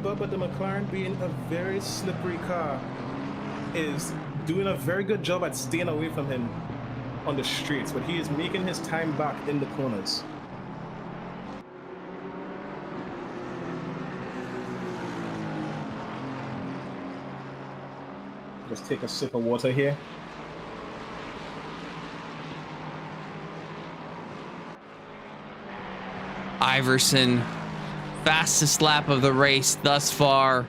But the McLaren, being a very slippery car, is doing a very good job at staying away from him on the streets, but he is making his time back in the corners. Just take a sip of water here. Iverson, fastest lap of the race thus far.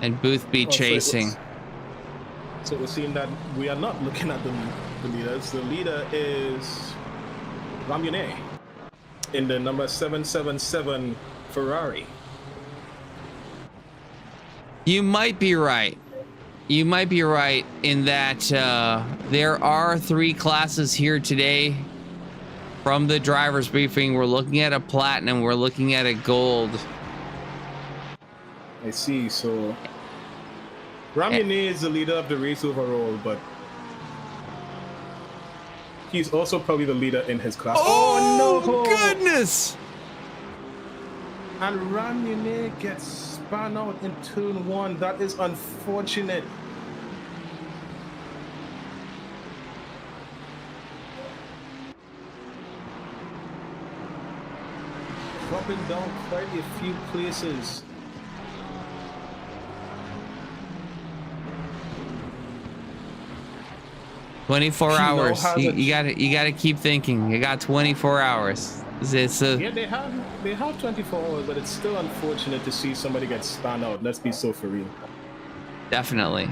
And Boothby chasing. So we're seeing that we are not looking at the leaders. The leader is Ramune in the number 777 Ferrari. You might be right. You might be right in that there are 3 classes here today. From the driver's briefing, we're looking at a platinum, we're looking at a gold. I see. So Ramune is the leader of the race overall, but he's also probably the leader in his class. Oh no! Goodness! And Ramune gets spun out in turn 1. That is unfortunate. Dropping down quite a few places. "24 hours. You gotta keep thinking. You got 24 hours. Yeah, they have 24 hours, but it's still unfortunate to see somebody get spun out. Let's be so for real. Definitely.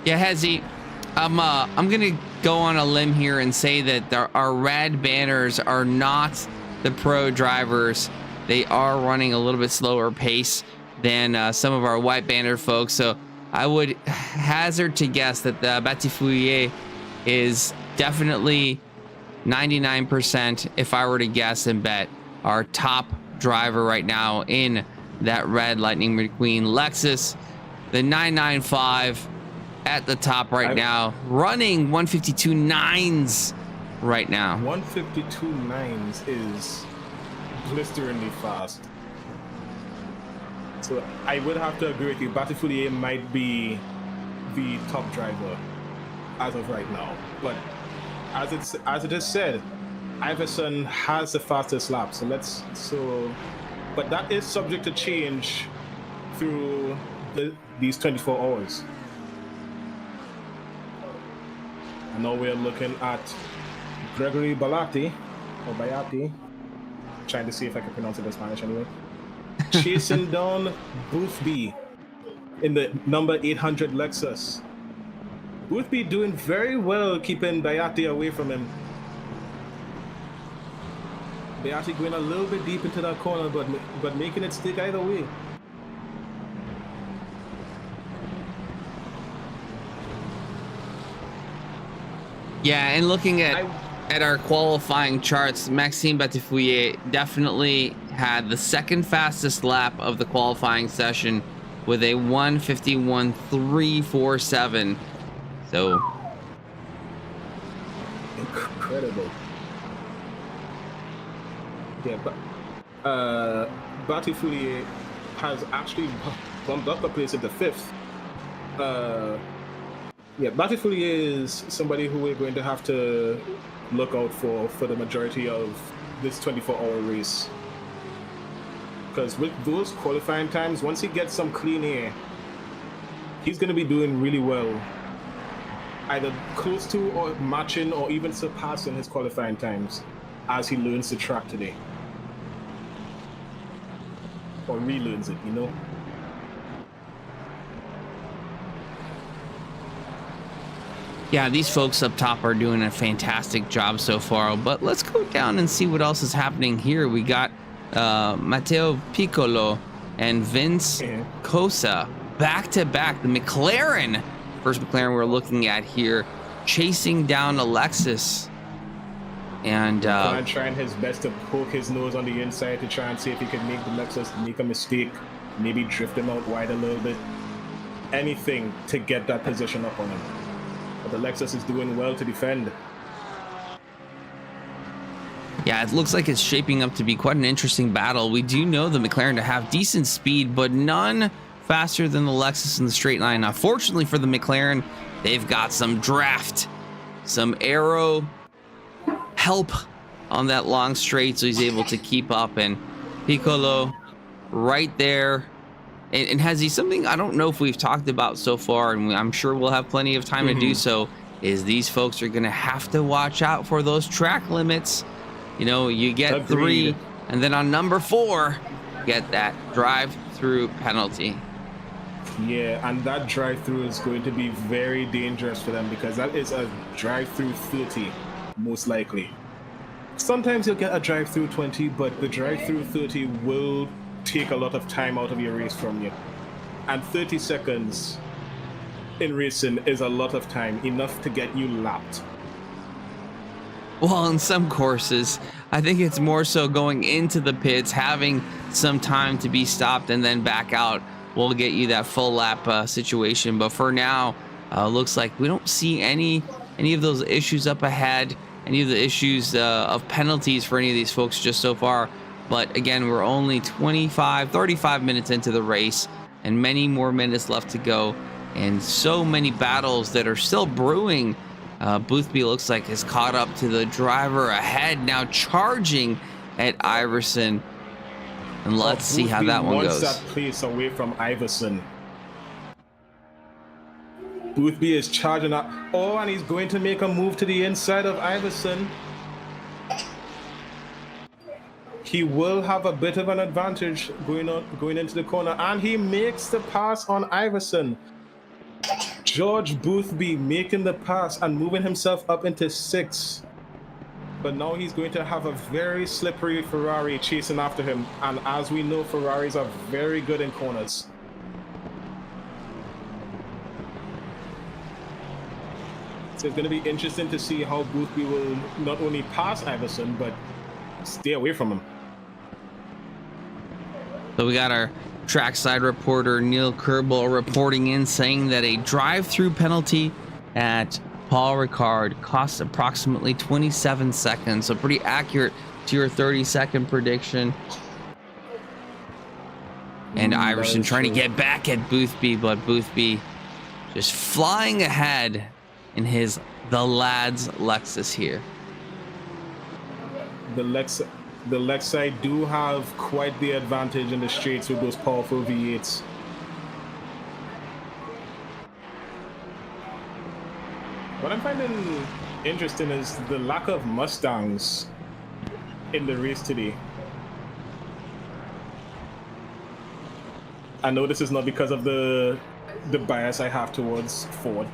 Yeah, Hezzy, I'm gonna go on a limb here and say that our red banners are not the pro drivers. They are running a little bit slower pace than some of our white banner folks. So I would hazard to guess that the Batifuye is definitely 99%, if I were to guess and bet, our top driver right now in that red Lightning McQueen Lexus. The 995 at the top right now, running 152.9s right now. 152.9s is blisteringly fast. So I would have to agree with you. Batifuye might be the top driver as of right now, but as it is said, Iverson has the fastest lap. But that is subject to change through these 24 hours. And now we're looking at Gregory Bayati, trying to see if I can pronounce it in Spanish anyway, chasing down Boothby in the number 800 Lexus. Boothby doing very well keeping Bayati away from him. Bayati going a little bit deep into that corner, but making it stick either way. Yeah, and looking at our qualifying charts, Maxime Batifuye definitely had the second fastest lap of the qualifying session with a 151.347. So incredible. Yeah, but Batifuye has actually bumped up a place at the 5th. Yeah, Batifuye is somebody who we're going to have to look out for the majority of this 24-hour race. Because with those qualifying times, once he gets some clean air, he's going to be doing really well. Either close to or matching or even surpassing his qualifying times as he learns the track today. Or relearns it, you know? yeah, these folks up top are doing a fantastic job so far, but let's go down and see what else is happening here. We got Matteo Piccolo and Vince Cosa back to back. The McLaren, first McLaren we're looking at here, chasing down a Lexus. And trying his best to poke his nose on the inside to try and see if he can make the Lexus make a mistake, maybe drift him out wide a little bit. Anything to get that position up on him. But the Lexus is doing well to defend. Yeah, it looks like it's shaping up to be quite an interesting battle. We do know the McLaren to have decent speed, but none faster than the Lexus in the straight line. Now, fortunately for the McLaren, they've got some draft, some aero help on that long straight, so he's able to keep up. And Piccolo right there. And Hezzy, something I don't know if we've talked about so far, and I'm sure we'll have plenty of time to do so, is these folks are going to have to watch out for those track limits. You know, you get Agreed. 3, and then on number 4, get that drive-through penalty. Yeah, and that drive-through is going to be very dangerous for them because that is a drive-through 30, most likely. Sometimes you'll get a drive-through 20, but the drive-through 30 will take a lot of time out of your race from you. And 30 seconds in racing is a lot of time, enough to get you lapped. Well, on some courses, I think it's more so going into the pits, having some time to be stopped and then back out will get you that full lap situation. But for now, looks like we don't see any of those issues up ahead, any of the issues of penalties for any of these folks just so far. But again, we're only 35 minutes into the race and many more minutes left to go, and so many battles that are still brewing. Boothby looks like has caught up to the driver ahead, now charging at Iverson. And let's see how that one goes. That place away from Iverson. Boothby is charging up. Oh, and he's going to make a move to the inside of Iverson. He will have a bit of an advantage going into the corner, and he makes the pass on Iverson. George Boothby making the pass and moving himself up into 6. But now he's going to have a very slippery Ferrari chasing after him. And as we know, Ferraris are very good in corners. So it's going to be interesting to see how Boothby will not only pass Iverson, but stay away from him. So we got our trackside reporter Neil Kerbel reporting in, saying that a drive-through penalty at Paul Ricard costs approximately 27 seconds. So pretty accurate to your 30-second prediction. And Iverson trying to get back at Boothby, but Boothby just flying ahead in the lad's Lexus here. The Lexi do have quite the advantage in the straights with those powerful V8s. What I'm finding interesting is the lack of Mustangs in the race today. I know this is not because of the bias I have towards Ford.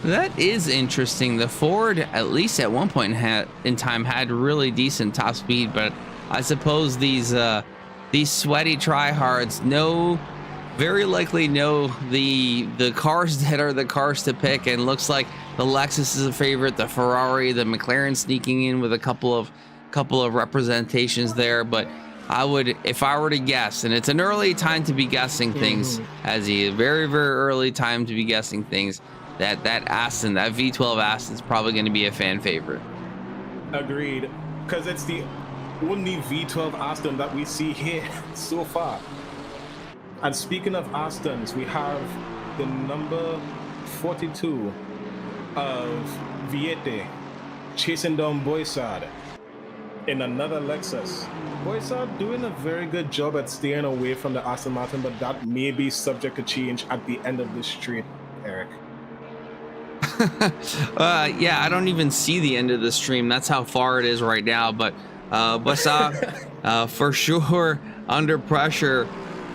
That is interesting. The Ford, at least at one point in time, had really decent top speed, but I suppose these sweaty tryhards very likely know the cars that are the cars to pick, and looks like the Lexus is a favorite, the Ferrari, the McLaren sneaking in with a couple of representations there. But if I were to guess, and it's an early time to be guessing things, as a very, very early time to be guessing things, that Aston, that V12 Aston, is probably going to be a fan favorite. Agreed, because it's the only V12 Aston that we see here so far. And speaking of Astons, we have the number 42 of Viete chasing down Boissard in another Lexus. Boissard doing a very good job at staying away from the Aston Martin, but that may be subject to change at the end of this straight, Eric. Yeah, I don't even see the end of the stream. That's how far it is right now. But Boissard, for sure, under pressure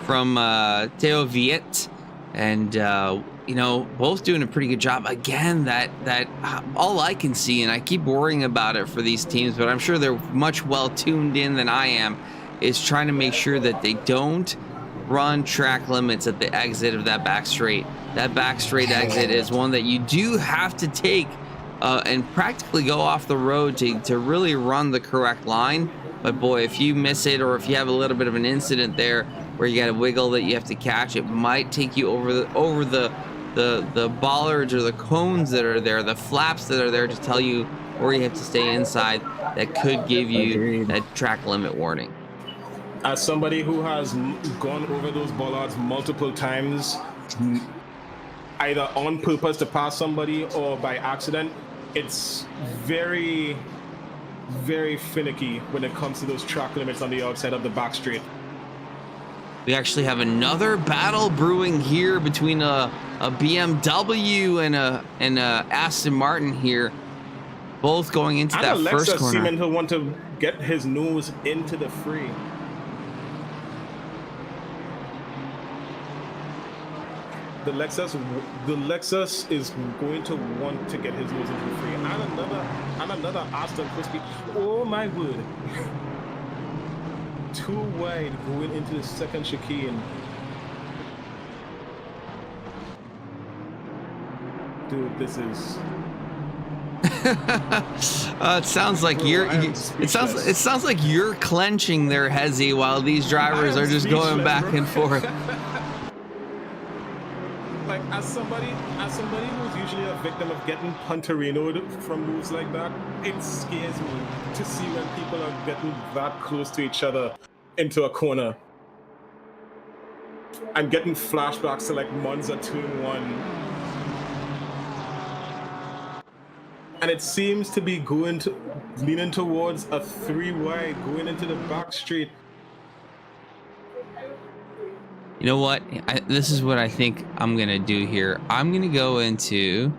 from Theo Viet, and both doing a pretty good job. Again, that all I can see, and I keep worrying about it for these teams, but I'm sure they're much well tuned in than I am, is trying to make sure that they don't run track limits at the exit of that back straight. That back straight exit is one that you do have to take and practically go off the road to really run the correct line. But boy, if you miss it, or if you have a little bit of an incident there where you got a wiggle that you have to catch, it might take you over the the bollards or the cones that are there, the flaps that are there to tell you where you have to stay inside, that could give you Agreed. that track limit warning. As somebody who has gone over those bollards multiple times, either on purpose to pass somebody or by accident, it's very, very finicky when it comes to those track limits on the outside of the back straight. We actually have another battle brewing here between a BMW and a Aston Martin here, both going into that first corner. Seeming to want to get his nose into the fray. The Lexus is going to want to get his nose into the fray. And another Aston Crispy. Oh my word. Too wide going into the second chicane. Dude, this is. It sounds like it sounds like you're clenching there, Hezzy, while these drivers are just going back and forth. Like as somebody who's usually a victim of getting punterinoed from moves like that, it scares me to see when people are getting that close to each other into a corner. I'm getting flashbacks to like Monza Turn 1. And it seems to be leaning towards a 3 wide going into the back straight. You know what? This is what I think I'm gonna do here. I'm gonna go into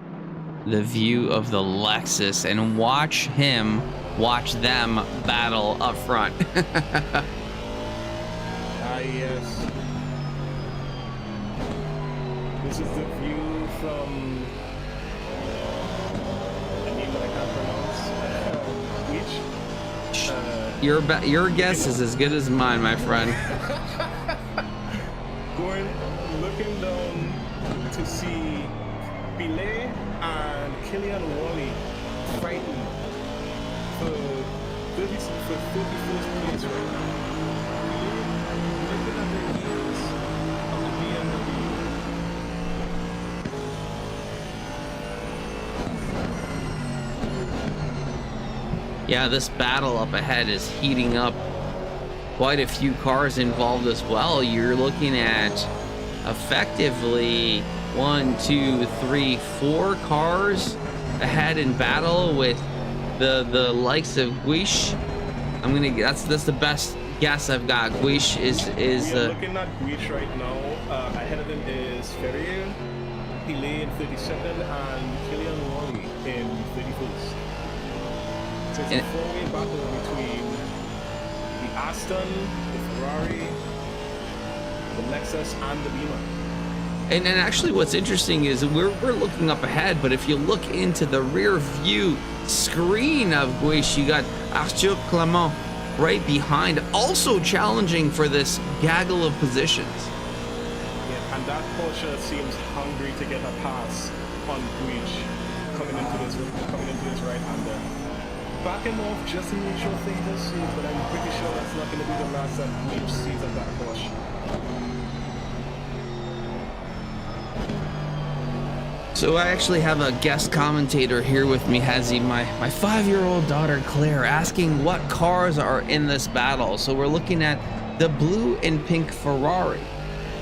the view of the Lexus and watch them battle up front. Yes. This is the view from a name that I can't pronounce. Your guess is as good as mine, my friend. Looking down to see Billet and Killian Wally fighting for 31st place right now. Looking at the heels of the BMW. Yeah, this battle up ahead is heating up. Quite a few cars involved as well. You're looking at effectively 1, 2, 3, 4 cars ahead in battle with the likes of Guiche. That's the best guess I've got. Guiche is we are looking at Guiche right now. Ahead of him is Ferrier, Pilet in 32nd, and Killian Wally in 31st. So it's a four-way battle between the Aston, the Ferrari, the Lexus, and the Beamer. And actually what's interesting is we're looking up ahead, but if you look into the rear view screen of Guiche, you got Arthur Clement right behind, also challenging for this gaggle of positions. Yeah, and that Porsche seems hungry to get a pass on Guiche coming into this right-hander. Backing off just to make sure things are safe, but I'm pretty sure that's not going to be the last that Guiche sees of that Porsche. So I actually have a guest commentator here with me, Hezzy, my 5-year-old daughter Claire, asking what cars are in this battle. So we're looking at the blue and pink Ferrari,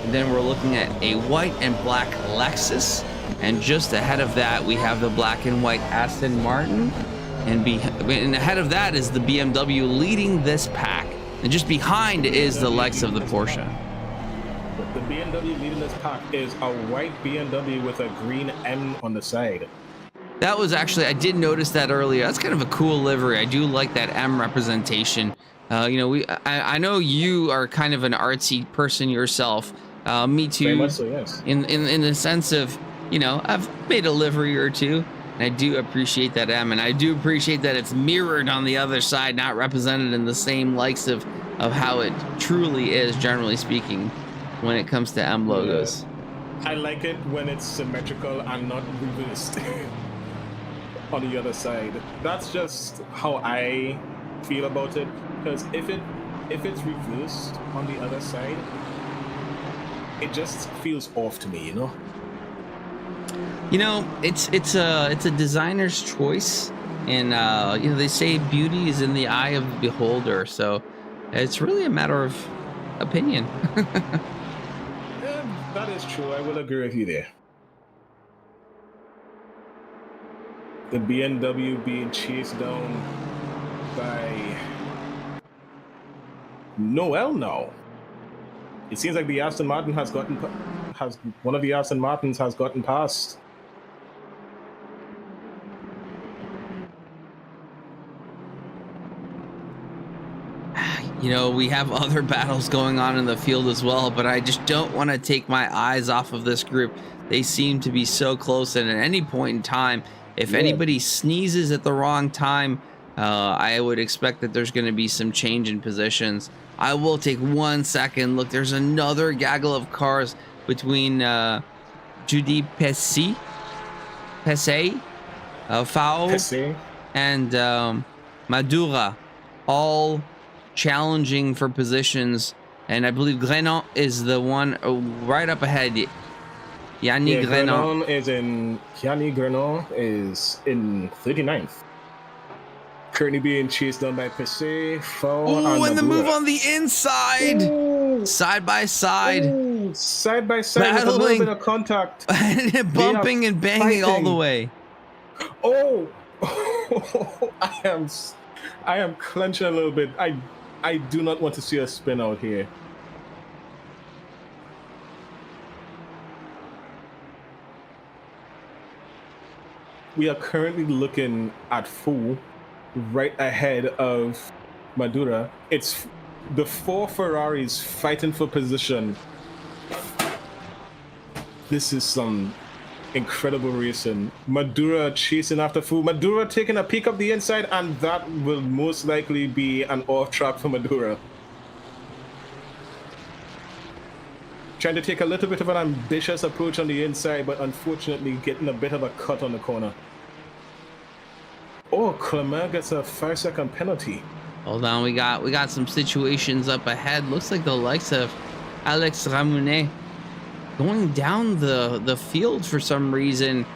and then we're looking at a white and black Lexus, and just ahead of that we have the black and white Aston Martin, and ahead of that is the BMW leading this pack, and just behind is the likes of the Porsche. The BMW leading this pack is a white BMW with a green M on the side. That was actually, I did notice that earlier. That's kind of a cool livery. I do like that M representation. I know you are kind of an artsy person yourself. Me too. Very much so, yes. In the sense of, I've made a livery or two, and I do appreciate that M, and I do appreciate that it's mirrored on the other side, not represented in the same likes of how it truly is, generally speaking, when it comes to M logos. I like it when it's symmetrical and not reversed on the other side. That's just how I feel about it, because if it's reversed on the other side, it just feels off to me, You know, it's a designer's choice, and you know, they say beauty is in the eye of the beholder, so it's really a matter of opinion. That is true. I will agree with you there. The BMW being chased down by Noel now. It seems like the Aston Martin has one of the Aston Martins has gotten past. You know, we have other battles going on in the field as well, but I just don't want to take my eyes off of this group. They seem to be so close, and at any point in time, if anybody sneezes at the wrong time, I would expect that there's going to be some change in positions. I will take 1 second. Look, there's another gaggle of cars between Judy Pesce, Fao, and Madura, all challenging for positions, and I believe Grenon is the one right up ahead. Yannick Grenon is in 39th. Currently being chased down by Pesce, Oh, and the move on the inside. Ooh. Side by side. Ooh, side by side. Battling. With a little bit of contact. Bumping and banging all the way. Oh, I am clenching a little bit. I do not want to see a spin out here. We are currently looking at Fu right ahead of Madura. It's the 4 Ferraris fighting for position. This is some incredible racing. Madura chasing after Fu. Madura taking a peek up the inside, and that will most likely be an off track for Madura. Trying to take a little bit of an ambitious approach on the inside, but unfortunately getting a bit of a cut on the corner. Oh, Clement gets a 5-second penalty. Hold on, we got some situations up ahead. Looks like the likes of Alex Ramounet going down the field for some reason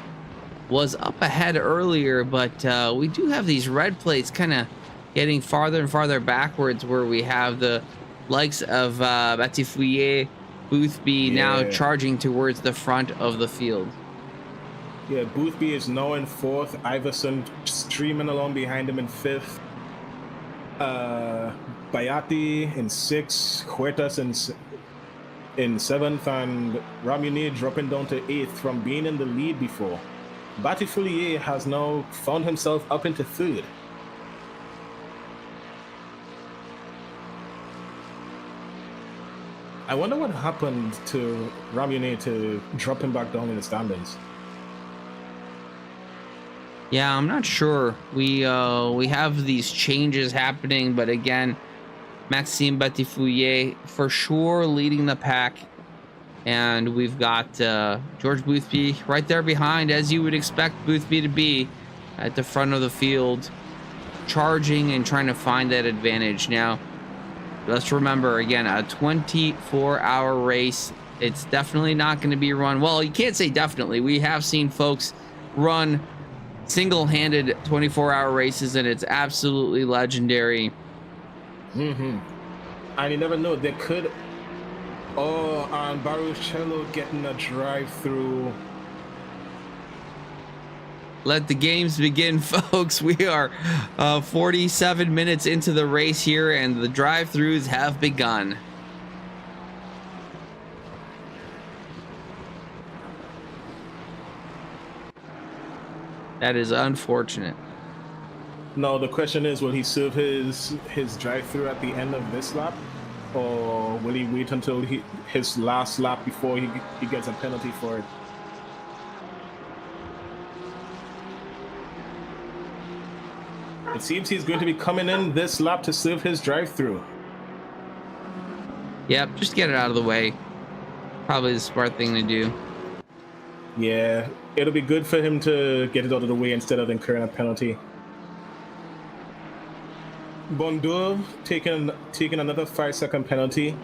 was up ahead earlier, but we do have these red plates kind of getting farther and farther backwards, where we have the likes of Batifouye, Boothby now charging towards the front of the field. Yeah, Boothby is now in 4th. Iverson streaming along behind him in 5th. Bayati in 6th. Huertas in 7th, and Ramounet dropping down to 8th from being in the lead before. Batifouye has now found himself up into 3rd. I wonder what happened to Ramounet to drop him back down in the standings. Yeah, I'm not sure. We have these changes happening, but again, Maxime Batifouye for sure leading the pack, and we've got George Boothby right there behind, as you would expect Boothby to be at the front of the field, charging and trying to find that advantage. Now, let's remember, again, a 24-hour race. It's definitely not going to be run. Well, you can't say definitely. We have seen folks run single-handed 24-hour races, and it's absolutely legendary. And you never know, they could. Oh, and Baruchello getting a drive-through. Let the games begin, folks. We are 47 minutes into the race here, and the drive-throughs have begun. That is unfortunate. No, the question is, will he serve his drive-through at the end of this lap, or will he wait until his last lap before he gets a penalty for it? It seems he's going to be coming in this lap to serve his drive-through. Yep, just get it out of the way. Probably the smart thing to do. Yeah, it'll be good for him to get it out of the way instead of incurring a penalty. Bondour taking another 5-second penalty.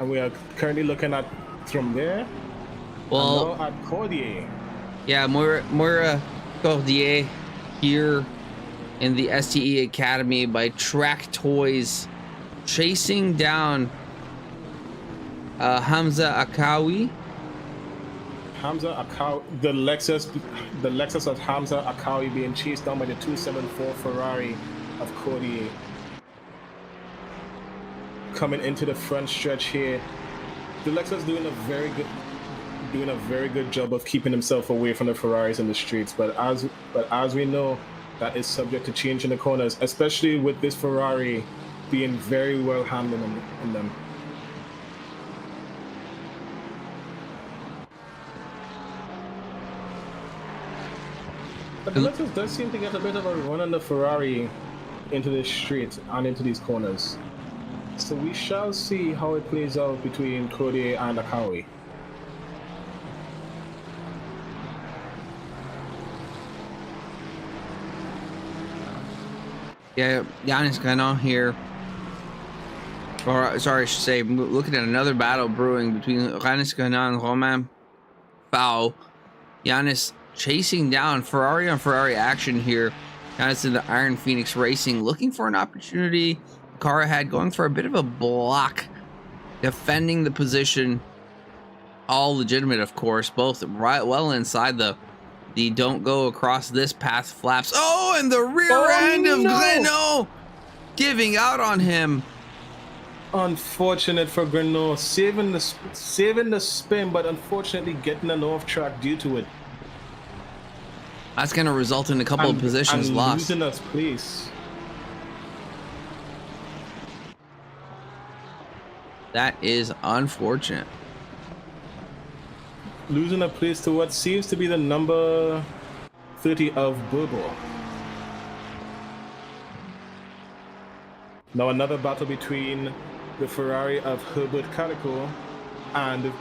And we are currently looking at from there. Well, and now at Cordier. yeah, Moira Cordier here in the STE Academy by Track Toys, chasing down Hamza Akawi. Hamza Akawi, the Lexus of Hamza Akawi being chased down by the 274 Ferrari of Cordier. Coming into the front stretch here, the Lexus doing a very good job of keeping himself away from the Ferraris in the streets. But as we know, that is subject to change in the corners, especially with this Ferrari being very well handled in them. But the Lexus does seem to get a bit of a run on the Ferrari into the street and into these corners. So we shall see how it plays out between Cordier and Akawi. Yeah, Giannis Ganon here. Or, sorry, I should say, looking at another battle brewing between Giannis Ganon and Romain Fau. Giannis chasing down Ferrari on Ferrari action here. Giannis in the Iron Phoenix Racing, looking for an opportunity. Car ahead, going for a bit of a block, defending the position. All legitimate, of course, both right well inside the don't go across this path flaps. Oh, and the rear end of Greno giving out on him. Unfortunate for Greno, saving the spin, but unfortunately getting an off track due to it. That's going to result in a couple of positions and lost. Losing us place. That is unfortunate. Losing a place to what seems to be the number 30 of Burbo. Now another battle between the Ferrari of Herbert Calico and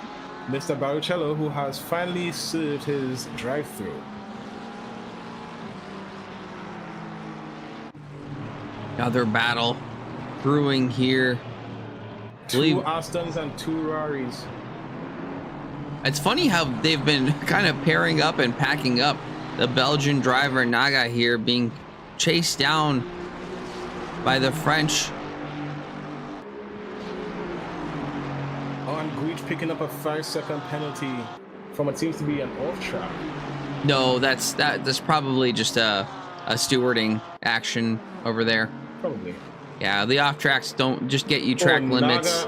Mr. Barrichello, who has finally served his drive-through. Another battle brewing here. Two Astons and two Raris. It's funny how they've been kind of pairing up and packing up. The Belgian driver Naga here being chased down by the French. Oh, and Guich picking up a 5-second penalty from what seems to be an off track. No, that's probably just a stewarding action over there. Probably. Yeah, the off tracks don't just get you track limits.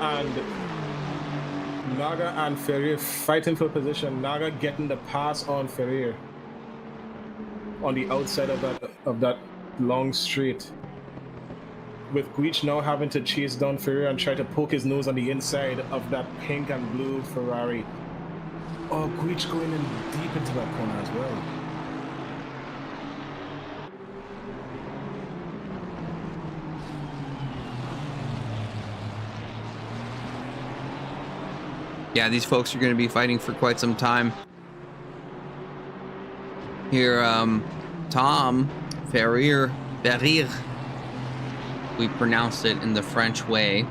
Naga and Ferrier fighting for position. Naga getting the pass on Ferrier on the outside of that long straight. With Guich now having to chase down Ferrier and try to poke his nose on the inside of that pink and blue Ferrari. Oh, Guich going in deep into that corner as well. Yeah, these folks are going to be fighting for quite some time. Here, Tom Ferrier, we pronounced it in the French way,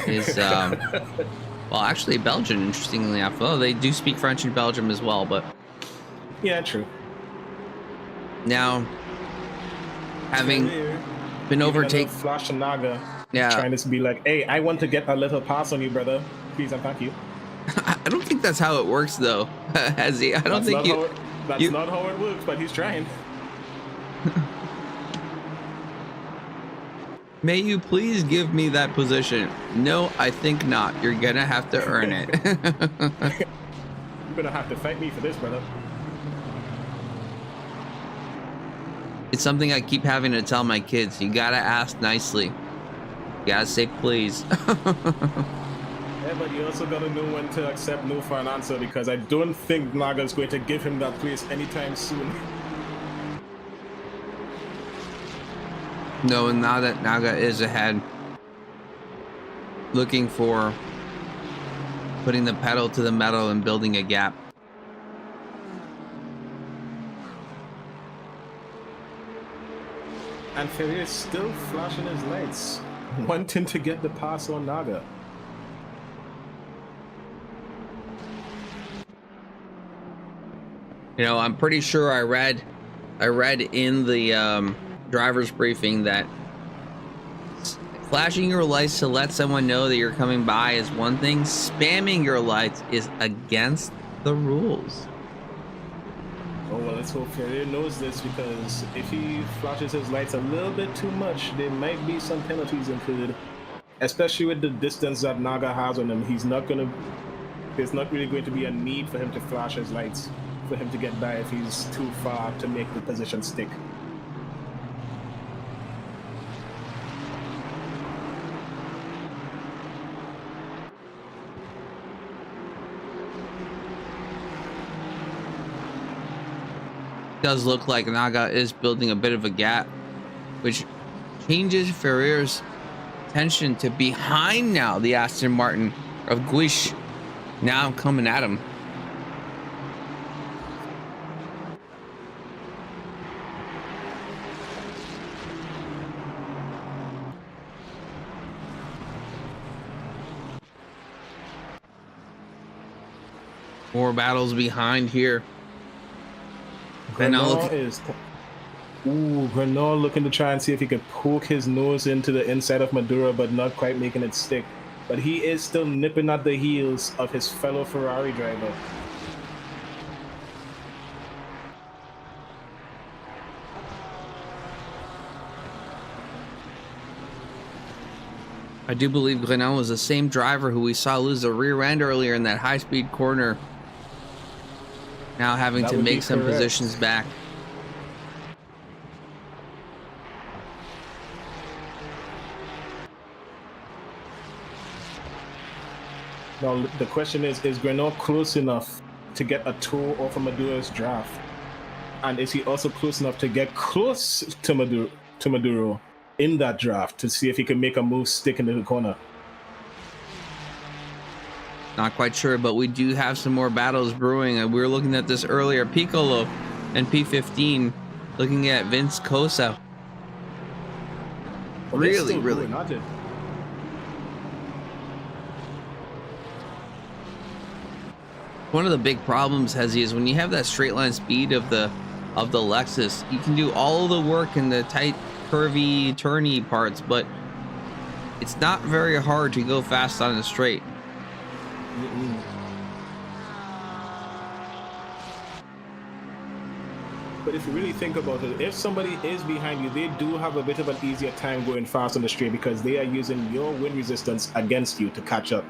is, well, actually Belgian, interestingly enough. Oh, they do speak French in Belgium as well, but... Yeah, true. Now, having been overtaken... Flash to Naga, yeah. trying to be like, hey, I want to get a little pass on you, brother. Please and thank you. I don't think that's how it works, though, Hezzy. I don't think you... That's not how it works, but he's trying. May you please give me that position? No, I think not. You're gonna have to earn it. You're gonna have to fight me for this, brother. It's something I keep having to tell my kids. You gotta ask nicely. You gotta say please. Yeah, but you also gotta know when to accept no for an answer, because I don't think Naga's going to give him that place anytime soon. No, and now that Naga is ahead, looking for putting the pedal to the metal and building a gap. And Ferrier is still flashing his lights, wanting to get the pass on Naga. You know, I'm pretty sure I read in the driver's briefing that flashing your lights to let someone know that you're coming by is one thing. Spamming your lights is against the rules. Oh, well, let's hope Ferrer knows this, because if he flashes his lights a little bit too much, there might be some penalties included. Especially with the distance that Naga has on him, there's not really going to be a need for him to flash his lights for him to get by if he's too far to make the position stick. Does look like Naga is building a bit of a gap, which changes Ferrer's attention to behind now the Aston Martin of Guish. Now coming at him. More battles behind here. Grenell looking to try and see if he could poke his nose into the inside of Maduro, but not quite making it stick. But he is still nipping at the heels of his fellow Ferrari driver. I do believe Grenell was the same driver who we saw lose the rear end earlier in that high-speed corner. Now having to make some positions back. Now the question is Grenell close enough to get a toe off of Maduro's draft? And is he also close enough to get close to Maduro in that draft to see if he can make a move stick into the corner? Not quite sure, but we do have some more battles brewing. And we were looking at this earlier. Piccolo and P15 looking at Vince Cosa. Well, really. One of the big problems, Hezzy, is when you have that straight line speed of the Lexus, you can do all the work in the tight, curvy, turny parts, but it's not very hard to go fast on a straight. But if you really think about it, if somebody is behind you, they do have a bit of an easier time going fast on the straight because they are using your wind resistance against you to catch up,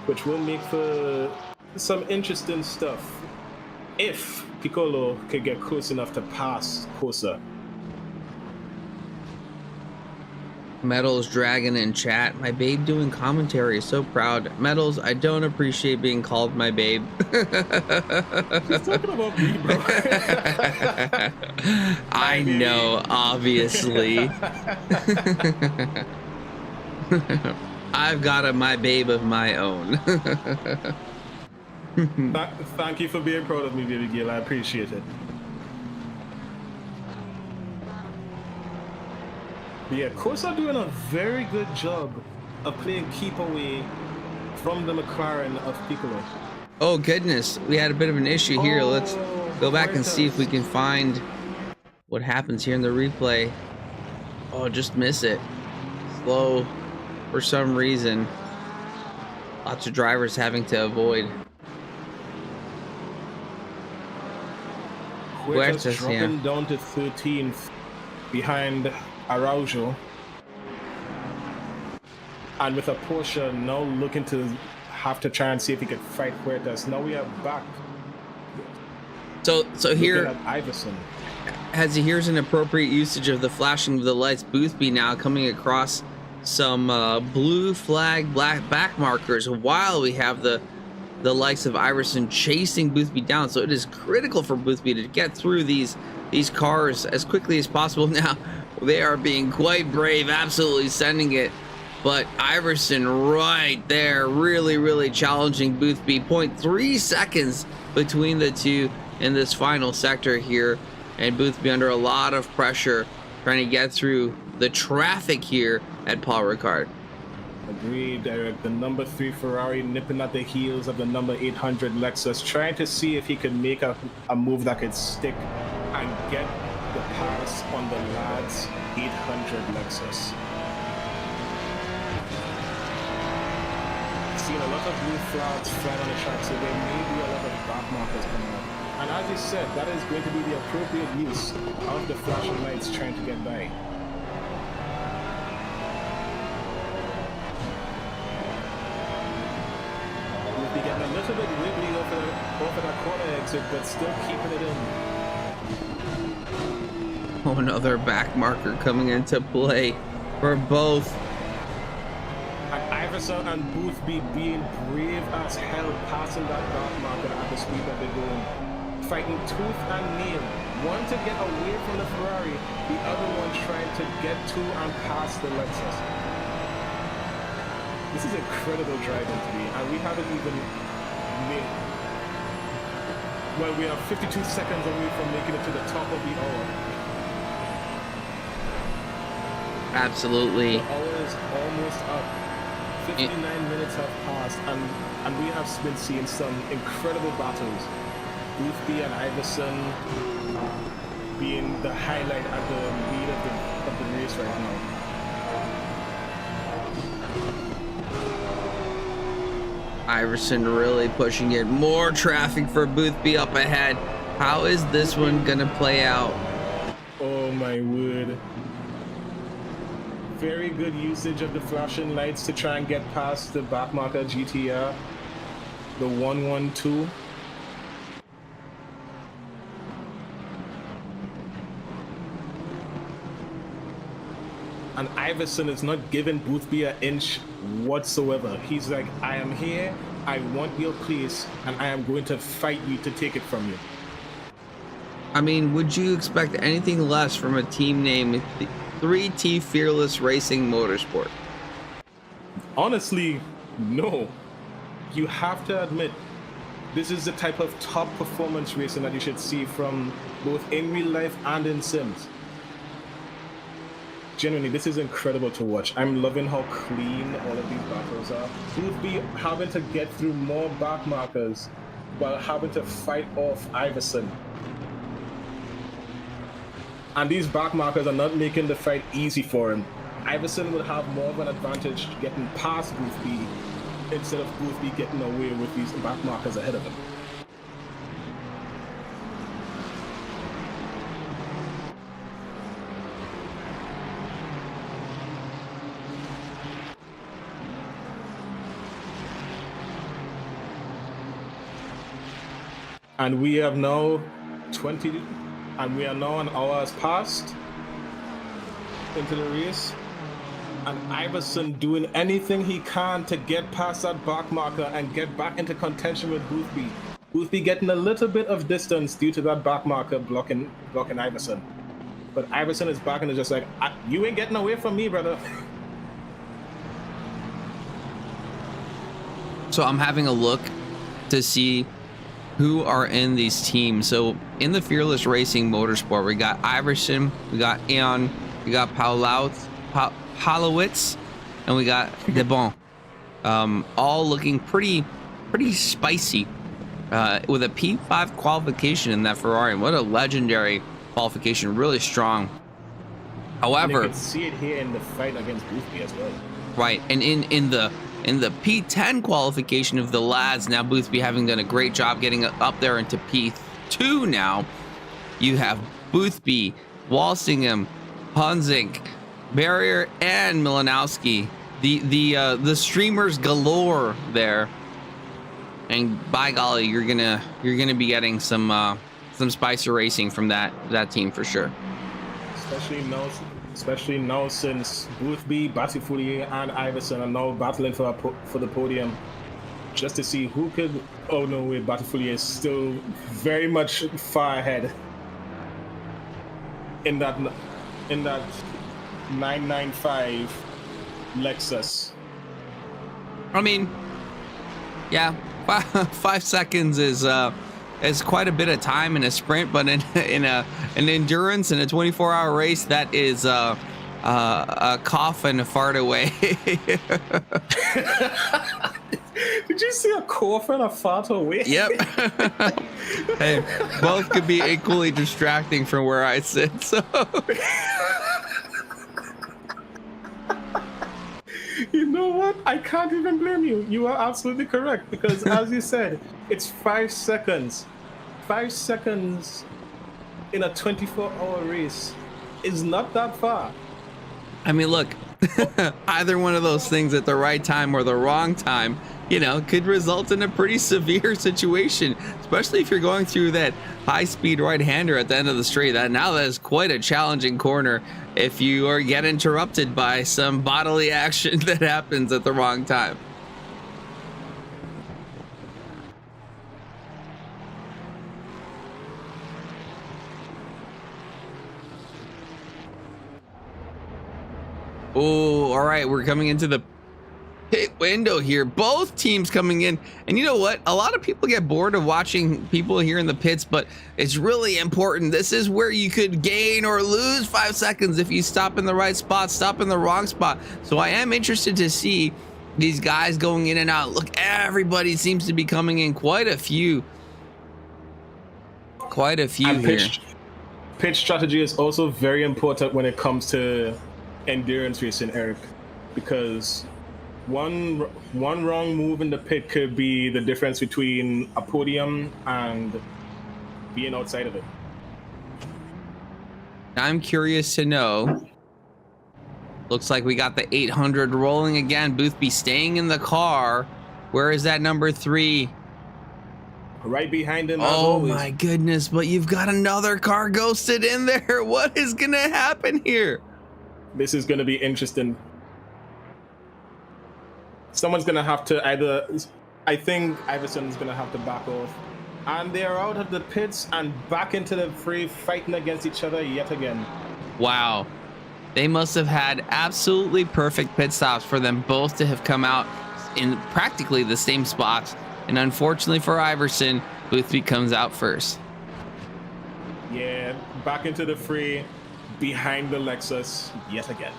which will make for some interesting stuff if Piccolo could get close enough to pass Cosa. Metals dragging in chat. My babe doing commentary. So proud. Metals, I don't appreciate being called my babe. He's talking about me, bro. I know, obviously. I've got a my babe of my own. Thank you for being proud of me, baby girl. I appreciate it. But yeah, Cosa are doing a very good job of playing keep away from the McLaren of Piccolo. Oh goodness, we had a bit of an issue here. Let's go back and see if we can find what happens here in the replay. Oh, just miss it. Slow for some reason. Lots of drivers having to avoid. Huertas dropping down to 13th behind Araujo, and with a Porsche now looking to have to try and see if he could fight Huertas. Now we are back. So here, Iverson. here's an appropriate usage of the flashing of the lights. Boothby now coming across some blue flag black back markers while we have the likes of Iverson chasing Boothby down. So it is critical for Boothby to get through these cars as quickly as possible. Now they are being quite brave, absolutely sending it, but Iverson right there really challenging Boothby. 0.3 seconds between the two in this final sector here, and Boothby under a lot of pressure trying to get through the traffic here at Paul Ricard. Agreed, Derek. The number 3 Ferrari nipping at the heels of the number 800 Lexus, trying to see if he could make a move that could stick and get the pass on the lads 800 Lexus. Seen a lot of blue flags flying on the track, so there may be a lot of back markers coming up. And as you said, that is going to be the appropriate use of the flashing lights trying to get by. We'll be getting a little bit wibbly over that corner exit, but still keeping it in. Oh, another back marker coming into play for both. Iverson and Boothby being brave as hell, passing that back marker at the speed that they're going. Fighting tooth and nail. One to get away from the Ferrari, the other one trying to get to and pass the Lexus. This is incredible driving to me, and we haven't even made... Well, we are 52 seconds away from making it to the top of the hour. Absolutely. The hour is almost up. 59 minutes have passed, and we have been seeing some incredible battles. Boothby and Iverson being the highlight at the lead of the race right now. Iverson really pushing it. More traffic for Boothby up ahead. How is this one gonna play out? Oh my word. Very good usage of the flashing lights to try and get past the backmarker GTR. The 112. And Iverson is not giving Boothby an inch whatsoever. He's like, I am here, I want your place, and I am going to fight you to take it from you. I mean, would you expect anything less from a team named 3T Fearless Racing Motorsport? Honestly, no. You have to admit, this is the type of top performance racing that you should see from both in real life and in sims. Genuinely, this is incredible to watch. I'm loving how clean all of these battles are. Boothby having to get through more back markers while having to fight off Iverson. And these back markers are not making the fight easy for him. Iverson will have more of an advantage getting past Boothby instead of Boothby getting away with these back markers ahead of him. And we have now an hour has passed into the race, and Iverson doing anything he can to get past that back marker and get back into contention with Boothby. Boothby getting a little bit of distance due to that back marker blocking Iverson. But Iverson is back and is just like, you ain't getting away from me, brother. So I'm having a look to see who are in these teams. So in the Fearless Racing Motorsport, we got Iverson, we got Aeon, we got Palowitz, and we got Debon. All looking pretty spicy with a P5 qualification in that Ferrari. What a legendary qualification, really strong. However, you can see it here in the fight against Boothby as well. Right, and in the P10 qualification of the lads, now Boothby having done a great job getting up there into P2 now, you have Boothby, Walsingham, Honzink, Barrier, and Milanowski. The streamers galore there. And by golly, you're gonna be getting some spicer racing from that team for sure. Especially now since Boothby, Batifourier, and Iverson are now battling for the podium, just to see who could. Oh no, wait, Batifourier is still very much far ahead in that 995 Lexus. I mean, yeah, 5 seconds is quite a bit of time in a sprint, but in an endurance in a 24-hour race, that is a cough and a fart away. Did you see a cough and a fart away? Yep. Hey, both could be equally distracting from where I sit. So. You know what? I can't even blame you. You are absolutely correct because, as you said, it's 5 seconds. 5 seconds in a 24-hour race is not that far. I mean, look, either one of those things at the right time or the wrong time, you know, could result in a pretty severe situation, especially if you're going through that high-speed right-hander at the end of the straight. That is quite a challenging corner if you are get interrupted by some bodily action that happens at the wrong time. Oh, all right, we're coming into the pit window here. Both teams coming in, and you know what? A lot of people get bored of watching people here in the pits, but it's really important. This is where you could gain or lose 5 seconds if you stop in the right spot, stop in the wrong spot. So I am interested to see these guys going in and out. Look, everybody seems to be coming in. Quite a few here. Pitch strategy is also very important when it comes to endurance racing, Eric, because one wrong move in the pit could be the difference between a podium and being outside of it. I'm curious to know. Looks like we got the 800 rolling again. Boothby staying in the car. Where is that number 3? Right behind him. Oh my goodness, but you've got another car ghosted in there. What is gonna happen here? This is going to be interesting. Someone's going to have to I think Iverson's going to have to back off. And they're out of the pits and back into the fray, fighting against each other yet again. Wow. They must have had absolutely perfect pit stops for them both to have come out in practically the same spots. And unfortunately for Iverson, Boothby comes out first. Yeah, back into the fray. Behind the Lexus yet again.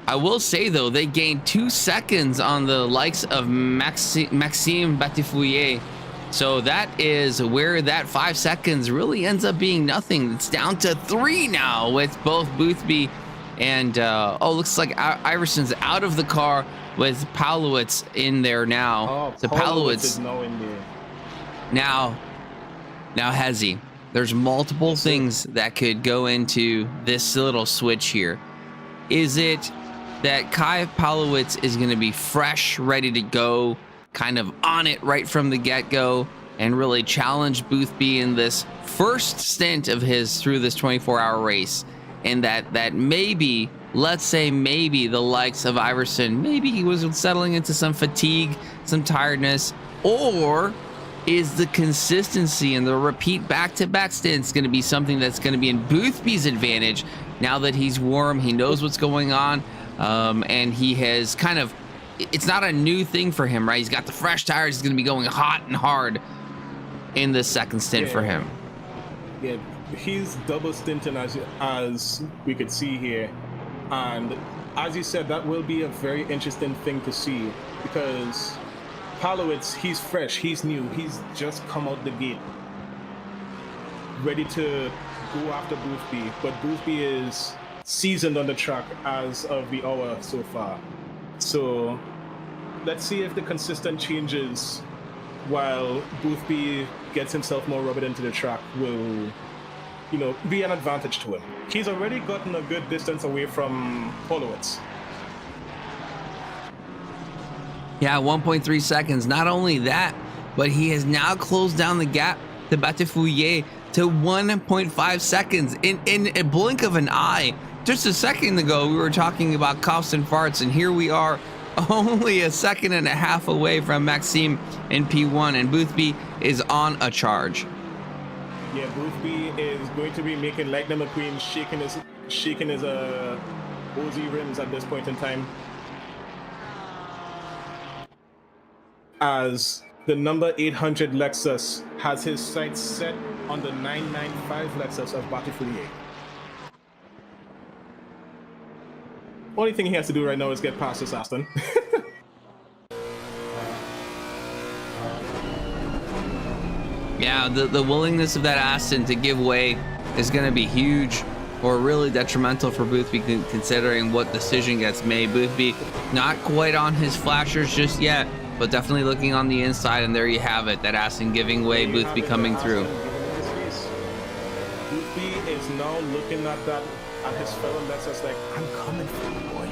I will say though, they gained 2 seconds on the likes of Maxime Batifouye. So that is where that 5 seconds really ends up being nothing. It's down to 3 now with both Boothby and looks like Iverson's out of the car with Palowitz in there now. So Palowitz is now in there. Now Hezzy. There's multiple things that could go into this little switch here. Is it that Kai Palowitz is going to be fresh, ready to go, kind of on it right from the get-go, and really challenge Boothby in this first stint of his through this 24-hour race? And that maybe, let's say maybe the likes of Iverson, maybe he was settling into some fatigue, some tiredness, or is the consistency and the repeat back-to-back stints going to be something that's going to be in Boothby's advantage now that he's warm, he knows what's going on, and he has kind of, it's not a new thing for him, right? He's got the fresh tires, he's going to be going hot and hard in the second stint for him. Yeah, he's double stinting as we could see here, and as you said, that will be a very interesting thing to see because Palowitz, he's fresh, he's new, he's just come out the gate, ready to go after Boothby, but Boothby is seasoned on the track as of the hour so far. So let's see if the consistent changes while Boothby gets himself more rubbed into the track will, be an advantage to him. He's already gotten a good distance away from Palowitz. Yeah, 1.3 seconds. Not only that, but he has now closed down the gap to Batifouye to 1.5 seconds in a blink of an eye. Just a second ago, we were talking about coughs and farts, and here we are only a second and a half away from Maxime in P1, and Boothby is on a charge. Yeah, Boothby is going to be making Lightning McQueen shaking his OZ rims at this point in time. As the number 800 Lexus has his sights set on the 995 Lexus of Battifulier. Only thing he has to do right now is get past this Aston. Yeah, the willingness of that Aston to give way is going to be huge, or really detrimental for Boothby, considering what decision gets made. Boothby not quite on his flashers just yet, but definitely looking on the inside, and there you have it, that Aston giving way, Boothby coming through. Boothby is now looking at that, at his fellow Lexus like, I'm coming for you, boy.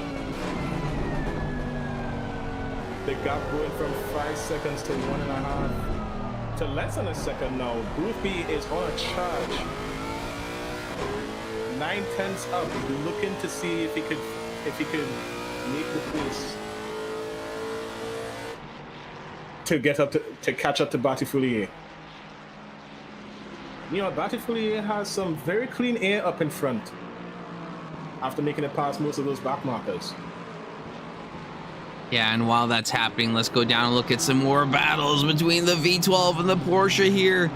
The gap going from 5 seconds to 1.5 to less than a second now. Boothby is on a charge. 9/10 up, looking to see if he could make the pace to get up to catch up to Battifulier. You know, Battifulier has some very clean air up in front after making it past most of those back markers. Yeah, and while that's happening, let's go down and look at some more battles between the V12 and the Porsche here.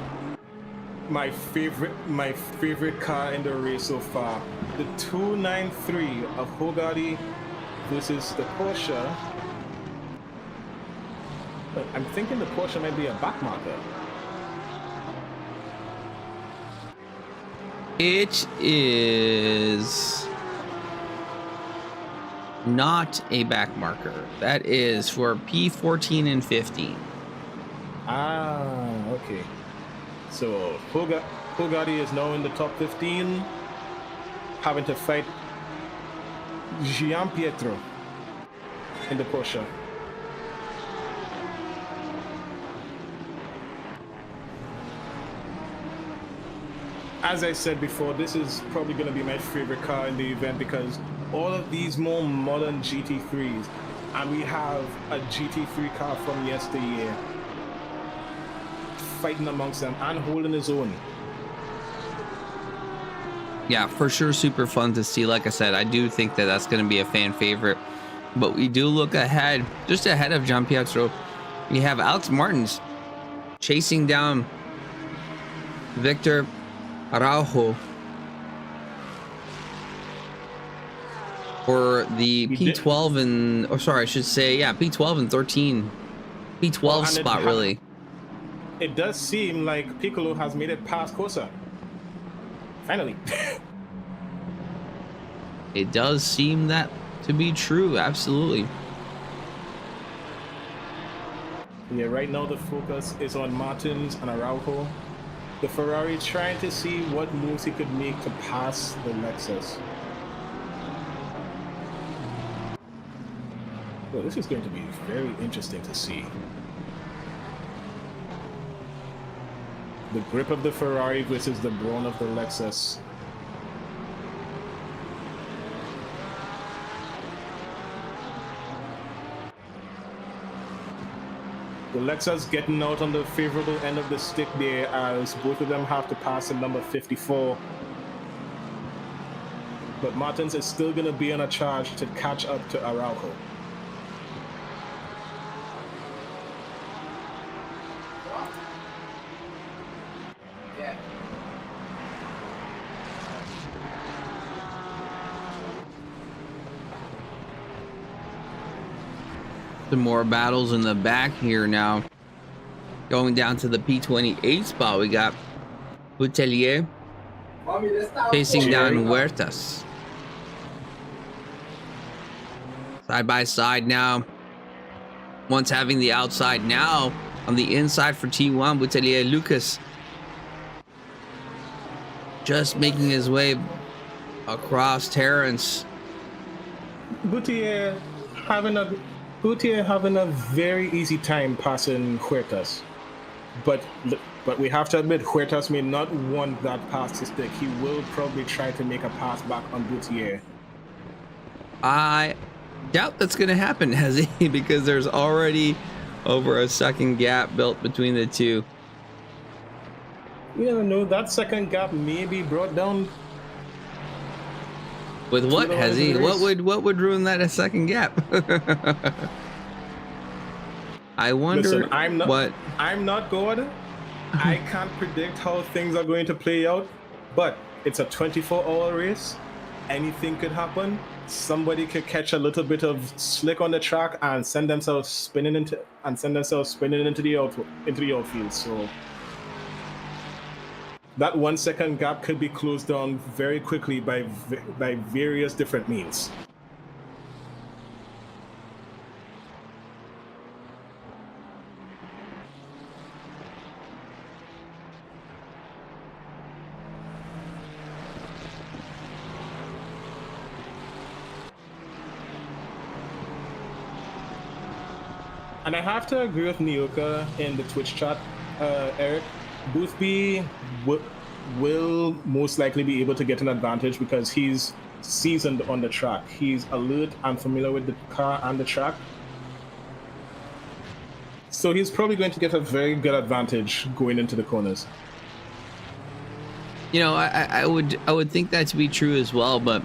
My favorite car in the race so far, the 293 of Ghoukasian versus the Porsche. But I'm thinking the Porsche might be a back marker. It is not a back marker. That is for P14 and 15. Ah, okay. So Ghoukasian is now in the top 15, having to fight Gian Pietro in the Porsche. As I said before, this is probably going to be my favorite car in the event because all of these more modern GT3s, and we have a GT3 car from yesteryear fighting amongst them and holding his own. Yeah, for sure, super fun to see. Like I said, I do think that that's going to be a fan favorite. But we do look ahead, just ahead of Gian Pietro. We have Alex Martins chasing down Victor Araujo for the P12 and, or sorry, I should say, yeah, P12 and 13. P12 spot, really. It does seem like Piccolo has made it past Cosa. Finally. It does seem that to be true, absolutely. Yeah, right now the focus is on Martins and Araujo. The Ferrari trying to see what moves he could make to pass the Lexus. Well, this is going to be very interesting to see. The grip of the Ferrari versus the brawn of the Lexus. The Lexus getting out on the favorable end of the stick there as both of them have to pass the number 54. But Martins is still going to be on a charge to catch up to Araujo. Some more battles in the back here now. Going down to the P28 spot, we got Boutelier facing down Huertas. Side by side now. Once having the outside, now on the inside for T1, Boutelier Lucas. Just making his way across Terrence. Boutelier having a very easy time passing Huertas. But we have to admit, Huertas may not want that pass to stick. He will probably try to make a pass back on Boutelier. I doubt that's going to happen, Hezzy, because there's already over a second gap built between the two. You never know, that second gap may be brought down. With what, Hezzy? What would ruin that a second gap? I wonder. Listen, I'm not God, I can't predict how things are going to play out, but it's a 24-hour race. Anything could happen. Somebody could catch a little bit of slick on the track and send themselves spinning into the outfield. So that 1 second gap could be closed down very quickly by various different means. And I have to agree with Nyoka in the Twitch chat, Eric. Boothby will most likely be able to get an advantage because he's seasoned on the track. He's alert and familiar with the car and the track. So he's probably going to get a very good advantage going into the corners. You know, I would think that to be true as well, but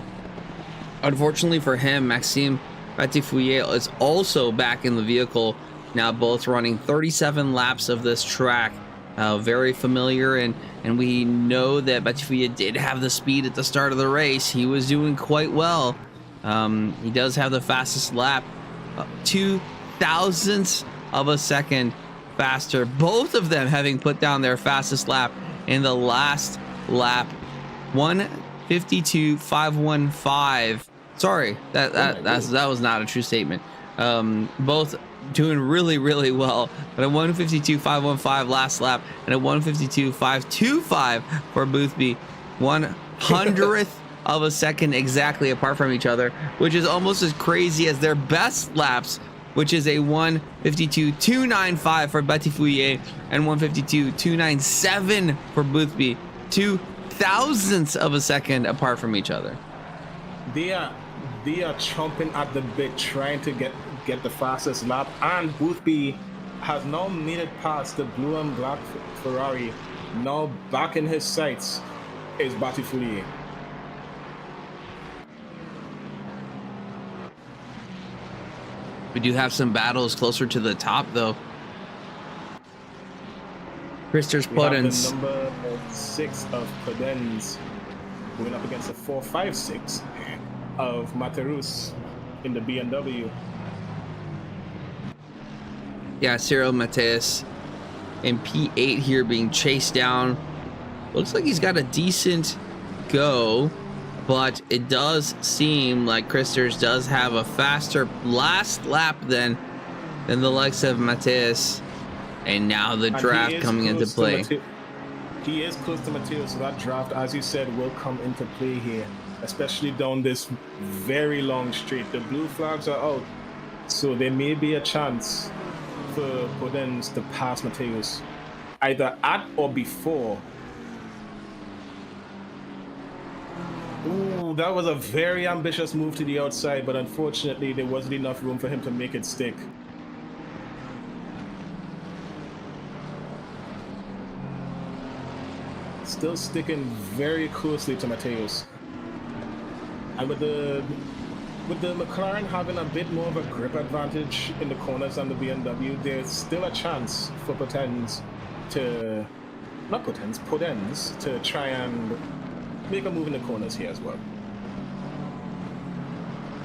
unfortunately for him, Maxime Batifouye is also back in the vehicle now, both running 37 laps of this track. Very familiar, and we know that Batifouye did have the speed at the start of the race. He was doing quite well. He does have the fastest lap, 2 thousandths of a second faster. Both of them having put down their fastest lap in the last lap, 1:52.515. Sorry, that was not a true statement. Both doing really well, but a 1:52.515 last lap and a 1:52.525 for Boothby, 1/100th of a second exactly apart from each other, which is almost as crazy as their best laps, which is a 1:52.295 for Batifouye and 1:52.297 for Boothby, 2 thousandths of a second apart from each other. They are chomping at the bit trying to get the fastest lap, and Boothby has now made it past the blue and black Ferrari. Now back in his sights is Batifouye. We do have some battles closer to the top though. Christers Podens. Number 6 of Podens going up against the 456 of Materus in the BMW. Yeah, Cyril Mateus in P8 here being chased down. Looks like he's got a decent go, but it does seem like Christers does have a faster last lap than the likes of Mateus. And now the draft coming into play. He is close to Mateus, so that draft, as you said, will come into play here, especially down this very long straight. The blue flags are out, so there may be a chance for Podens to pass Mateus, either at or before. Ooh, that was a very ambitious move to the outside, but unfortunately there wasn't enough room for him to make it stick. Still sticking very closely to Mateus. And with the McLaren having a bit more of a grip advantage in the corners than the BMW, there's still a chance for Podens to try and make a move in the corners here as well.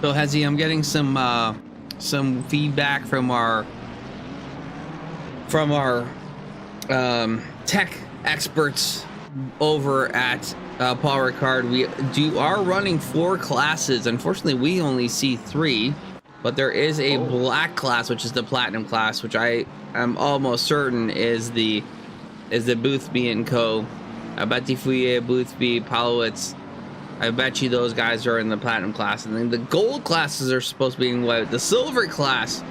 So Hezzy, I'm getting some feedback from our tech experts over at Paul Ricard. We are running 4 classes. Unfortunately, we only see 3, but there is a black class, which is the platinum class, which I am almost certain is the Boothby and Co. Batifouye, Boothby, Palowitz. I bet you those guys are in the platinum class, and then the gold classes are supposed to be in white. The silver class,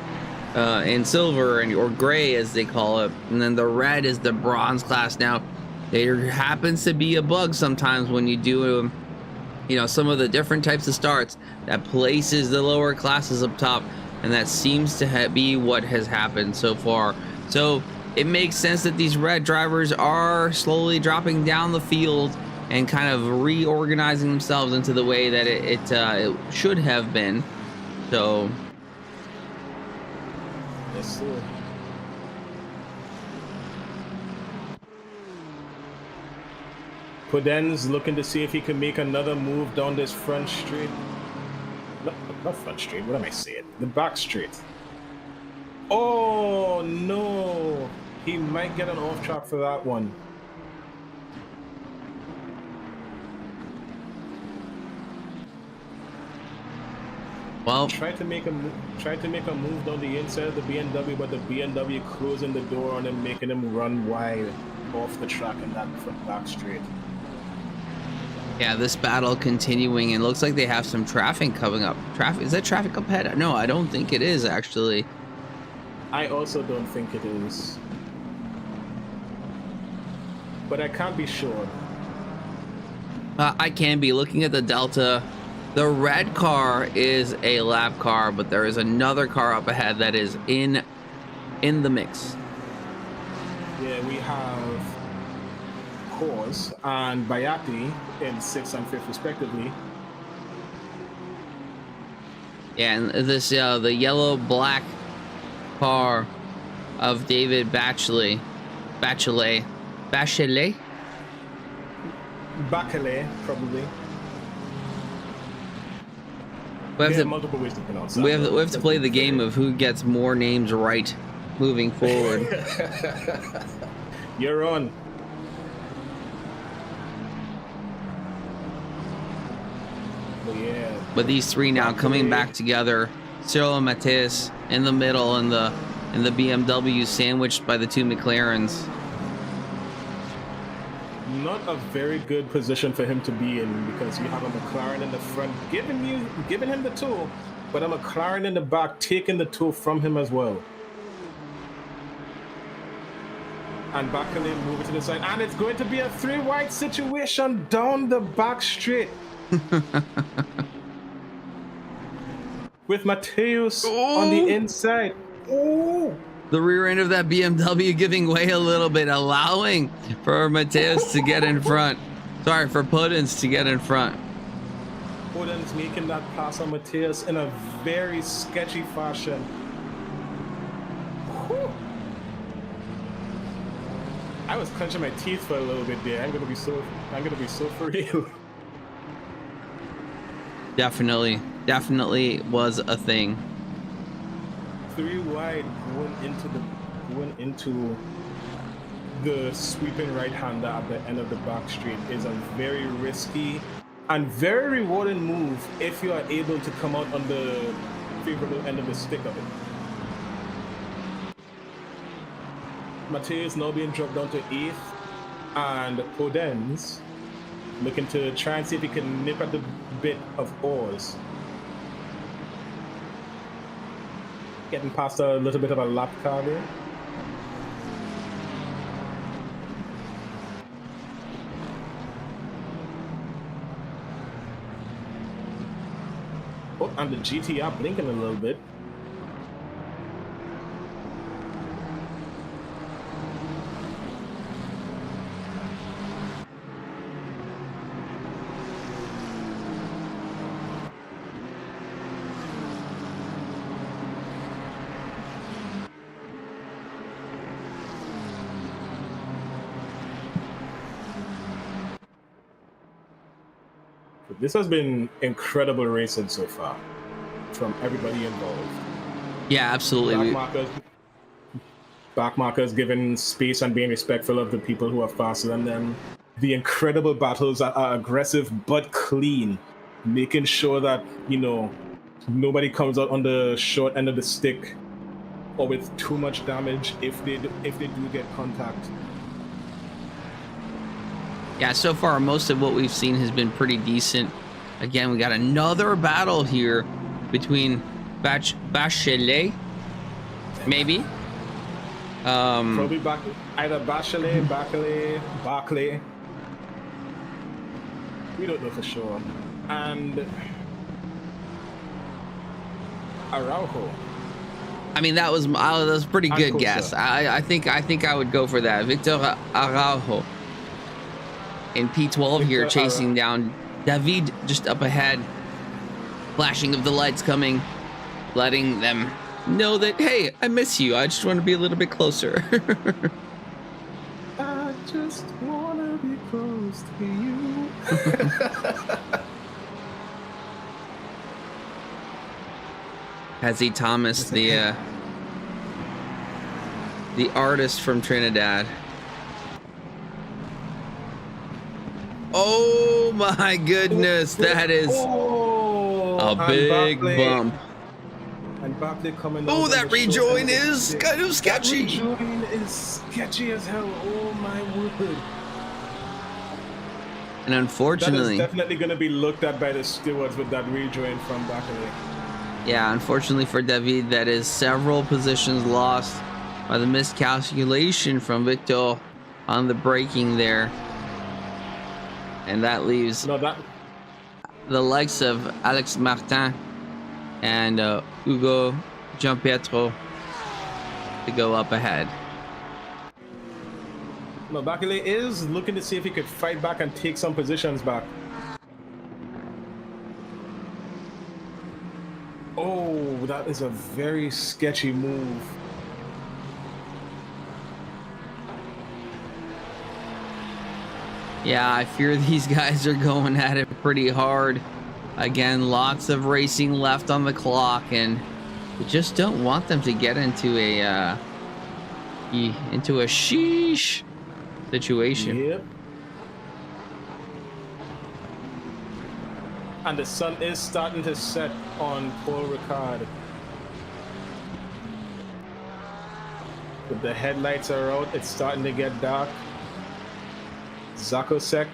in silver or gray as they call it, and then the red is the bronze class. Now, there happens to be a bug sometimes when you do, some of the different types of starts that places the lower classes up top, and that seems to be what has happened so far. So it makes sense that these red drivers are slowly dropping down the field and kind of reorganizing themselves into the way that it should have been. So yes, sir. Puden's looking to see if he can make another move down this front straight. No, not front straight, what am I saying? The back straight. Oh no! He might get an off track for that one. Well, Tried to make a move down the inside of the BMW, but the BMW closing the door on him, making him run wide off the track in that back straight. yeah, this battle continuing, and looks like they have some traffic coming up. Traffic, is that traffic up ahead? No, I don't think it is actually. I also don't think it is, but I can't be sure. I can be looking at the Delta. The red car is a lap car, but there is another car up ahead that is in the mix. Yeah, we have Kors and Bayati in 6th and 5th respectively. Yeah, and this the yellow black car of David Bachelet, probably. We have, multiple ways to pronounce that. we have to play the game of who gets more names right moving forward. You're on. But yeah. But these three now coming back together. Cyril and Matthias in the middle, and the BMW sandwiched by the two McLarens. Not a very good position for him to be in, because you have a McLaren in the front giving him the tool, but a McLaren in the back taking the tool from him as well. And Bakshi moving to the side, and it's going to be a 3 wide situation down the back straight. With Matheus on the inside. Oh! The rear end of that BMW giving way a little bit, allowing for Matthias to get in front. Sorry, for Puddens to get in front. Puddens making that pass on Matthias in a very sketchy fashion. Whew. I was clenching my teeth for a little bit there. I'm gonna be so for real. Definitely was a thing. 3 wide going into the sweeping right-hander at the end of the back straight is a very risky and very rewarding move if you are able to come out on the favorable end of the stick of it. Matthias now being dropped down to 8th, and Podens looking to try and see if he can nip at the bit of Oars. Getting past a little bit of a lap car there. Oh, and the GTR blinking a little bit. This has been incredible racing so far from everybody involved. Yeah, absolutely. Back markers giving space and being respectful of the people who are faster than them. The incredible battles are aggressive but clean, making sure that, you know, nobody comes out on the short end of the stick or with too much damage if they do get contact. Yeah, so far most of what we've seen has been pretty decent. Again, we got another battle here between Bachelet, maybe. Probably either Bachelet, Bakshi. We don't know for sure. And Araujo. I mean, that was a pretty good Kuzya. guess. I think I would go for that. Victor Araujo in P12 here, chasing down David just up ahead. Flashing of the lights coming, letting them know that, hey, I miss you. I just want to be a little bit closer. I just want to be close to you. Hezzy Thomas, the artist from Trinidad. Oh my goodness, that is a big bump. And Bakshi coming. Oh, that rejoin is kind of sketchy. That rejoin is sketchy as hell. Oh my word. And unfortunately, that is definitely going to be looked at by the stewards with that rejoin from Bakshi. Yeah, unfortunately for David, that is several positions lost by the miscalculation from Victor on the braking there. And that leaves the likes of Alex Martin and Hugo Gianpietro to go up ahead. No, Bakshi is looking to see if he could fight back and take some positions back. Oh, that is a very sketchy move. Yeah, I fear these guys are going at it pretty hard. Again, lots of racing left on the clock, and we just don't want them to get into a sheesh situation. Yep. And the sun is starting to set on Paul Ricard. With the headlights are out, it's starting to get dark. Zakosek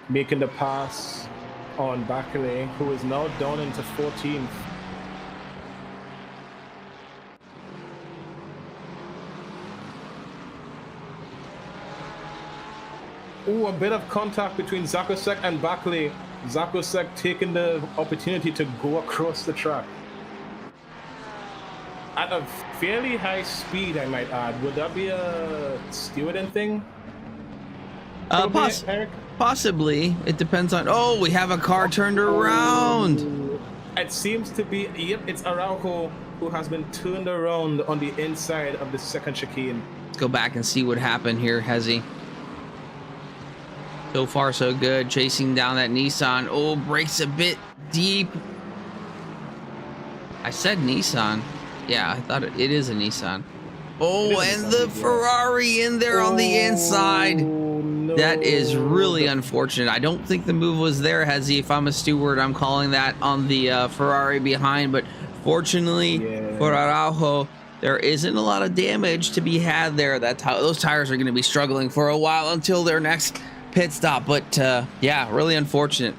making the pass on Bakshi, who is now down into 14th. Ooh, a bit of contact between Zakosek and Bakshi. Zakosek taking the opportunity to go across the track. At a fairly high speed, I might add. Would that be a stewarding thing? Possibly. It depends on... Oh, we have a car turned around. It seems to be... Yep, it's Araujo who has been turned around on the inside of the second chicane. Let's go back and see what happened here, Hezzy. So far, so good. Chasing down that Nissan. Oh, brakes a bit deep. I said Nissan. Yeah, I thought it is a Nissan. Oh, and the Ferrari in there on the inside. No. That is really unfortunate. I don't think the move was there, Hezzy. If I'm a steward, I'm calling that on the Ferrari behind. But fortunately for Araujo, there isn't a lot of damage to be had there. Those tires are going to be struggling for a while until their next pit stop. But yeah, really unfortunate.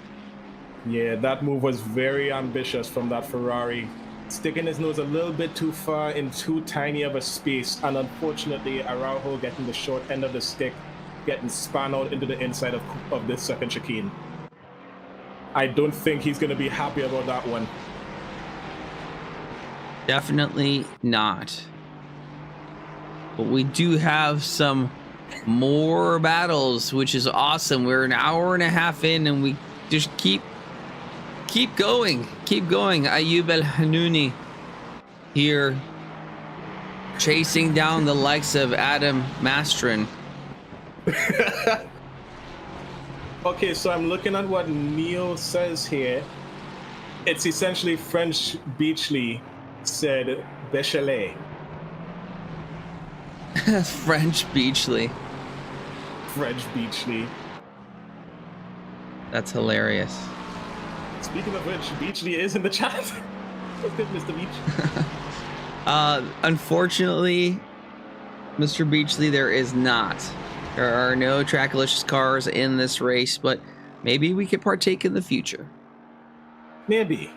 Yeah, that move was very ambitious from that Ferrari. Sticking his nose a little bit too far in too tiny of a space, and unfortunately Araujo getting the short end of the stick, getting spun out into the inside of this second chicane. I don't think he's going to be happy about that one. Definitely not. But we do have some more battles, which is awesome. We're an hour and a half in, and we just keep going. Ayub El Hanouni here chasing down the likes of Adam Mastrin. Okay, so I'm looking at what Neil says here. It's essentially French Beachley said Bechelet. French Beachley. That's hilarious. Speaking of which, Beachley is in the chat. What's good, Mr. Beach? Unfortunately, Mr. Beachley, there is not. There are no Trackalicious cars in this race, but maybe we could partake in the future. Maybe.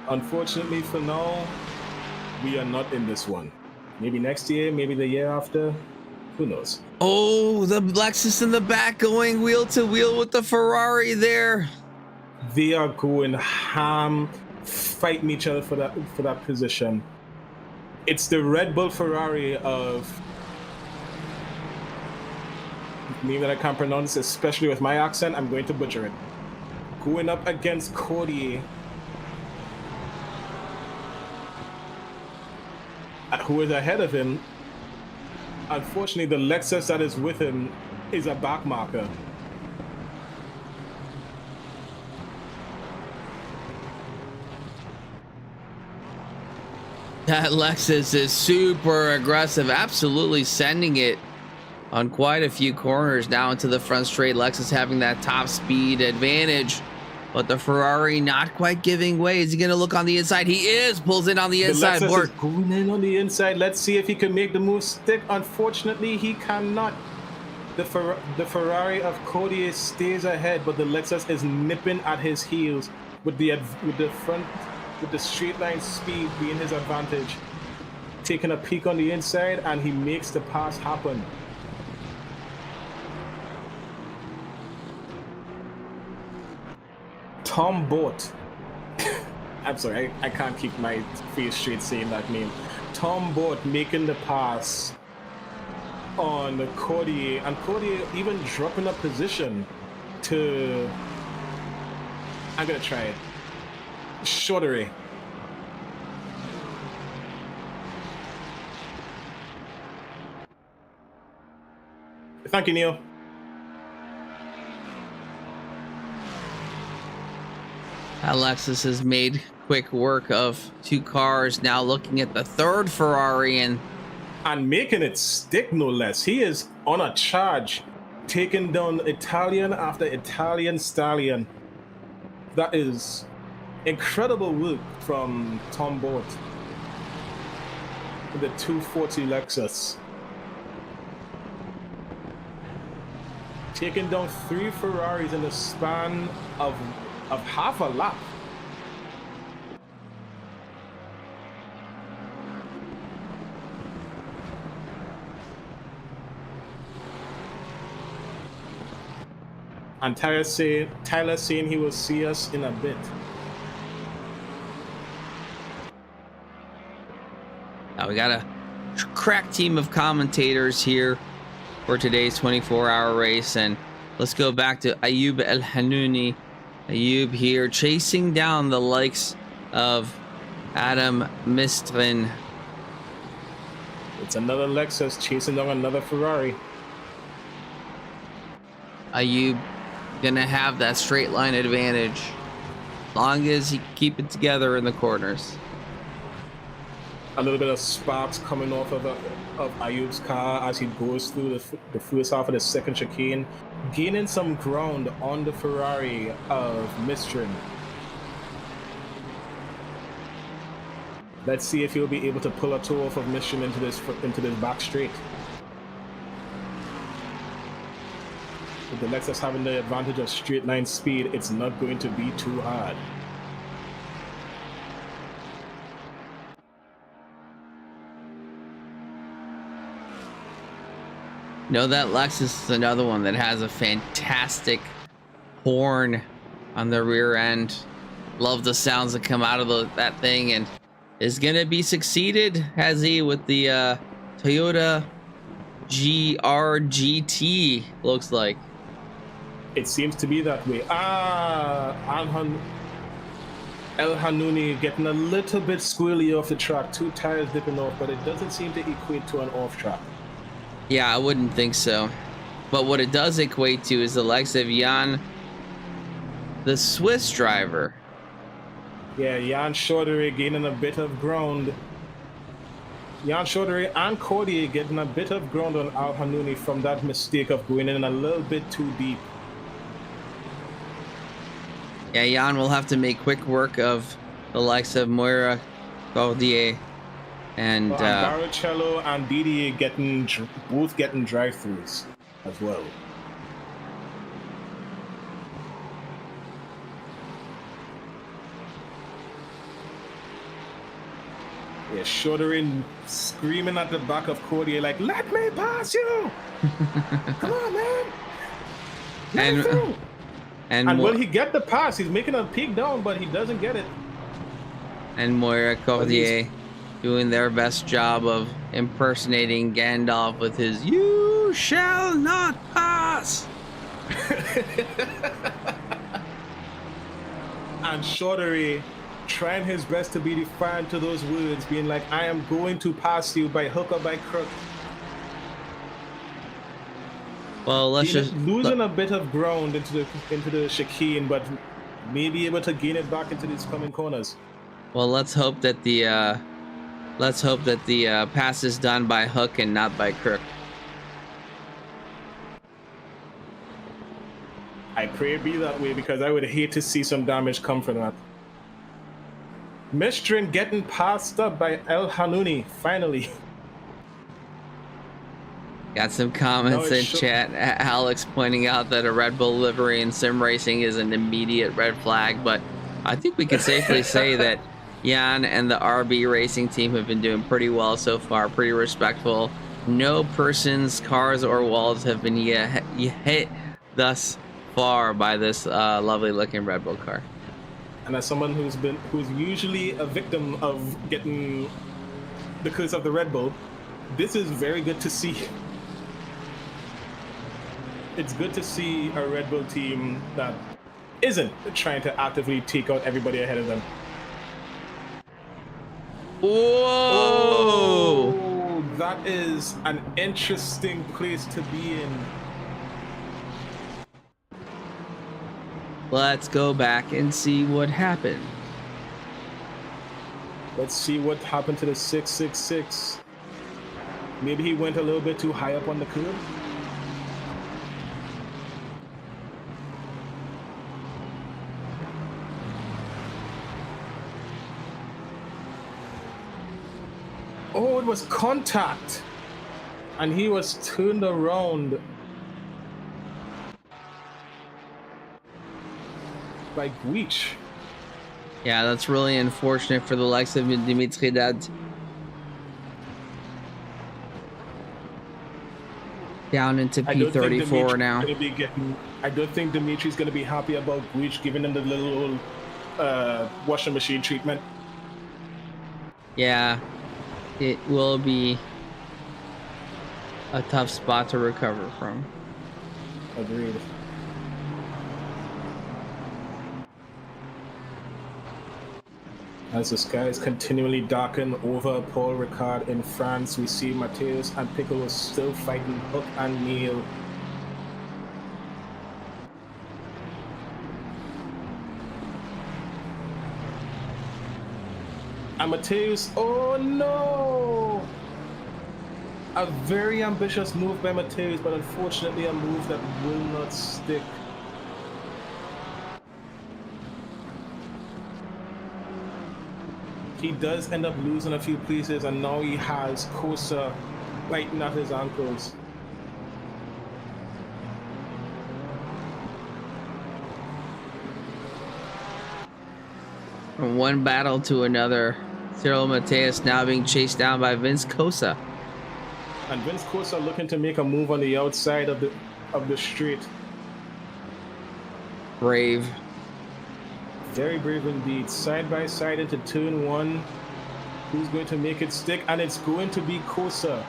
Unfortunately for now, we are not in this one. Maybe next year, maybe the year after. Who knows? Oh, the Lexus in the back going wheel to wheel with the Ferrari there. They are going ham, fighting each other for that position. It's the Red Bull Ferrari of name that I can't pronounce, especially with my accent. I'm going to butcher it. Going up against Cordier, who is ahead of him. Unfortunately, the Lexus that is with him is a backmarker. That Lexus is super aggressive, absolutely sending it on quite a few corners now into the front straight. Lexus having that top speed advantage, but the Ferrari not quite giving way. Is he going to look on the inside? He is. Pulls in on the inside. The Lexus is going in on the inside. Let's see if he can make the move stick. Unfortunately, he cannot. The Ferrari of Cody stays ahead, but the Lexus is nipping at his heels with the straight line speed being his advantage. Taking a peek on the inside, and he makes the pass happen. Tom Boat. I'm sorry, I can't keep my face straight saying that name. Tom Boat making the pass on Cordier, and Cordier even dropping a position to, I'm gonna try it, Chaudhary. Thank you, Neil. Alexis has made quick work of two cars, now looking at the third Ferrari and making it stick, no less. He is on a charge, taking down Italian after Italian stallion. That is incredible work from Tom Boat with the 240 Lexus. Taking down 3 Ferraris in the span of half a lap. And Tyler saying he will see us in a bit. Now we got a crack team of commentators here for today's 24-hour race, and let's go back to Ayub El Hanouni. Ayub here chasing down the likes of Adam Mistrin. It's another Lexus chasing down another Ferrari. Ayub gonna have that straight line advantage as long as he keep it together in the corners. A little bit of sparks coming off of Ayub's car as he goes through the first half of the second chicane, gaining some ground on the Ferrari of Mistrin. Let's see if he'll be able to pull a toe off of Mistrin into this back straight. With the Lexus having the advantage of straight line speed, it's not going to be too hard. No, that Lexus is another one that has a fantastic horn on the rear end. Love the sounds that come out of that thing, and is going to be succeeded, Hezzy, with the Toyota GR-GT, looks like. It seems to be that way. El Hanouni getting a little bit squirrely off the track. 2 tires dipping off, but it doesn't seem to equate to an off track. Yeah, I wouldn't think so. But what it does equate to is the likes of Jan, the Swiss driver. Yeah, Jan Chaudhary gaining a bit of ground. Jan Chaudhary and Cordier getting a bit of ground on Al Hanouni from that mistake of going in a little bit too deep. Yeah, Jan will have to make quick work of the likes of Moira Cordier. And Barrichello and Didier both getting drive-throughs as well. Yeah, Chaudhary screaming at the back of Cordier like, "Let me pass you! Come on, man!" And will he get the pass? He's making a peek down, but he doesn't get it. And Moira Cordier doing their best job of impersonating Gandalf with his "You shall not pass." And Chaudhary trying his best to be defiant to those words, being like, "I am going to pass you by hook or by crook." Well, let's just losing a bit of ground into the chicane, but may be able to gain it back into these coming corners. Well, let's hope that the Let's hope that the pass is done by hook and not by crook. I pray it be that way because I would hate to see some damage come from that. Mistrin getting passed up by El Hanouni, finally. Got some comments in sure. chat. Alex pointing out that a Red Bull livery in sim racing is an immediate red flag, but I think we can safely say that Jan and the RB racing team have been doing pretty well so far, pretty respectful. No persons, cars, or walls have been hit thus far by this lovely looking Red Bull car. And as someone who's usually a victim of getting the curse of the Red Bull, this is very good to see. It's good to see a Red Bull team that isn't trying to actively take out everybody ahead of them. Whoa! Oh, that is an interesting place to be in. Let's go back and see what happened. Let's see what happened to the 666. Maybe he went a little bit too high up on the curb. Oh, it was contact. And he was turned around by Ghoukasian. Yeah, that's really unfortunate for the likes of Dimitri Dad. Down into P34 now. I don't think Dimitri's going to be happy about Ghoukasian giving him the little washing machine treatment. Yeah, it will be a tough spot to recover from. Agreed. As the skies continually darken over Paul Ricard in France, we see Mateus and Piccolo still fighting hook and nail. And Mateus, oh no! A very ambitious move by Mateus, but unfortunately a move that will not stick. He does end up losing a few pieces, and now he has Kosa biting at his ankles. From one battle to another, Cyril Mateus now being chased down by Vince Kosa. And Vince Kosa looking to make a move on the outside of the straight. Brave. Very brave indeed. Side by side into turn one. Who's going to make it stick? And it's going to be Kosa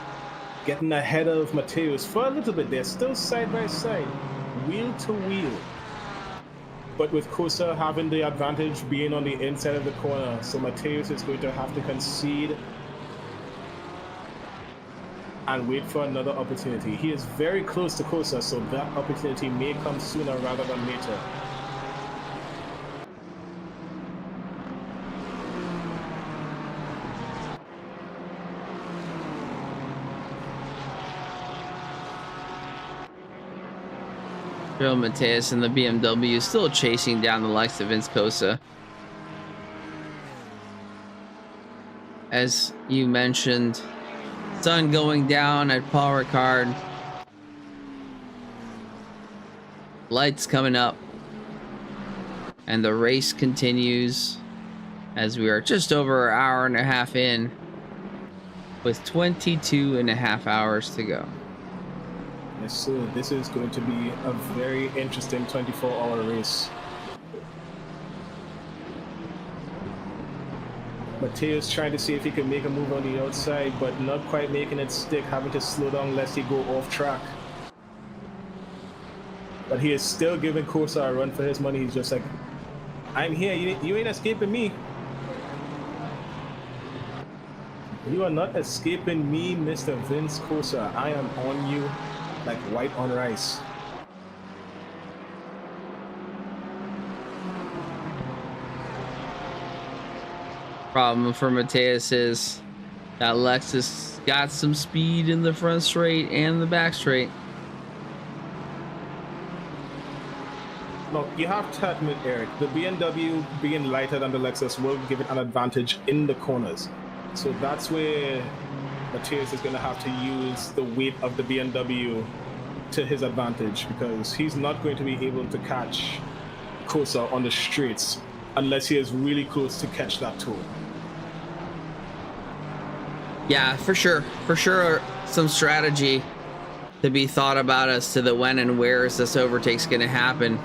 getting ahead of Mateus for a little bit. They're still side by side, wheel to wheel. But with Kosa having the advantage being on the inside of the corner, so Mateus is going to have to concede and wait for another opportunity. He is very close to Kosa, so that opportunity may come sooner rather than later. Cyril Mateus and the BMW still chasing down the likes of Vince Kosa. As you mentioned, sun going down at Paul Ricard. Lights coming up. And the race continues as we are just over an hour and a half in with 22 and a half hours to go. Yes, sir. This is going to be a very interesting 24-hour race. Mateus trying to see if he can make a move on the outside, but not quite making it stick, having to slow down lest he go off track. But he is still giving Kosa a run for his money. He's just like, I'm here, you ain't escaping me. You are not escaping me, Mr. Vince Kosa. I am on you like white on rice. Problem for Mateus is That Lexus got some speed in the front straight and the back straight. No, you have to admit, Eric, the BMW being lighter than the Lexus will give it an advantage in the corners. So that's where Matthias is going to have to use the weight of the BMW to his advantage, because he's not going to be able to catch Kuzya on the straights unless he is really close to catch that tool. Yeah, for sure. For sure, some strategy to be thought about as to the when and where is this overtake's going to happen.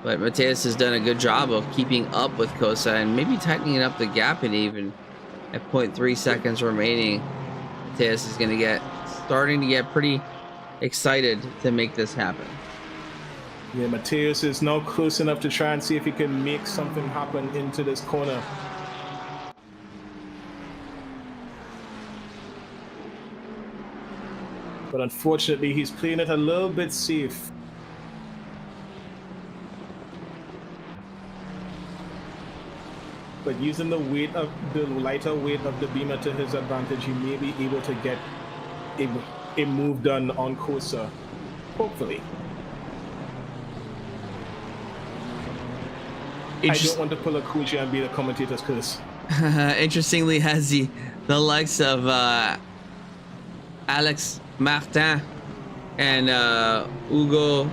But Matthias has done a good job of keeping up with Kuzya and maybe tightening up the gap, and even at 0.3 seconds remaining, Matthias is going to starting to get pretty excited to make this happen. Yeah, Matthias is now close enough to try and see if he can make something happen into this corner. But unfortunately, he's playing it a little bit safe. But using the lighter weight of the Beamer to his advantage, he may be able to get a move done on Kuzya, hopefully. I don't want to pull a Kuzya and be the commentator's curse. Interestingly, Hezzy, the likes of Alex Martin and Ugo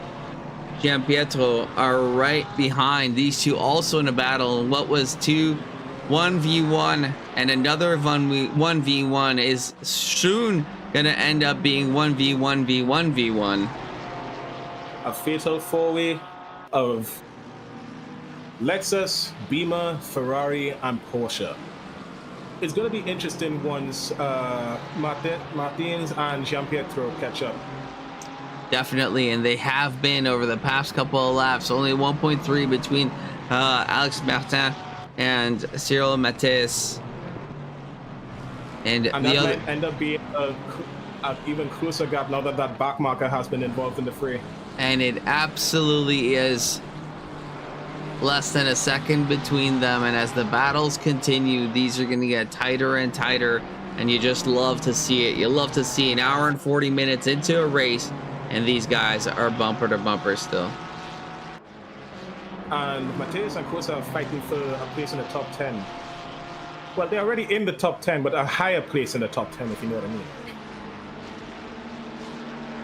Giampietro are right behind these two, also in a battle. What was 1v1 and another 1v1 is soon gonna end up being 1v1v1v1. A fatal four-way of Lexus, Beamer, Ferrari, and Porsche. It's going to be interesting once Martins and Giampietro catch up. Definitely, and they have been over the past couple of laps. Only 1.3 between Alex Martin and Cyril Matthias. And that might end up being an even closer gap now that back marker has been involved in the fray. And it absolutely is. Less than a second between them, and as the battles continue, these are going to get tighter and tighter, and you just love to see it. You love to see an hour and 40 minutes into a race, and these guys are bumper to bumper still. And Matthias and Kuzya are fighting for a place in the top 10. Well, they're already in the top 10, but a higher place in the top 10, if you know what I mean.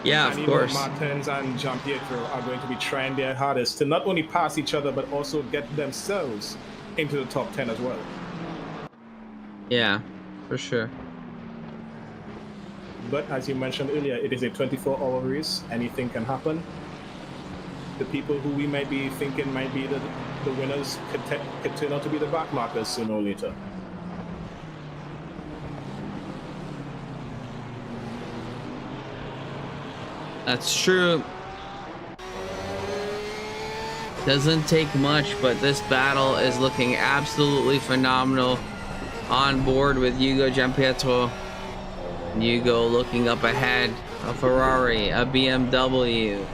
Yeah, of course. Martins and Giampietro are going to be trying their hardest to not only pass each other, but also get themselves into the top 10 as well. Yeah, for sure. But as you mentioned earlier, it is a 24-hour race. Anything can happen. The people who we might be thinking might be the winners could turn out to be the back markers sooner or later. That's true. Doesn't take much, but this battle is looking absolutely phenomenal. On board with Ugo Giampietro. Ugo looking up ahead. A Ferrari, a BMW,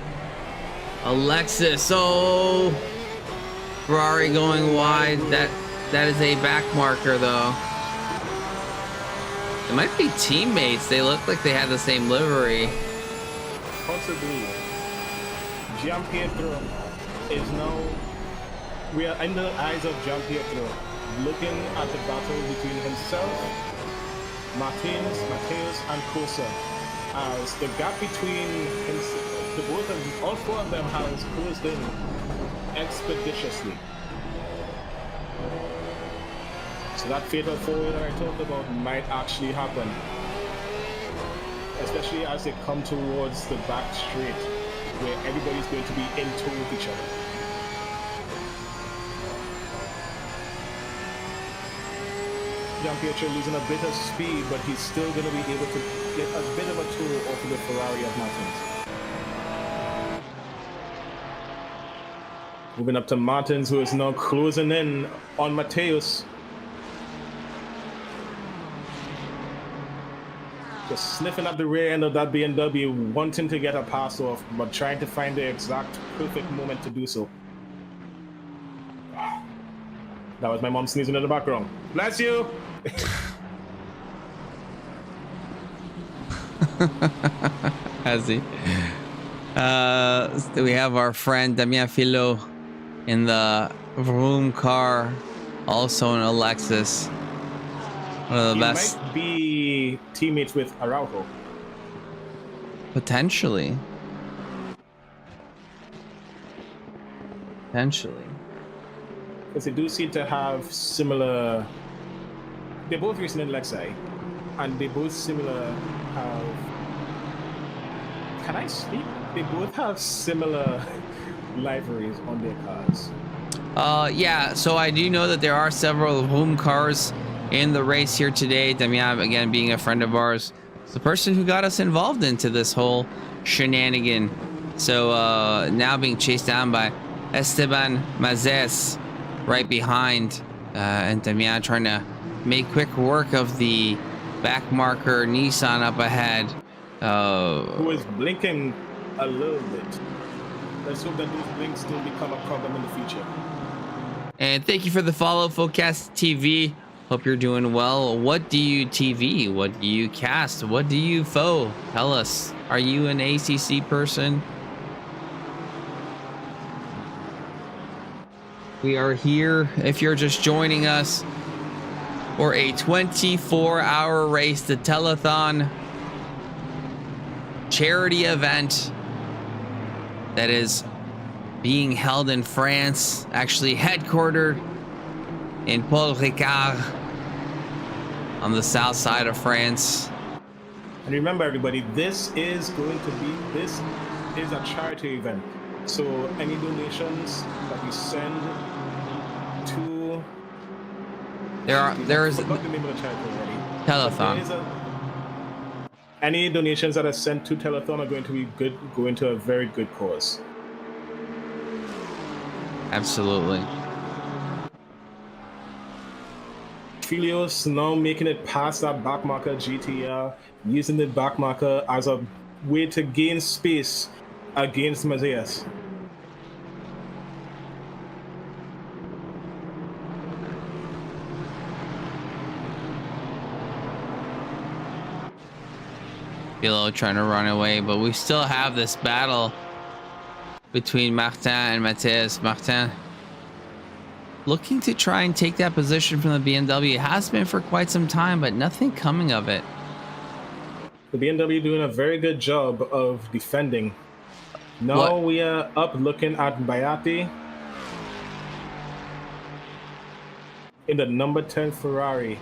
a Lexus. Oh, Ferrari going wide. That is a back marker, though. It might be teammates. They look like they had the same livery. Possibly. Giampietro is now, we are in the eyes of Giampietro, looking at the battle between himself, Martins, Matthias, and Kuzya, as the gap between the both of them, all four of them, has closed in expeditiously. So that fatal four-way that I talked about might actually happen, especially as they come towards the back straight, where everybody's going to be in tow with each other. Giampietro losing a bit of speed, but he's still going to be able to get a bit of a tour off of the Ferrari of Martins. Moving up to Martins, who is now closing in on Matthias. Just sniffing at the rear end of that BMW, wanting to get a pass off, but trying to find the exact perfect moment to do so. That was my mom sneezing in the background. Bless you! Hezzy. We have our friend Damien Philo in the Vroom car, also in a Lexus. One of the best. Might be teammates with Araujo. Potentially. Because they do seem to have similar. They're both racing in Lexi, and they both similar have. Can I speak? They both have similar liveries on their cars. Yeah, so I do know that there are several home cars in the race here today. Damien, again, being a friend of ours, is the person who got us involved into this whole shenanigan. So now being chased down by Esteban Mazes right behind, and Damien trying to make quick work of the back marker Nissan up ahead. Who is blinking a little bit. Let's hope that those blinks don't become a problem in the future. And thank you for the follow, Folkcast TV. Hope you're doing well. What do you TV? What do you cast? What do you fo? Tell us. Are you an ACC person? We are here, if you're just joining us, for a 24-hour race, the Telethon charity event that is being held in France, actually headquartered in Paul Ricard on the south side of France. And remember, everybody, this is a charity event. So any donations that we send to there's the name of the charity already. Telethon. Any donations that are sent to Telethon are going to be go into a very good cause. Absolutely. Filios now making it past that backmarker GTR, using the backmarker as a way to gain space against Mazias. Philo trying to run away, but we still have this battle between Martin and Matthias. Martin looking to try and take that position from the BMW. It has been for quite some time, but nothing coming of it. The BMW doing a very good job of defending. Now we are up looking at Bayati in the number 10 Ferrari.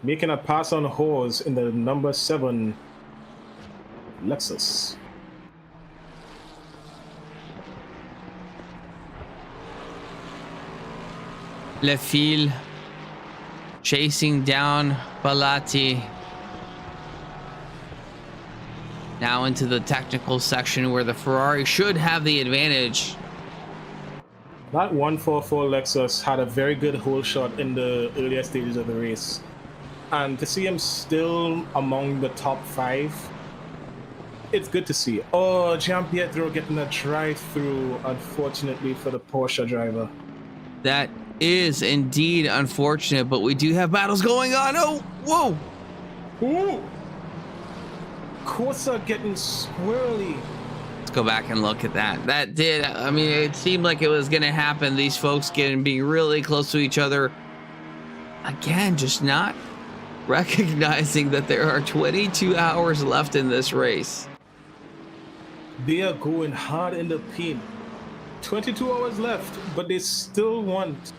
Making a pass on Hose in the number 7 Lexus. Le Fil chasing down Balati. Now into the technical section where the Ferrari should have the advantage. That 144 Lexus had a very good hole shot in the earlier stages of the race. And to see him still among the top 5, it's good to see. Oh, Gianpietro getting a drive-through, unfortunately, for the Porsche driver. That is indeed unfortunate, but we do have battles going on. Oh, whoa. Ooh. Corsa getting swirly. Let's go back and look at that. That did, I mean, it seemed like it was going to happen. These folks being really close to each other. Again, just not recognizing that there are 22 hours left in this race. They are going hard in the paint. 22 hours left, but they still want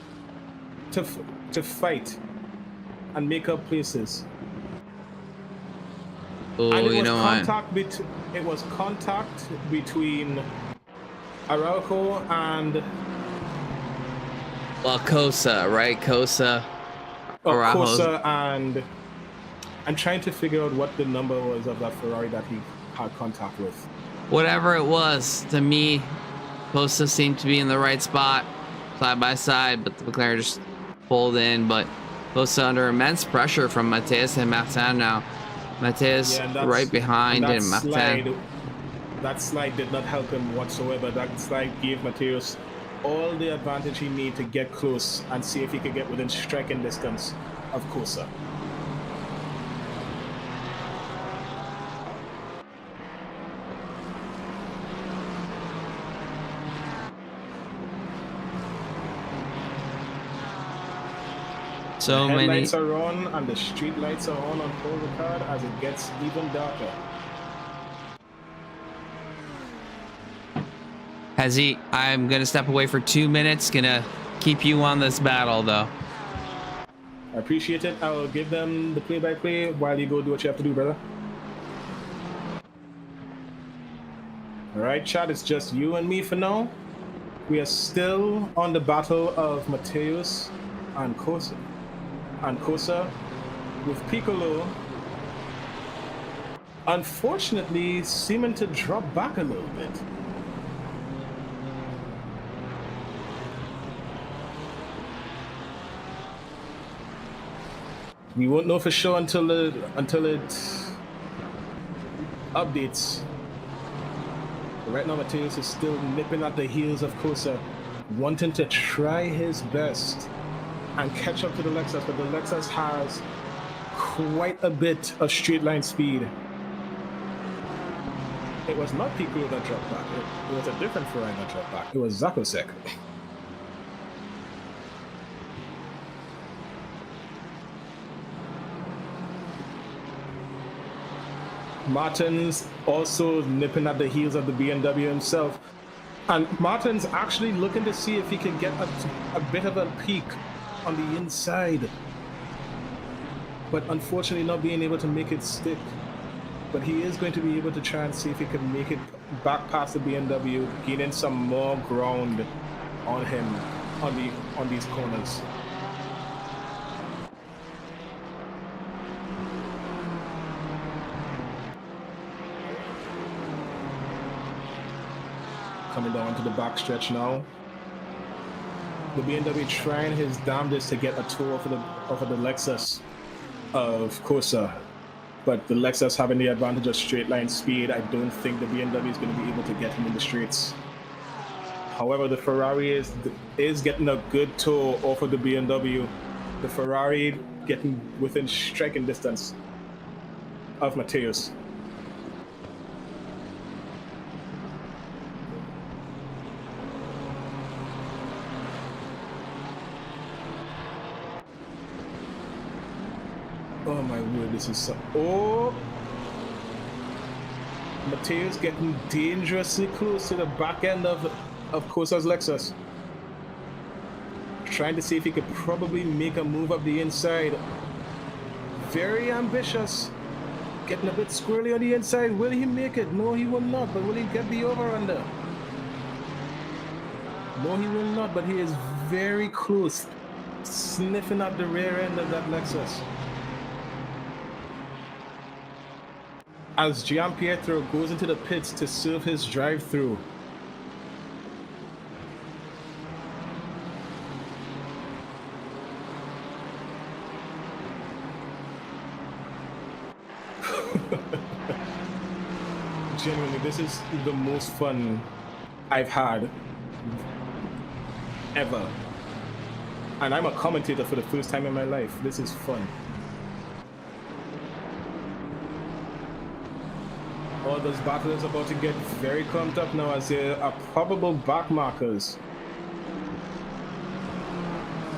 to fight and make up places. Oh, you know what? It was contact between Araujo and Kosa, right? Kosa. Kosa, and I'm trying to figure out what the number was of that Ferrari that he had contact with. Whatever it was, to me, Kosa seemed to be in the right spot, side by side, but the McLaren just pulled in. But Kosa under immense pressure from Matthias and Martin now. Matthias right behind, and Martin. That slide did not help him whatsoever. That slide gave Matthias all the advantage he needs to get close and see if he can get within striking distance of Kuzya. So the many headlights are on and the street lights are on Paul Ricard as it gets even darker. Hezzy, I'm gonna step away for 2 minutes. Gonna keep you on this battle though. I appreciate it. I'll give them the play-by-play while you go do what you have to do, brother. Alright, chat, it's just you and me for now. We are still on the battle of Mateus and Kuzya. And Kuzya with Piccolo unfortunately seeming to drop back a little bit. We won't know for sure until it updates. But right now, Mateus is still nipping at the heels of Kuzya, wanting to try his best and catch up to the Lexus, but the Lexus has quite a bit of straight line speed. It was not Piccolo that dropped back. It was a different Ferrari that dropped back. It was Zakosek. Martin's also nipping at the heels of the BMW himself. And Martin's actually looking to see if he can get a bit of a peek on the inside. But unfortunately not being able to make it stick. But he is going to be able to try and see if he can make it back past the BMW, gaining some more ground on him on these corners. Coming down to the back stretch now. The BMW trying his damnedest to get a tour off of the Lexus of Kuzya. But the Lexus having the advantage of straight line speed, I don't think the BMW is going to be able to get him in the straights. However, the Ferrari is getting a good tour off of the BMW. The Ferrari getting within striking distance of Mateus. Oh my word, this is so... Oh! Mateus getting dangerously close to the back end of Kuzya's Lexus. Trying to see if he could probably make a move up the inside. Very ambitious. Getting a bit squirrely on the inside. Will he make it? No, he will not. But will he get the over-under? No, he will not. But he is very close. Sniffing at the rear end of that Lexus. As Gianpietro goes into the pits to serve his drive-through. Genuinely, this is the most fun I've had ever. And I'm a commentator for the first time in my life. This is fun. Oh, this battle is about to get very clumped up now as there are probable back markers.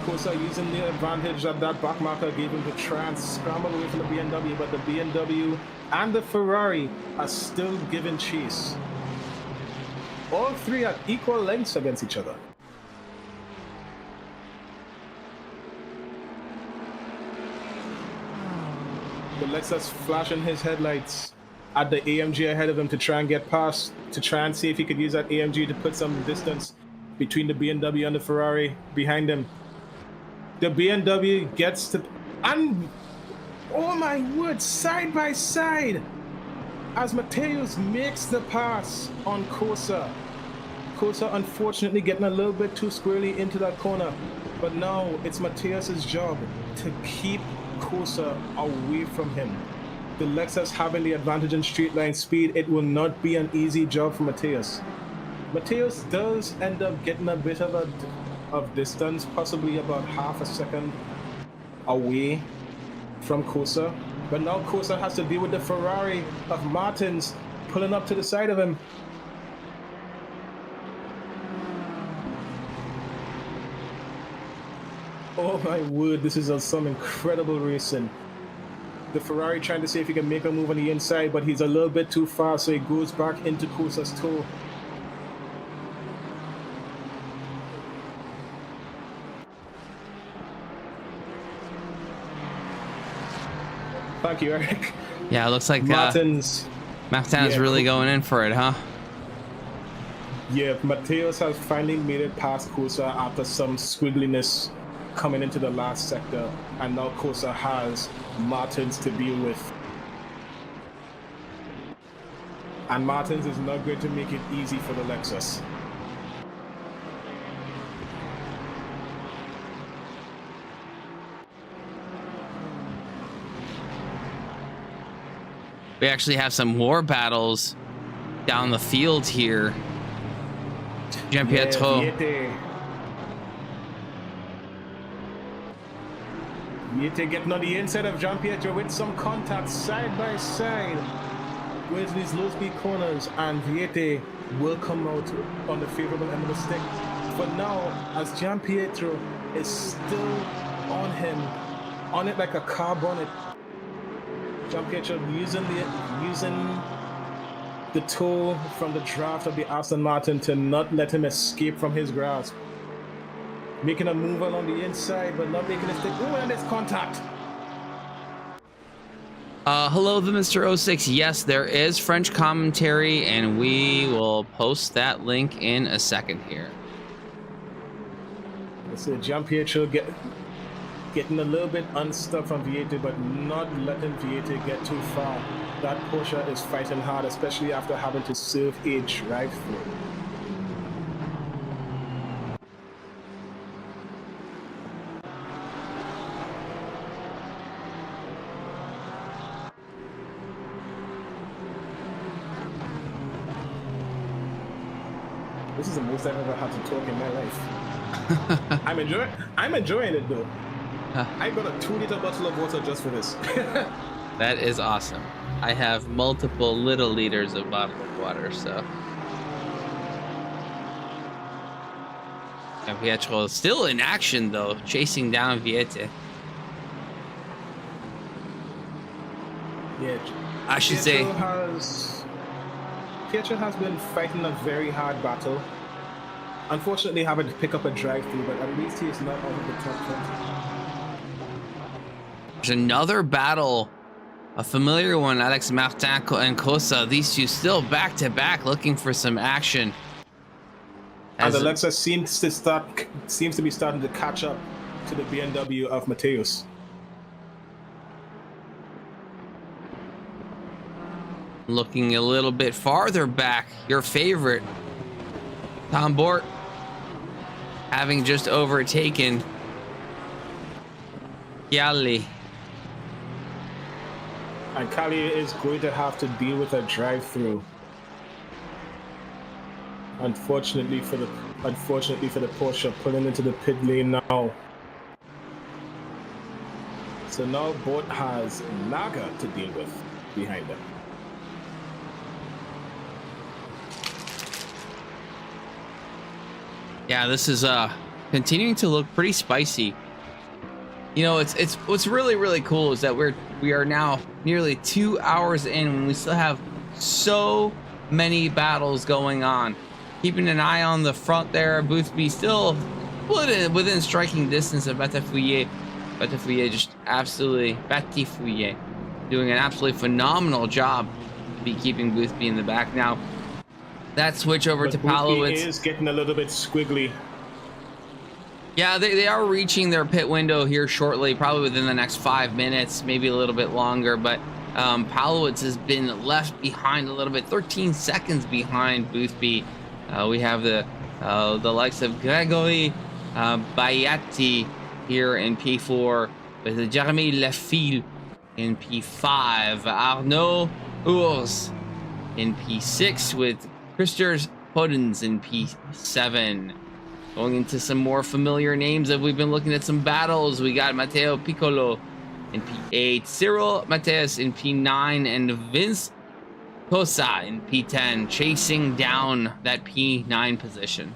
Kuzya using the advantage that back marker gave him to try and scramble away from the BMW, but the BMW and the Ferrari are still giving chase. All three are equal lengths against each other. The Lexus flashing his headlights at the AMG ahead of him to try and get past, to try and see if he could use that AMG to put some distance between the BMW and the Ferrari behind him. The BMW gets to, and oh my word, side by side, as Mateus makes the pass on Kuzya. Kuzya unfortunately getting a little bit too squarely into that corner, but now it's Mateus's job to keep Kuzya away from him. The Lexus having the advantage in straight line speed, it will not be an easy job for Mateus. Mateus does end up getting a bit of distance, possibly about half a second away from Kuzya. But now Kuzya has to deal with the Ferrari of Martins pulling up to the side of him. Oh my word, this is some incredible racing. The Ferrari trying to see if he can make a move on the inside, but he's a little bit too far, so he goes back into Kuzya's toe. Thank you, Eric. Yeah, it looks like Martin's really going in for it, huh? Yeah, Mateus has finally made it past Kuzya after some squiggliness coming into the last sector, and now Kuzya has Martins to deal with. And Martins is not going to make it easy for the Lexus. We actually have some more battles down the field here. Jean-Pietro. Viete getting on the inside of Jean-Pietro with some contact side by side with these low speed corners, and Viete will come out on the favorable end of the stick. For now, as Jean-Pietro is still on him, on it like a car bonnet. Jean-Pietro using the toe from the draft of the Aston Martin to not let him escape from his grasp. Making a move along the inside, but not making a stick. Oh, and it's contact. Hello, the Mr. 06. Yes, there is French commentary, and we will post that link in a second here. So Jean-Pietro getting a little bit unstuck from Viete, but not letting Viete get too far. That Porsche is fighting hard, especially after having to serve a drive-through. This is the most I've ever had to talk in my life. I'm enjoying it though. I got a 2-liter bottle of water just for this. That is awesome. I have multiple little liters of bottle of water, so. And Pietro is still in action though, chasing down Viete. Yeah, I should say. Pietro has been fighting a very hard battle. Unfortunately, having to pick up a drive-through, but at least he is not out of the top 20. There's another battle, a familiar one, Alex Martin and Kuzya. These two still back to back looking for some action. And the Lexus seems to be starting to catch up to the BMW of Mateus. Looking a little bit farther back, your favorite, Tom Bort, having just overtaken Chiali. And Kali is going to have to deal with a drive-through. Unfortunately for the Porsche, pulling into the pit lane now. So now Bort has Naga to deal with behind him. Yeah, this is continuing to look pretty spicy. You know, it's what's really cool is that we are now nearly 2 hours in when we still have so many battles going on. Keeping an eye on the front there, Boothby still within striking distance of Batifouye. Batifouye just absolutely doing an absolutely phenomenal job to be keeping Boothby in the back now. That switch over to Palowitz is getting a little bit squiggly. Yeah, they are reaching their pit window here shortly, probably within the next 5 minutes, maybe a little bit longer. But Palowitz has been left behind a little bit, 13 seconds behind Boothby. We have the likes of Gregory Bayati here in P4 with Jeremy Lafille in P5, Arnaud Urs in P6 with Podens in P7. Going into some more familiar names that we've been looking at some battles. We got Matteo Piccolo in P8, Cyril Mateus in P9, and Vince Cosa in P10, chasing down that P9 position.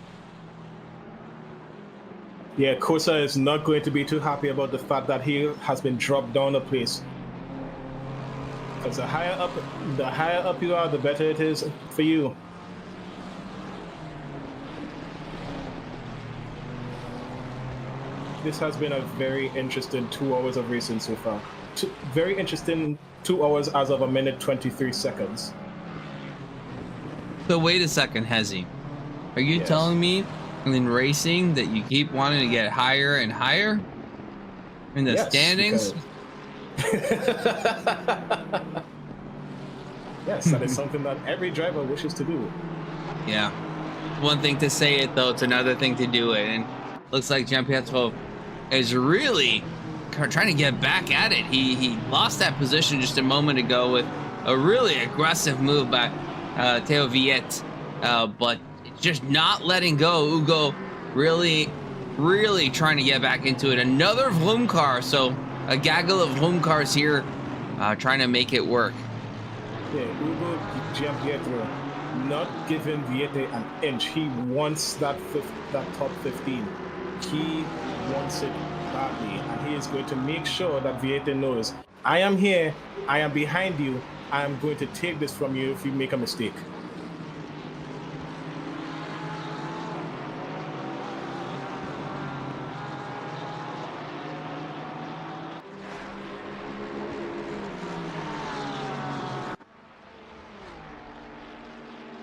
Yeah, Kosa is not going to be too happy about the fact that he has been dropped down a place. Because the higher up you are, the better it is for you. This has been a very interesting 2 hours of racing so far. Very interesting 2 hours as of 1 minute 23 seconds. So wait a second, Hezzy. Are you telling me in racing that you keep wanting to get higher and higher in the standings? Yes, that is something that every driver wishes to do. Yeah. One thing to say it, though, it's another thing to do it. And looks like Gianpietro is really trying to get back at it. He lost that position just a moment ago with a really aggressive move by Teo Viet, but just not letting go. Ugo really trying to get back into it. Another Vroom car, so a gaggle of Vroom cars here trying to make it work. Yeah, Ugo Gianpietro not giving Viete an inch. He wants that top 15. He wants it badly, and he is going to make sure that Viete knows, I am here, I am behind you, I am going to take this from you if you make a mistake.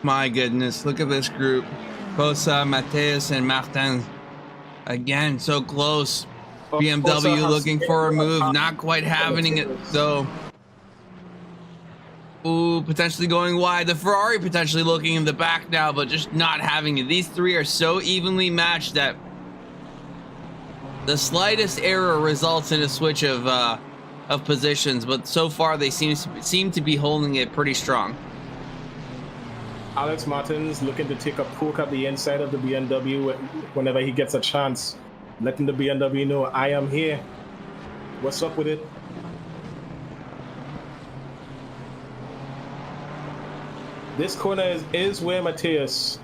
My goodness, look at this group. Cosa, Mateus, and Martin. Again, so close. BMW looking for a move, not quite having it though. Ooh, potentially going wide. The Ferrari potentially looking in the back now, but just not having it. These three are so evenly matched that the slightest error results in a switch of positions, but so far they seem to be holding it pretty strong. Alex Martins looking to take a poke at the inside of the BMW whenever he gets a chance, letting the BMW know, I am here. What's up with it? This corner is where Mateus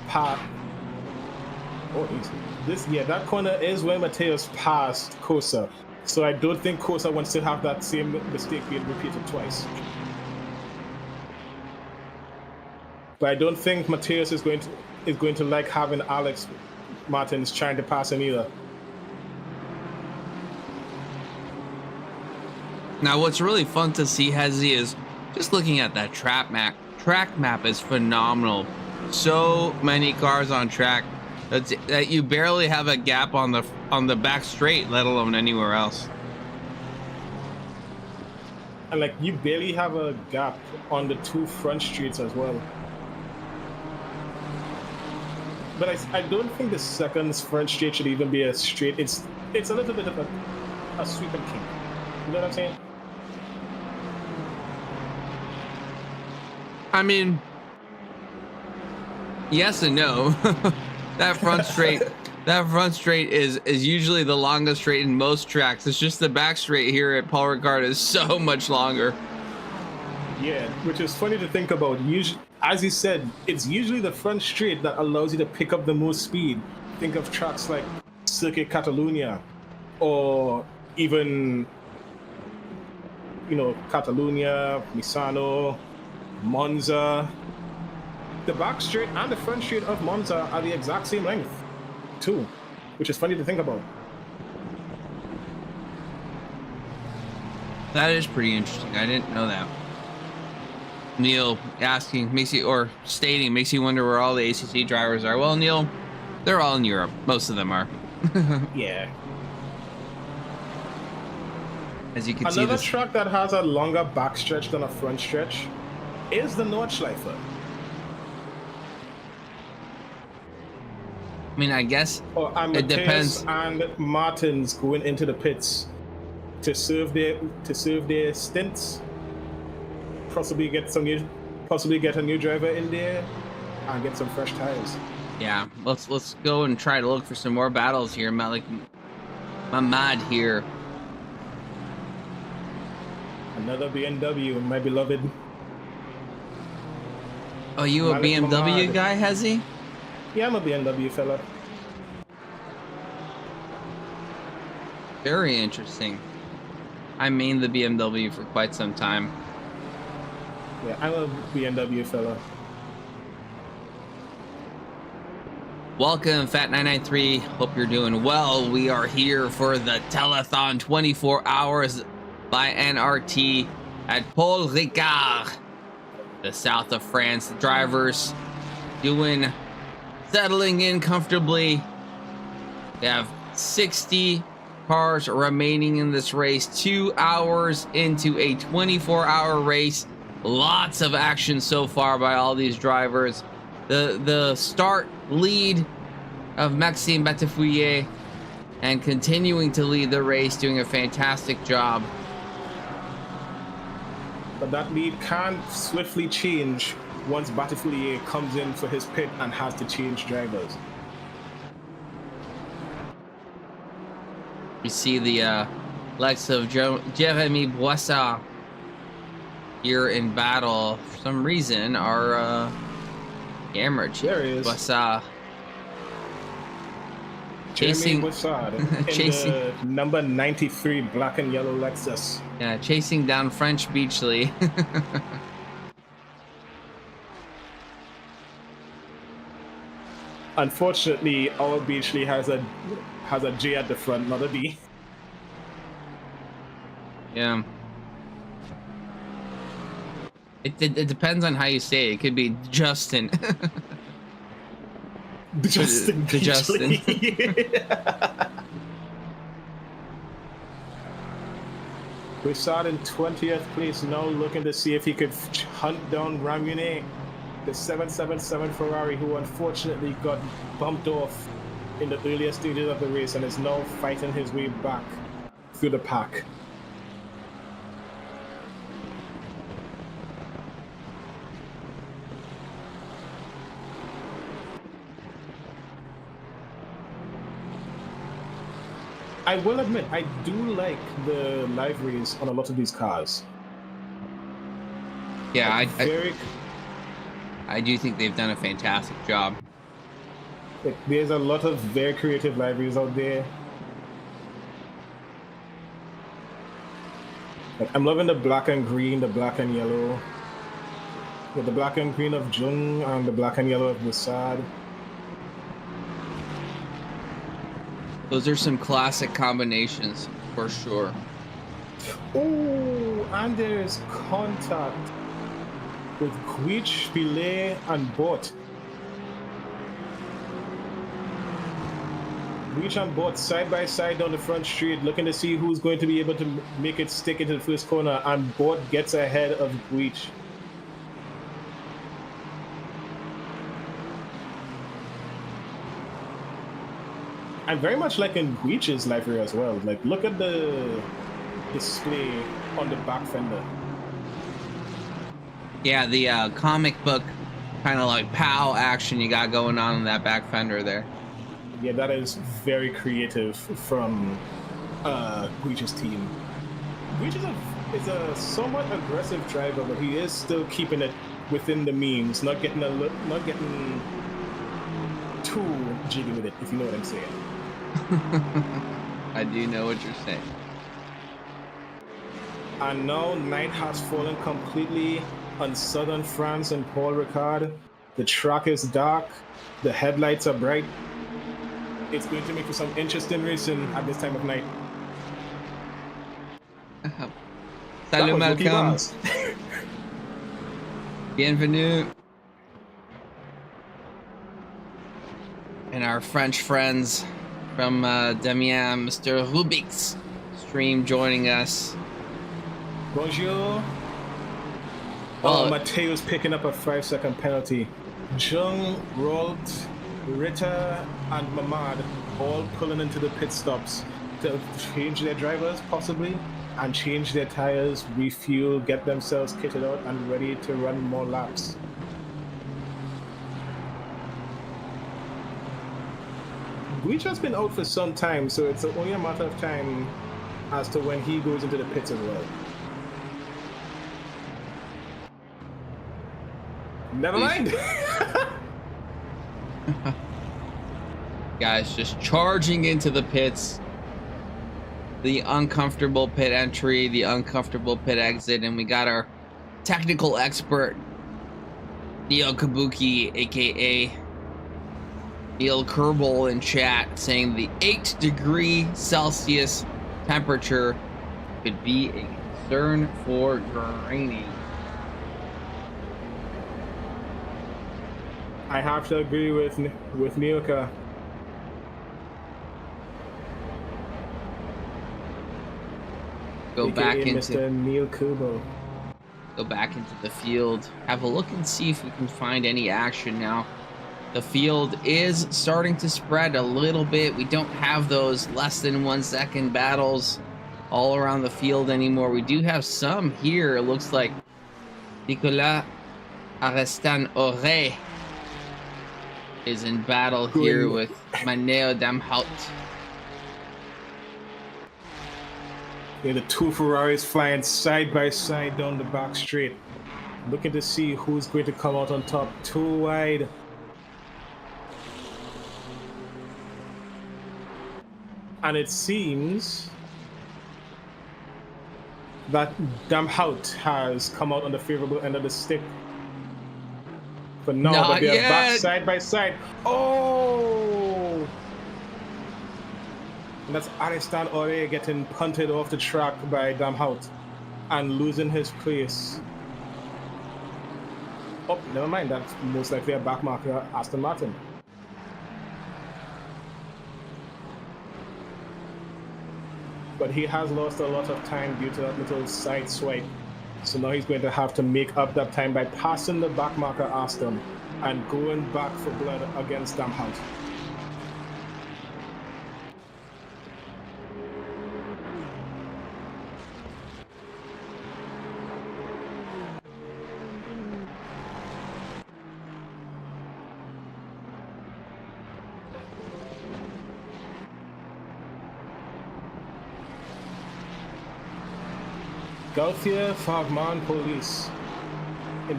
passed. That corner is where Mateus passed Cosa. So I don't think Cosa wants to have that same mistake being repeated twice. But I don't think Mateus is going to like having Alex Martins trying to pass him either. Now, what's really fun to see, Hezzy, is just looking at that track map. Track map is phenomenal. So many cars on track that you barely have a gap on the back straight, let alone anywhere else. And like you barely have a gap on the 2 front streets as well. But I don't think the second front straight should even be a straight. It's a little bit of a sweep and kink. You know what I'm saying? I mean, yes and no. That front straight is usually the longest straight in most tracks. It's just the back straight here at Paul Ricard is so much longer. Yeah, which is funny to think about. Usually, as you said, it's usually the front straight that allows you to pick up the most speed. Think of tracks like Circuit Catalunya, or even, Catalunya, Misano, Monza. The back straight and the front straight of Monza are the exact same length, too, which is funny to think about. That is pretty interesting. I didn't know that. Neil asking makes you wonder where all the ACC drivers are. Well, Neil, they're all in Europe. Most of them are. Yeah. As you can see, another track that has a longer back stretch than a front stretch is the Nordschleife. I mean, I guess it depends. And Martins going into the pits to serve their stints. Possibly get a new driver in there, and get some fresh tires. Yeah, let's go and try to look for some more battles here. I'm mad here. Another BMW, my beloved. Oh, you a Malik BMW Mamad. guy, Hezzy? Yeah, I'm a BMW fella. Very interesting. I mained the BMW for quite some time. Yeah, I'm a BMW fella. Welcome, Fat993. Hope you're doing well. We are here for the Telethon 24 hours by NRT at Paul Ricard, the south of France. The drivers settling in comfortably. We have 60 cars remaining in this race, 2 hours into a 24-hour race. Lots of action so far by all these drivers. The start lead of Maxime Batefouillet and continuing to lead the race, doing a fantastic job. But that lead can swiftly change once Batefouillet comes in for his pit and has to change drivers. We see the likes of Jeremy Boissard here in battle. For some reason, our camera There he is. Boissard Jeremy chasing Boissard in the number 93 black and yellow Lexus. Yeah, chasing down French Beachley. Unfortunately, our Beachley has a J at the front, not a D. Yeah. It depends on how you say it. It could be Justin. Justin The Beachley. We saw it in 20th place now, looking to see if he could hunt down Ramune, the 777 Ferrari, who unfortunately got bumped off in the earlier stages of the race and is now fighting his way back through the pack. I will admit, I do like the liveries on a lot of these cars. Yeah, Like, I do think they've done a fantastic job. like, there's a lot of very creative liveries out there. Like, I'm loving the black and green, the black and yellow. With the black and green of Jung and the black and yellow of Bussard. Those are some classic combinations for sure. Oh, and there's contact with Gwich, Pilet, and Bot. Gwich and Bot side by side down the front straight, looking to see who's going to be able to make it stick into the first corner, and Bot gets ahead of Gwich. I'm very much liking Gwich's livery as well. Like, look at the display on the back fender. Yeah, the comic book kind of like POW action you got going on in that back fender there. Yeah, that is very creative from Gwich's team. Gwich is a somewhat aggressive driver, but he is still keeping it within the means, not getting too jiggy with it, if you know what I'm saying. I do know what you're saying. And now night has fallen completely on southern France and Paul Ricard. The track is dark, the headlights are bright. It's going to make for some interesting racing at this time of night. Salut Malcolm. Bienvenue. And our French friends from Damien, Mr. Rubik's stream joining us. Bonjour. Well, Mateo's picking up a 5-second penalty. Jung, Rolt, Ritter, and Mamad all pulling into the pit stops to change their drivers, possibly, and change their tires, refuel, get themselves kitted out and ready to run more laps. We've just been out for some time, so it's only a matter of time as to when he goes into the pits as well. Never mind. Guys, just charging into the pits. The uncomfortable pit entry, the uncomfortable pit exit, and we got our technical expert, Neil Kabuki, aka Neil Kerbal, in chat saying the 8-degree Celsius temperature could be a concern for graining. I have to agree with Nioka. Go back into Mr. Neil Kubo. Go back into the field. Have a look and see if we can find any action now. The field is starting to spread a little bit. We don't have those less than 1 second battles all around the field anymore. We do have some here. It looks like Nicolas Arestan Ore is in battle here with Maneo Damhout. Yeah, the two Ferraris flying side by side down the back straight. Looking to see who's going to come out on top. Too wide. And it seems that Damhout has come out on the favorable end of the stick. But no, but they're back side by side. Oh! And that's Aristan Ore getting punted off the track by Damhout and losing his place. Oh, never mind. That's most likely a back marker, Aston Martin. But he has lost a lot of time due to that little side swipe. So now he's going to have to make up that time by passing the back marker Aston and going back for blood against Damhout. Gauthier Fagman Police in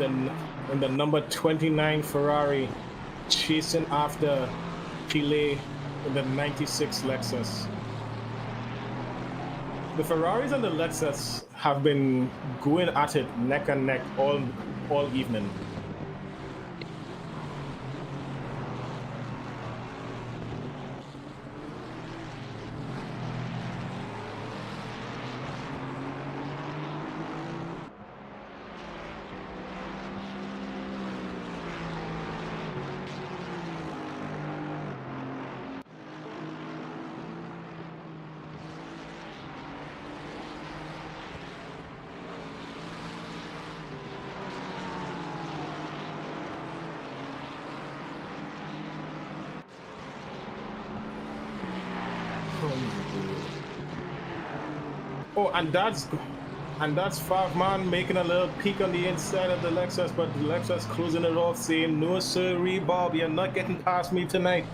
the number 29 Ferrari chasing after Pilet in the 96 Lexus. The Ferraris and the Lexus have been going at it neck and neck all evening. Oh, and that's Fagman making a little peek on the inside of the Lexus, but the Lexus closing it off, saying, "No sirree, Bob, you're not getting past me tonight."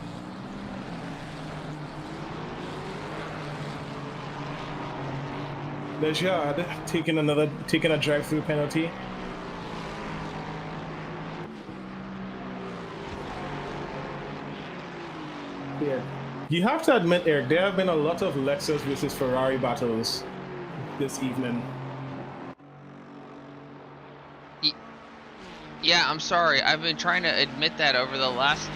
Lejard taking a drive-through penalty. Yeah. You have to admit, Eric, there have been a lot of Lexus versus Ferrari battles this evening. Yeah, I'm sorry. I've been trying to admit that over the last...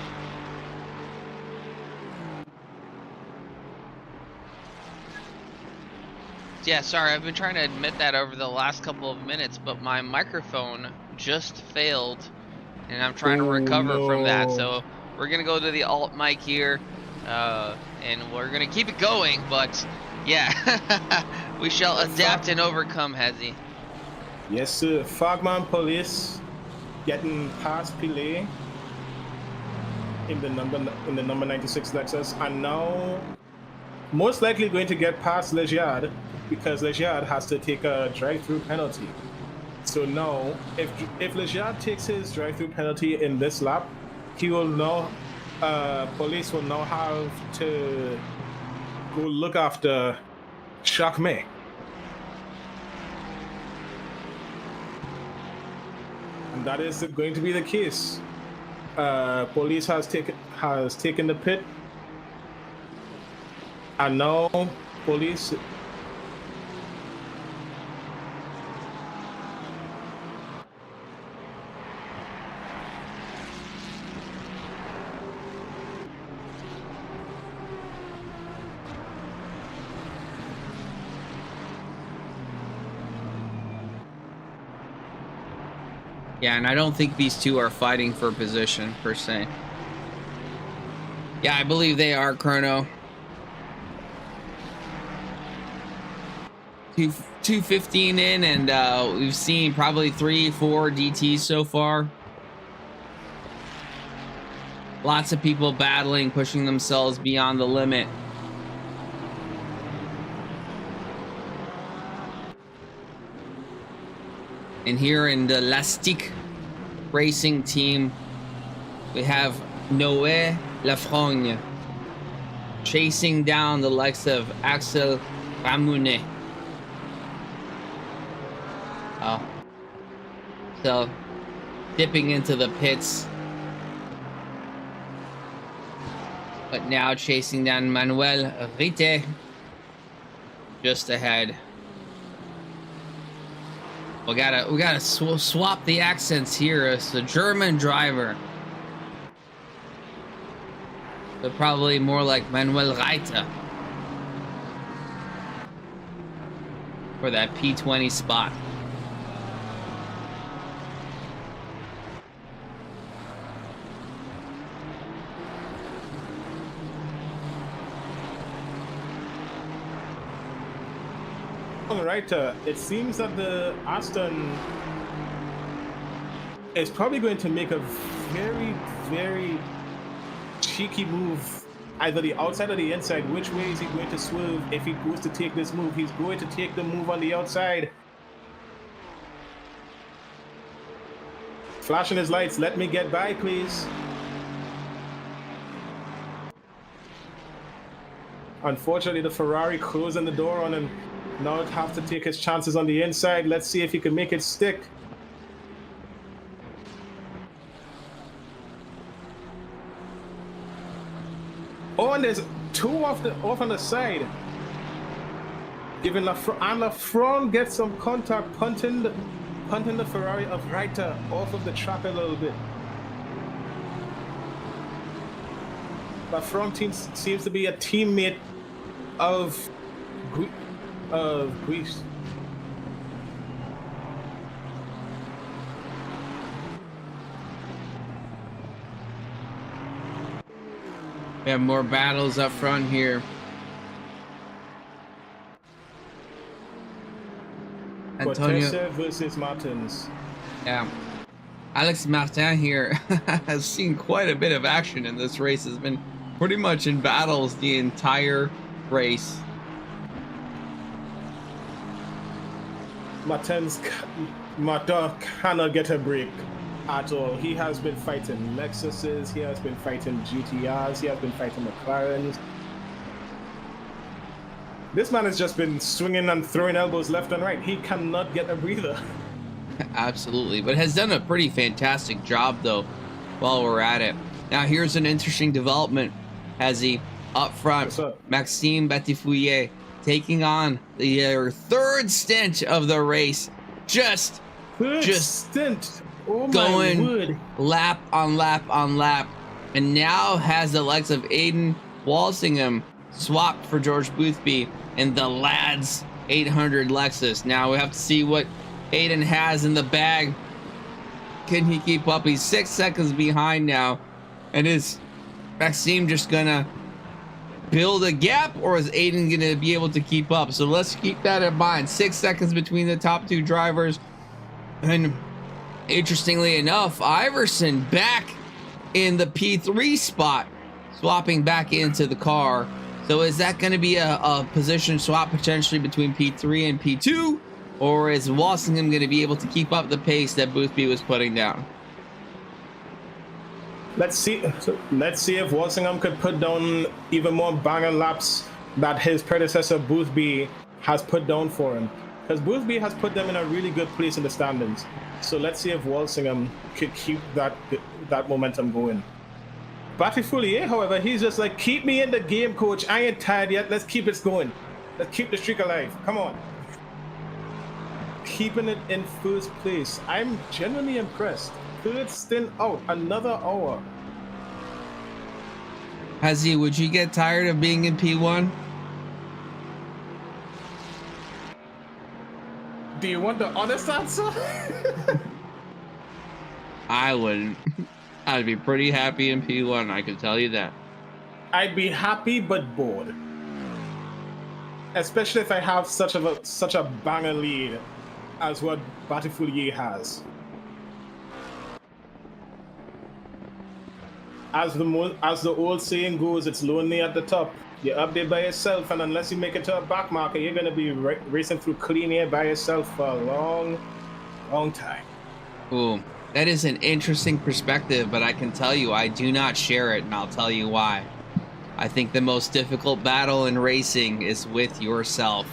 Yeah, sorry. I've been trying to admit that over the last couple of minutes, but my microphone just failed, and I'm trying to recover from that. So we're going to go to the alt mic here, and we're going to keep it going, but yeah, we shall adapt and overcome, Hezzy. Yes, sir. Fagman Police getting past Pilet in the number 96 Lexus, and now most likely going to get past Lejard because Lejard has to take a drive-through penalty. So now, if Lejard takes his drive-through penalty in this lap, he will now police will now have to go look after Shakme. And that is going to be the case. Police has taken the pit, and now police. Yeah, and I don't think these two are fighting for position per se. Yeah, I believe they are, Chrono. 2:15 in, and we've seen probably 3-4 DTs so far. Lots of people battling, pushing themselves beyond the limit. And here in the Lastic Racing team, we have Noé Lafrogne chasing down the likes of Axel Ramounet. Oh. So, dipping into the pits. But now chasing down Manuel Wright just ahead. We gotta swap the accents here. It's a German driver, but probably more like Manuel Reiter for that P20 spot. Right, it seems that the Aston is probably going to make a very, very cheeky move, either the outside or the inside. Which way is he going to swerve if he goes to take this move? He's going to take the move on the outside. Flashing his lights, let me get by, please. Unfortunately, the Ferrari closing the door on him. Now he'd have to take his chances on the inside. Let's see if he can make it stick. Oh, and there's two off on the side. Giving Lafrogne gets some contact, punting the Ferrari of Reiter off of the track a little bit. Lafrogne seems to be a teammate of Greece. We have more battles up front here. Antonio versus Martins. Yeah. Alex Martin here has seen quite a bit of action in this race. Has been pretty much in battles the entire race. Martin cannot get a break at all. He has been fighting Lexuses, he has been fighting GTRs, he has been fighting McLarens. This man has just been swinging and throwing elbows left and right. He cannot get a breather. Absolutely, but has done a pretty fantastic job though while we're at it. Now here's an interesting development. Hezzy up front, Maxime Batifouillet taking on the third stint of the race, just stint. Oh, going lap on lap on lap, and now has the likes of Aiden Walsingham swapped for George Boothby in the Lads 800 Lexus. Now we have to see what Aiden has in the bag. Can he keep up? He's 6 seconds behind now, and is Maxime just gonna build a gap, or is Aiden gonna be able to keep up? So let's keep that in mind. 6 seconds between the top two drivers. And interestingly enough, Iverson back in the P3 spot, swapping back into the car. So is that going to be a position swap potentially between P3 and P2, or is Walsingham going to be able to keep up the pace that Boothby was putting down? Let's see. Let's see if Walsingham could put down even more banger laps that his predecessor Boothby has put down for him. Because Boothby has put them in a really good place in the standings. So let's see if Walsingham could keep that momentum going. Batifulier, however, he's just like, keep me in the game, coach. I ain't tired yet. Let's keep it going. Let's keep the streak alive. Come on. Keeping it in first place. I'm genuinely impressed. Third stint out, another hour. Hezzy, would you get tired of being in P1? Do you want the honest answer? I wouldn't. I'd be pretty happy in P1, I can tell you that. I'd be happy but bored. Especially if I have such a banger lead as what Batifulier has. As the old saying goes, it's lonely at the top. You're up there by yourself, and unless you make it to a back marker, you're gonna be racing through clean air by yourself for a long, long time. Ooh, that is an interesting perspective, but I can tell you I do not share it, and I'll tell you why. I think the most difficult battle in racing is with yourself.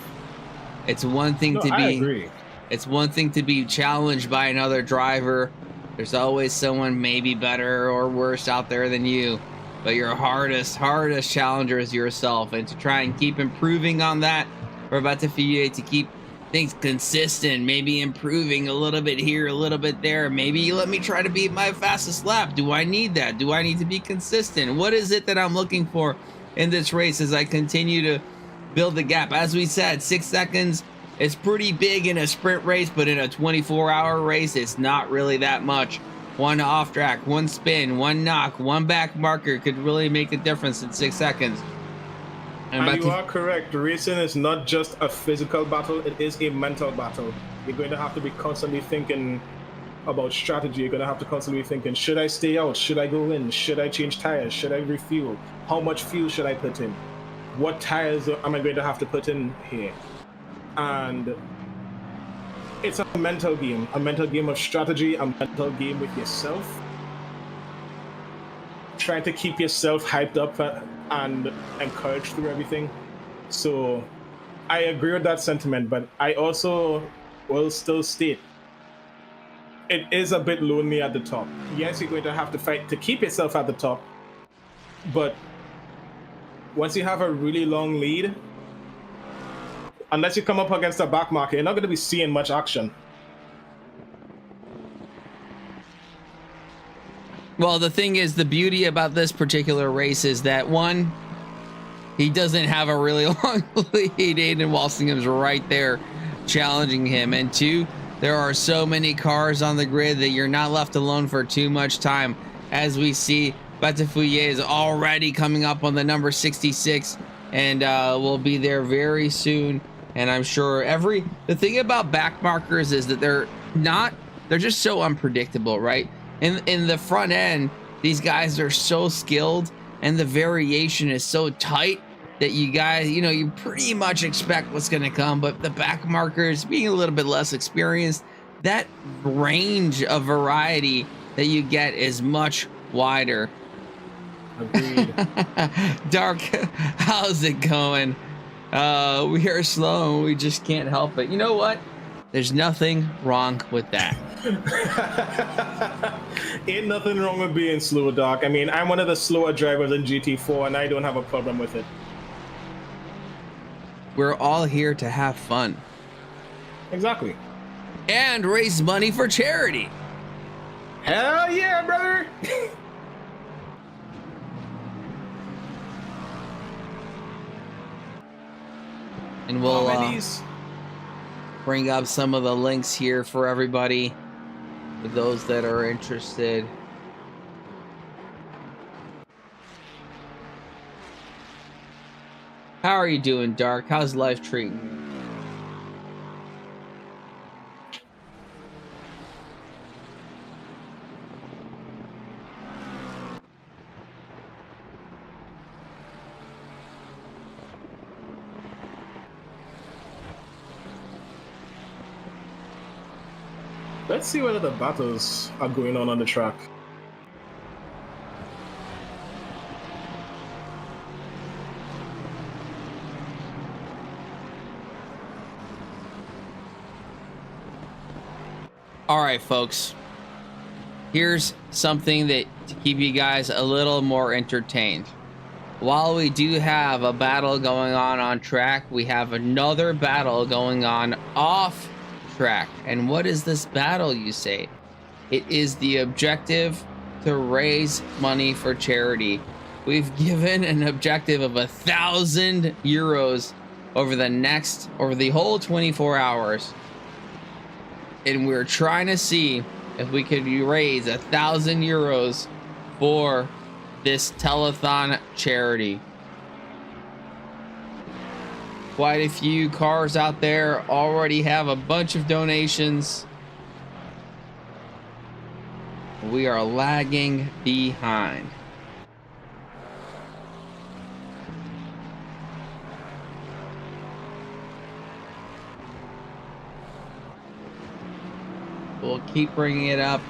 It's one thing I agree. It's one thing to be challenged by another driver. There's always someone maybe better or worse out there than you, but your hardest challenger is yourself, and to try and keep improving on that, we're about to keep things consistent, maybe improving a little bit here, a little bit there. Maybe let me try to beat my fastest lap. Do I need that? Do I need to be consistent? What is it that I'm looking for in this race as I continue to build the gap? As we said, 6 seconds is pretty big in a sprint race, but in a 24-hour race, it's not really that much. One off track, one spin, one knock, one back marker could really make a difference in 6 seconds. And you are correct. Racing is not just a physical battle, it is a mental battle. You're going to have to be constantly thinking about strategy. You're going to have to constantly be thinking, should I stay out? Should I go in? Should I change tires? Should I refuel? How much fuel should I put in? What tires am I going to have to put in here? And it's a mental game of strategy, a mental game with yourself. Trying to keep yourself hyped up and encouraged through everything. So I agree with that sentiment, but I also will still state it is a bit lonely at the top. Yes, you're going to have to fight to keep yourself at the top, but once you have a really long lead, unless you come up against a back marker, you're not going to be seeing much action. Well, the thing is, the beauty about this particular race is that, one, he doesn't have a really long lead. Aiden Walsingham's right there challenging him. And two, there are so many cars on the grid that you're not left alone for too much time. As we see, Batifulier is already coming up on the number 66 and will be there very soon. And I'm sure the thing about back markers is that they're just so unpredictable, right? In the front end, these guys are so skilled and the variation is so tight that you guys, you pretty much expect what's going to come. But the back markers, being a little bit less experienced, that range of variety that you get is much wider. Agreed. Dark, how's it going? We are slow and we just can't help it. You know what? There's nothing wrong with that. Ain't nothing wrong with being slow, Doc. I mean, I'm one of the slower drivers in GT4 and I don't have a problem with it. We're all here to have fun. Exactly. And raise money for charity. Hell yeah, brother! And we'll bring up some of the links here for everybody, for those that are interested. How are you doing, Dark? How's life treating you? Let's see what other battles are going on the track. All right, folks. Here's something that to keep you guys a little more entertained. While we do have a battle going on track, we have another battle going on off track. And what is this battle, you say? It is the objective to raise money for charity. We've given an objective of 1,000 euros over the whole 24 hours. And we're trying to see if we could raise 1,000 euros for this telethon charity. Quite a few cars out there already have a bunch of donations. We are lagging behind. We'll keep bringing it up.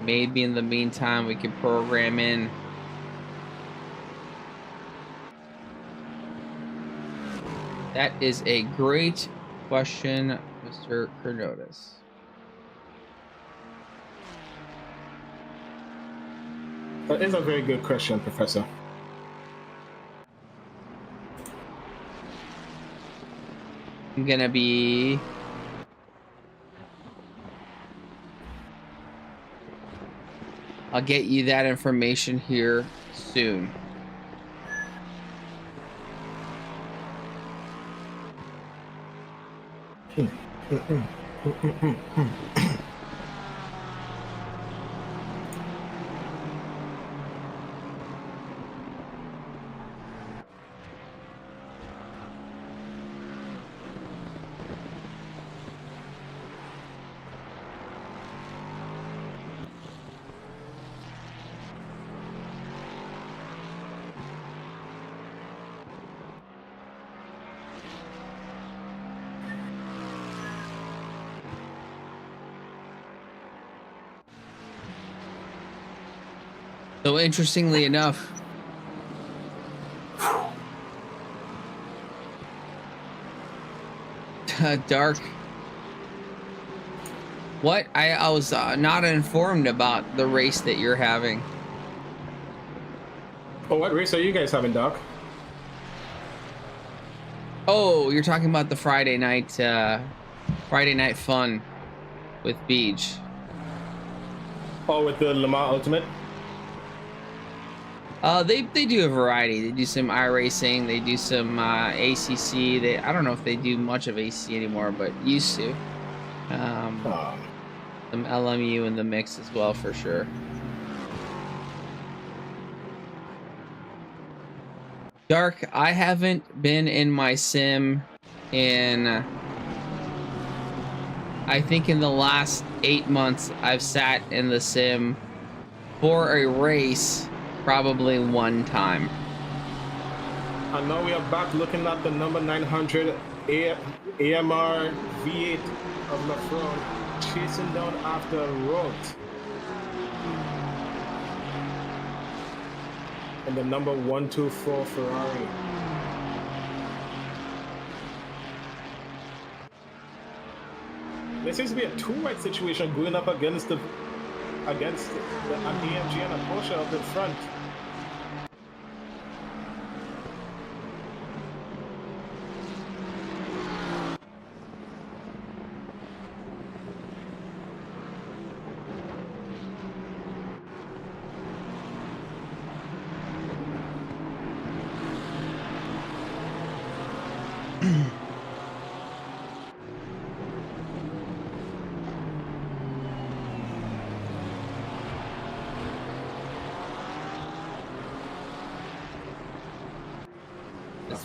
Maybe in the meantime we can program in that is a great question, Mr. Kernotis. That is a very good question, Professor. I'm gonna be I'll get you that information here soon. So interestingly enough, Dark, what? I was not informed about the race that you're having. Oh, what race are you guys having, Doc? Oh, you're talking about the Friday night fun with Beach. Oh, with the Le Mans Ultimate? They do a variety. They do some iRacing. They do some ACC. I don't know if they do much of ACC anymore, but used to. Some LMU in the mix as well, for sure. Dark, I haven't been in my sim in... I think in the last 8 months, I've sat in the sim for a race probably one time. And now we are back looking at the number 900 AMR V8 of Lafron chasing down after Wright. And the number 124 Ferrari. There seems to be a two-right situation going up against the AMG and a Porsche up in front.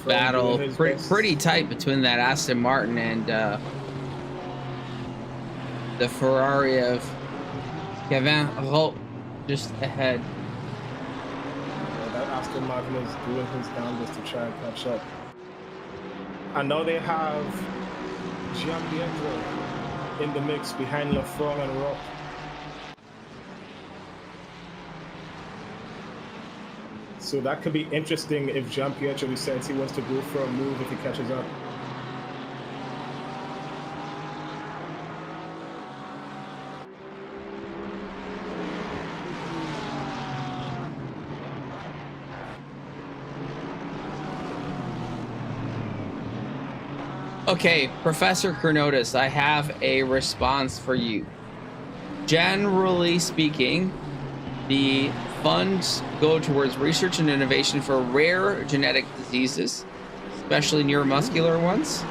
Battle pretty tight between that Aston Martin and the Ferrari of Kevin Wright just ahead. Yeah, that Aston Martin is doing his damnedest to try and catch up. And now they have Gianpietro in the mix behind Lafron and Wright. So that could be interesting if Gianpietro decides he wants to go for a move if he catches up. Okay, Professor Chronotis, I have a response for you. Generally speaking, the funds go towards research and innovation for rare genetic diseases, especially neuromuscular ones,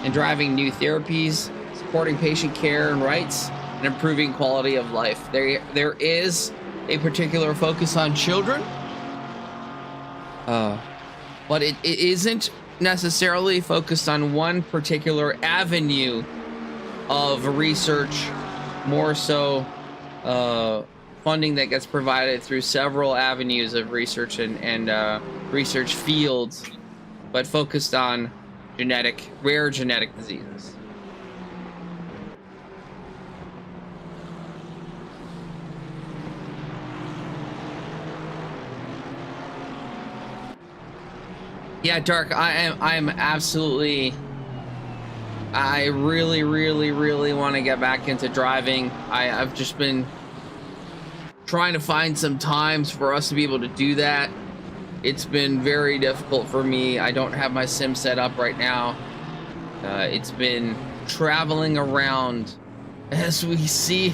and driving new therapies, supporting patient care and rights, and improving quality of life. There is a particular focus on children, but it isn't necessarily focused on one particular avenue of research, more so funding that gets provided through several avenues of research and research fields, but focused on rare genetic diseases. Yeah, Dark, I'm absolutely, I really want to get back into driving. I've just been trying to find some times for us to be able to do that. It's been very difficult for me. I don't have my sim set up right now. It's been traveling around as we see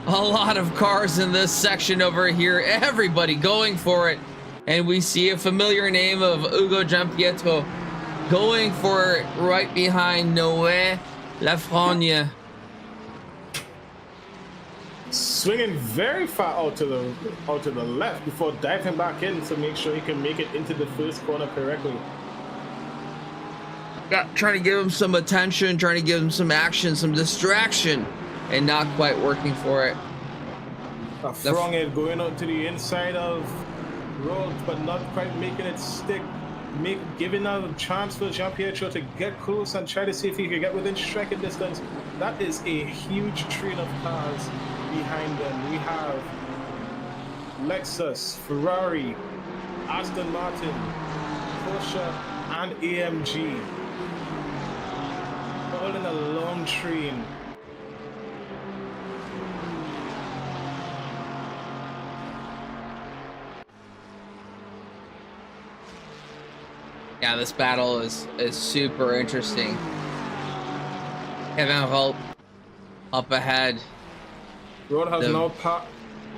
a lot of cars in this section over here. Everybody going for it. And we see a familiar name of Ugo Giampietro going for it right behind Noé Lafreniere. Swinging very far out to the left before diving back in to make sure he can make it into the first corner correctly. Trying to give him some attention, trying to give him some action, some distraction, and not quite working for it. Lafreniere going out to the inside of Road, but not quite making it stick. Giving a chance for Giampietro to get close and try to see if he can get within striking distance. That is a huge train of cars behind them. We have Lexus, Ferrari, Aston Martin, Porsche, and AMG. All in a long train. Yeah, this battle is super interesting. Kevin Holt up ahead. Road has now passed,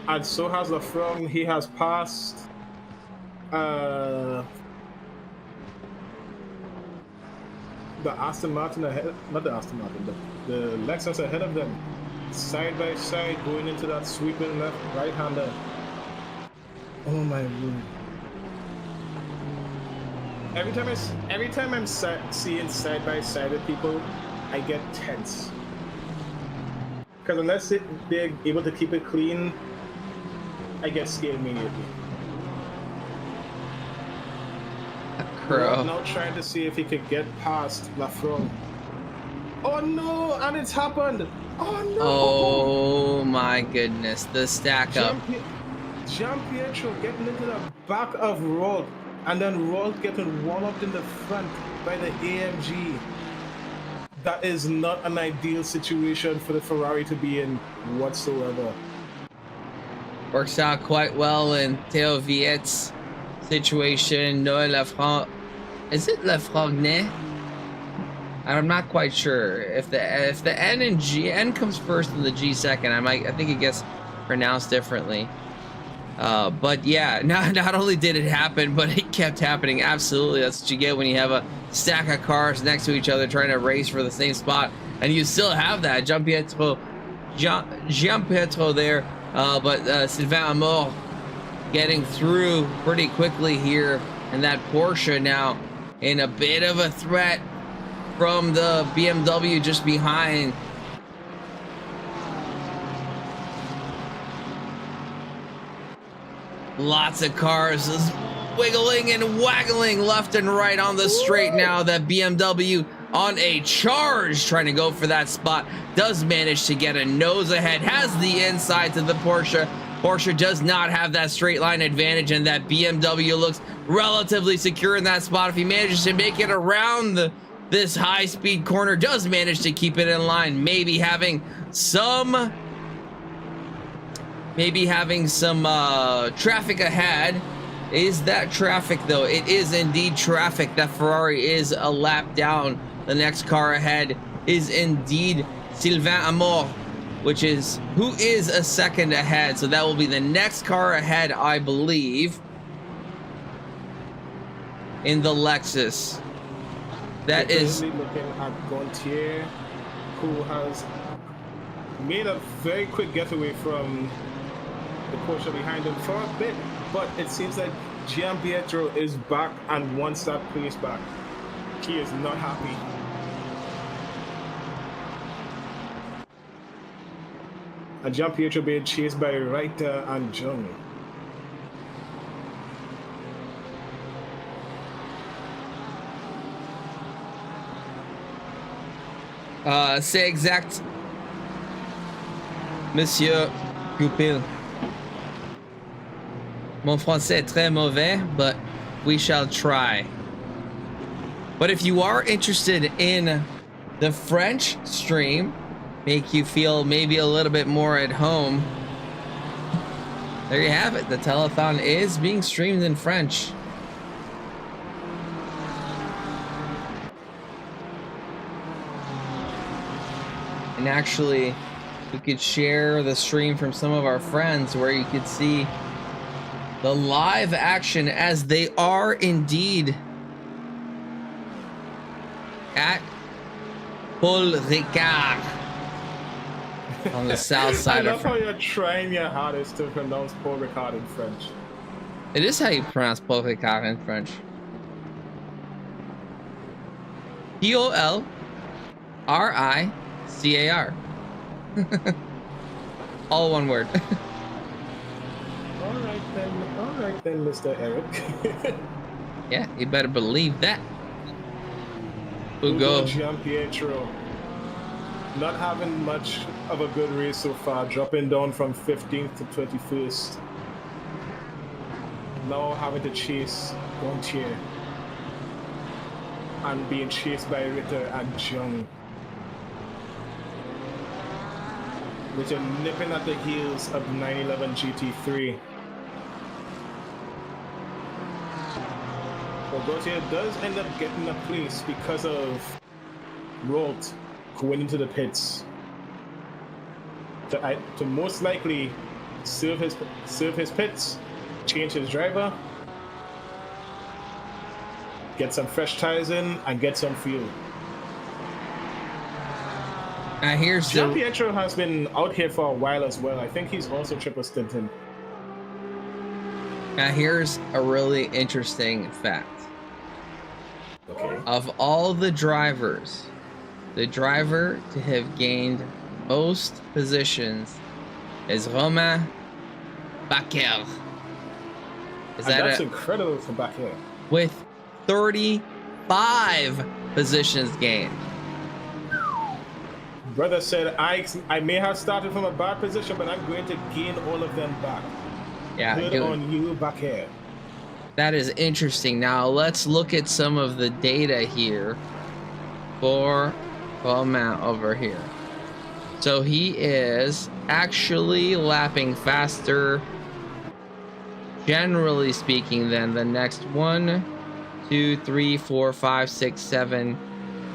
and so has Lafreniere. He has passed the Aston Martin ahead, not the Aston Martin, the Lexus ahead of them, side by side, going into that sweeping right-hander. Oh my word. Every time I'm seeing side by side with people, I get tense. Because unless they're able to keep it clean, I get scared immediately. Crow. Now trying to see if he could get past Lafreniere. Oh no, and it's happened. Oh no. Oh my goodness, the stack up. Giampietro getting into the back of Rold, and then Rold getting walloped in the front by the AMG. That is not an ideal situation for the Ferrari to be in whatsoever. Works out quite well in Theo Viet's situation. Noé Lafreniere. Is it Lafreniere? I'm not quite sure. If the N and G, N comes first and the G second, I think it gets pronounced differently. But yeah, not only did it happen, but it kept happening. Absolutely, that's what you get when you have a stack of cars next to each other trying to race for the same spot, and you still have that Giampietro there, but Sylvain Amour getting through pretty quickly here, and that Porsche now in a bit of a threat from the BMW just behind. Lots of cars is wiggling and waggling left and right on the straight now. That BMW on a charge trying to go for that spot. Does manage to get a nose ahead. Has the inside to the Porsche. Porsche does not have that straight line advantage, and that BMW looks relatively secure in that spot. If he manages to make it around this high-speed corner, does manage to keep it in line. Maybe having some traffic ahead. Is that traffic though? It is indeed traffic. That Ferrari is a lap down The next car ahead is indeed Sylvain Amour, who is a second ahead. So that will be the next car ahead, I believe, in the Lexus. That is looking at Gontier, who has made a very quick getaway from the Porsche behind him for a bit, but it seems like Gianpietro is back and wants that place back. He is not happy. And Gianpietro being chased by Wright and Jung. C'est exact, Monsieur Goupil. Mon français est très mauvais, but we shall try. But if you are interested in the French stream, make you feel maybe a little bit more at home, there you have it. The telethon is being streamed in French. And actually, we could share the stream from some of our friends where you could see the live action as they are indeed at Paul Ricard on the south side I of love how you're trying your hardest to pronounce Paul Ricard in French. It is how you pronounce Paul Ricard in French. Polricar. All one word. All right then, Mr. Eric. Yeah, you better believe that. Ugo. Gianpietro, not having much of a good race so far, dropping down from 15th to 21st. Now having to chase Gontier and being chased by Ritter and Jung. Which are nipping at the heels of 911 GT3. But Gautier does end up getting a place because of Wright going into the pits to most likely serve his pits, change his driver, get some fresh tires in, and get some fuel. Here's Gianpietro has been out here for a while as well. I think he's also triple stinted. Now here's a really interesting fact. Okay. Of all the drivers, the driver to have gained most positions is Romain Bardet. That's incredible for Bardet. With 35 positions gained. Brother said, I may have started from a bad position, but I'm going to gain all of them back. Yeah, good on you, Bakshi. That is interesting. Now let's look at some of the data here for Romain over here. So he is actually lapping faster, generally speaking, than the next 1, 2, 3, 4, 5, 6, 7,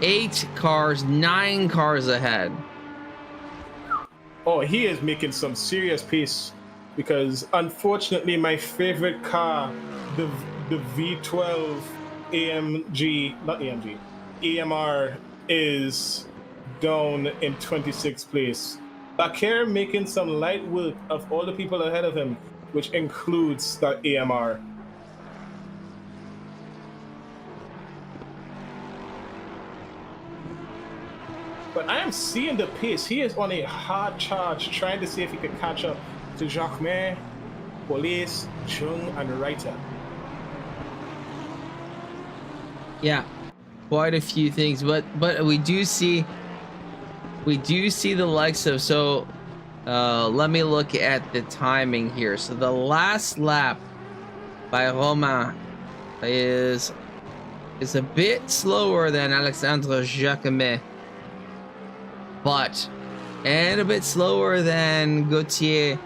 8 cars, 9 cars ahead. Oh, he is making some serious pace, because unfortunately my favorite car, the V12 AMR is down in 26th place. Bakshi making some light work of all the people ahead of him, which includes that AMR. But I am seeing the pace. He is on a hard charge, trying to see if he can catch up to Jacquemin, Police, Chung, and Wright. Yeah, quite a few things, but we do see the likes of, so let me look at the timing here. So the last lap by Romain is a bit slower than Alexandre Jacquemin, and a bit slower than Gauthier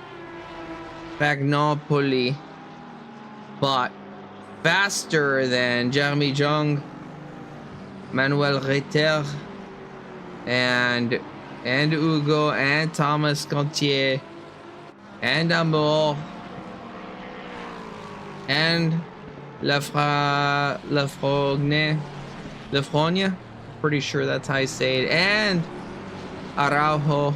Fagnopoli, but faster than Jeremy Jung, Manuel Reiter, and Hugo, and Thomas Gontier, and Amour, and Lafrogne, pretty sure that's how you say it, and Araujo,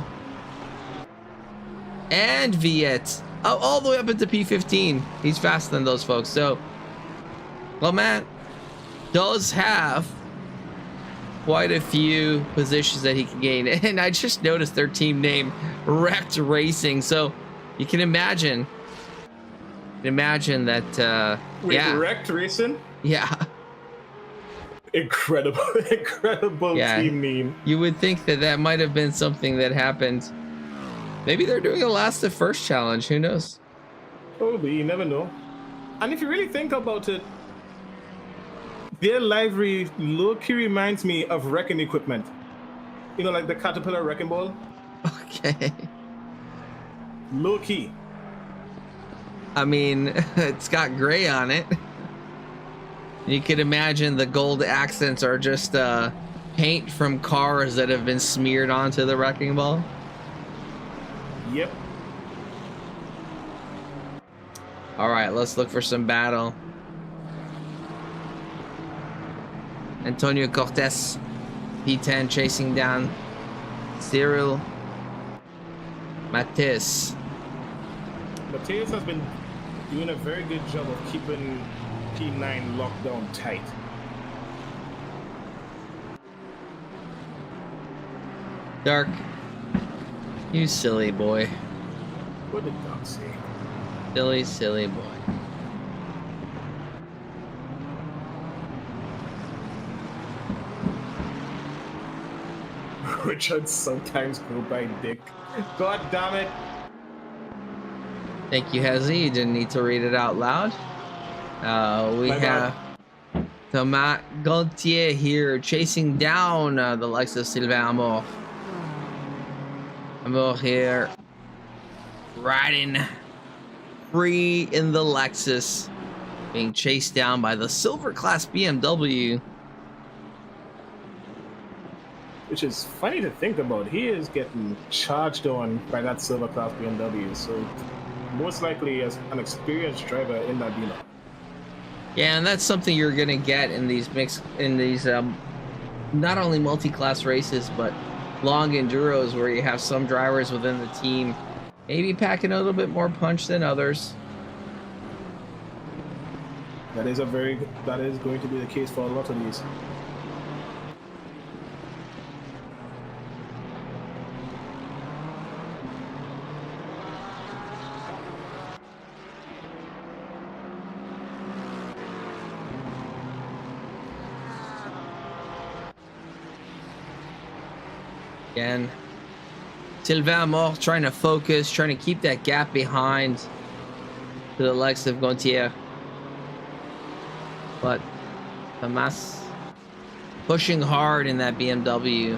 and Viet, all the way up into P15. He's faster than those folks. So Clement does have quite a few positions that he can gain. And I just noticed their team name, Wrecked Racing. So you can imagine that Wait, yeah. Wrecked Racing? Yeah. Incredible team name. You would think that might have been something that happened. Maybe they're doing a last to first challenge. Who knows? Probably, you never know. And if you really think about it, their livery low-key reminds me of wrecking equipment. You know, like the Caterpillar wrecking ball? Okay. Low-key. I mean, it's got gray on it. You could imagine the gold accents are just paint from cars that have been smeared onto the wrecking ball. Yep. All right, let's look for some battle. Antonio Cortes, P10, chasing down Cyril Matis. Matthias has been doing a very good job of keeping P9 locked down tight. Dark, you silly boy. What did Doc say? Silly boy. Richard sometimes go by Dick. God damn it. Thank you, Hezzy. You didn't need to read it out loud. We have Thomas Gaultier here chasing down the likes of Sylvain Amour. Amour here riding free in the Lexus, being chased down by the silver class BMW. Which is funny to think about. He is getting charged on by that silver class BMW, so most likely as an experienced driver in that Beamer. Yeah, and that's something you're gonna get in these not only multi-class races, but long enduros where you have some drivers within the team maybe packing a little bit more punch than others. That is going to be the case for a lot of these. Again, Sylvain Amour trying to focus, trying to keep that gap behind to the likes of Gontier. But Hamas pushing hard in that BMW.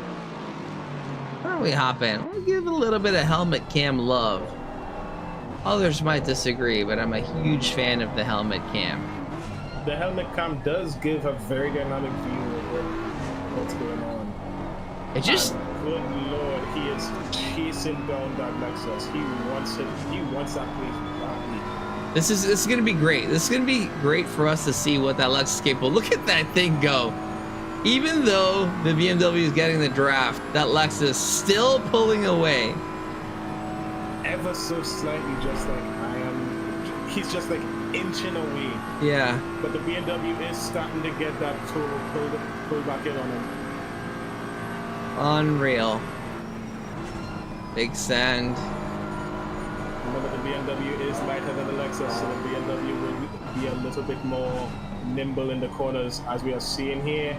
Where are we hopping? We'll give it a little bit of helmet cam love. Others might disagree, but I'm a huge fan of the helmet cam. The helmet cam does give a very dynamic view of what's going on. It just... Good Lord, he is chasing down that Lexus. He wants it. He wants that place badly. This is gonna be great. This is gonna be great for us to see what that Lexus is capable. Look at that thing go. Even though the BMW is getting the draft, that Lexus still pulling away. Ever so slightly, just like I am. He's just like inching away. Yeah. But the BMW is starting to get that pull back in on him. Unreal. Big sand. Remember, the BMW is lighter than the Lexus, so the BMW will be a little bit more nimble in the corners, as we are seeing here.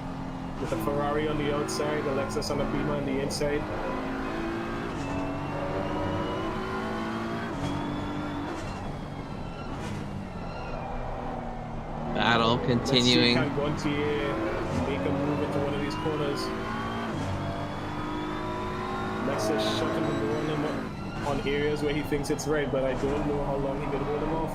With the Ferrari on the outside, the Lexus on the Beamer on the inside. Battle continuing. Let's see, can Gontier make a move into one of these corners? Lexus shutting him on areas where he thinks it's right, but I don't know how long he can hold him off.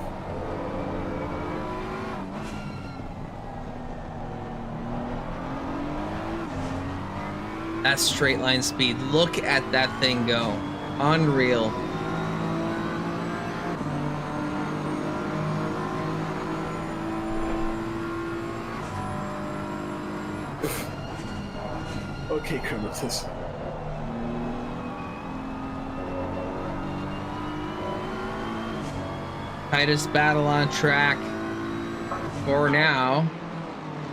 That's straight line speed. Look at that thing go. Unreal. Okay, Commentators. Tightest battle on track for now.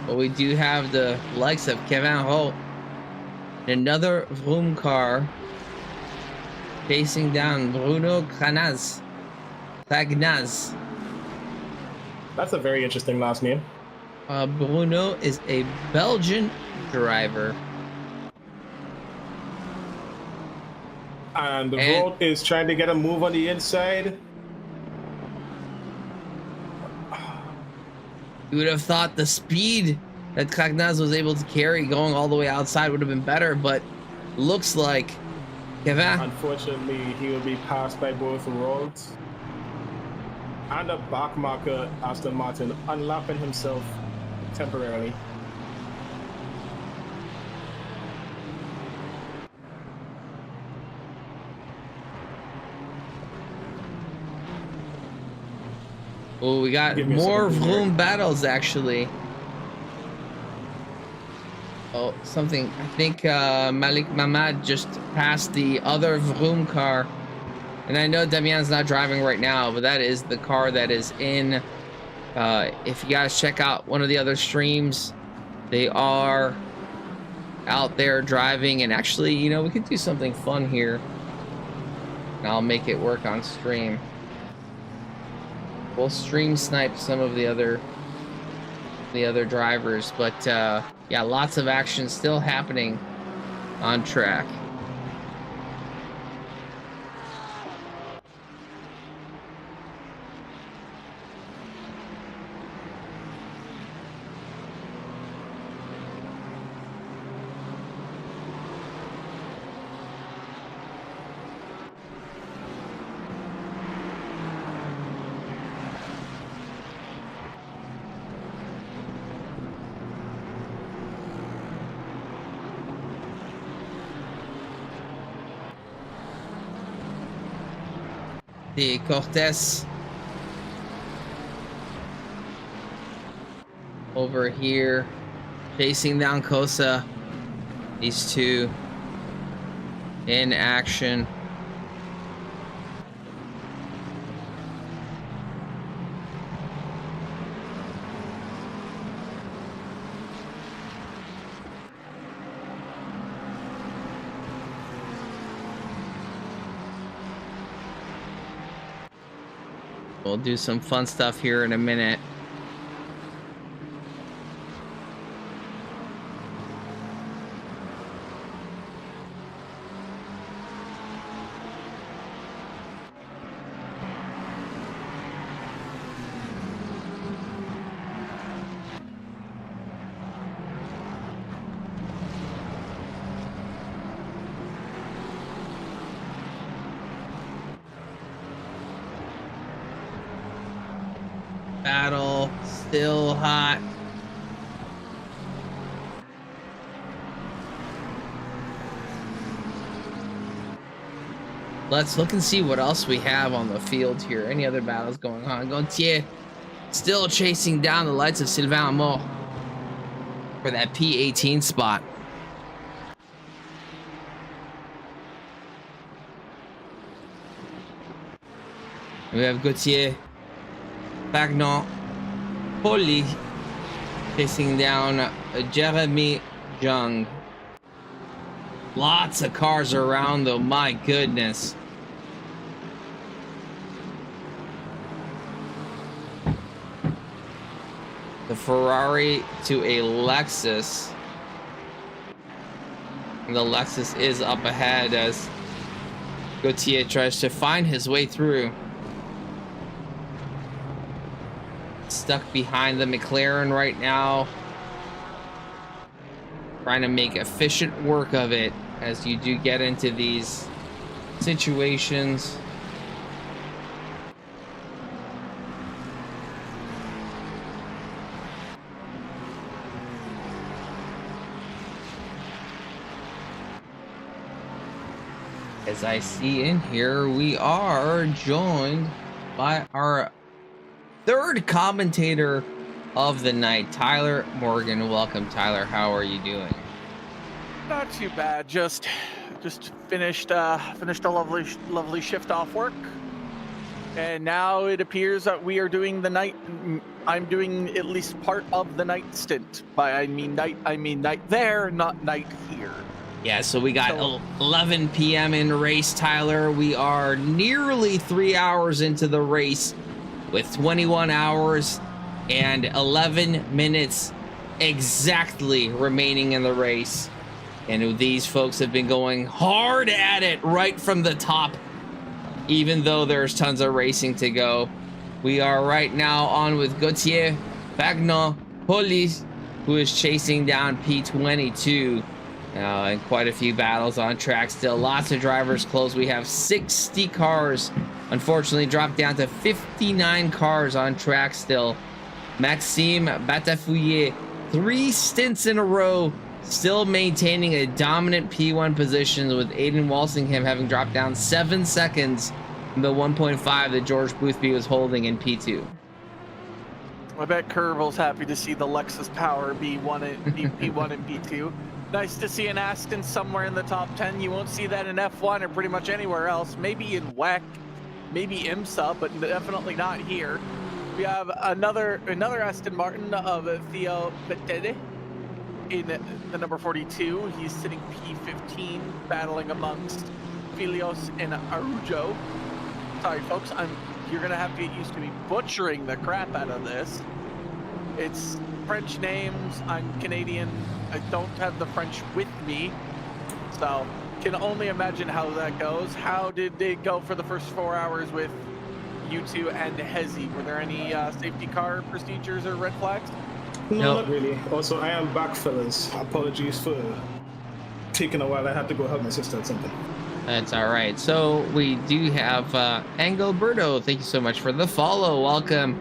But we do have the likes of Kevin Holt. Another Vroom car chasing down Bruno Cagnaz. That's a very interesting last name. Bruno is a Belgian driver. And the Volt is trying to get a move on the inside. You would have thought the speed that Cagnaz was able to carry going all the way outside would have been better, but looks like Kevin. Unfortunately, he will be passed by both roads. And a back marker, Aston Martin, unlapping himself temporarily. Oh, we got more Vroom battles actually. Oh, something. I think Malik Mamad just passed the other Vroom car. And I know Damian's not driving right now, but that is the car that is in. If you guys check out one of the other streams, they are out there driving. And actually, you know, we could do something fun here. And I'll make it work on stream. We'll stream snipe some of the other drivers, but yeah, lots of action still happening on track. The Cortés over here chasing down Kosa. These two in action. We'll do some fun stuff here in a minute. Battle still hot. Let's look and see what else we have on the field here. Any other battles going on? Gauthier still chasing down the lights of Sylvain Amor for that P18 spot. We have Gauthier, Bagnon, Poli chasing down Jeremy Jung. Lots of cars around though, my goodness. The Ferrari to a Lexus. And the Lexus is up ahead as Gauthier tries to find his way through. Stuck behind the McLaren right now. Trying to make efficient work of it as you do get into these situations. As I see in here, we are joined by our third commentator of the night, Tyler Morgan. Welcome, Tyler. How are you doing? Not too bad. Just finished a lovely shift off work, and now it appears that we are doing the night. I'm doing at least part of the night stint. By I mean night there, not night here. Yeah, so we got 11 p.m. in the race, Tyler. We are nearly 3 hours into the race with 21 hours and 11 minutes exactly remaining in the race. And these folks have been going hard at it right from the top, even though there's tons of racing to go. We are right now on with Gauthier Bagnon Polis, who is chasing down P22. And quite a few battles on track still. Lots of drivers close. We have 60 cars, unfortunately, dropped down to 59 cars on track still. Maxime Batafouillet, 3 stints in a row, still maintaining a dominant P1 position, with Aiden Walsingham having dropped down 7 seconds from the 1.5 that George Boothby was holding in P2. I bet Kerbel's happy to see the Lexus Power P1 and P2. Nice to see an Aston somewhere in the top 10. You won't see that in F1 or pretty much anywhere else. Maybe in WEC, maybe IMSA, but definitely not here. We have another Aston Martin of Theo Betede in the number 42. He's sitting P15, battling amongst Filios and Arujo. Sorry, folks, you're gonna have to get used to me butchering the crap out of this. It's French names. I'm Canadian. I don't have the French with me, so can only imagine how that goes. How did it go for the first 4 hours with you two and Hezzy? Were there any safety car procedures or red flags? No, not really. Also, I am back, fellas. Apologies for taking a while. I had to go help my sister at something. That's all right. So we do have Angelberto. Thank you so much for the follow. Welcome.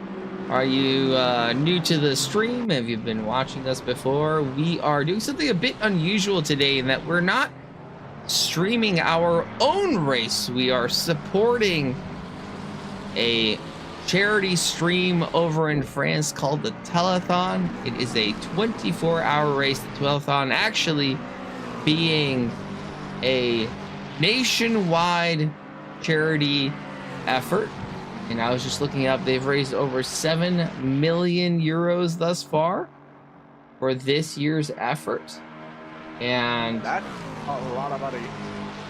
Are you new to the stream? Have you been watching us before? We are doing something a bit unusual today in that we're not streaming our own race. We are supporting a charity stream over in France called the Telethon. It is a 24-hour race. The Telethon actually being a nationwide charity effort. And I was just looking up, they've raised over 7 million euros thus far for this year's effort. And that's a lot of money.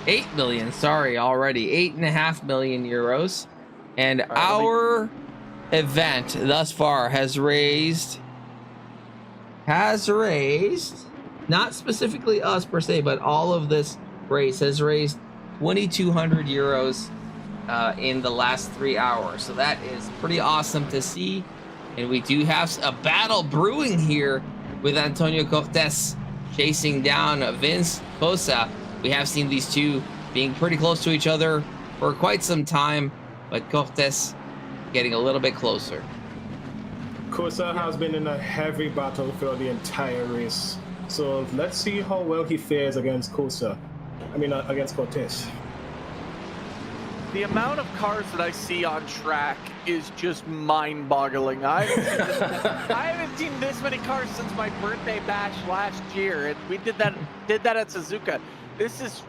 8 million, sorry, already 8.5 million euros. And our event thus far has raised, not specifically us per se, but all of this race has raised 2,200 euros in the last 3 hours. So that is pretty awesome to see. And we do have a battle brewing here with Antonio Cortes chasing down Vince Cosa. We have seen these two being pretty close to each other for quite some time, but Cortes getting a little bit closer. Cosa has been in a heavy battle for the entire race. So let's see how well he fares against against Cortes. The amount of cars that I see on track is just mind-boggling. I haven't seen this many cars since my birthday bash last year, and we did that at Suzuka. This is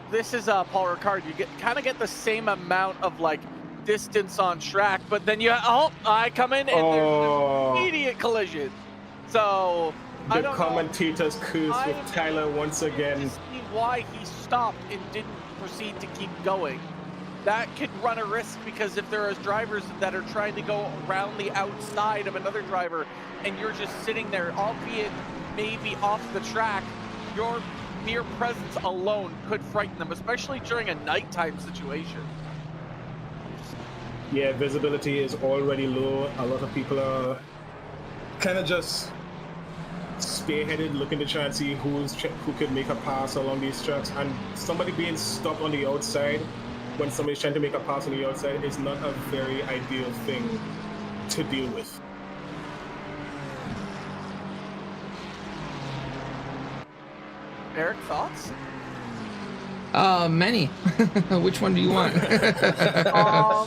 Paul Ricard. You kind of get the same amount of like distance on track, but then I come in and there's an immediate collision. So the commentators curse with Tyler once again. I see why he stopped and didn't proceed to keep going. That could run a risk, because if there are drivers that are trying to go around the outside of another driver and you're just sitting there, albeit maybe off the track, your mere presence alone could frighten them, especially during a nighttime situation. Yeah, visibility is already low. A lot of people are kind of just spearheaded, looking to try and see who could make a pass along these tracks, and somebody being stopped on the outside when somebody's trying to make a pass on the outside is not a very ideal thing to deal with. Eric, thoughts? Many. Which one do you want? I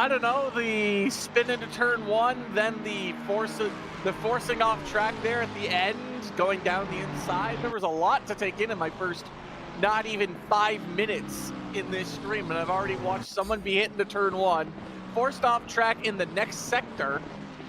don't know. The spin into turn 1, then the forcing off track there at the end, going down the inside. There was a lot to take in my first not even 5 minutes in this stream, and I've already watched someone be hit into turn 1, forced off track in the next sector.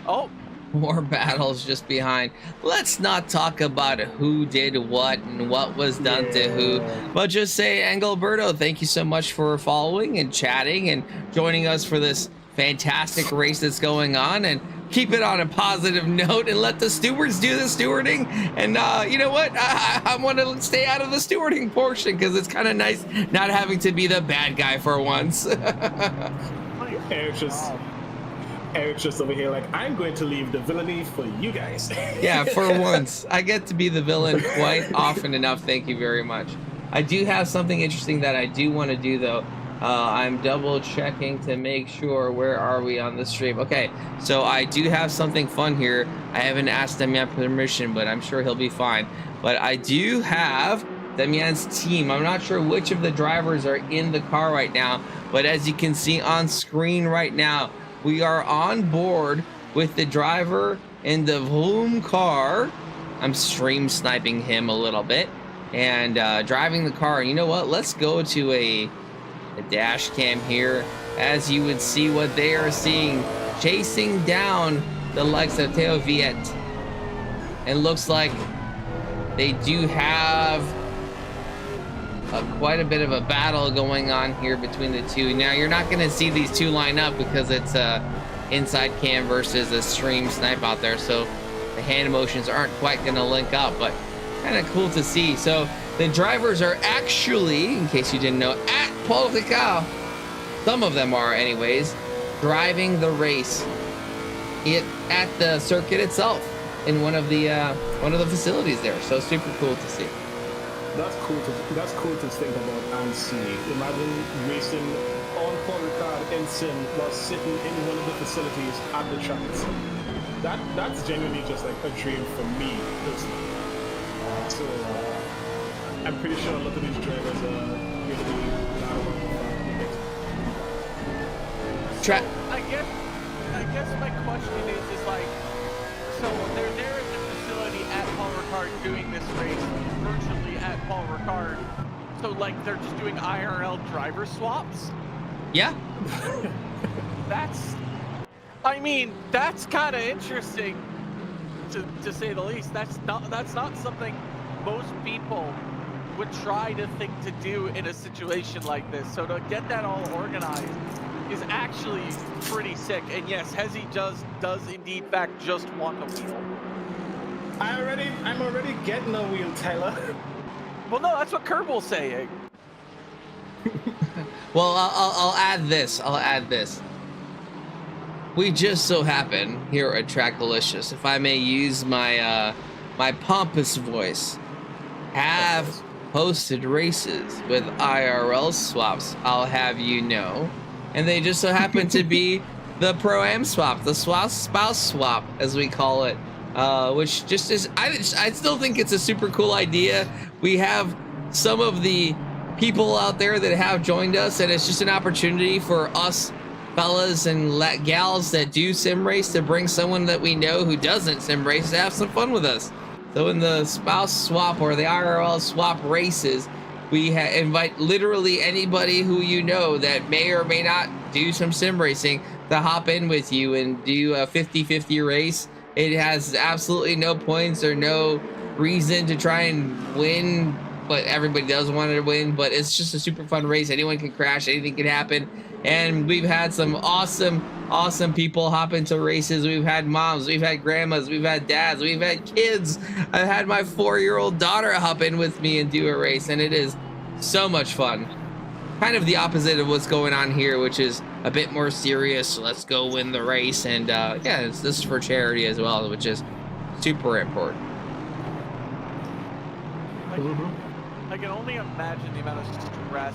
Oh. More battles just behind. Let's not talk about who did what and what was done to who, but just say, Engelberto, thank you so much for following and chatting and joining us for this fantastic race that's going on, and keep it on a positive note and let the stewards do the stewarding. And you know what? I want to stay out of the stewarding portion because it's kind of nice not having to be the bad guy for once. Eric's just over here like, I'm going to leave the villainy for you guys. Yeah, for once. I get to be the villain quite often enough. Thank you very much. I do have something interesting that I do want to do, though. I'm double checking to make sure. Where are we on the stream? Okay, so I do have something fun here. I haven't asked Damian permission, but I'm sure he'll be fine. But I do have Damian's team. I'm not sure which of the drivers are in the car right now, but as you can see on screen right now, we are on board with the driver in the Vroom car. I'm stream sniping him a little bit and driving the car. And you know what? Let's go to a dash cam here, as you would see what they are seeing, chasing down the likes of Theo Viet. And looks like they do have quite a bit of a battle going on here between the two. Now you're not going to see these two line up because it's a inside cam versus a stream snipe out there, so the hand motions aren't quite going to link up, but kind of cool to see. So the drivers are actually, in case you didn't know, at Politica, some of them are anyways, driving the race at the circuit itself in one of the facilities there. So super cool to see. That's cool to think about and see. Imagine racing on Paul Ricard in sim while sitting in one of the facilities at the tracks. That's genuinely just like a dream for me personally. So I'm pretty sure a lot of these drivers are going to be I guess my question is like, so they're there at the facility at Paul Ricard doing this race virtually at Paul Ricard. So like they're just doing IRL driver swaps? Yeah. That's kind of interesting to say the least. That's not something most people would try to think to do in a situation like this. So to get that all organized is actually pretty sick. And yes, Hezzy does indeed fact just want a wheel. I'm already getting a wheel, Tyler. Well, no, that's what Kerbal's saying. Well, I'll add this. We just so happen here at TRACKILICIOUS, if I may use my my pompous voice, have hosted races with IRL swaps, I'll have you know. And they just so happen to be the Pro-Am swap, the spouse swap, as we call it. Which just is, I still think it's a super cool idea. We have some of the people out there that have joined us, and it's just an opportunity for us fellas and gals that do sim race to bring someone that we know who doesn't sim race to have some fun with us. So in the spouse swap or the IRL swap races, we invite literally anybody who you know that may or may not do some sim racing to hop in with you and do a 50-50 race. It has absolutely no points or no reason to try and win, but everybody does want to win. But it's just a super fun race. Anyone can crash, anything can happen. And we've had some awesome people hop into races. We've had moms, we've had grandmas, we've had dads, we've had kids. I've had my 4-year-old daughter hop in with me and do a race, and it is so much fun. Kind of the opposite of what's going on here, which is a bit more serious. Let's go win the race. And yeah, this is for charity as well, which is super important. I can only imagine the amount of stress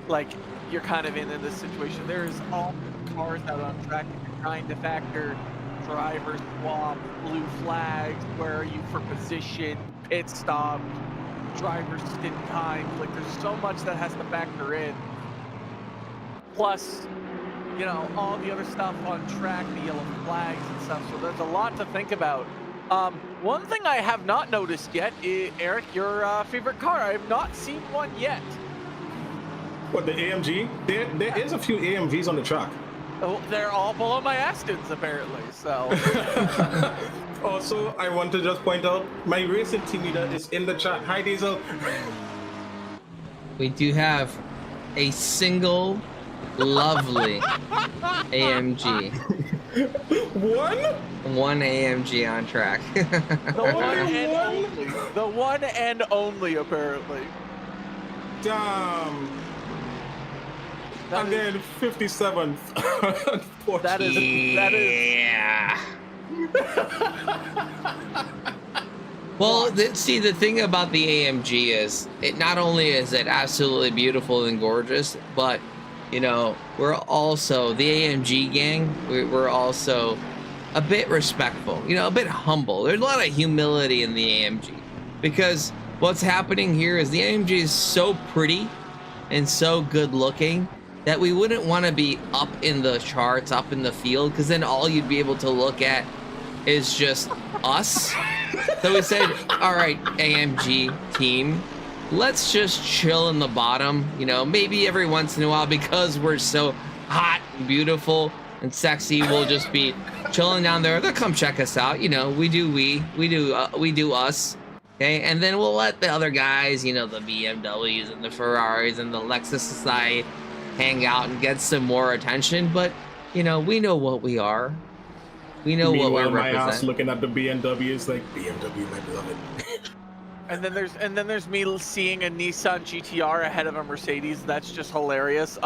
like you're kind of in this situation. There's all the cars out on track that you're trying to factor driver swap, blue flags, where are you for position, pit stop, driver stint times. Like, there's so much that has to factor in. Plus, you know, all the other stuff on track, the yellow flags and stuff. So there's a lot to think about. One thing I have not noticed yet is, Eric, your favorite car. I have not seen one yet. What, the AMG? There is a few AMGs on the track. Oh, they're all below my Astons, apparently, so. Also, I want to just point out, my racing team leader is in the chat. Hi, Diesel. We do have a single lovely AMG. One AMG on track. The one and only, apparently. Damn. And then 57th. That is. Yeah. Well, see, the thing about the AMG is, it not only is it absolutely beautiful and gorgeous, but, you know, we're also, the AMG gang, we're also a bit respectful, you know, a bit humble. There's a lot of humility in the AMG, because what's happening here is the AMG is so pretty and so good looking that we wouldn't want to be up in the charts, up in the field, because then all you'd be able to look at is just us. So we said, all right, AMG team, let's just chill in the bottom, you know, maybe every once in a while, because we're so hot and beautiful and sexy, we'll just be chilling down there. They'll come check us out, you know, we do us, okay? And then we'll let the other guys, you know, the BMWs and the Ferraris and the Lexus hang out and get some more attention. But, you know, we know what we are. We know what we're my ass representing. looking at the BMWs like, BMW, my beloved. And then there's me seeing a Nissan GTR ahead of a Mercedes. That's just hilarious.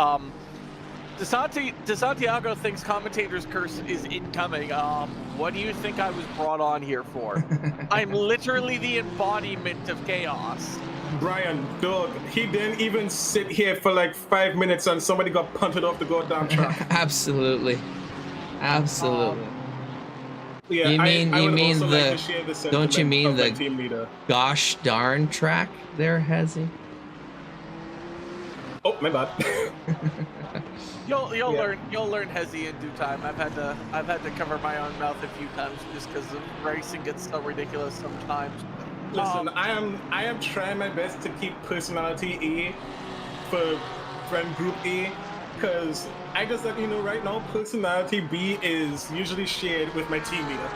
DeSantiago thinks Commentators curse is incoming. What do you think I was brought on here for? I'm literally the embodiment of chaos. Brian, dog, he didn't even sit here for like 5 minutes and somebody got punted off the goddamn track. Absolutely. Yeah, You mean like to share the don't you sentiment mean of my the team leader. gosh darn track there, Hezzy? Oh, my bad. You'll learn Hezzy in due time. I've had to cover my own mouth a few times just because racing gets so ridiculous sometimes. Listen, I am trying my best to keep personality A for friend group A, because I just let you know right now, personality B is usually shared with my team leader.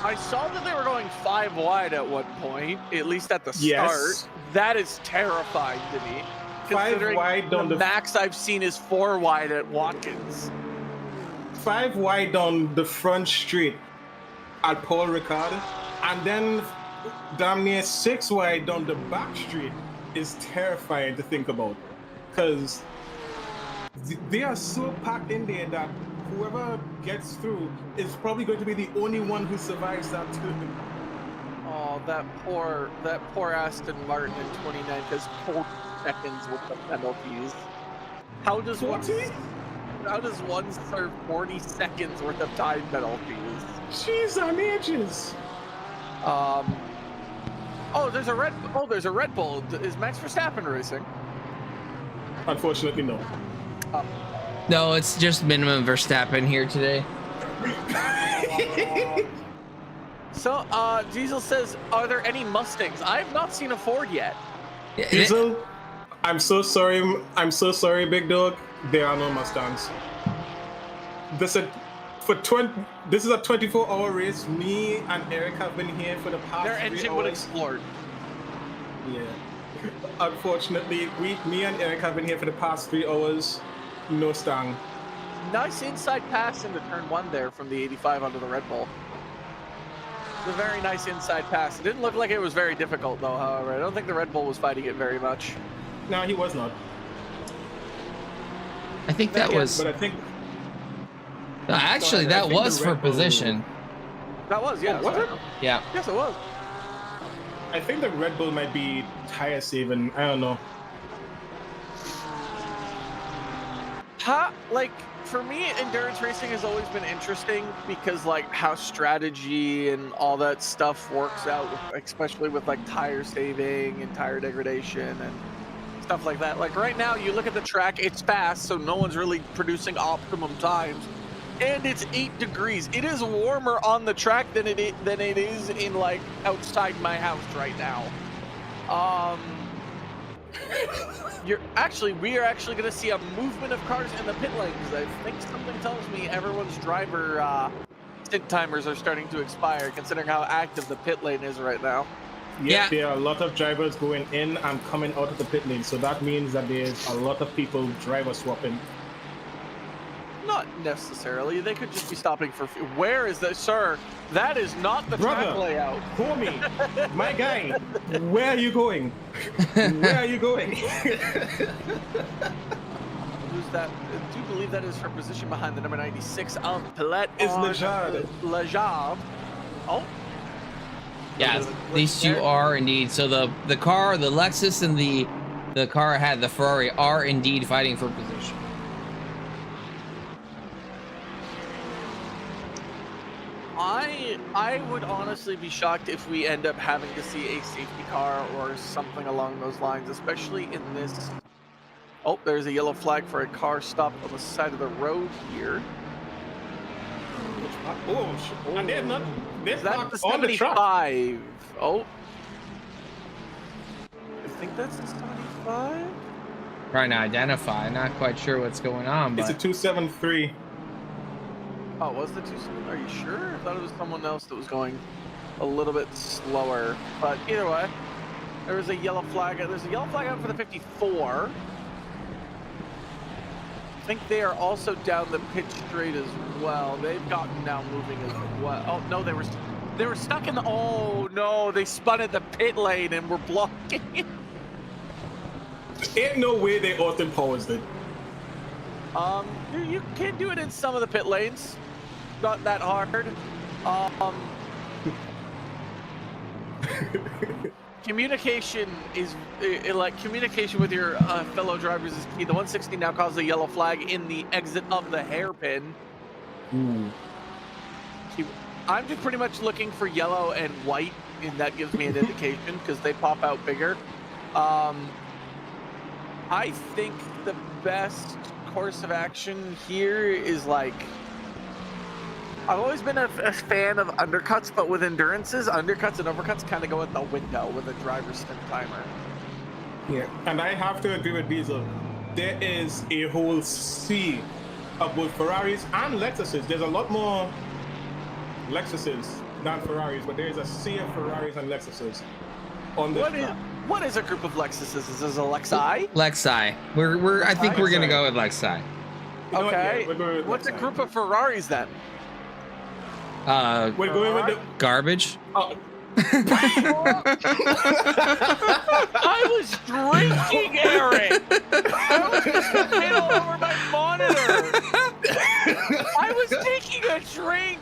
I saw that they were going 5 wide at one point, at least at the start. Yes. That is terrifying to me. 5 wide the on the max I've seen is 4 wide at Watkins. 5 wide on the front straight at Paul Ricard, and then damn near 6 wide on the back street is terrifying to think about, because they are so packed in there that whoever gets through is probably going to be the only one who survives that too. Oh, that poor Aston Martin in 29 has 4 seconds with the penalties. How does 40? How does one serve 40 seconds worth of time penalties? Jeez, I'm ages. Oh, there's a Red Bull. Is Max Verstappen racing? Unfortunately, no. No, it's just minimum Verstappen here today. So, Diesel says, are there any Mustangs? I have not seen a Ford yet. Diesel, I'm so sorry. I'm so sorry, big dog. There are no Mustangs. This is a 24-hour race. Me and Eric have been here for the past 3 Their hours. engine would explode. Yeah. Unfortunately, me and Eric have been here for the past 3 hours. No Stang. Nice inside pass into turn 1 there from the 85 onto the Red Bull. It's a very nice inside pass. It didn't look like it was very difficult though, however. I don't think the Red Bull was fighting it very much. No, he was not. I think that was. But I think. Actually, that was for position. That was, yeah. Was it? Yeah. Yes, it was. I think the Red Bull might be tire saving. I don't know. Like for me, endurance racing has always been interesting because like how strategy and all that stuff works out, especially with like tire saving and tire degradation and stuff like that. Like right now, you look at the track, it's fast, so no one's really producing optimum times, and it's 8 degrees. It is warmer on the track than it is in like outside my house right now. We are actually going to see a movement of cars in the pit lane because I think something tells me everyone's driver stint timers are starting to expire, considering how active the pit lane is right now. Yeah, there are a lot of drivers going in and coming out of the pit lane, so that means that there's a lot of people driver swapping. Not necessarily. They could just be stopping for. Where is that, sir? That is not the track layout. Homie, my guy, where are you going? Where are you going? Who's that? I do believe that is her position behind the number 96 of Palet. Is Lejard. Oh. Yeah, these two are indeed. So the car, the Lexus, and the car had the Ferrari are indeed fighting for position. I would honestly be shocked if we end up having to see a safety car or something along those lines, especially in this. Oh, there's a yellow flag for a car stopped on the side of the road here. And they're not. They're That's the on the truck. 75. Oh. I think that's the 75. Trying to identify. Not quite sure what's going on, but It's a 273. Oh, was the 27? Are you sure? I thought it was someone else that was going a little bit slower. But either way, there was a yellow flag. There's a yellow flag out for the 54. I think they are also down the pit straight as well. They've gotten now moving as well. Oh no, they were stuck in the. Oh no, they spun at the pit lane and were blocking it. Ain't no way they Austin Powers did. You can do it in some of the pit lanes. Not that hard. Communication is like communication with your fellow drivers is key. The 160 now causes a yellow flag in the exit of the hairpin. I'm just pretty much looking for yellow and white, and that gives me an indication because they pop out bigger. I think the best course of action here is like, I've always been a fan of undercuts, but with endurances, undercuts and overcuts kind of go at the window with a driver's stint timer. Yeah, and I have to agree with Diesel. There is a whole sea of both Ferraris and Lexuses. There's a lot more Lexuses than Ferraris, but there is a sea of Ferraris and Lexuses on this track. What is a group of Lexuses? Is this a Lexi? Lexi. I think we're gonna go with Lexi. Okay. What's a group of Ferraris then? We're going with the garbage. Oh. I was drinking, Eric. I was just spit all over my monitor. I was taking a drink.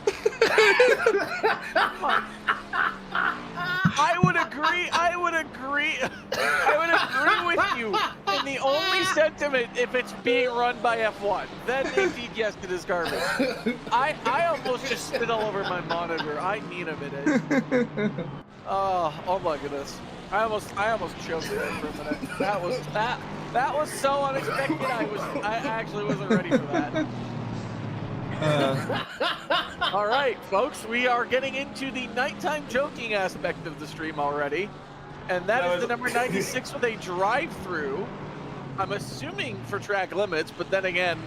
I would agree with you in the only sentiment if it's being run by F1. Then indeed, yes, it is garbage. I almost just spit all over my monitor. I need a minute. Oh my goodness. I almost choked there for a minute. That was so unexpected. I actually wasn't ready for that. All right, folks, we are getting into the nighttime joking aspect of the stream already, and that is the number 96 with a drive-through. I'm assuming for track limits, but then again,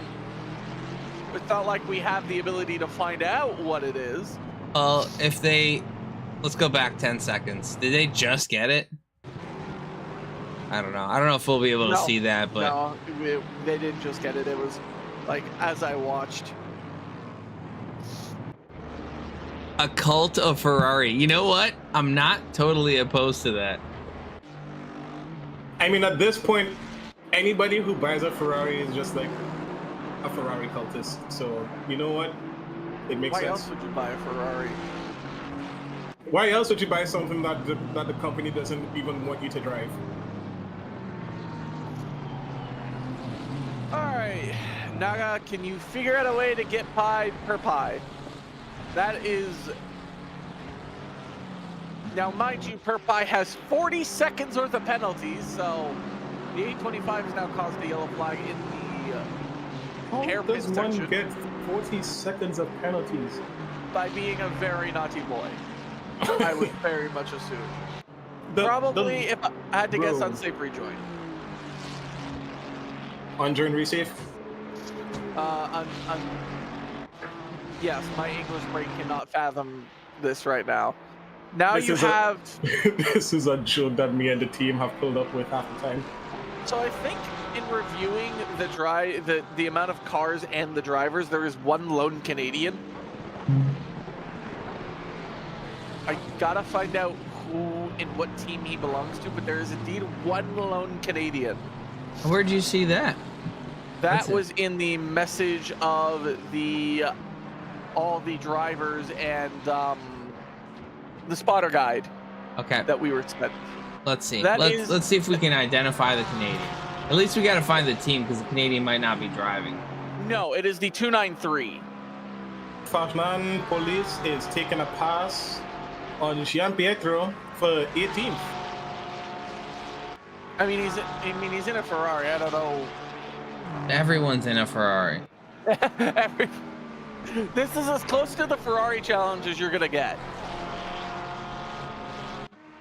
it's not like we have the ability to find out what it is. Let's go back 10 seconds. Did they just get it? I don't know. I don't know if we'll be able to see that, but no, they didn't just get it. It was like as I watched. A cult of Ferrari. You know what? I'm not totally opposed to that. I mean, at this point, anybody who buys a Ferrari is just like a Ferrari cultist. So, you know what? It makes sense. Why else would you buy a Ferrari? Why else would you buy something that the company doesn't even want you to drive? All right. right, Naga, can you figure out a way to get pie per pie? That is... Now, mind you, per pie has 40 seconds worth of penalties, so the 825 has now caused a yellow flag in the hairpin does section. one get 40 seconds of penalties? By being a very naughty boy. I would very much assume. Probably, if I had to guess, unsafe rejoin. Unjoin resave? Yes, my English brain cannot fathom this right now. Now This you is have... This is a joke that me and the team have pulled up with half the time. So I think in reviewing the amount of cars and the drivers, there is one lone Canadian. I gotta find out who and what team he belongs to, but there is indeed one lone Canadian. Where'd you see that? That was in the message of all the drivers and the spotter guide. Okay. That we were sent. Let's see. Let's see if we can identify the Canadian. At least we got to find the team because the Canadian might not be driving. No, it is the 293. Fernand Police is taking a pass on Gian Pietro for 18th. I mean, he's in a Ferrari. I don't know. Everyone's in a Ferrari. This is as close to the Ferrari challenge as you're gonna get.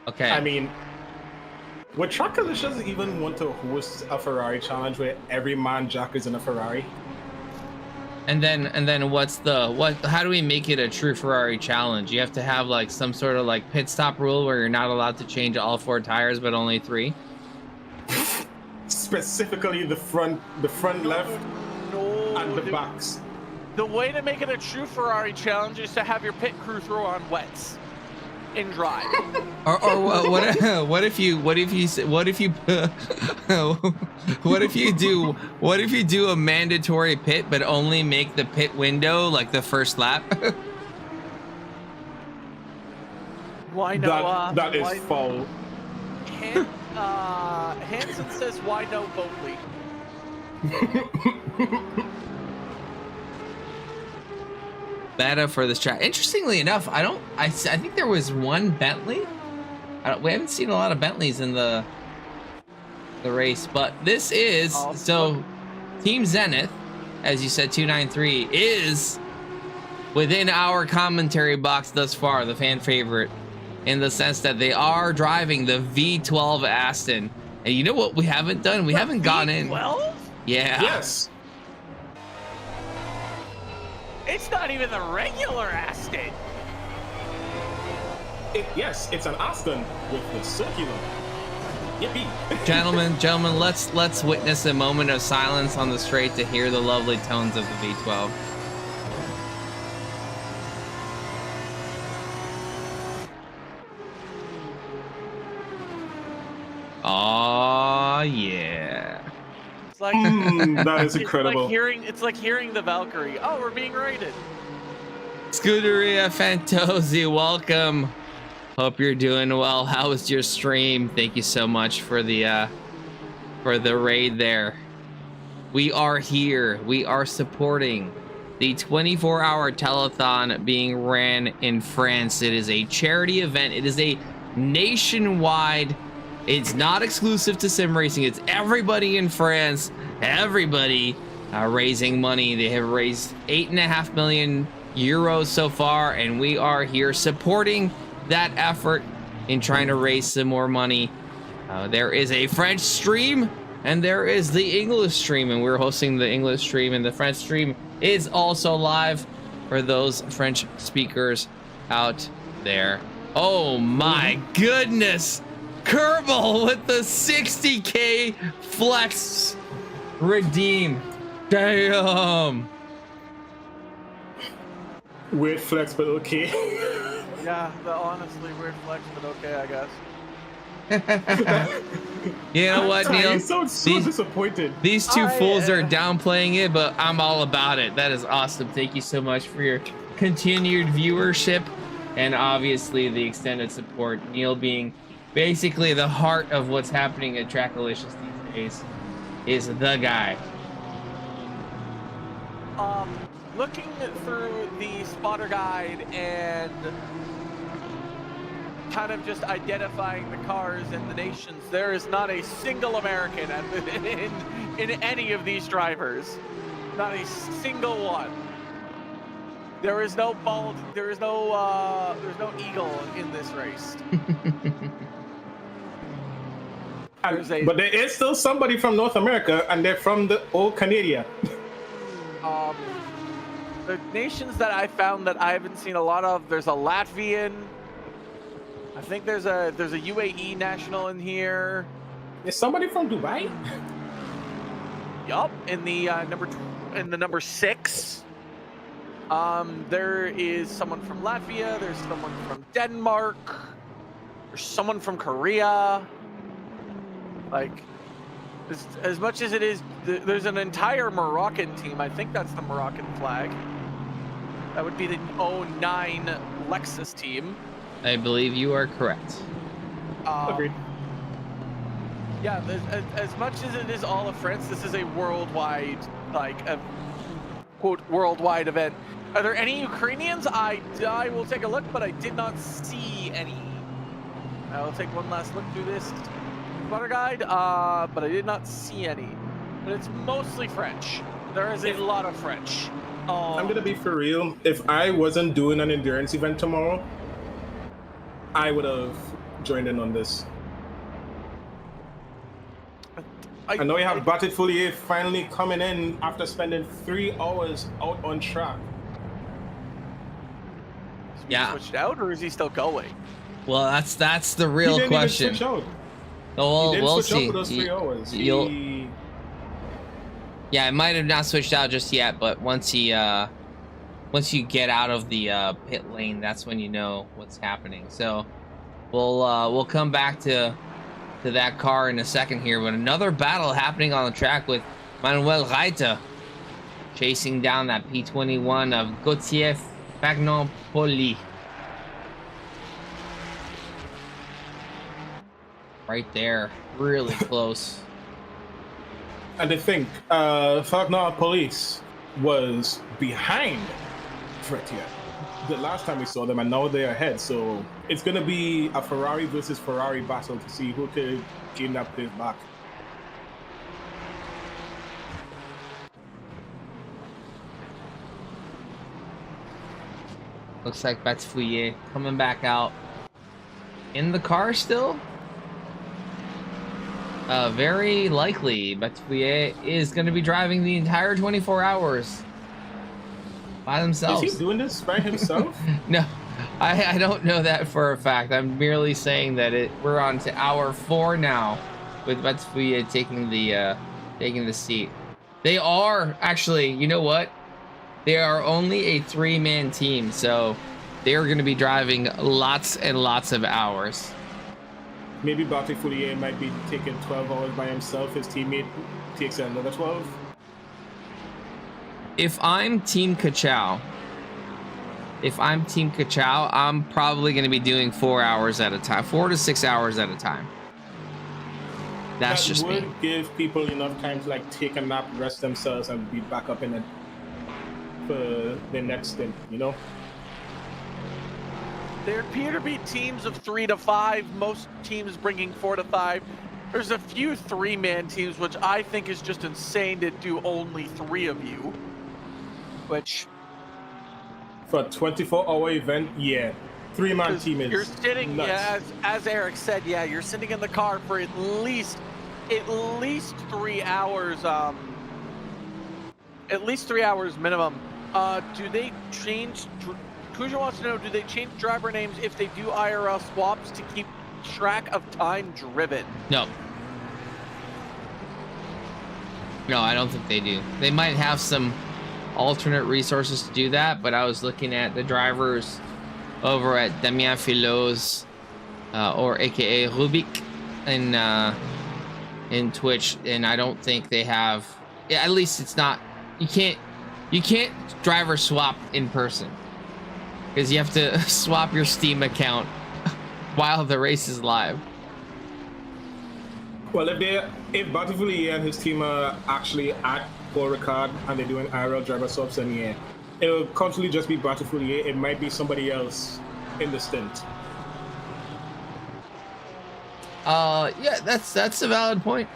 Okay. I mean, would TRACKILICIOUS even want to host a Ferrari challenge where every man jack is in a Ferrari? And then how do we make it a true Ferrari challenge? You have to have like some sort of like pit stop rule where you're not allowed to change all 4 tires but only 3. Specifically the front left and the backs. The way to make it a true Ferrari challenge is to have your pit crew throw on wets and drive. Or what if you do a mandatory pit but only make the pit window like the first lap? Why no? That is foul. Hansen says, "Why no Boatley?" Meta for this track. Interestingly enough, I think there was one Bentley. We haven't seen a lot of Bentleys in the race, but this is so Team Zenith, as you said, 293 is within our commentary box thus far, the fan favorite, in the sense that they are driving the V12 Aston. And you know what we haven't done? We haven't gone in. V12? Yeah. Yes. It's not even the regular Aston. Yes, it's an Aston with the circular. Yippee. Gentlemen, let's witness a moment of silence on the straight to hear the lovely tones of the V12. Oh yeah. It's like that is incredible. It's like hearing the Valkyrie. Oh, we're being raided. Scuderia Fantosi, welcome. Hope you're doing well. How was your stream? Thank you so much for the raid there. We are here. We are supporting the 24-hour telethon being ran in France. It is a charity event. It is a nationwide. It's not exclusive to sim racing. It's everybody in France. Everybody raising money. They have raised 8.5 million euros so far, and we are here supporting that effort in trying to raise some more money. There is a French stream and there is the English stream, and we're hosting the English stream, and the French stream is also live for those French speakers out there. Oh my goodness, Kerbal with the 60k flex redeem. Damn. Weird flex, but okay. Yeah, the honestly weird flex, but okay, I guess. You know what, Neil? You sound so disappointed. These two fools are downplaying it, but I'm all about it. That is awesome. Thank you so much for your continued viewership and obviously the extended support. Neil being basically the heart of what's happening at TRACKILICIOUS these days is the guy. Looking through the spotter guide and kind of just identifying the cars and the nations, there is not a single American in any of these drivers. Not a single one. There is no bald. There's no eagle in this race. But there is still somebody from North America, and they're from the old Canada. The nations that I found that I haven't seen a lot of, there's a Latvian. I think there's a UAE national in here. Is somebody from Dubai? Yup, in the number 6. There is someone from Latvia. There's someone from Denmark. There's someone from Korea. Like, as much as it is, there's an entire Moroccan team. I think that's the Moroccan flag. That would be the 09 Lexus team. I believe you are correct. Agreed. Yeah, as much as it is all of France, this is a worldwide, like, a quote, worldwide event. Are there any Ukrainians? I will take a look, but I did not see any. I will take one last look through this spotter guide, but I did not see any. But it's mostly French. There is a lot of French. I'm gonna be for real. If I wasn't doing an endurance event tomorrow, I would have joined in on this. I know you have Batted Foulier finally coming in after spending 3 hours out on track. Yeah. Switched out, or is he still going? Well, that's the real question. Even switch out. Oh, we'll switch out see. for those 3 hours. Yeah, it might have not switched out just yet, but once you get out of the pit lane, that's when you know what's happening. So we'll come back to that car in a second here, but another battle happening on the track with Manuel Wright chasing down that P21 of Gauthier Fagnon-Poli. Right there, really close. And I think Fagnon-Poli was behind Frettier the last time we saw them, and now they're ahead. So it's going to be a Ferrari versus Ferrari battle to see who could gain that place back. Looks like Batfouillet coming back out in the car still. Very likely Batfouillet is going to be driving the entire 24 hours by themselves. Is he doing this by himself? No, I don't know that for a fact. I'm merely saying that we're on to hour 4 now with Batfouillet taking the seat. They are actually, you know what? They are only a 3-man team, so they are going to be driving lots and lots of hours. Maybe Batted Foulier might be taking 12 hours by himself. His teammate takes another 12. If I'm Team Kachau, I'm probably going to be doing 4 hours at a time, 4 to 6 hours at a time. That's just me. That would give people enough time to like take a nap, rest themselves, and be back up in it for the next stint, you know? There appear to be teams of 3 to 5, most teams bringing 4 to 5. There's a few 3-man teams, which I think is just insane to do only 3 of you. Which... for a 24-hour event, yeah. 3-man team is You're sitting, nuts. yeah, as Eric said, yeah, you're sitting in the car for at least 3 hours, at least 3 hours minimum. Do they change... Kuzya wants to know, do they change driver names if they do IRL swaps to keep track of time driven? No. No, I don't think they do. They might have some alternate resources to do that, but I was looking at the drivers over at Damien Filot's, or aka Rubik, in Twitch, and I don't think they have. Yeah, at least it's not. You can't driver swap in person. Because you have to swap your Steam account while the race is live. Well, if Batted Foulier and his team are actually at Paul Ricard and they're doing IRL driver swaps, and yeah, it'll constantly just be Battlefield EA. It might be somebody else in the stint. Yeah, that's a valid point.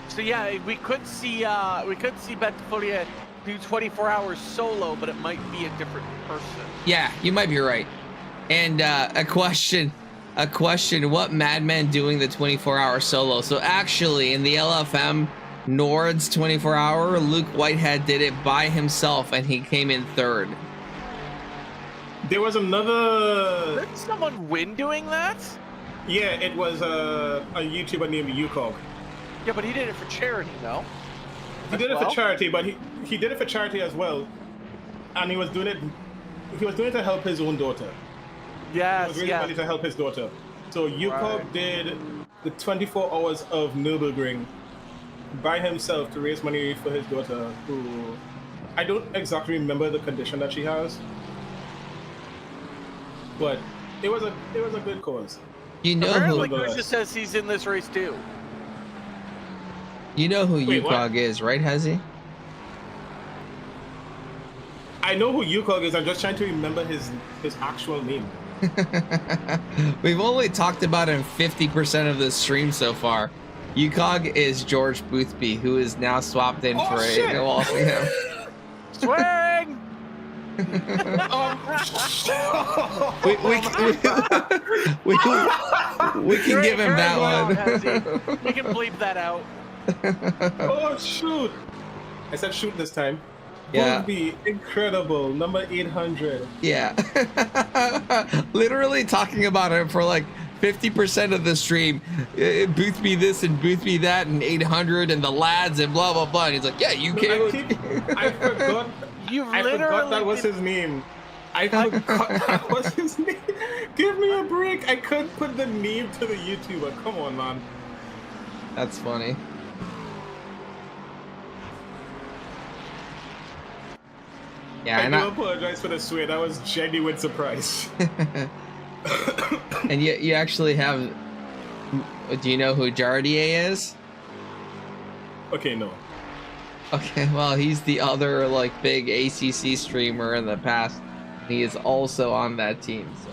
So yeah, we could see Battlefield EA do 24 hours solo, but it might be a different person. Yeah, you might be right. And a question, what madman doing the 24-hour solo? So actually, in the LFM Nord's 24-hour, Luke Whitehead did it by himself, and he came in third. There was another. Did someone win doing that? Yeah, it was a YouTuber named Yukog. Yeah, but he did it for charity, no? He did it for charity, but he did it for charity as well, and he was doing it. He was doing it to help his own daughter. Yes, He was really ready to help his daughter. So Yukog did the 24 hours of Nürburgring by himself to raise money for his daughter, who I don't exactly remember the condition that she has, but it was a good cause. You know Apparently, who? Kuzya says he's in this race too. You know who Wait, Yukog what? is, right, Hezzy? I know who Yukog is. I'm just trying to remember his actual name. We've only talked about him 50% of the stream so far. Yukog is George Boothby, who is now swapped in for shit. a Walsingham. Swing! We can give him that one. We can bleep that out. Oh shoot! I said shoot this time. Yeah. Boothby, incredible, number 800. Yeah. Literally talking about him for like 50% of the stream. Boothby this and Boothby that and 800 and the lads and blah blah blah. And he's like, yeah, you can. I forgot. You've I literally forgot that was his name. I forgot that was his name. Give me a break. I couldn't put the name to the YouTuber. Come on, man. That's funny. Yeah, I do apologize for the swear. That was genuine surprise. And you actually have. Do you know who Jardier is? Okay, no. Okay, well, he's the other like big ACC streamer in the past. He is also on that team. So.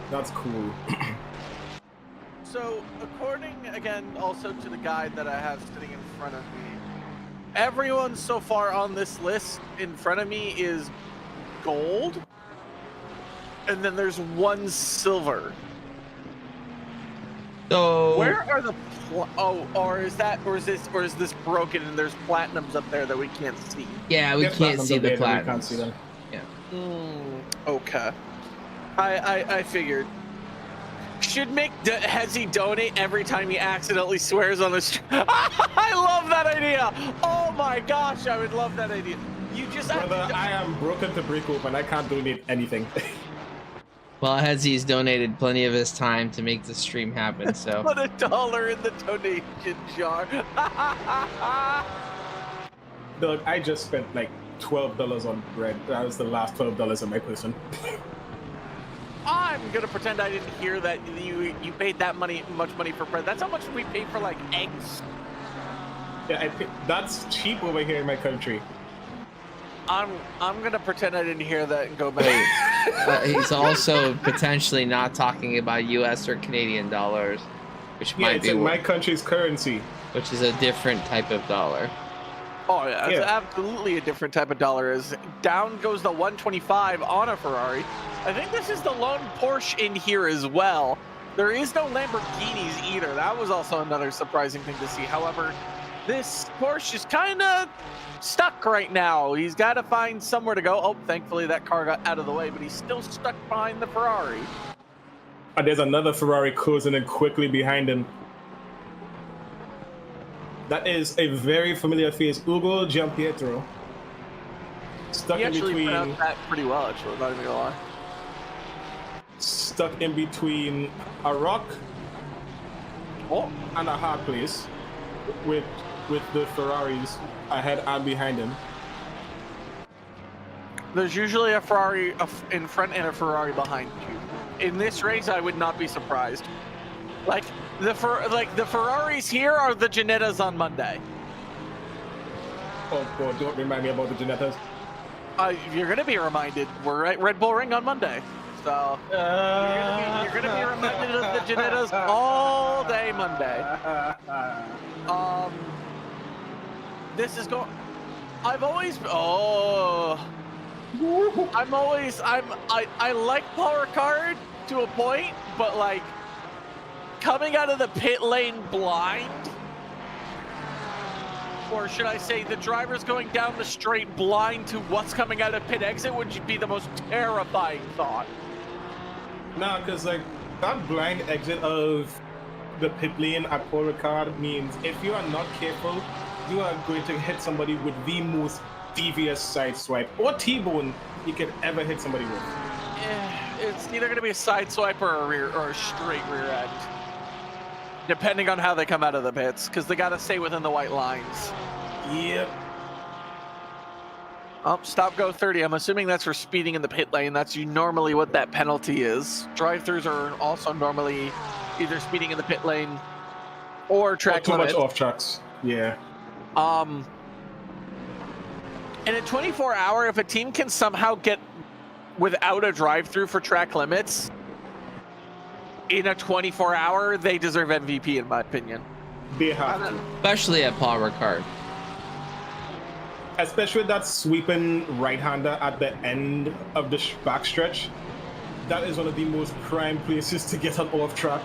That's cool. So, according again also to the guide that I have sitting in front of me, everyone so far on this list in front of me is gold, and then there's one silver. So Where are the or is this broken and there's platinums up there that we can't see? yeah, we There's can't platinums see up the there that we platinums. can't see them. Okay. I figured. Should make Hezzy donate every time he accidentally swears on the stream. I love that idea. Oh my gosh, I would love that idea. You just have Brother, to I am broken to break open. I can't donate anything. Well, Hezzy's donated plenty of his time to make the stream happen, so. put $1 in the donation jar. Doug, I just spent like $12 on bread. That was the last $12 of my person. I'm gonna pretend I didn't hear that you paid that much money for bread. That's how much we paid for like eggs. Yeah, that's cheap over here in my country. I'm gonna pretend I didn't hear that and go back. He's also potentially not talking about U.S. or Canadian dollars, which Yeah, might it's be in my country's currency. which is a different type of dollar. Oh yeah, it's Yeah. absolutely a different type of dollar. As down goes the 125 on a Ferrari. I think this is the lone Porsche in here as well. There is no Lamborghinis either. That was also another surprising thing to see. However, this Porsche is kind of stuck right now. He's got to find somewhere to go. Oh, thankfully that car got out of the way, but he's still stuck behind the Ferrari. And there's another Ferrari closing in quickly behind him. That is a very familiar face, Ugo Giampietro. Stuck He in actually between. pronounced that pretty well, actually, not even gonna lie. Stuck in between a rock and a hard place, with the Ferraris ahead and behind him. There's usually a Ferrari in front and a Ferrari behind you. In this race, I would not be surprised. Like the Ferraris here are the Ginettas on Monday. Oh God, don't remind me about the Ginettas. You're gonna be reminded. We're at Red Bull Ring on Monday, so you're gonna be reminded of the Ginettas all day Monday. This is going. I like Paul Ricard to a point, but like coming out of the pit lane blind, or should I say the drivers going down the straight blind to what's coming out of pit exit would be the most terrifying thought. No, because like that blind exit of the pit lane at Paul Ricard means if you are not careful, you are going to hit somebody with the most devious side swipe or T-bone you could ever hit somebody with. It's either going to be a side swipe or a straight rear end, depending on how they come out of the pits, because they got to stay within the white lines. Yep. Stop go 30. I'm assuming that's for speeding in the pit lane. That's normally what that penalty is. Drive-throughs are also normally either speeding in the pit lane or track too limit. much off tracks. Yeah. In a 24-hour, if a team can somehow get without a drive-through for track limits in a 24-hour, they deserve MVP in my opinion. They have to. Especially at Paul Ricard. Especially that sweeping right-hander at the end of the backstretch. That is one of the most prime places to get an off track.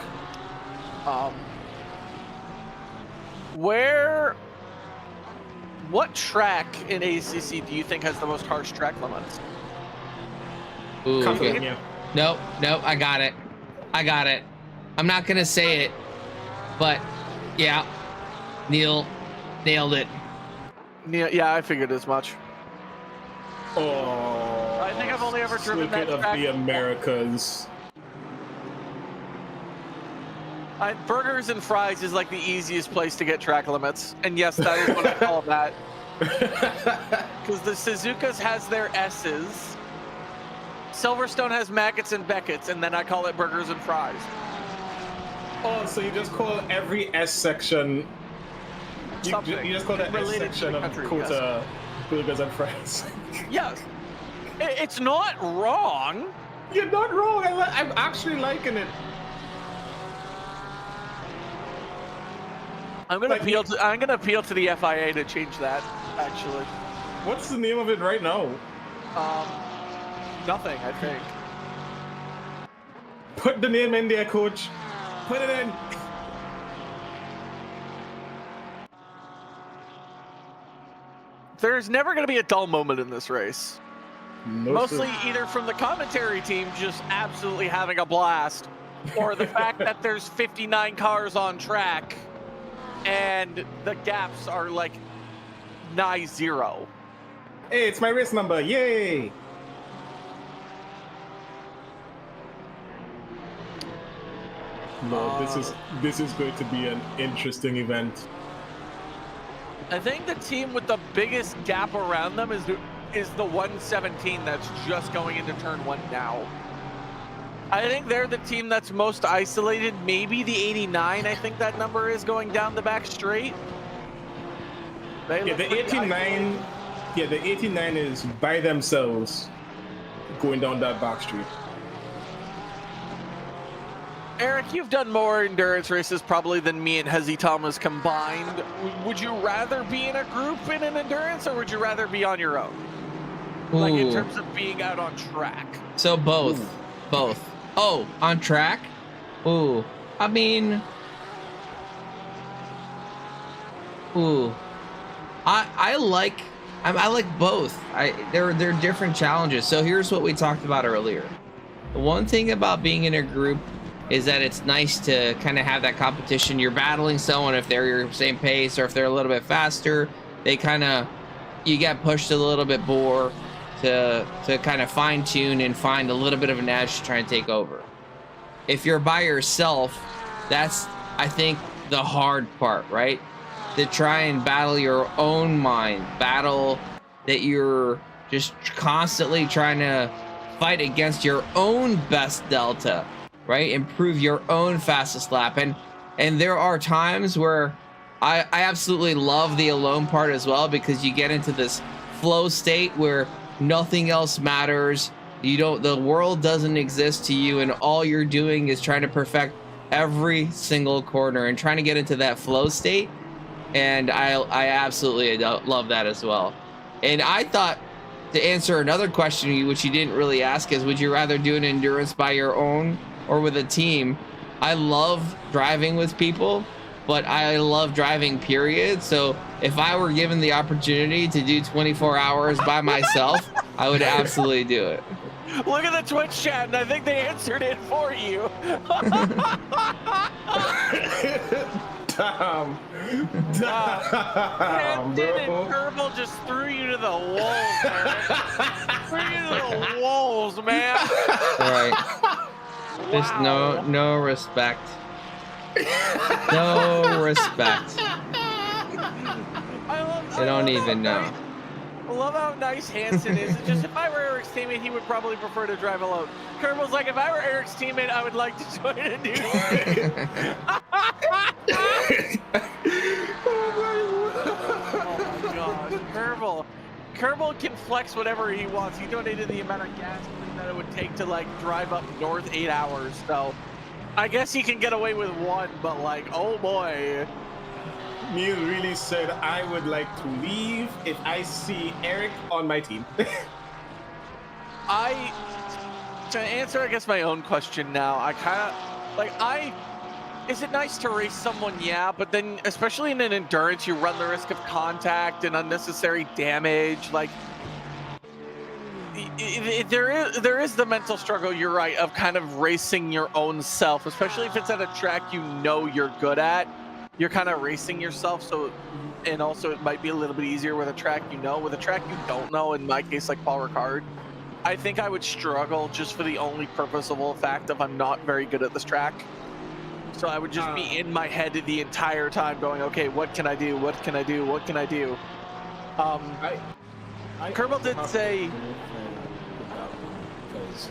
What track in ACC do you think has the most harsh track limits? Ooh, California. Nope, I got it. I'm not gonna say it, but yeah, Neil nailed it. Yeah, I figured as much. Oh, I think I've only ever driven that of track. the Americas. Burgers and Fries is like the easiest place to get track limits, and yes, that is what I call that. Because the Suzukas has their S's, Silverstone has Maggots and Beckett's, and then I call it Burgers and Fries. Oh, so you just call every S section. You just call that S section of Kota Burgers and Fries. Yes, it's not wrong. You're not wrong. I'm actually liking it. I'm gonna appeal to the FIA to change that. Actually, What's the name of it right now? nothing. I think. Put the name in there, coach. Put it in. There's never gonna be a dull moment in this race. No, Mostly sir. either from the commentary team just absolutely having a blast, or the fact that there's 59 cars on track and the gaps are like nigh zero. Hey, it's my race number. Yay! No, this is going to be an interesting event. I think the team with the biggest gap around them is the 117 that's just going into turn 1 now. I think they're the team that's most isolated. Maybe the 89, I think that number is going down the back straight. Yeah, the 89. Yeah, the 89 is by themselves going down that back street. Eric, you've done more endurance races probably than me and Hezzy Thomas combined. Would you rather be in a group in an endurance, or would you rather be on your own? Ooh. Like in terms of being out on track. So both. Oh, on track? Ooh, I mean, I like both. They're different challenges. So here's what we talked about earlier. The one thing about being in a group is that it's nice to kind of have that competition. You're battling someone if they're your same pace, or if they're a little bit faster. You get pushed a little bit more to kind of fine tune and find a little bit of an edge to try and take over. If you're by yourself, that's, I think, the hard part, right? To try and battle your own mind, battle that you're just constantly trying to fight against your own best delta. right? Improve your own fastest lap. And there are times where I absolutely love the alone part as well, because you get into this flow state where nothing else matters. The world doesn't exist to you, and all you're doing is trying to perfect every single corner and trying to get into that flow state. And I absolutely love that as well. And I thought, to answer another question which you didn't really ask, is would you rather do an endurance by your own or with a team? I love driving with people, but I love driving, period. So if I were given the opportunity to do 24 hours by myself, I would absolutely do it. Look at the Twitch chat, and I think they answered it for you. Damn, Brandon and Kerbal just threw you to the wolves, man. Threw you to the wolves, man. All right. Just Wow. no respect. No respect. I don't even know. I love how nice Hansen is. It's just, if I were Eric's teammate, he would probably prefer to drive alone. Kerbal's like, if I were Eric's teammate, I would like to join a new team. Oh my gosh, Kerbal can flex whatever he wants. He donated the amount of gas that it would take to like drive up north 8 hours. So I guess he can get away with one, but like, oh boy. Neil really said I would like to leave if I see Eric on my team. To answer, I guess, my own question now, I kind of, like, is it nice to race someone? Yeah, but then, especially in an endurance, you run the risk of contact and unnecessary damage. Like, there is the mental struggle, you're right, of kind of racing your own self, especially if it's at a track you know you're good at. You're kind of racing yourself, so, and also it might be a little bit easier with a track you know. With a track you don't know, in my case, like Paul Ricard, I think I would struggle just for the only purposeful fact of I'm not very good at this track. So I would just be in my head the entire time going, okay, what can I do? What can I do? What can I do? Kerbal did say... Because,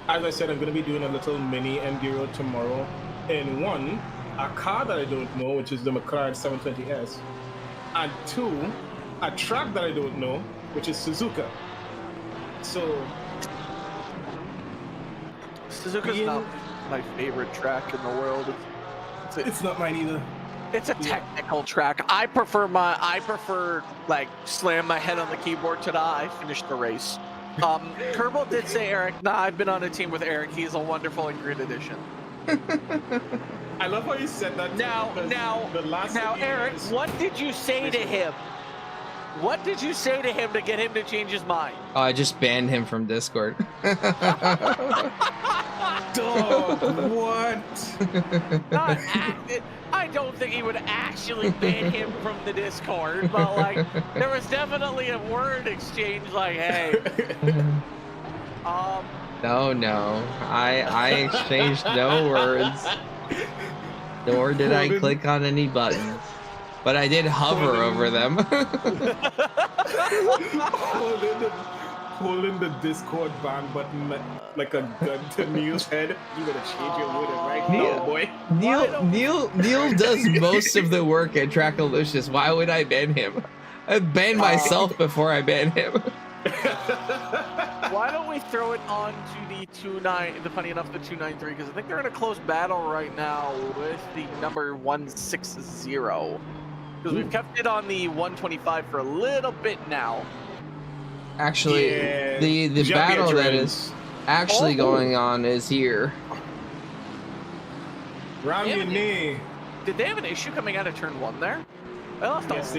as I said, I'm going to be doing a little mini enduro tomorrow. In one, a car that I don't know, which is the McLaren 720S. And two, a track that I don't know, which is Suzuka. So... Suzuka's not my favorite track in the world. It's not mine either. It's a technical track. I prefer like slam my head on the keyboard to I finished the race. Kerbal did say, Eric, I've been on a team with Eric. He's a wonderful in Grid Edition. I love how you said that. Now, Eric, what did you say to him? What did you say to him to get him to change his mind? Oh, I just banned him from Discord. Dog, what? I don't think he would actually ban him from the Discord, but like, there was definitely a word exchange like, hey. No. I exchanged no words. Nor did I click on any buttons. But I did hover over them. Holding the Discord ban button like a gun to Neil's head. You gotta change your word right now, boy. Neil does most of the work at TRACKILICIOUS. Why would I ban him? I banned myself before I banned him. Why don't we throw it on to the 2-9, funny enough, the 293, because I think they're in a close battle right now with the number 160. Because we've kept it on the 125 for a little bit now. Actually, the battle that is actually going on is here. Round your knee. Did they have an issue coming out of turn 1 there? They lost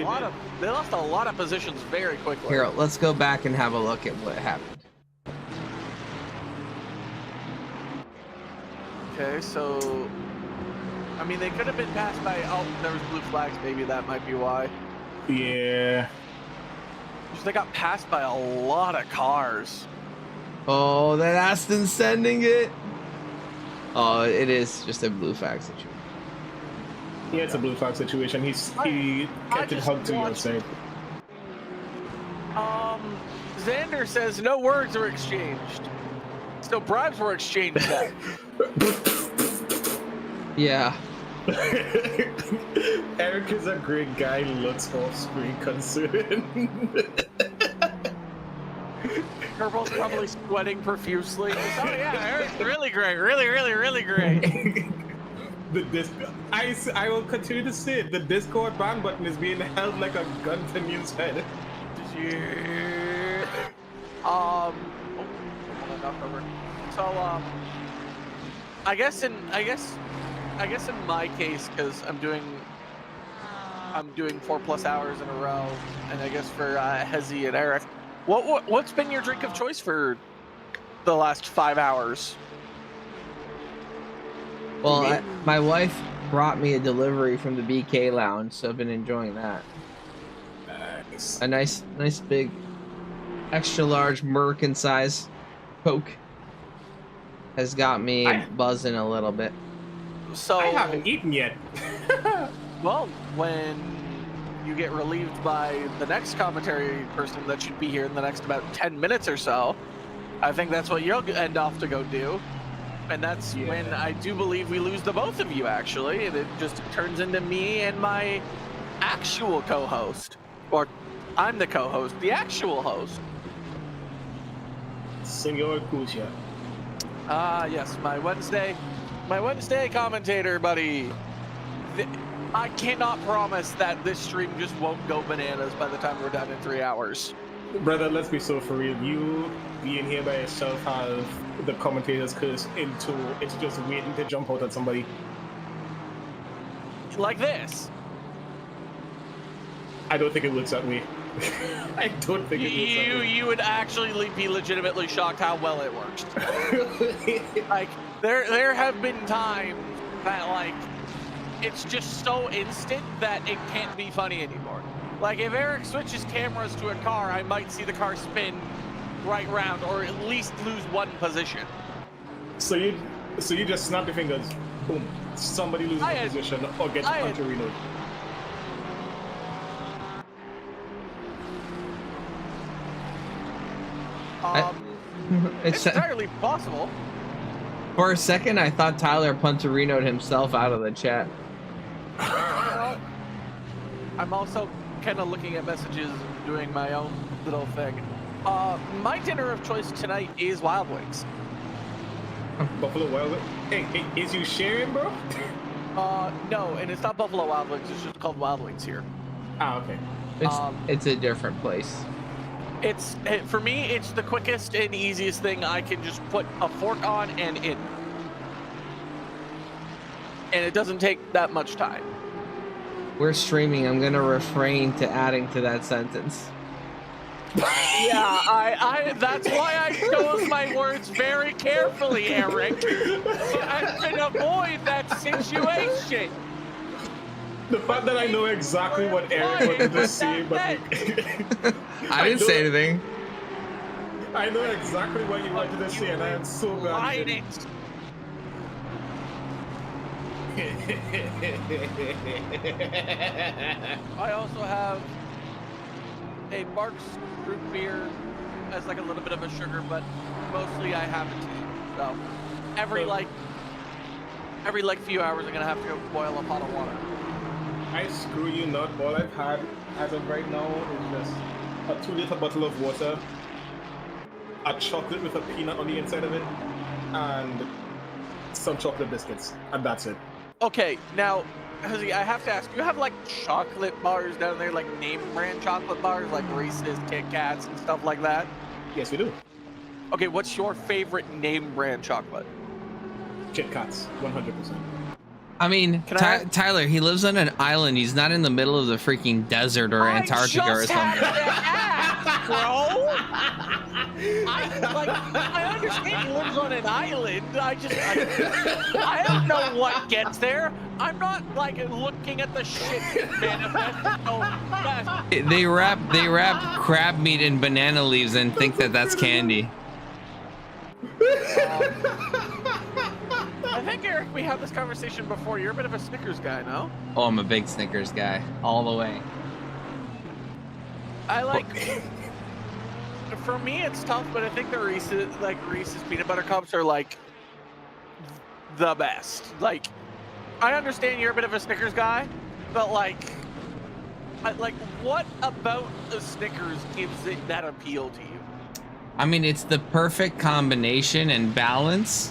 a lot of positions very quickly. Here, let's go back and have a look at what happened. Okay, so I mean, they could have been passed by. Oh, there was blue flags. Maybe that might be why. Yeah. They got passed by a lot of cars. Oh, that Aston's sending it. Oh, it is just a blue flag situation. Yeah, it's a blue flag situation. He kept it hugged to the outside. Xander says no words were exchanged. So bribes were exchanged then. Yeah. Eric is a great guy, looks off screen concerned. Kerbal's probably sweating profusely. Just, oh yeah, Eric's really great. Really great. I will continue to say it. The Discord ban button is being held like a gun to New's head. So I guess in my case, because I'm doing 4+ hours in a row, and I guess for Hezzy and Eric, what's been your drink of choice for the last 5 hours? Well, my wife brought me a delivery from the BK Lounge, so I've been enjoying that. Nice. A nice big, extra large American size Coke has got me buzzing a little bit. So I haven't eaten yet. Well, when you get relieved by the next commentary person that should be here in the next about 10 minutes or so, I think that's what you'll end off to go do. And that's when I do believe we lose the both of you, actually. And it just turns into me and my actual co-host. Or I'm the co-host, the actual host. Senor Kuzya. Yes, my Wednesday commentator, buddy. I cannot promise that this stream just won't go bananas by the time we're done in 3 hours. Brother, let's be so for real. You being here by yourself have the commentators curse into it's just waiting to jump out at somebody. Like this. I don't think it works that way. I don't think it works that way. You would actually be legitimately shocked how well it works. Like there have been times that like it's just so instant that it can't be funny anymore. Like if Eric switches cameras to a car, I might see the car spin right round or at least lose one position. So you just snap your fingers, boom, somebody loses a position or gets puncherinoed. It's entirely possible. For a second, I thought Tyler Punterino'd himself out of the chat. I'm also kind of looking at messages and doing my own little thing. My dinner of choice tonight is Wild Wings. Buffalo Wild Wings? Hey, is you sharing, bro? No, and it's not Buffalo Wild Wings, it's just called Wild Wings here. Ah, okay. It's a different place. For me, it's the quickest and easiest thing I can just put a fork on and in. And it doesn't take that much time. We're streaming. I'm gonna refrain to adding to that sentence. Yeah, that's why I chose my words very carefully, Eric. I can avoid that situation. The fact that I know exactly what Eric wanted to say, but I didn't say anything. I know exactly what you wanted to say, and I am so glad you didn't. I also have a Mark's root beer as like a little bit of a sugar, but mostly I have a tea. So every few hours I'm gonna have to go boil a pot of water. I screw you not. All I've had as of right now is just a 2-liter bottle of water, a chocolate with a peanut on the inside of it, and some chocolate biscuits, and that's it. Okay, now, Hezzy, I have to ask, you have like chocolate bars down there, like name brand chocolate bars, like Reese's, Kit Kats, and stuff like that? Yes, we do. Okay, what's your favorite name brand chocolate? Kit Kats, 100%. I mean, Tyler, he lives on an island. He's not in the middle of the freaking desert or Antarctica or something. Bro. I understand he lives on an island. I don't know what gets there. I'm not like looking at the shit manifesto. They wrap crab meat in banana leaves and think that that's candy. I think, Eric, we had this conversation before. You're a bit of a Snickers guy, no? Oh, I'm a big Snickers guy, all the way. I like For me, it's tough, but I think the Reese's peanut butter cups are like the best. Like, I understand you're a bit of a Snickers guy, but like what about the Snickers gives it that appeal to you? I mean, it's the perfect combination and balance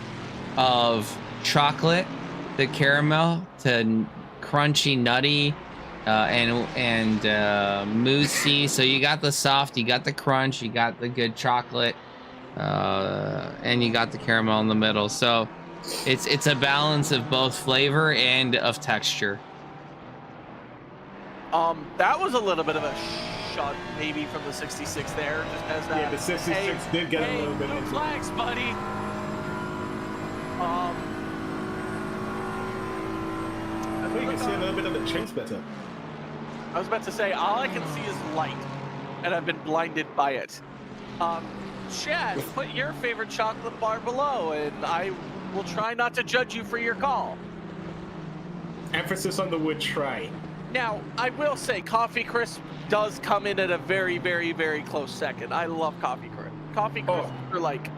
of chocolate, the caramel, to crunchy, nutty, and moussey. So you got the soft, you got the crunch, you got the good chocolate, and you got the caramel in the middle. So it's a balance of both flavor and of texture. That was a little bit of a shot maybe from the 66 there, just as that. Yeah, the 66 did get a little bit blue into flags, buddy. I think you can see a little bit of the chinks better. I was about to say, all I can see is light, and I've been blinded by it. Chad, put your favorite chocolate bar below, and I will try not to judge you for your call. Emphasis on the word try. Now, I will say, Coffee Crisp does come in at a very, very, very close second. I love Coffee Crisp. Coffee Crisp are like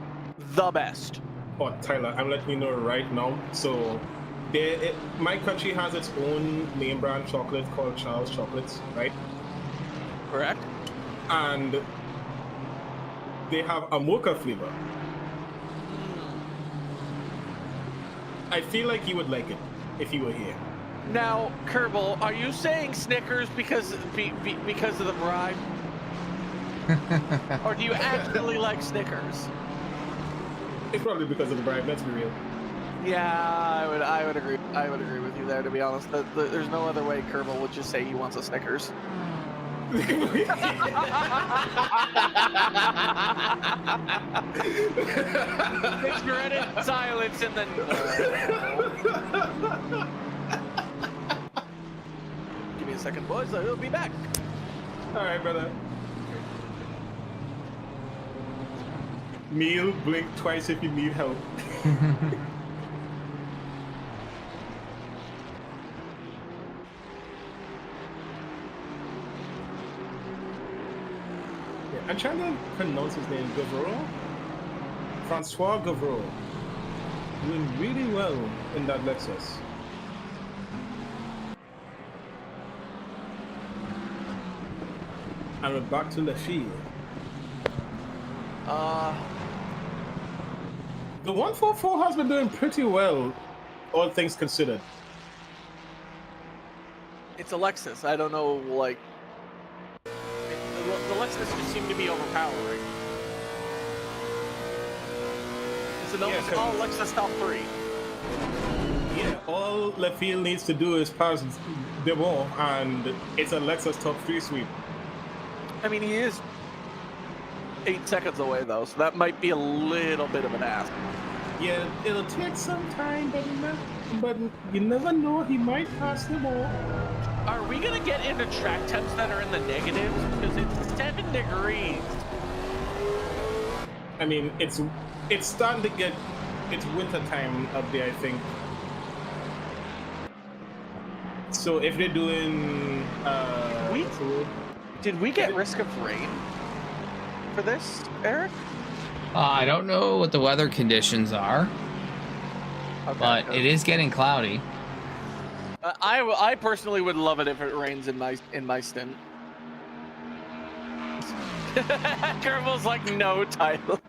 the best. Oh, Tyler, I'm letting you know right now. So, my country has its own name brand chocolate called Charles Chocolates, right? Correct. And they have a mocha flavor. I feel like you would like it if you were here. Now, Kerbal, are you saying Snickers because of the bribe? Or do you actually like Snickers? It's probably because of the bribe, let's be real. Yeah, I would agree. I would agree with you there, to be honest. There's no other way Kerbal would just say he wants a Snickers. It's dreaded silence and then. Give me a second, boys. I'll be back. All right, brother. Meal, blink twice if you need help. I'm trying to pronounce his name. Gavreau? Francois Gavreau. Doing really well in that Lexus. And we're back to the field. The 144 has been doing pretty well, all things considered. It's a Lexus. I don't know, like. The Lexus just seem to be overpowering. It's an almost all Lexus top 3. Yeah, all Lefield needs to do is pass Devon, and it's a Lexus top 3 sweep. I mean, he is 8 seconds away, though, so that might be a little bit of an ask. Yeah, it'll take some time, but you never know, he might pass the ball. Are we gonna get into track temps that are in the negatives? Because it's 7 degrees. I mean, it's starting to get, it's winter time up there, I think. So if they're doing, Did we get risk of rain for this, Eric? I don't know what the weather conditions are, but it is getting cloudy. I personally would love it if it rains in my stint. Kerbal's like, no, Tyler.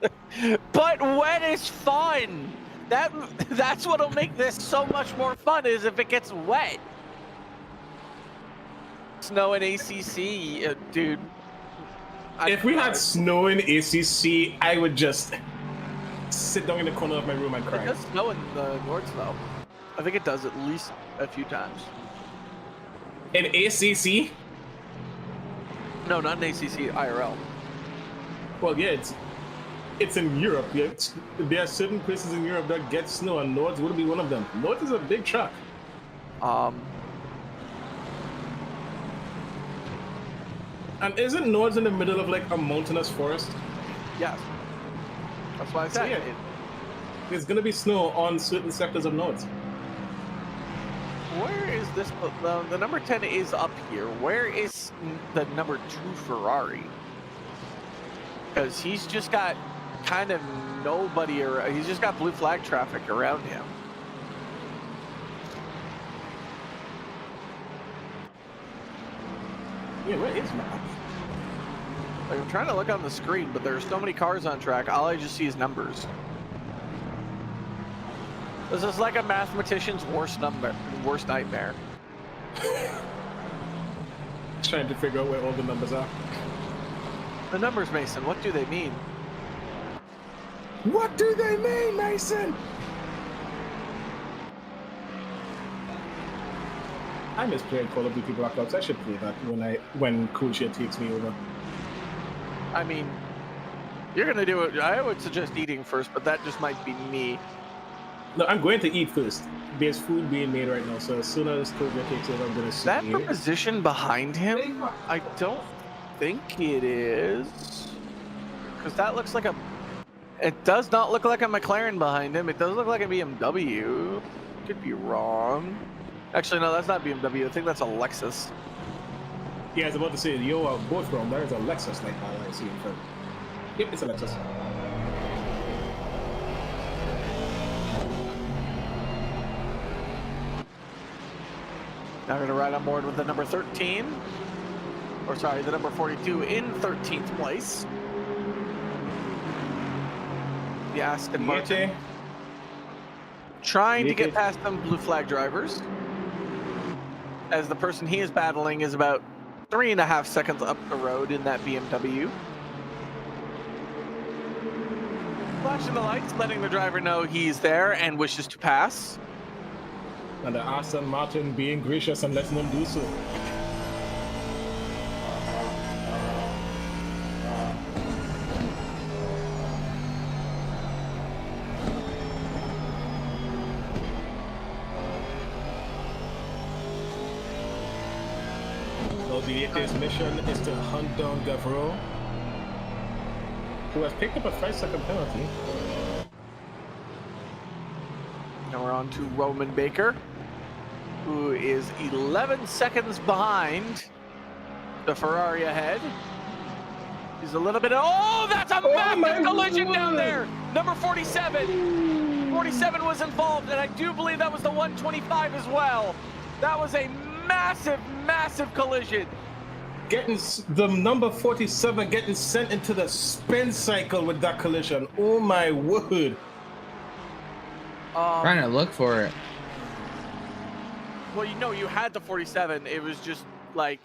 But wet is fun. That's what'll make this so much more fun, is if it gets wet. Snow in ACC, dude. If we had snow in ACC, I would just sit down in the corner of my room and cry. It does snow in the north, though. I think it does at least a few times. In ACC? No, not in ACC, IRL. Well, yeah, it's in Europe. Yeah, there are certain places in Europe that get snow, and North would be one of them. North is a big truck. And isn't North in the middle of like a mountainous forest? Yes. That's why I said so, yeah, there's gonna be snow on certain sectors of North. Where is this? The number 10 is up here. Where is the number 2 Ferrari? Because he's just got kind of nobody around. He's just got blue flag traffic around him. Yeah, where is Max? Like, I'm trying to look on the screen, but there are so many cars on track, all I just see is numbers. This is like a mathematician's worst nightmare. Trying to figure out where all the numbers are. The numbers, Mason, what do they mean? What do they mean, Mason? I miss playing Call of Duty Black Ops. I should play that when Kuzya takes me over. I mean, you're gonna do it. I would suggest eating first, but that just might be me. No, I'm going to eat first. There's food being made right now, so as soon as Kuzya takes over, I'm gonna sit That here. position behind him, I don't think it is, because that looks like a. It does not look like a McLaren behind him. It does look like a BMW. Could be wrong. Actually, no, that's not BMW. I think that's a Lexus. Yeah, I was about to say, you are both wrong. There's a Lexus like that I see in front. Yep, it's a Lexus. Now we're going to ride on board with the number 13. Or sorry, the number 42 in 13th place. The Aston Martin. Trying to get past them blue flag drivers. As the person he is battling is about 3.5 seconds up the road in that BMW. Flashing the lights, letting the driver know he's there and wishes to pass. And the Aston Martin being gracious and letting them do so. So the AT's mission is to hunt down Gavro, who has picked up a 5-second penalty. Now we're on to Roman Baker, who is 11 seconds behind the Ferrari ahead. He's a little bit. Oh, that's a massive collision down there. Number 47. 47 was involved, and I do believe that was the 125 as well. That was a massive, massive collision. Getting the number 47 getting sent into the spin cycle with that collision. Oh my word. Trying to look for it. Well, you know, you had the 47. It was just like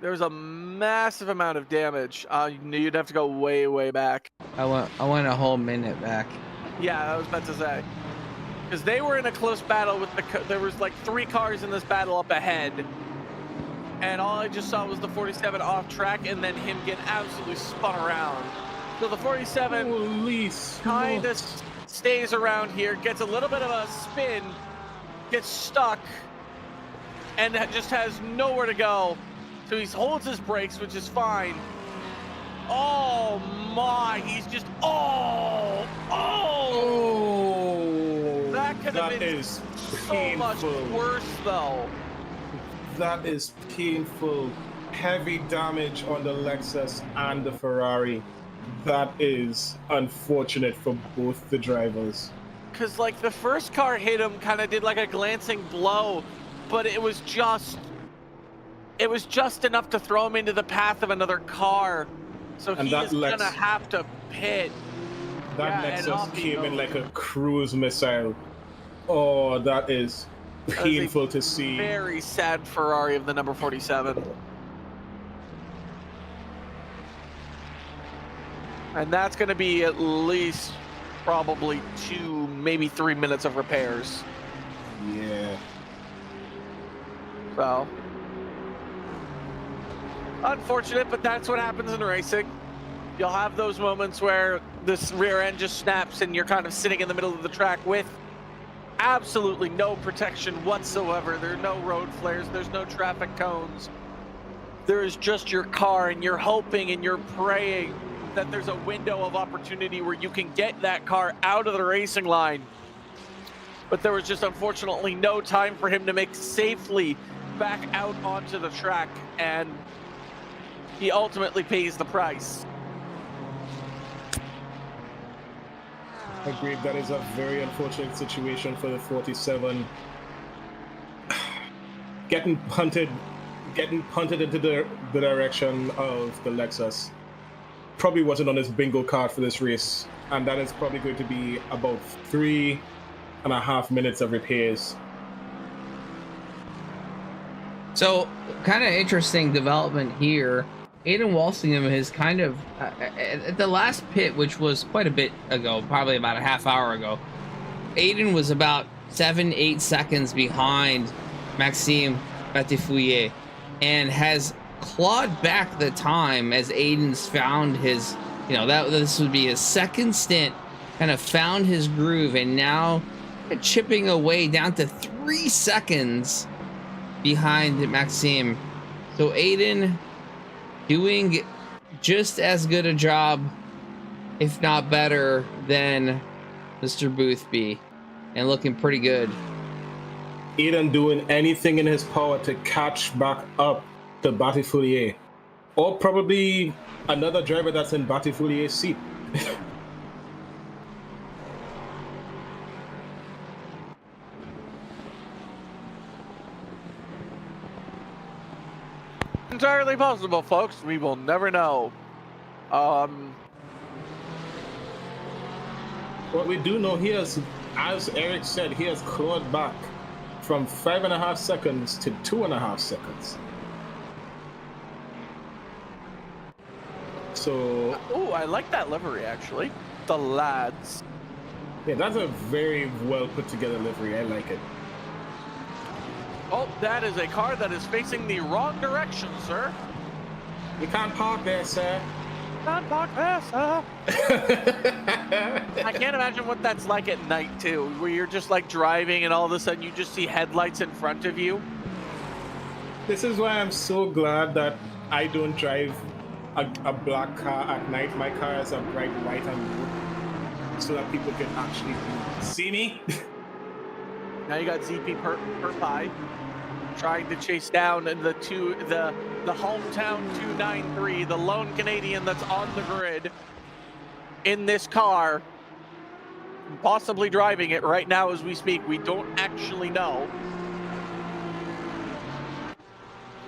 there was a massive amount of damage. You'd have to go way, way back. I went a whole minute back. Yeah, I was about to say, because they were in a close battle with there was like 3 cars in this battle up ahead, and all I just saw was the 47 off track and then him get absolutely spun around. So the 47 kind of stays around here, gets a little bit of a spin, gets stuck, and just has nowhere to go. So he holds his brakes, which is fine. Oh my, he's just, that could have been so much worse though. That is painful. Heavy damage on the Lexus and the Ferrari. That is unfortunate for both the drivers. Because like the first car hit him, kind of did like a glancing blow, but it was just enough to throw him into the path of another car. So he is gonna have to pit. That Lexus came in like a cruise missile. Oh, that is painful to see. Very sad Ferrari of the number 47. And that's going to be at least probably 2, maybe 3 minutes of repairs. Yeah. So, unfortunate, but that's what happens in racing. You'll have those moments where this rear end just snaps and you're kind of sitting in the middle of the track with absolutely no protection whatsoever. There are no road flares, there's no traffic cones. There is just your car, and you're hoping and you're praying that there's a window of opportunity where you can get that car out of the racing line. But there was just unfortunately no time for him to make safely back out onto the track, and he ultimately pays the price. Agreed. That is a very unfortunate situation for the 47. Getting punted into the direction of the Lexus probably wasn't on his bingo card for this race, and that is probably going to be about 3.5 minutes of repairs. So, kind of interesting development here. Aiden Walsingham has kind of, at the last pit, which was quite a bit ago, probably about a half hour ago, Aiden was about 7-8 seconds behind Maxime Batifouye and has clawed back the time as Aiden's found his, this would be his second stint, kind of found his groove, and now chipping away down to 3 seconds behind Maxime. So Aiden doing just as good a job, if not better, than Mr. Boothby, and looking pretty good. Aiden doing anything in his power to catch back up to Batifouye, or probably another driver that's in Batifouye's seat. Entirely possible, folks. We will never know. What we do know here is, as Eric said, he has clawed back from 5.5 seconds to 2.5 seconds. So, oh, I like that livery, actually. The lads. Yeah, that's a very well put together livery. I like it. Oh, that is a car that is facing the wrong direction, sir. You can't park there, sir. Can't park there, sir. I can't imagine what that's like at night, too, where you're just like driving and all of a sudden you just see headlights in front of you. This is why I'm so glad that I don't drive a black car at night. My car is a bright white and blue, so that people can actually see me. Now you got ZP Perpai trying to chase down the hometown 293, the lone Canadian that's on the grid in this car, possibly driving it right now as we speak. We don't actually know.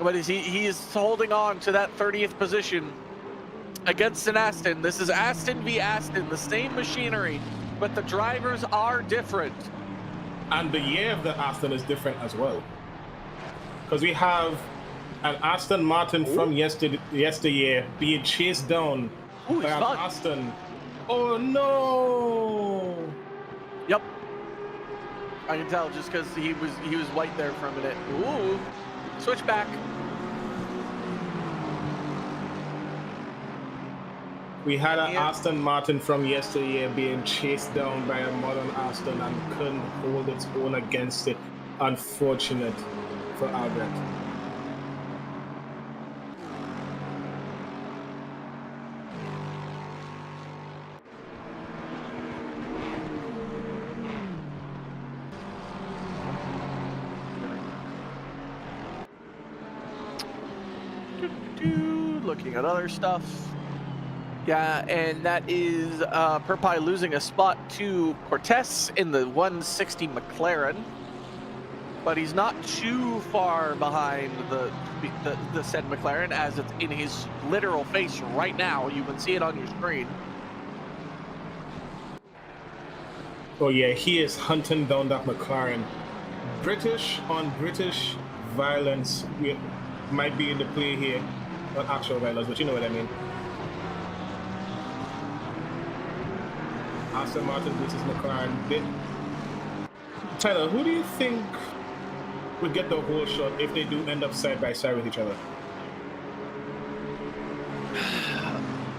But he is holding on to that 30th position against an Aston. This is Aston v Aston, the same machinery, but the drivers are different. And the year of the Aston is different as well. Because we have an Aston Martin from yesteryear being chased down by an Aston. Oh no! Yep. I can tell just because he was white there for a minute. Ooh. Switch back. We had an Aston Martin from yesteryear being chased down by a modern Aston and couldn't hold its own against it. Unfortunate for Albert. Looking at other stuff. Yeah, and that is Perpai losing a spot to Cortez in the 160 McLaren. But he's not too far behind the said McLaren, as it's in his literal face right now. You can see it on your screen. Oh yeah, he is hunting down that McLaren. British on British violence might be in the play here. Not actual violence, but you know what I mean. Aston Martin versus McLaren. Tyler, who do you think would get the whole shot if they do end up side by side with each other?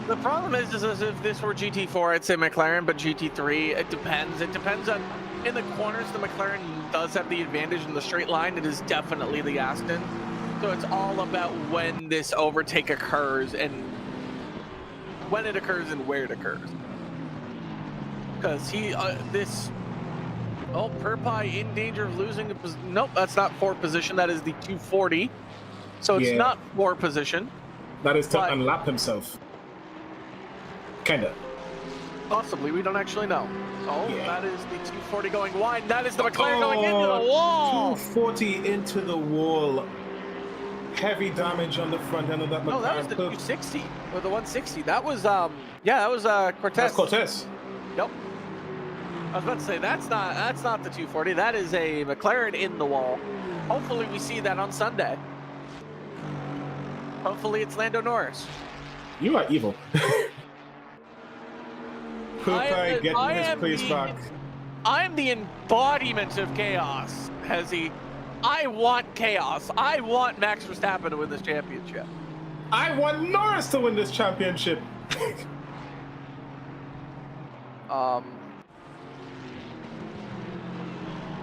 The problem is if this were GT4, I'd say McLaren, but GT3, it depends. It depends on, in the corners, the McLaren does have the advantage. In the straight line, it is definitely the Aston. So it's all about when this overtake occurs and when it occurs and where it occurs. Because Perpai in danger of losing. Nope, that's not 4th position. That is the 240. So it's not 4th position. That is to unlap himself. Kinda. Possibly, we don't actually know. Oh, Yeah. that is the 240 going wide. That is the McLaren going into the wall. 240 into the wall. Heavy damage on the front end of that McLaren. No, that was the 260 or the 160. That was that was Cortez. That's Cortez. Yep. I was about to say that's not the 240. That is a McLaren in the wall. Hopefully we see that on Sunday. Hopefully it's Lando Norris. You are evil. Kukai getting his place back. I am the embodiment of chaos, Hezzy. I want chaos. I want Max Verstappen to win this championship. I want Norris to win this championship.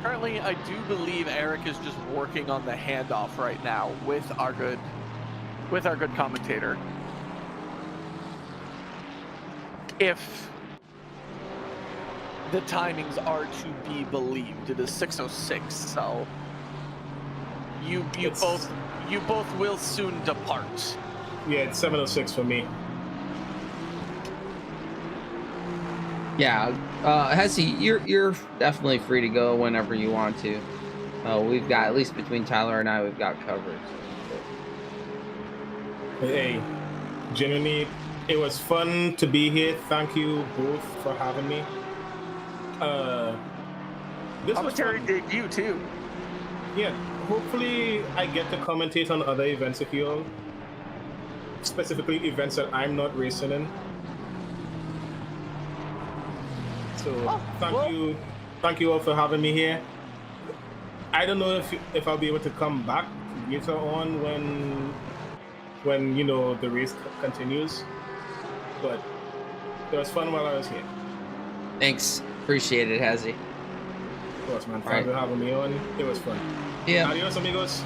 Currently, I do believe Eric is just working on the handoff right now with our good commentator. If the timings are to be believed, it is 6:06, so you both will soon depart. Yeah, it's 7:06 for me. Yeah, Hezzy, you're definitely free to go whenever you want to. We've got, at least between Tyler and I, we've got covered. Hey, genuinely, it was fun to be here. Thank you both for having me. This Commentary was fun. debut too. Yeah, hopefully I get to commentate on other events with you all. Specifically events that I'm not racing in. So thank you all for having me here. I don't know if I'll be able to come back later on when you know the race continues, but it was fun while I was here. Thanks, appreciate it, Hezzy. Of course, man. Thanks for having me on. It was fun. Yeah. Adios, amigos.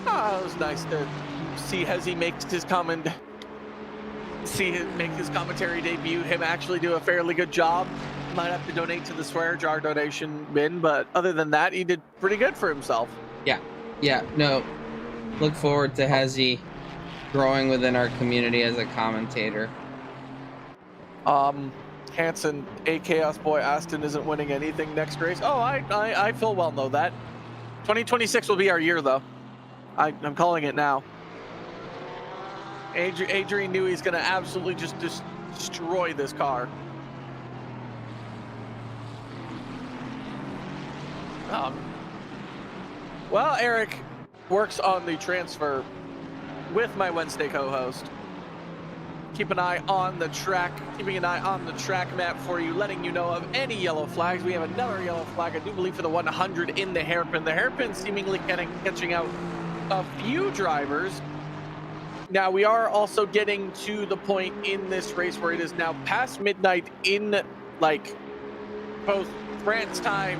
It was nice to see Hezzy make his commentary debut. Him actually do a fairly good job. Might have to donate to the swear jar donation bin, but other than that, he did pretty good for himself. Yeah, no. Look forward to Hezzy growing within our community as a commentator. Hanson, a Chaos Boy Aston isn't winning anything next race. Oh, I full well know that. 2026 will be our year, though. I'm calling it now. Adrian knew he's going to absolutely just destroy this car. Well, Eric works on the transfer with my Wednesday co-host. Keep an eye on the track, keeping an eye on the track map for you, letting you know of any yellow flags. We have another yellow flag, I do believe, for the 100 in the hairpin. The hairpin seemingly catching out a few drivers. Now, we are also getting to the point in this race where it is now past midnight in, like, both France time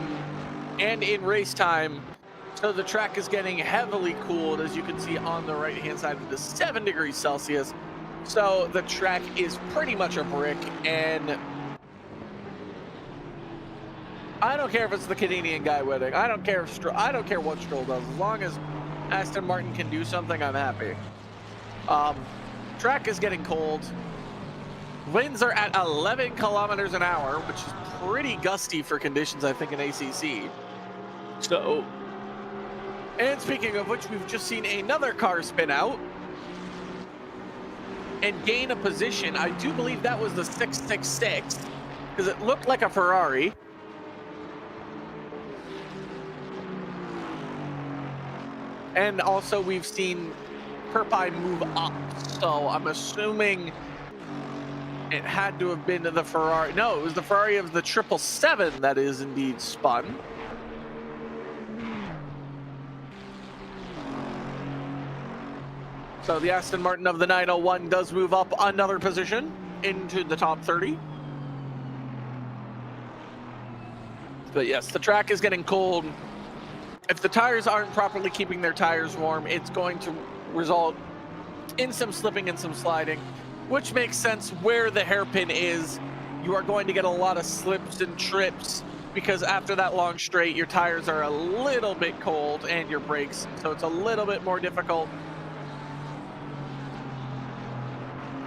and in race time. So the track is getting heavily cooled, as you can see on the right-hand side of the 7 degrees Celsius. So the track is pretty much a brick, and I don't care if it's the Canadian guy winning. I don't care what Stroll does. As long as Aston Martin can do something, I'm happy. Track is getting cold. Winds are at 11 kilometers an hour, which is pretty gusty for conditions, I think, in ACC. So, and speaking of which, we've just seen another car spin out and gain a position. I do believe that was the 666, because it looked like a Ferrari. And also we've seen Kirpai move up, so I'm assuming it had to have been the Ferrari. No, it was the Ferrari of the 777 that is indeed spun. So the Aston Martin of the 901 does move up another position into the top 30. But yes, the track is getting cold. If the tires aren't properly keeping their tires warm, it's going to result in some slipping and some sliding, which makes sense where the hairpin is. You are going to get a lot of slips and trips because after that long straight, your tires are a little bit cold and your brakes, so it's a little bit more difficult.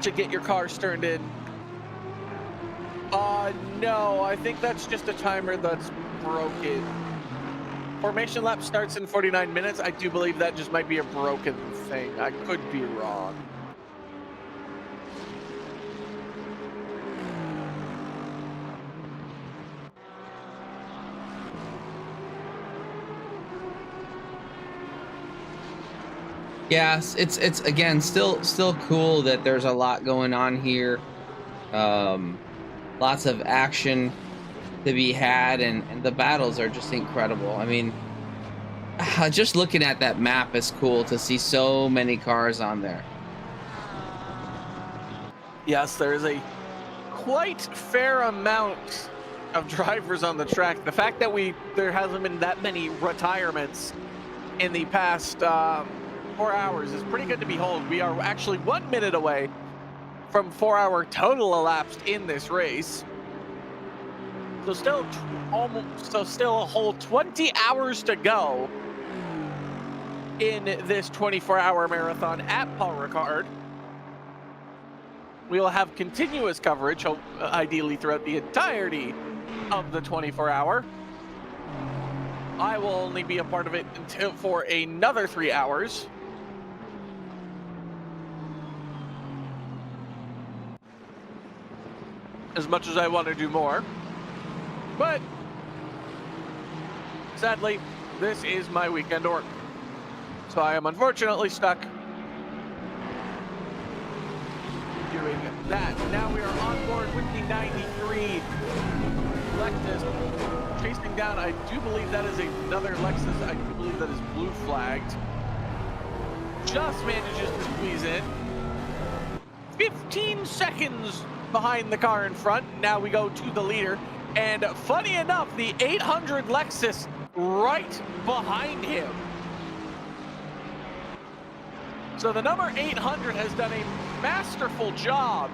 to get your cars turned in. No, I think that's just a timer that's broken. Formation lap starts in 49 minutes. I do believe that just might be a broken thing. I could be wrong. Yes, it's again still cool that there's a lot going on here. Lots of action to be had, and the battles are just incredible. I mean, just looking at that map is cool to see so many cars on there. Yes, there is a quite fair amount of drivers on the track. The fact that there hasn't been that many retirements in the past 4 hours is pretty good to behold. We are actually 1 minute away from 4 hour total elapsed in this race. So still a whole 20 hours to go in this 24-hour marathon at Paul Ricard. We will have continuous coverage, ideally throughout the entirety of the 24-hour. I will only be a part of it for another 3 hours. As much as I want to do more. But sadly, this is my weekend work. So I am unfortunately stuck doing that. Now we are on board with the 93 Lexus, chasing down, I do believe that is another Lexus. I do believe that is blue flagged. Just manages to squeeze in. 15 seconds behind the car in front. Now we go to the leader. And funny enough, the 800 Lexus right behind him. So the number 800 has done a masterful job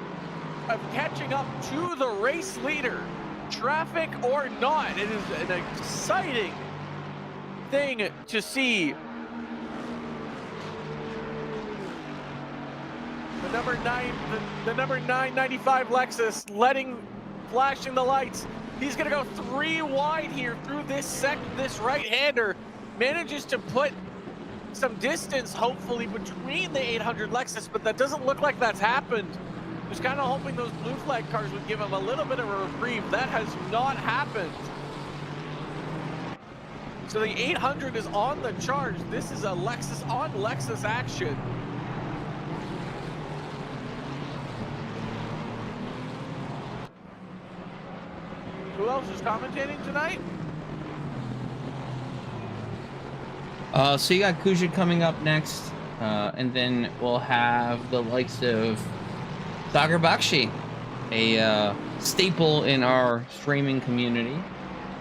of catching up to the race leader, traffic or not. It is an exciting thing to see. The number 995 Lexus flashing the lights. He's gonna go 3 wide here through this right-hander. Manages to put some distance, hopefully, between the 800 Lexus, but that doesn't look like that's happened. Just kind of hoping those blue flag cars would give him a little bit of a reprieve. That has not happened. So the 800 is on the charge. This is a Lexus on Lexus action. Who else is commentating tonight? So you got Kuzya coming up next, and then we'll have the likes of Saagar Bakshi, a staple in our streaming community.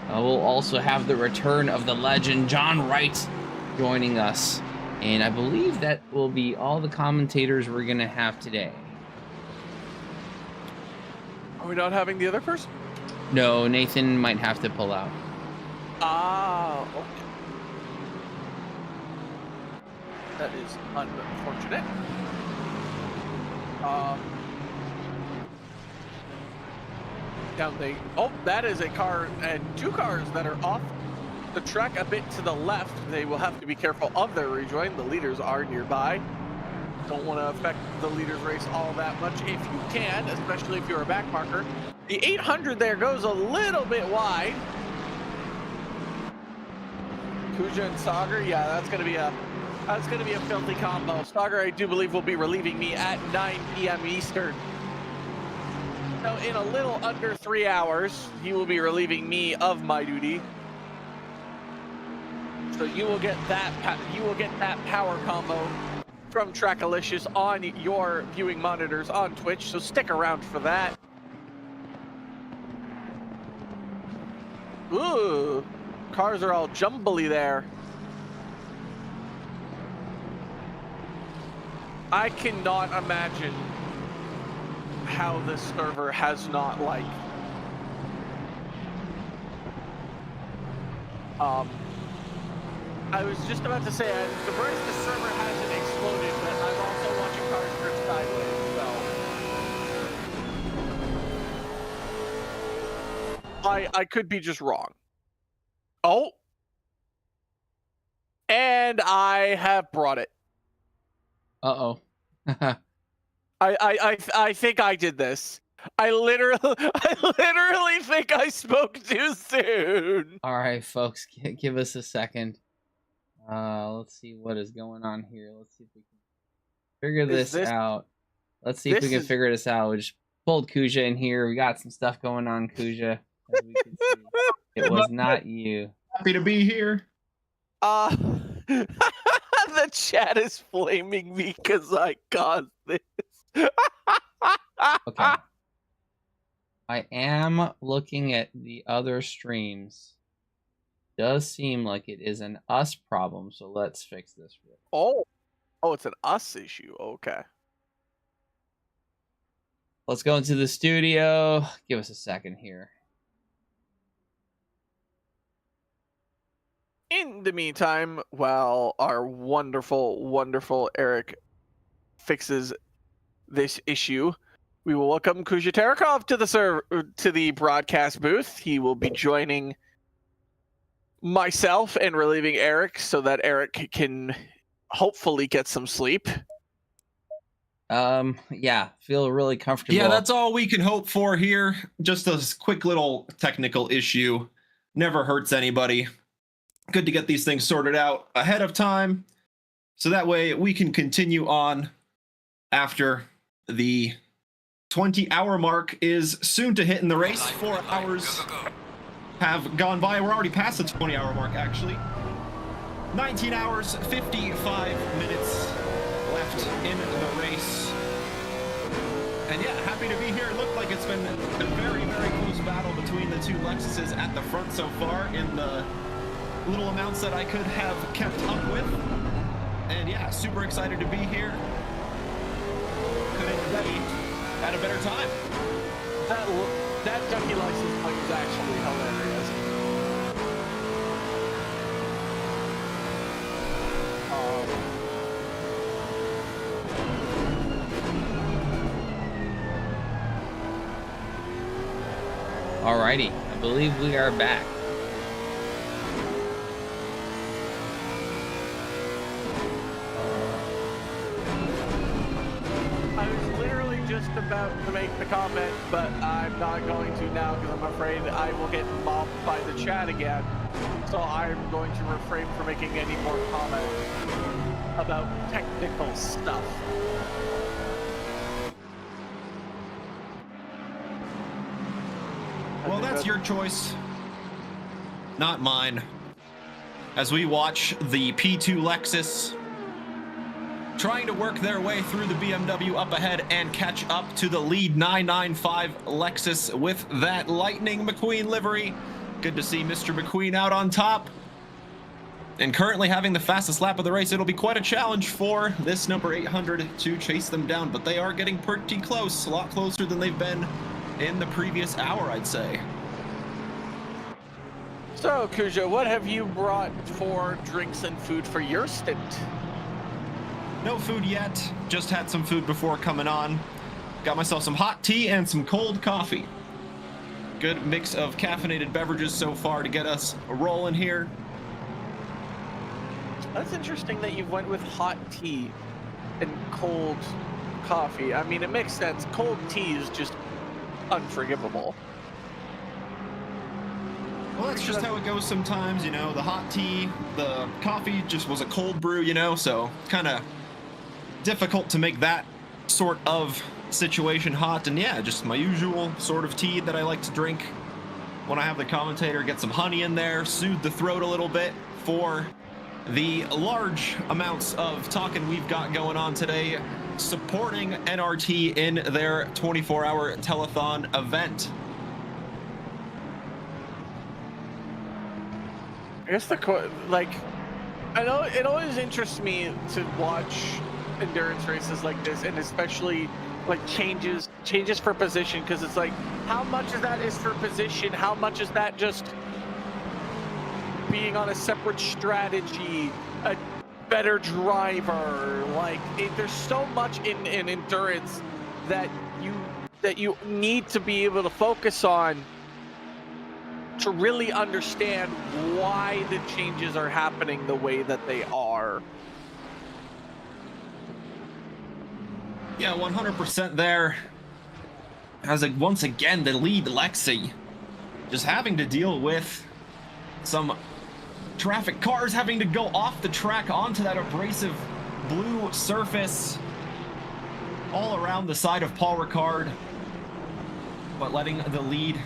We'll also have the return of the legend John Wright joining us, and I believe that will be all the commentators we're gonna have today. Are we not having the other person? No, Nathan might have to pull out. Ah, okay. That is unfortunate. That is a car and 2 cars that are off the track a bit to the left. They will have to be careful of their rejoin. The leaders are nearby. Don't want to affect the leaders race all that much if you can, especially if you're a back marker. The 800 there goes a little bit wide. Kuzya and Saagar, yeah, that's gonna be a filthy combo. Saagar, I do believe, will be relieving me at 9 p.m. Eastern. So in a little under 3 hours, he will be relieving me of my duty. So you will get that power combo from TRACKILICIOUS on your viewing monitors on Twitch. So stick around for that. Ooh, cars are all jumbly there. I cannot imagine how this server has not, like, I was just about to say, I'm surprised the server hasn't exploded, but I'm also watching cars drift sideways, so. I could be just wrong. Oh. And I have brought it. Uh-oh. I think I did this. I literally think I spoke too soon. All right, folks, give us a second. Let's see what is going on here. Let's see if we can figure this out. Let's see if we can figure this out. We just pulled Kuzya in here. We got some stuff going on, Kuzya. As we can see. It was not you. Happy to be here. The chat is flaming me because I caused this. Okay. I am looking at the other streams. Does seem like it is an us problem, so let's fix this real quick. Oh, it's an us issue. Okay. Let's go into the studio. Give us a second here. In the meantime, while our wonderful, wonderful Eric fixes this issue, we will welcome Kuzya Terekhov to the broadcast booth. He will be joining myself and relieving Eric so that Eric can hopefully get some sleep. Yeah, feel really comfortable. Yeah, that's all we can hope for here. Just a quick little technical issue. Never hurts anybody. Good to get these things sorted out ahead of time, so that way we can continue on after the 20-hour mark is soon to hit in the race. 4 hours have gone by. We're already past the 20-hour mark, actually. 19 hours, 55 minutes left in the race. And yeah, happy to be here. It looked like it's been a very, very close battle between the two Lexuses at the front so far in the little amounts that I could have kept up with. And yeah, super excited to be here. Couldn't be at a better time. That Ducky license plate was actually hilarious. Alrighty, I believe we are back. I was literally just about to make the comment, but I'm not going to now because I'm afraid I will get mobbed by the chat again. So I'm going to refrain from making any more comments about technical stuff. Well, that's your choice, not mine. As we watch the P2 Lexus trying to work their way through the BMW up ahead and catch up to the lead 995 Lexus with that Lightning McQueen livery. Good to see Mr. McQueen out on top. And currently having the fastest lap of the race. It'll be quite a challenge for this number 800 to chase them down, but they are getting pretty close, a lot closer than they've been in the previous hour, I'd say. So, Kuzya, what have you brought for drinks and food for your stint? No food yet, just had some food before coming on. Got myself some hot tea and some cold coffee. Good mix of caffeinated beverages so far to get us rolling here. That's interesting that you went with hot tea and cold coffee. I mean, it makes sense. Cold tea is just unforgivable. Well, that's just how it goes sometimes, you know. The hot tea, the coffee just was a cold brew, you know, so kind of difficult to make that sort of situation hot. And yeah, just my usual sort of tea that I like to drink when I have the commentator. Get some honey in there, soothe the throat a little bit for the large amounts of talking we've got going on today, supporting NRT in their 24-hour telethon event. I guess I know it always interests me to watch endurance races like this, and especially like changes for position, because it's like, how much of that is for position? How much is that just being on a separate strategy, a better driver? Like, there's so much in endurance that you need to be able to focus on to really understand why the changes are happening the way that they are. Yeah, 100% there. As once again, the lead Lexi just having to deal with some traffic cars having to go off the track onto that abrasive blue surface all around the side of Paul Ricard, but letting the lead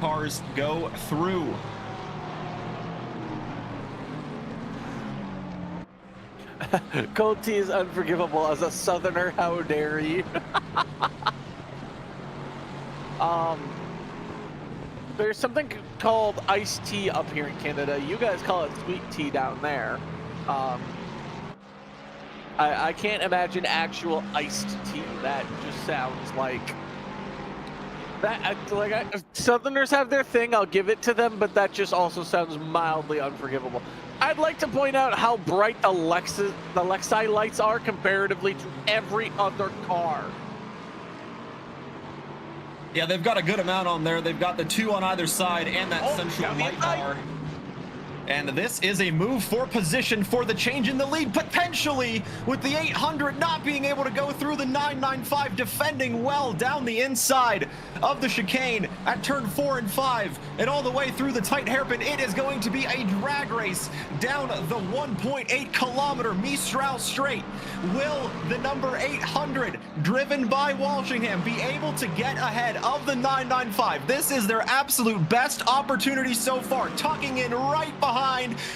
cars go through. Cold tea is unforgivable as a southerner, how dare you? There's something called iced tea up here in Canada. You guys call it sweet tea down there. I can't imagine actual iced tea. That just sounds like that. Southerners have their thing. I'll give it to them, but that just also sounds mildly unforgivable. I'd like to point out how bright the Lexi lights are comparatively to every other car. Yeah, they've got a good amount on there. They've got the two on either side and that central light bar. And this is a move for position for the change in the lead, potentially, with the 800 not being able to go through the 995, defending well down the inside of the chicane at turn 4 and 5, and all the way through the tight hairpin. It is going to be a drag race down the 1.8 kilometer Mistral Straight. Will the number 800, driven by Walshingham, be able to get ahead of the 995? This is their absolute best opportunity so far, tucking in right behind,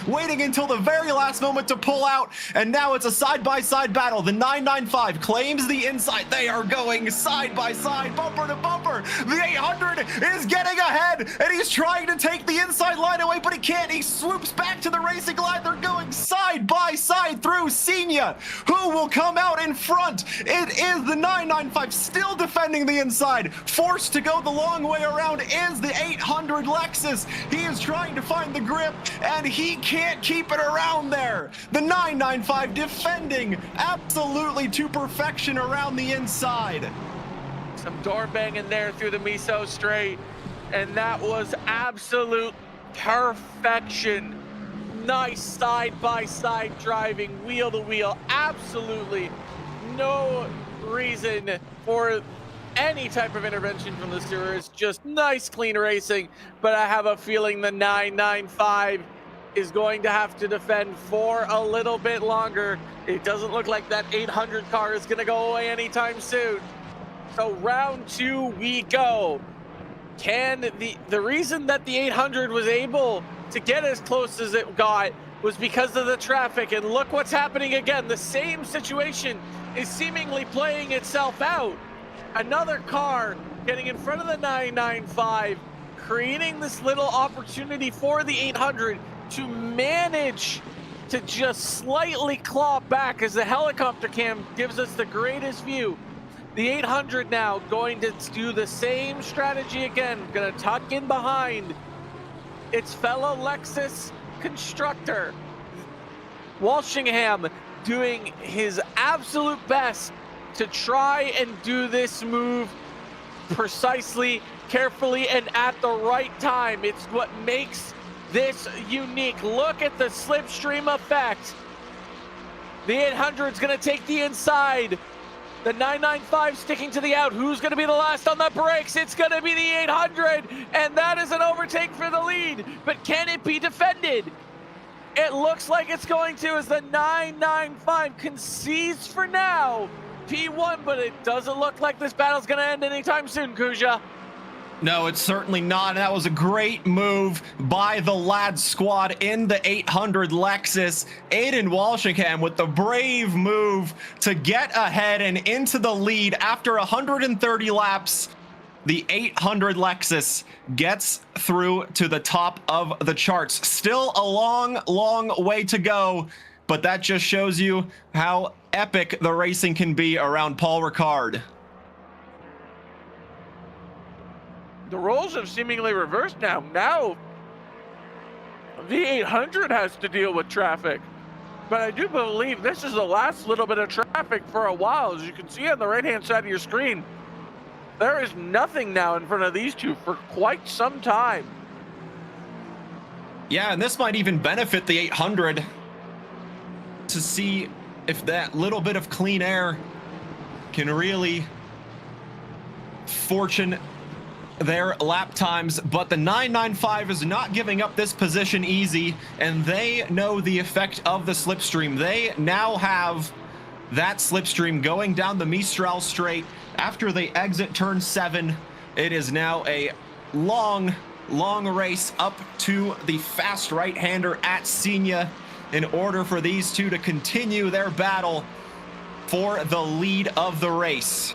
waiting until the very last moment to pull out, and now it's a side-by-side battle. The 995 claims the inside. They are going side by side, bumper to bumper. The 800 is getting ahead, and he's trying to take the inside line away, but he can't. He swoops back to the racing line. They're going side by side through Senior. Who will come out in front? It is the 995 still defending the inside. Forced to go the long way around is the 800 Lexus. He is trying to find the grip, and he can't keep it around there. The 995 defending absolutely to perfection around the inside. Some door banging there through the Miso Straight, and that was absolute perfection. Nice side-by-side driving, wheel to wheel. Absolutely no reason for any type of intervention from the stewards. Just nice, clean racing. But I have a feeling the 995 is going to have to defend for a little bit longer. It doesn't look like that 800 car is going to go away anytime soon. So round 2 we go. Can the reason that the 800 was able to get as close as it got was because of the traffic, and look what's happening again. The same situation is seemingly playing itself out. Another car getting in front of the 995, creating this little opportunity for the 800 to manage to just slightly claw back as the helicopter cam gives us the greatest view. The 800 now going to do the same strategy again, gonna tuck in behind its fellow Lexus constructor. Walshingham doing his absolute best to try and do this move precisely, carefully, and at the right time. It's what makes this unique. Look at the slipstream effect. The 800's gonna take the inside. The 995 sticking to the out. Who's going to be the last on the brakes? It's going to be the 800, and that is an overtake for the lead. But can it be defended? It looks like it's going to, as the 995 concedes for now P1, but it doesn't look like this battle's going to end anytime soon, Kuzya. No, it's certainly not. That was a great move by the Lad squad in the 800 Lexus. Aiden Walshingham with the brave move to get ahead and into the lead after 130 laps. The 800 Lexus gets through to the top of the charts. Still a long, long way to go, but that just shows you how epic the racing can be around Paul Ricard. The roles have seemingly reversed now. Now, the 800 has to deal with traffic. But I do believe this is the last little bit of traffic for a while. As you can see on the right-hand side of your screen, there is nothing now in front of these two for quite some time. Yeah, and this might even benefit the 800 to see if that little bit of clean air can really fortune their lap times. But the 995 is not giving up this position easy, and they know the effect of the slipstream. They now have that slipstream going down the Mistral straight after they exit turn 7. It is now a long race up to the fast right-hander at Senia in order for these two to continue their battle for the lead of the race.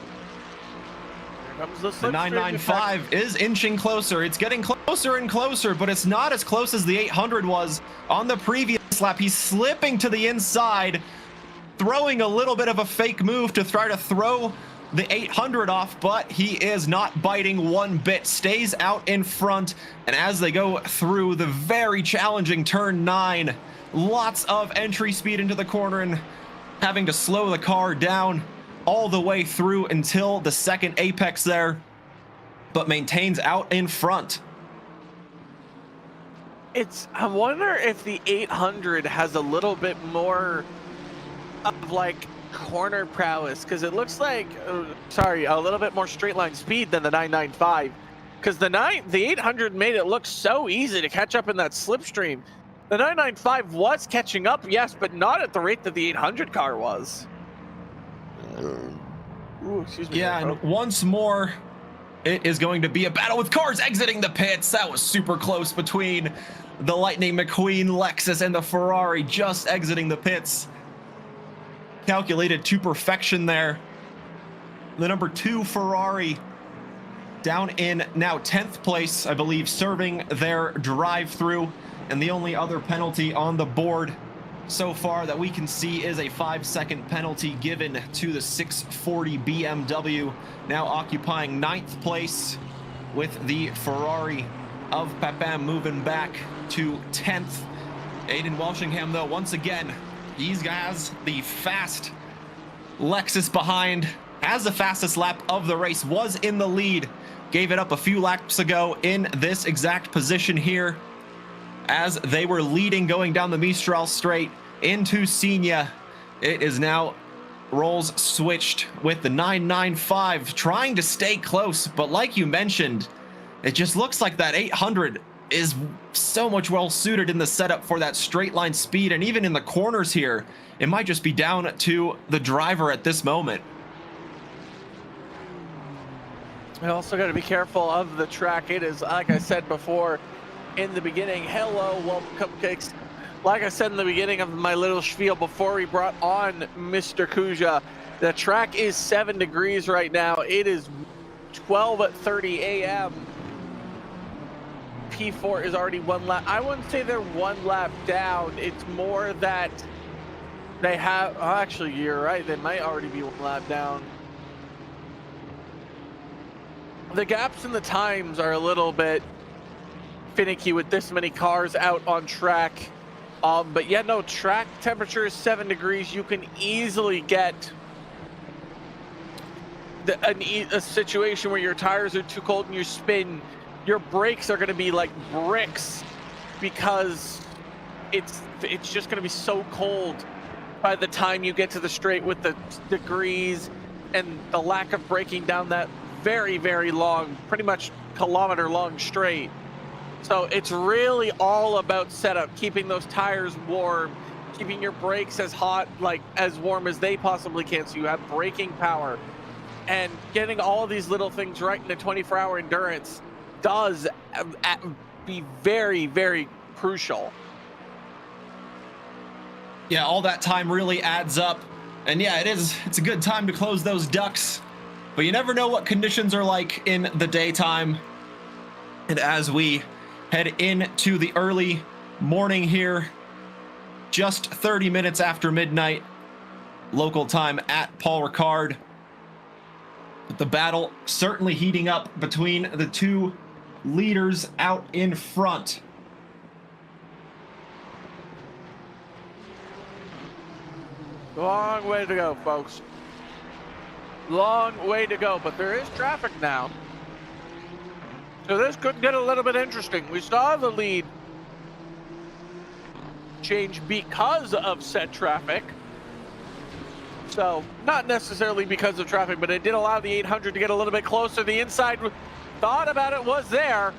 Here comes the 995 is inching closer. It's getting closer and closer, but it's not as close as the 800 was on the previous lap. He's slipping to the inside, throwing a little bit of a fake move to try to throw the 800 off, but he is not biting one bit, stays out in front. And as they go through the very challenging turn 9, lots of entry speed into the corner and having to slow the car down all the way through until the second apex there, but maintains out in front. I wonder if the 800 has a little bit more of like corner prowess, because it looks like a little bit more straight line speed than the 995, because the 800 made it look so easy to catch up in that slipstream. The 995 was catching up, yes, but not at the rate that the 800 car was. Ooh, excuse me. Yeah, and once more it is going to be a battle with cars exiting the pits. That was super close between the Lightning McQueen Lexus and the Ferrari just exiting the pits. Calculated to perfection there. The number 2 Ferrari down in now 10th place, I believe, serving their drive-through. And the only other penalty on the board so far that we can see is a 5-second penalty given to the 640 BMW, now occupying 9th place, with the Ferrari of Papin moving back to 10th. Aiden Walshingham, though, once again, he's got the fast Lexus behind, has the fastest lap of the race, was in the lead, gave it up a few laps ago in this exact position here as they were leading going down the Mistral straight into Senia. It is now roles switched with the 995 trying to stay close, but like you mentioned, it just looks like that 800 is so much well suited in the setup for that straight line speed, and even in the corners here, it might just be down to the driver at this moment. I also got to be careful of the track. It is, like I said before in the beginning, hello, welcome cupcakes. Like I said in the beginning of my little spiel before we brought on Mr. Kuzya, the track is 7 degrees right now. It is 12:30 a.m. P4 is already 1 lap. I wouldn't say they're 1 lap down. It's more that they have, oh, actually, you're right. They might already be 1 lap down. The gaps in the times are a little bit finicky with this many cars out on track. But yeah, no, track temperature is 7 degrees. You can easily get a situation where your tires are too cold and you spin. Your brakes are going to be like bricks because it's just going to be so cold by the time you get to the straight with the degrees and the lack of braking down that very, very long, pretty much kilometer-long straight. So it's really all about setup, keeping those tires warm, keeping your brakes as hot, like as warm as they possibly can, so you have braking power. And getting all these little things right in a 24-hour endurance does be very, very crucial. Yeah, all that time really adds up. And yeah, it's a good time to close those ducts. But you never know what conditions are like in the daytime. And as we head into the early morning here, just 30 minutes after midnight, local time at Paul Ricard. But the battle certainly heating up between the two leaders out in front. Long way to go, folks. Long way to go, but there is traffic now. So this could get a little bit interesting. We saw the lead change because of said traffic. So, not necessarily because of traffic, but it did allow the 800 to get a little bit closer. The inside thought about it was there.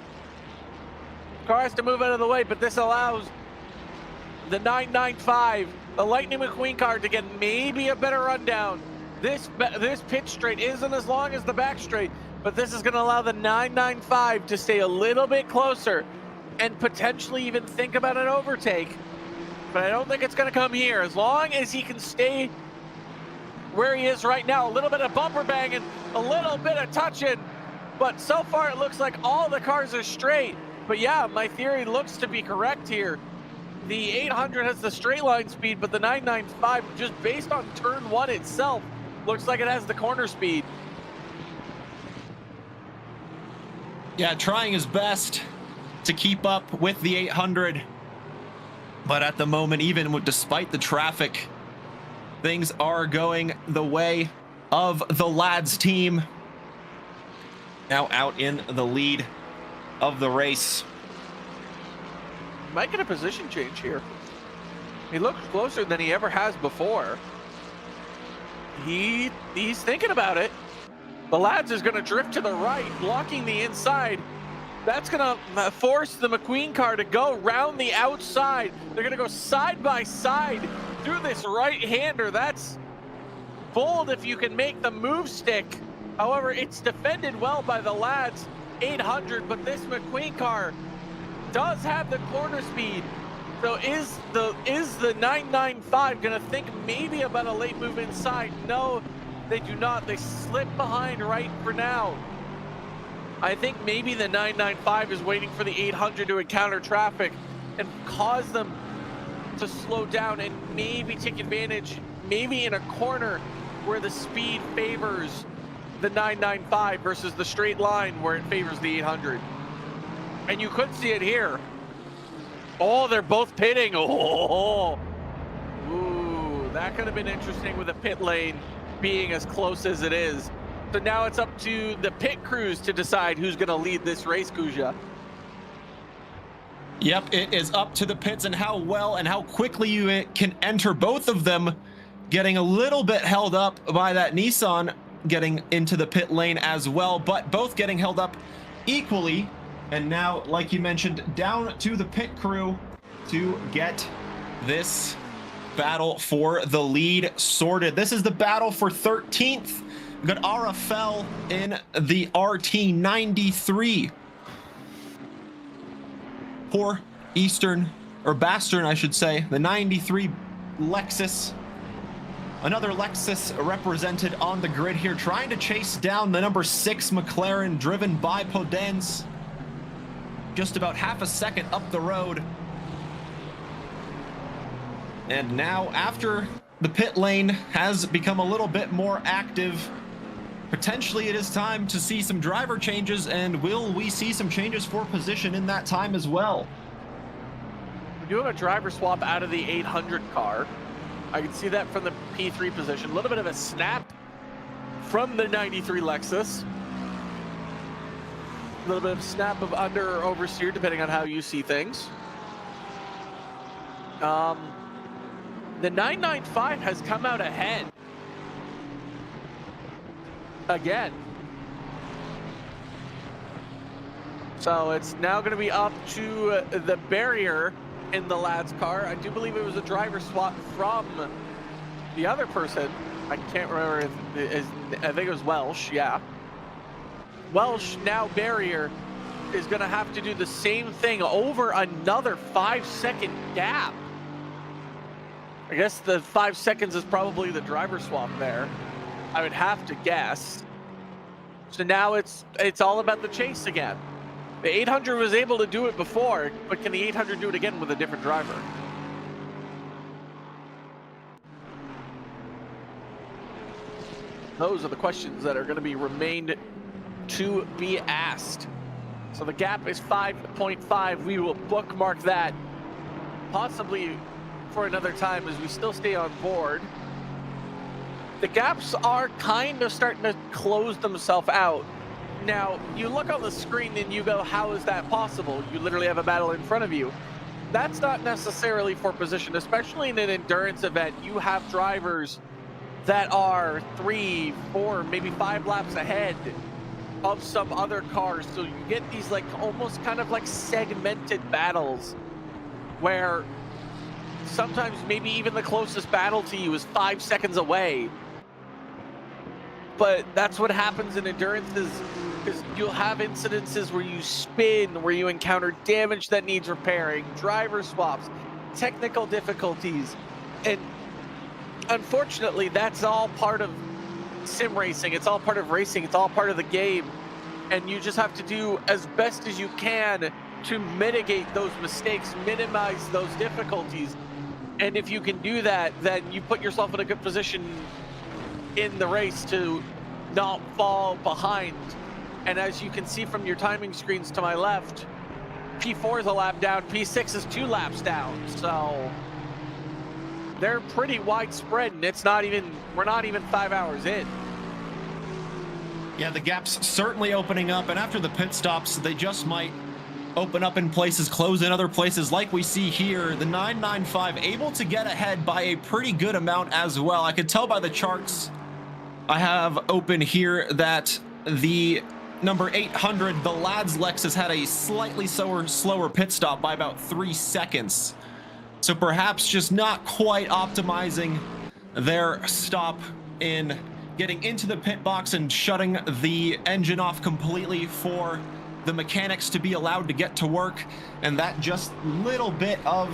Car has to move out of the way, but this allows the 995, the Lightning McQueen car, to get maybe a better rundown. This pit straight isn't as long as the back straight, but this is going to allow the 995 to stay a little bit closer and potentially even think about an overtake. But I don't think it's going to come here. As long as he can stay where he is right now, a little bit of bumper banging, a little bit of touching, but so far it looks like all the cars are straight. But yeah, my theory looks to be correct here. The 800 has the straight line speed, but the 995, just based on turn one itself, looks like it has the corner speed. Yeah, trying his best to keep up with the 800. But at the moment, despite the traffic, things are going the way of the lads team. Now out in the lead of the race. Might get a position change here. He looks closer than he ever has before. He's thinking about it. The lads is going to drift to the right, blocking the inside. That's going to force the McQueen car to go round the outside. They're going to go side by side through this right-hander. That's bold if you can make the move stick. However, it's defended well by the lads 800, but this McQueen car does have the corner speed. So is the 995 going to think maybe about a late move inside? No, they do not. They slip behind right for now. I think maybe the 995 is waiting for the 800 to encounter traffic and cause them to slow down and maybe take advantage, maybe in a corner where the speed favors the 995 versus the straight line where it favors the 800. And you could see it here. Oh, they're both pitting. Oh, ooh, that could have been interesting with the pit lane being as close as it is. So now it's up to the pit crews to decide who's going to lead this race, Kuzya. Yep, it is up to the pits and how well and how quickly you can enter both of them. Getting a little bit held up by that Nissan getting into the pit lane as well, but both getting held up equally. And now, like you mentioned, down to the pit crew to get this battle for the lead sorted. This is the battle for 13th. We've got RFL in the RT93. Poor Eastern, or Bastern, I should say, the 93 Lexus. Another Lexus represented on the grid here, trying to chase down the number 6 McLaren, driven by Podence. Just about half a second up the road. And now, after the pit lane has become a little bit more active, potentially it is time to see some driver changes, and will we see some changes for position in that time as well? We do have a driver swap out of the 800 car. I can see that from the P3 position. A little bit of a snap from the 93 Lexus. A little bit of snap of under or oversteer, depending on how you see things. The 995 has come out ahead. Again. So it's now going to be up to the barrier in the lad's car. I do believe it was a driver swap from the other person. I can't remember I think it was Welsh, yeah. Welsh, now barrier, is going to have to do the same thing over another 5-second gap. I guess the 5 seconds is probably the driver swap there. I would have to guess. So now it's all about the chase again. The 800 was able to do it before, but can the 800 do it again with a different driver? Those are the questions that are going to be remained to be asked. So the gap is 5.5. We will bookmark that possibly for another time as we still stay on board. The gaps are kind of starting to close themselves out. Now, you look on the screen and you go, how is that possible? You literally have a battle in front of you. that's not necessarily for position, especially in an endurance event. You have drivers that are 3, 4, maybe 5 laps ahead of some other cars. So you get these like almost kind of like segmented battles where sometimes maybe even the closest battle to you is 5 seconds away. But that's what happens in endurances, is you'll have incidences where you spin, where you encounter damage that needs repairing, driver swaps, technical difficulties. And unfortunately, that's all part of sim racing. It's all part of racing. It's all part of the game. And you just have to do as best as you can to mitigate those mistakes, minimize those difficulties. And if you can do that, then you put yourself in a good position in the race to not fall behind. And as you can see from your timing screens to my left, P4 is a lap down, P6 is 2 laps down. So they're pretty widespread, and we're not even 5 hours in. Yeah, the gap's certainly opening up, and after the pit stops, they just might open up in places, close in other places, like we see here. The 995 able to get ahead by a pretty good amount as well. I could tell by the charts I have open here that the number 800, the Lads Lexus, had a slightly slower pit stop by about 3 seconds. So perhaps just not quite optimizing their stop in getting into the pit box and shutting the engine off completely for the mechanics to be allowed to get to work. And that just little bit of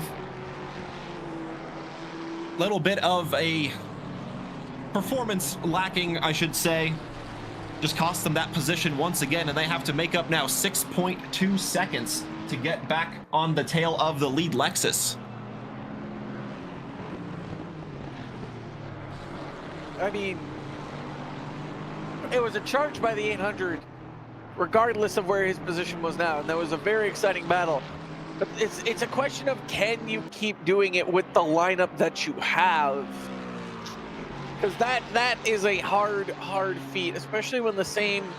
a performance lacking, I should say, just cost them that position once again, and they have to make up now 6.2 seconds to get back on the tail of the lead Lexus. I mean, it was a charge by the 800, regardless of where his position was now, and that was a very exciting battle. But it's a question of, can you keep doing it with the lineup that you have? Because that is a hard feat, especially when the same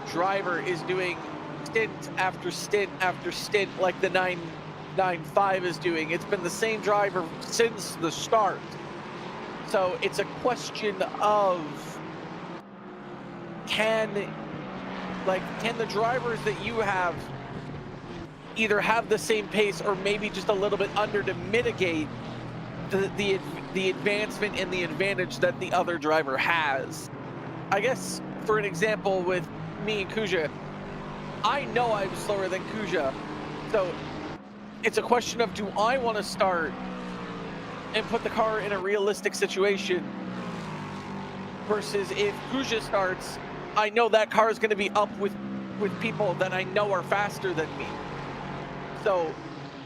driver is doing stint after stint after stint like the 995 is doing. It's been the same driver since the start. So it's a question of, can the drivers that you have either have the same pace or maybe just a little bit under to mitigate the advancement and the advantage that the other driver has. I guess, for an example, with me and Kuzya, I know I'm slower than Kuzya, so it's a question of, do I want to start and put the car in a realistic situation, versus if Kuzya starts, I know that car is going to be up with people that I know are faster than me. So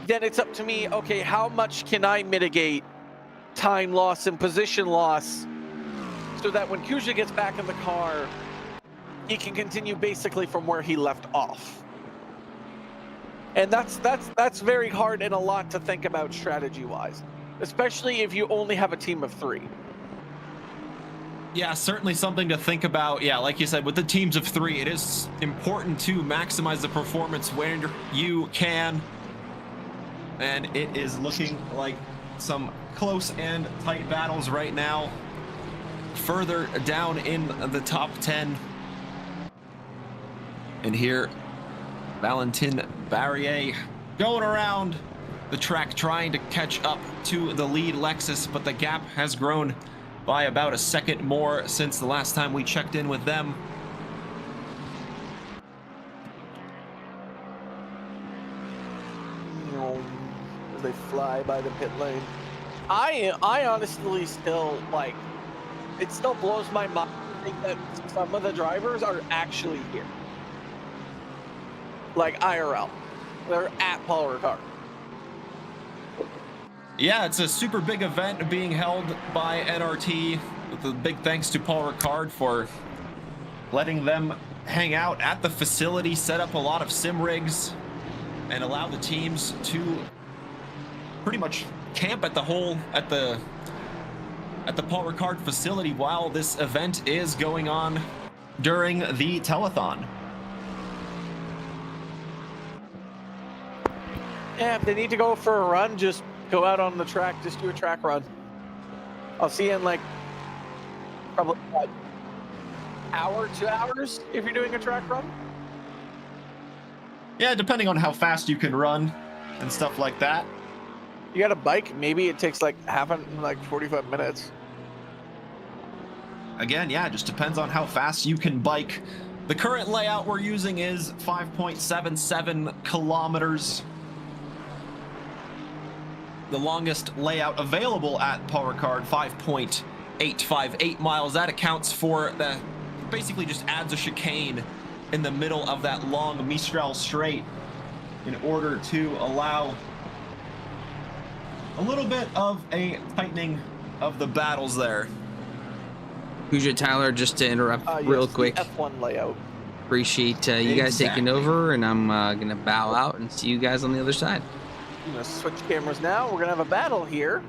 then it's up to me, okay, how much can I mitigate time loss and position loss so that when Kuzya gets back in the car, he can continue basically from where he left off. And that's very hard and a lot to think about strategy-wise, especially if you only have a team of 3. Yeah, certainly something to think about. Yeah, like you said, with the teams of 3, it is important to maximize the performance when you can. And it is looking like some close and tight battles right now. Further down in the top 10. And here, Valentin Barrier going around the track trying to catch up to the lead Lexus, but the gap has grown by about a second more since the last time we checked in with them. As they fly by the pit lane. I honestly still, like, it still blows my mind to think that some of the drivers are actually here. Like IRL. They're at Paul Ricard. Yeah, it's a super big event being held by NRT, with a big thanks to Paul Ricard for letting them hang out at the facility, set up a lot of sim rigs, and allow the teams to pretty much camp at the Paul Ricard facility while this event is going on during the telethon. Yeah, if they need to go for a run, just go out on the track. Just do a track run. I'll see you in like probably what, hour, 2 hours if you're doing a track run. Yeah, depending on how fast you can run and stuff like that. You got a bike, maybe it takes like 45 minutes. Again, yeah, just depends on how fast you can bike. The current layout we're using is 5.77 kilometers. The longest layout available at Paul Ricard, 5.858 miles. That accounts for the, basically just adds a chicane in the middle of that long Mistral Straight in order to allow a little bit of a tightening of the battles there. Kuzya, Tyler, just to interrupt real yes, quick. F1 layout. Appreciate you guys taking over, and I'm gonna bow out and see you guys on the other side. I'm gonna switch cameras now. We're gonna have a battle here.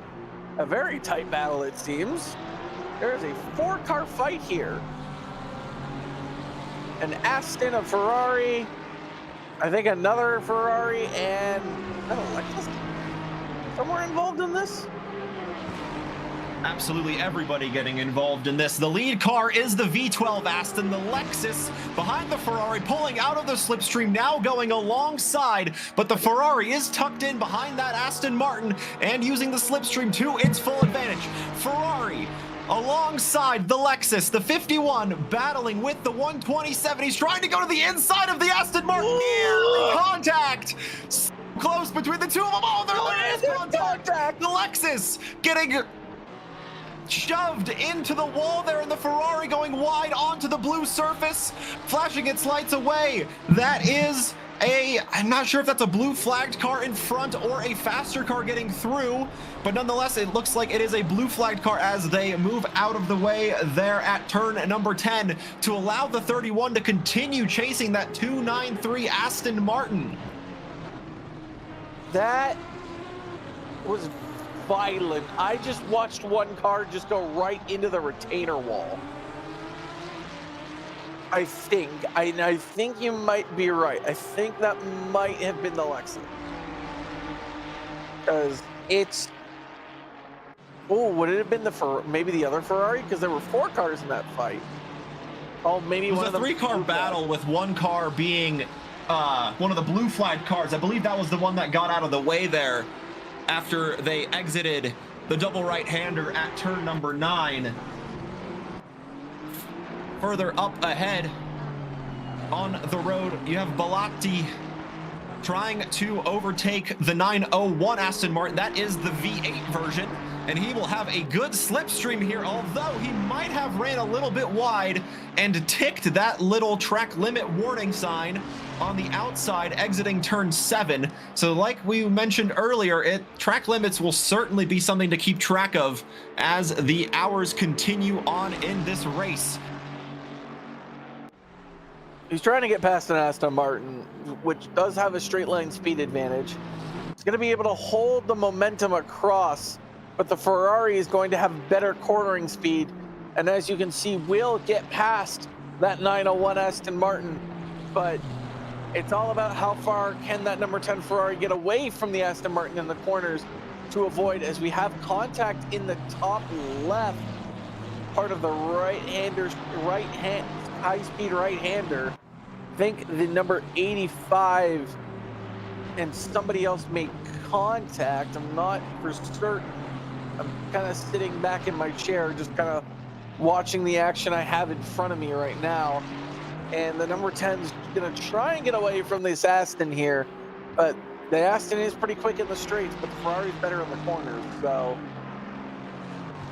A very tight battle, it seems. There is a 4-car fight here. An Aston, a Ferrari, I think another Ferrari, and is that a Lexus somewhere involved in this? Absolutely everybody getting involved in this. The lead car is the V12 Aston, the Lexus behind the Ferrari, pulling out of the slipstream, now going alongside, but the Ferrari is tucked in behind that Aston Martin and using the slipstream to its full advantage. Ferrari alongside the Lexus, the 51 battling with the 127. He's trying to go to the inside of the Aston Martin. Nearly contact. So close between the two of them. Oh, there is contact. The Lexus getting shoved into the wall there, and the Ferrari going wide onto the blue surface, flashing its lights away. That is I'm not sure if that's a blue flagged car in front or a faster car getting through, but nonetheless, it looks like it is a blue flagged car as they move out of the way there at turn number 10 to allow the 31 to continue chasing that 293 Aston Martin. That was violent. I just watched one car just go right into the retainer wall. I think you might be right. I think that might have been the Lexus. Because it's... Oh, would it have been maybe the other Ferrari? Because there were 4 cars in that fight. Oh, maybe one of them... It was a 3-car battle with one car being one of the blue flagged cars. I believe that was the one that got out of the way there after they exited the double right-hander at turn number 9. Further up ahead on the road, you have Balati trying to overtake the 901 Aston Martin. That is the V8 version, and he will have a good slipstream here, although he might have ran a little bit wide and ticked that little track limit warning sign on the outside exiting turn 7. So like we mentioned earlier, track limits will certainly be something to keep track of as the hours continue on in this race. He's trying to get past an Aston Martin, which does have a straight line speed advantage. He's going to be able to hold the momentum across, but the Ferrari is going to have better cornering speed. And as you can see, will get past that 901 Aston Martin, but it's all about how far can that number 10 Ferrari get away from the Aston Martin in the corners to avoid, as we have contact in the top left part of the high-speed right-hander. I think the number 85 and somebody else made contact. I'm not for certain. I'm kind of sitting back in my chair, just kind of watching the action I have in front of me right now. And the number 10 is going to try and get away from this Aston here. But the Aston is pretty quick in the straights, but the Ferrari's better in the corners. So,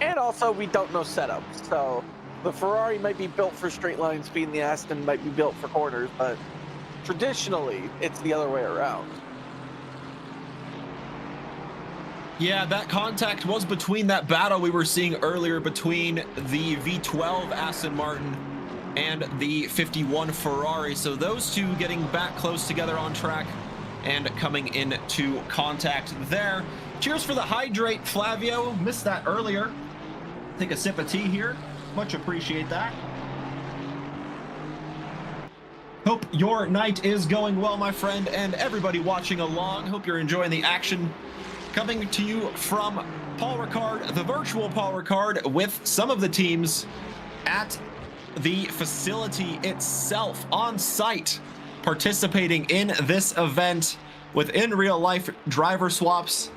and also we don't know setup. So the Ferrari might be built for straight line speed and the Aston might be built for corners, but traditionally it's the other way around. Yeah, that contact was between that battle we were seeing earlier between the V12 Aston Martin and the 51 Ferrari. So those two getting back close together on track and coming into contact there. Cheers for the hydrate, Flavio. Missed that earlier. Take a sip of tea here. Much appreciate that. Hope your night is going well, my friend, and everybody watching along. Hope you're enjoying the action. Coming to you from Paul Ricard, the virtual Paul Ricard, with some of the teams at the facility itself, on site, participating in this event with in real life driver swaps,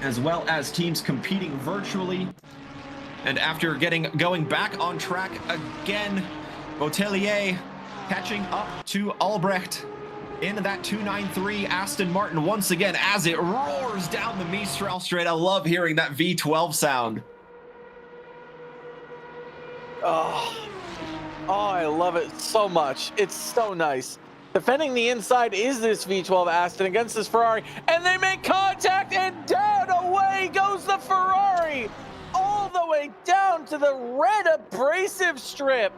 as well as teams competing virtually. And after going back on track again, Botelier catching up to Albrecht in that 293 Aston Martin once again as it roars down the Mistral straight. I love hearing that V12 sound. Oh, I love it so much. It's so nice. Defending the inside is this V12 Aston against this Ferrari, and they make contact, and down away goes the Ferrari, all the way down to the red abrasive strip.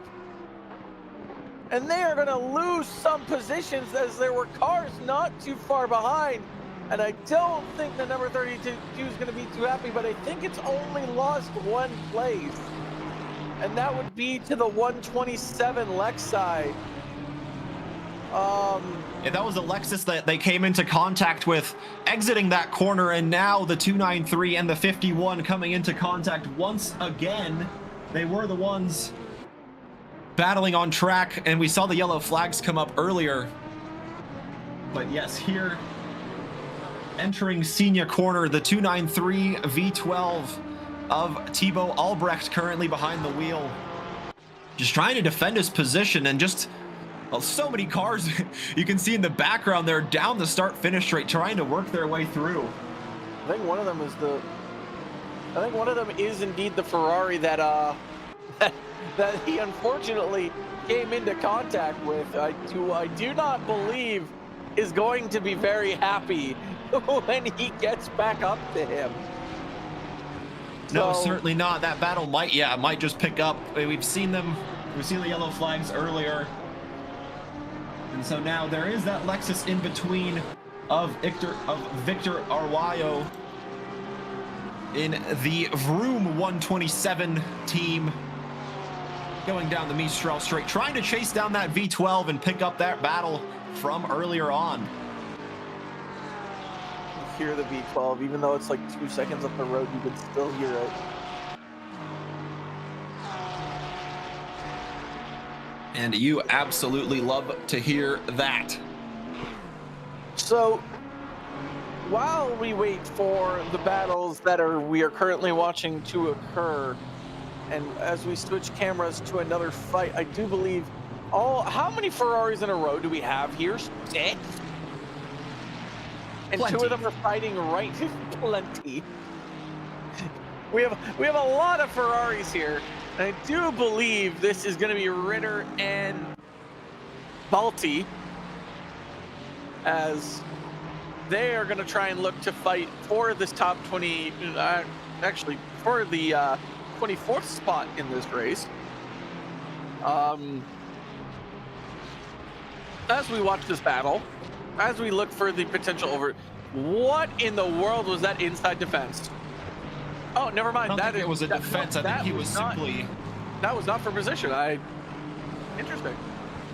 And they are going to lose some positions as there were cars not too far behind. And I don't think the number 32 is going to be too happy, but I think it's only lost one place. And that would be to the 127 Lexi. Yeah, that was a Lexus that they came into contact with exiting that corner, and now the 293 and the 51 coming into contact once again. They were the ones battling on track, and we saw the yellow flags come up earlier. But yes, here entering Senior corner, the 293 V12 of Thibaut Albrecht currently behind the wheel, just trying to defend his position. And just so many cars you can see in the background there down the start finish straight trying to work their way through. I think one of them is indeed the Ferrari that that he unfortunately came into contact with. I do not believe is going to be very happy when he gets back up to him. No, So, certainly not. That battle might just pick up. We've seen the yellow flags earlier. And so now there is that Lexus in between of Victor Arwayo in the Vroom 127 team, going down the Mistral straight, trying to chase down that V12 and pick up that battle from earlier on. you hear the V12, even though it's like 2 seconds up the road, you could still hear it. And you absolutely love to hear that. So, while we wait for the battles that we are currently watching to occur, and as we switch cameras to another fight, I do believe how many Ferraris in a row do we have here? 6? And Plenty. 2 of them are fighting right. Plenty. We have a lot of Ferraris here. And I do believe this is going to be Ritter and Balti, as they are going to try and look to fight for this top 20, actually for the 24th spot in this race. As we watch this battle, as we look for the potential over, what in the world was that inside defense? Oh, never mind. I don't think it was a defense. I think he was simply... That was not for position. Interesting.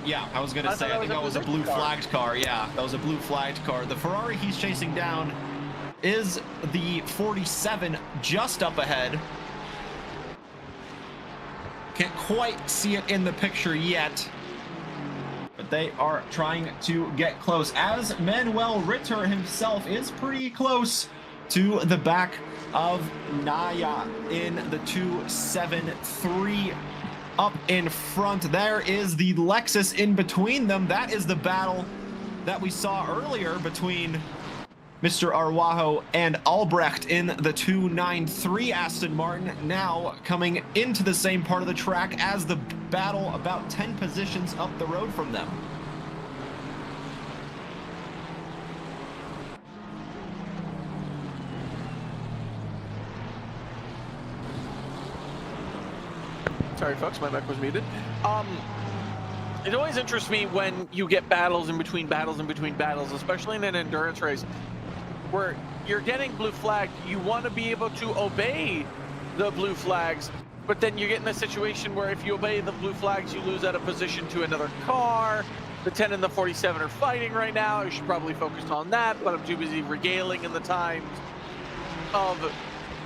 Yeah, I was going to say, I think that was a blue flagged car. Yeah, that was a blue flagged car. The Ferrari he's chasing down is the 47 just up ahead. Can't quite see it in the picture yet, but they are trying to get close, as Manuel Ritter himself is pretty close to the back of Naya in the 273 up in front. There is the Lexus in between them. That is the battle that we saw earlier between Mr. Arwajo and Albrecht in the 293 Aston Martin, now coming into the same part of the track as the battle about 10 positions up the road from them. Sorry, folks, my mic was muted. It always interests me when you get battles in between battles, especially in an endurance race, where you're getting blue flagged. You want to be able to obey the blue flags, but then you get in a situation where if you obey the blue flags, you lose out of position to another car. The 10 and the 47 are fighting right now. You should probably focus on that, but I'm too busy regaling in the times of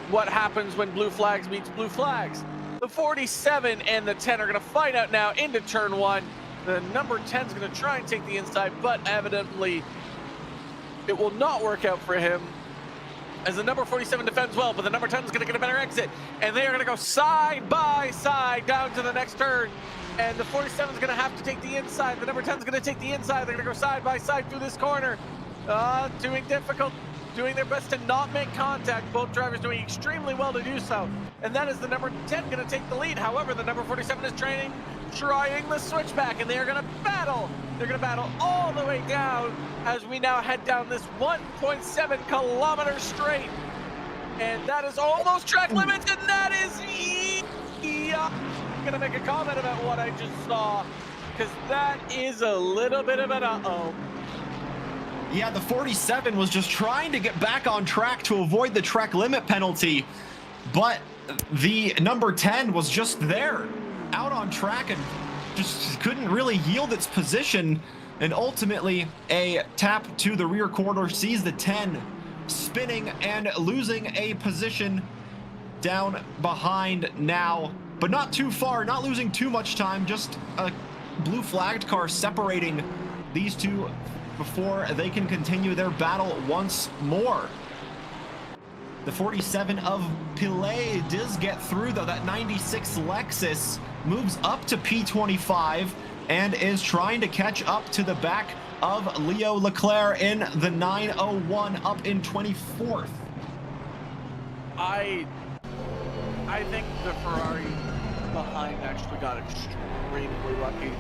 what happens when blue flags meets blue flags. The 47 and the 10 are going to fight out now into turn 1. The number 10 is going to try and take the inside, but evidently it will not work out for him, as the number 47 defends well, but the number 10 is going to get a better exit, and they are going to go side by side down to the next turn, and the 47 is going to have to take the inside. The number 10 is going to take the inside. They're going to go side by side through this corner. Doing their best to not make contact. Both drivers doing extremely well to do so, and that is the number 10 going to take the lead. However, the number 47 is trying the switchback, and they are going to battle. They're going to battle all the way down as we now head down this 1.7 kilometer straight, and that is almost track limits, and that is I'm going to make a comment about what I just saw, because that is a little bit of an uh-oh. Yeah, the 47 was just trying to get back on track to avoid the track limit penalty, but the number 10 was just there, out on track, and just couldn't really yield its position, and ultimately a tap to the rear quarter sees the 10 spinning and losing a position down behind now, but not too far, not losing too much time, just a blue flagged car separating these two before they can continue their battle once more. The 47 of Pillay does get through, though. That 96 Lexus moves up to P25 and is trying to catch up to the back of Leo Leclerc in the 901, up in 24th. I think the Ferrari behind actually got extremely lucky.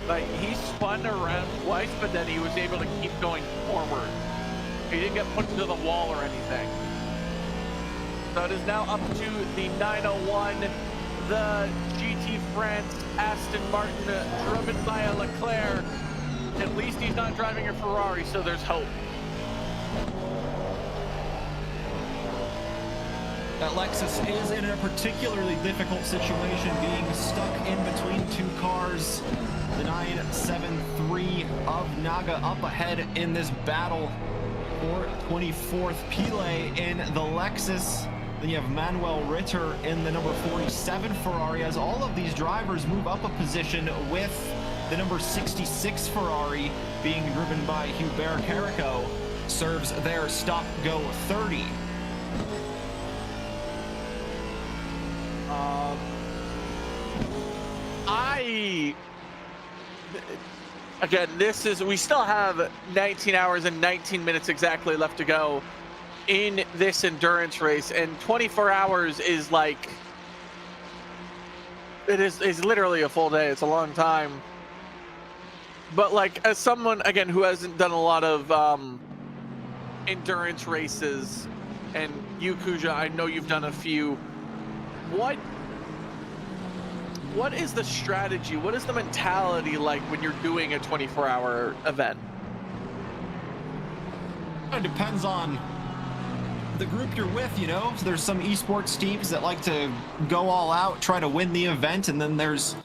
Like, he spun around twice, but then he was able to keep going forward. He didn't get put into the wall or anything. So it is now up to the 901, the GT France Aston Martin, driven by a Leclerc. At least he's not driving a Ferrari, so there's hope. That Lexus is in a particularly difficult situation, being stuck in between two cars. The 973 of Naga up ahead in this battle for 24th. Pile in the Lexus. Then you have Manuel Ritter in the number 47 Ferrari, as all of these drivers move up a position, with the number 66 Ferrari being driven by Hubert Carrico serves their stop-go 30. Again, we still have 19 hours and 19 minutes exactly left to go in this endurance race, and 24 hours is like, is literally a full day. It's a long time. But like, as someone, again, who hasn't done a lot of endurance races, and you, Kuzya, I know you've done a few, what is the strategy? What is the mentality like when you're doing a 24-hour event? It depends on the group you're with, you know. So there's some esports teams that like to go all out, try to win the event, and then there's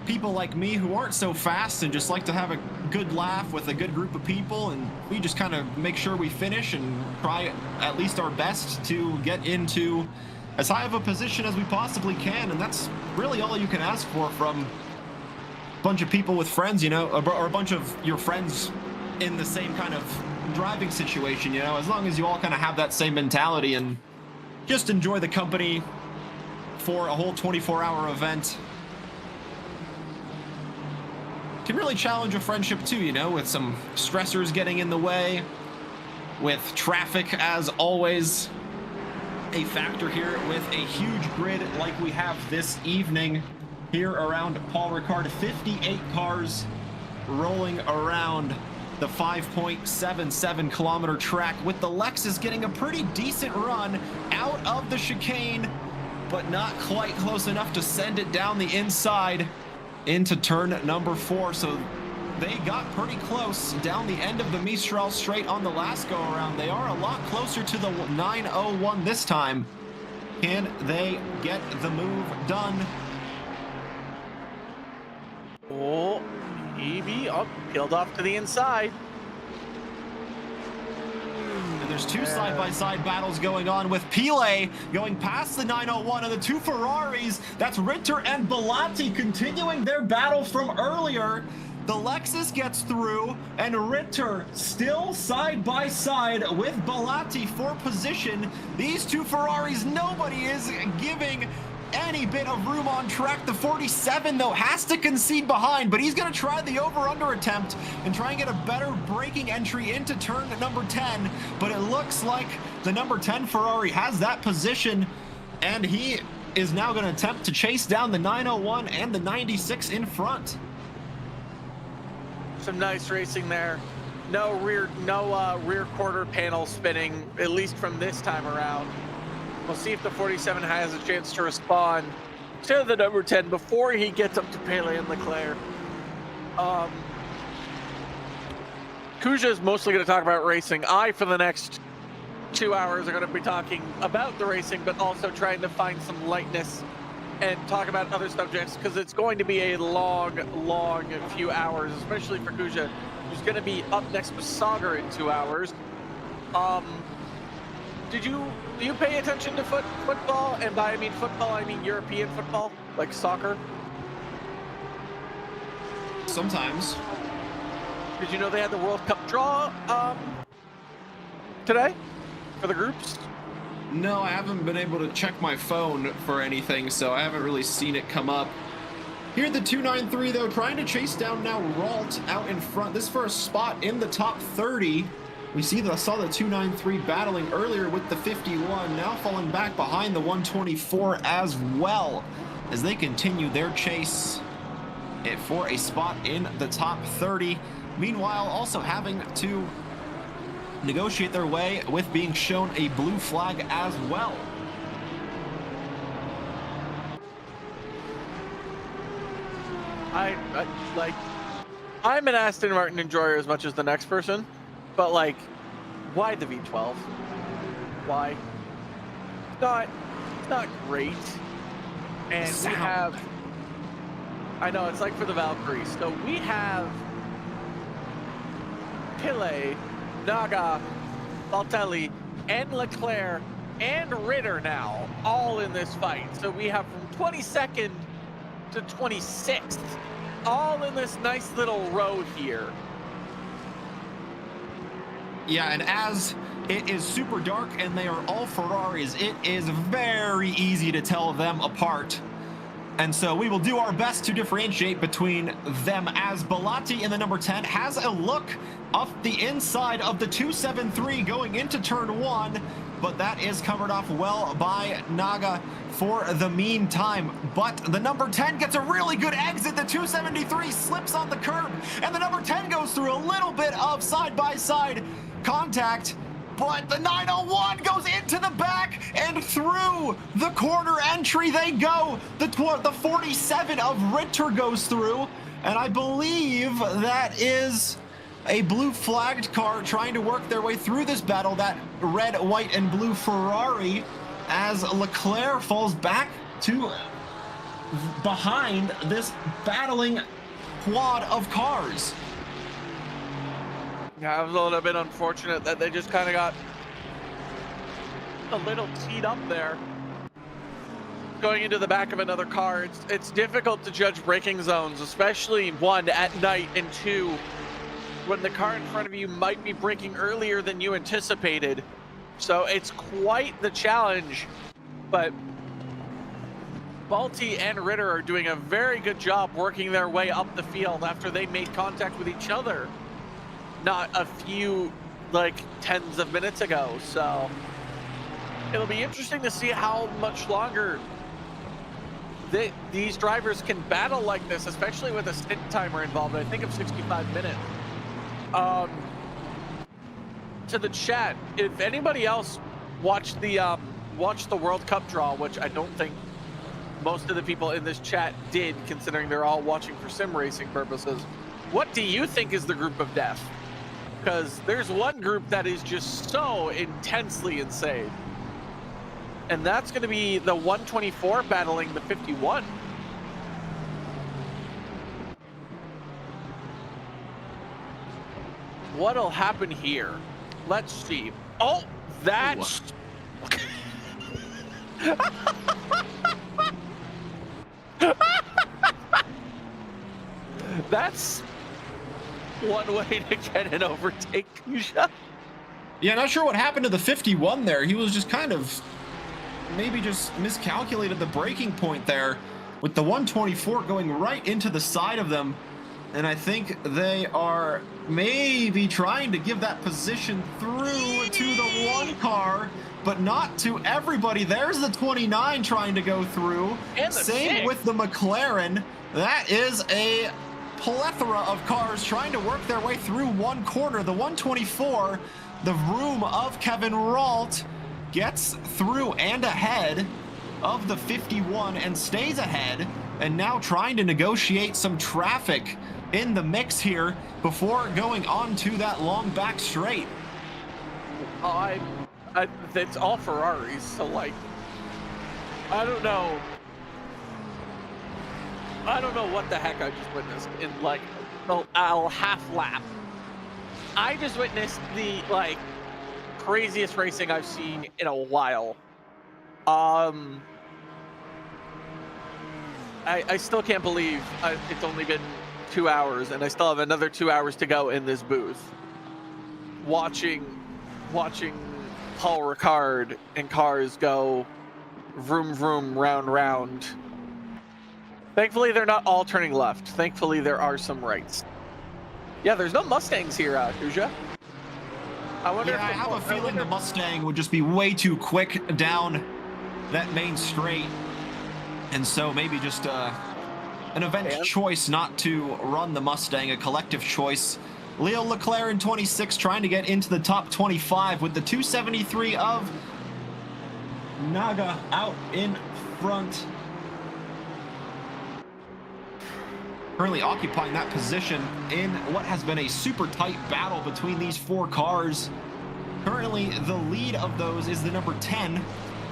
people like me who aren't so fast and just like to have a good laugh with a good group of people, and we just kind of make sure we finish and try at least our best to get into as high of a position as we possibly can, and that's really all you can ask for from a bunch of people with friends, you know, or a bunch of your friends in the same kind of driving situation, you know, as long as you all kind of have that same mentality and just enjoy the company for a whole 24-hour event. Can really challenge a friendship too, you know, with some stressors getting in the way, with traffic as always a factor here, with a huge grid like we have this evening here around Paul Ricard. 58 cars rolling around the 5.77 kilometer track, with the Lexus getting a pretty decent run out of the chicane, but not quite close enough to send it down the inside into turn number 4. So they got pretty close down the end of the Mistral straight on the last go around. They are a lot closer to the 901 this time. Can they get the move done? Oh, EB up, peeled off to the inside. And there's two side-by-side battles going on with Pile going past the 901 and the two Ferraris. That's Ritter and Bellotti continuing their battle from earlier. The Lexus gets through, and Ritter still side-by-side with Bellotti for position. These two Ferraris, nobody is giving any bit of room on track. The 47, though, has to concede behind, but he's going to try the over-under attempt and try and get a better braking entry into turn number 10. But it looks like the number 10 Ferrari has that position, and he is now going to attempt to chase down the 901 and the 96 in front. Some nice racing there. No rear quarter panel spinning, at least from this time around. We'll see if the 47 has a chance to respond to the number 10 before he gets up to Pele and Leclerc. Kuzya is mostly going to talk about racing. For the next 2 hours, are going to be talking about the racing, but also trying to find some lightness and talk about other subjects, because it's going to be a long few hours, especially for Kuzya, who's going to be up next with Saagar in 2 hours. Do you pay attention to football? And by football, I mean European football, like soccer? Sometimes. Did you know they had the World Cup draw today for the groups? No, I haven't been able to check my phone for anything, so I haven't really seen it come up. Here the 293, though, trying to chase down now Wright out in front. This for a spot in the top 30. We saw the 293 battling earlier with the 51, now falling back behind the 124 as well as they continue their chase for a spot in the top 30. Meanwhile, also having to negotiate their way with being shown a blue flag as well. I'm an Aston Martin enjoyer as much as the next person, but why the V12? Why? It's not great. And we have, I know, it's like for the Valkyries. So we have Pile, Naga, Valtelli, and Leclerc, and Ritter now, all in this fight. So we have from 22nd to 26th, all in this nice little row here. Yeah, and as it is super dark and they are all Ferraris, it is very easy to tell them apart. And so we will do our best to differentiate between them, as Bellotti in the number 10 has a look up the inside of the 273 going into turn 1, but that is covered off well by Naga for the meantime. But the number 10 gets a really good exit. The 273 slips on the curb, and the number 10 goes through a little bit of side-by-side contact, but the 901 goes into the back, and through the corner entry they go. The 47 of Ritter goes through, and I believe that is a blue flagged car trying to work their way through this battle, that red, white, and blue Ferrari, as Leclerc falls back to behind this battling quad of cars. Yeah, it was a little bit unfortunate that they just kind of got a little teed up there. Going into the back of another car, it's difficult to judge braking zones, especially one, at night, and two, when the car in front of you might be braking earlier than you anticipated. So it's quite the challenge, but Balti and Ritter are doing a very good job working their way up the field after they made contact with each other not a few, tens of minutes ago. So it'll be interesting to see how much longer these drivers can battle like this, especially with a stint timer involved. I think of 65 minutes. To the chat, if anybody else watched the World Cup draw, which I don't think most of the people in this chat did, considering they're all watching for sim racing purposes, what do you think is the group of death? Because there's one group that is just so intensely insane, and that's going to be the 124 battling the 51. What'll happen here? Let's see. Oh, that's... That's one way to get an overtake, Kuzya. Yeah, not sure what happened to the 51 there. He was just kind of maybe just miscalculated the braking point there with the 124 going right into the side of them. And I think they are maybe trying to give that position through to the one car, but not to everybody. There's the 29 trying to go through. And the Same 6. with the McLaren. That is a plethora of cars trying to work their way through one corner. The 124, the vroom of Kevin Ralt, gets through and ahead of the 51 and stays ahead, and now trying to negotiate some traffic in the mix here before going on to that long back straight. It's all Ferraris, so like, I don't know what the heck I just witnessed in like a half lap. I just witnessed the like craziest racing I've seen in a while. I still can't believe it's only been 2 hours and I still have another 2 hours to go in this booth. Watching Paul Ricard and cars go vroom vroom round round. Thankfully they're not all turning left. Thankfully there are some rights. Yeah, there's no Mustangs here, Kuzya. I wonder if I have a feeling the Mustang would just be way too quick down that main straight. And so maybe just an event choice not to run the Mustang, a collective choice. Leo Leclerc in 26 trying to get into the top 25 with the 273 of Naga out in front. Currently occupying that position in what has been a super tight battle between these four cars. Currently, the lead of those is the number 10,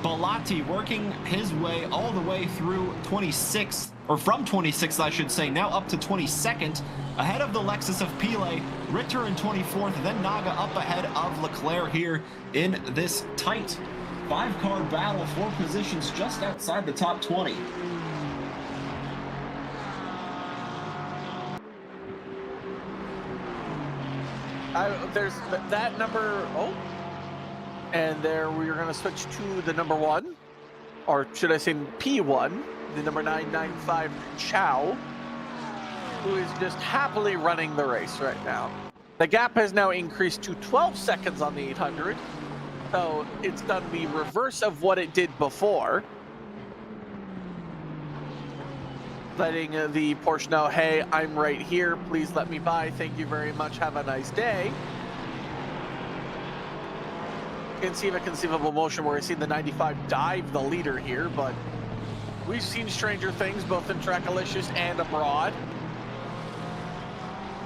Balati, working his way all the way through 26th, or from 26th, I should say, now up to 22nd, ahead of the Lexus of Pile, Ritter in 24th, then Naga up ahead of Leclerc here in this tight 5-car battle for positions just outside the top 20. There's that number, and there we're going to switch to the number 1, or should I say P1, the number 995 Chow, who is just happily running the race right now. The gap has now increased to 12 seconds on the 800, so it's done the reverse of what it did before. Letting the Porsche know, hey, I'm right here, please let me by, thank you very much, have a nice day. Inconceivable motion where I see the 95 dive the leader here, but we've seen stranger things both in Trackalicious and abroad.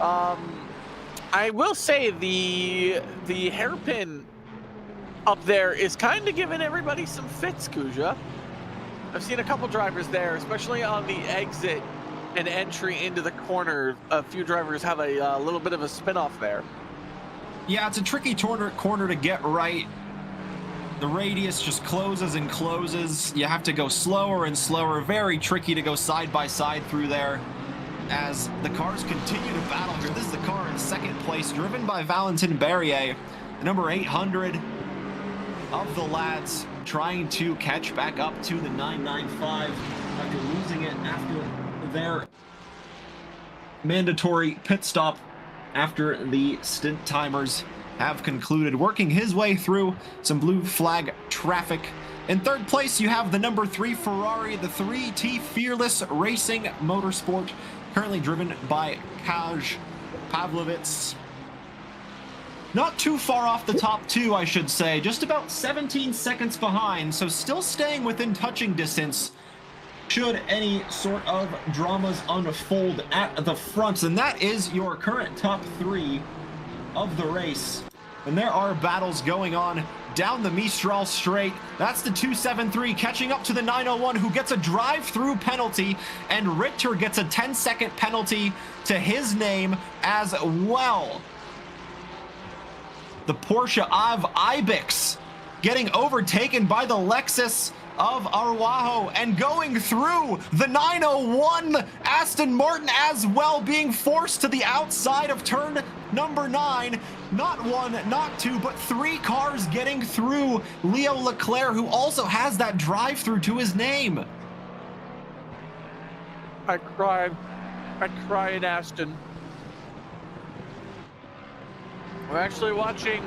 I will say the hairpin up there is kind of giving everybody some fits, Kuzya. I've seen a couple drivers there, especially on the exit and entry into the corner. A few drivers have a little bit of a spin-off there. Yeah, it's a tricky corner to get right. The radius just closes and closes. You have to go slower and slower. Very tricky to go side by side through there as the cars continue to battle here. This is the car in second place, driven by Valentin Berrier, the number 800 of the lads, trying to catch back up to the 995 after losing it after their mandatory pit stop after the stint timers have concluded, working his way through some blue flag traffic. In third place, you have the number 3 Ferrari, the 3T Fearless Racing Motorsport, currently driven by Kaj Pavlovitz. Not too far off the top 2, I should say, just about 17 seconds behind, so still staying within touching distance should any sort of dramas unfold at the front. And that is your current top 3 of the race. And there are battles going on down the Mistral straight. That's the 273 catching up to the 901, who gets a drive-through penalty, and Richter gets a 10-second penalty to his name as well. The Porsche of Ibex getting overtaken by the Lexus of Araujo and going through the 901 Aston Martin as well, being forced to the outside of turn number 9. Not one, not two, but 3 cars getting through Leo Leclerc, who also has that drive-through to his name. I cry in Aston. We're actually watching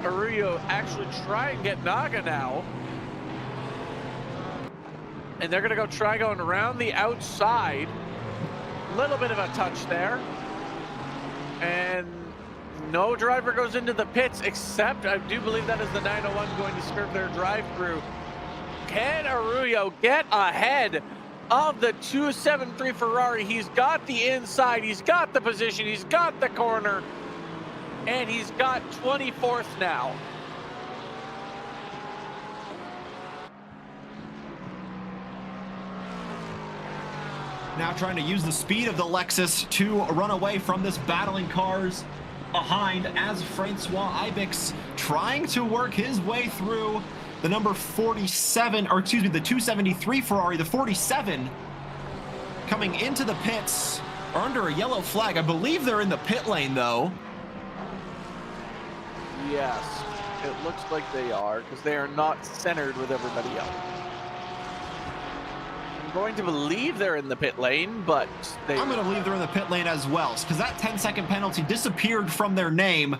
Araujo actually try and get Naga now. And they're gonna go try going around the outside. Little bit of a touch there. And no driver goes into the pits, except I do believe that is the 901 going to serve their drive-through. Can Araujo get ahead of the 273 Ferrari? He's got the inside, he's got the position, he's got the corner, and he's got 24th now. Now trying to use the speed of the Lexus to run away from this battling cars behind, as Francois Ibex trying to work his way through the number 47, or excuse me, the 273 Ferrari, the 47, coming into the pits, are under a yellow flag. I believe they're in the pit lane though. Yes, it looks like they are, because they are not centered with everybody else. I'm going to believe they're in the pit lane, but I'm going to believe they're in the pit lane as well, because that 10-second penalty disappeared from their name.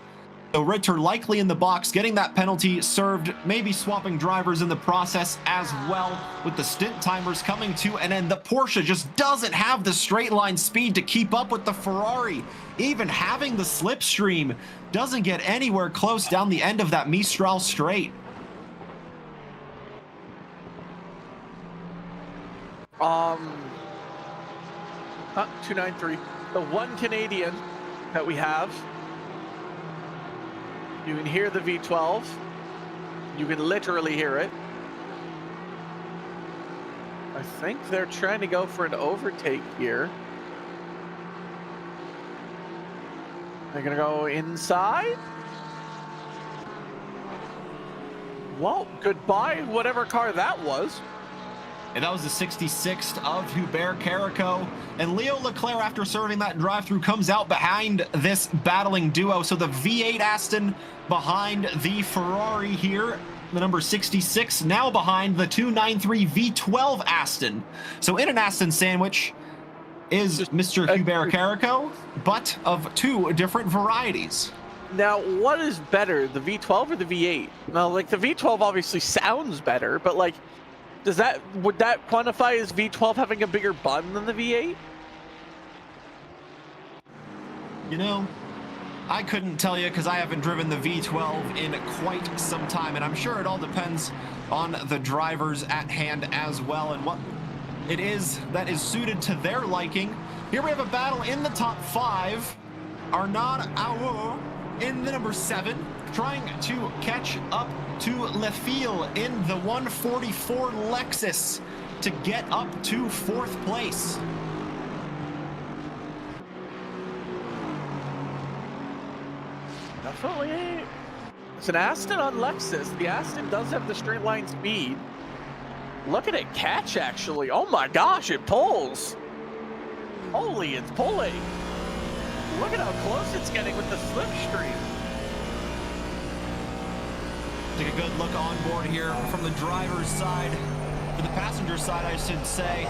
So Ritter likely in the box, getting that penalty served, maybe swapping drivers in the process as well, with the stint timers coming to an end. The Porsche just doesn't have the straight line speed to keep up with the Ferrari. Even having the slipstream doesn't get anywhere close down the end of that Mistral straight. 293, the one Canadian that we have. You can hear the V12. You can literally hear it. I think they're trying to go for an overtake here. They're gonna go inside. Well, goodbye, whatever car that was. And that was the 66th of Hubert Carico. And Leo Leclerc, after serving that drive-through, comes out behind this battling duo. So the V8 Aston behind the Ferrari here. The number 66 now behind the 293 V12 Aston. So in an Aston sandwich is Mr. Hubert Carico, but of 2 different varieties. Now, what is better, the V12 or the V8? Now, like, the V12 obviously sounds better, but like, would that quantify as V12 having a bigger bun than the V8? You know, I couldn't tell you because I haven't driven the V12 in quite some time, and I'm sure it all depends on the drivers at hand as well and what it is that is suited to their liking. Here we have a battle in the top 5. Arnaud Aour in the number 7, trying to catch up to Lefil in the 144 Lexus to get up to 4th place. Definitely. It's an Aston on Lexus. The Aston does have the straight line speed. Look at it catch, actually. Oh my gosh, it pulls. Holy, it's pulling. Look at how close it's getting with the slipstream. Take a good look on board here from the driver's side, to the passenger side, I should say,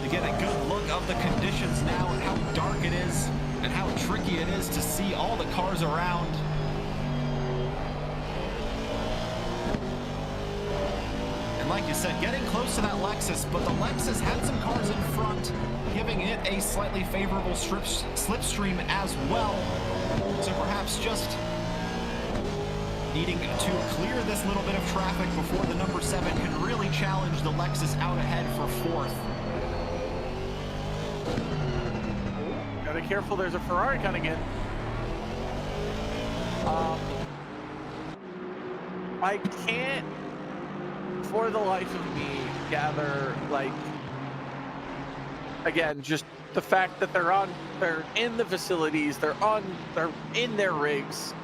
to get a good look of the conditions now and how dark it is and how tricky it is to see all the cars around. And like you said, getting close to that Lexus, but the Lexus had some cars in front, giving it a slightly favorable slipstream as well. So perhaps just needing to clear this little bit of traffic before the number 7 can really challenge the Lexus out ahead for 4th. Gotta be careful, there's a Ferrari coming in. I can't, for the life of me, gather, like, again, just the fact that they're in the facilities, they're in their rigs.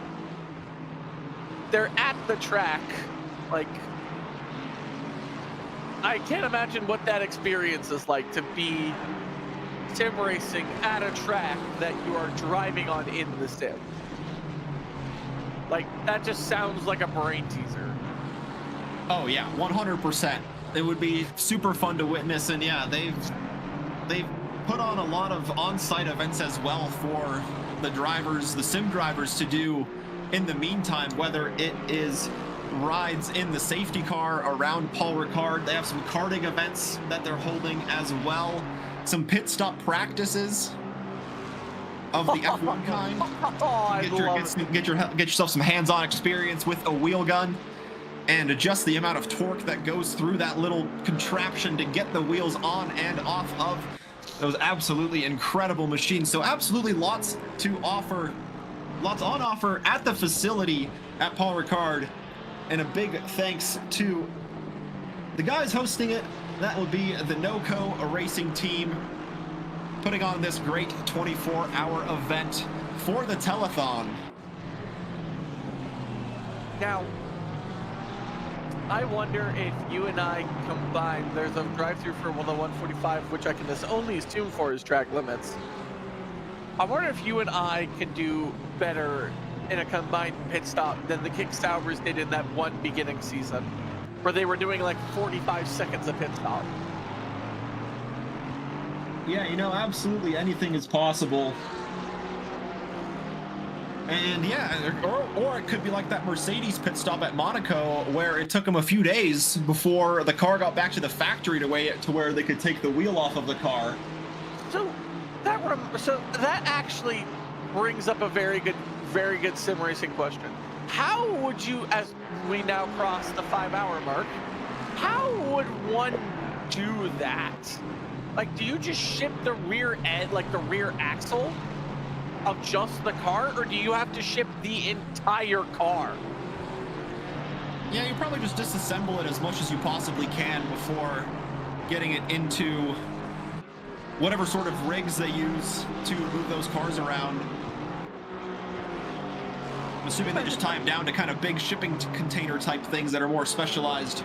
they're at the track. Like, I can't imagine what that experience is like to be sim racing at a track that you are driving on in the sim. Like, that just sounds like a brain teaser. Oh yeah, 100%. It would be super fun to witness, and yeah, they've put on a lot of on-site events as well for the drivers, the sim drivers, to do in the meantime, whether it is rides in the safety car around Paul Ricard. They have some karting events that they're holding as well, some pit stop practices of the F1 kind. Get yourself some hands-on experience with a wheel gun and just the amount of torque that goes through that little contraption to get the wheels on and off of those absolutely incredible machines. So absolutely lots on offer at the facility at Paul Ricard. And a big thanks to the guys hosting it. That would be the NOCO racing team, putting on this great 24-hour event for the telethon. Now, I wonder if you and I combine, there's a drive-through for the 145, which I can just only assume for is track limits. I wonder if you and I can do better in a combined pit stop than the Kickstoppers did in that one beginning season, where they were doing like 45 seconds a pit stop. Yeah, you know, absolutely anything is possible. And yeah, or it could be like that Mercedes pit stop at Monaco, where it took them a few days before the car got back to the factory to where they could take the wheel off of the car. So that actually brings up a very good sim racing question. How would you, as we now cross the 5-hour mark, how would one do that? Like, do you just ship the rear end, like the rear axle of just the car, or do you have to ship the entire car? Yeah, you probably just disassemble it as much as you possibly can before getting it into whatever sort of rigs they use to move those cars around. I'm assuming they just tie them down to kind of big shipping container type things that are more specialized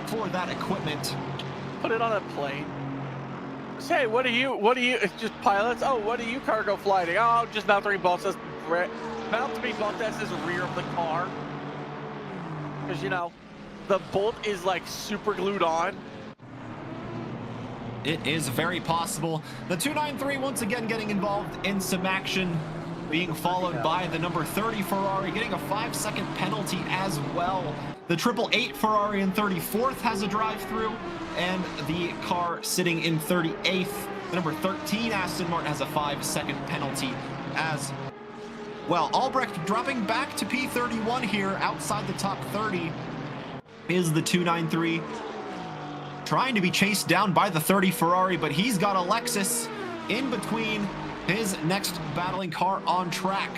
for that equipment. Put it on a plane. Say, what do you, it's just pilots? Oh, what do you cargo flying? Oh, just mount the rear bolt. Mount the rear bolt, that's the rear of the car. Because, you know, the bolt is like super glued on. It is very possible. The 293 once again getting involved in some action, being followed by the number 30 Ferrari, getting a 5-second penalty as well. The 888 Ferrari in 34th has a drive-through, and the car sitting in 38th, the number 13 Aston Martin, has a 5-second penalty as well. Albrecht dropping back to P31 here, outside the top 30 is the 293. Trying to be chased down by the 30 Ferrari, but he's got a Lexus in between his next battling car on track.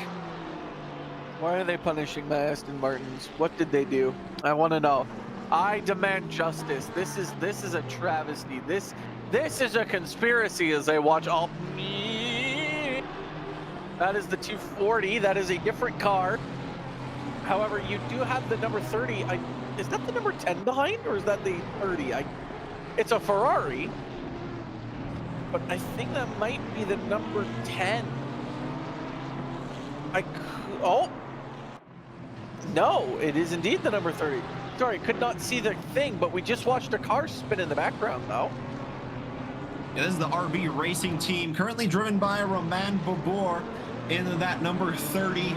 Why are they punishing the Aston Martins? What did they do? I want to know. I demand justice. This is a travesty. This is a conspiracy as I watch all. That is the 240. That is a different car. However, you do have the number 30. Is that the number 10 behind, or is that the 30? It's a Ferrari, but I think that might be the number 10. Oh, no, it is indeed the number 30. Sorry, could not see the thing, but we just watched a car spin in the background, though. Yeah, this is the RB Racing team, currently driven by Roman Bobor in that number 30.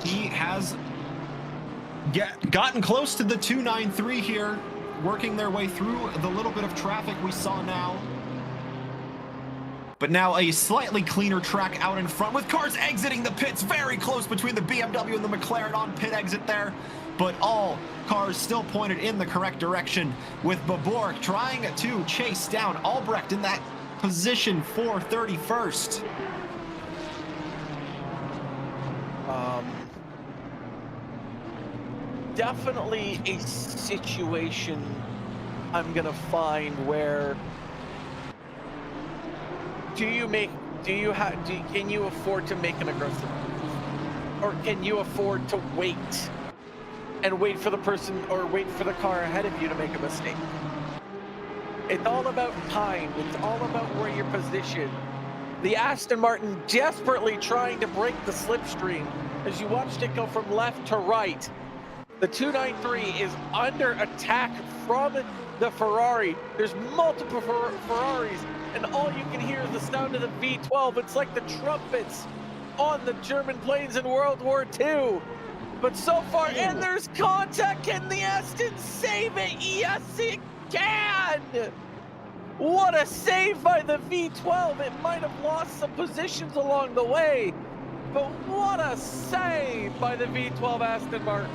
He has gotten close to the 293 here, working their way through the little bit of traffic we saw now. But now a slightly cleaner track out in front with cars exiting the pits, very close between the BMW and the McLaren on pit exit there. But all cars still pointed in the correct direction, with Babor trying to chase down Albrecht in that position for 31st. Definitely a situation I'm gonna find where can you afford to make an aggressive move, or can you afford to wait and wait for the person or wait for the car ahead of you to make a mistake. It's all about time. It's all about where you're positioned. The Aston Martin desperately trying to break the slipstream as you watched it go from left to right. The 293 is under attack from the Ferrari. There's multiple Ferraris, and all you can hear is the sound of the V12. It's like the trumpets on the German planes in World War II. But so far, and there's contact. Can the Aston save it? Yes, it can! What a save by the V12. It might have lost some positions along the way, but what a save by the V12 Aston Martin.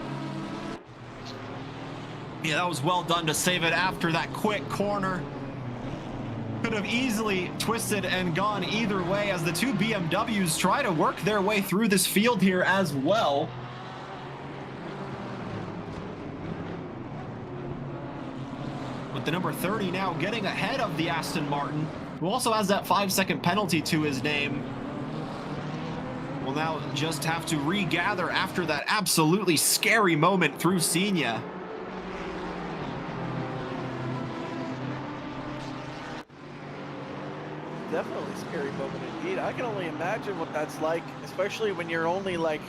Yeah, that was well done to save it after that quick corner. Could have easily twisted and gone either way as the two BMWs try to work their way through this field here as well. With the number 30 now getting ahead of the Aston Martin, who also has that 5-second penalty to his name. Will now just have to regather after that absolutely scary moment through Senya. Definitely a scary moment indeed. I can only imagine what that's like, especially when you're only like,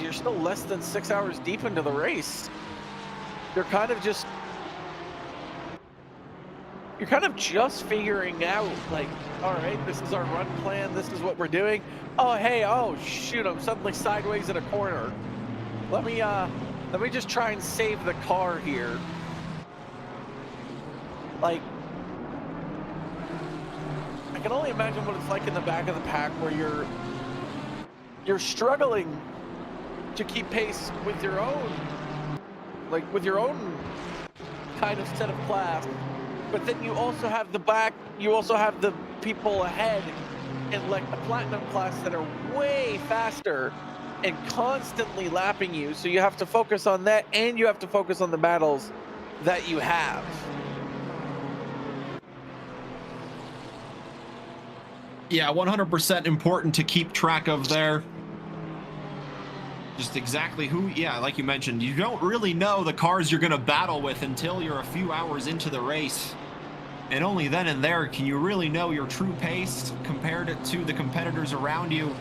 you're still less than 6 hours deep into the race. You're kind of just figuring out, like, all right, this is our run plan, this is what we're doing. Oh, hey, oh, shoot, I'm suddenly sideways in a corner. Let me just try and save the car here. Like, I can only imagine what it's like in the back of the pack where you're struggling to keep pace with your own, kind of set of class. But then you also have the people ahead in like the platinum class that are way faster and constantly lapping you. So you have to focus on that, and you have to focus on the battles that you have. Yeah, 100% important to keep track of there. Just exactly who, yeah, like you mentioned, you don't really know the cars you're going to battle with until you're a few hours into the race. And only then and there can you really know your true pace compared to the competitors around you.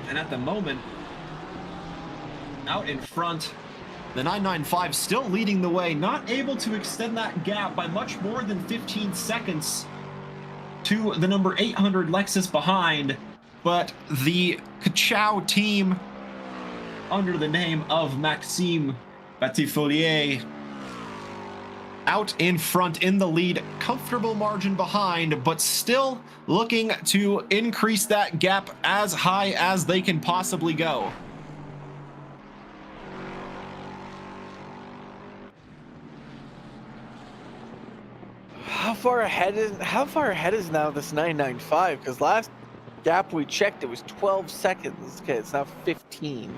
And at the moment, out in front, the 995 still leading the way, not able to extend that gap by much more than 15 seconds to the number 800 Lexus behind. But the Kachau team, under the name of Maxime Batifolier, out in front in the lead, comfortable margin behind, but still looking to increase that gap as high as they can possibly go. How far ahead is now this 995? Because last gap we checked, it was 12 seconds. Okay, it's now 15.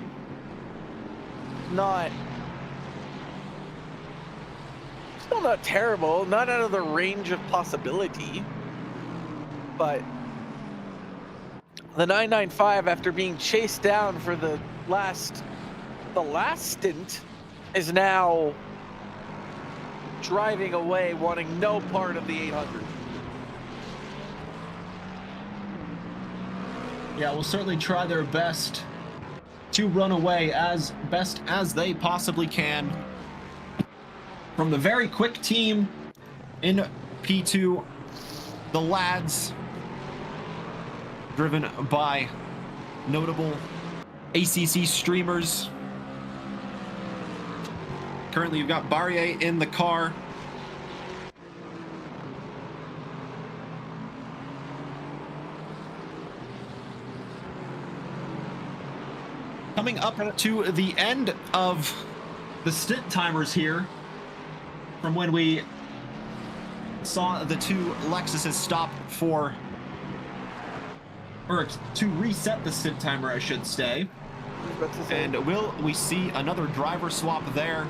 Still not terrible, not out of the range of possibility. But the 995, after being chased down for the last stint, is now driving away, wanting no part of the 800. Yeah, will certainly try their best to run away as best as they possibly can. From the very quick team in P2, the lads, driven by notable ACC streamers. Currently, you've got Barrier in the car. Coming up to the end of the stint timers here, from when we saw the two Lexuses stop for, or to reset the stint timer, I should say. And will we see another driver swap there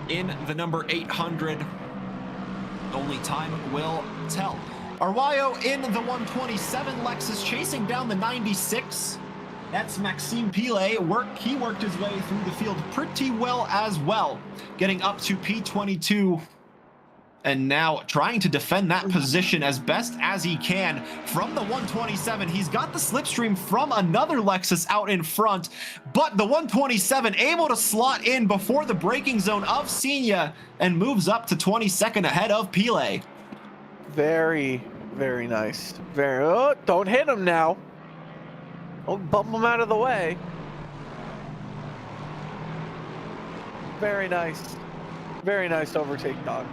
in the number 800? Only time will tell. Arwayo in the 127 Lexus chasing down the 96. That's Maxime Pilet. He worked his way through the field pretty well as well, getting up to P22. And now trying to defend that position as best as he can from the 127. He's got the slipstream from another Lexus out in front, but the 127 able to slot in before the braking zone of Senia and moves up to 22nd ahead of Pile. Very, very nice. Very. Oh, don't hit him now. Don't bump him out of the way. Very nice. Very nice overtake, Doc.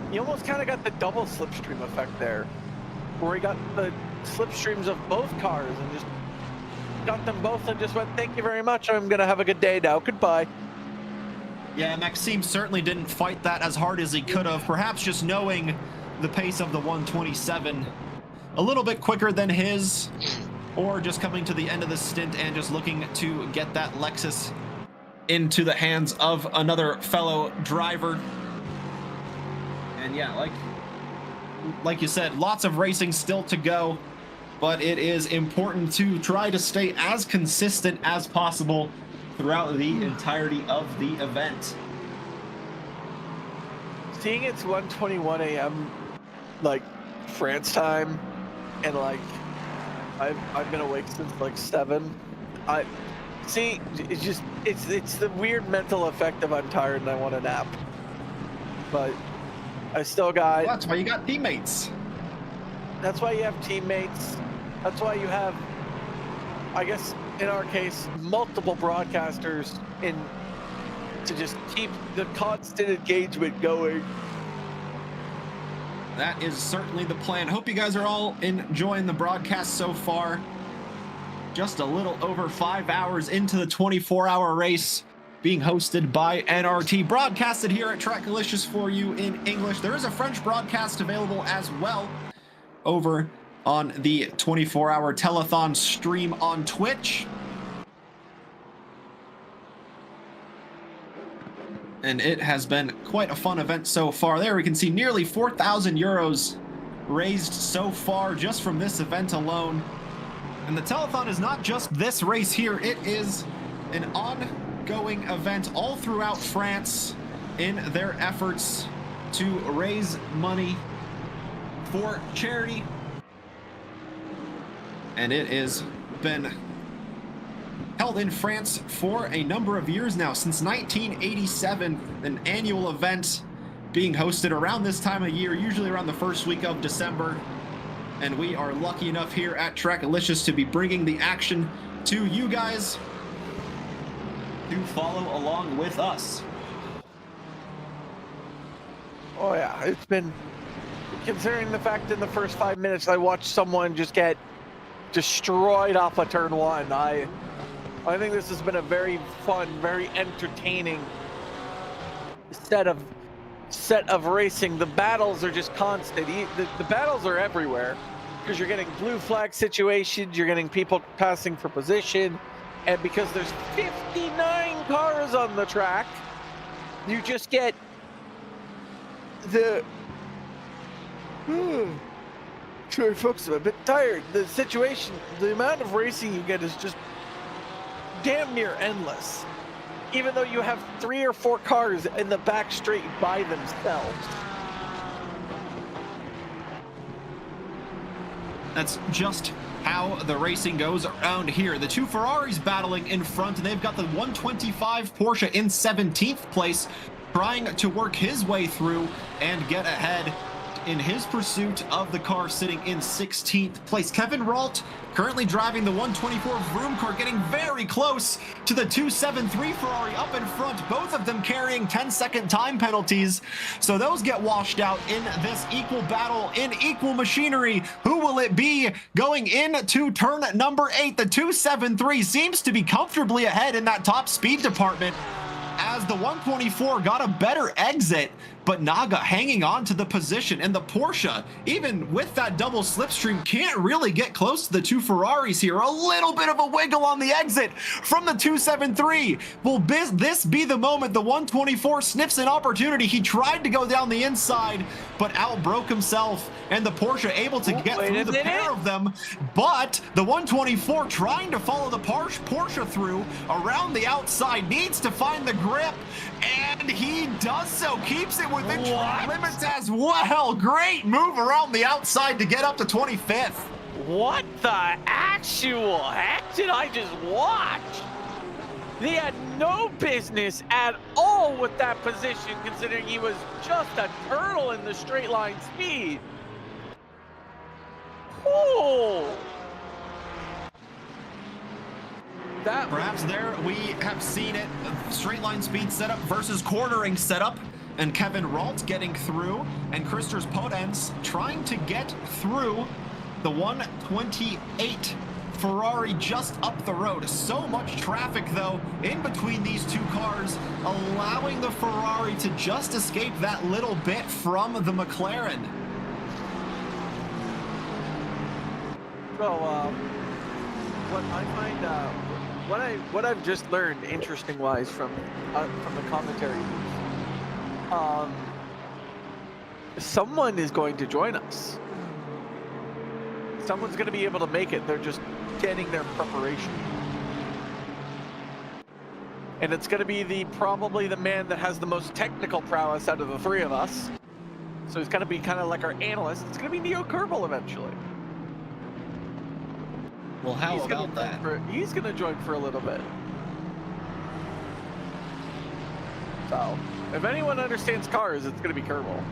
You almost kind of got the double slipstream effect there, where he got the slipstreams of both cars and just got them both and just went, thank you very much, I'm going to have a good day now, goodbye. Yeah, Maxime certainly didn't fight that as hard as he could have, perhaps just knowing the pace of the 127 a little bit quicker than his, or just coming to the end of the stint and just looking to get that Lexus into the hands of another fellow driver. And yeah, like you said, lots of racing still to go, but it is important to try to stay as consistent as possible throughout the entirety of the event. Seeing it's 1:21 a.m. like France time, and like I've been awake since like 7. It's the weird mental effect of I'm tired and I want a nap, but I still got. Well, that's why you got teammates. That's why you have teammates. That's why you have, I guess, in our case, multiple broadcasters to just keep the constant engagement going. That is certainly the plan. Hope you guys are all enjoying the broadcast so far. Just a little over 5 hours into the 24-hour race, being hosted by NRT, broadcasted here at TRACKILICIOUS for you in English. There is a French broadcast available as well over on the 24-hour Telethon stream on Twitch. And it has been quite a fun event so far. There we can see nearly 4,000 euros raised so far just from this event alone. And the Telethon is not just this race here, it is an ongoing event all throughout France in their efforts to raise money for charity. And it has been held in France for a number of years now, since 1987, an annual event being hosted around this time of year, usually around the first week of December. And we are lucky enough here at TRACKILICIOUS to be bringing the action to you guys to follow along with us. Oh yeah, it's been, considering the fact in the first 5 minutes I watched someone just get destroyed off of turn 1. I think this has been a very fun, very entertaining set of racing. The battles are just constant. The battles are everywhere, because you're getting blue flag situations, you're getting people passing for position, and because there's 59 cars on the track, you just get the sorry folks, I'm a bit tired. The situation, the amount of racing you get is just damn near endless, even though you have 3 or 4 cars in the back straight by themselves. That's just how the racing goes around here. The 2 Ferraris battling in front, and they've got the 125 Porsche in 17th place, trying to work his way through and get ahead in his pursuit of the car sitting in 16th place. Kevin Ralt currently driving the 124 Vroom car, getting very close to the 273 Ferrari up in front, both of them carrying 10-second time penalties. So those get washed out in this equal battle in equal machinery. Who will it be going into turn number 8? The 273 seems to be comfortably ahead in that top speed department, as the 124 got a better exit, but Naga hanging on to the position, and the Porsche, even with that double slipstream, can't really get close to the 2 Ferraris here. A little bit of a wiggle on the exit from the 273. Will this be the moment the 124 sniffs an opportunity? He tried to go down the inside, but outbroke himself, and the Porsche able to get wait through a the minute. pair of them, but the 124 trying to follow the Porsche through around the outside, needs to find the grip, and he does so, keeps it within track limits as well. Great move around the outside to get up to 25th. What the actual heck did I just watch? They had no business at all with that position, considering he was just a turtle in the straight line speed. Oh! That Perhaps there we have seen it, straight line speed setup versus cornering setup, and Kevin Ralt getting through, and Christers Podens trying to get through the 128 Ferrari just up the road. So much traffic though in between these two cars, allowing the Ferrari to just escape that little bit from the McLaren. So, what I find, what I've just learned, interesting wise, from the commentary, someone is going to join us. Someone's going to be able to make it. They're just getting their preparation, and it's going to be probably the man that has the most technical prowess out of the three of us. So he's going to be kind of like our analyst. It's going to be Neo Kerbal eventually. Well, how about that? He's going to join for a little bit. So, if anyone understands cars, it's going to be Kerbal.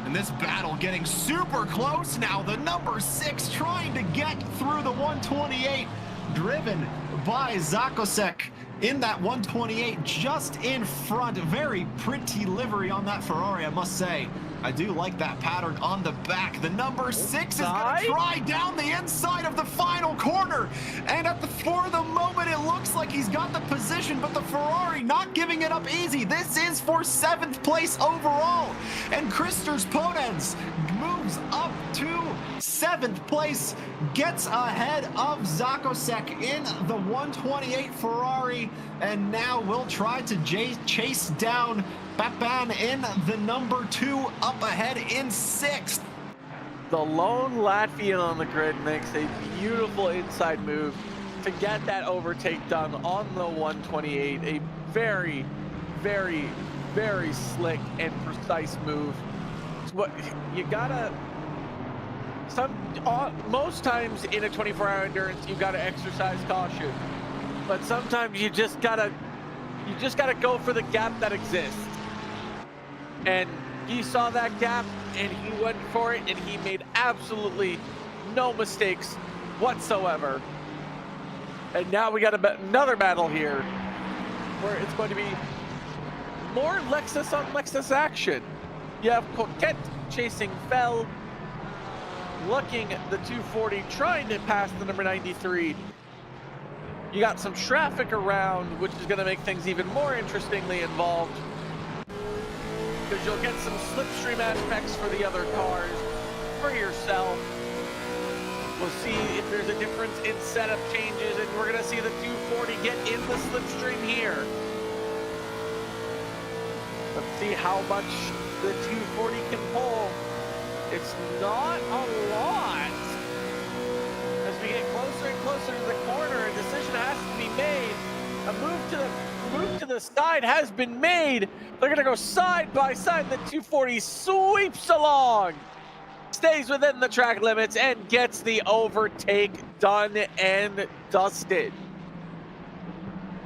And this battle getting super close now. The number 6 trying to get through the 128, driven by Zakosek in that 128, just in front. Very pretty livery on that Ferrari, I must say. I do like that pattern on the back. The number 6 is going to try down the inside of the final corner. And for the moment, it looks like he's got the position, but the Ferrari not giving it up easy. This is for 7th place overall. And Christers Podens moves up to 7th place, gets ahead of Zakosek in the 128 Ferrari, and now will try to chase down Papan in the number 2, up ahead in 6th. The lone Latvian on the grid makes a beautiful inside move to get that overtake done on the 128. A very, very, very slick and precise move. It's what you gotta. Most times in a 24-hour endurance, you gotta exercise caution, but sometimes you just gotta go for the gap that exists. And he saw that gap and he went for it, and he made absolutely no mistakes whatsoever. And now we got another battle here where it's going to be more Lexus on Lexus action. You have Coquette chasing Fell, looking at the 240, trying to pass the number 93. You got some traffic around, which is going to make things even more interestingly involved, because you'll get some slipstream aspects for the other cars, for yourself. We'll see if there's a difference in setup changes, and we're going to see the 240 get in the slipstream here. Let's see how much the 240 can pull. It's not a lot. As we get closer and closer to the corner, a decision has to be made. A move to the side has been made. They're gonna go side by side. The 240 sweeps along, stays within the track limits, and gets the overtake done and dusted.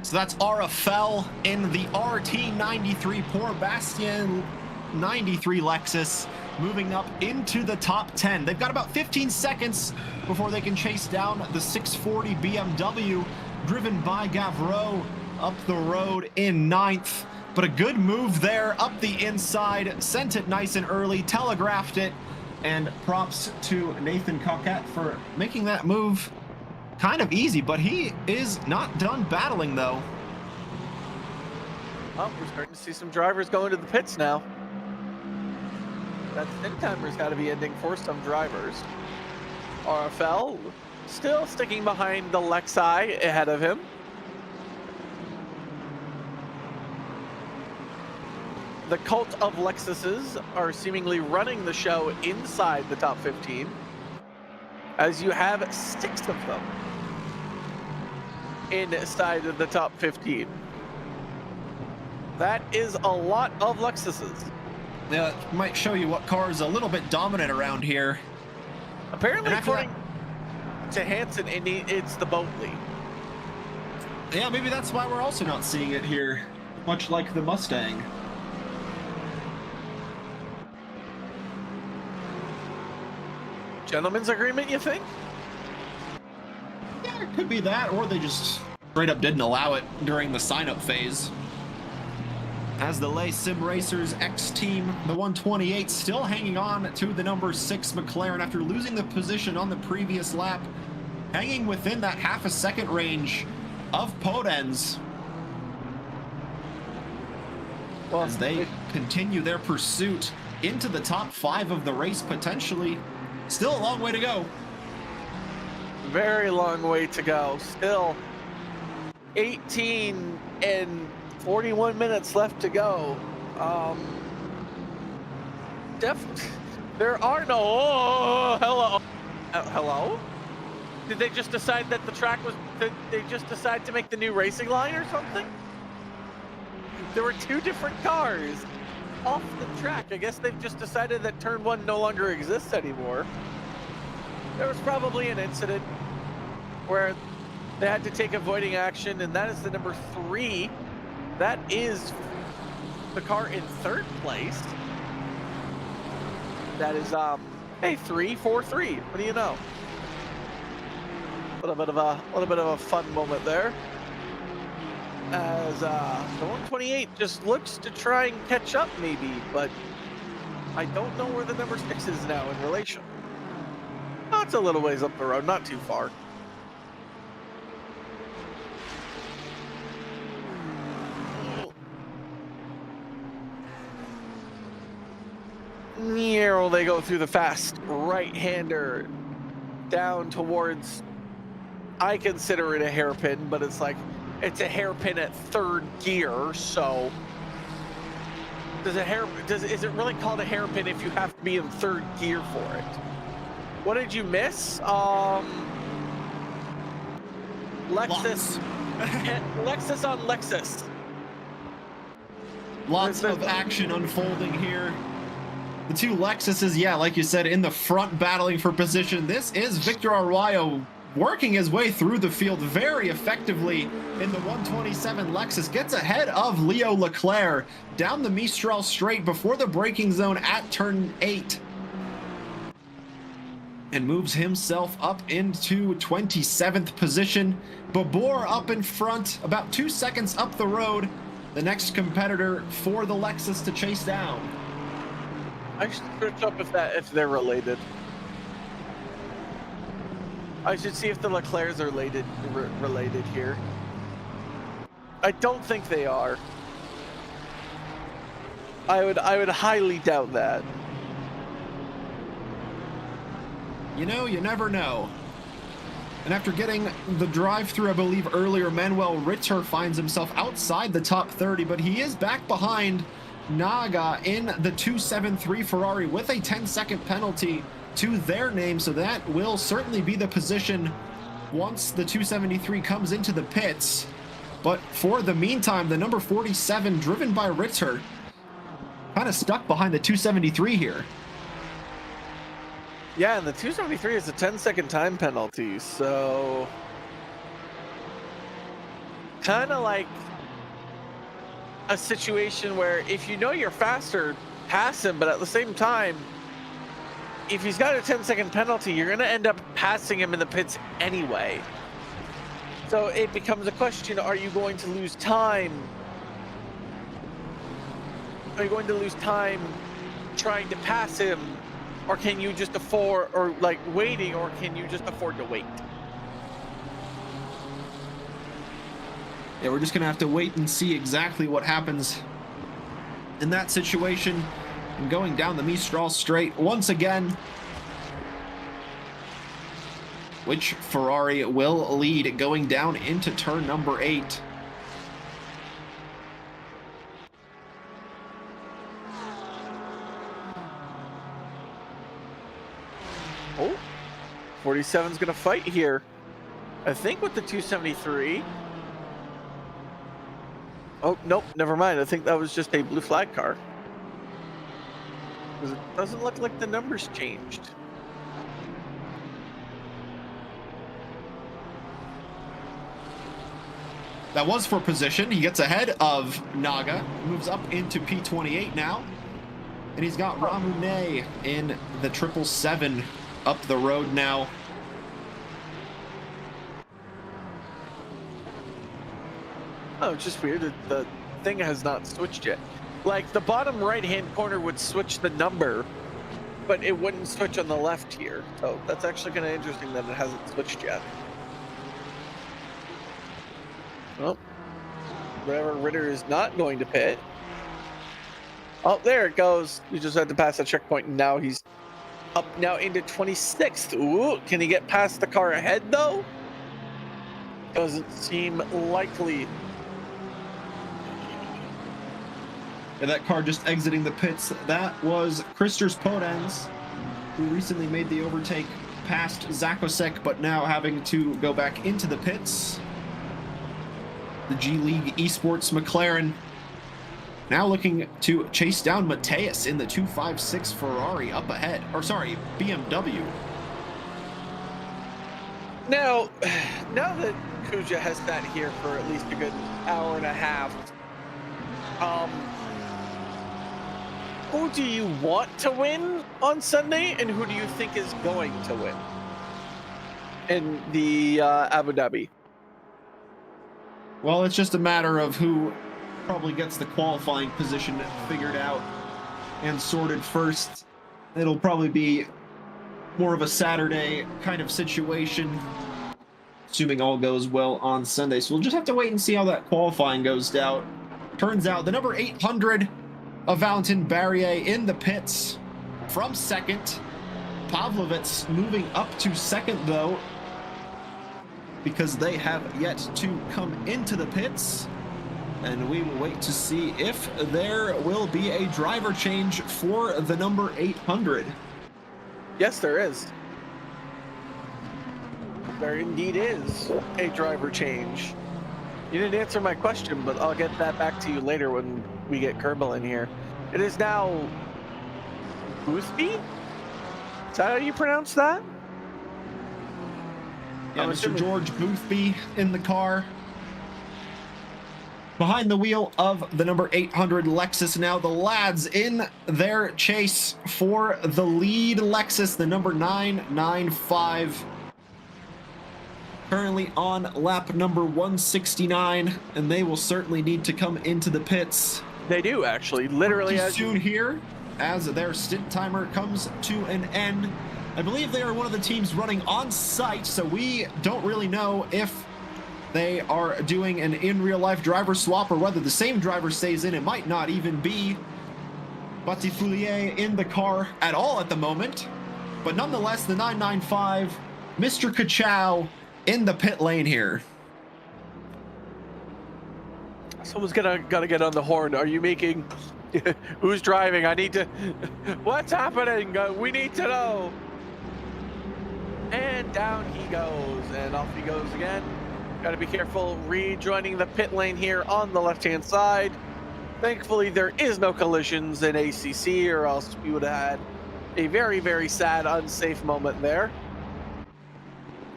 So that's RFL in the RT93, poor Bastian 93 Lexus, moving up into the top 10. They've got about 15 seconds before they can chase down the 640 BMW, driven by Gavreau, up the road in 9th. But a good move there, up the inside, sent it nice and early, telegraphed it, and props to Nathan Coquette for making that move kind of easy, but he is not done battling though. Oh, we're starting to see some drivers going to the pits now. That spin timer's got to be ending for some drivers. RFL still sticking behind the Lexi ahead of him. the cult of Lexuses are seemingly running the show inside the top 15, as you have 6 of them inside of the top 15. That is a lot of Lexuses. Yeah, might show you what car is a little bit dominant around here. Apparently, according to Hansen, it's the Bentley. Yeah, maybe that's why we're also not seeing it here, much like the Mustang. Gentleman's agreement, you think? Yeah, it could be that, or they just straight up didn't allow it during the sign-up phase. As the Lay Sim Racers X team, the 128 still hanging on to the number 6 McLaren after losing the position on the previous lap, hanging within that half a second range of Podens. Well, as they continue their pursuit into the top 5 of the race, potentially. Still a long way to go. Very long way to go. Still 18 and 41 minutes left to go. There are no. Oh, hello. Hello? Did they just decide that the track was? Did they just decide to make the new racing line or something? There were 2 different cars off the track. I guess they've just decided that turn 1 no longer exists anymore. There was probably an incident where they had to take avoiding action, and that is the number 3. That is the car in 3rd place. That is hey, 3-4-3. What do you know? A little bit of a fun moment there. As the 128 just looks to try and catch up, maybe, but I don't know where the number 6 is now in relation. Oh, it's a little ways up the road, not too far. Here they go through the fast right-hander down towards, I consider it a hairpin, but it's like, it's a hairpin at 3rd gear, so is it really called a hairpin if you have to be in 3rd gear for it? What did you miss? Lexus. Lexus on Lexus. Lots of action unfolding here. The 2 Lexuses, yeah, like you said, in the front battling for position. This is Victor Arroyo working his way through the field very effectively in the 127 Lexus. Gets ahead of Leo Leclerc down the Mistral straight before the braking zone at turn 8. And moves himself up into 27th position. Babor up in front, about 2 seconds up the road. The next competitor for the Lexus to chase down. I should search up if they're related. I should see if the Leclercs are related here. I don't think they are. I would highly doubt that. You know, you never know. And after getting the drive-through, I believe, earlier, Manuel Ritter finds himself outside the top 30, but he is back behind Naga in the 273 Ferrari with a 10-second penalty to their name, so that will certainly be the position once the 273 comes into the pits. But for the meantime, the number 47, driven by Ritter, kind of stuck behind the 273 here. Yeah, and the 273 is a 10-second time penalty, so kind of like a situation where if you know you're faster, pass him, but at the same time, if he's got a 10-second penalty, you're going to end up passing him in the pits anyway. So it becomes a question, are you going to lose time? Are you going to lose time trying to pass him? Or can you just afford, or like waiting, or can you just afford to wait? Yeah, we're just going to have to wait and see exactly what happens in that situation. And going down the Mistral straight once again, which Ferrari will lead going down into turn number 8. 47's gonna fight here. I think with the 273. Oh, nope, never mind. I think that was just a blue flag car. Because it doesn't look like the numbers changed. That was for position. He gets ahead of Naga, moves up into P28 now. And he's got Ramune in the 777 up the road now. Oh, it's just weird that the thing has not switched yet. Like, the bottom right-hand corner would switch the number, but it wouldn't switch on the left here. So that's actually kind of interesting that it hasn't switched yet. Well, whatever, Ritter is not going to pit. Oh, there it goes. You just had to pass the checkpoint, and now he's up now into 26th. Ooh, can he get past the car ahead, though? Doesn't seem likely. And that car just exiting the pits, that was Christers Podens, who recently made the overtake past Zakosek, but now having to go back into the pits. The G League Esports McLaren now looking to chase down Mateus in the 256 Ferrari up ahead. Or sorry, BMW. Now that Kuzya has sat here for at least a good hour and a half, who do you want to win on Sunday, and who do you think is going to win in the Abu Dhabi? Well, it's just a matter of who probably gets the qualifying position figured out and sorted first. It'll probably be more of a Saturday kind of situation, assuming all goes well on Sunday. So we'll just have to wait and see how that qualifying goes down. Turns out the number 800 of Valentin Barrier in the pits from second. Pavlovitz moving up to second, though, because they have yet to come into the pits. And we will wait to see if there will be a driver change for the number 800. Yes, there is. There indeed is a driver change. You didn't answer my question, but I'll get that back to you later when we get Kerbal in here. It is now Boothby? Is that how you pronounce that? Yeah, Mr. George Boothby in the car. Behind the wheel of the number 800 Lexus now. The lads in their chase for the lead Lexus, the number 995. Currently on lap number 169, and they will certainly need to come into the pits. They do, actually. Literally as soon here, as their stint timer comes to an end. I believe they are one of the teams running on site, so we don't really know if they are doing an in real life driver swap or whether the same driver stays in. It might not even be Batifoulier in the car at all at the moment. But nonetheless, the 995, Mr. Kachow in the pit lane here. Someone's gotta get on the horn. Are you making... Who's driving? I need to... What's happening? We need to know. And down he goes, and off he goes again. Got to be careful rejoining the pit lane here on the left-hand side. Thankfully, there is no collisions in ACC, or else we would have had a very, very sad, unsafe moment there.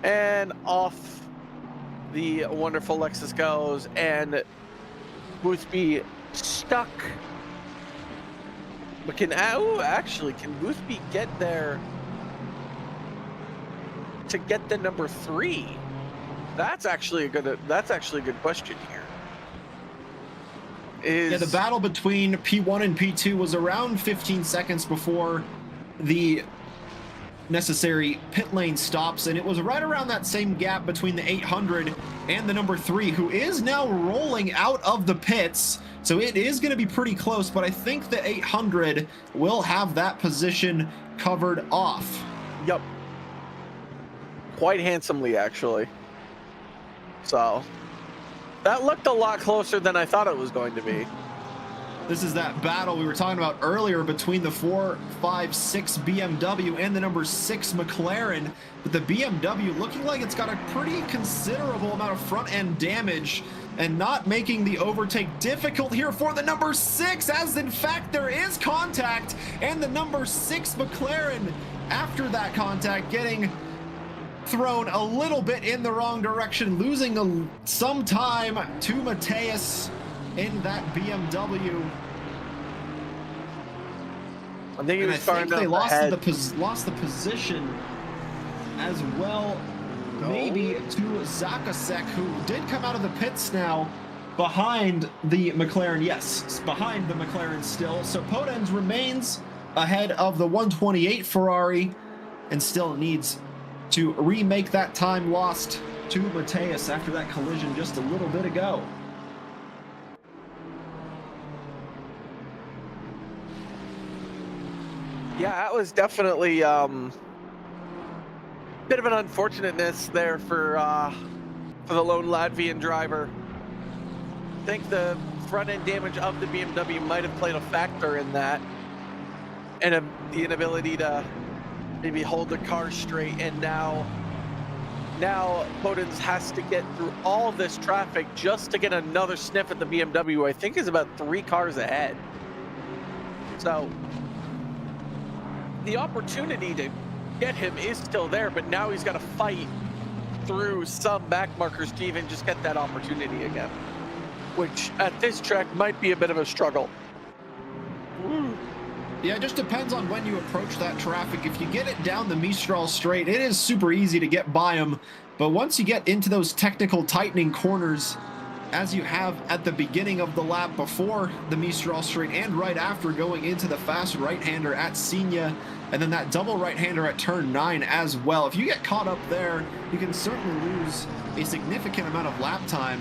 And off the wonderful Lexus goes, and Boothby stuck. But can Boothby get there to get the number 3? That's actually a good question here. Yeah, the battle between P1 and P2 was around 15 seconds before the necessary pit lane stops, and it was right around that same gap between the 800 and the number 3, who is now rolling out of the pits. So it is going to be pretty close, but I think the 800 will have that position covered off. Yep. Quite handsomely, actually. So that looked a lot closer than I thought it was going to be. This is that battle we were talking about earlier between the 4, 5, 6 BMW and the number 6 McLaren. But the BMW looking like it's got a pretty considerable amount of front end damage and not making the overtake difficult here for the number 6, as in fact there is contact, and the number 6 McLaren, after that contact, getting thrown a little bit in the wrong direction, losing some time to Mateus in that BMW. I think he was think they lost ahead. lost the position as well, maybe to Zakasek, who did come out of the pits now behind the McLaren. Yes, behind the McLaren still. So Podens remains ahead of the 128 Ferrari and still needs to remake that time lost to Mateus after that collision just a little bit ago. Yeah, that was definitely bit of an unfortunateness there for the lone Latvian driver. I think the front end damage of the BMW might have played a factor in that, and the inability to maybe hold the car straight. And now Podens has to get through all of this traffic just to get another sniff at the BMW, who I think is about 3 cars ahead. So the opportunity to get him is still there, but now he's got to fight through some back markers to even just get that opportunity again, which at this track might be a bit of a struggle. Yeah, it just depends on when you approach that traffic. If you get it down the Mistral straight, it is super easy to get by them, but once you get into those technical tightening corners, as you have at the beginning of the lap before the Mistral straight and right after, going into the fast right-hander at Senia, and then that double right-hander at turn 9 as well. If you get caught up there, you can certainly lose a significant amount of lap time.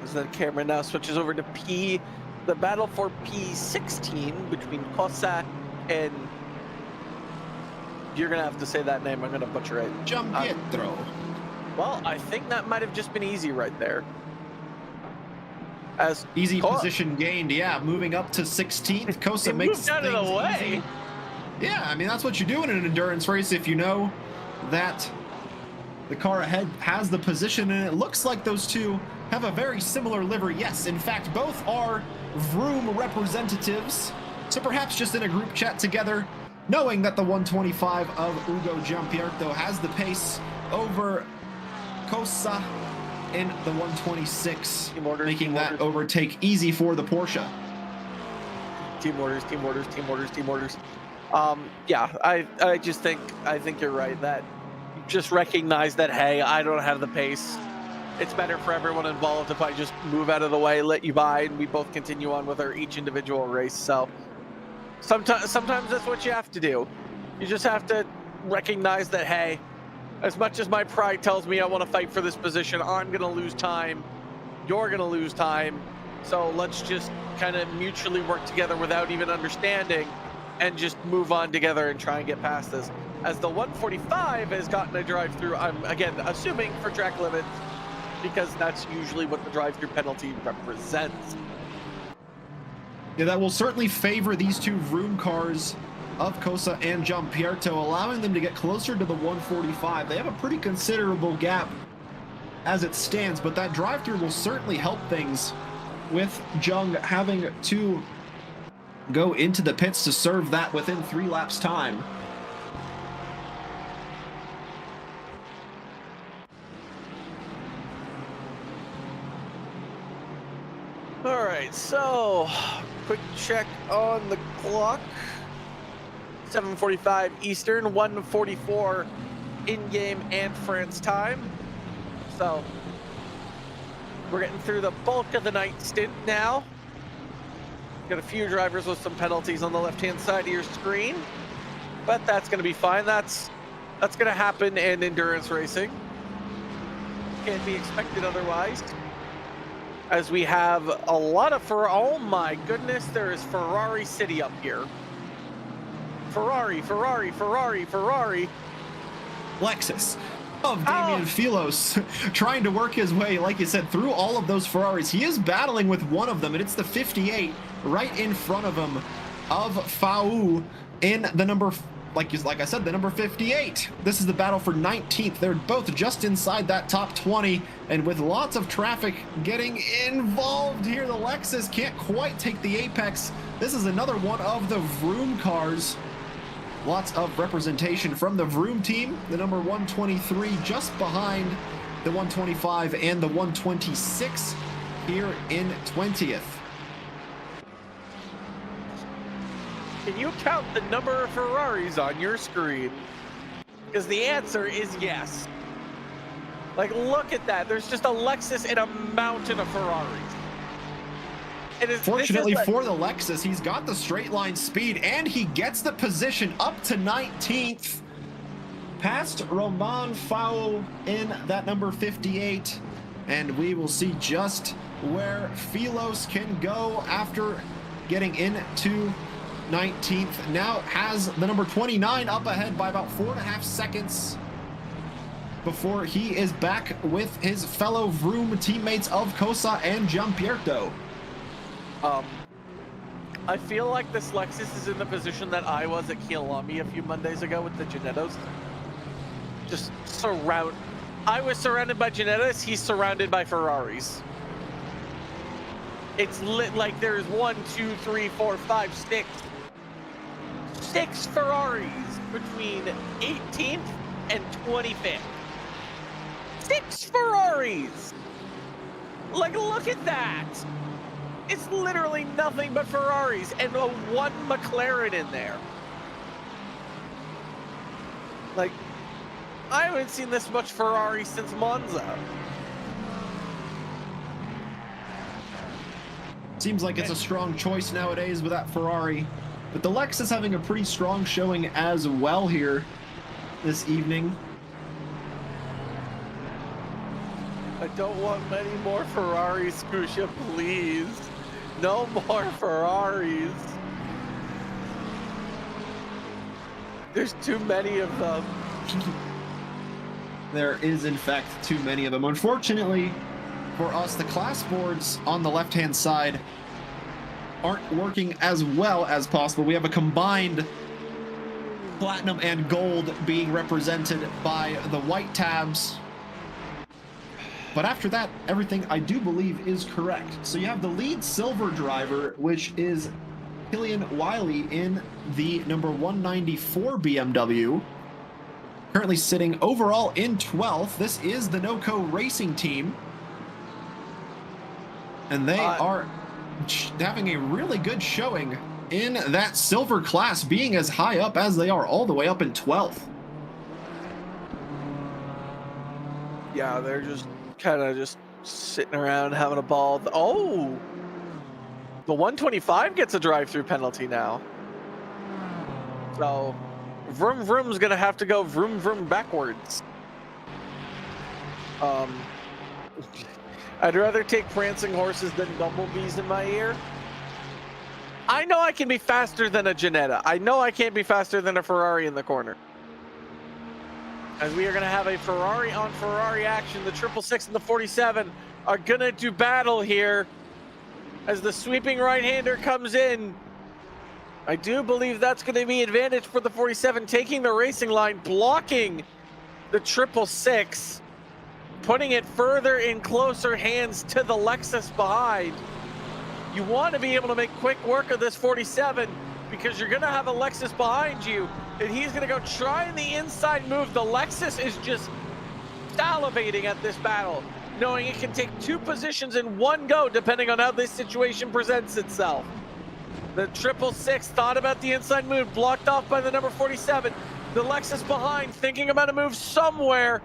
As the camera now switches over to the battle for P16 between Kosa and, you're gonna have to say that name, I'm gonna butcher it. Giampietro. Well, I think that might have just been easy right there. As Easy position gained, yeah, moving up to 16th. Kosa makes moved out things of the way. easy. Yeah, I mean, that's what you do in an endurance race if you know that the car ahead has the position, and it looks like those two have a very similar livery. Yes, in fact, both are Vroom representatives, so perhaps just in a group chat together, knowing that the 125 of Ugo Giampietro has the pace over Kosa in the 126, making that overtake easy for the Porsche. Team orders. Yeah, I think you're right, that just recognize that, hey, I don't have the pace. It's better for everyone involved if I just move out of the way, let you by, and we both continue on with our each individual race. So sometimes that's what you have to do. You just have to recognize that, hey, as much as my pride tells me I want to fight for this position, I'm going to lose time. You're going to lose time. So let's just kind of mutually work together without even understanding and just move on together and try and get past this. As the 145 has gotten a drive-through, I'm, again, assuming for track limits, because that's usually what the drive-through penalty represents. Yeah, that will certainly favor these two Vroom cars of Kosa and Giampietro, allowing them to get closer to the 145. They have a pretty considerable gap as it stands, but that drive-through will certainly help things, with Jung having to go into the pits to serve that within 3 laps time. All right, so quick check on the clock. 7:45 Eastern, 1:44 in-game and France time. So we're getting through the bulk of the night stint now. Got a few drivers with some penalties on the left-hand side of your screen, but that's going to be fine. That's going to happen in endurance racing. Can't be expected otherwise. As we have a lot of oh my goodness, there is Ferrari City up here. Ferrari. Lexus of Damian Philos trying to work his way, like you said, through all of those Ferraris. He is battling with one of them, and it's the 58 right in front of him of Fau in the number, like I said, the number 58. This is the battle for 19th. They're both just inside that top 20, and with lots of traffic getting involved here, the Lexus can't quite take the apex. This is another one of the Vroom cars. Lots of representation from the Vroom team. The number 123 just behind the 125 and the 126 here in 20th. Can you count the number of Ferraris on your screen? Because the answer is yes. Like, look at that. There's just a Lexus and a mountain of Ferraris. Fortunately for the Lexus, he's got the straight line speed, and he gets the position up to 19th. Past Roman Fau in that number 58. And we will see just where Philos can go after getting into 19th. Now has the number 29 up ahead by about 4.5 seconds before he is back with his fellow Vroom teammates of Cosa and Gianpierto. I feel like this Lexus is in the position that I was at Kielami a few Mondays ago with the Genettos. Just I was surrounded by Genettos, he's surrounded by Ferraris. It's lit like there's 1, 2, 3, 4, 5, 6 Ferraris between 18th and 25th. 6 Ferraris! Like, look at that! It's literally nothing but Ferraris and one McLaren in there. Like, I haven't seen this much Ferrari since Monza. Seems like it's a strong choice nowadays with that Ferrari. But the Lexus having a pretty strong showing as well here this evening. I don't want many more Ferraris, Kuzya, please. No more Ferraris. There's too many of them. There is, in fact, too many of them. Unfortunately for us, the class boards on the left-hand side aren't working as well as possible. We have a combined platinum and gold being represented by the white tabs. But after that, everything I do believe is correct. So you have the lead silver driver, which is Killian Wiley in the number 194 BMW. Currently sitting overall in 12th. This is the NOCO Racing team. And they are having a really good showing in that silver class, being as high up as they are, all the way up in 12th. Yeah, they're just kind of just sitting around having a ball. Oh, the 125 gets a drive-through penalty now. So Vroom Vroom's gonna have to go Vroom Vroom backwards. I'd rather take prancing horses than bumblebees in my ear. I know I can be faster than a Ginetta. I know I can't be faster than a Ferrari in the corner. As we are going to have a Ferrari on Ferrari action. The 666 and the 47 are going to do battle here as the sweeping right-hander comes in. I do believe that's going to be advantage for the 47, taking the racing line, blocking the 666, putting it further in closer hands to the Lexus behind. You want to be able to make quick work of this 47 because you're going to have a Lexus behind you, and he's going to go try the inside move. The Lexus is just salivating at this battle, knowing it can take 2 positions in one go depending on how this situation presents itself. The 666 thought about the inside move, blocked off by the number 47. The Lexus behind, thinking about a move somewhere,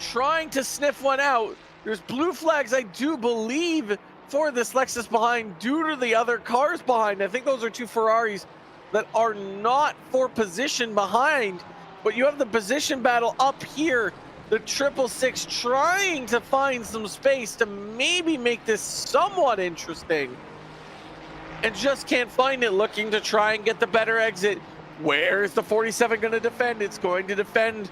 trying to sniff one out. There's blue flags, I do believe, for this Lexus behind due to the other cars behind. I think those are 2 Ferraris that are not for position behind, but you have the position battle up here. The 666 trying to find some space to maybe make this somewhat interesting. and just can't find it, looking to try and get the better exit. Where is the 47 going to defend? It's going to defend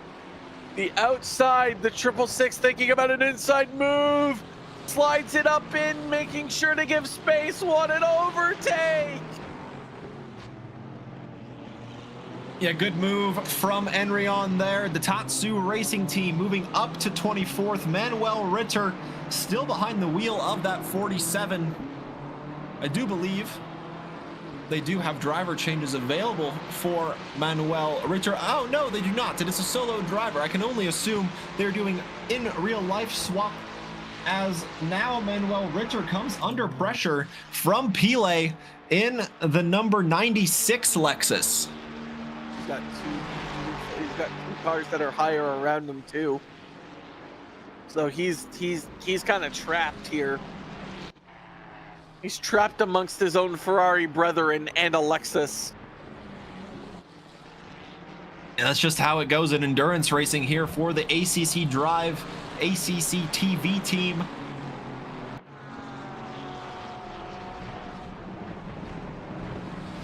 the outside. The 666 thinking about an inside move. Slides it up in, making sure to give space. What an overtake! Yeah, good move from Enrion there. The Tatsu Racing Team moving up to 24th. Manuel Ritter still behind the wheel of that 47. I do believe they do have driver changes available for Manuel Ritter. Oh, no, they do not. It is a solo driver. I can only assume they're doing in real life swap, as now Manuel Ritter comes under pressure from Pile in the number 96 Lexus. He's got two cars that are higher around him too. So he's kind of trapped here. He's trapped amongst his own Ferrari brethren and a Lexus. And that's just how it goes in endurance racing here for the ACC Drive, ACC TV team.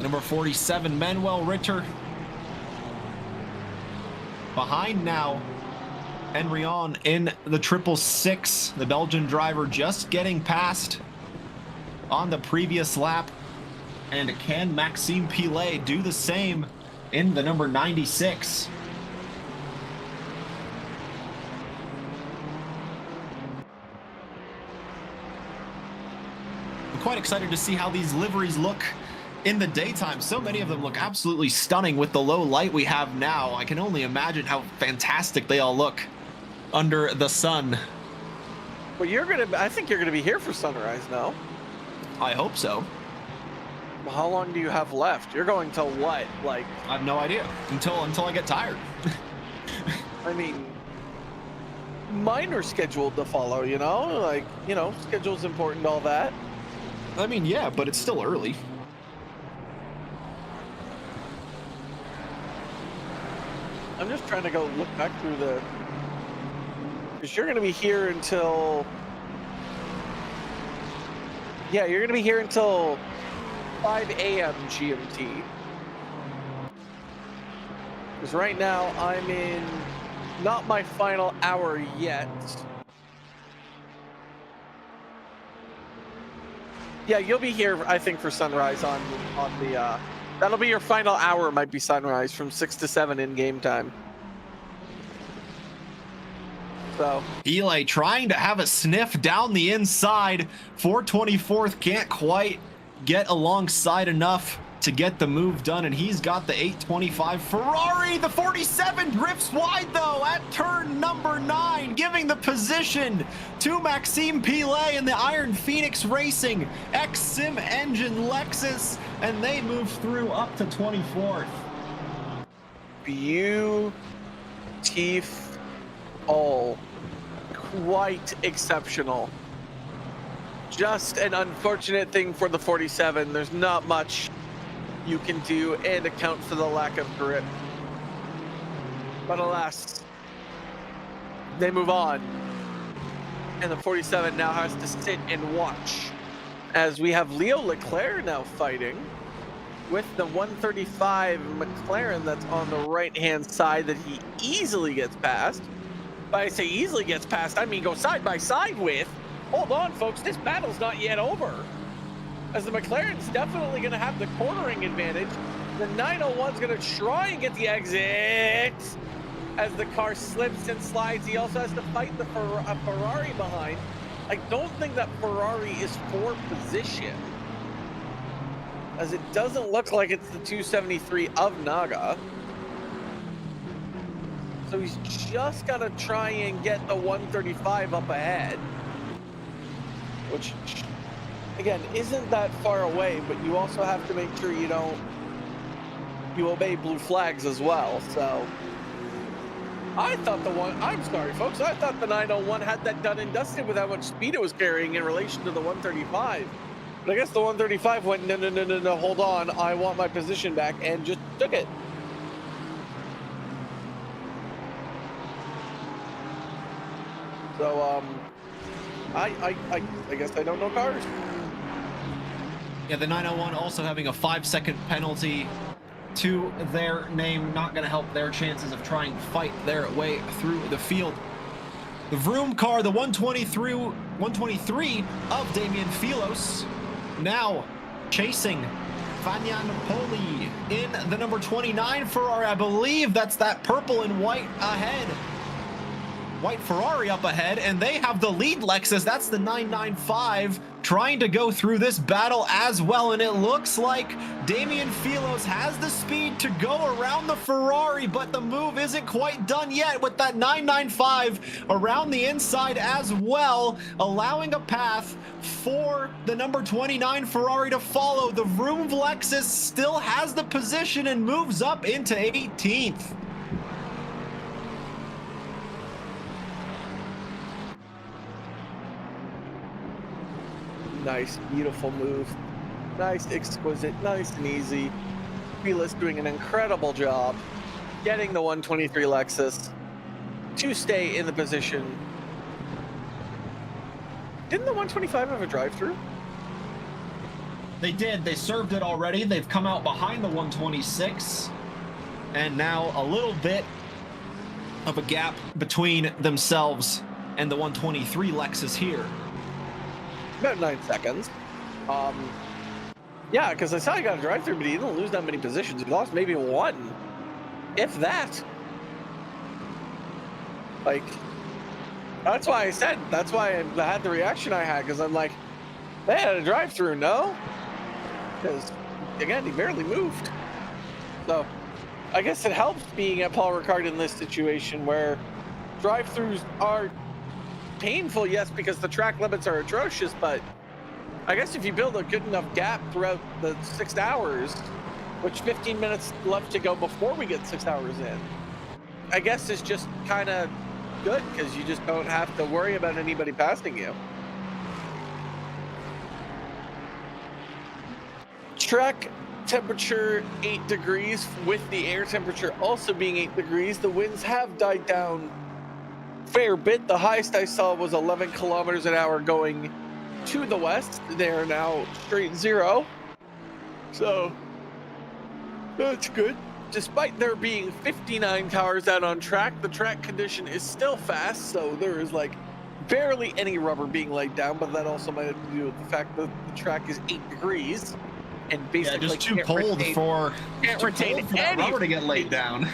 Number 47, Manuel Ritter. Behind now, Enrion in the 666. The Belgian driver just getting past on the previous lap. And can Maxime Pilet do the same in the number 96? I'm quite excited to see how these liveries look in the daytime. So many of them look absolutely stunning with the low light we have now. I can only imagine how fantastic they all look under the sun. Well, I think you're gonna be here for sunrise now. I hope so. Well, how long do you have left? You're going till what? Like, I have no idea until I get tired. I mean, mine are scheduled to follow, you know? Like, you know, schedule's important, all that. I mean, yeah, but it's still early. I'm just trying to go look back through the... Because you're going to be here until... Yeah, you're going to be here until 5 a.m. GMT. Because right now I'm in not my final hour yet. Yeah, you'll be here, I think, for sunrise on the... That'll be your final hour, might be sunrise, from 6 to 7 in game time. So Eli trying to have a sniff down the inside. 424th can't quite get alongside enough to get the move done, and he's got the 825 Ferrari. The 47 drifts wide though at turn number 9, giving the position to Maxime Pilet in the Iron Phoenix Racing X-Sim engine Lexus, and they move through up to 24th. beautiful. Quite exceptional. Just an unfortunate thing for the 47. There's not much you can do and account for the lack of grip. But alas, they move on. And the 47 now has to sit and watch as we have Leo Leclerc now fighting with the 135 McLaren that's on the right-hand side that he easily gets past. But I say easily gets past, I mean go side by side with. Hold on, folks, this battle's not yet over. As the McLaren's definitely going to have the cornering advantage. The 901's going to try and get the exit. As the car slips and slides, he also has to fight the Ferrari behind. I don't think that Ferrari is for position, as it doesn't look like it's the 273 of Naga. So he's just got to try and get the 135 up ahead, which, again, isn't that far away, but you also have to make sure you obey blue flags as well. So I thought I'm sorry, folks, I thought the 901 had that done and dusted with how much speed it was carrying in relation to the 135. But I guess the 135 went, no, hold on, I want my position back, and just took it. So, I guess I don't know cars. Yeah, the 901 also having a 5-second penalty to their name, not going to help their chances of trying to fight their way through the field. The Vroom car, the 123 of Damian Philos, now chasing Vanyan Poli in the number 29 Ferrari. I believe that's that purple and white ahead. White Ferrari up ahead, and they have the lead Lexus. That's the 995 trying to go through this battle as well, and it looks like Damian Philos has the speed to go around the Ferrari, but the move isn't quite done yet with that 995 around the inside as well, allowing a path for the number 29 Ferrari to follow. The Vroom Lexus still has the position and moves up into 18th. Nice, beautiful move. Nice, exquisite, nice and easy. Philos doing an incredible job getting the 123 Lexus to stay in the position. Didn't the 125 have a drive-through? They did. They served it already. They've come out behind the 126. And now a little bit of a gap between themselves and the 123 Lexus here. About 9 seconds. Yeah, because I saw he got a drive-through, but he didn't lose that many positions. He lost maybe one, if that. Like, that's why I said, that's why I had the reaction I had, because I'm like, they had a drive-through, no? Because, again, he barely moved. So, I guess it helps being at Paul Ricard in this situation where drive-throughs are painful, yes, because the track limits are atrocious, but I guess if you build a good enough gap throughout the 6 hours, which 15 minutes left to go before we get 6 hours in, I guess it's just kind of good because you just don't have to worry about anybody passing you. Track temperature 8 degrees with the air temperature also being 8 degrees. The winds have died down fair bit. The highest I saw was 11 kilometers an hour going to the west. They are now straight zero, so that's good. Despite there being 59 cars out on track, the track condition is still fast, so there is like barely any rubber being laid down, but that also might have to do with the fact that the track is 8 degrees and basically just too cold for that rubber to get laid down.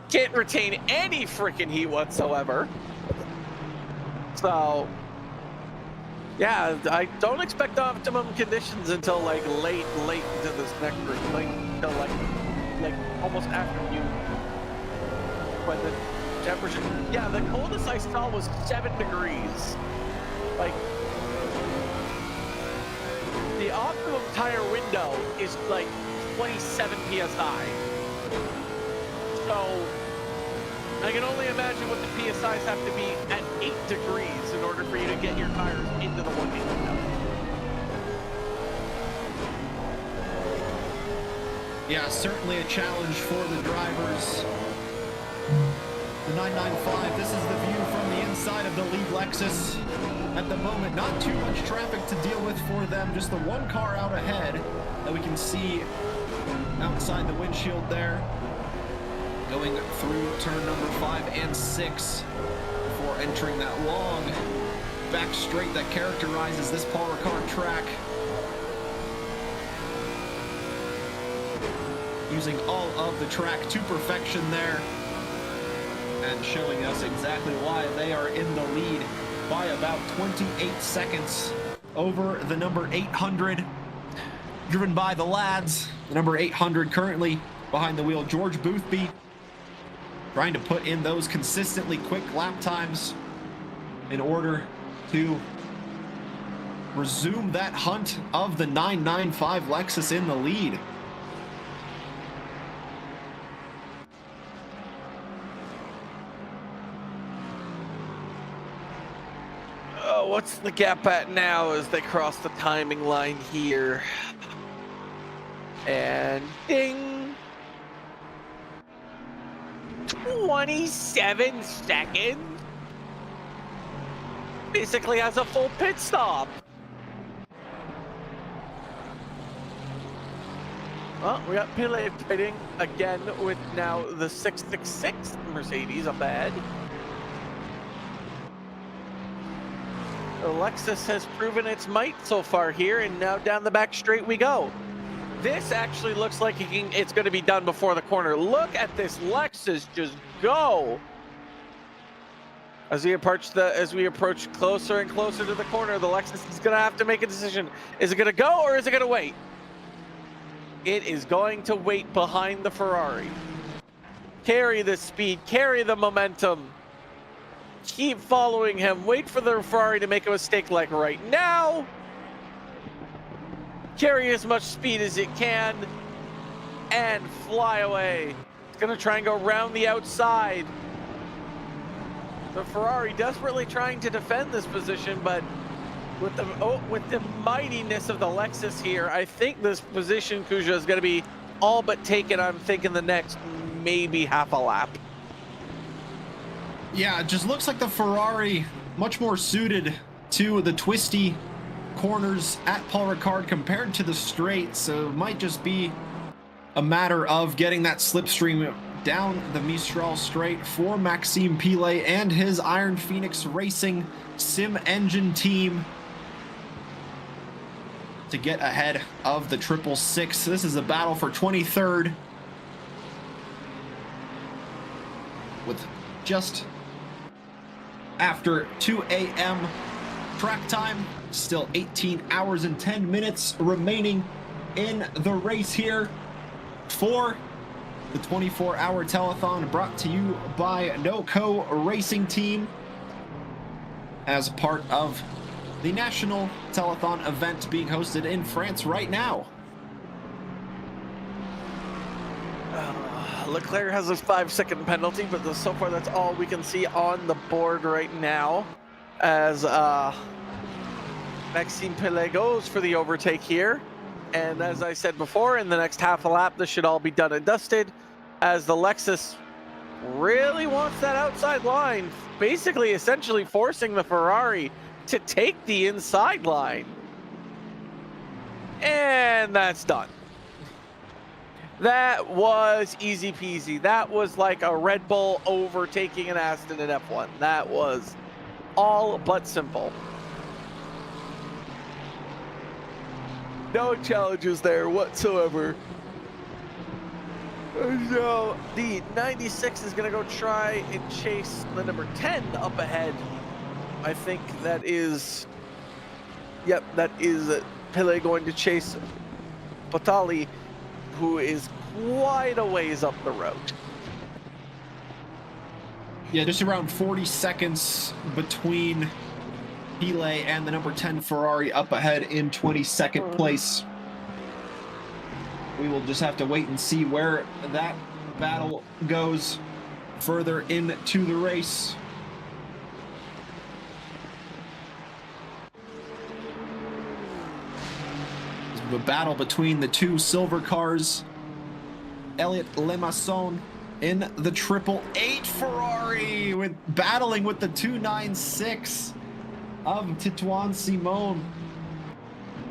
Can't retain any freaking heat whatsoever. So, yeah, I don't expect optimum conditions until like late into this next group, like until like almost afternoon when the temperature. Yeah, the coldest I saw was 7 degrees. Like the optimum tire window is like 27 psi. So I can only imagine what the PSIs have to be at 8 degrees in order for you to get your tires into the working window. Yeah, certainly a challenge for the drivers. The 995, this is the view from the inside of the lead Lexus. At the moment, not too much traffic to deal with for them, just the one car out ahead that we can see outside the windshield there. Going through turn number 5 and 6 before entering that long back straight that characterizes this Paul Ricard track. Using all of the track to perfection there and showing us exactly why they are in the lead by about 28 seconds over the number 800, driven by the lads. The number 800 currently behind the wheel, George Boothby, trying to put in those consistently quick lap times in order to resume that hunt of the 995 Lexus in the lead. What's the gap at now as they cross the timing line here? And ding! 27 seconds? Basically has a full pit stop. Well, we got Pele fighting again with now the 666 Mercedes up ahead. The Lexus has proven its might so far here, and now down the back straight we go. This actually looks like it's going to be done before the corner. Look at this Lexus just go. As we approach closer and closer to the corner, the Lexus is going to have to make a decision. Is it going to go or is it going to wait? It is going to wait behind the Ferrari. Carry the speed, carry the momentum. Keep following him. Wait for the Ferrari to make a mistake like right now. Carry as much speed as it can and fly away. It's going to try and go around the outside. The Ferrari desperately trying to defend this position, but with the mightiness of the Lexus here, I think this position, Kuzya, is going to be all but taken. I'm thinking the next maybe half a lap. Yeah, it just looks like the Ferrari much more suited to the twisty corners at Paul Ricard compared to the straight, so it might just be a matter of getting that slipstream down the Mistral straight for Maxime Pilet and his Iron Phoenix Racing sim engine team to get ahead of the 666. This is a battle for 23rd with just after 2 a.m. track time. Still 18 hours and 10 minutes remaining in the race here for the 24-hour telethon, brought to you by NoCo Racing Team as part of the national telethon event being hosted in France right now. Leclerc has a 5-second penalty, but so far that's all we can see on the board right now, as Maxime Pilet goes for the overtake here. And as I said before, in the next half a lap, this should all be done and dusted, as the Lexus really wants that outside line, basically essentially forcing the Ferrari to take the inside line. And that's done. That was easy peasy. That was like a Red Bull overtaking an Aston in F1. That was all but simple. No challenges there whatsoever. So the 96 is going to go try and chase the number 10 up ahead. I think that is, yep, that is Pele going to chase Patali, who is quite a ways up the road. Yeah, just around 40 seconds between Pilet and the number 10 Ferrari up ahead in 22nd place. We will just have to wait and see where that battle goes further into the race. The battle between the two silver cars. Elliot Lemasson in the 888 Ferrari battling with the 296 of Titouan Simon.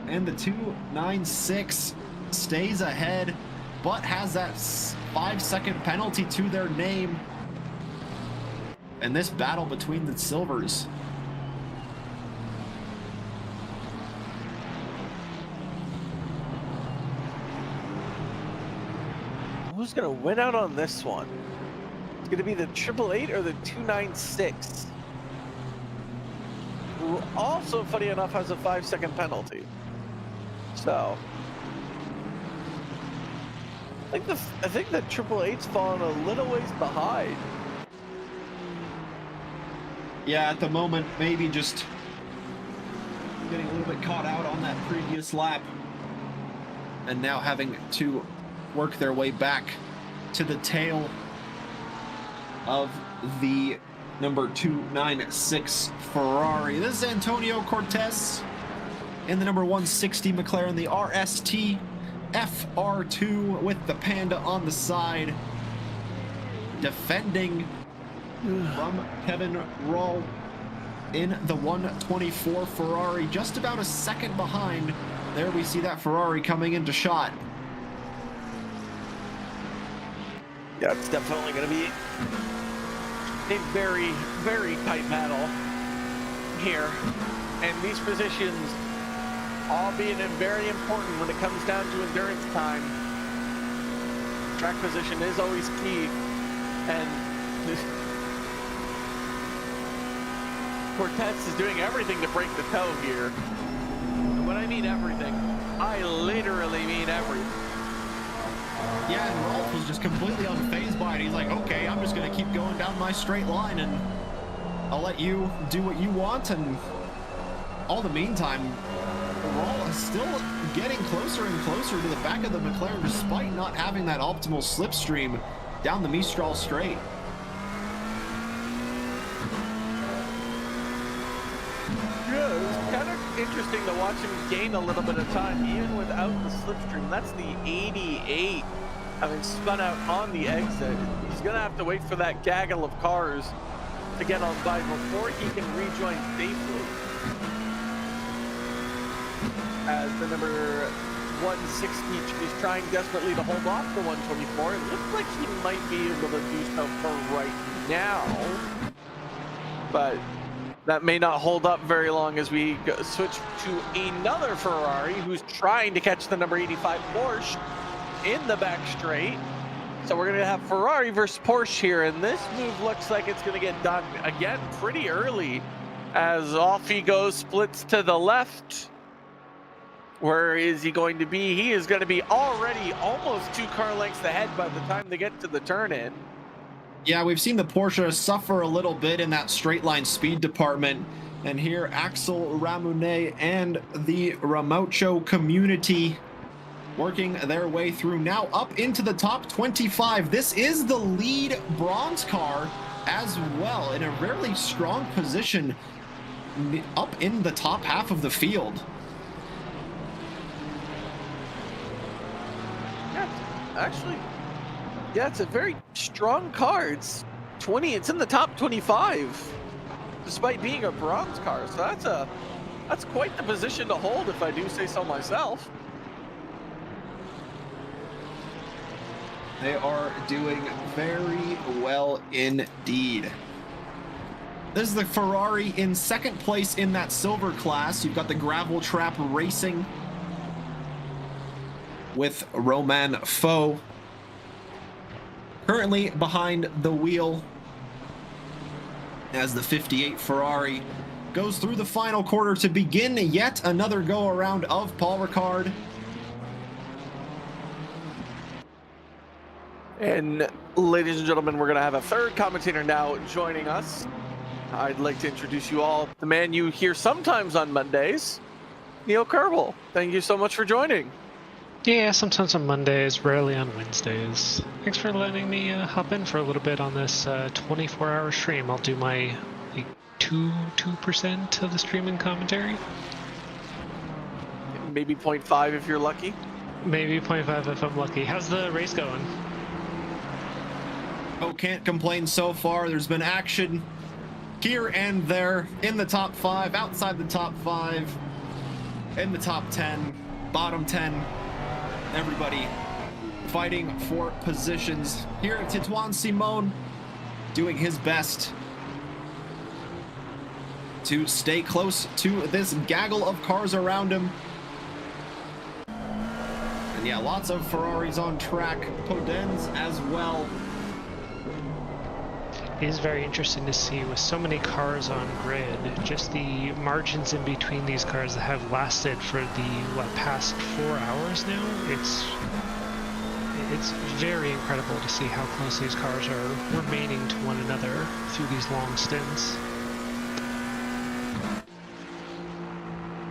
And the 296 stays ahead, but has that 5-second penalty to their name. And this battle between the silvers. Who's gonna win out on this one? It's gonna be the 888 or the 296. Who also, funny enough, has a 5-second penalty. So I think the 888's fallen a little ways behind. Yeah, at the moment, maybe just getting a little bit caught out on that previous lap, and now having to work their way back to the tail of the number 296 Ferrari. This is Antonio Cortez in the number 160 McLaren, the RST FR2 with the Panda on the side, defending from Kevin Roll in the 124 Ferrari, just about a second behind. There we see that Ferrari coming into shot. Yeah, it's definitely going to be a very, very tight battle here. And these positions all being very important when it comes down to endurance time. Track position is always key. And Cortez is doing everything to break the toe here. And when I mean everything, I literally mean everything. Yeah, and Rolf was just completely unfazed by it. He's like, okay, I'm just going to keep going down my straight line and I'll let you do what you want. And all the meantime, Rolf is still getting closer and closer to the back of the McLaren despite not having that optimal slipstream down the Mistral straight. Yeah, it was kind of interesting to watch him gain a little bit of time even without the slipstream. That's the 88 having spun out on the exit. He's gonna have to wait for that gaggle of cars to get on by before he can rejoin safely. As the number 160 is trying desperately to hold off the 124. It looks like he might be able to do so for right now, but that may not hold up very long as we switch to another Ferrari who's trying to catch the number 85 Porsche in the back straight. So we're going to have Ferrari versus Porsche here, and this move looks like it's going to get done again pretty early as off he goes, splits to the left. Where is he going to be? He is going to be already almost 2 car lengths ahead by the time they get to the turn in. Yeah, we've seen the Porsche suffer a little bit in that straight line speed department. And here, Axel Ramounet and the Ramocho community working their way through now up into the top 25. This is the lead bronze car as well in a really strong position up in the top half of the field. Actually, yeah, it's a very strong car. It's in the top 25, despite being a bronze car. So that's quite the position to hold, if I do say so myself. They are doing very well indeed. This is the Ferrari in second place in that silver class. You've got the gravel trap racing with Roman Faux currently behind the wheel as the 58 Ferrari goes through the final quarter to begin yet another go around of Paul Ricard. And ladies and gentlemen, we're going to have a third commentator now joining us. I'd like to introduce you all, the man you hear sometimes on Mondays, Neil Kerbel. Thank you so much for joining. Yeah, sometimes on Mondays, rarely on Wednesdays. Thanks for letting me hop in for a little bit on this 24-hour stream. I'll do my like 2% of the streaming commentary. Maybe 0.5 if you're lucky. Maybe 0.5 if I'm lucky. How's the race going? Oh, can't complain so far. There's been action here and there in the top 5, outside the top 5, in the top 10, bottom 10. Everybody fighting for positions. Here, Titouan Simon doing his best to stay close to this gaggle of cars around him. And yeah, lots of Ferraris on track, Podens as well. It is very interesting to see with so many cars on grid, just the margins in between these cars that have lasted for the past 4 hours now. It's very incredible to see how close these cars are remaining to one another through these long stints.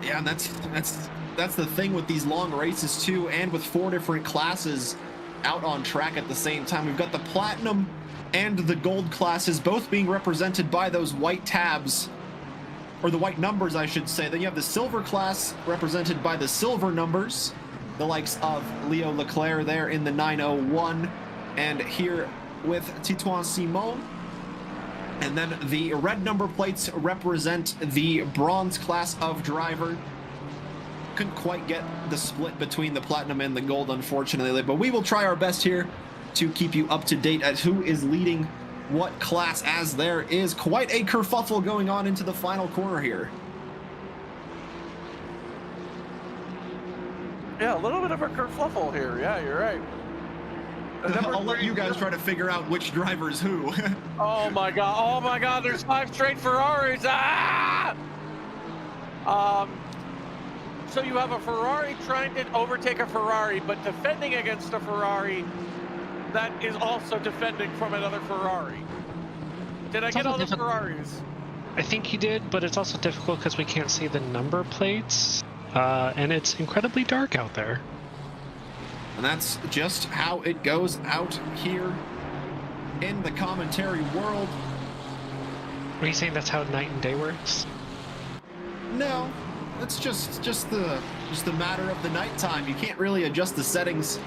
Yeah, and that's the thing with these long races too, and with 4 different classes out on track at the same time. We've got the platinum and the gold classes both being represented by those white tabs, or the white numbers I should say. Then you have the silver class represented by the silver numbers, the likes of Leo Leclerc there in the 901, and here with Titouan Simon. And then the red number plates represent the bronze class of driver. Couldn't quite get the split between the platinum and the gold, unfortunately, but we will try our best here to keep you up to date as who is leading what class, as there is quite a kerfuffle going on into the final corner here. Yeah, a little bit of a kerfuffle here. Yeah, you're right. I'll let you guys try to figure out which driver's who. Oh my god, there's 5 straight Ferraris. Ah! So you have a Ferrari trying to overtake a Ferrari, but defending against a Ferrari that is also defending from another Ferrari. Did I get all the Ferraris? I think you did, but it's also difficult because we can't see the number plates, and it's incredibly dark out there. And that's just how it goes out here in the commentary world. Are you saying that's how night and day works? No, it's just the matter of the nighttime. You can't really adjust the settings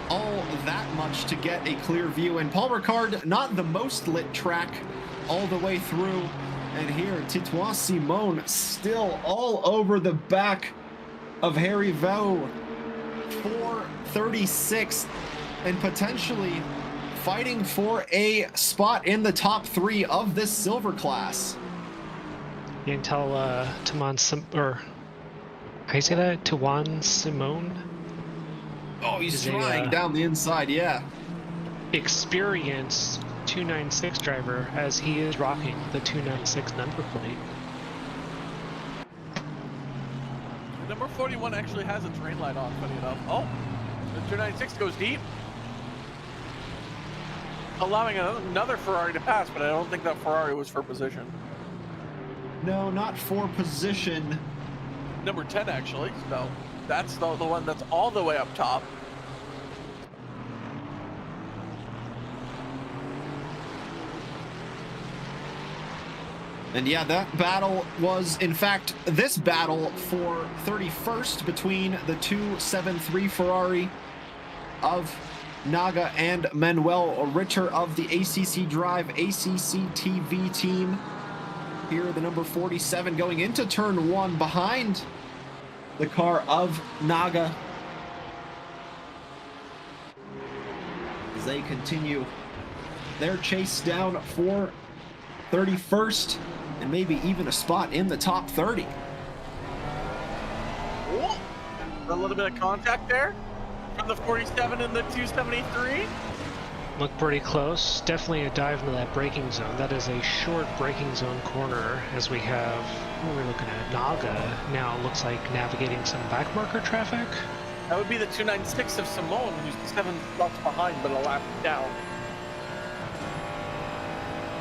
all that much to get a clear view. And Paul Ricard, not the most lit track all the way through. And here, Titouan Simon still all over the back of Harry Vaux. 436 and potentially fighting for a spot in the top 3 of this silver class. You can tell or how you say that? Titouan Simon? Oh, he's trying down the inside, yeah. Experienced 296 driver, as he is rocking the 296 number plate. Number 41 actually has a train light on, funny enough. Oh, the 296 goes deep. Allowing another Ferrari to pass, but I don't think that Ferrari was for position. No, not for position. Number 10, actually. So that's the one that's all the way up top. And yeah, that battle was, in fact, this battle for 31st between the 273 Ferrari of Naga and Manuel Ritter of the ACC Drive ACC TV team. Here, the number 47 going into turn 1 behind the car of Naga. As they continue their chase down for 31st. And maybe even a spot in the top 30. Oh, a little bit of contact there from the 47 and the 273. Look pretty close. Definitely a dive into that braking zone. That is a short braking zone corner, as we have, what we're looking at, Naga now looks like navigating some backmarker traffic. That would be the 296 of Simone, who's 7 spots behind, but a lap down.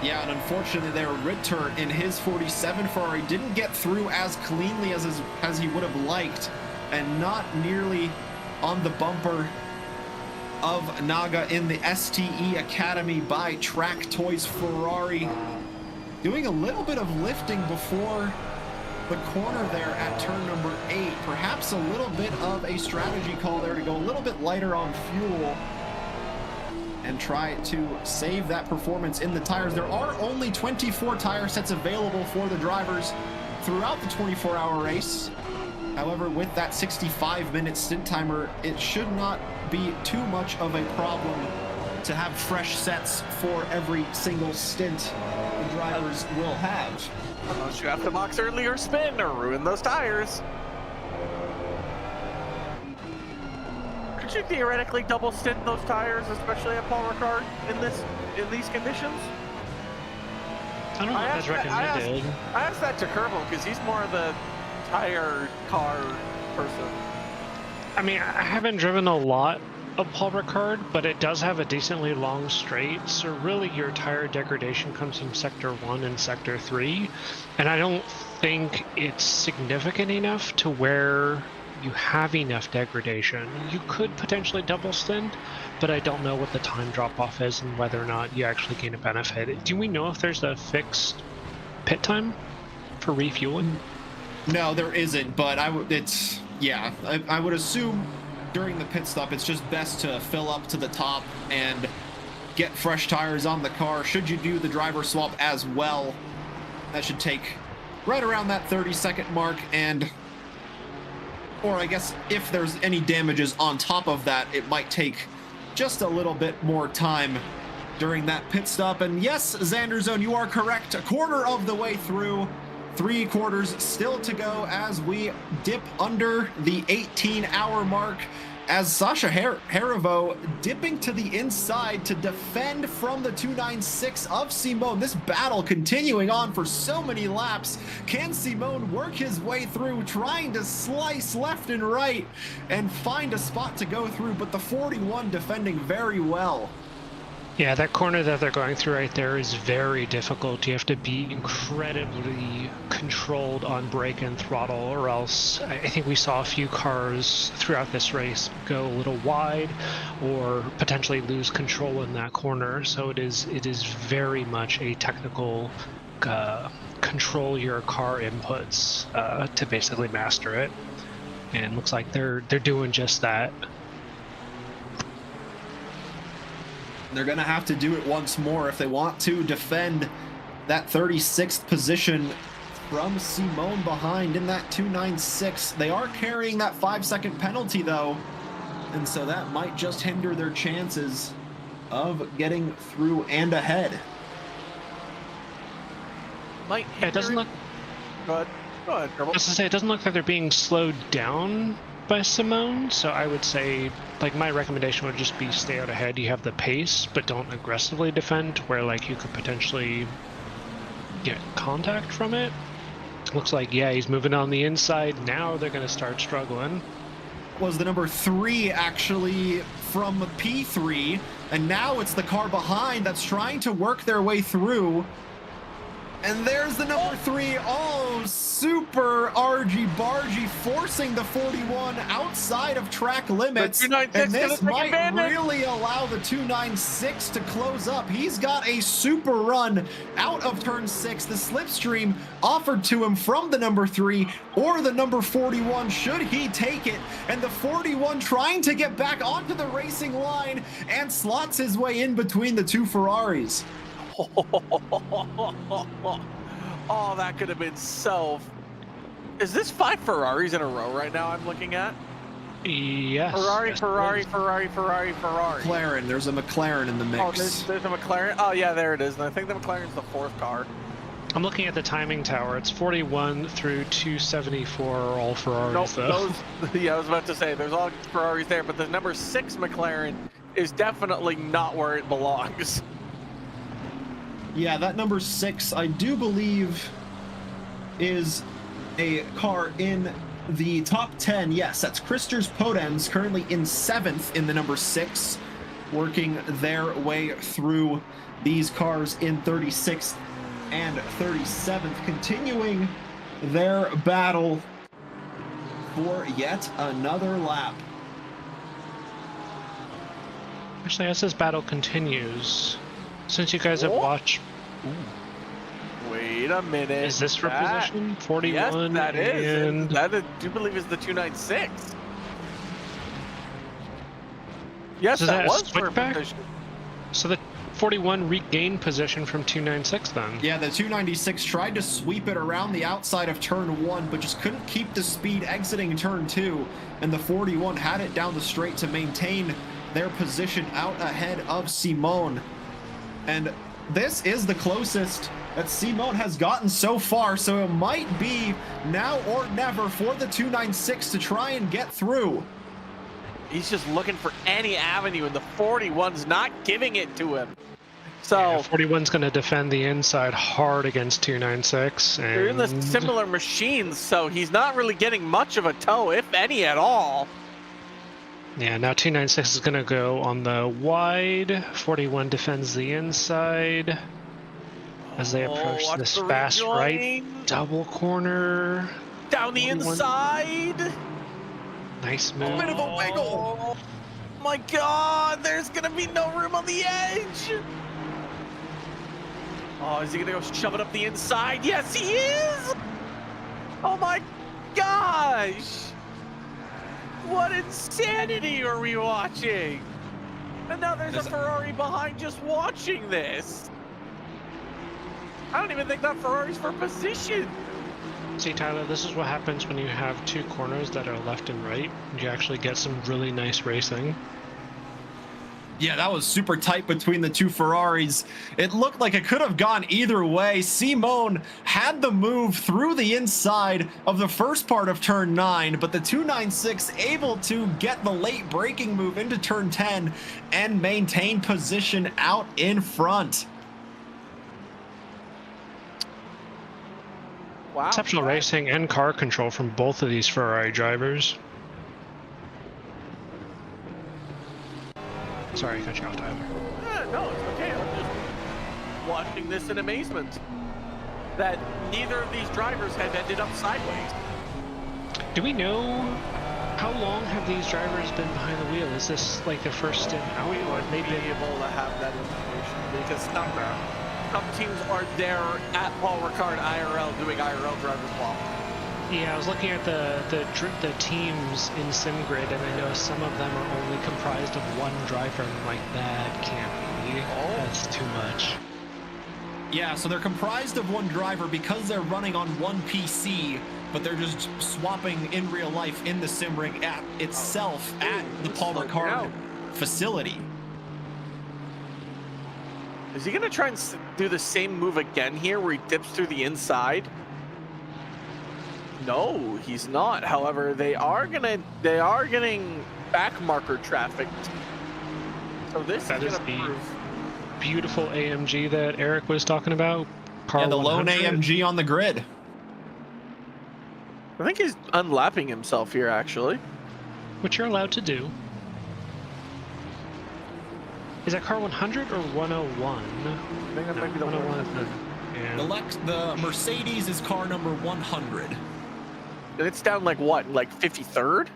Yeah, and unfortunately there, Ritter in his 47 Ferrari didn't get through as cleanly as he would have liked, and not nearly on the bumper of Naga in the STE Academy by Track Toys Ferrari. Doing a little bit of lifting before the corner there at turn number 8. Perhaps a little bit of a strategy call there to go a little bit lighter on fuel and try to save that performance in the tires. There are only 24 tire sets available for the drivers throughout the 24-hour race. However, with that 65-minute stint timer, it should not be too much of a problem to have fresh sets for every single stint the drivers will have. Unless you have to box early or spin or ruin those tires. Could you theoretically double stint those tires, especially at Paul Ricard, in these conditions? I don't know if that's recommended. I asked that to Kerbal because he's more of the tire car person. I mean, I haven't driven a lot of Paul Ricard, but it does have a decently long straight, so really your tire degradation comes from Sector 1 and Sector 3, and I don't think it's significant enough to where you have enough degradation. You could potentially double stint, but I don't know what the time drop-off is and whether or not you actually gain a benefit. Do we know if there's a fixed pit time for refueling? No, there isn't, but I would assume during the pit stop it's just best to fill up to the top and get fresh tires on the car. Should you do the driver swap as well, that should take right around that 30-second mark, or I guess if there's any damages on top of that, it might take just a little bit more time during that pit stop. And yes, Xanderzone, you are correct. A quarter of the way through, 3 quarters still to go as we dip under the 18-hour mark, as Sasha Herivo dipping to the inside to defend from the 296 of Simone. This battle continuing on for so many laps. Can Simone work his way through, trying to slice left and right and find a spot to go through, but the 41 defending very well. Yeah, that corner that they're going through right there is very difficult. You have to be incredibly controlled on brake and throttle, or else I think we saw a few cars throughout this race go a little wide or potentially lose control in that corner. So it is very much a technical control your car inputs to basically master it. And it looks like they're doing just that. They're going to have to do it once more if they want to defend that 36th position from Simone behind in that 296. They are carrying that 5-second penalty, though, and so that might just hinder their chances of getting through and ahead. It doesn't look... Go ahead, Kerbal. I was to say, it doesn't look like they're being slowed down by Simone, so I would say, like, my recommendation would just be stay out ahead. You have the pace, but don't aggressively defend, where, like, you could potentially get contact from it. Looks like, yeah, he's moving on the inside. Now they're going to start struggling. Was the number 3 actually from P3, and now it's the car behind that's trying to work their way through. And there's the number 3, oh, super argy-bargy, forcing the 41 outside of track limits. And this might really allow the 296 to close up. He's got a super run out of turn 6. The slipstream offered to him from the number 3 or the number 41, should he take it. And the 41 trying to get back onto the racing line and slots his way in between the 2 Ferraris. Oh, that could have been so... Is this 5 Ferraris in a row right now I'm looking at? Yes. Ferrari. McLaren, there's a McLaren in the mix. Oh, there's a McLaren? Oh, yeah, there it is. And I think the McLaren's the 4th car. I'm looking at the timing tower. It's 41 through 274 are all Ferraris, though. Yeah, I was about to say, there's all Ferraris there, but the number 6 McLaren is definitely not where it belongs. Yeah, that number 6, I do believe, is a car in the top 10. Yes, that's Christers Podens, currently in 7th in the number 6, working their way through these cars in 36th and 37th, continuing their battle for yet another lap. Actually, as this battle continues, since you guys have watched... Wait a minute. Is this for position? 41? Yes, that is. And... That I do believe is the 296. Yes, So that was switch for back? position. So the 41 regained position from 296 then? Yeah, the 296 tried to sweep it around the outside of turn 1, but just couldn't keep the speed exiting turn 2, and the 41 had it down the straight to maintain their position out ahead of Simone. And this is the closest that Simone has gotten so far, so it might be now or never for the 296 to try and get through. He's just looking for any avenue, and the 41's not giving it to him. So yeah, 41's going to defend the inside hard against 296. And... they're in the similar machines, so he's not really getting much of a tow, if any at all. Yeah, now 296 is going to go on the wide. 41 defends the inside as they approach this fast right double corner. Down the inside. Nice move. A bit of a wiggle. Oh my God, there's going to be no room on the edge. Oh, is he going to go shove it up the inside? Yes, he is. Oh my gosh. What insanity are we watching? And now there's a Ferrari behind just watching this. I don't even think that Ferrari's for position. See, Tyler, this is what happens when you have 2 corners that are left and right. You actually get some really nice racing. Yeah, that was super tight between the two Ferraris. It looked like it could have gone either way. Simone had the move through the inside of the first part of turn 9, but the 296 able to get the late braking move into turn 10 and maintain position out in front. Wow. Exceptional racing and car control from both of these Ferrari drivers. Sorry, I cut you off, Tyler. No, it's okay. I'm just watching this in amazement that neither of these drivers have ended up sideways. Do we know how long have these drivers been behind the wheel? Is this like their first stint out, We or would they've be been? able to have that information because some teams are there at Paul Ricard IRL doing IRL drivers walk. Yeah, I was looking at the teams in SimGrid, and I know some of them are only comprised of one driver. And I'm like, that can't be. Oh. That's too much. Yeah, so they're comprised of one driver because they're running on one PC, but they're just swapping in real life in the sim rig app itself at the Paul Ricard facility. Is he gonna try and do the same move again here where he dips through the inside? No, he's not. However, they are getting back marker traffic. So this That is is gonna the prove. beautiful AMG that Eric was talking about. Car Yeah, the lone 100. AMG on the grid. I think he's unlapping himself here, actually. Which you're allowed to do. Is that car 100 or 101? I think that might be the 101 one. is The Mercedes is car number 100. And it's down like what, like 53rd?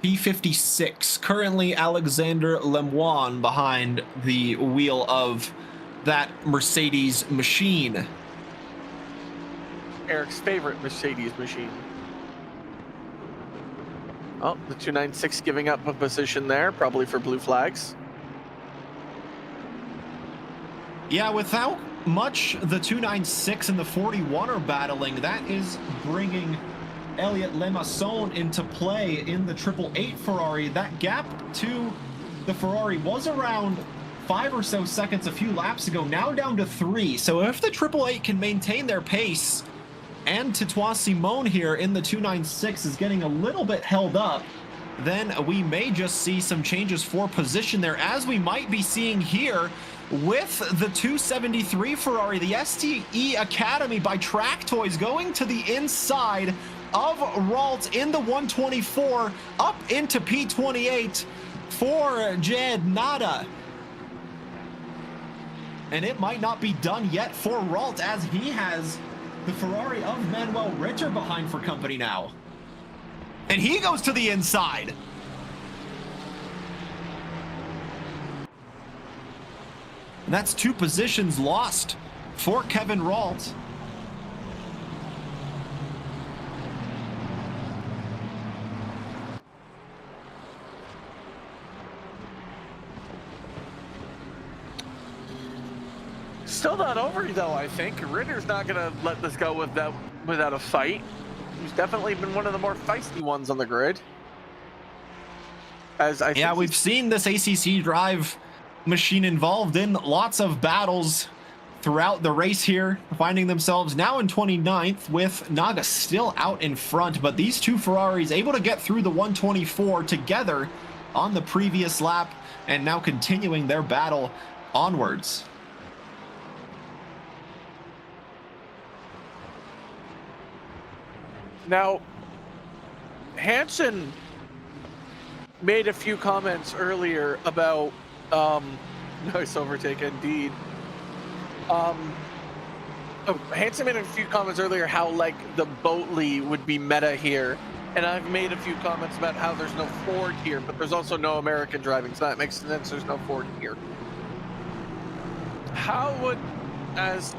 P56. Currently Alexander Lemoine behind the wheel of that Mercedes machine. Eric's favorite Mercedes machine. Oh, the 296 giving up a position there, probably for blue flags. Yeah, without much the 296 and the 41 are battling, that is bringing Elliot Lemasson into play in the 888 Ferrari. That gap to the Ferrari was around 5 or so seconds a few laps ago, now down to 3. So if the 888 can maintain their pace, and Titois Simon here in the 296 is getting a little bit held up, then we may just see some changes for position there, as we might be seeing here with the 273 Ferrari, the STE Academy by Track Toys going to the inside of Ralt in the 124 up into P28 for Jed Nada. And it might not be done yet for Ralt, as he has the Ferrari of Manuel Ritter behind for company now. And he goes to the inside. And that's 2 positions lost for Kevin Ralt. Still not over though, I think. Ritter's not gonna let this go without a fight. He's definitely been one of the more feisty ones on the grid. As I think We've seen this ACC Drive machine involved in lots of battles throughout the race here, finding themselves now in 29th with Naga still out in front, but these two Ferraris able to get through the 124 together on the previous lap and now continuing their battle onwards. Now, Hansen made a few comments earlier about nice overtake indeed. Hansen made a few comments earlier how like the Boatley would be meta here, and I've made a few comments about how there's no Ford here, but there's also no American driving, so that makes sense. There's no Ford here. How would, as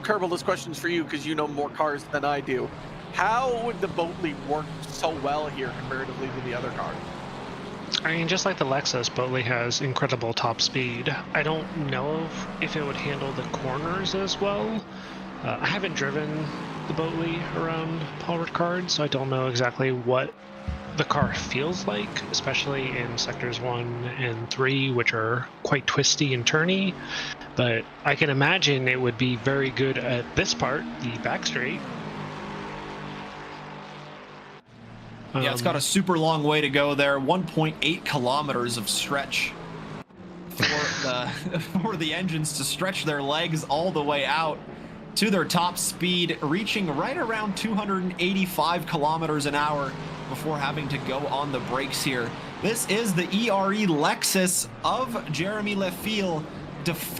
Kerbal, this question's for you because you know more cars than I do. How would the Boatley work so well here comparatively to the other car? I mean, just like the Lexus, Boatley has incredible top speed. I don't know if it would handle the corners as well. I haven't driven the Boatley around Paul Ricard, so I don't know exactly what the car feels like, especially in sectors 1 and 3, which are quite twisty and turny. But I can imagine it would be very good at this part, the back straight. Yeah, it's got a super long way to go there. 1.8 kilometers of stretch for the engines to stretch their legs all the way out to their top speed, reaching right around 285 kilometers an hour before having to go on the brakes here. This is the ERE Lexus of Jeremy Lefil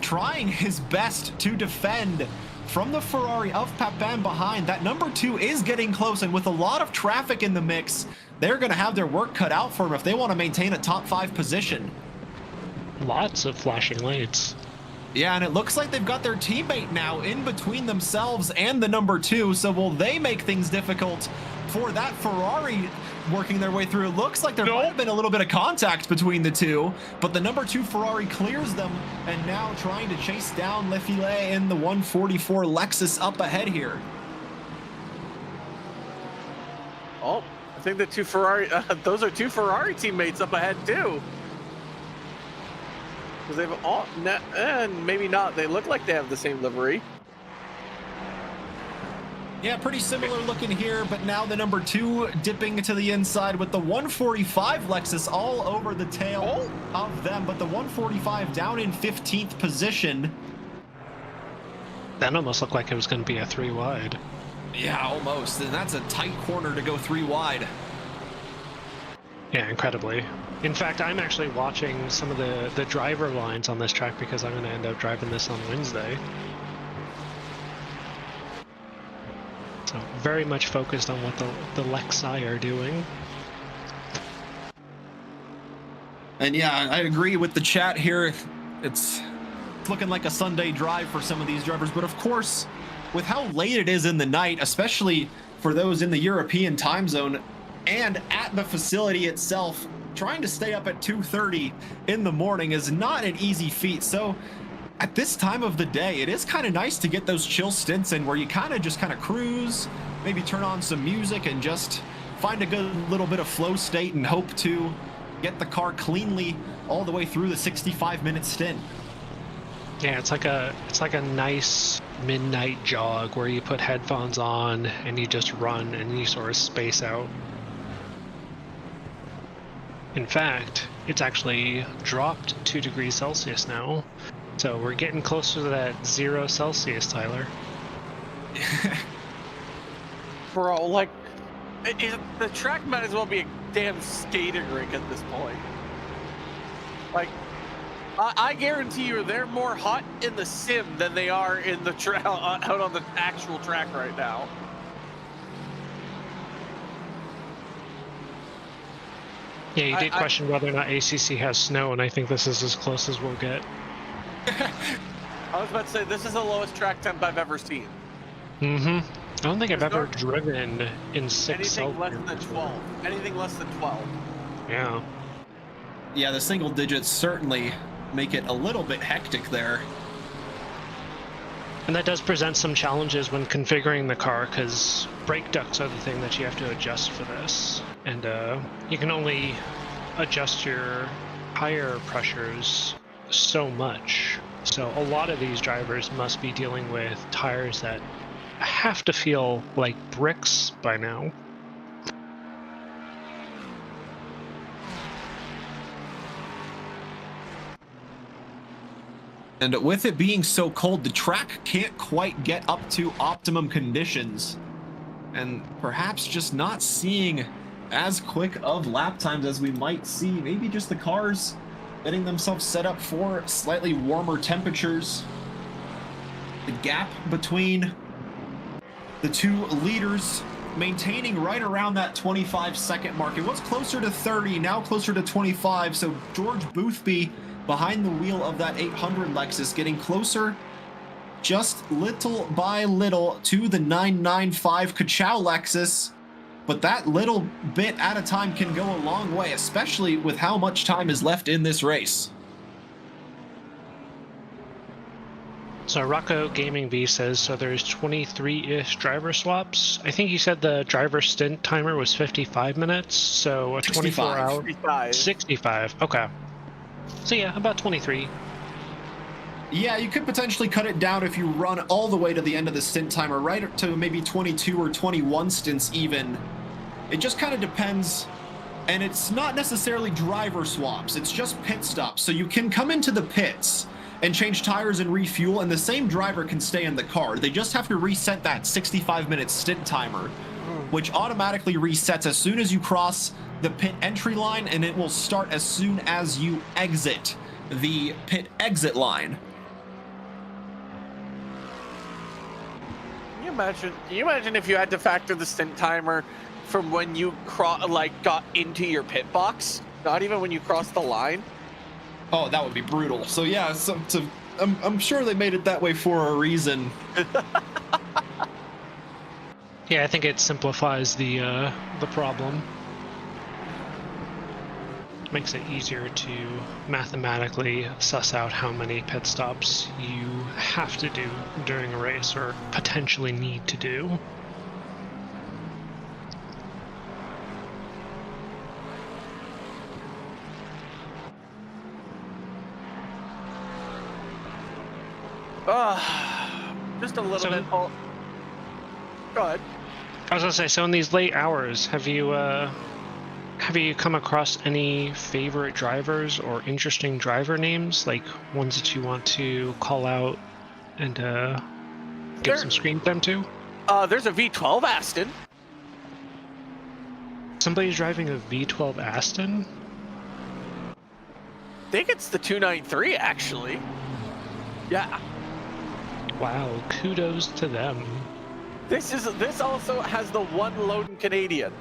trying his best to defend from the Ferrari of Papin behind. That number 2 is getting close, and with a lot of traffic in the mix, they're going to have their work cut out for them if they want to maintain a top 5 position. Lots of flashing lights. Yeah, and it looks like they've got their teammate now in between themselves and the number 2, so will they make things difficult for that Ferrari working their way through? It looks like there might have been a little bit of contact between the two, but the number 2 Ferrari clears them, and now trying to chase down Lefile in the 144 Lexus up ahead here. Oh, I think the 2 Ferrari, those are 2 Ferrari teammates up ahead too. Because they've all, and maybe not, they look like they have the same livery. Yeah, pretty similar looking here, but now the number 2 dipping to the inside with the 145 Lexus all over the tail of them, but the 145 down in 15th position. That almost looked like it was going to be a 3 wide. Yeah, almost, and that's a tight corner to go 3 wide. Yeah, incredibly. In fact, I'm actually watching some of the driver lines on this track because I'm going to end up driving this on Wednesday. So very much focused on what the Lexi are doing. And yeah, I agree with the chat here. It's looking like a Sunday drive for some of these drivers, but of course, with how late it is in the night, especially for those in the European time zone and at the facility itself, trying to stay up at 2:30 in the morning is not an easy feat. So at this time of the day, it is kind of nice to get those chill stints in where you kind of cruise, maybe turn on some music and just find a good little bit of flow state and hope to get the car cleanly all the way through the 65-minute stint. Yeah, it's like a nice midnight jog where you put headphones on and you just run and you sort of space out. In fact, it's actually dropped 2 degrees Celsius now. So we're getting closer to that 0 Celsius, Tyler. Bro, like, the track might as well be a damn skating rink at this point. Like, I guarantee you they're more hot in the sim than they are in the out on the actual track right now. Yeah, you did question whether or not ACC has snow, and I think this is as close as we'll get. I was about to say, this is the lowest track temp I've ever seen. Mm-hmm. I don't think I've ever driven in 6 Anything less than 12. Anything less than 12. Yeah. Yeah, the single digits certainly make it a little bit hectic there. And that does present some challenges when configuring the car, because brake ducts are the thing that you have to adjust for this. And you can only adjust your tire pressures so much. So a lot of these drivers must be dealing with tires that have to feel like bricks by now. And with it being so cold, the track can't quite get up to optimum conditions. And perhaps just not seeing as quick of lap times as we might see. Maybe just the cars getting themselves set up for slightly warmer temperatures. The gap between the 2 leaders maintaining right around that 25-second mark. It was closer to 30, now closer to 25. So George Boothby behind the wheel of that 800 Lexus, getting closer just little by little to the 995 Kachow Lexus. But that little bit at a time can go a long way, especially with how much time is left in this race. So Rocco Gaming V says, so there's 23-ish driver swaps. I think you said the driver stint timer was 55 minutes, so a 24-hour... 65. 65, okay. So yeah, about 23. Yeah, you could potentially cut it down if you run all the way to the end of the stint timer, right to maybe 22 or 21 stints even. It just kind of depends, and it's not necessarily driver swaps, it's just pit stops. So you can come into the pits and change tires and refuel, and the same driver can stay in the car. They just have to reset that 65-minute stint timer, which automatically resets as soon as you cross the pit entry line, and it will start as soon as you exit the pit exit line. Can you imagine if you had to factor the stint timer from when you got into your pit box, not even when you crossed the line? Oh, that would be brutal. So yeah, I'm sure they made it that way for a reason. Yeah, I think it simplifies the problem. Makes it easier to mathematically suss out how many pit stops you have to do during a race or potentially need to do. Just a little bit. Go ahead. I was gonna say, so in these late hours, have you come across any favorite drivers or interesting driver names, like ones that you want to call out and give some screen time to? There's a V12 Aston. Somebody's driving a V12 Aston? I think it's the 293, actually. Yeah. Wow, kudos to them. This also has the one Loden Canadian.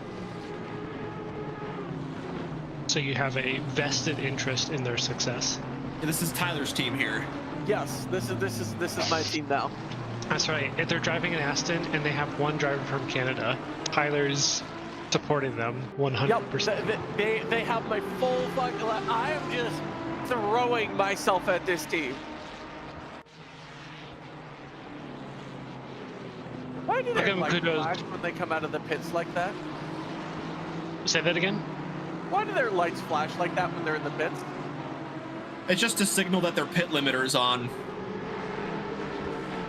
So you have a vested interest in their success. This is Tyler's team here. Yes, this is my team now. That's right. If they're driving an Aston and they have one driver from Canada, Tyler's supporting them 100%. Yep, they have my full fucking. I am just throwing myself at this team. Why do they flash when they come out of the pits like that? Say that again? Why do their lights flash like that when they're in the pits? It's just to signal that their pit limiter's on.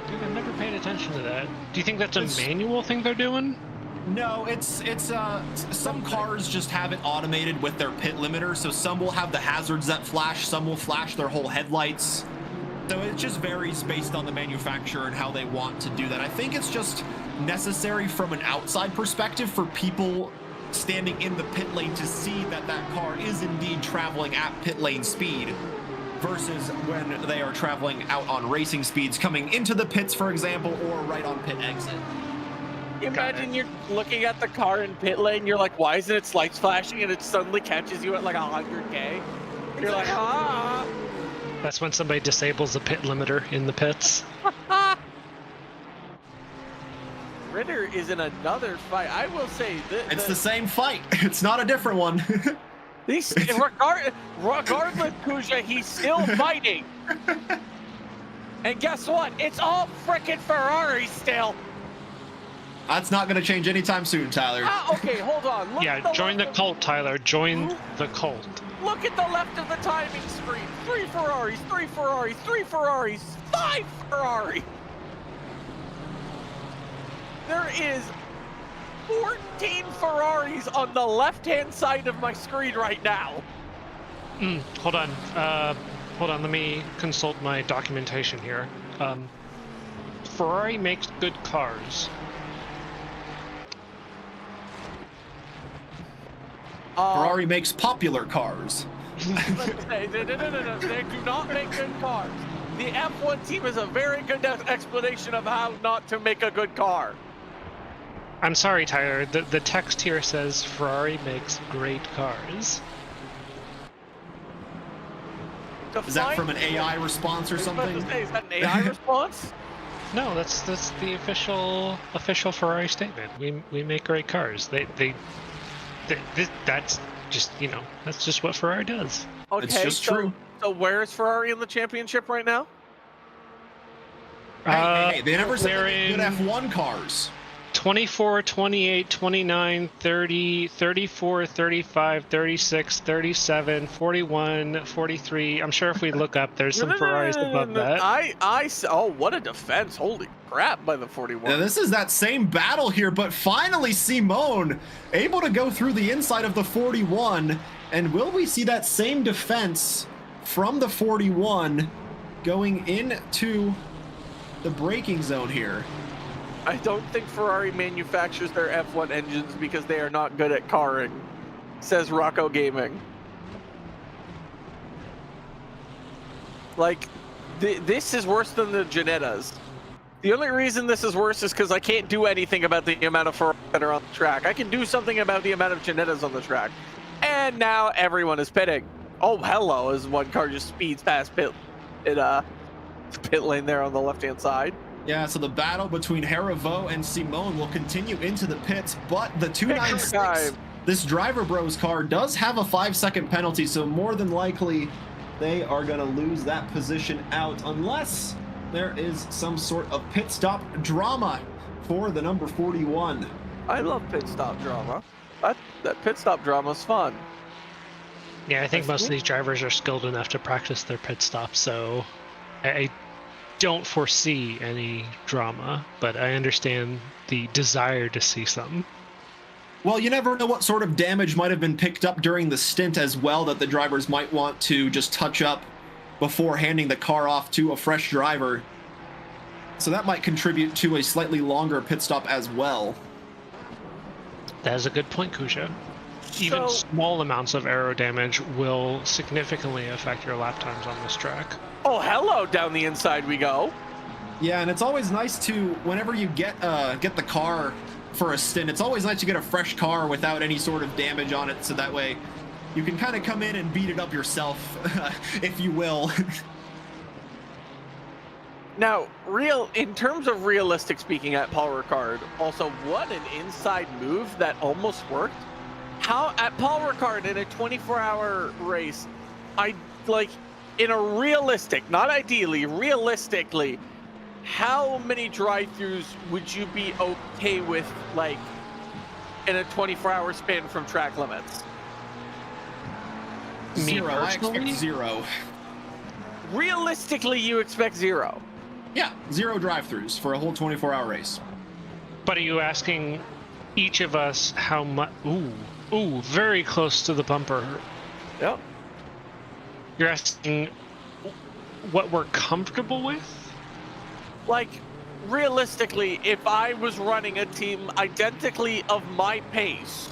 Dude, I've never paid attention to that. Do you think that's a manual thing they're doing? No, it's some cars just have it automated with their pit limiter, so some will have the hazards that flash, some will flash their whole headlights. So it just varies based on the manufacturer and how they want to do that. I think it's just necessary from an outside perspective for people standing in the pit lane to see that that car is indeed traveling at pit lane speed versus when they are traveling out on racing speeds coming into the pits, for example, or right on pit exit. Imagine you're looking at the car in pit lane, you're like, why isn't its lights flashing? And it suddenly catches you at like 100K. You're like, ah! That's when somebody disables the pit limiter in the pits. Ritter is in another fight. I will say it's the same fight. It's not a different one. Regardless, Kuzya, he's still fighting. And guess what? It's all frickin' Ferrari still. That's not going to change anytime soon, Tyler. Okay, hold on. Join the cult, Tyler. Join the cult. Look at the left of the timing screen. 3 Ferraris, 3 Ferraris, 3 Ferraris, 5 Ferrari. There is 14 Ferraris on the left-hand side of my screen right now. Hold on. Hold on. Let me consult my documentation here. Ferrari makes good cars. Ferrari makes popular cars. No. They do not make good cars. The F1 team is a very good explanation of how not to make a good car. I'm sorry, Tyler. The text here says Ferrari makes great cars. Is that from an AI response or something? Is that an AI response? No, that's the official Ferrari statement. We make great cars. That's just, that's just what Ferrari does. Okay, it's just true. So where is Ferrari in the championship right now? Hey, they never said they're they good in F1 cars. 24, 28, 29, 30, 34, 35, 36, 37, 41, 43. I'm sure if we look up, there's some Ferraris above that. Oh, what a defense. Holy crap by the 41. Now, this is that same battle here, but finally Simone able to go through the inside of the 41. And will we see that same defense from the 41 going into the braking zone here? I don't think Ferrari manufactures their F1 engines because they are not good at carring, says Rocco Gaming. Like, this is worse than the Ginettas. The only reason this is worse is because I can't do anything about the amount of Ferraris that are on the track. I can do something about the amount of Ginettas on the track. And now everyone is pitting. Oh, hello, as one car just speeds past pit lane there on the left-hand side. Yeah, so the battle between Harivo and Simone will continue into the pits, but the 296, this Driver Bros car does have a 5-second penalty, so more than likely they are going to lose that position out unless there is some sort of pit stop drama for the number 41. I love pit stop drama. That pit stop drama is fun. Yeah, I think most of these drivers are skilled enough to practice their pit stops, so I don't foresee any drama, but I understand the desire to see some. Well, you never know what sort of damage might have been picked up during the stint as well that the drivers might want to just touch up before handing the car off to a fresh driver. So that might contribute to a slightly longer pit stop as well. That is a good point, Kuzya. Even small amounts of aero damage will significantly affect your lap times on this track. Oh, hello, down the inside we go. Yeah, and it's always nice to, whenever you get the car for a stint, it's always nice to get a fresh car without any sort of damage on it, so that way you can kind of come in and beat it up yourself, if you will. Now, in terms of realistic speaking at Paul Ricard, also, what an inside move that almost worked. How, at Paul Ricard in a 24-hour race, in a realistic, not ideally, realistically, how many drive-thrus would you be okay with, like, in a 24-hour span from track limits? Zero. I expect 0. Realistically, you expect 0. Yeah, 0 drive-thrus for a whole 24-hour race. But are you asking each of us how much? Ooh, very close to the bumper. Yep. You're asking what we're comfortable with? Like, realistically, if I was running a team identically of my pace,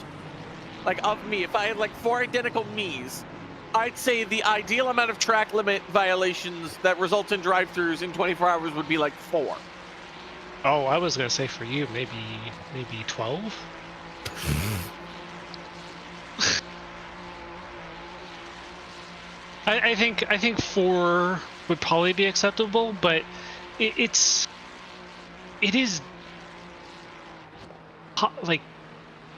like of me, if I had like 4 identical me's, I'd say the ideal amount of track limit violations that result in drive-thrus in 24 hours would be like 4. Oh, I was gonna say for you, maybe 12. I think 4 would probably be acceptable, but it is like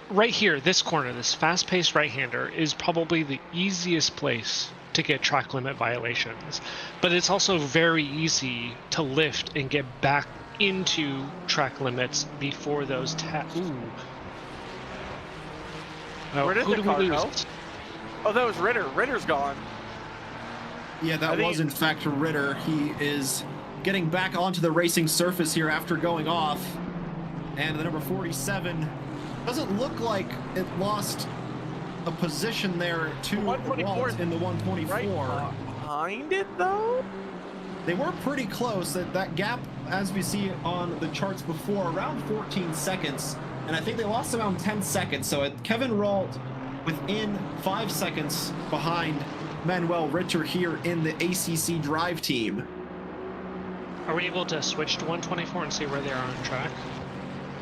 right here, this corner, this fast-paced right-hander is probably the easiest place to get track limit violations, but it's also very easy to lift and get back into track limits before those Ooh. Oh, Where did the car go? Oh, that was Ritter. Ritter's gone. Yeah, that was in fact Ritter. He is getting back onto the racing surface here after going off. And the number 47 doesn't look like it lost a position there to Walt in the 124. Right behind it, though? They were pretty close. That gap, as we see on the charts before, around 14 seconds. And I think they lost around 10 seconds. So Kevin Ralt within 5 seconds behind Manuel Ritter here in the ACC Drive team. Are we able to switch to 124 and see where they are on track?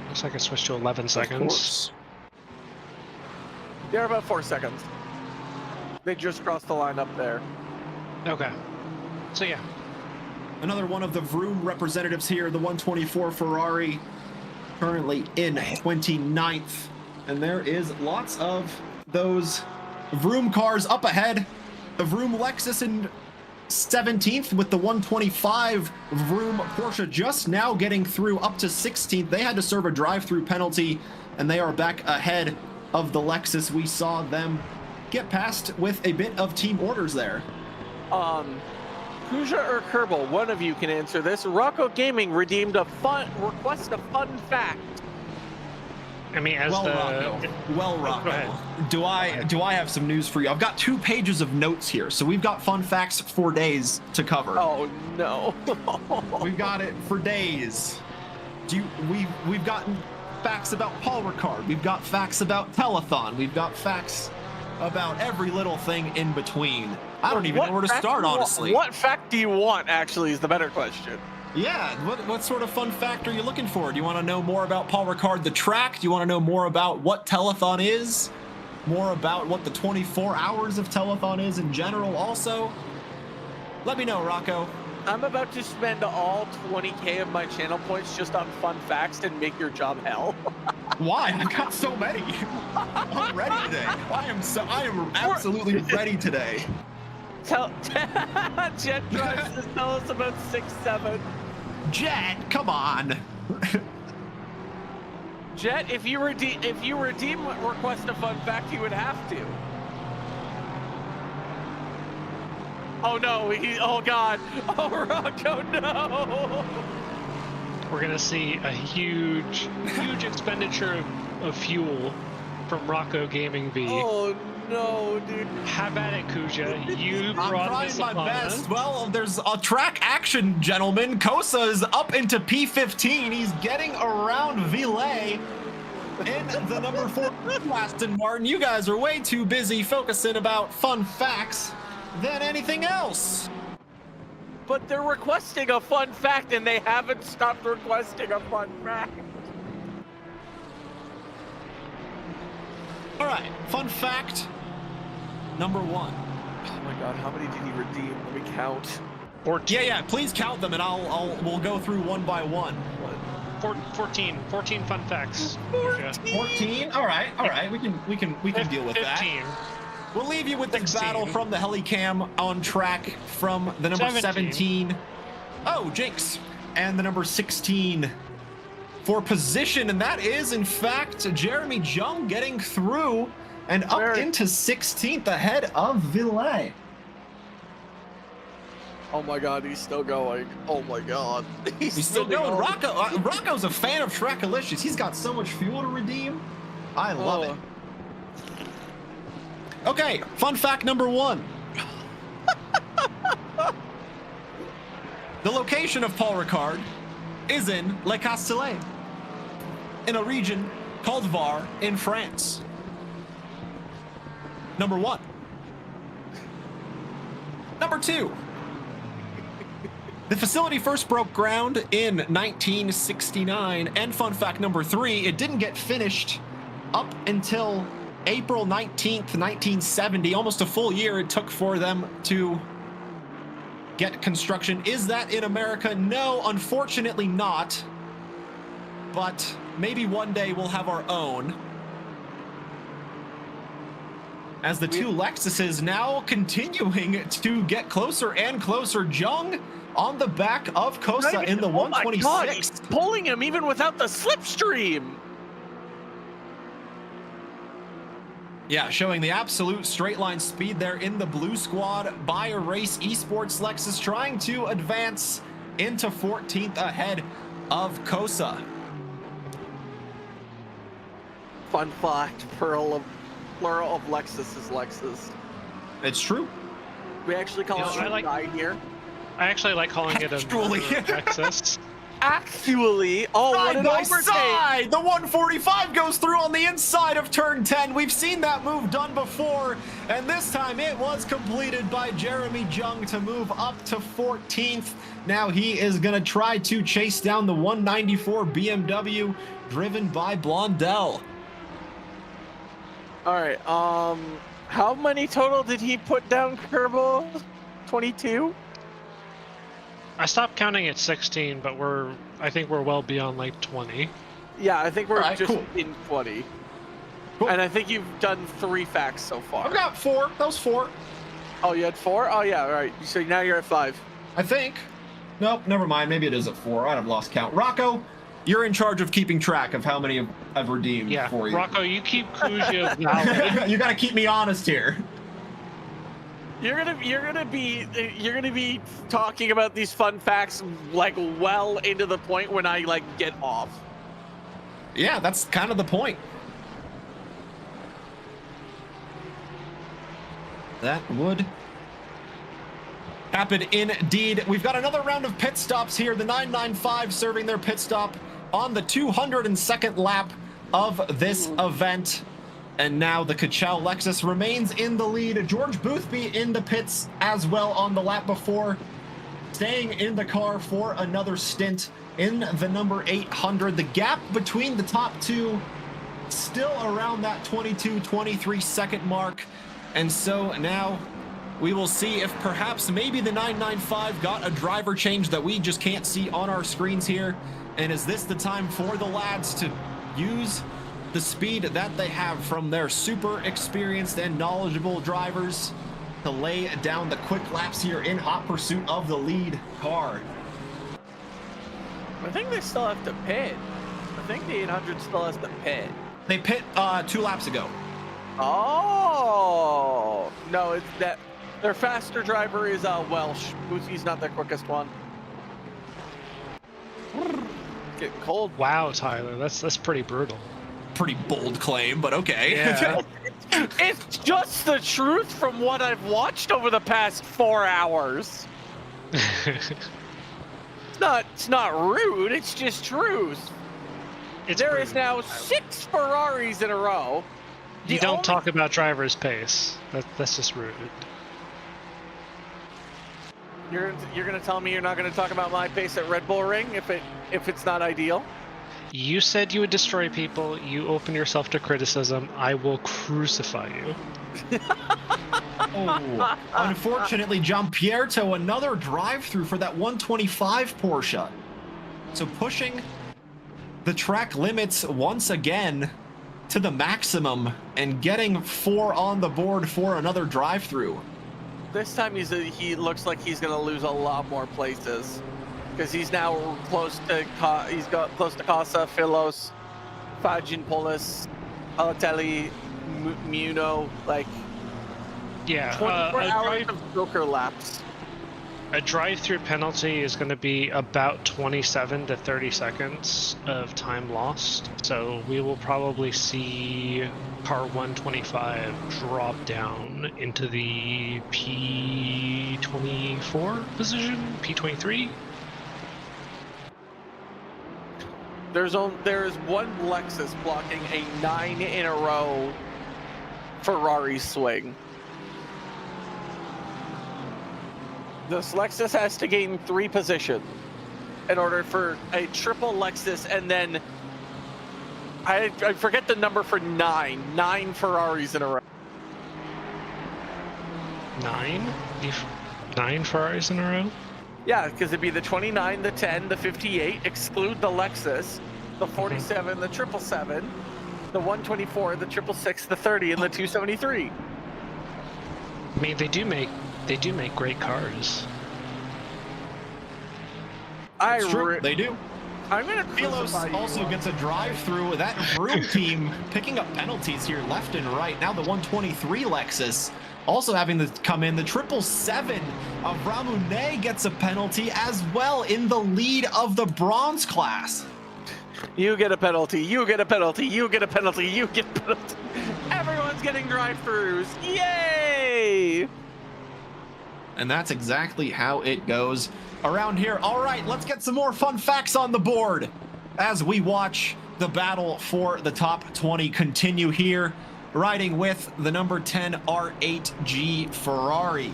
Looks like I switched to 11 seconds. They're about 4 seconds. They just crossed the line up there. Okay. So yeah. Another one of the Vroom representatives here, the 124 Ferrari, currently in 29th. And there is lots of those Vroom cars up ahead. The Vroom Lexus in 17th with the 125 vroom. Porsche just now getting through up to 16th. They had to serve a drive-through penalty, and they are back ahead of the Lexus. We saw them get past with a bit of team orders there. Kuzya or Kerbal, one of you can answer this. Rocco Gaming redeemed a fun fact. I mean, as Rocco. Well, Rocco. Do I have some news for you? I've got 2 pages of notes here, so we've got fun facts for days to cover. Oh no. We've got it for days. We've gotten facts about Paul Ricard. We've got facts about Telethon. We've got facts about every little thing in between. I don't even know where to start, honestly. What fact do you want, actually, is the better question. Yeah, what sort of fun fact are you looking for? Do you want to know more about Paul Ricard, the track? Do you want to know more about what Telethon is? More about what the 24 hours of Telethon is in general also? Let me know, Rocco. I'm about to spend all 20K of my channel points just on fun facts and make your job hell. Why? I've got so many. I'm ready today. I am absolutely ready today. Jet drives to tell us about 6-7. Jet, come on. Jet, if you redeem request a fun fact, you would have to. Oh no, oh god. Oh Rocco, no. We're gonna see a huge expenditure of fuel from Rocco Gaming V. Oh no, dude. Have at it, Kuzya. You brought this I'm trying my upon best. us. Well, there's a track action, gentlemen. Kosa is up into P15. He's getting around Villet in the number 4 Aston Martin. You guys are way too busy focusing about fun facts than anything else. But they're requesting a fun fact and they haven't stopped requesting a fun fact. All right, fun fact number 1. Oh my god, how many did he redeem? Let me count. 14. Yeah, please count them and we'll go through one by one. 14 fun facts. 14? All right, we can deal with 15. that. We'll leave you with the 16. battle from the Helicam on track from the number 17. Oh, Jinx. And the number 16 for position. And that is, in fact, Jeremy Jung getting through and up into 16th ahead of Villet. Oh my god, he's still going. Oh my god. He's still going. Rocco's a fan of TRACKILICIOUS. He's got so much fuel to redeem. I love it. Okay, fun fact number 1. The location of Paul Ricard is in Le Castellet, in a region called Var in France. Number 1. Number 2. The facility first broke ground in 1969, and fun fact number 3, it didn't get finished up until April 19th, 1970, almost a full year it took for them to get construction. Is that in America? No, unfortunately not. But maybe one day we'll have our own. As the 2 Lexuses now continuing to get closer and closer. Jung on the back of Kosa in the 126. Oh my god, he's pulling him even without the slipstream. Yeah, showing the absolute straight line speed there in the blue squad by a race esports Lexus, trying to advance into 14th ahead of Kosa. Fun fact, plural of Lexus is Lexus. It's true. We actually call it guy here. I actually like calling it a Lexus. Actually, what an overtake! The 145 goes through on the inside of turn 10. We've seen that move done before, and this time it was completed by Jeremy Jung to move up to 14th. Now he is going to try to chase down the 194 BMW driven by Blondell. All right, how many total did he put down, Kerbal? 22? I stopped counting at 16, but I think we're well beyond like 20. Yeah, I think we're just cool. in 20. Cool. And I think you've done 3 facts so far. I've got 4. That was 4. Oh, you had 4? Oh, yeah, all right. So now you're at 5. I think. Nope, never mind. Maybe it is at 4. I've lost count. Rocco, you're in charge of keeping track of how many I've redeemed for you. Rocco, you keep Kuzya valid. You got to keep me honest here. You're gonna be talking about these fun facts like well into the point when I like get off. Yeah, that's kind of the point. That would happen indeed. We've got another round of pit stops here. The 995 serving their pit stop on the 202nd lap of this event. And now the Ka-Chow Lexus remains in the lead. George Boothby in the pits as well on the lap before, staying in the car for another stint in the number 800. The gap between the top two still around that 22-23 second mark. And so now we will see if perhaps maybe the 995 got a driver change that we just can't see on our screens here. And is this the time for the lads to use the speed that they have from their super experienced and knowledgeable drivers to lay down the quick laps here in hot pursuit of the lead car? I think they still have to pit. I think the 800 still has to pit. They pit 2 laps ago. Oh no, it's that their faster driver is Welsh. Bootsy's not their quickest one. Getting cold. Wow, Tyler, that's pretty brutal. Pretty bold claim, but okay. Yeah. It's just the truth from what I've watched over the past 4 hours. It's not rude, it's just truth. There is now 6 Ferraris in a row. You don't talk about driver's pace. That's just rude. You're gonna tell me you're not gonna talk about my pace at Red Bull Ring if it's not ideal? You said you would destroy people. You open yourself to criticism. I will crucify you. Oh, unfortunately, Giampiero, another drive-through for that 125 Porsche. So pushing the track limits once again to the maximum and getting 4 on the board for another drive-through. This time he looks like he's gonna lose a lot more places because he's now close to Casa, Philos, Fagin-Polis, Alatelli, Muno, like 24 hours of Joker laps. A drive-through penalty is going to be about 27 to 30 seconds of time lost. So we will probably see car 125 drop down into the P24 position, P23. There is one Lexus blocking a 9 in a row Ferrari swing. This Lexus has to gain 3 positions in order for a triple Lexus, and then I forget the number for 9 Ferraris in a row. 9 Ferraris in a row? Yeah, because it'd be the 29, the 10, the 58, exclude the Lexus, the 47, the 777, the 124, the 666, the 30, and the 273. I mean, they do make great cars. It's true, they do. I'm gonna Philos also gets a drive-through. That Vroom team picking up penalties here left and right. Now the 123 Lexus also having to come in. The 777 of Ramune gets a penalty as well in the lead of the bronze class. You get a penalty, you get a penalty, you get a penalty, you get a penalty. Everyone's getting drive-throughs. Yay! And that's exactly how it goes around here. All right, let's get some more fun facts on the board as we watch the battle for the top 20 continue here, riding with the number 10 R8G Ferrari.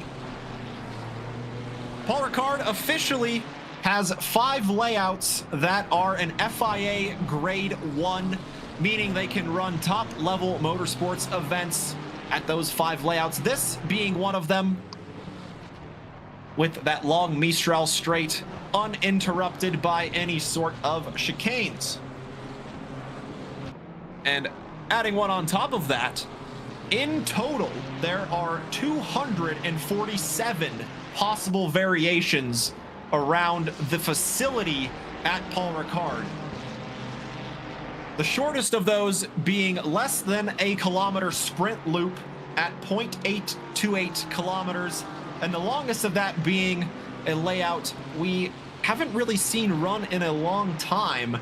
Paul Ricard officially has 5 layouts that are an FIA grade 1, meaning they can run top level motorsports events at those 5 layouts, this being one of them, with that long Mistral straight, uninterrupted by any sort of chicanes. And adding one on top of that, In total, there are 247 possible variations around the facility at Paul Ricard. The shortest of those being less than a kilometer sprint loop at 0.828 kilometers, and the longest of that being a layout we haven't really seen run in a long time,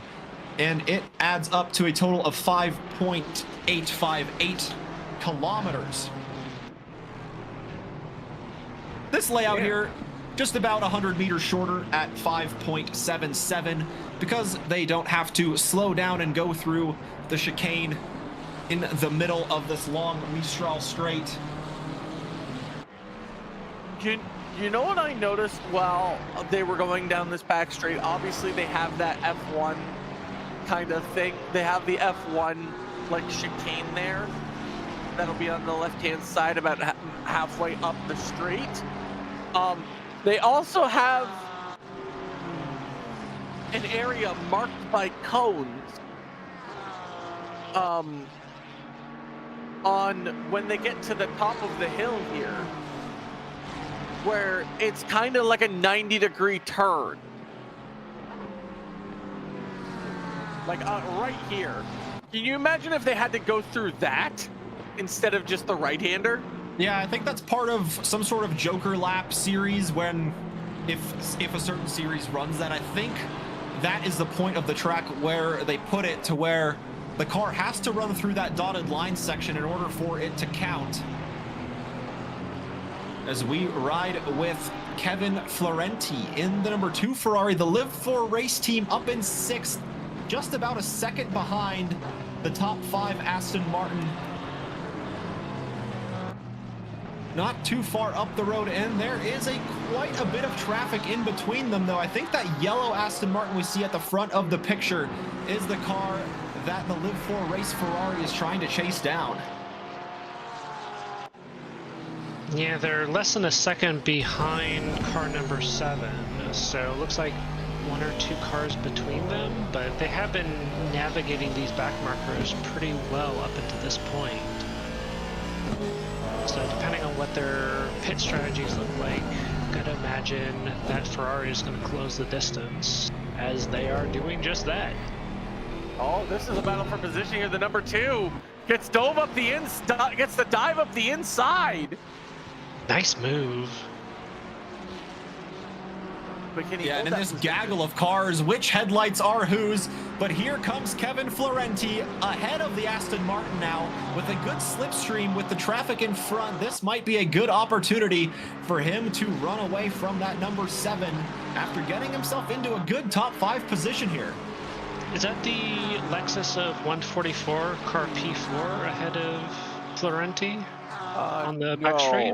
and it adds up to a total of 5.858 kilometers. This layout here, just about 100 meters shorter at 5.77, because they don't have to slow down and go through the chicane in the middle of this long Mistral Straight. You know what I noticed while they were going down this back straight? Obviously, they have that F1 kind of thing. They have the F1 like chicane there. That'll be on the left-hand side, about halfway up the straight. They also have an area marked by cones on when they get to the top of the hill here, where it's kind of like a 90-degree turn. Like right here. Can you imagine if they had to go through that instead of just the right-hander? Yeah, I think that's part of some sort of Joker lap series when if a certain series runs that. I think that is the point of the track where they put it to where the car has to run through that dotted line section in order for it to count. As we ride with Kevin Florenti in the number 2 Ferrari, the Live 4 race team up in 6th, just about a second behind the top 5 Aston Martin. Not too far up the road, and there is quite a bit of traffic in between them, though. I think that yellow Aston Martin we see at the front of the picture is the car that the Live 4 race Ferrari is trying to chase down. Yeah, they're less than a second behind car number 7, so it looks like 1 or 2 cars between them, but they have been navigating these back markers pretty well up until this point. So depending on what their pit strategies look like, gotta imagine that Ferrari is going to close the distance, as they are doing just that. Oh, this is a battle for position here. The number 2 gets dove up the gets the dive up the inside. Nice move. Yeah, and in this gaggle of cars, which headlights are whose? But here comes Kevin Florenti ahead of the Aston Martin now with a good slipstream with the traffic in front. This might be a good opportunity for him to run away from that number 7 after getting himself into a good top 5 position here. Is that the Lexus of 144 car P4 ahead of Florenti on the back straight?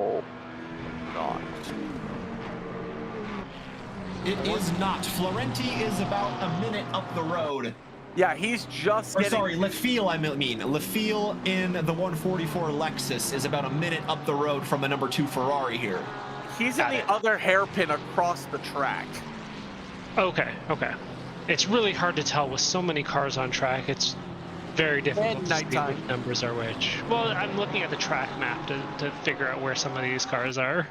Not. It is not. Florenti is about a minute up the road. Yeah, he's just getting... Sorry, Lefil, I mean. Lefil in the 144 Lexus is about a minute up the road from the number 2 Ferrari here. He's in the other hairpin across the track. Okay. It's really hard to tell with so many cars on track. It's very difficult to see which numbers are which. Well, I'm looking at the track map to figure out where some of these cars are.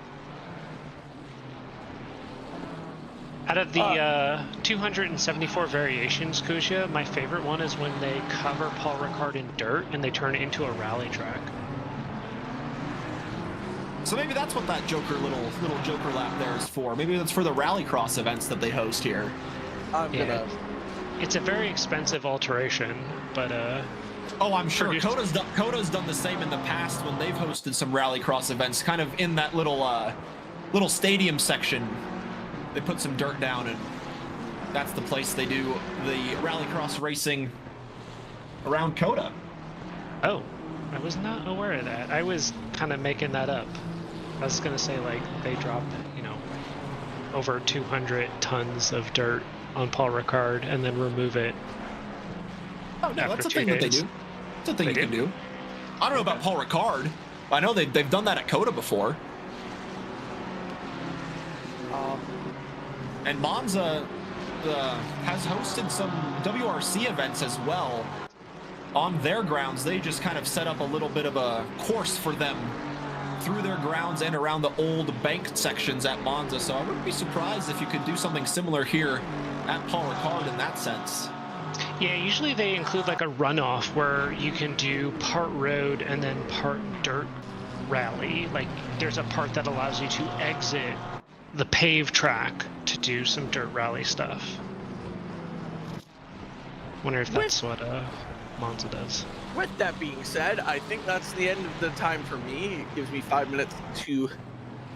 Out of the 274 variations, Kuzya, my favorite one is when they cover Paul Ricard in dirt and they turn it into a rally track. So maybe that's what that little Joker lap there is for. Maybe that's for the rallycross events that they host here. It's a very expensive alteration, but oh, I'm sure Coda's done the same in the past when they've hosted some rallycross events, kind of in that little stadium section. They put some dirt down, and that's the place they do the rallycross racing around Coda. Oh, I was not aware of that. I was kind of making that up. I was going to say, like, they drop, over 200 tons of dirt on Paul Ricard and then remove it. Oh, no, that's a thing that they do. It's a thing you can do. I don't know about Paul Ricard. I know they've done that at Coda before. And Monza has hosted some WRC events as well. on their grounds, they just kind of set up a little bit of a course for them through their grounds and around the old banked sections at Monza. So I wouldn't be surprised if you could do something similar here at Paul Ricard in that sense. Yeah, usually they include like a runoff where you can do part road and then part dirt rally. Like there's a part that allows you to exit the paved track to do some dirt rally stuff. Wonder if that's what Monza does. With that being said, I think that's the end of the time for me. It gives me 5 minutes to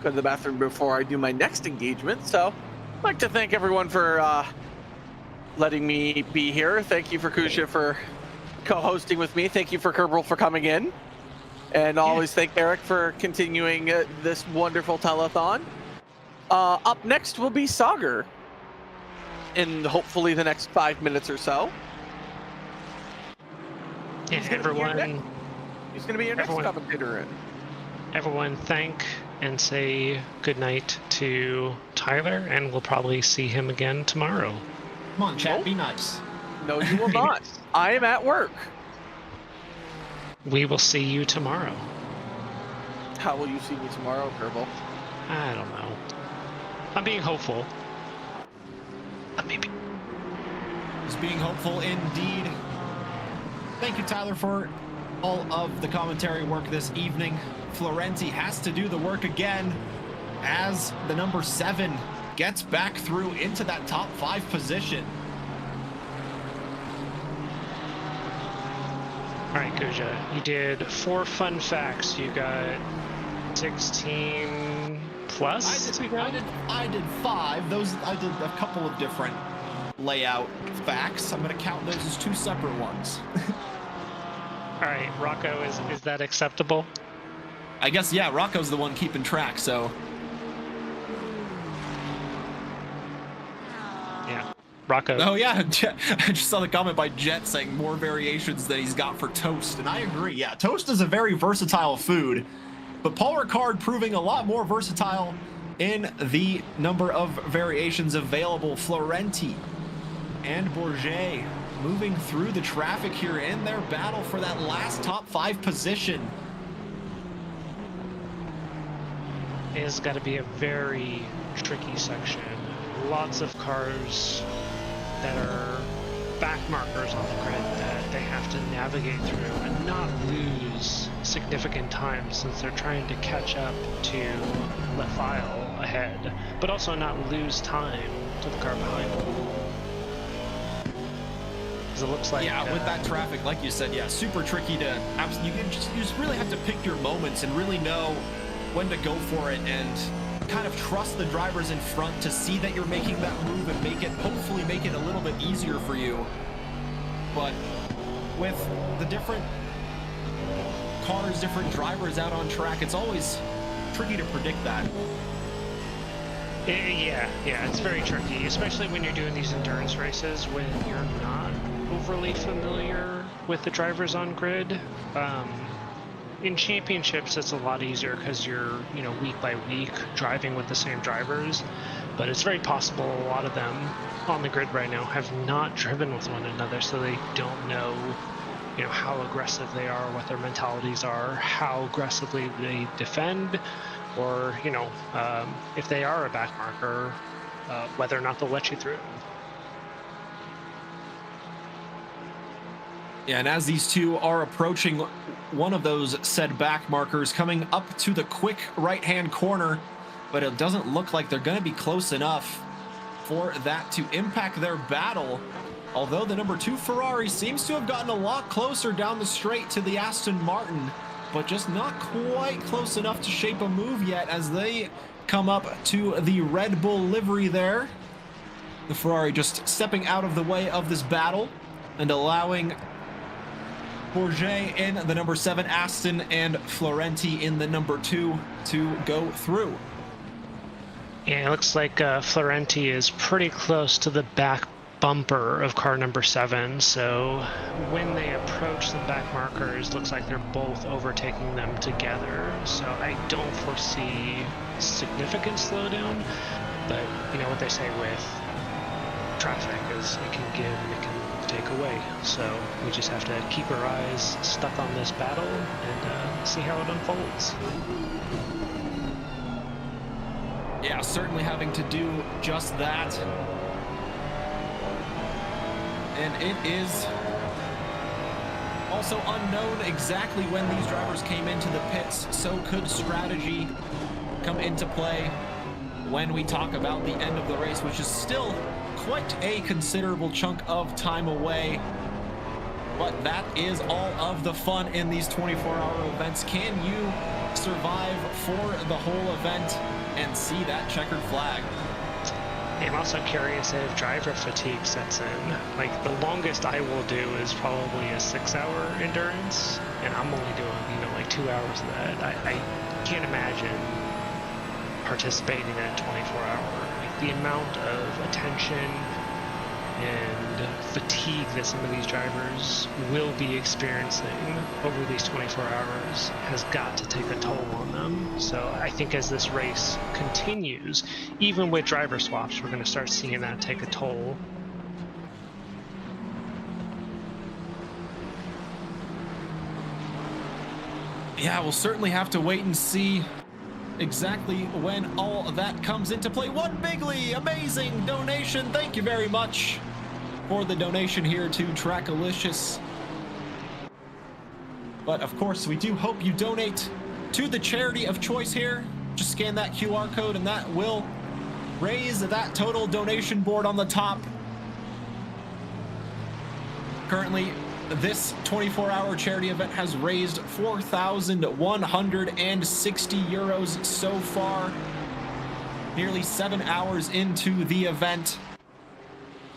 go to the bathroom before I do my next engagement. So I'd like to thank everyone for letting me be here. Thank you for Kuzya for co-hosting with me. Thank you for Kerbal for coming in. And always thank Eric for continuing this wonderful telethon. Up next will be Saagar in hopefully the next 5 minutes or so. Yeah, He's everyone. going to be your next commentator. Everyone thank and say goodnight to Tyler, and we'll probably see him again tomorrow. Come on, chat, be nice. No, you will not. I am at work. We will see you tomorrow. How will you see me tomorrow, Kerbal? I don't know. I'm being hopeful. Maybe. Is being hopeful indeed. Thank you, Tyler, for all of the commentary work this evening. Florenti has to do the work again as the number 7 gets back through into that top 5 position. All right, Kuzya, you did 4 fun facts. You got 16 plus. I did 5. I did a couple of different layout facts. I'm going to count those as 2 separate ones. All right, Rocco, is that acceptable? I guess, yeah, Rocco's the one keeping track, so. Yeah, Rocco. Oh, yeah, I just saw the comment by Jet saying more variations than he's got for toast, and I agree. Yeah, toast is a very versatile food, but Paul Ricard proving a lot more versatile in the number of variations available. Florenti and Bourget moving through the traffic here in their battle for that last top 5 position. It's got to be a very tricky section. Lots of cars that are back markers on the grid that they have to navigate through and not lose significant time, since they're trying to catch up to the file ahead, but also not lose time to the car behind them. It looks like, yeah, with that traffic, like you said, yeah, super tricky to. You just really have to pick your moments and really know when to go for it, and kind of trust the drivers in front to see that you're making that move and hopefully make it a little bit easier for you. But with the different cars, different drivers out on track, it's always tricky to predict that. Yeah, it's very tricky, especially when you're doing these endurance races when you're not overly familiar with the drivers on grid. In championships, it's a lot easier because you're, week by week driving with the same drivers, but it's very possible a lot of them on the grid right now have not driven with one another, so they don't know, how aggressive they are, what their mentalities are, how aggressively they defend, or, if they are a back marker, whether or not they'll let you through. Yeah, and as these two are approaching one of those said back markers, coming up to the quick right-hand corner, but it doesn't look like they're going to be close enough for that to impact their battle. Although the number 2 Ferrari seems to have gotten a lot closer down the straight to the Aston Martin, but just not quite close enough to shape a move yet as they come up to the Red Bull livery there. The Ferrari just stepping out of the way of this battle and allowing Bourget in the number 7 Aston and Florenti in the number 2 to go through. Yeah, it looks like Florenti is pretty close to the back bumper of car number 7, so when they approach the back markers, looks like they're both overtaking them together. So I don't foresee significant slowdown, but you know what they say with traffic is it can give and it can take away. So we just have to keep our eyes stuck on this battle and see how it unfolds. Yeah, certainly having to do just that. And it is also unknown exactly when these drivers came into the pits, so could strategy come into play when we talk about the end of the race, which is still quite a considerable chunk of time away. But that is all of the fun in these 24-hour events. Can you survive for the whole event and see that checkered flag? I'm also curious if driver fatigue sets in. Like, the longest I will do is probably a 6-hour endurance, and I'm only doing, like 2 hours of that. I can't imagine participating in a 24-hour. Like, the amount of attention and fatigue that some of these drivers will be experiencing over these 24 hours has got to take a toll on them. So I think as this race continues, even with driver swaps, we're going to start seeing that take a toll. Yeah, we'll certainly have to wait and see exactly when all of that comes into play. One bigly amazing donation. Thank you very much for the donation here to TRACKILICIOUS. But of course, we do hope you donate to the charity of choice here. Just scan that QR code and that will raise that total donation board on the top. Currently, this 24-hour charity event has raised 4,160 euros so far. Nearly 7 hours into the event.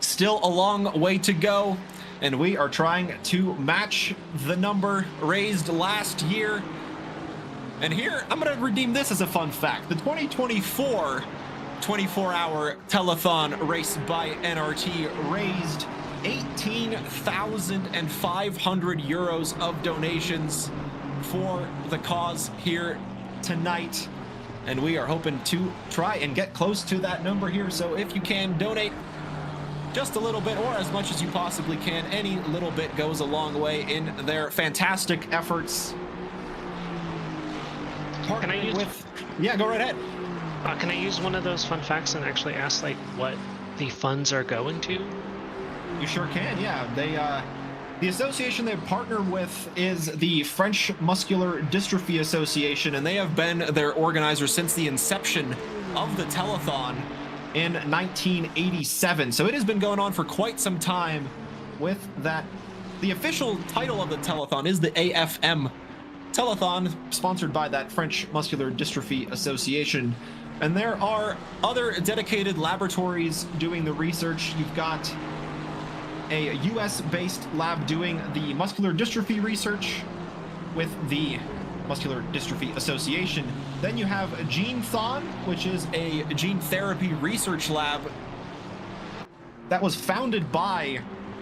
Still a long way to go, and we are trying to match the number raised last year. And here, I'm going to redeem this as a fun fact. The 2024 24-hour telethon race by NRT raised 18,500 euros of donations for the cause here tonight, and we are hoping to try and get close to that number here. So if you can donate just a little bit or as much as you possibly can, any little bit goes a long way in their fantastic efforts. Can I use... Yeah, go right ahead. Can I use one of those fun facts and actually ask like what the funds are going to? You sure can, yeah. The association they partner with is the French Muscular Dystrophy Association, and they have been their organizers since the inception of the telethon in 1987. So it has been going on for quite some time with that. The official title of the telethon is the AFM Telethon, sponsored by that French Muscular Dystrophy Association. And there are other dedicated laboratories doing the research. You've got a US-based lab doing the muscular dystrophy research with the Muscular Dystrophy Association. Then you have Telethon, which is a gene therapy research lab that was founded by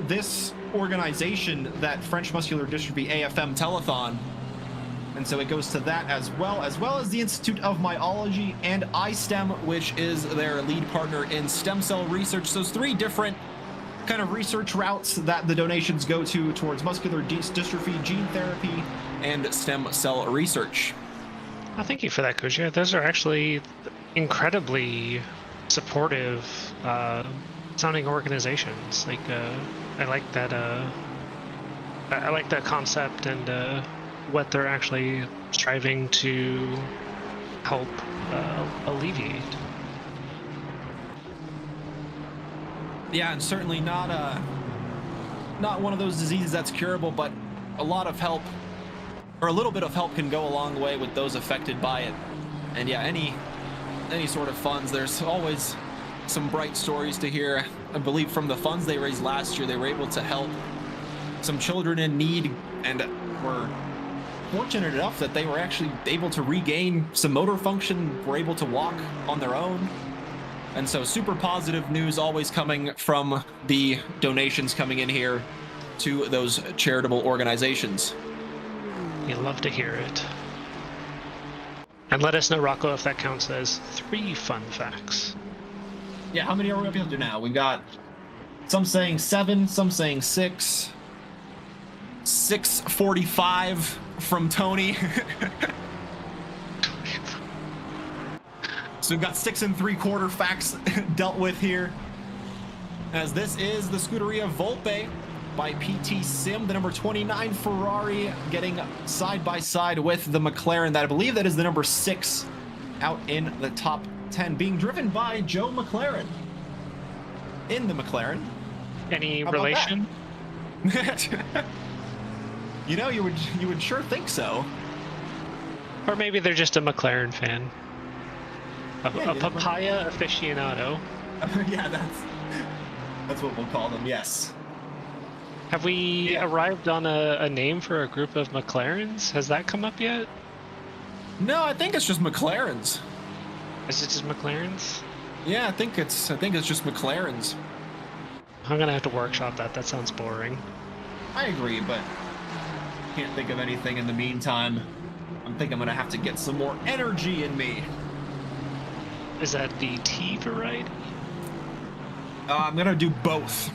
this organization, that French Muscular Dystrophy AFM Telethon. And so it goes to that as well as the Institute of Myology and iStem, which is their lead partner in stem cell research. So those three different kind of research routes that the donations go to towards muscular dystrophy, gene therapy, and stem cell research. Oh, thank you for that, Kuzya. Those are actually incredibly supportive sounding organizations. Like, I like that. I like that concept and what they're actually striving to help alleviate. Yeah, and certainly not one of those diseases that's curable, but a lot of help, or a little bit of help, can go a long way with those affected by it. And yeah, any sort of funds, there's always some bright stories to hear. I believe from the funds they raised last year, they were able to help some children in need, and were fortunate enough that they were actually able to regain some motor function, were able to walk on their own. And so super positive news always coming from the donations coming in here to those charitable organizations. You love to hear it. And let us know, Rocco, if that counts as 3 fun facts. Yeah, how many are we up to now? We've got Some saying 7, some saying 6. 6:45 from Tony. So we've got 6 3/4 facts dealt with here. As this is the Scuderia Volpe by PT Sim, the number 29 Ferrari, getting side by side with the McLaren that I believe that is the number 6 out in the top 10, being driven by Joe McLaren in the McLaren. Any How about relation? You know, you would sure think so. Or maybe they're just a McLaren fan. Yeah, A papaya aficionado. Yeah, that's what we'll call them. Yes. Have we Yeah. arrived on a name for a group of McLarens? Has that come up yet? No, I think it's just McLarens. Is it just McLarens? Yeah, I think it's just McLarens. I'm gonna have to workshop that. That sounds boring. I agree, but can't think of anything in the meantime. I think I'm gonna have to get some more energy in me. Is that the tea variety? I'm gonna do both.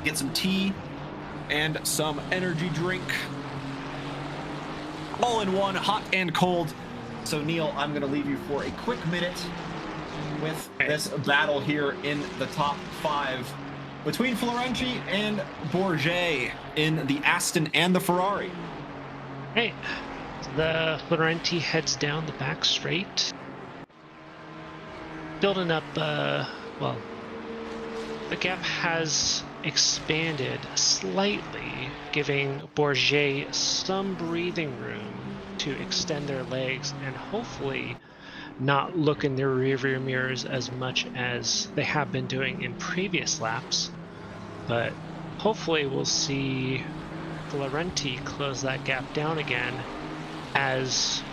Get some tea and some energy drink. All in one, hot and cold. So Neil, I'm gonna leave you for a quick minute with this battle here in the top 5 between Florenti and Bourget in the Aston and the Ferrari. Hey, the Florenti heads down the back straight. Building up, well, the gap has expanded slightly, giving Bourget some breathing room to extend their legs and hopefully not look in their rearview mirrors as much as they have been doing in previous laps. But hopefully we'll see Florenti close that gap down again as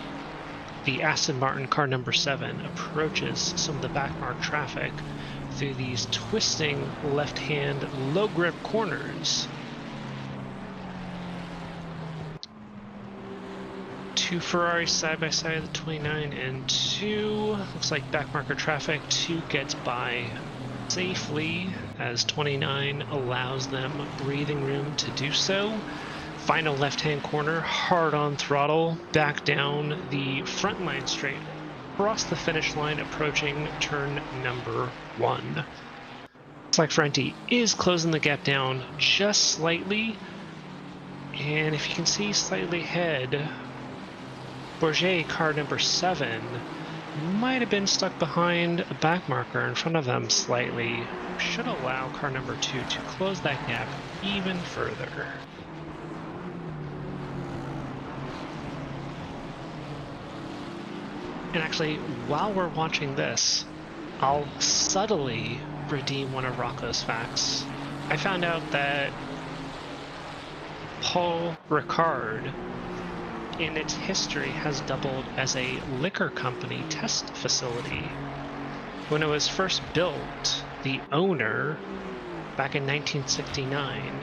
the Aston Martin car number 7 approaches some of the backmark traffic through these twisting left-hand low-grip corners. 2 Ferraris side by side, the 29 and 2. Looks like backmarker traffic. 2 gets by safely as 29 allows them breathing room to do so. Final left-hand corner, hard on throttle, back down the front line straight, across the finish line, approaching turn number 1. Looks like Florenti is closing the gap down just slightly, and if you can see slightly ahead, Bourget, car number 7, might have been stuck behind a back marker in front of them slightly. Should allow car number 2 to close that gap even further. And actually, while we're watching this, I'll subtly redeem one of Rocco's facts. I found out that Paul Ricard, in its history, has doubled as a liquor company test facility. When it was first built, the owner, back in 1969,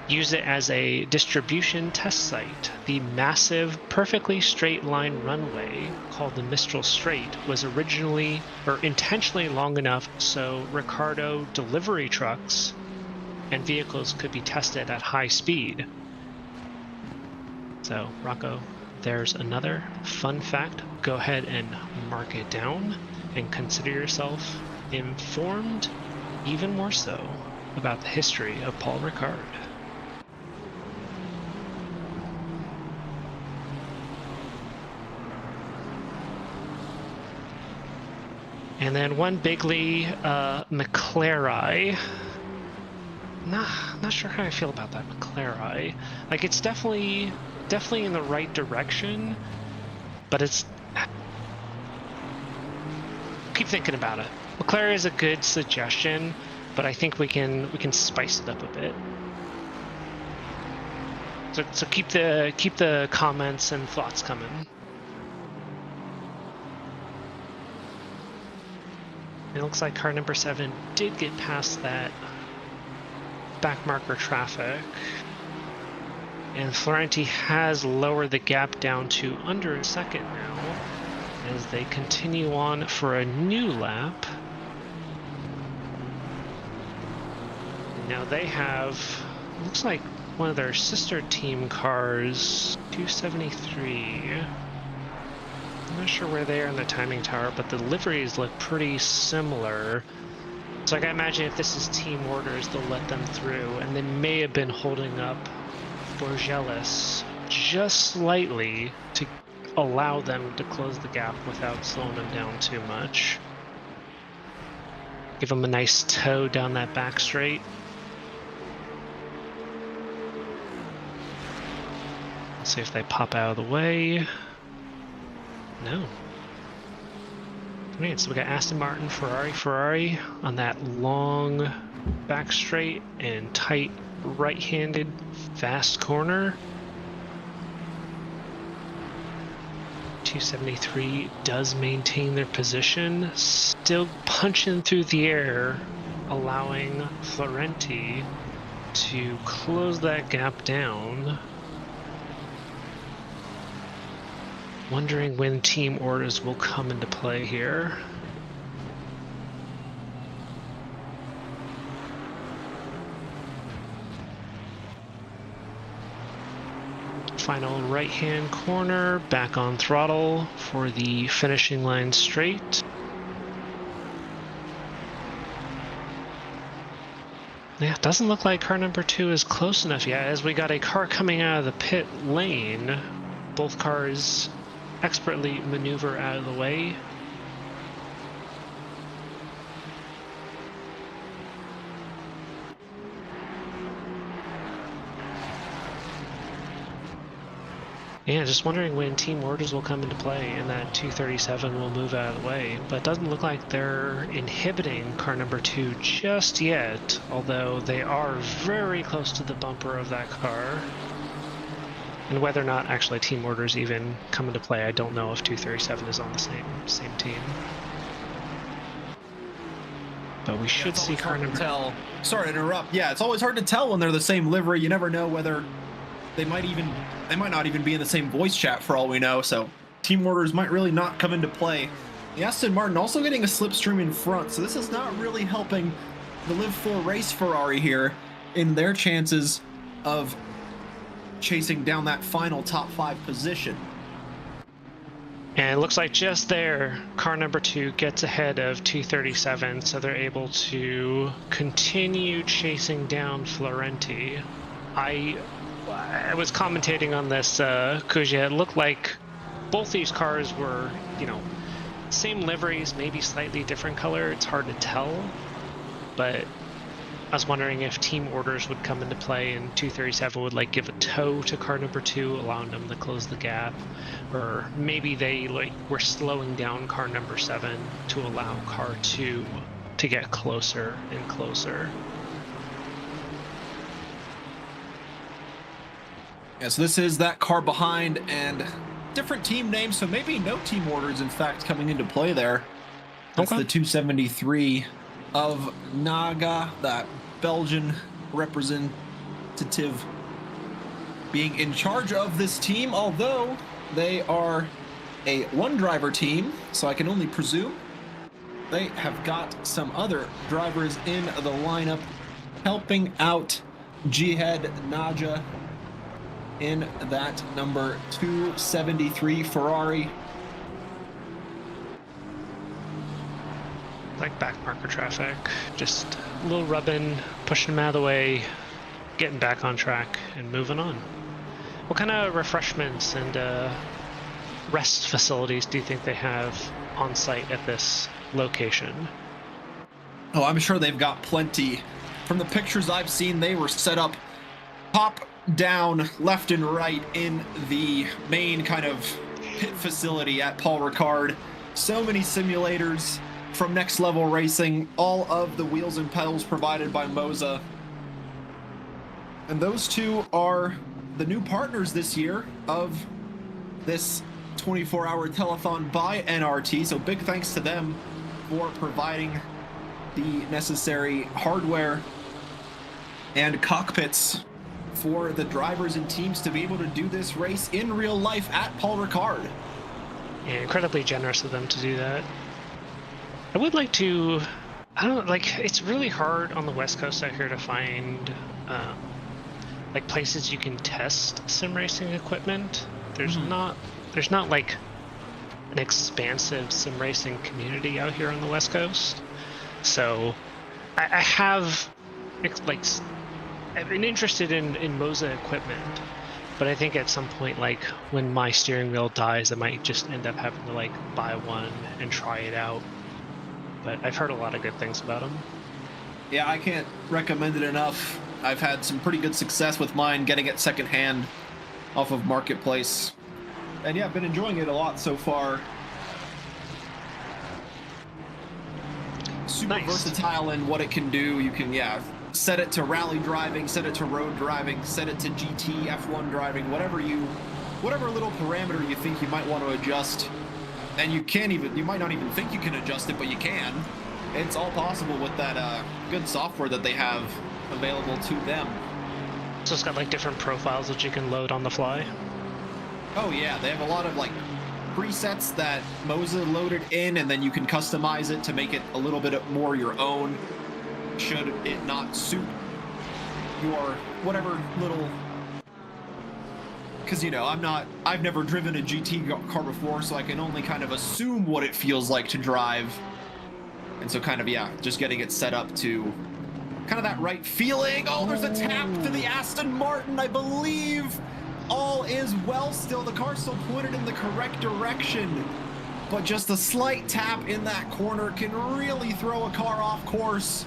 used it as a distribution test site. The massive, perfectly straight line runway called the Mistral Strait was originally, or intentionally long enough so Ricardo delivery trucks and vehicles could be tested at high speed. So, Rocco, there's another fun fact. Go ahead and mark it down and consider yourself informed, even more so, about the history of Paul Ricard. And then one bigly, McLaren. Not sure how I feel about that McLaren. Like, it's definitely in the right direction, but it's... Keep thinking about it. McLaren is a good suggestion, but I think we can spice it up a bit. So keep the comments and thoughts coming. It looks like car number 7 did get past that back marker traffic, and Florenti has lowered the gap down to under a second now as they continue on for a new lap. Now they have, looks like one of their sister team cars, 273. I'm not sure where they are in the timing tower, but the liveries look pretty similar. So I can imagine if this is team orders, they'll let them through, and they may have been holding up Borgelis just slightly to allow them to close the gap without slowing them down too much. Give them a nice tow down that back straight. Let's see if they pop out of the way. No. Alright, so we got Aston Martin, Ferrari on that long back straight and tight right-handed fast corner. 273 does maintain their position, still punching through the air, allowing Florenti to close that gap down. Wondering when team orders will come into play here. Final right-hand corner, back on throttle for the finishing line straight. Yeah, it doesn't look like car number 2 is close enough yet, as we got a car coming out of the pit lane. Both cars expertly maneuver out of the way. Yeah, just wondering when team orders will come into play and that 237 will move out of the way. But it doesn't look like they're inhibiting car number 2 just yet, although they are very close to the bumper of that car. And whether or not actually team orders even come into play, I don't know if 237 is on the same team. But we should see car number... Tell. Sorry to interrupt. Yeah, it's always hard to tell when they're the same livery. You never know whether they might not even be in the same voice chat for all we know. So team orders might really not come into play. The Aston Martin also getting a slipstream in front, so this is not really helping the Live 4 race Ferrari here in their chances of chasing down that final top 5 position. And it looks like just there, car number 2 gets ahead of 237, so they're able to continue chasing down Florenti. I was commentating on this, Kuzya. It looked like both these cars were, same liveries, maybe slightly different color. It's hard to tell, but I was wondering if team orders would come into play and 237 would give a tow to car number 2, allowing them to close the gap, or maybe they were slowing down car number 7 to allow car 2 to get closer and closer. Yeah, so this is that car behind and different team names, so maybe no team orders in fact coming into play there. That's the 273 of Naga, that Belgian representative, being in charge of this team, although they are a one-driver team, so I can only presume they have got some other drivers in the lineup helping out Jihad Naja in that number 273 Ferrari. Like back marker traffic, just a little rubbing, pushing them out of the way, getting back on track and moving on. What kind of refreshments and rest facilities do you think they have on site at this location? Oh, I'm sure they've got plenty. From the pictures I've seen, they were set up top down, left and right in the main kind of pit facility at Paul Ricard. So many simulators from Next Level Racing, all of the wheels and pedals provided by Moza. And those two are the new partners this year of this 24-hour telethon by NRT, so big thanks to them for providing the necessary hardware and cockpits for the drivers and teams to be able to do this race in real life at Paul Ricard. Yeah, incredibly generous of them to do that. I would like to I don't like. It's really hard on the West Coast out here to find like places you can test sim racing equipment. There's not like an expansive sim racing community out here on the West Coast. So I have like I've been interested in Moza equipment, but I think at some point, like when my steering wheel dies, I might just end up having to like buy one and try it out. But I've heard a lot of good things about them. Yeah, I can't recommend it enough. I've had some pretty good success with mine, getting it secondhand off of Marketplace. And yeah, I've been enjoying it a lot so far. Super versatile in what it can do. You can, set it to rally driving, set it to road driving, set it to GT, F1 driving, whatever little parameter you think you might want to adjust. And you might not even think you can adjust it, but you can. It's all possible with that good software that they have available to them. So it's got like different profiles that you can load on the fly? Oh yeah, they have a lot of like presets that Moza loaded in, and then you can customize it to make it a little bit more your own, should it not suit your whatever little... Because, I've never driven a GT car before, so I can only kind of assume what it feels like to drive. And so kind of, just getting it set up to kind of that right feeling. Oh, there's a tap to the Aston Martin, I believe. All is well still. The car's still pointed in the correct direction. But just a slight tap in that corner can really throw a car off course.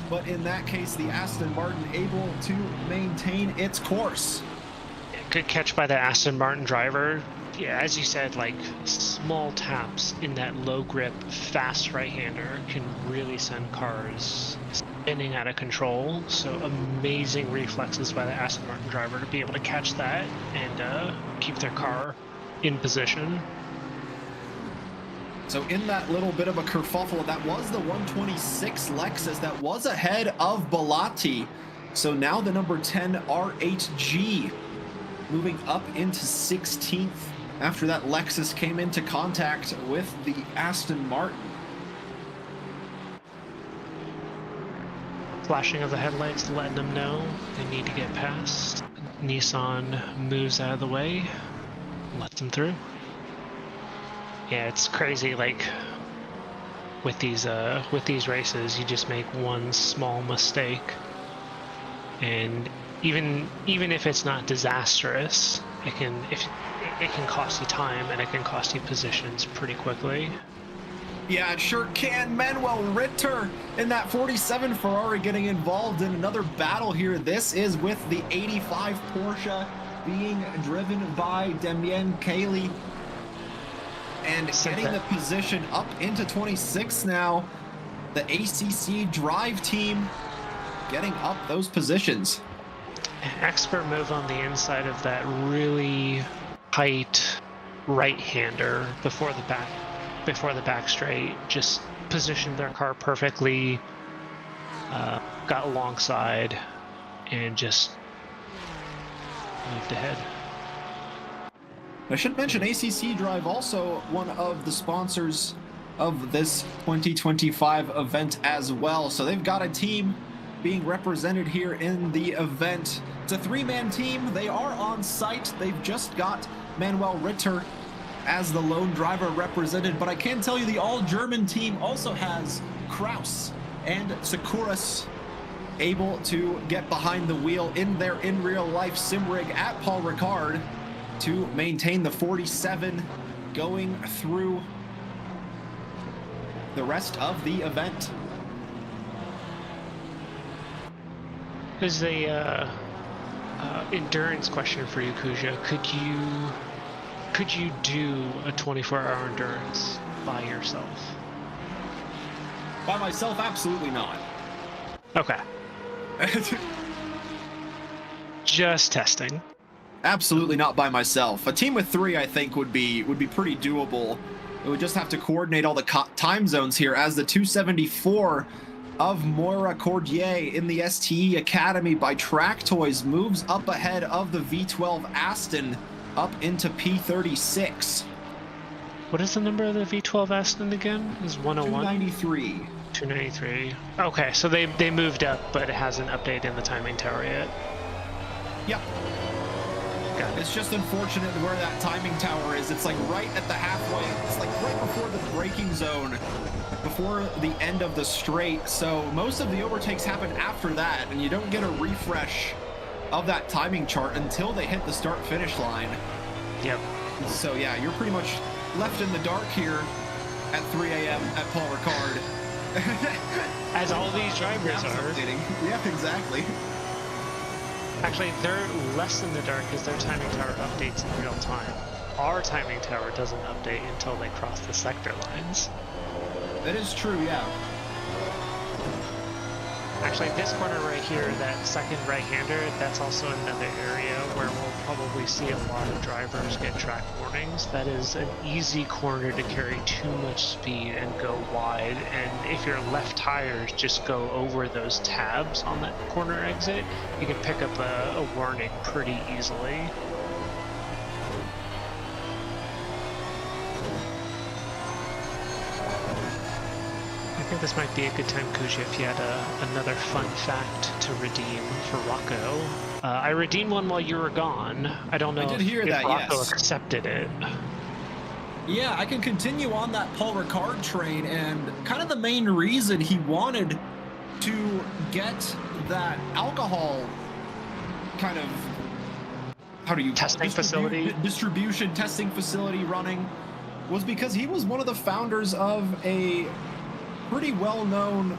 But in that case, the Aston Martin able to maintain its course. Good catch by the Aston Martin driver. Yeah, as you said, like small taps in that low grip, fast right-hander can really send cars spinning out of control. So amazing reflexes by the Aston Martin driver to be able to catch that and keep their car in position. So in that little bit of a kerfuffle, that was the 126 Lexus that was ahead of Bellotti. So now the number 10 R8G moving up into 16th after that Lexus came into contact with the Aston Martin. Flashing of the headlights letting them know they need to get past. Nissan moves out of the way, lets them through. Yeah, it's crazy, like with these races, you just make one small mistake, and even if it's not disastrous, it can cost you time, and it can cost you positions pretty quickly. Yeah, it sure can. Manuel Ritter in that 47 Ferrari getting involved in another battle here. This is with the 85 Porsche being driven by Damien Cayley. And getting the position up into 26 now. The ACC drive team getting up those positions. Expert move on the inside of that really tight right-hander before the back straight. Just positioned their car perfectly, got alongside, and just moved ahead. I should mention ACC Drive, also one of the sponsors of this 2025 event as well. So they've got a team being represented here in the event. It's a three-man team. They are on site. They've just got Manuel Ritter as the lone driver represented, but I can tell you the all-German team also has Kraus and Sakuras able to get behind the wheel in their in real-life sim rig at Paul Ricard to maintain the 47 going through the rest of the event. There's a endurance question for you, Kuzya. Could you do a 24-hour endurance by yourself? By myself, absolutely not. Okay. Just testing. Absolutely not by myself. A team with three, I think, would be pretty doable. It would just have to coordinate all the time zones here, as the 274 of Moira Cordier in the STE Academy by Track Toys moves up ahead of the V12 Aston up into P36. What is the number of the V12 Aston again? Is 101? 293. 293. Okay, so they moved up, but it hasn't updated the timing tower yet. Yep. Got it. It's just unfortunate where that timing tower is. It's like right at the halfway. It's like right before the braking zone, before the end of the straight. So most of the overtakes happen after that, and you don't get a refresh of that timing chart until they hit the start-finish line. Yep. So yeah, you're pretty much left in the dark here at 3 a.m. at Paul Ricard. As all these drivers are. Yeah, exactly. Actually, they're less in the dark because their timing tower updates in real time. Our timing tower doesn't update until they cross the sector lines. That is true, yeah. Actually, this corner right here, that second right-hander, that's also another area where we'll probably see a lot of drivers get track warnings. That is an easy corner to carry too much speed and go wide, and if your left tires just go over those tabs on that corner exit, you can pick up a warning pretty easily. I think this might be a good time, Kuzya, if you had another fun fact to redeem for Rocco. I redeemed one while you were gone. I don't know if Rocco accepted it. Yeah, I can continue on that Paul Ricard train, and kind of the main reason he wanted to get that alcohol kind of, how do you testing facility? Distribution testing facility running was because he was one of the founders of a pretty well-known,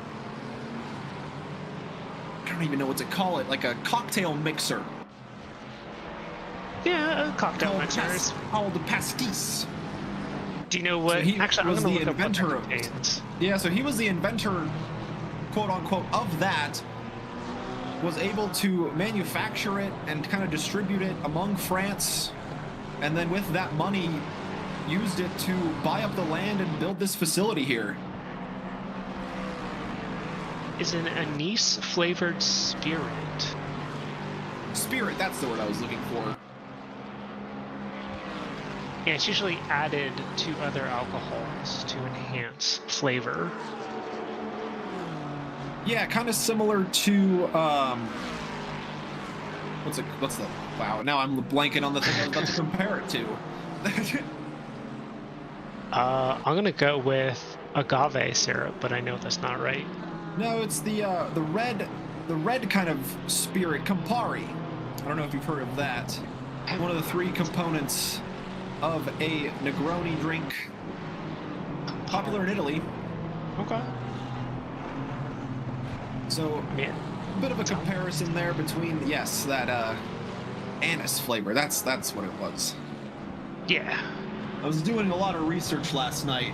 I don't even know what to call it, like a cocktail mixer. Yeah, cocktail mixers. Called the pastis. Do you know what? So he Actually, was I'm going the to look inventor up of what that contains. Yeah, so he was the inventor, quote-unquote, of that, was able to manufacture it and kind of distribute it among France, and then with that money, used it to buy up the land and build this facility here. Is an anise flavored spirit. Spirit, that's the word I was looking for. Yeah, it's usually added to other alcohols to enhance flavor. Yeah, kind of similar to wow, now I'm blanking on the thing I was about to compare it to. I'm gonna go with agave syrup, but I know that's not right. No, it's the red kind of spirit, Campari. I don't know if you've heard of that. One of the three components of a Negroni drink, popular in Italy. Okay. So, Yeah. a bit of a comparison there between, yes, that anise flavor. That's what it was. Yeah. I was doing a lot of research last night,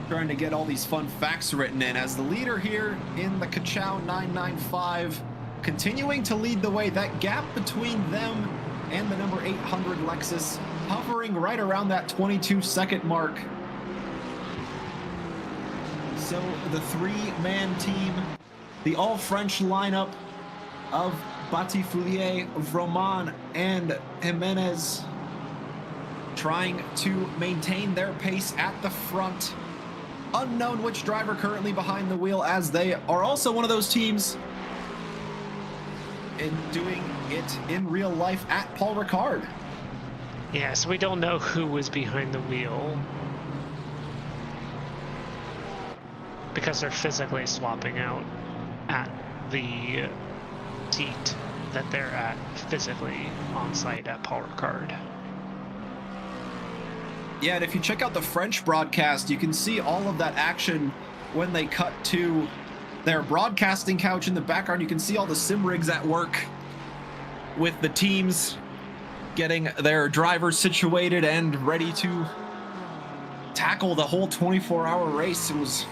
trying to get all these fun facts written in. As the leader here in the Kachow 995, continuing to lead the way. That gap between them and the number 800 Lexus hovering right around that 22-second mark. So the three-man team, the all-French lineup of Batifulier, Roman, and Jimenez, trying to maintain their pace at the front. Unknown which driver currently behind the wheel, as they are also one of those teams in doing it in real life at Paul Ricard. Yeah, so we don't know who was behind the wheel because they're physically swapping out at the seat that they're at physically on site at Paul Ricard. Yeah, and if you check out the French broadcast, you can see all of that action when they cut to their broadcasting couch in the background. You can see all the sim rigs at work with the teams getting their drivers situated and ready to tackle the whole 24-hour race. It was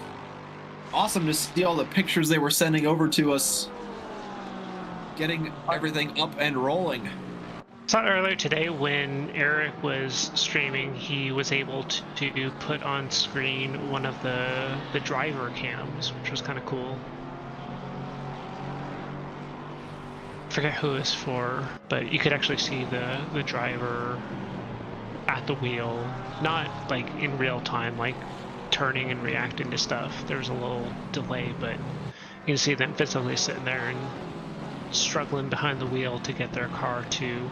awesome to see all the pictures they were sending over to us, getting everything up and rolling. Saw earlier today when Eric was streaming, he was able to put on screen one of the driver cams, which was kind of cool. Forget who it's for, but you could actually see the driver at the wheel, not like in real time, like turning and reacting to stuff. There was a little delay, but you can see them physically sitting there and struggling behind the wheel to get their car to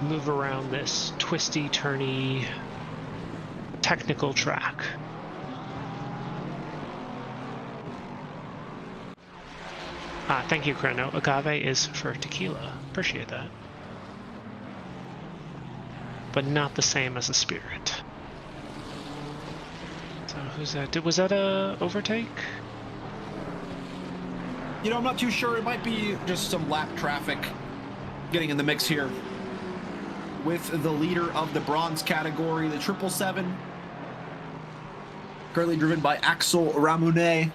move around this twisty, turny, technical track. Thank you, Chrono. Agave is for tequila. Appreciate that. But not the same as a spirit. So who's that? Was that a overtake? You know, I'm not too sure. It might be just some lap traffic getting in the mix here with the leader of the bronze category, the 777. Currently driven by Axel Ramune.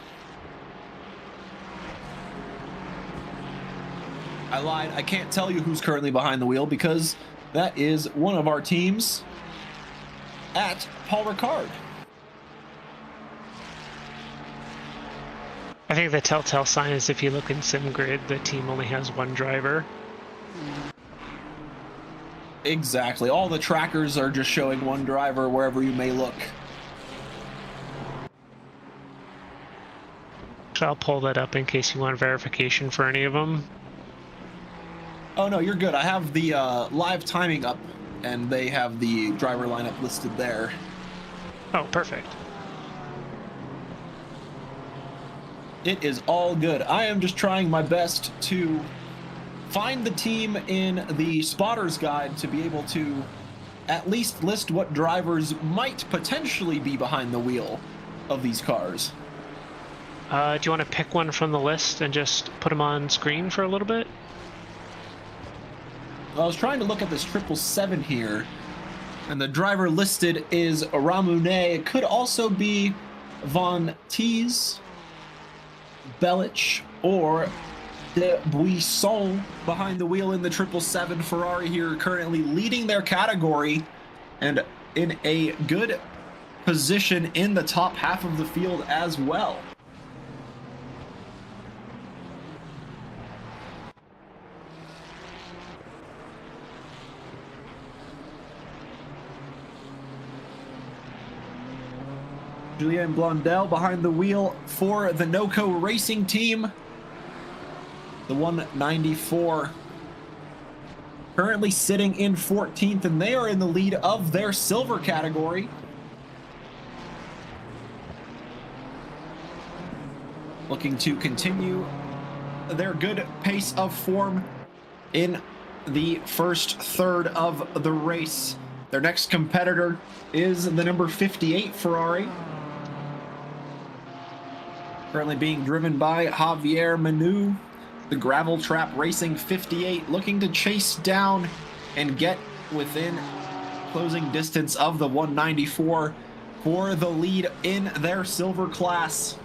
I lied. I can't tell you who's currently behind the wheel because that is one of our teams at Paul Ricard. I think the telltale sign is if you look in SimGrid, the team only has one driver. Exactly. All the trackers are just showing one driver wherever you may look. So I'll pull that up in case you want verification for any of them. Oh no, you're good. I have the live timing up, and they have the driver lineup listed there. Oh, perfect. It is all good. I am just trying my best to find the team in the spotter's guide to be able to at least list what drivers might potentially be behind the wheel of these cars. Do you want to pick one from the list and just put them on screen for a little bit? I was trying to look at this 777 here, and the driver listed is Ramune. It could also be Von Teese, Belich, or De Buisson behind the wheel in the 777 Ferrari here, currently leading their category and in a good position in the top half of the field as well. Julien Blondel behind the wheel for the NOCO Racing Team. The 194 currently sitting in 14th, and they are in the lead of their silver category. Looking to continue their good pace of form in the first third of the race. Their next competitor is the number 58 Ferrari, currently being driven by Javier Manu, the Gravel Trap Racing 58, looking to chase down and get within closing distance of the 194 for the lead in their silver class.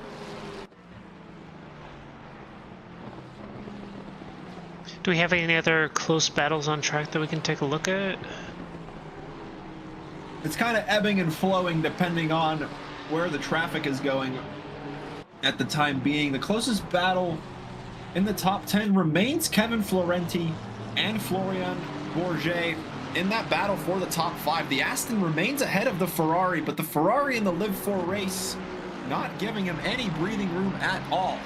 Do we have any other close battles on track that we can take a look at? It's kind of ebbing and flowing depending on where the traffic is going at the time being. The closest battle in the top 10 remains Kevin Florenti and Florian Bourget in that battle for the top 5. The Aston remains ahead of the Ferrari, but the Ferrari in the Live 4 race not giving him any breathing room at all.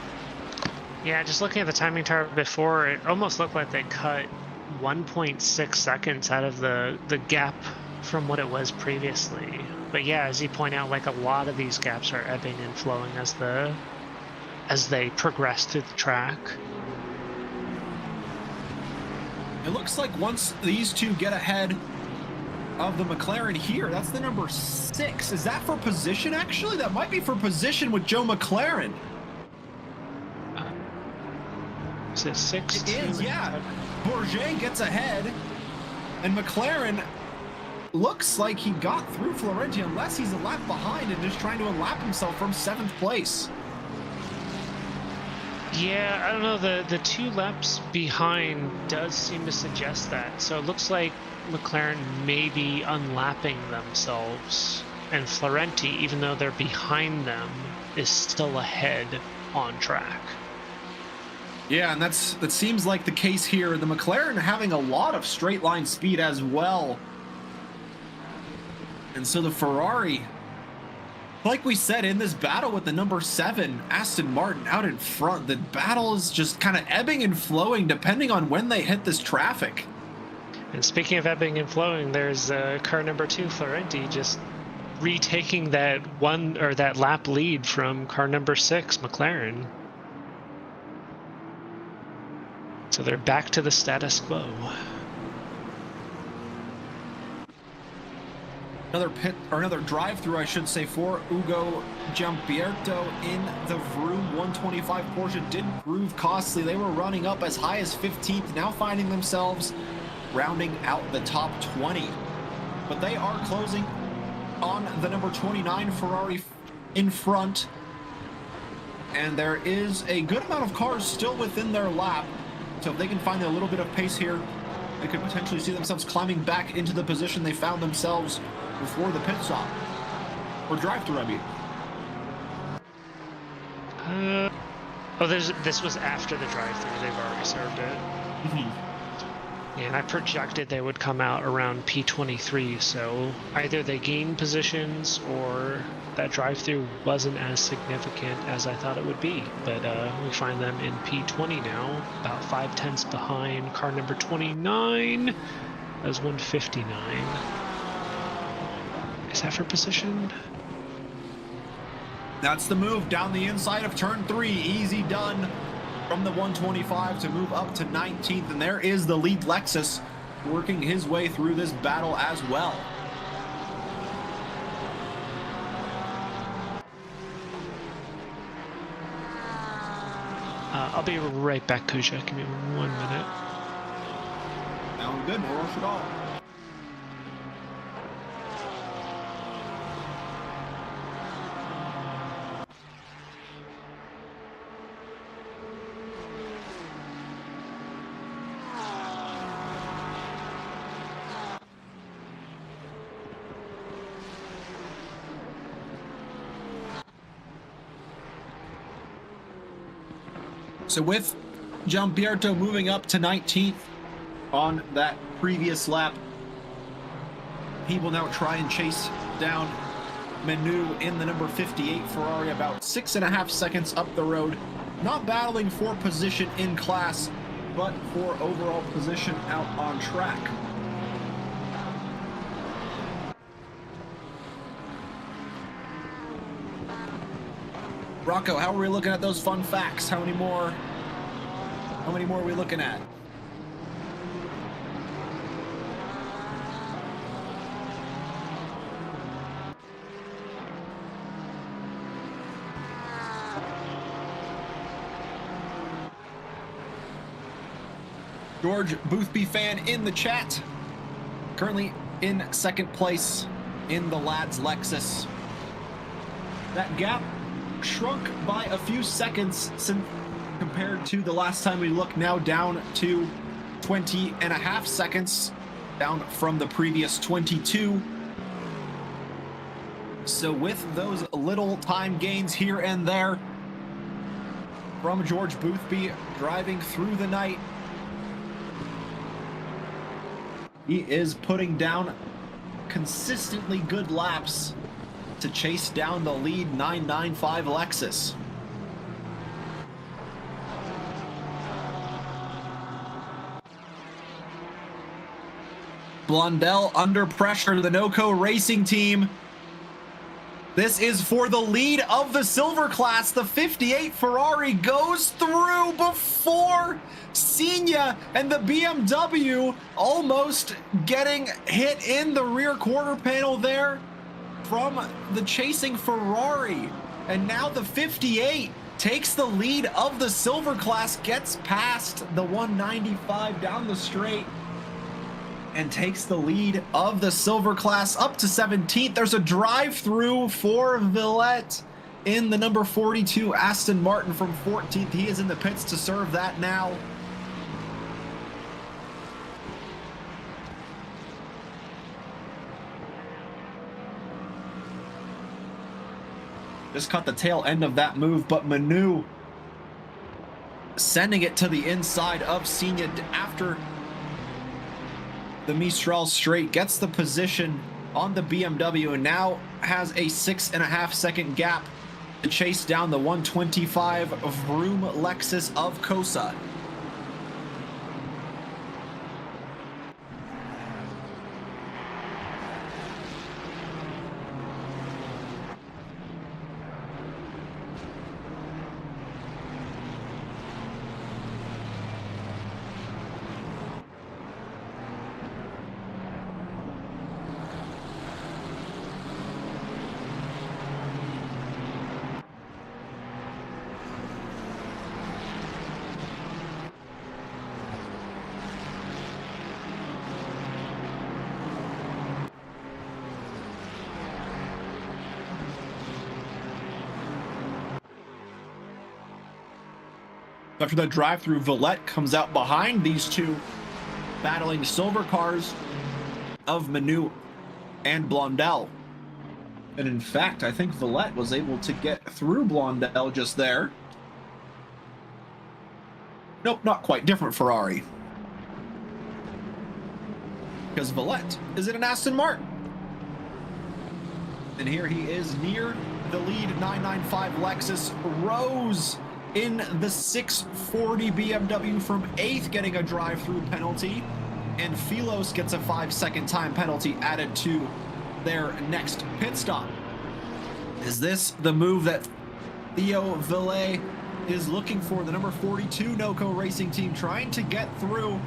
Yeah, just looking at the timing tower before, it almost looked like they cut 1.6 seconds out of the gap from what it was previously. But yeah, as you point out, like a lot of these gaps are ebbing and flowing as they progress through the track. It looks like once these two get ahead of the McLaren here, that's the number 6. Is that for position, actually? That might be for position with Joe McLaren. Is it 6? It is, yeah. Bourget gets ahead, and McLaren looks like he got through Florenti, unless he's a lap behind and just trying to unlap himself from 7th place. Yeah, I don't know, the 2 laps behind does seem to suggest that. So it looks like McLaren may be unlapping themselves, and Florenti, even though they're behind them, is still ahead on track. Yeah, and that seems like the case here. The McLaren having a lot of straight line speed as well. And so the Ferrari Like we said, in this battle with the number 7 Aston Martin out in front, the battle is just kind of ebbing and flowing depending on when they hit this traffic. And speaking of ebbing and flowing, there's car number 2 Florenti just retaking that lap lead from car number 6 McLaren. So they're back to the status quo. Another drive-through, I should say, for Ugo Giampietro in the Vroom 125 Porsche. Didn't prove costly. They were running up as high as 15th, now finding themselves rounding out the top 20. But they are closing on the number 29 Ferrari in front. And there is a good amount of cars still within their lap. So if they can find a little bit of pace here, they could potentially see themselves climbing back into the position they found themselves before the pit stop. Or drive-through, I mean. This was after the drive-through. They've already served it. Yeah, and I projected they would come out around P23, so either they gained positions or that drive-through wasn't as significant as I thought it would be. But we find them in P20 now, about 5/10 behind car number 29. That was 159. Is that for position? That's the move down the inside of turn 3. Easy done from the 125 to move up to 19th. And there is the lead Lexus working his way through this battle as well. I'll be right back, Kuzya. Give me 1 minute. Sounds good. No rush at all. So with Giampietro moving up to 19th on that previous lap, he will now try and chase down Menu in the number 58 Ferrari, about 6.5 seconds up the road. Not battling for position in class, but for overall position out on track. Rocco, how are we looking at those fun facts? How many more are we looking at? George Boothby fan in the chat. Currently in second place in the lads Lexus. That gap shrunk by a few seconds compared to the last time we looked, now down to 20.5 seconds, down from the previous 22. So with those little time gains here and there from George Boothby driving through the night, he is putting down consistently good laps to chase down the lead 995 Lexus. Blondell under pressure, the NOCO Racing Team. This is for the lead of the silver class. The 58 Ferrari goes through before Senia and the BMW almost getting hit in the rear quarter panel there from the chasing Ferrari. And now the 58 takes the lead of the silver class, gets past the 195 down the straight, and takes the lead of the silver class up to 17th. There's a drive-through for Villette in the number 42 Aston Martin from 14th. He is in the pits to serve that now. Just caught the tail end of that move, but Manu sending it to the inside of Senia after the Mistral straight, gets the position on the BMW, and now has a 6.5-second gap to chase down the 125 Vroom Lexus of Kosa. After the drive-through, Villette comes out behind these two battling silver cars of Manu and Blondell. And in fact, I think Villette was able to get through Blondell just there. Nope, not quite. Different Ferrari. Because Villette is in an Aston Martin. And here he is near the lead 995 Lexus. Rose in the 640 BMW from 8th, getting a drive-through penalty. And Philos gets a 5-second time penalty added to their next pit stop. Is this the move that Theo Villet is looking for? The number 42 NOCO Racing team trying to get through.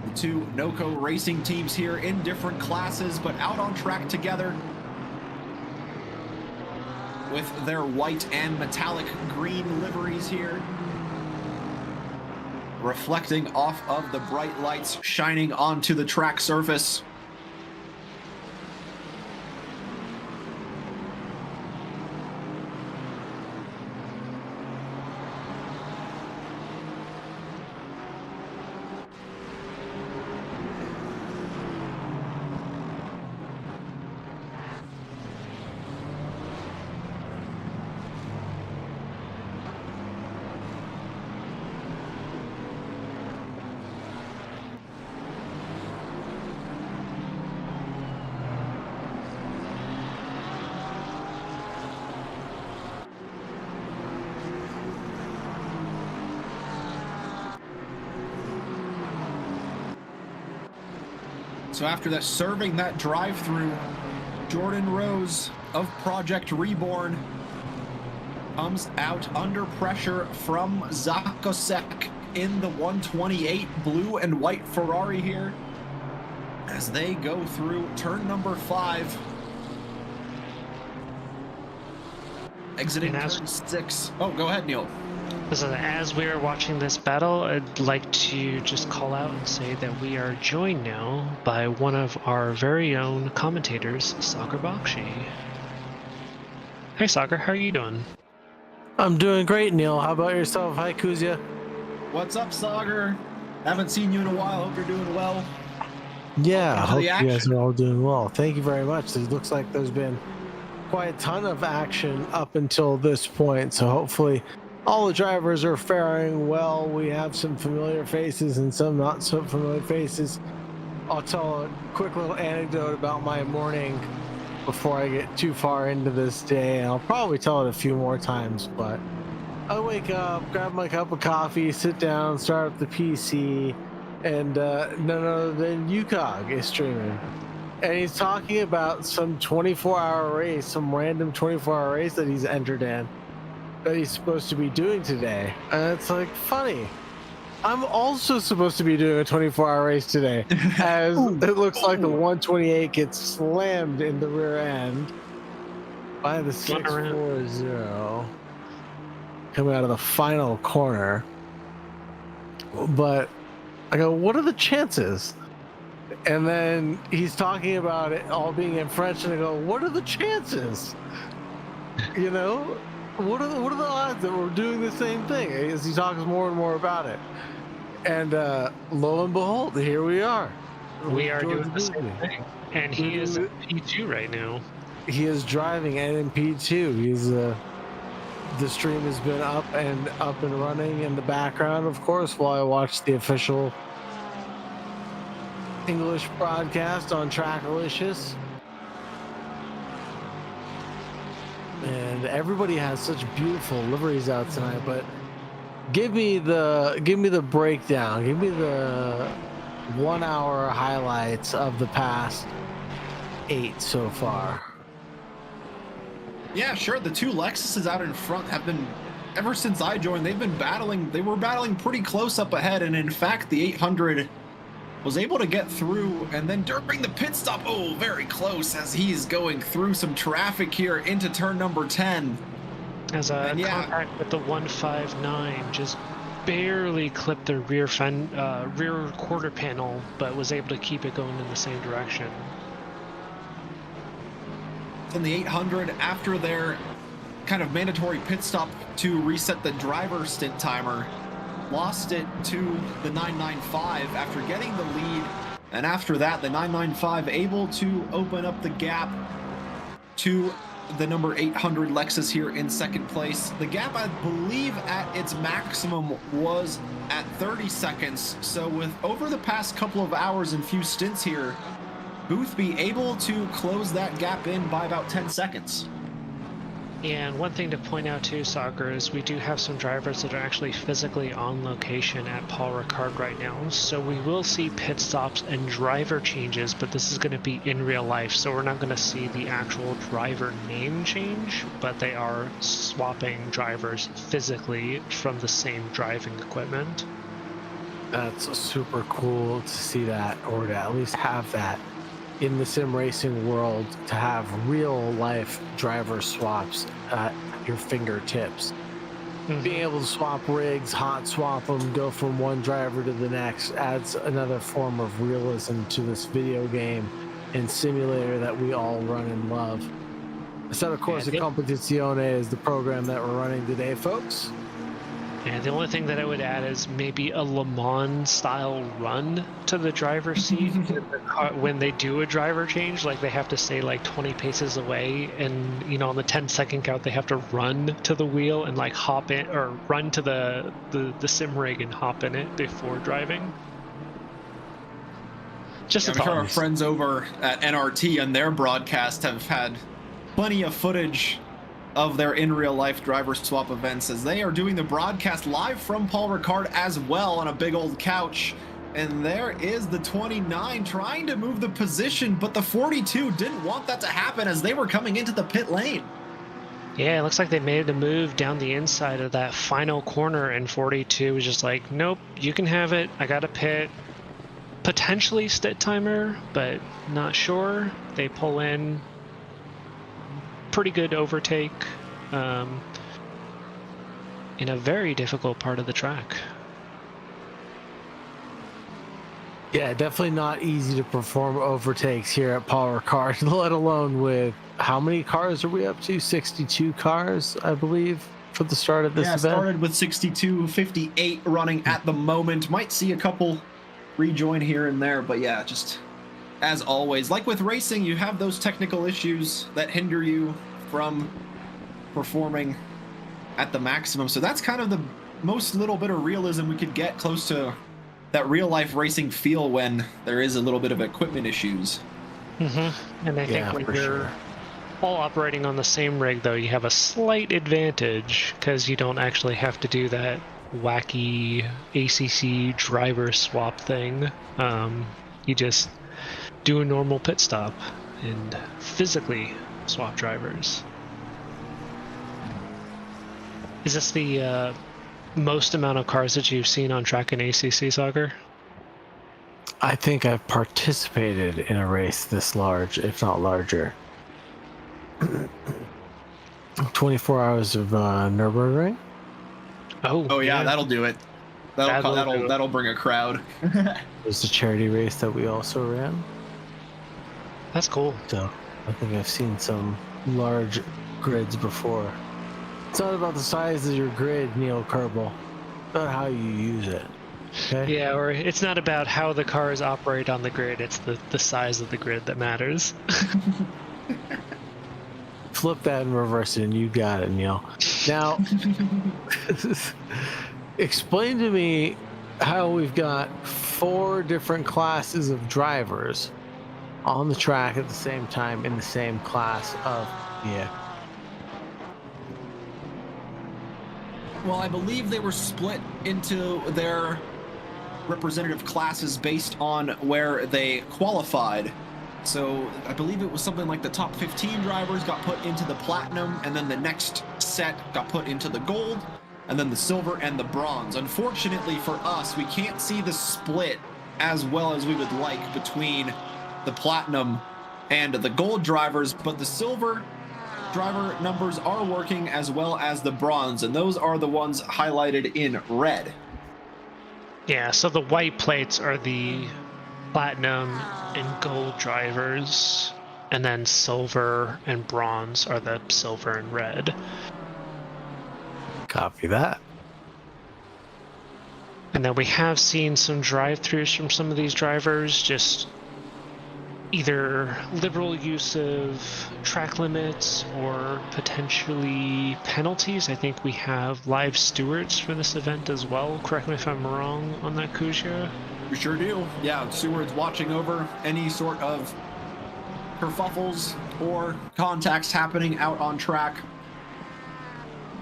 The two NOCO Racing teams here in different classes, but out on track together with their white and metallic green liveries here, reflecting off of the bright lights shining onto the track surface. So after that, serving that drive-through, Jordan Rose of Project Reborn comes out under pressure from Zakosek in the 128 blue and white Ferrari here as they go through turn number 5. Exiting turn 6. Oh, go ahead, Neil. So as we are watching this battle, I'd like to just call out and say that we are joined now by one of our very own commentators, Saagar Bakshi. Hey Saagar, how are you doing? I'm doing great, Neil. How about yourself? Hi, Kuzya. What's up, Saagar? Haven't seen you in a while. Hope you're doing well. Yeah, I hope you action. guys are all doing well. Thank you very much. It looks like there's been quite a ton of action up until this point, so hopefully all the drivers are faring well. We have some familiar faces and some not so familiar faces. I'll tell a quick little anecdote about my morning before I get too far into this day, and I'll probably tell it a few more times, but I wake up, grab my cup of coffee, sit down, start up the PC, and none other than UCOG is streaming. And he's talking about some 24-hour race, some random 24-hour race that he's entered in, that he's supposed to be doing today. And it's like, funny, I'm also supposed to be doing a 24-hour race today, as it looks like the 128 gets slammed in the rear end by the 640 coming out of the final corner. But I go, what are the chances? And then he's talking about it all being in French, and I go, what are the chances? You know? What are the odds that we're doing the same thing? As he talks more and more about it, and lo and behold, here we are. We are doing the same thing, and he is in P2 right now. He is driving and in P2. He's the stream has been up and running in the background, of course, while I watch the official English broadcast on TRACKILICIOUS. And everybody has such beautiful liveries out tonight, but give me the breakdown. Give me the 1 hour highlights of the past 8 so far. Yeah, sure. The two Lexuses out in front have been, ever since I joined, they've been battling. They were battling pretty close up ahead, and in fact, the 800 was able to get through, and then during the pit stop, oh, very close as he's going through some traffic here into turn number 10. As a contact with the 159, just barely clipped the rear quarter panel, but was able to keep it going in the same direction. In the 800, after their kind of mandatory pit stop to reset the driver stint timer, lost it to the 995 after getting the lead, and after that the 995 able to open up the gap to the number 800 Lexus here in second place. The gap, I believe, at its maximum was at 30 seconds, so with over the past couple of hours and few stints here, Boothby able to close that gap in by about 10 seconds. And one thing to point out too, Saagar, is we do have some drivers that are actually physically on location at Paul Ricard right now. So we will see pit stops and driver changes, but this is going to be in real life. So we're not going to see the actual driver name change, but they are swapping drivers physically from the same driving equipment. That's super cool to see that, or to at least have that in the sim racing world, to have real life driver swaps at your fingertips. Being able to swap rigs, hot swap them, go from one driver to the next adds another form of realism to this video game and simulator that we all run and love. So of course, the Competizione is the program that we're running today, folks. And the only thing that I would add is maybe a Le Mans style run to the driver's seat when they do a driver change. Like they have to stay like 20 paces away, and you know, on the 10-second count they have to run to the wheel and like hop in, or run to the sim rig and hop in it before driving. Just I'm sure our friends over at NRT and their broadcast have had plenty of footage of their in real life driver swap events, as they are doing the broadcast live from Paul Ricard as well on a big old couch. And there is the 29 trying to move the position, but the 42 didn't want that to happen as they were coming into the pit lane. Yeah, it looks like they made a move down the inside of that final corner, and 42 was just like, nope, you can have it, I got a pit. Potentially stint timer, but not sure. They pull in. Pretty good overtake in a very difficult part of the track. Yeah, definitely not easy to perform overtakes here at Paul Ricard, let alone with how many cars are we up to? 62 cars, I believe, for the start of this event. Started with 62, 58 running at the moment. Might see a couple rejoin here and there, but yeah, just as always, like with racing, you have those technical issues that hinder you from performing at the maximum. So that's kind of the most little bit of realism we could get close to that real life racing feel when there is a little bit of equipment issues. And I think when you're all operating on the same rig, though, you have a slight advantage because you don't actually have to do that wacky ACC driver swap thing. You just do a normal pit stop and physically swap drivers. Is this the most amount of cars that you've seen on track in ACC, Saagar? I think I've participated in a race this large, if not larger. 24 hours of Nürburgring. Oh yeah, that'll do it. That'll bring a crowd. It was a charity race that we also ran. That's cool. So I think I've seen some large grids before. It's not about the size of your grid, Neil Kerbal. It's about how you use it. Okay? Yeah, or it's not about how the cars operate on the grid, it's the size of the grid that matters. Flip that and reverse it, and you got it, Neil. Now, explain to me how we've got 4 different classes of drivers on the track at the same time in the same class of vehicle. Well, I believe they were split into their representative classes based on where they qualified. So I believe it was something like the top 15 drivers got put into the platinum, and then the next set got put into the gold, and then the silver and the bronze. Unfortunately for us, we can't see the split as well as we would like between the platinum and the gold drivers, but the silver driver numbers are working as well as the bronze, and those are the ones highlighted in red. Yeah, so the white plates are the platinum and gold drivers, and then silver and bronze are the silver and red. Copy that. And then we have seen some drive-throughs from some of these drivers, just either liberal use of track limits or potentially penalties. I think we have live stewards for this event as well. Correct me if I'm wrong on that, Kuzya. We sure do. Yeah, stewards watching over any sort of kerfuffles or contacts happening out on track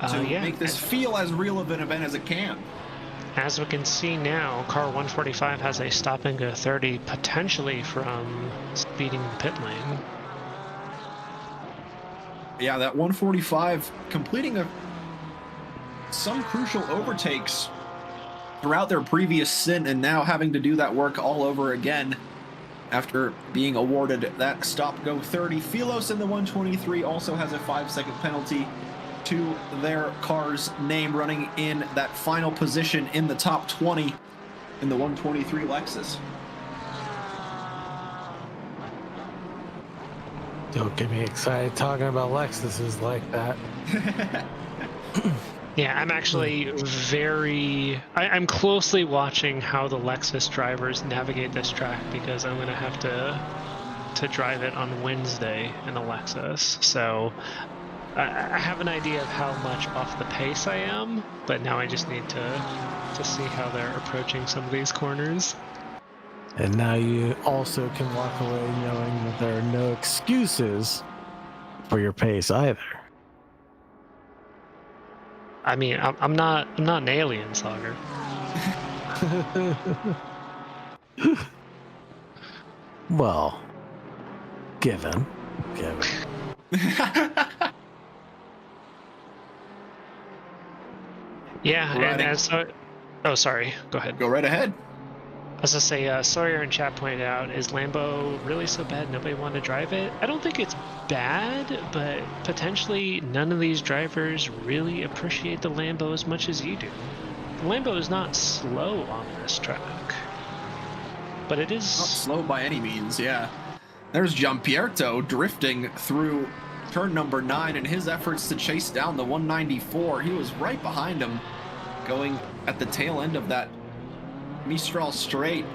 to make this feel as real of an event as it can. As we can see now, car 145 has a stop and go 30, potentially from speeding the pit lane. Yeah, that 145 completing some crucial overtakes throughout their previous stint, and now having to do that work all over again after being awarded that stop go 30. Philos in the 123 also has a 5-second penalty to their car's name, running in that final position in the top 20 in the 123 Lexus. Don't get me excited talking about Lexuses like that. Yeah, I'm actually I'm closely watching how the Lexus drivers navigate this track, because I'm going to have to drive it on Wednesday in a Lexus. So I have an idea of how much off the pace I am, but now I just need to see how they're approaching some of these corners. And now you also can walk away knowing that there are no excuses for your pace either. I mean, I'm not an alien, Saagar. Well, given. Yeah, and as oh, sorry, go ahead. Go right ahead. As I say, Sawyer in chat pointed out, is Lambo really so bad nobody wanted to drive it? I don't think it's bad, but potentially none of these drivers really appreciate the Lambo as much as you do. The Lambo is not slow on this track, but it is... Not slow by any means, yeah. There's Gianpierto drifting through turn number 9 in his efforts to chase down the 194. He was right behind him, going at the tail end of that Mistral straight,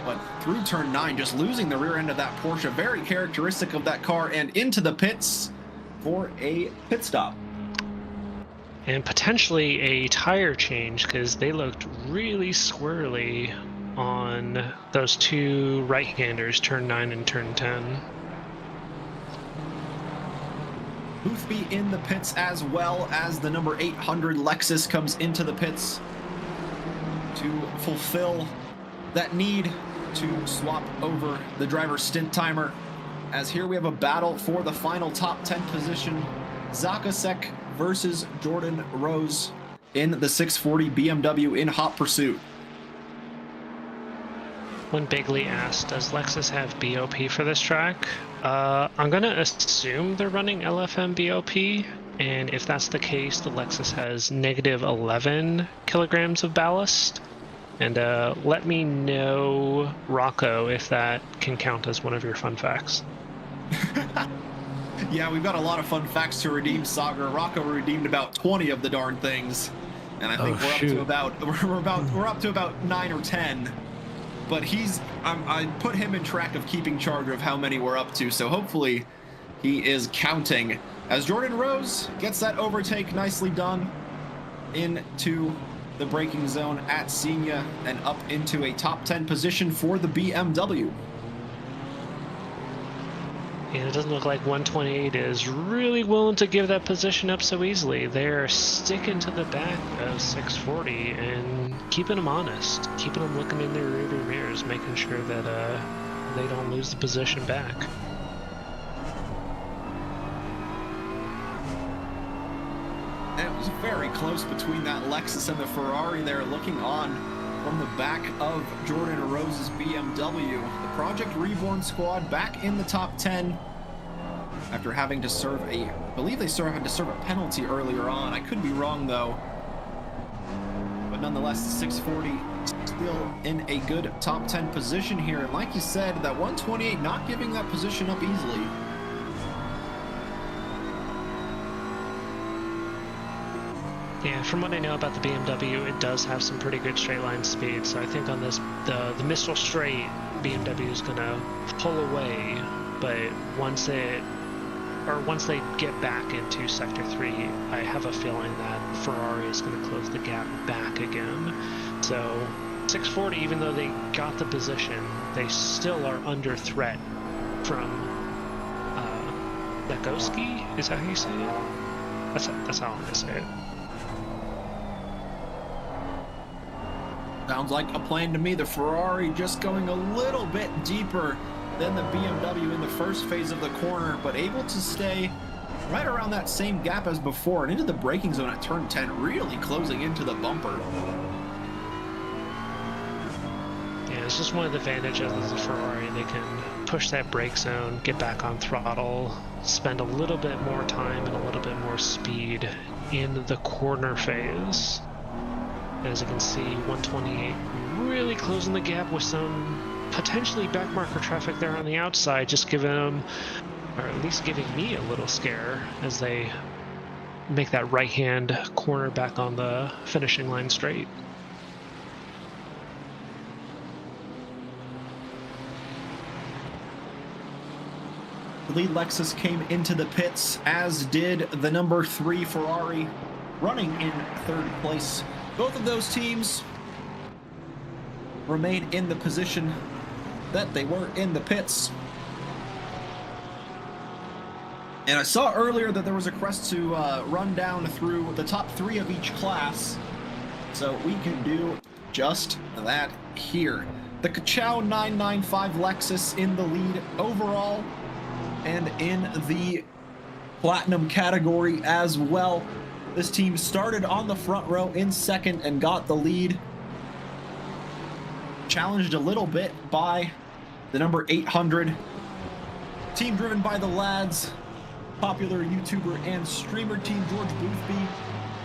but through turn 9, just losing the rear end of that Porsche. Very characteristic of that car, and into the pits for a pit stop. And potentially a tire change, because they looked really squirrely on those two right-handers, turn 9 and turn 10. Boothby in the pits, as well as the number 800 Lexus comes into the pits to fulfill that need to swap over the driver's stint timer, as here we have a battle for the final top 10 position. Zakasek versus Jordan Rose in the 640 BMW in hot pursuit. When Bigley asked, does Lexus have BOP for this track? I'm going to assume they're running LFM BOP, and if that's the case, the Lexus has negative 11 kilograms of ballast. And let me know, Rocco, if that can count as one of your fun facts. Yeah, we've got a lot of fun facts to redeem, Saagar. Rocco redeemed about 20 of the darn things, and I think we're up to about 9 or 10. But I put him in track of keeping charge of how many we're up to, so hopefully he is counting. As Jordan Rose gets that overtake nicely done into the braking zone at Senia and up into a top 10 position for the BMW. And it doesn't look like 128 is really willing to give that position up so easily. They're sticking to the back of 640 and keeping them honest, keeping them looking in their rearview mirrors, making sure that they don't lose the position back. It was very close between that Lexus and the Ferrari there, looking on from the back of Jordan Rose's BMW. The Project Reborn squad back in the top 10 after having to serve I believe they had to serve a penalty earlier on. I could be wrong though. But nonetheless, the 640 still in a good top 10 position here. And like you said, that 128 not giving that position up easily. Yeah, from what I know about the BMW, it does have some pretty good straight line speed. So I think on this, the Mistral straight, BMW is gonna pull away. But once they get back into Sector 3, I have a feeling that Ferrari is gonna close the gap back again. So 640, even though they got the position, they still are under threat from Ghoukasian. Is that how you say it? That's how I'm gonna say it. Sounds like a plan to me. The Ferrari just going a little bit deeper than the BMW in the first phase of the corner, but able to stay right around that same gap as before and into the braking zone at turn 10, really closing into the bumper. Yeah, it's just one of the advantages of the Ferrari. They can push that brake zone, get back on throttle, spend a little bit more time and a little bit more speed in the corner phase. As you can see, 128 really closing the gap with some potentially backmarker traffic there on the outside, just giving them, or at least giving me a little scare as they make that right-hand corner back on the finishing line straight. The lead Lexus came into the pits, as did the number 3 Ferrari, running in third place. Both of those teams remain in the position that they were in the pits. And I saw earlier that there was a request to run down through the top 3 of each class, so we can do just that here. The Kachau 995 Lexus in the lead overall, and in the Platinum category as well. This team started on the front row in second and got the lead. Challenged a little bit by the number 800. Team driven by the lads, popular YouTuber and streamer team George Boothby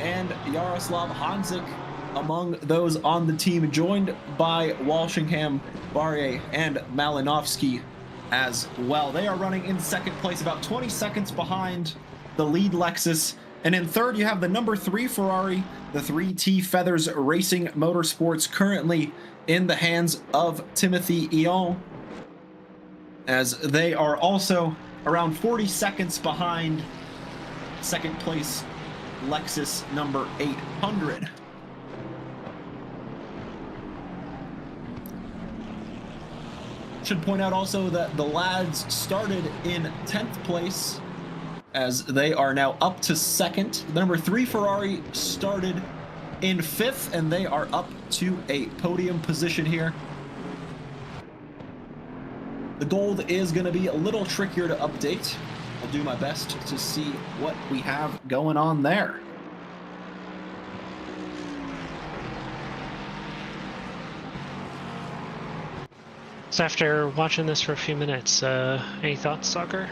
and Yaroslav Hanzik among those on the team, joined by Walshingham, Barre, and Malinovsky as well. They are running in second place, about 20 seconds behind the lead Lexus. And in third, you have the number 3 Ferrari, the 3T Feathers Racing Motorsports, currently in the hands of Timothy Eon, as they are also around 40 seconds behind second place Lexus number 800. Should point out also that the lads started in 10th place, as they are now up to second. The number 3 Ferrari started in 5th, and they are up to a podium position here. The gold is going to be a little trickier to update. I'll do my best to see what we have going on there. So after watching this for a few minutes, any thoughts, Saagar?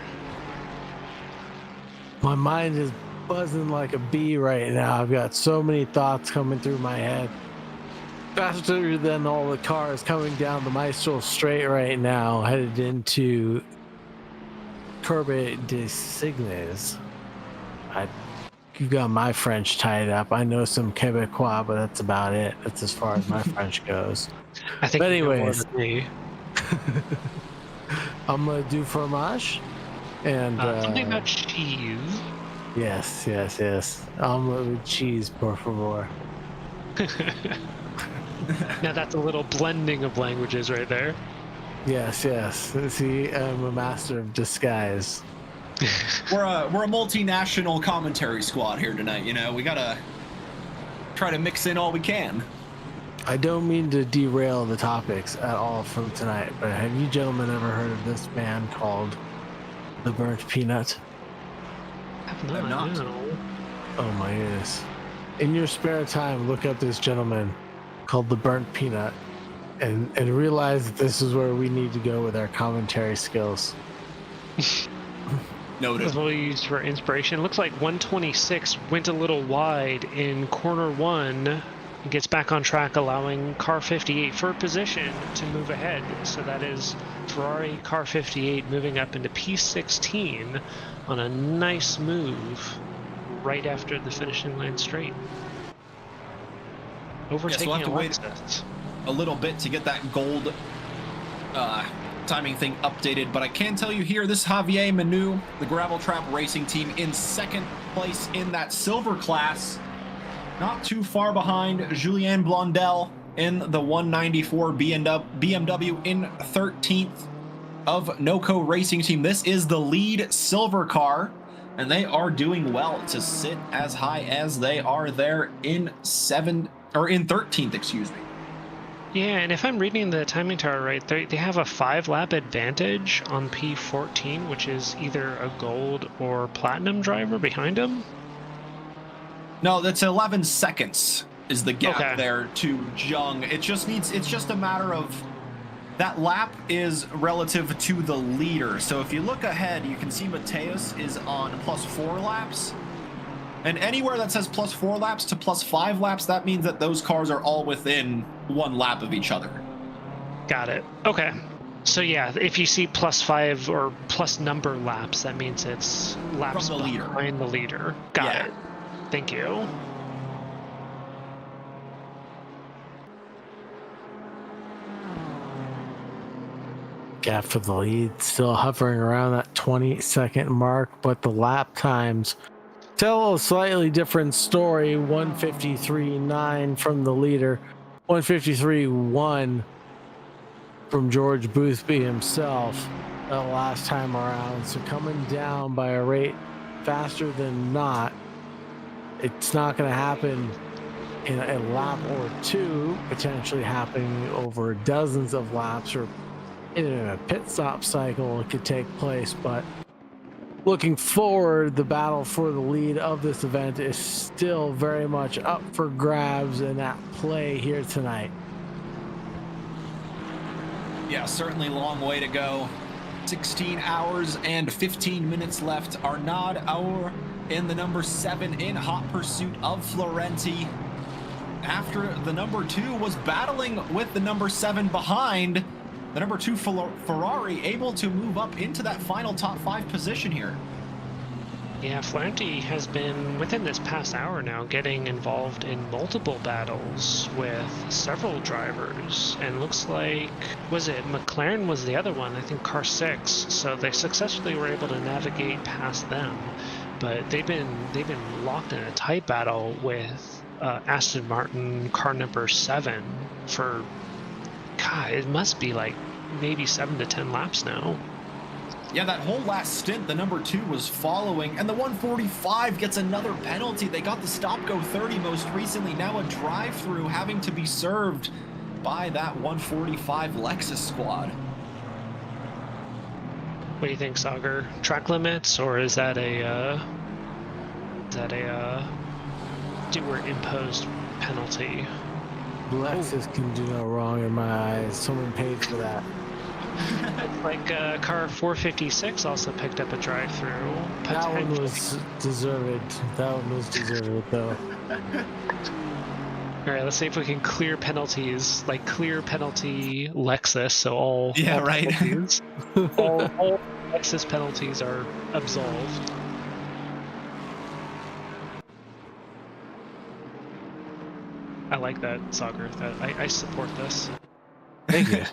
My mind is buzzing like a bee right now. I've got so many thoughts coming through my head. Faster than all the cars coming down the Maestro straight right now, headed into Curbe de Signes. You got my French tied up. I know some Quebecois, but that's about it. That's as far as my French goes. I think But you know more anyways, than me. I'm gonna do fromage and Something about cheese. yes. Omelette with cheese, por favor. Now that's a little blending of languages right there. Yes, yes. See, I'm a master of disguise. We're a multinational commentary squad here tonight. You know, we gotta try to mix in all we can. I don't mean to derail the topics at all from tonight, but have you gentlemen ever heard of this band called The Burnt Peanut? I've not. no. Oh my goodness. In your spare time, look up this gentleman called The Burnt Peanut and realize that this is where we need to go with our commentary skills. Noted. This is what we used for inspiration. Looks like 126 went a little wide in corner 1. He gets back on track, allowing car 58 for position to move ahead. So that is Ferrari car 58 moving up into P16 on a nice move right after the finishing line straight. Overtaking we'll have to wait Alexis. a little bit to get that gold timing thing updated, but I can tell you here, this Javier Manu, the Gravel Trap Racing Team, in second place in that silver class, not too far behind Julien Blondel in the 194 BMW in 13th of NOCO Racing Team. This is the lead silver car, and they are doing well to sit as high as they are there in 13th, excuse me. Yeah, and if I'm reading the timing tower right, they have a 5-lap advantage on P14, which is either a gold or platinum driver behind them. No, that's 11 seconds is the gap Okay. there to Jung. It's just a matter of that lap is relative to the leader. So if you look ahead, you can see Mateus is on +4 laps. And anywhere that says +4 laps to +5 laps, that means that those cars are all within 1 lap of each other. Got it. Okay. So yeah, if you see +5 or plus number laps, that means it's laps From the leader. behind the leader. Got Yeah. it. Thank you. Gap for the lead, still hovering around that 20-second mark, but the lap times tell a slightly different story. 153.9 from the leader, 153.1 from George Boothby himself the last time around. So coming down by a rate faster than not. It's not going to happen in a lap or two, potentially happening over dozens of laps, or in a pit stop cycle it could take place. But looking forward, the battle for the lead of this event is still very much up for grabs and at play here tonight. Yeah, certainly a long way to go. 16 hours and 15 minutes left. Arnaud Aur in the number 7 in hot pursuit of Florenti. After the number 2 was battling with the number 7 behind, the number 2 Ferrari able to move up into that final top 5 position here. Yeah, Florenti has been, within this past hour now, getting involved in multiple battles with several drivers. And looks like, was it McLaren was the other one, I think car 6. So they successfully were able to navigate past them. But they've been locked in a tight battle with Aston Martin car number 7 for, God, it must be like maybe 7 to 10 laps now. Yeah, that whole last stint, the number 2 was following, and the 145 gets another penalty. They got the stop-go 30 most recently, now a drive-through having to be served by that 145 Lexus squad. What do you think, Saagar? Track limits, or is that a doer-imposed penalty? Lexus can do no wrong in my eyes. Someone paid for that. Like car 456 also picked up a drive-through. That one was deserved. That one was deserved, though. All right, let's see if we can clear penalties, like clear penalty Lexus. So all Right. penalties, all Lexus penalties are absolved. I like that, Saagar. I support this. Thank you.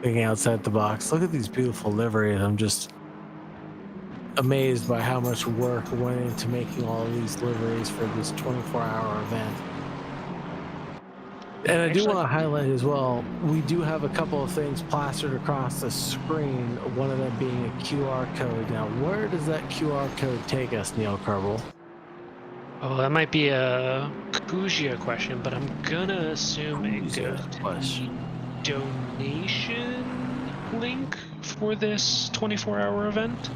Thinking outside the box. Look at these beautiful liveries. I'm just amazed by how much work went into making all of these liveries for this 24-hour event. And I do want to highlight as well, we do have a couple of things plastered across the screen, one of them being a QR code. Now, where does that QR code take us, Neil Kerbal? Oh, that might be a Kuzya question, but I'm gonna assume it goes to donation link for this 24-hour event.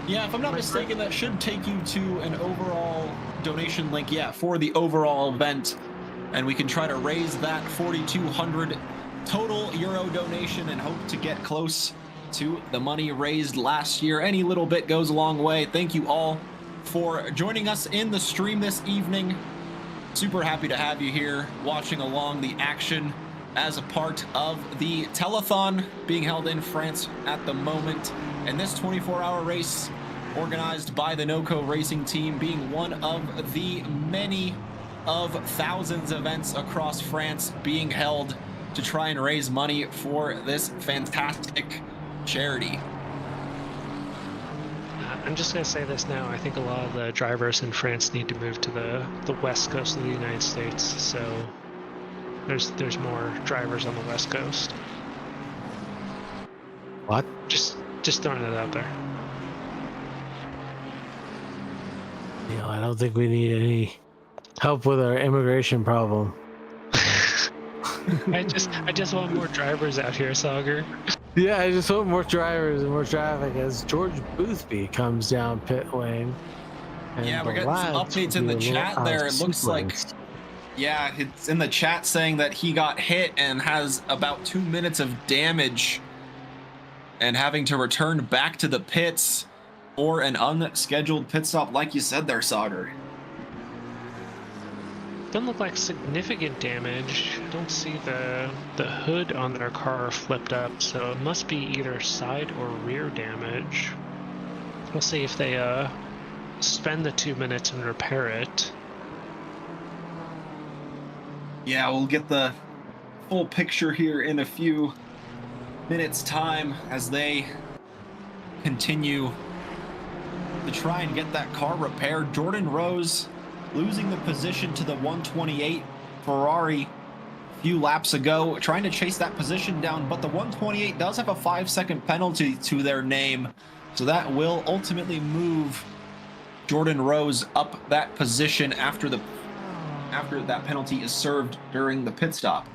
Yeah, if I'm not mistaken, that should take you to an overall donation link, for the overall event. And we can try to raise that 4,200 total euro donation and hope to get close to the money raised last year. Any little bit goes a long way. Thank you all for joining us in the stream this evening. Super happy to have you here watching along the action as a part of the Telethon being held in France at the moment. And this 24-hour race organized by the NOCO racing team being one of the many of thousands of events across France being held to try and raise money for this fantastic charity. I'm just going to say this now. I think a lot of the drivers in France need to move to the west coast of the United States. So there's more drivers on the west coast. What? Just throwing it out there. Neil, I don't think we need any help with our immigration problem. I just want more drivers out here, Saagar. Yeah, I just want more drivers and more traffic as George Boothby comes down pit lane. Yeah, we're getting some updates in the chat there. It looks like, it's in the chat saying that he got hit and has about 2 minutes of damage and having to return back to the pits for an unscheduled pit stop, like you said there, Saagar. Doesn't look like significant damage. I don't see the hood on their car flipped up, so it must be either side or rear damage. We'll see if they spend the 2 minutes and repair it. Yeah, we'll get the full picture here in a few minutes' time as they continue to try and get that car repaired. Jordan Rose losing the position to the 128 Ferrari a few laps ago, trying to chase that position down, but the 128 does have a 5-second penalty to their name, so that will ultimately move Jordan Rose up that position after that penalty is served during the pit stop.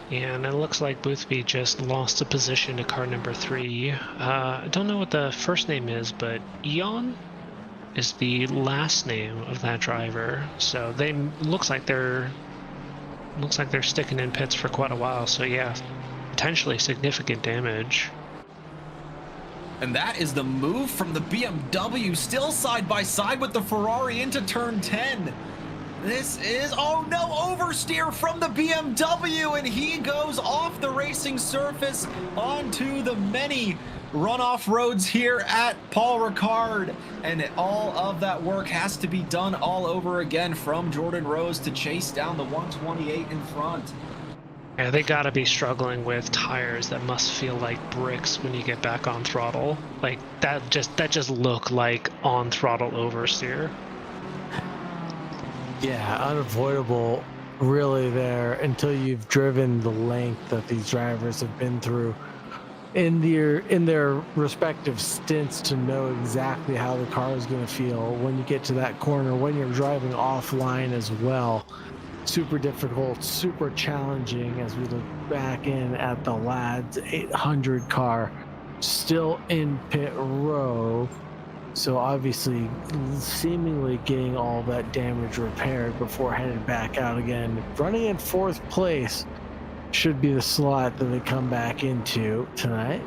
And it looks like Boothby just lost a position to car number 3. I don't know what the first name is, but Eon is the last name of that driver. So they looks like they're sticking in pits for quite a while. So yeah, potentially significant damage. And that is the move from the BMW, still side by side with the Ferrari into turn 10. This is, oh no, oversteer from the BMW, and he goes off the racing surface onto the many runoff roads here at Paul Ricard. And all of that work has to be done all over again from Jordan Rose to chase down the 128 in front. Yeah, they gotta be struggling with tires that must feel like bricks when you get back on throttle. Like that just look like on throttle oversteer. Yeah, unavoidable really there until you've driven the length that these drivers have been through in their respective stints to know exactly how the car is going to feel when you get to that corner, when you're driving offline as well. Super difficult, super challenging as we look back in at the lads 800 car still in pit row. So obviously seemingly getting all that damage repaired before heading back out again. Running in 4th place should be the slot that they come back into tonight.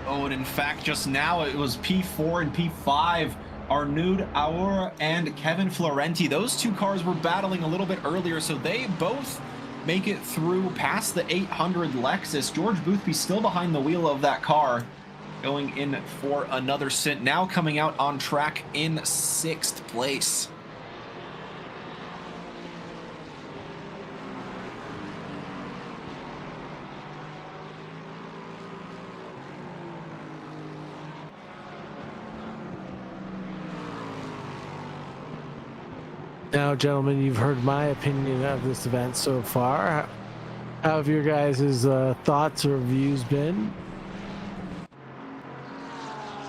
Oh, and in fact, just now it was P4 and P5. Arnaud Aura and Kevin Florenti. Those two cars were battling a little bit earlier, so they both make it through past the 800 Lexus. George Boothby still behind the wheel of that car, going in for another stint, now coming out on track in 6th place. Now, gentlemen, you've heard my opinion of this event so far. How have your guys' thoughts or views been?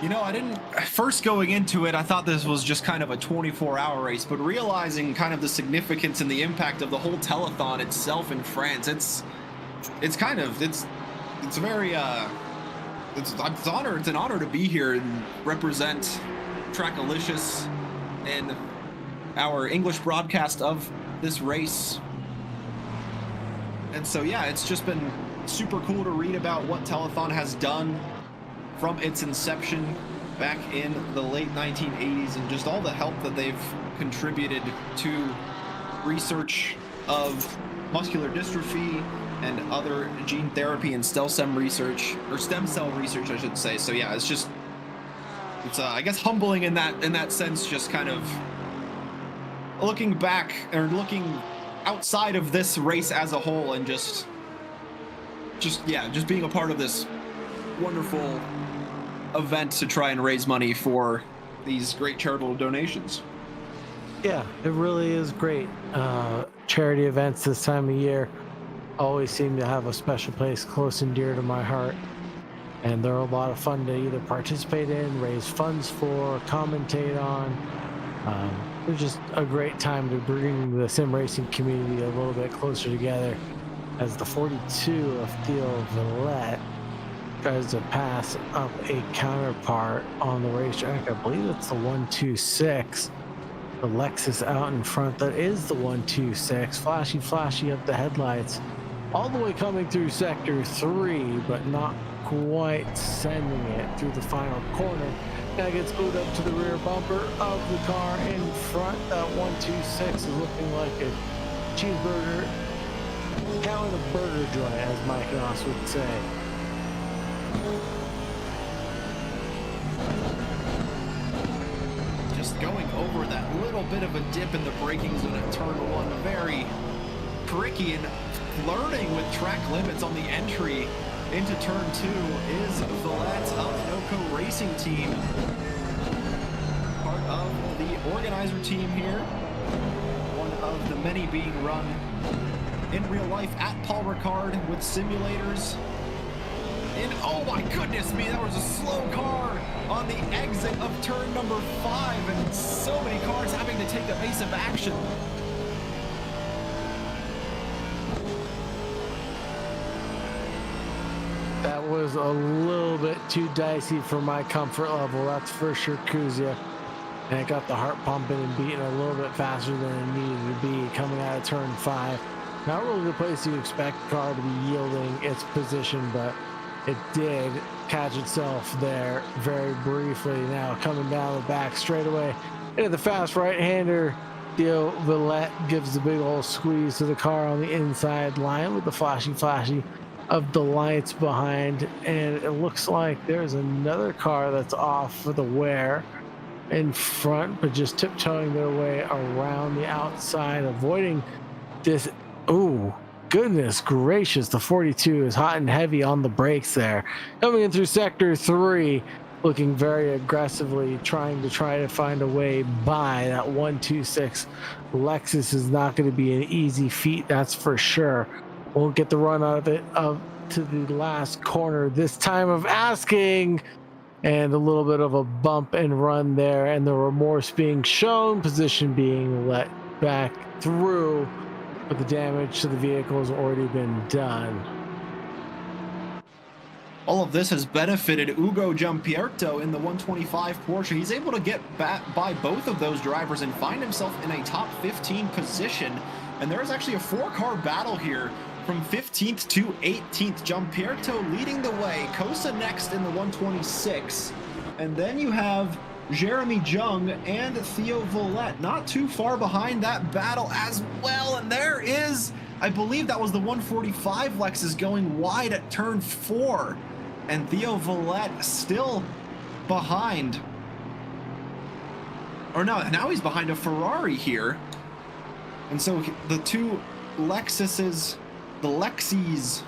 You know, I didn't first going into it, I thought this was just kind of a 24-hour race, but realizing kind of the significance and the impact of the whole telethon itself in France, it's very it's an honor to be here and represent TRACKILICIOUS and our English broadcast of this race. And so yeah, it's just been super cool to read about what Telethon has done from its inception back in the late 1980s, and just all the help that they've contributed to research of muscular dystrophy and other gene therapy and stem cell research, I should say. So yeah, it's I guess humbling in that sense, just kind of looking back or looking outside of this race as a whole, and just being a part of this wonderful event to try and raise money for these great charitable donations. Yeah, it really is great. Charity events this time of year always seem to have a special place close and dear to my heart, and they're a lot of fun to either participate in, raise funds for, commentate on. It's just a great time to bring the sim racing community a little bit closer together, as the 42 of Theo Villette tries to pass up a counterpart on the racetrack. I believe it's the 126. The Lexus out in front, that is the 126. Flashy up the headlights, all the way coming through sector 3, but not quite sending it through the final corner. Now gets glued up to the rear bumper of the car in front. That 126 is looking like a cheeseburger, counting a burger joint, as Mike Ross would say. Just going over that little bit of a dip in the braking zone at turn 1, very tricky, and flirting with track limits on the entry into turn 2 is Villette of Noco Racing Team, part of the organizer team here, one of the many being run in real life at Paul Ricard with simulators. And oh my goodness me, that was a slow car on the exit of turn number 5, and so many cars having to take evasive action. That was a little bit too dicey for my comfort level, that's for sure, Kuzya. And it got the heart pumping and beating a little bit faster than it needed to be coming out of turn 5. Not really the place you expect the car to be yielding its position, but it did catch itself there very briefly. Now coming down the back straightaway into the fast right-hander, Theo Villette gives the big old squeeze to the car on the inside line with the flashy of the lights behind, and it looks like there's another car that's off for the wear in front, but just tiptoeing their way around the outside, avoiding this. Ooh, goodness gracious, the 42 is hot and heavy on the brakes there. Coming in through sector 3, looking very aggressively, trying to find a way by that 126. Lexus is not going to be an easy feat, that's for sure. Won't get the run out of it to the last corner this time of asking, and a little bit of a bump and run there, and the remorse being shown, position being let back through, but the damage to the vehicle has already been done. All of this has benefited Ugo Giampietro in the 125 Porsche. He's able to get by both of those drivers and find himself in a top 15 position. And there is actually a 4-car battle here from 15th to 18th. Giampietro leading the way. Kosa next in the 126. And then you have Jeremy Jung and Theo Villette not too far behind that battle as well. And there is, I believe that was the 145 Lexus going wide at turn 4. And Theo Villette still behind. Or no, now he's behind a Ferrari here. And so the two Lexuses, the Lexis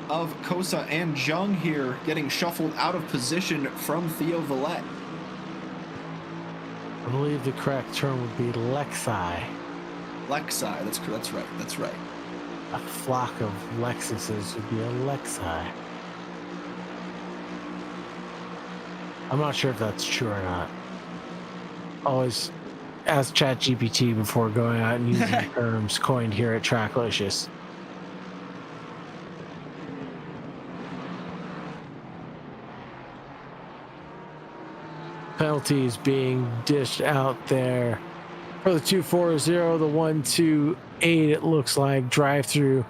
of Kosa and Jung here getting shuffled out of position from Theo Villette. I believe the correct term would be Lexi. Lexi, that's right. A flock of Lexuses would be a Lexi. I'm not sure if that's true or not. Always ask ChatGPT before going out and using terms coined here at Tracklicious. Penalties being dished out there for the 240, the 128. It looks like drive-through,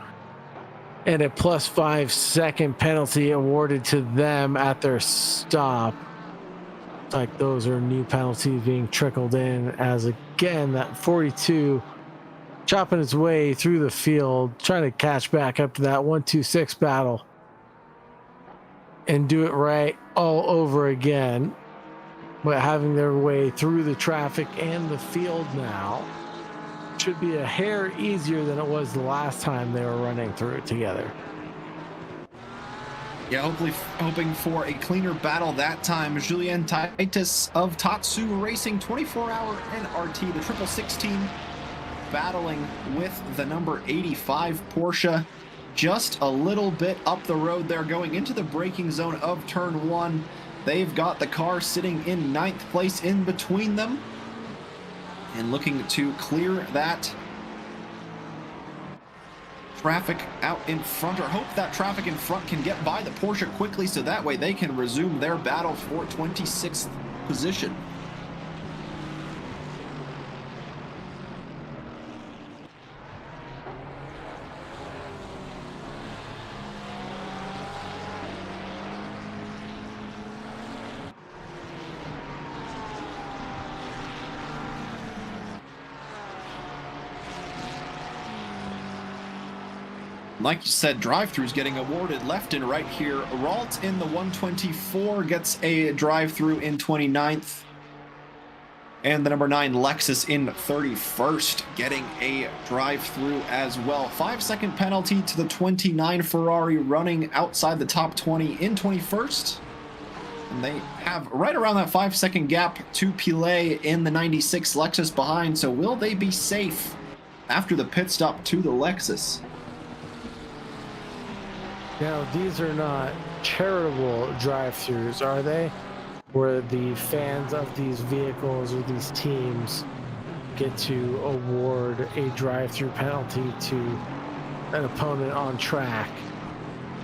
and a plus 5 second penalty awarded to them at their stop. It's like those are new penalties being trickled in, as again that 42 chopping its way through the field, trying to catch back up to that 126 battle and do it right all over again. But having their way through the traffic and the field now should be a hair easier than it was the last time they were running through it together. Yeah, hoping for a cleaner battle that time. Julien Titus of Tatsu Racing 24-hour NRT, the 616, battling with the number 85 Porsche. Just a little bit up the road there, going into the braking zone of turn 1. They've got the car sitting in 9th place in between them and looking to clear that traffic out in front, or hope that traffic in front can get by the Porsche quickly so that way they can resume their battle for 26th position. Like you said, drive-throughs getting awarded left and right here. Ralt in the 124 gets a drive-through in 29th. And the number 9 Lexus in 31st getting a drive-through as well. 5-second penalty to the 29 Ferrari running outside the top 20 in 21st. And they have right around that 5-second gap to Pilet in the 96 Lexus behind. So will they be safe after the pit stop to the Lexus? Now, these are not charitable drive-thrus, are they? Where the fans of these vehicles or these teams get to award a drive-thru penalty to an opponent on track?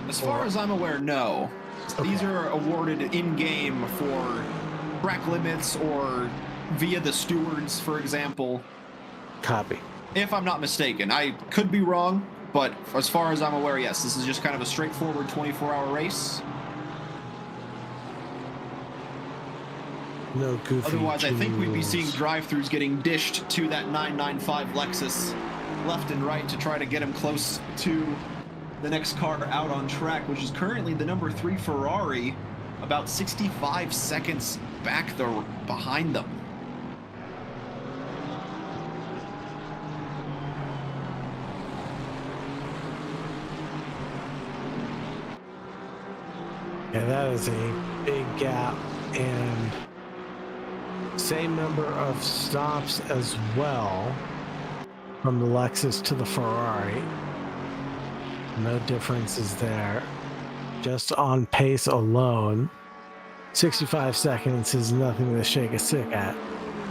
As far as I'm aware, no. Okay. These are awarded in-game for track limits or via the stewards, for example. Copy. If I'm not mistaken. I could be wrong. But as far as I'm aware, yes, this is just kind of a straightforward 24-hour race. No goofy. Otherwise, I think we'd be seeing drive-thrus getting dished to that 995 Lexus left and right to try to get him close to the next car out on track, which is currently the number 3 Ferrari, about 65 seconds back behind them. Yeah, that is a big gap, and same number of stops as well from the Lexus to the Ferrari. No differences there. Just on pace alone, 65 seconds is nothing to shake a stick at.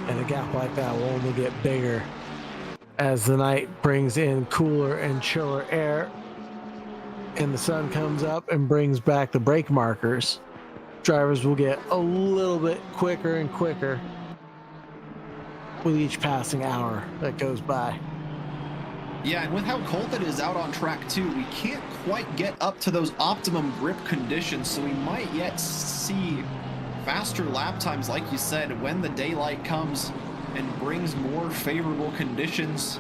And a gap like that will only get bigger as the night brings in cooler and chiller air and the sun comes up and brings back the brake markers. Drivers will get a little bit quicker and quicker with each passing hour that goes by. Yeah, and with how cold it is out on track too, we can't quite get up to those optimum grip conditions, so we might yet see faster lap times, like you said, when the daylight comes and brings more favorable conditions.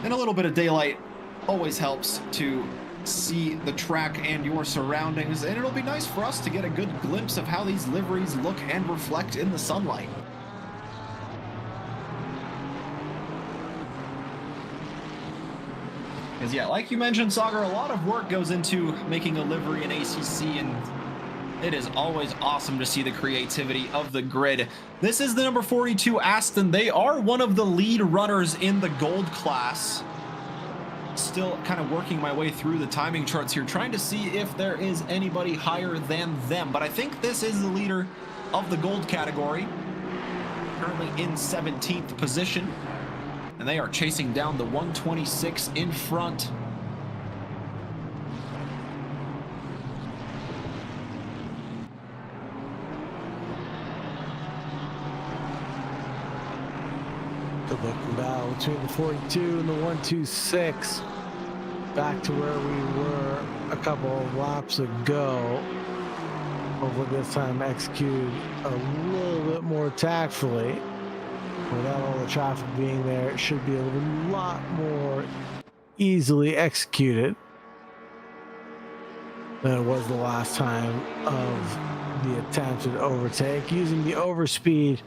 And a little bit of daylight always helps to see the track and your surroundings, and it'll be nice for us to get a good glimpse of how these liveries look and reflect in the sunlight. Because yeah, like you mentioned, Saagar, a lot of work goes into making a livery in ACC, and It is always awesome to see the creativity of the grid. This is the number 42 Aston. They are one of the lead runners in the gold class. Still kind of working my way through the timing charts here, trying to see if there is anybody higher than them. But I think this is the leader of the gold category, currently in 17th position. And they are chasing down the 126 in front. Good looking battle between the 42 and the 126. Back to where we were a couple of laps ago. Hopefully this time executed a little bit more tactfully. Without all the traffic being there, it should be a lot more easily executed than it was the last time of the attempted overtake. Using the overspeed,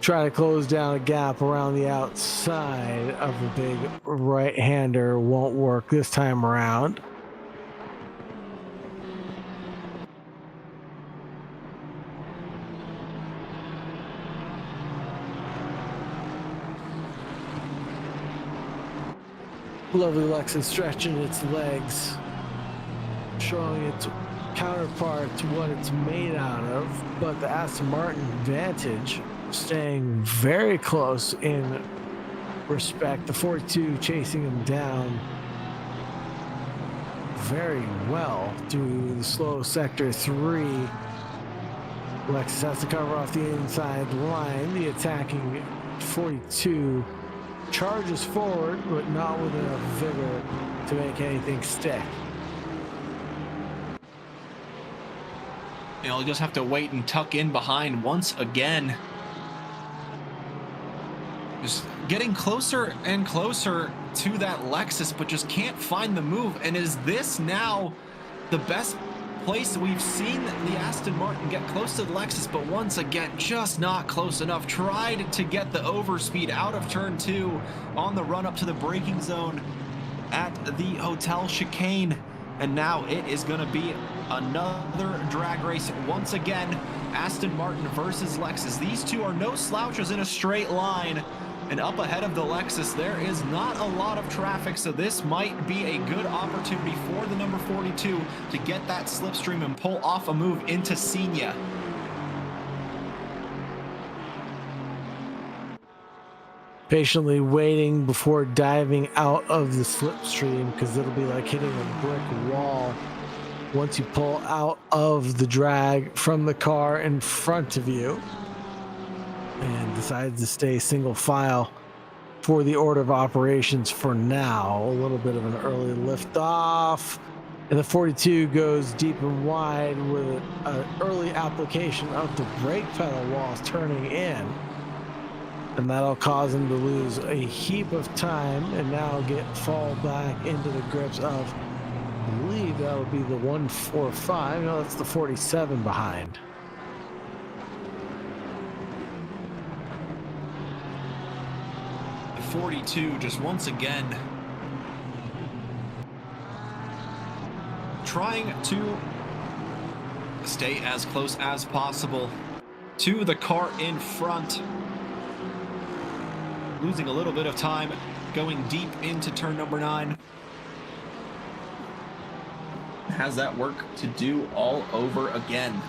try to close down a gap around the outside of the big right-hander won't work this time around. Lovely Lexus stretching its legs, showing its counterparts what it's made out of, but the Aston Martin Vantage staying very close in respect. The 42 chasing him down very well through the slow sector 3. Lexus has to cover off the inside line. The attacking 42 charges forward, but not with enough vigor to make anything stick. You'll just have to wait and tuck in behind once again. Just getting closer and closer to that Lexus, but just can't find the move. And is this now the best place we've seen the Aston Martin get close to the Lexus, but once again, just not close enough. Tried to get the overspeed out of turn 2 on the run up to the braking zone at the Hotel Chicane. And now it is going to be another drag race once again. Aston Martin versus Lexus. These two are no slouches in a straight line. And up ahead of the Lexus, there is not a lot of traffic, so this might be a good opportunity for the number 42 to get that slipstream and pull off a move into Senior. Patiently waiting before diving out of the slipstream, because it'll be like hitting a brick wall once you pull out of the drag from the car in front of you. And decides to stay single file for the order of operations for now. A little bit of an early lift off, and the 42 goes deep and wide with an early application of the brake pedal whilst turning in, and that'll cause him to lose a heap of time and now fall back into the grips of, I believe that would be the 145. No, that's the 47 behind. 42 just once again trying to stay as close as possible to the car in front, losing a little bit of time going deep into turn number 9. Has that work to do all over again.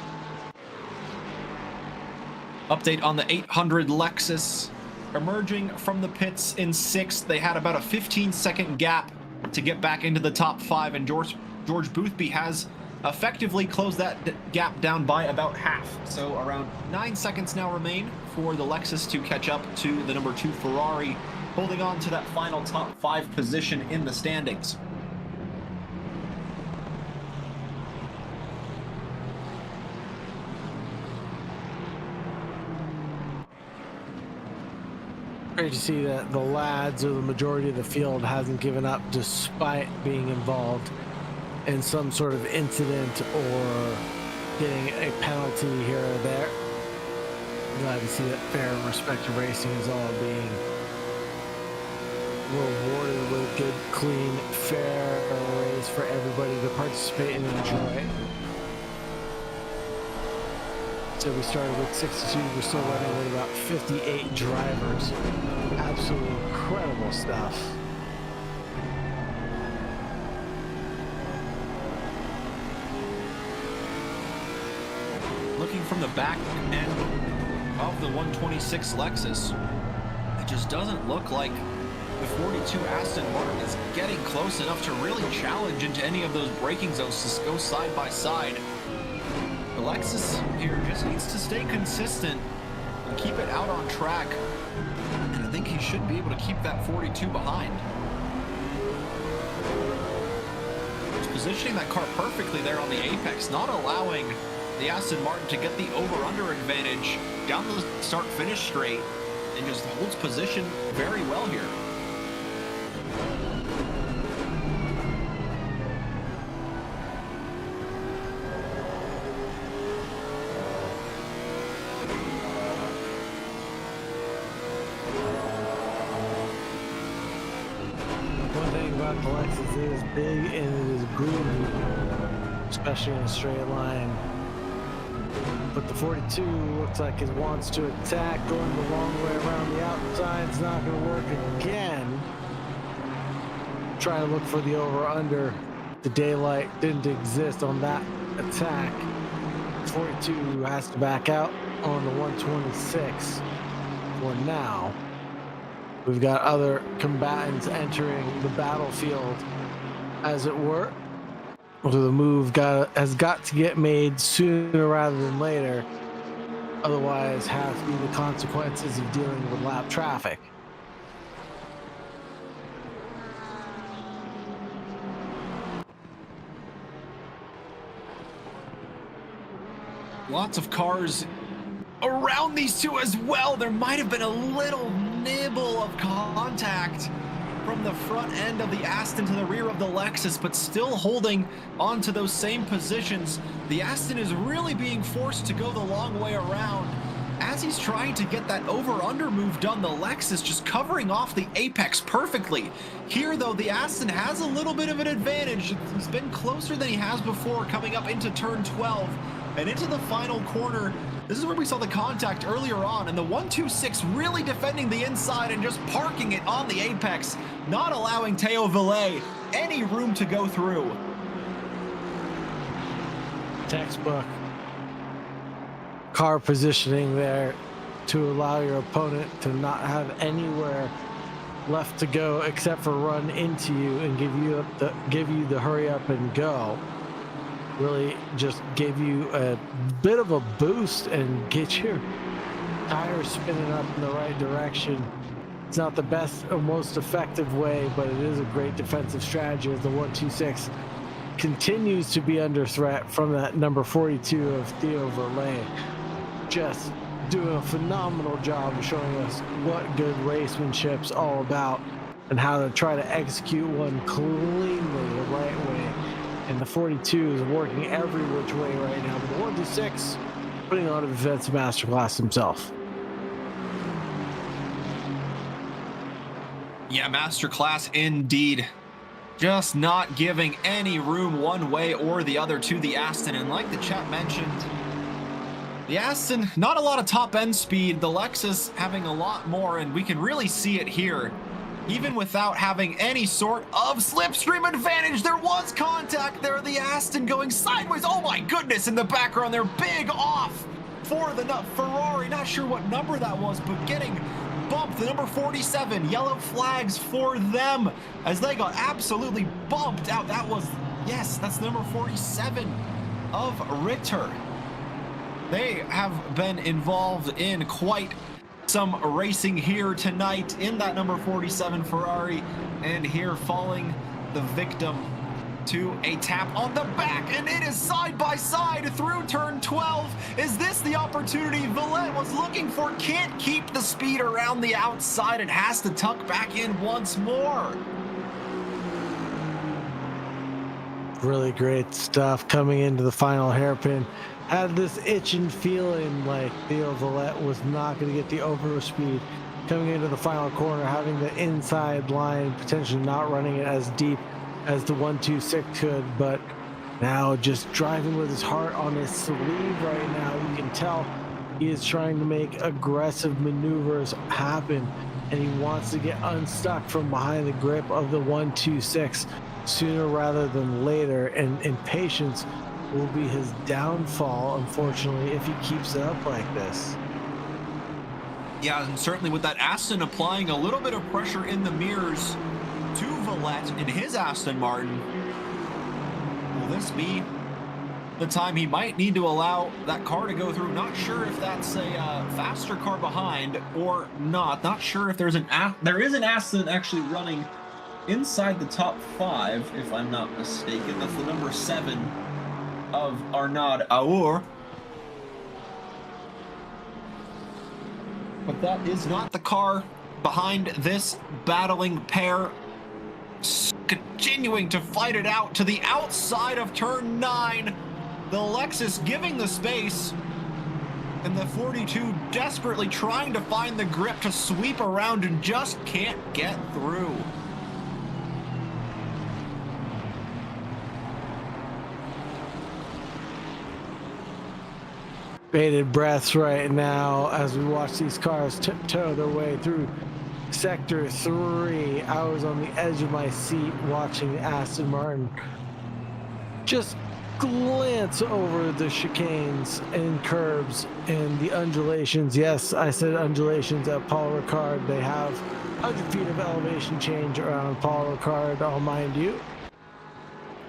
Update on the 800 Lexus. Emerging from the pits in 6th, they had about a 15-second gap to get back into the top 5, and George Boothby has effectively closed that gap down by about half. So around 9 seconds now remain for the Lexus to catch up to the number 2 Ferrari, holding on to that final top 5 position in the standings. Great to see that the lads, or the majority of the field, hasn't given up despite being involved in some sort of incident or getting a penalty here or there. Glad to see that fair and respect to racing is all being rewarded with a good, clean, fair race for everybody to participate and enjoy. So we started with 62. We're still running with about 58 drivers. Absolutely incredible stuff. Looking from the back end of the 126 Lexus, it just doesn't look like the 42 Aston Martin is getting close enough to really challenge into any of those braking zones to go side by side. The Lexus here just needs to stay consistent and keep it out on track. And I think he should be able to keep that 42 behind. He's positioning that car perfectly there on the apex, not allowing the Aston Martin to get the over-under advantage down the start-finish straight, and just holds position very well here. One thing about the Lexus, it is big and it is groovy, especially in a straight line. But the 42 looks like it wants to attack, going the long way around the outside. It's not going to work again. Try to look for the over-under. The daylight didn't exist on that attack. 42 has to back out on the 126 for now. We've got other combatants entering the battlefield, as it were. So the move has got to get made sooner rather than later. Otherwise, have to be the consequences of dealing with lap traffic. Lots of cars around these two as well. There might have been a little nibble of contact from the front end of the Aston to the rear of the Lexus, but still holding on to those same positions. The Aston is really being forced to go the long way around. As he's trying to get that over-under move done, the Lexus just covering off the apex perfectly. Here, though, the Aston has a little bit of an advantage. He's been closer than he has before, coming up into turn 12 and into the final corner. This is where we saw the contact earlier on, and the 126 really defending the inside and just parking it on the apex, not allowing Teo Villet any room to go through. Textbook car positioning there to allow your opponent to not have anywhere left to go except for run into you and give you the hurry up and go. Really just give you a bit of a boost and get your tires spinning up in the right direction. It's not the best or most effective way, but it is a great defensive strategy as the 126 continues to be under threat from that number 42 of Theo Verlaine. Just doing a phenomenal job of showing us what good racemanship's all about and how to try to execute one cleanly the right way. And the 42 is working every which way right now. But the 126 putting on a defensive masterclass himself. Yeah, masterclass indeed. Just not giving any room one way or the other to the Aston. And like the chat mentioned, the Aston, not a lot of top end speed. The Lexus having a lot more, and we can really see it here. Even without having any sort of slipstream advantage, there was contact there. The Aston going sideways. Oh my goodness, in the background they're big off for the Ferrari. Not sure what number that was, but getting bumped. The number 47, yellow flags for them as they got absolutely bumped out. That was, yes, that's number 47 of Ritter. They have been involved in quite some racing here tonight in that number 47 Ferrari, and here falling the victim to a tap on the back, and it is side by side through turn 12. Is this the opportunity Villet was looking for? Can't keep the speed around the outside and has to tuck back in once more. Really great stuff coming into the final hairpin. Had this itching feeling like Theo Villet was not going to get the over speed coming into the final corner, having the inside line potentially not running it as deep as the 126 could, but Now just driving with his heart on his sleeve right now. You can tell he is trying to make aggressive maneuvers happen, and he wants to get unstuck from behind the grip of the 126 sooner rather than later, and impatience will be his downfall, unfortunately, if he keeps it up like this. Yeah, and certainly with that Aston applying a little bit of pressure in the mirrors to Vallette in his Aston Martin, will this be the time he might need to allow that car to go through? Not sure if that's a faster car behind or not. Not sure if there is an Aston actually running inside the top 5, if I'm not mistaken. That's the number 7 of Arnaud Aour. But that is not the car behind this battling pair, continuing to fight it out to the outside of turn 9. The Lexus giving the space, and the 42 desperately trying to find the grip to sweep around and just can't get through. Bated breaths right now as we watch these cars tiptoe their way through Sector 3. I was on the edge of my seat watching Aston Martin just glance over the chicanes and curbs and the undulations. Yes, I said undulations at Paul Ricard. They have 100 feet of elevation change around Paul Ricard, I'll mind you.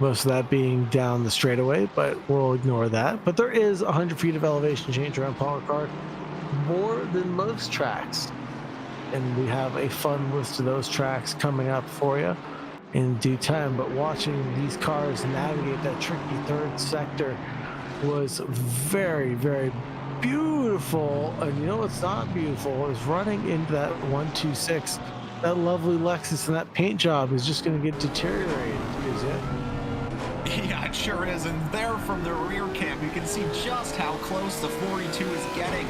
Most of that being down the straightaway, but we'll ignore that. But there is 100 feet of elevation change around Paul Ricard, more than most tracks. And we have a fun list of those tracks coming up for you in due time. But watching these cars navigate that tricky third sector was very, very beautiful. And you know what's not beautiful is running into that 126. That lovely Lexus, and that paint job is just going to get deteriorated. Yeah, it sure is. And there from the rear cam, you can see just how close the 42 is getting.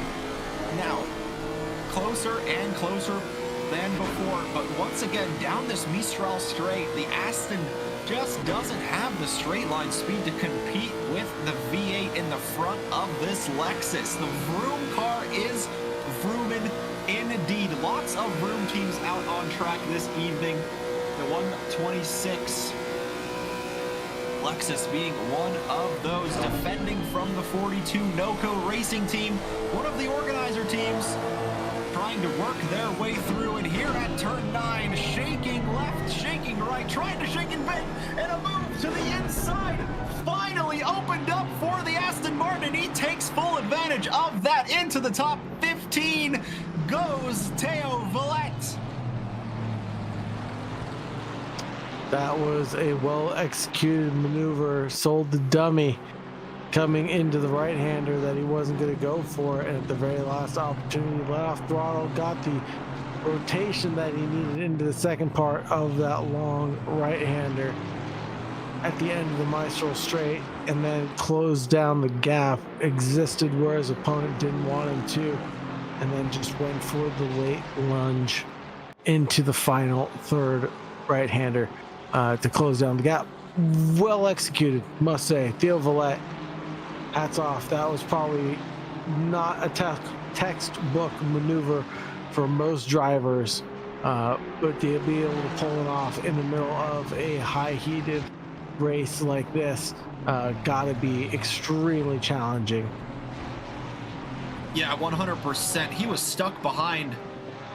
Now, closer and closer than before, but once again, down this Mistral straight, the Aston just doesn't have the straight line speed to compete with the V8 in the front of this Lexus. The Vroom car is vrooming indeed. Lots of Vroom teams out on track this evening. The 126 Lexus being one of those, defending from the 42 NOCO Racing Team, one of the organizer teams, trying to work their way through. And here at turn 9, shaking left, shaking right, trying to shake and bend, and a move to the inside finally opened up for the Aston Martin, and he takes full advantage of that. Into the top 15 goes Theo Vallette. That was a well-executed maneuver. Sold the dummy coming into the right-hander that he wasn't going to go for, and at the very last opportunity, let off throttle, got the rotation that he needed into the second part of that long right-hander at the end of the Mistral straight, and then closed down the gap, existed where his opponent didn't want him to, and then just went for the late lunge into the final third right-hander to close down the gap. Well executed, must say. Theo Vallette, hats off. That was probably not a textbook maneuver for most drivers, but to be able to pull it off in the middle of a high-heated race like this, gotta be extremely challenging. Yeah, 100%. He was stuck behind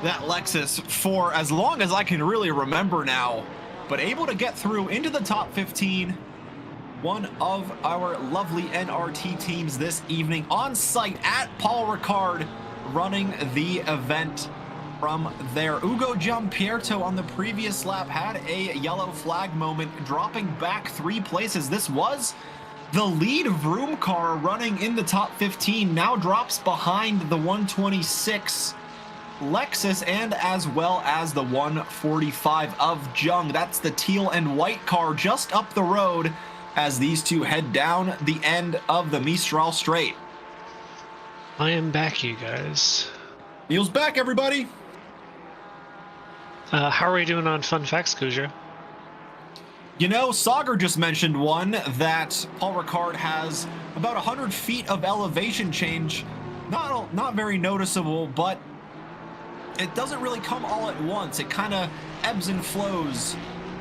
that Lexus for as long as I can really remember now, but able to get through into the top 15. One of our lovely NRT teams this evening on site at Paul Ricard, running the event from there. Ugo Giampietro on the previous lap had a yellow flag moment, dropping back 3 places. This was the lead Vroom car running in the top 15, now drops behind the 126 Lexus and as well as the 145 of Jung. That's the teal and white car just up the road as these two head down the end of the Mistral straight. I am back, you guys. Neil's back, everybody. How are we doing on fun facts, Kuzya? You know, Saagar just mentioned one that Paul Ricard has about 100 feet of elevation change. Not very noticeable, but it doesn't really come all at once. It kind of ebbs and flows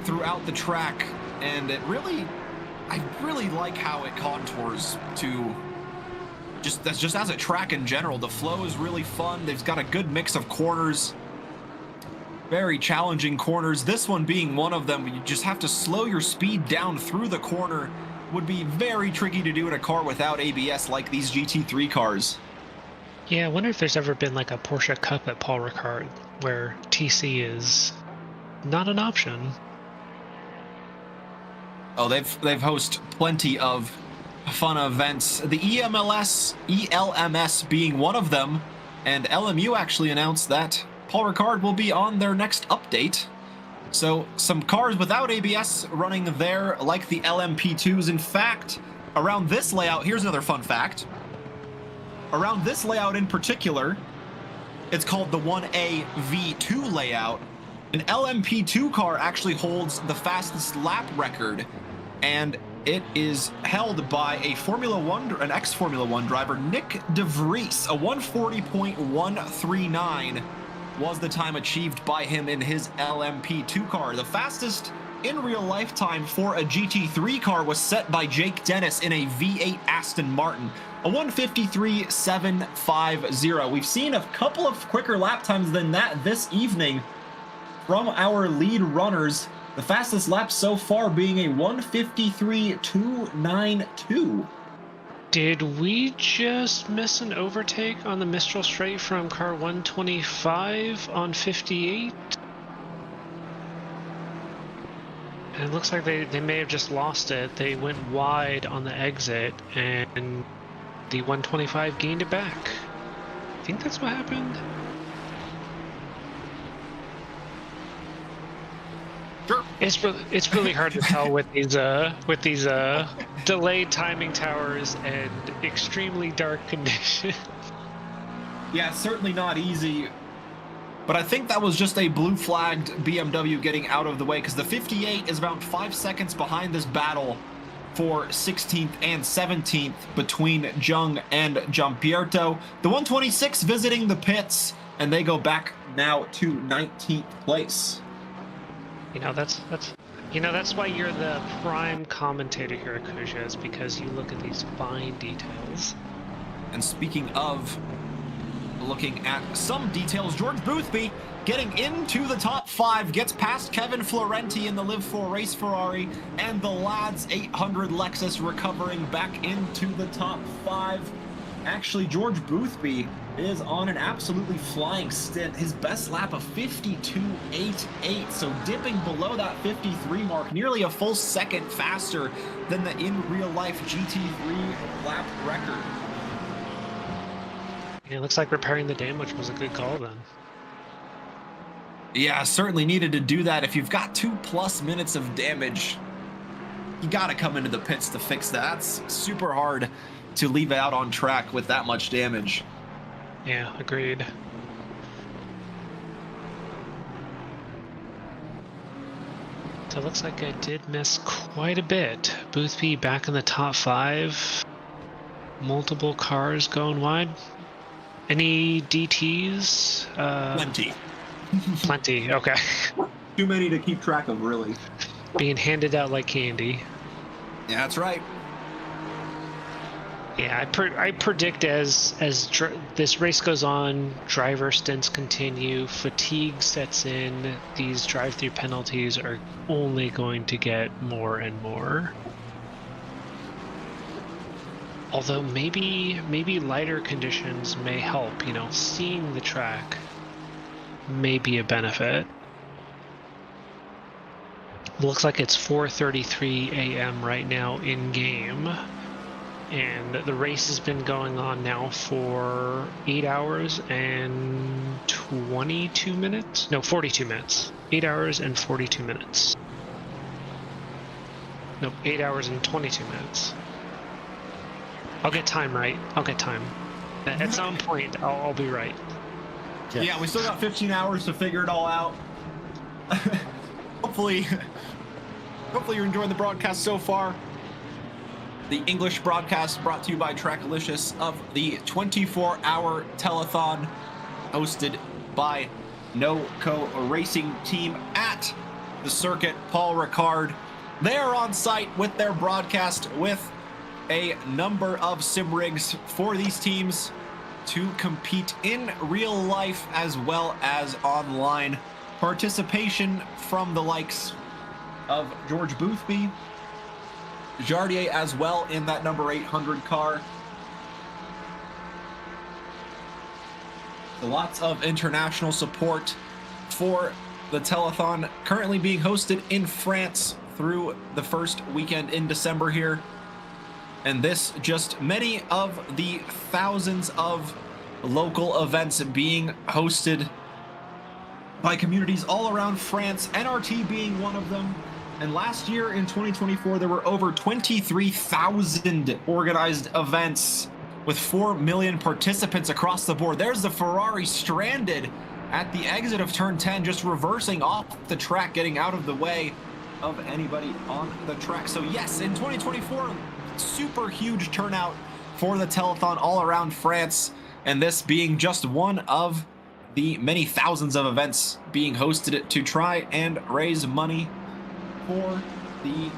throughout the track, and I really like how it contours to just as a track in general. The flow is really fun. They've got a good mix of corners. Very challenging corners. This one being one of them. You just have to slow your speed down through the corner. Would be very tricky to do in a car without ABS like these GT3 cars. Yeah, I wonder if there's ever been like a Porsche Cup at Paul Ricard where TC is not an option. Oh, they've hosted plenty of fun events. The ELMS being one of them, and LMU actually announced that Paul Ricard will be on their next update. So some cars without ABS running there, like the LMP2s. In fact, around this layout, here's another fun fact. Around this layout in particular, it's called the 1A V2 layout. An LMP2 car actually holds the fastest lap record, and it is held by an ex-Formula 1 driver, Nick De Vries. A 140.139 was the time achieved by him in his LMP2 car. The fastest in real lifetime for a GT3 car was set by Jake Dennis in a V8 Aston Martin, a 153.750. We've seen a couple of quicker lap times than that this evening from our lead runners. The fastest lap so far being a 153.292. Did we just miss an overtake on the Mistral Straight from car 125 on 58? And it looks like they may have just lost it. They went wide on the exit, and the 125 gained it back. I think that's what happened. Sure. It's really hard to tell with these delayed timing towers and extremely dark conditions. Yeah, certainly not easy. But I think that was just a blue flagged BMW getting out of the way, because the 58 is about 5 seconds behind this battle for 16th and 17th between Jung and Gianpierto. The 126 visiting the pits, and they go back now to 19th place. You know, that's why you're the prime commentator here at Kuzya, is because you look at these fine details. And speaking of looking at some details, George Boothby getting into the top 5, gets past Kevin Florenti in the Live 4 race Ferrari, and the Lads 800 Lexus recovering back into the top 5. Actually, George Boothby is on an absolutely flying stint. His best lap of 52.88, so dipping below that 53 mark, nearly a full second faster than the in real life GT3 lap record. Yeah, it looks like repairing the damage was a good call then. Yeah, certainly needed to do that. If you've got 2+ minutes of damage, you gotta come into the pits to fix that. That's super hard to leave it out on track with that much damage. Yeah, agreed. So it looks like I did miss quite a bit. Boothby back in the top 5. Multiple cars going wide. Any DTs? Plenty. Plenty, okay. Too many to keep track of, really. Being handed out like candy. Yeah, that's right. Yeah, I predict as this race goes on, driver stints continue, fatigue sets in, these drive-through penalties are only going to get more and more. Although maybe lighter conditions may help, you know, seeing the track may be a benefit. Looks like it's 4:33 a.m. right now in game. And the race has been going on now for 8 hours and 22 minutes? No, 42 minutes. 8 hours and 42 minutes. No, 8 hours and 22 minutes. I'll get time right. I'll get time. At some point, I'll be right. Yes. Yeah, we still got 15 hours to figure it all out. Hopefully hopefully you're enjoying the broadcast so far. The English broadcast brought to you by TRACKILICIOUS of the 24-hour telethon hosted by NoCo Racing Team at the circuit. Paul Ricard, they are on site with their broadcast with a number of sim rigs for these teams to compete in real life as well as online. Participation from the likes of George Boothby, Jardier as well in that number 800 car. So lots of international support for the telethon, currently being hosted in France through the first weekend in December here. And this just many of the thousands of local events being hosted by communities all around France, NRT being one of them. And last year in 2024, there were over 23,000 organized events with 4 million participants across the board. There's the Ferrari stranded at the exit of turn 10, just reversing off the track, getting out of the way of anybody on the track. So yes, in 2024, super huge turnout for the telethon all around France, and this being just one of the many thousands of events being hosted to try and raise money for the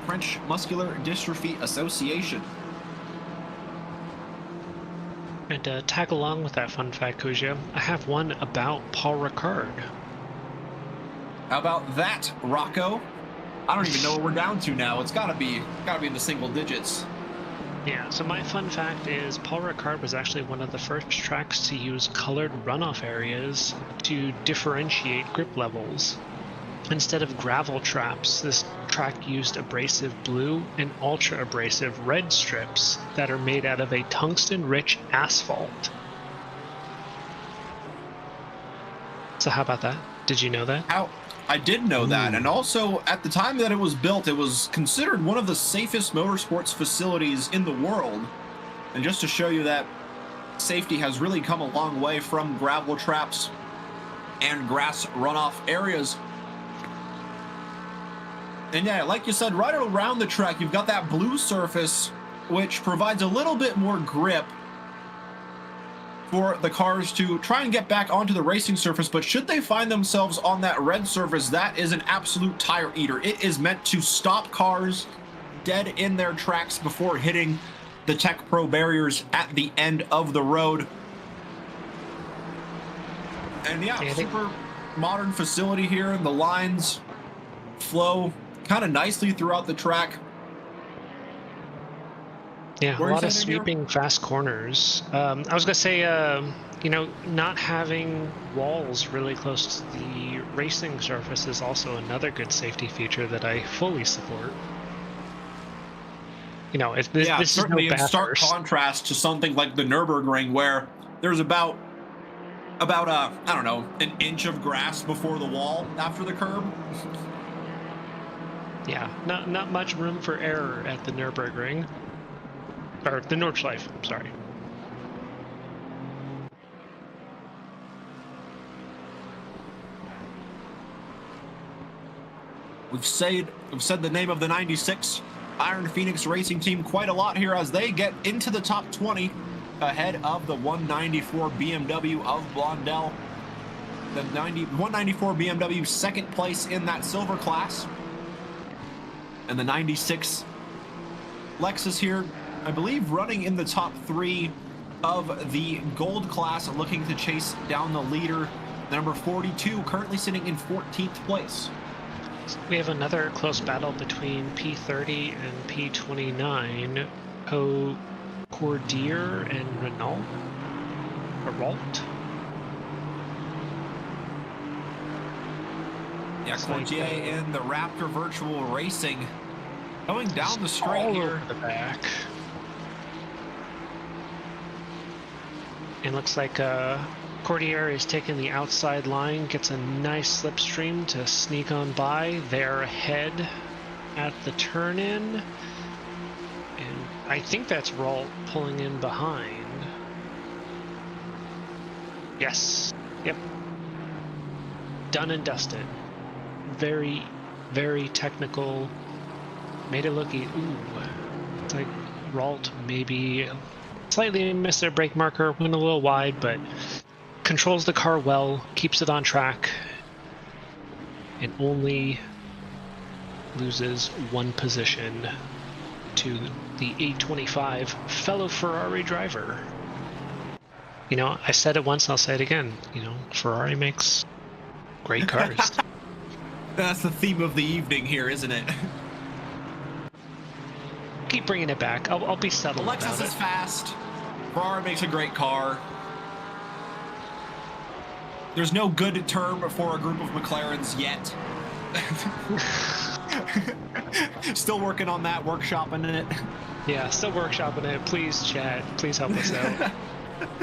French Muscular Dystrophy Association. And to tag along with that fun fact, Kuzya, I have one about Paul Ricard. How about that, Rocco? I don't even know what we're down to now. It's gotta be in the single digits. Yeah, so my fun fact is Paul Ricard was actually one of the first tracks to use colored runoff areas to differentiate grip levels. Instead of gravel traps, this track used abrasive blue and ultra abrasive red strips that are made out of a tungsten-rich asphalt. So how about that? Did you know that? I did know that, and also at the time that it was built, it was considered one of the safest motorsports facilities in the world. And just to show you that safety has really come a long way from gravel traps and grass runoff areas. And yeah, like you said, right around the track, you've got that blue surface, which provides a little bit more grip for the cars to try and get back onto the racing surface. But should they find themselves on that red surface, that is an absolute tire eater. It is meant to stop cars dead in their tracks before hitting the Tech Pro barriers at the end of the road. And yeah, super modern facility here. The lines flow kind of nicely throughout the track. Yeah, a lot of sweeping fast corners. I was gonna say, you know, not having walls really close to the racing surface is also another good safety feature that I fully support. You know, if this, yeah, this certainly is no in stark contrast to something like the Nürburgring, where there's about I don't know, an inch of grass before the wall after the curb. Yeah, not much room for error at the Nürburgring. Or the Nordschleife, sorry. We've said the name of the 96 Iron Phoenix Racing Team quite a lot here as they get into the top 20 ahead of the 194 BMW of Blondell. The 194 BMW second place in that silver class. And the 96 Lexus here, I believe, running in the top 3 of the gold class, looking to chase down the leader, number 42, currently sitting in 14th place. We have another close battle between P30 and P29, Cordier and Renault. Yeah, Cordier in the Raptor Virtual Racing, going down the straight here. Over the back. It looks like Cordier is taking the outside line, gets a nice slipstream to sneak on by. They're ahead at the turn-in. And I think that's Ralt pulling in behind. Yes. Yep. Done and dusted. Very very technical. Made it look it's like Wright maybe slightly missed their brake marker, went a little wide, but controls the car well, keeps it on track, and only loses one position to the 825 fellow Ferrari driver. You know, I said it once, I'll say it again. You know, Ferrari makes great cars. That's the theme of the evening here, isn't it? Keep bringing it back. I'll be subtle Lexus about is it. fast. Ferrari makes a great car. There's no good term for a group of McLarens yet. Still working on that, workshopping it. Yeah, still workshopping it. Please, chat. Please help us out.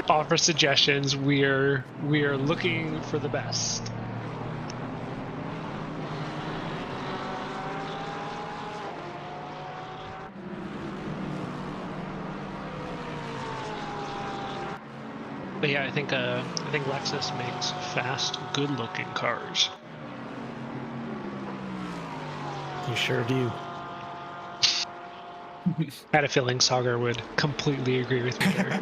Offer suggestions. We are looking for the best. But yeah, I think Lexus makes fast, good-looking cars. You sure do. I had a feeling Saagar would completely agree with me there.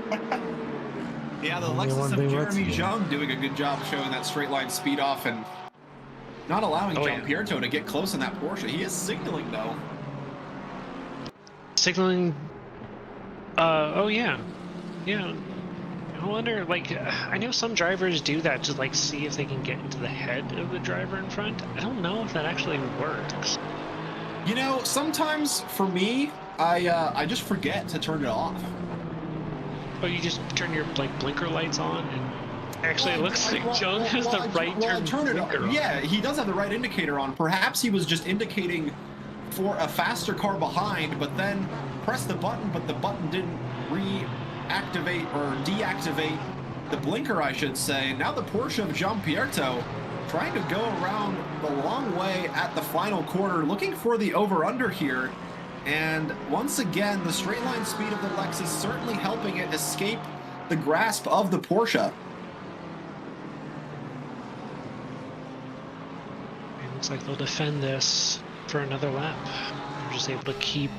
Yeah, the Only Lexus one of thing Jeremy left. Jung doing a good job showing that straight line speed off and not allowing Oh, Gianpiero to get close in that Porsche. He is signaling though. Signaling. Oh yeah. Yeah. I wonder, like, I know some drivers do that to, like, see if they can get into the head of the driver in front. I don't know if that actually works. You know, sometimes for me, I just forget to turn it off. Oh, you just turn your, like, blinker lights on, and actually it looks like Jung has the right turn blinker on. Yeah, he does have the right indicator on. Perhaps he was just indicating for a faster car behind, but then pressed the button, but the button didn't reactivate or deactivate the blinker, I should say. Now the Porsche of Gianpiero trying to go around the long way at the final corner, looking for the over-under here. And once again, the straight line speed of the Lexus certainly helping it escape the grasp of the Porsche. It looks like they'll defend this for another lap. They're just able to keep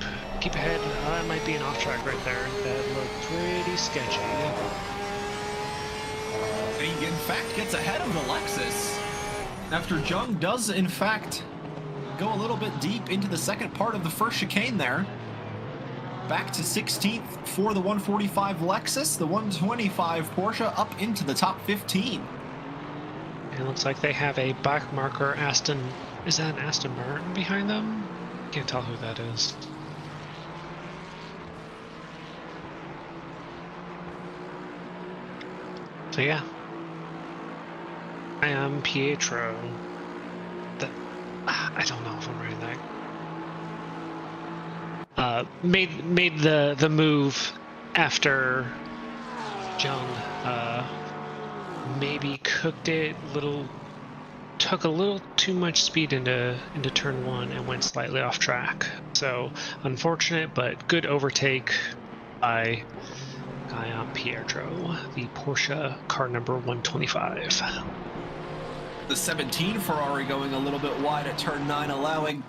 ahead. That might be an off track right there. That looked pretty sketchy. And he, in fact, gets ahead of the Lexus after Jung does, in fact, go a little bit deep into the second part of the first chicane there. Back to 16th for the 145 Lexus, the 125 Porsche up into the top 15. It looks like they have a back marker Aston. Is that an Aston Martin behind them? Can't tell who that is. So yeah, I am Pietro. I don't know if I'm writing that. Made the move after Jung maybe cooked it took a little too much speed into turn one and went slightly off track. So unfortunate, but good overtake by Pietro, the Porsche car number 125. The 17 Ferrari going a little bit wide at turn 9, allowing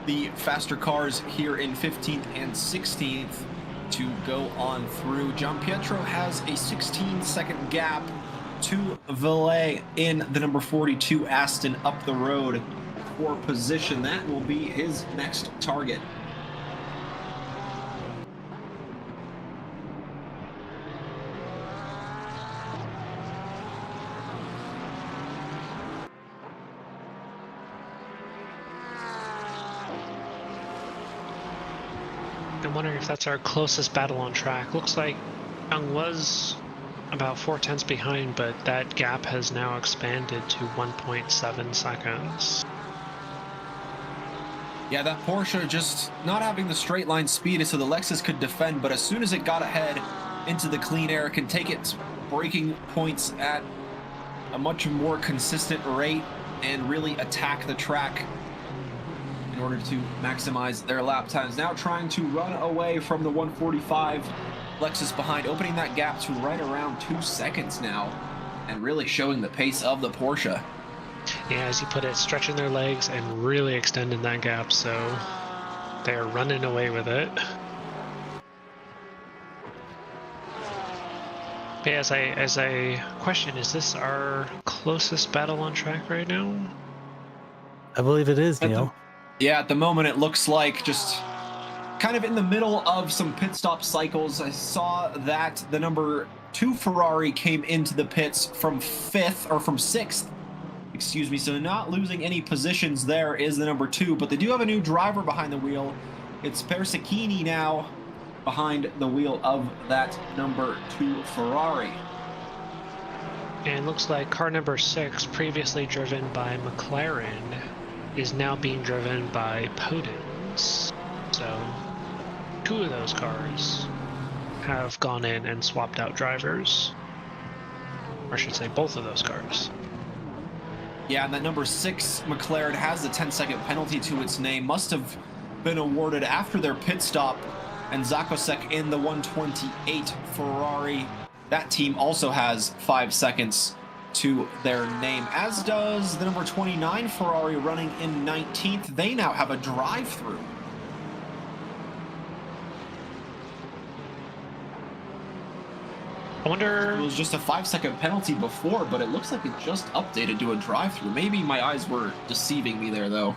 the faster cars here in 15th and 16th to go on through. Gianpiero has a 16-second gap to Valet in the number 42 Aston up the road for position. That will be his next target. I'm wondering if that's our closest battle on track. Looks like Jung was about 4/10 behind, but that gap has now expanded to 1.7 seconds. Yeah, that Porsche just not having the straight line speed so the Lexus could defend, but as soon as it got ahead into the clean air, can take its braking points at a much more consistent rate and really attack the track in order to maximize their lap times. Now trying to run away from the 145 Lexus behind, opening that gap to right around 2 seconds now, and really showing the pace of the Porsche. Yeah, as you put it, stretching their legs and really extending that gap, so they're running away with it. But yeah, as I question, is this our closest battle on track right now? I believe it is, Neil. At the moment it looks like just kind of in the middle of some pit stop cycles. I saw that the number 2 Ferrari came into the pits from 6th. Excuse me, so not losing any positions there is the number 2, but they do have a new driver behind the wheel. It's Persicchini now behind the wheel of that number 2 Ferrari. And looks like car number 6, previously driven by McLaren, is now being driven by Podens. So 2 of those cars have gone in and swapped out drivers. Or I should say both of those cars. Yeah, and that number 6 McLaren has a 10-second penalty to its name. Must have been awarded after their pit stop. And Zakosek in the 128 Ferrari. That team also has 5 seconds to their name, as does the number 29 Ferrari running in 19th. They now have a drive-through. I wonder... It was just a 5-second penalty before, but it looks like it just updated to a drive-through. Maybe my eyes were deceiving me there, though.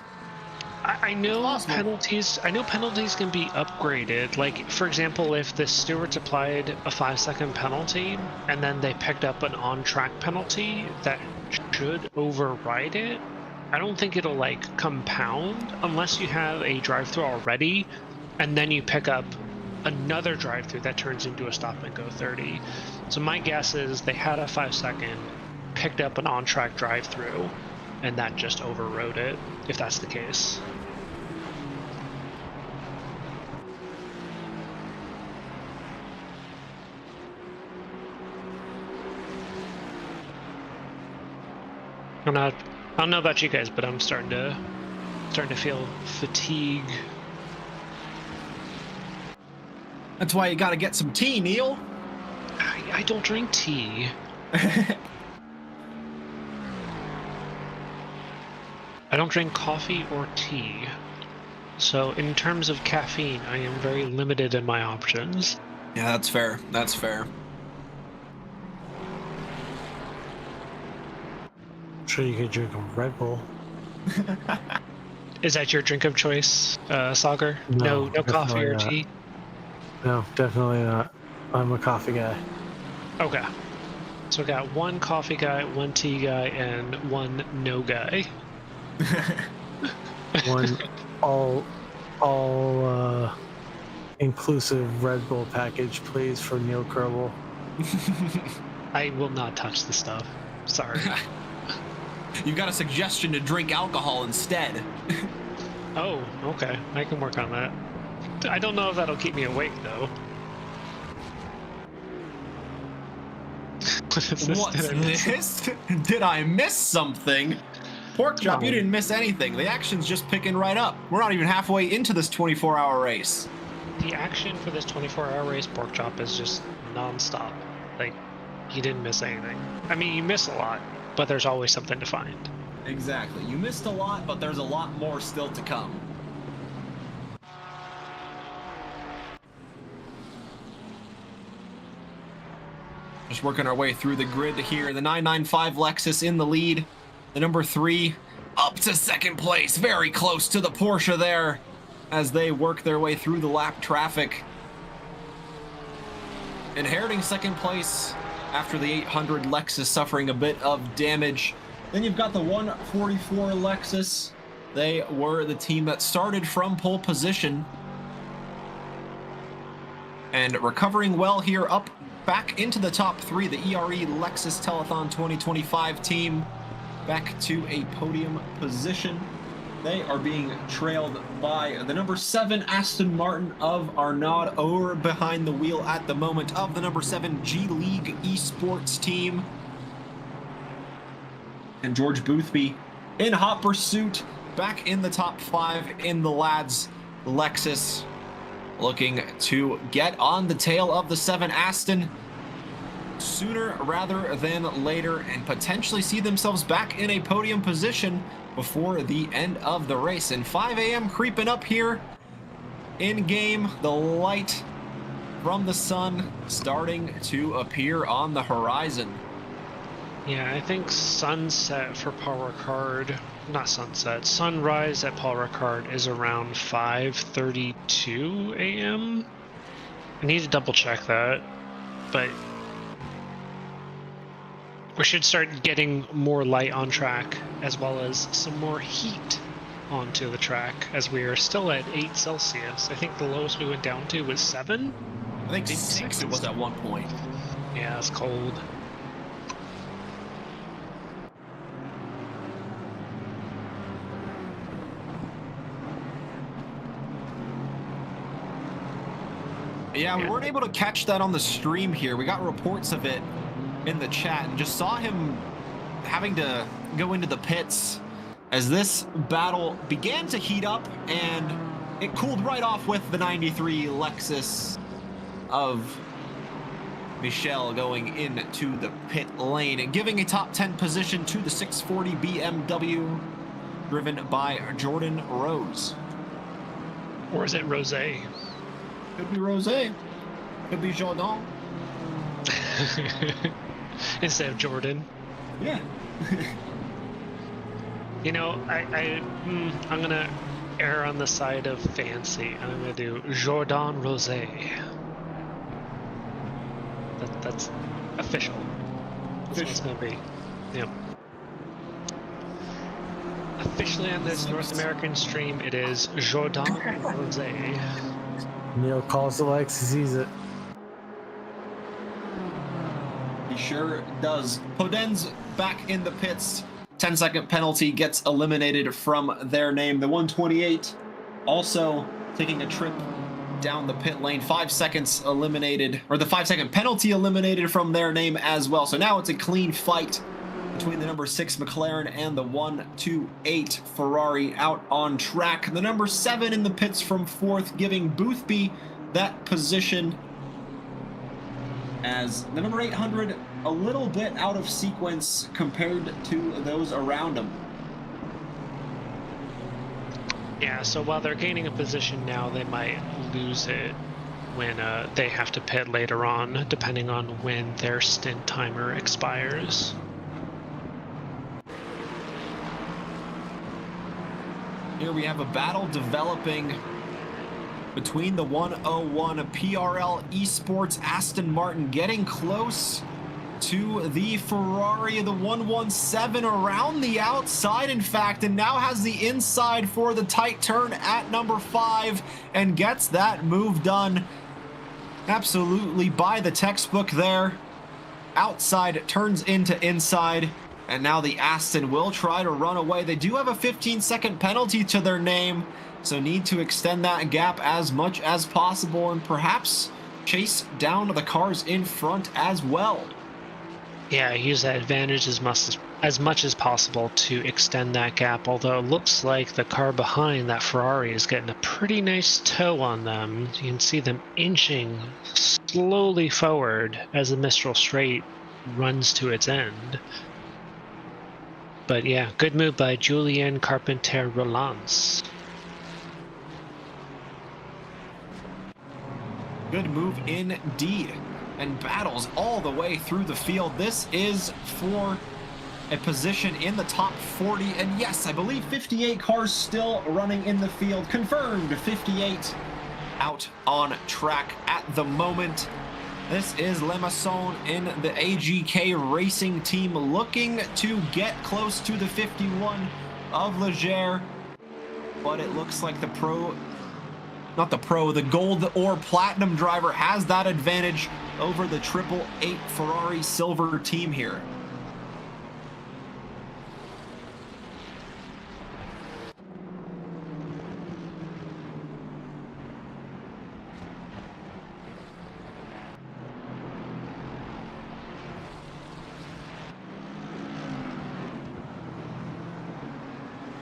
I know penalties. I know penalties can be upgraded. Like, for example, if the stewards applied a 5-second penalty and then they picked up an on-track penalty that should override it, I don't think it'll like compound unless you have a drive-through already, and then you pick up another drive-through that turns into a stop and go 30. So my guess is they had a 5-second, picked up an on-track drive-through, and that just overrode it, if that's the case. I don't know about you guys, but I'm starting to feel fatigue. That's why you gotta get some tea, Neil. I don't drink tea. I don't drink coffee or tea. So in terms of caffeine, I am very limited in my options. Yeah, that's fair. That's fair. I'm sure you could drink a Red Bull. Is that your drink of choice, Saagar? No coffee or tea? No, definitely not. I'm a coffee guy. Okay. So I got one coffee guy, one tea guy, and one no guy. One all inclusive Red Bull package, please, for Neil Kerbal. I will not touch the stuff. Sorry. You've got a suggestion to drink alcohol instead. Oh, okay. I can work on that. I don't know if that'll keep me awake, though. What's this? Did I miss something? Pork chop, you didn't miss anything. The action's just picking right up. We're not even halfway into this 24-hour race. The action for this 24-hour race, Pork Chop, is just non-stop. Like, you didn't miss anything. I mean, you miss a lot, but there's always something to find. Exactly. You missed a lot, but there's a lot more still to come. Just working our way through the grid here. The 995 Lexus in the lead. The number 3 up to second place. Very close to the Porsche there as they work their way through the lap traffic. Inheriting second place after the 800 Lexus suffering a bit of damage. Then you've got the 144 Lexus. They were the team that started from pole position. And recovering well here, up back into the top 3, the ERE Lexus Telethon 2025 team back to a podium position. They are being trailed by the number 7 Aston Martin of Arnaud Ohr behind the wheel at the moment of the number 7 G League Esports team. And George Boothby in hot pursuit, back in the top 5 in the lads Lexus, looking to get on the tail of the 7 Aston. sooner rather than later and potentially see themselves back in a podium position before the end of the race. And 5 a.m. creeping up here in game, the light from the sun starting to appear on the horizon. Yeah, I think sunset for Paul Ricard, not sunset, sunrise at Paul Ricard is around 5:32 a.m. I need to double check that, but we should start getting more light on track as well as some more heat onto the track, as we are still at 8 Celsius. I think the lowest we went down to was 7. I think 6 it was at one point. Yeah, it's cold. Yeah, we weren't able to catch that on the stream here. We got reports of it in the chat and just saw him having to go into the pits as this battle began to heat up, and it cooled right off with the 93 Lexus of Michel going into the pit lane and giving a top 10 position to the 640 BMW driven by Jordan Rose. Or is it Rosé? Could be Rosé. Could be Jordan. Instead of Jordan. Yeah. You know, I'm gonna err on the side of fancy. I'm gonna do Jordan Rosé. That's official. That's what it's gonna be. Yep. Officially on this North American stream, it is Jordan Rosé. Neil calls it like he sees it. He sure does. Poden's back in the pits. 10-second penalty gets eliminated from their name. The 128 also taking a trip down the pit lane. 5 seconds eliminated, or the 5-second penalty eliminated from their name as well. So now it's a clean fight between the number 6 McLaren and the 128 Ferrari out on track. The number 7 in the pits from 4th, giving Boothby that position, as the number 800 a little bit out of sequence compared to those around him. Yeah, so while they're gaining a position now, they might lose it when they have to pit later on, depending on when their stint timer expires. Here we have a battle developing between the 101 PRL Esports Aston Martin getting close to the Ferrari, the 117 around the outside, in fact, and now has the inside for the tight turn at number 5 and gets that move done absolutely by the textbook there. Outside turns into inside, and now the Aston will try to run away. They do have a 15-second penalty to their name, so need to extend that gap as much as possible and perhaps chase down the cars in front as well. Yeah, use that advantage as much as possible to extend that gap, although it looks like the car behind that Ferrari is getting a pretty nice toe on them. You can see them inching slowly forward as the Mistral Straight runs to its end. But yeah, good move by Julien Carpenter-Rolance. Good move indeed. And battles all the way through the field. This is for a position in the top 40. And yes, I believe 58 cars still running in the field. Confirmed 58 out on track at the moment. This is Lemasson in the AGK Racing team looking to get close to the 51 of Leger. But it looks like the gold or platinum driver has that advantage over the 888 Ferrari silver team here.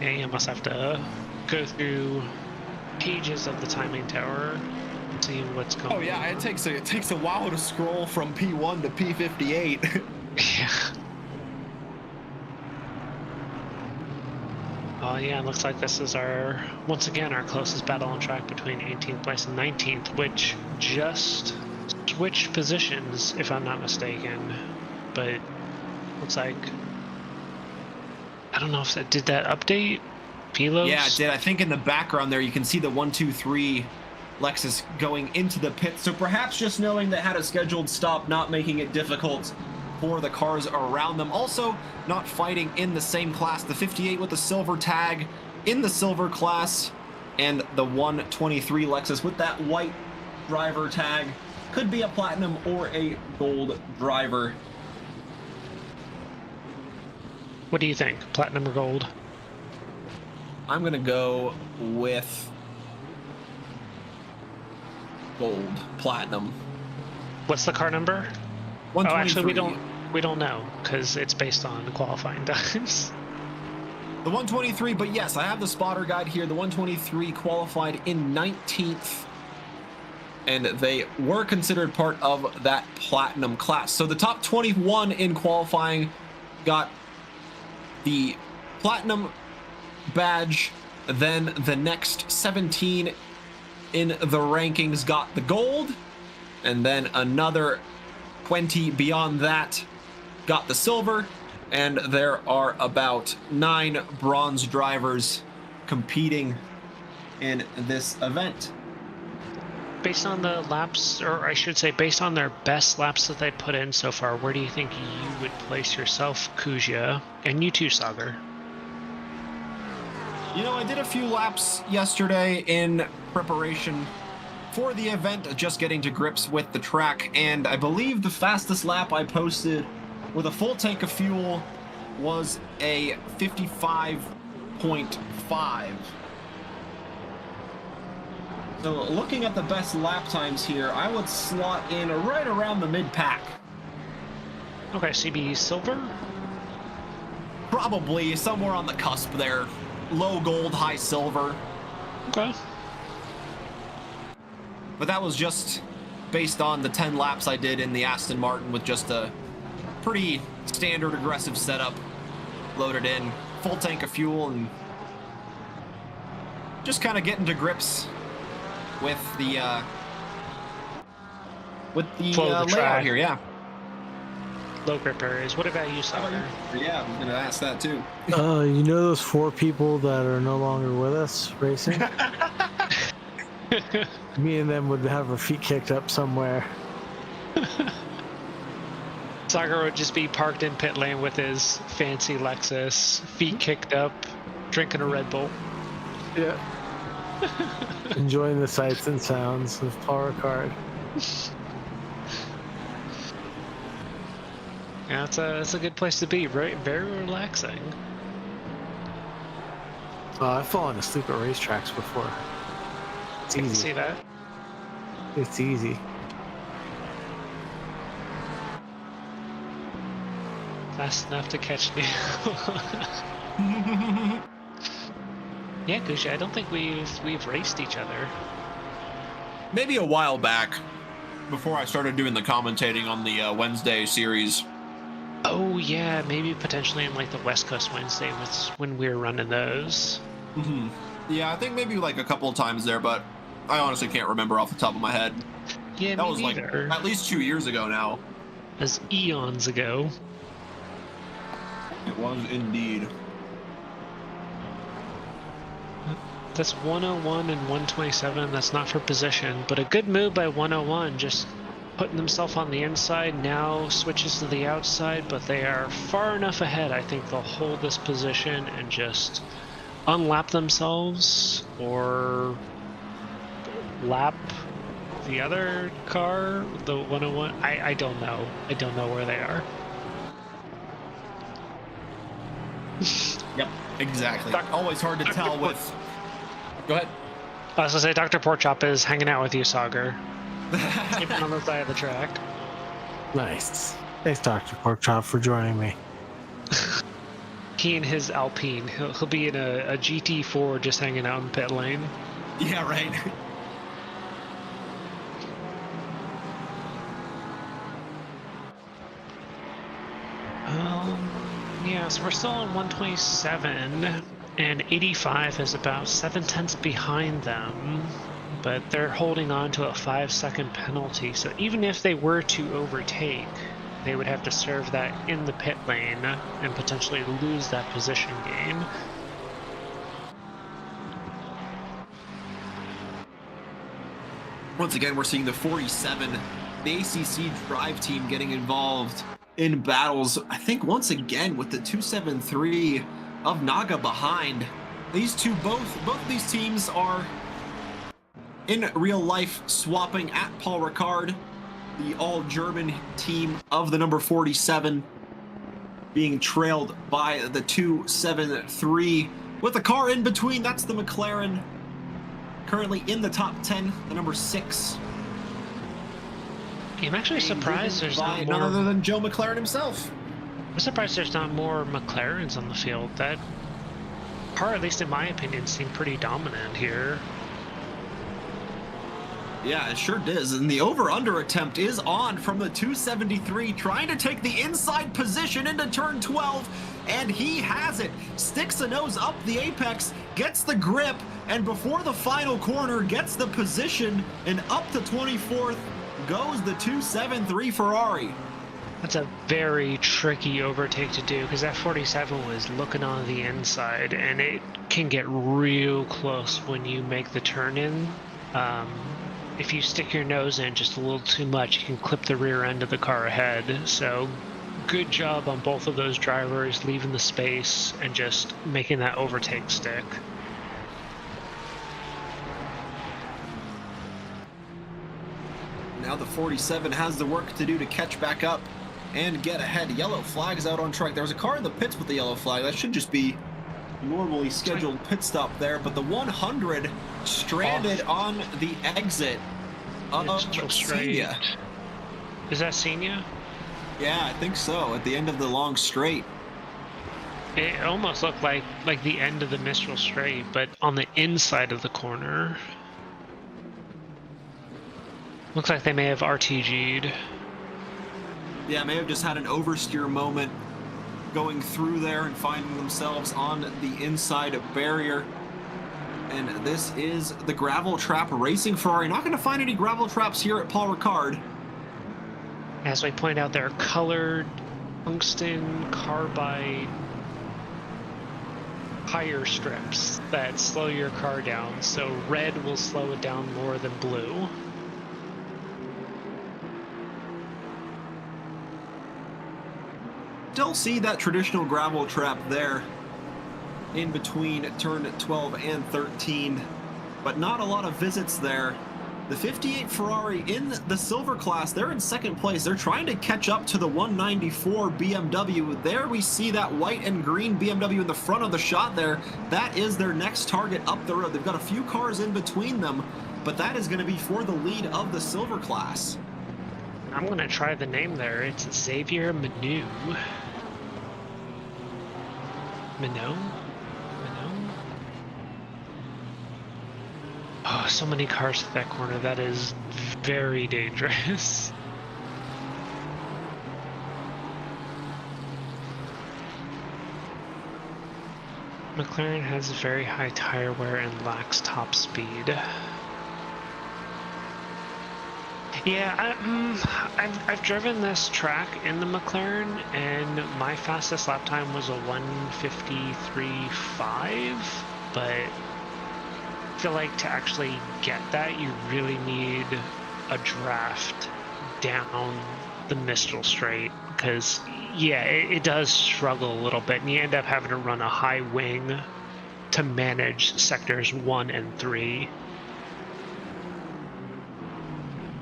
Yeah, you must have to go through pages of the timing tower seeing what's going on. Oh yeah, it takes a while to scroll from P1 to P58. Yeah. Oh yeah, it looks like this is once again our closest battle on track between 18th place and 19th, which just switched positions, if I'm not mistaken. But looks like, I don't know if did that update? Velos? Yeah, it did. I think in the background there you can see the 1-2-3 Lexus going into the pit. So perhaps just knowing they had a scheduled stop, not making it difficult for the cars around them. Also, not fighting in the same class. The 58 with the silver tag in the silver class, and the 123 Lexus with that white driver tag could be a platinum or a gold driver. What do you think? Platinum or gold? I'm gonna go with gold, platinum. What's the car number? Oh, actually, we don't know because it's based on the qualifying times. The 123, but yes, I have the spotter guide here. The 123 qualified in 19th, and they were considered part of that platinum class. So the top 21 in qualifying got the platinum badge, then the next 17 in the rankings got the gold, and then another 20 beyond that got the silver, and there are about 9 bronze drivers competing in this event. Based on the laps, or I should say based on their best laps that they put in so far, where do you think you would place yourself, Kuzya, and you too, Saagar? You know, I did a few laps yesterday in preparation for the event, just getting to grips with the track, and I believe the fastest lap I posted with a full tank of fuel was a 55.5. So looking at the best lap times here, I would slot in right around the mid-pack. Okay, CB silver? Probably somewhere on the cusp there. Low gold, high silver. Okay. But that was just based on the 10 laps I did in the Aston Martin with just a pretty standard aggressive setup loaded in, full tank of fuel, and just kind of getting to grips with the layout here. Yeah. Low grip areas. What about you, Saagar? Yeah, I'm gonna ask that too. You know those 4 people that are no longer with us racing? Me and them would have our feet kicked up somewhere. Saagar would just be parked in pit lane with his fancy Lexus, feet kicked up, drinking a Red Bull. Yeah. Enjoying the sights and sounds of Paul Ricard. Yeah, it's a good place to be, right? Very relaxing. I've fallen asleep at racetracks before. It's I can easy. see that. It's easy. Fast enough to catch me. Yeah, Kuzya, I don't think we've raced each other. Maybe a while back, before I started doing the commentating on the Wednesday series. Oh yeah, maybe potentially in like the West Coast Wednesday was when we were running those. Mm-hmm. Yeah, I think maybe like a couple of times there, but I honestly can't remember off the top of my head. Yeah, that me was like neither. at least 2 years ago now. As eons ago. It was indeed. That's 101 and 127. That's not for position, but a good move by 101, just putting himself on the inside. Now switches to the outside, but they are far enough ahead. I think they'll hold this position and just unlap themselves or lap the other car, the 101. I don't know. I don't know where they are. Yep, exactly. Always hard to tell with. Go ahead. I was gonna say, Dr. Porkchop is hanging out with you, Saagar. Sleeping on the side of the track. Nice. Thanks, Dr. Porkchop, for joining me. He and his Alpine. He'll be in a GT4 just hanging out in pit lane. Yeah, right. Yeah, so we're still on 127, and 85 is about 7/10 behind them, but they're holding on to a 5-second penalty. So even if they were to overtake, they would have to serve that in the pit lane and potentially lose that position gain. Once again, we're seeing the 47, the ACC drive team getting involved in battles. I think once again with the 273 of Naga behind. These two, both of these teams are in real life swapping at Paul Ricard, the all-German team of the number 47, being trailed by the 273. With the car in between, that's the McLaren, currently in the top 10, the number 6. I'm actually surprised there's not none more. other than Joe McLaren himself. I'm surprised there's not more McLarens on the field. That car, at least in my opinion, seemed pretty dominant here. Yeah, it sure does. And the over-under attempt is on from the 273, trying to take the inside position into turn 12, and he has it. Sticks the nose up the apex, gets the grip, and before the final corner, gets the position, and up to 24th goes the 273 Ferrari. That's a very tricky overtake to do because that 47 was looking on the inside, and it can get real close when you make the turn in. If you stick your nose in just a little too much, you can clip the rear end of the car ahead. So good job on both of those drivers leaving the space and just making that overtake stick. Now the 47 has the work to do to catch back up and get ahead. Yellow flags out on track. There was a car in the pits with the yellow flag. That should just be normally scheduled pit stop there, but the 100 stranded on the exit of Senia. Is that Senia? Yeah, I think so. At the end of the long straight. It almost looked like the end of the Mistral Straight, but on the inside of the corner. Looks like they may have RTG'd. Yeah, may have just had an oversteer moment going through there and finding themselves on the inside barrier. And this is the gravel trap racing Ferrari. Not going to find any gravel traps here at Paul Ricard. As we point out, they're colored tungsten carbide tire strips that slow your car down. So red will slow it down more than blue. Still see that traditional gravel trap there in between turn 12 and 13, but not a lot of visits there. The 58 Ferrari in the silver class, they're in second place. They're trying to catch up to the 194 BMW. There we see that white and green BMW in the front of the shot there. That is their next target up the road. They've got a few cars in between them, but that is going to be for the lead of the silver class. I'm going to try the name there. It's Xavier Manu. Minot? Oh, so many cars at that corner. That is very dangerous. McLaren has very high tire wear and lacks top speed. Yeah, I've driven this track in the McLaren, and my fastest lap time was a 1:53.5, but I feel like to actually get that, you really need a draft down the Mistral Straight, because, yeah, it does struggle a little bit, and you end up having to run a high wing to manage sectors 1 and 3.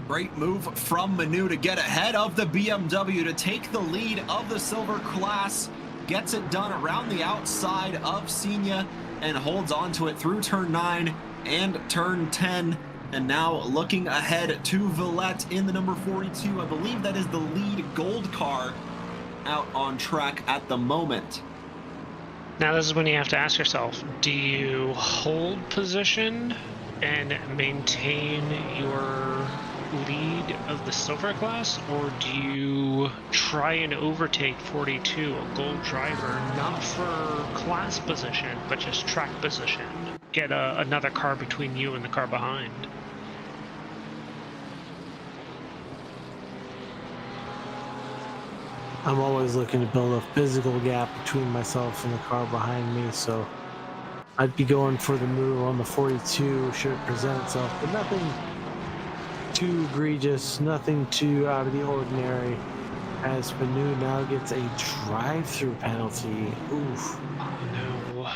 Great move from Manu to get ahead of the BMW to take the lead of the silver class. Gets it done around the outside of Senia and holds on to it through turn 9 and turn 10. And now looking ahead to Villette in the number 42. I believe that is the lead gold car out on track at the moment. Now this is when you have to ask yourself, do you hold position and maintain your lead of the silver class, or do you try and overtake 42, a gold driver, not for class position, but just track position? Get another car between you and the car behind. I'm always looking to build a physical gap between myself and the car behind me, so I'd be going for the move on the 42 should it present itself, but nothing too egregious, nothing too out of the ordinary, as Manu now gets a drive-through penalty. Oof. Oh no.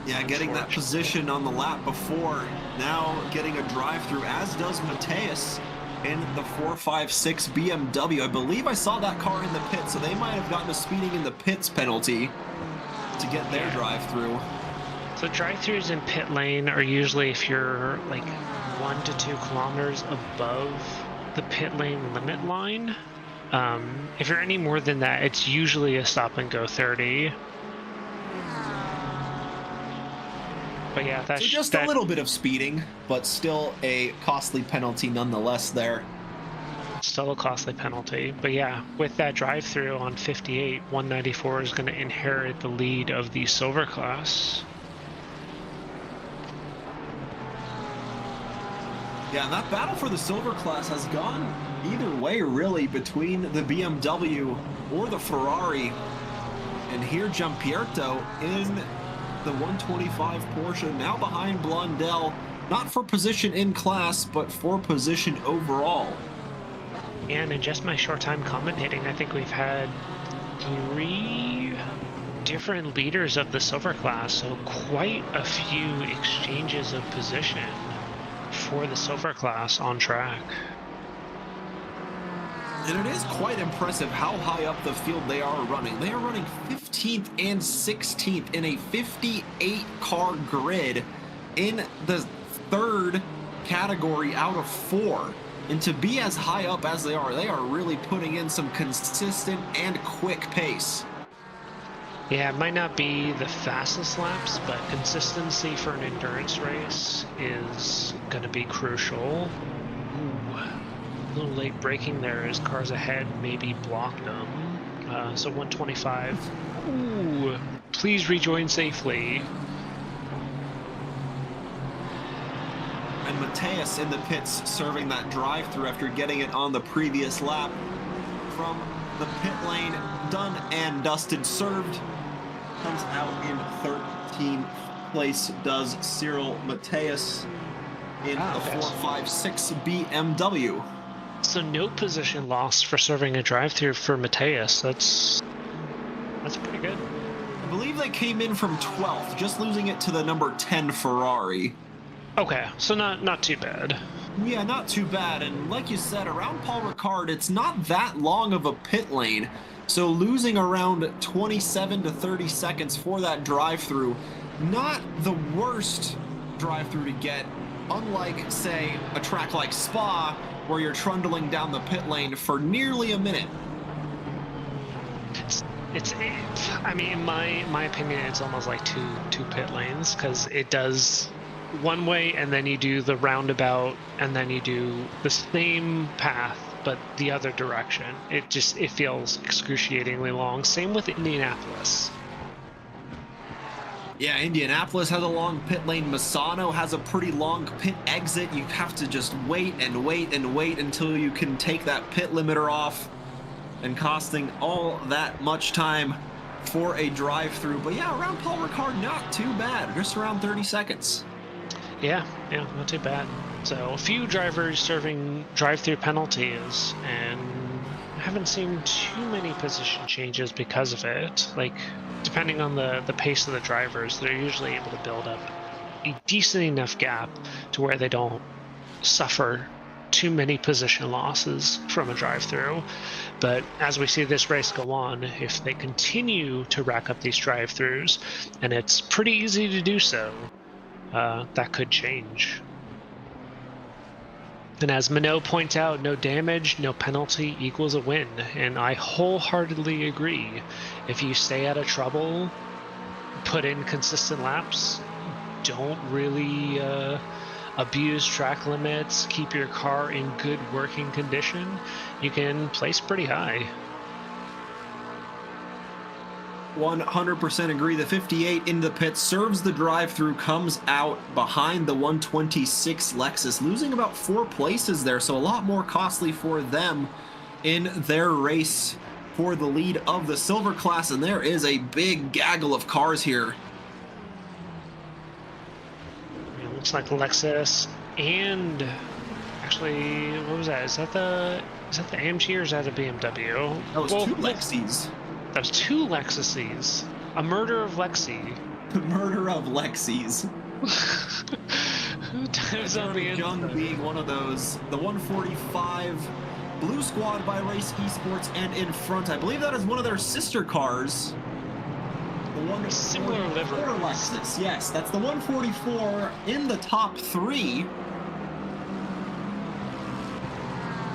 Yeah, getting that position on the lap before, now getting a drive-through, as does Mateus in the 456 BMW. I believe I saw that car in the pit, so they might have gotten a speeding in the pits penalty to get their drive-through. So drive-throughs in pit lane are usually if you're like 1 to 2 kilometers above the pit lane limit line. If you're any more than that, it's usually a stop and go 30. But yeah, that's so just a little bit of speeding, but still a costly penalty nonetheless there. Still a costly penalty. But yeah, with that drive-through on 58, 194 is going to inherit the lead of the silver class. Yeah, and that battle for the silver class has gone either way, really, between the BMW or the Ferrari. And here Gianpierto in the 125 Porsche, now behind Blondell, not for position in class, but for position overall. And in just my short time commentating, I think we've had 3 different leaders of the silver class, so quite a few exchanges of position for the silver class on track. And it is quite impressive how high up the field they are running. They are running 15th and 16th in a 58-car grid in the 3rd category out of 4. And to be as high up as they are really putting in some consistent and quick pace. Yeah, it might not be the fastest laps, but consistency for an endurance race is going to be crucial. Ooh, a little late braking there as cars ahead maybe blocked them. So 125. Ooh, please rejoin safely. And Mateus in the pits serving that drive-through after getting it on the previous lap. From the pit lane, done and dusted, served. Comes out in 13th place does Cyril Mateus in the 456 BMW. So no position lost for serving a drive-through for Mateus. That's pretty good. I believe they came in from 12th, just losing it to the number 10 Ferrari. Okay, so not too bad. Yeah, not too bad. And like you said, around Paul Ricard, it's not that long of a pit lane. So losing around 27 to 30 seconds for that drive-through, not the worst drive-through to get, unlike, say, a track like Spa, where you're trundling down the pit lane for nearly a minute. I mean, in my opinion, it's almost like two pit lanes, because it does one way and then you do the roundabout and then you do the same path but the other direction. It feels excruciatingly long. Same with Indianapolis. Yeah, Indianapolis has a long pit lane. Misano has a pretty long pit exit. You have to just wait and wait and wait until you can take that pit limiter off, and costing all that much time for a drive-through. But yeah, around Paul Ricard, not too bad. Just around 30 seconds. Yeah, not too bad. So a few drivers serving drive-through penalties, and I haven't seen too many position changes because of it. Like, depending on the pace of the drivers, they're usually able to build up a decent enough gap to where they don't suffer too many position losses from a drive-through. But as we see this race go on, if they continue to rack up these drive-throughs, and it's pretty easy to do so, that could change. And as Minot points out, no damage, no penalty equals a win. And I wholeheartedly agree. If you stay out of trouble, put in consistent laps, don't really abuse track limits, keep your car in good working condition, you can place pretty high. 100% agree. The 58 into the pit, serves the drive-through, comes out behind the 126 Lexus, losing about 4 places there, so a lot more costly for them in their race for the lead of the silver class, and there is a big gaggle of cars here. It looks like Lexus and actually, what was that? Is that the AMG or is that a BMW? That was 2 Lexis. That was 2 Lexuses. A murder of Lexi. The murder of Lexis. Young being one of those. The 145 Blue Squad by Race Esports, and in front, I believe that is one of their sister cars. The one similar livery. Lexus, yes, that's the 144 in the top 3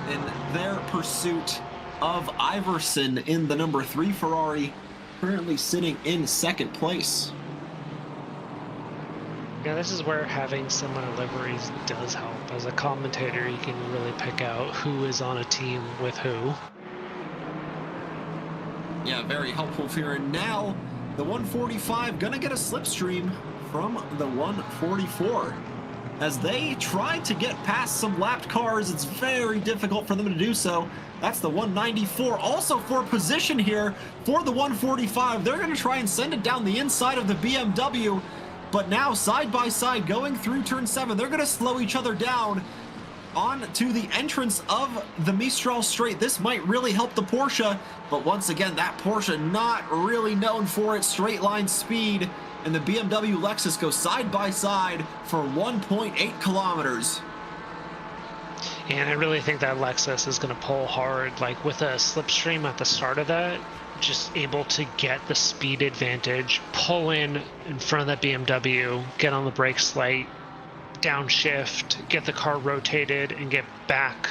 in their pursuit of Iverson in the number 3 Ferrari, currently sitting in 2nd place. Yeah, this is where having similar liveries does help. As a commentator, you can really pick out who is on a team with who. Yeah, very helpful here. And now the 145 gonna get a slipstream from the 144. As they try to get past some lapped cars, it's very difficult for them to do so. That's the 194, also for position here for the 145. They're gonna try and send it down the inside of the BMW, but now side by side going through turn 7, they're gonna slow each other down on to the entrance of the Mistral Straight. This might really help the Porsche, but once again, that Porsche not really known for its straight line speed, and the BMW Lexus go side by side for 1.8 kilometers. And I really think that Lexus is going to pull hard, like with a slipstream at the start of that, just able to get the speed advantage, pull in front of that BMW, get on the brakes light, downshift, get the car rotated, and get back.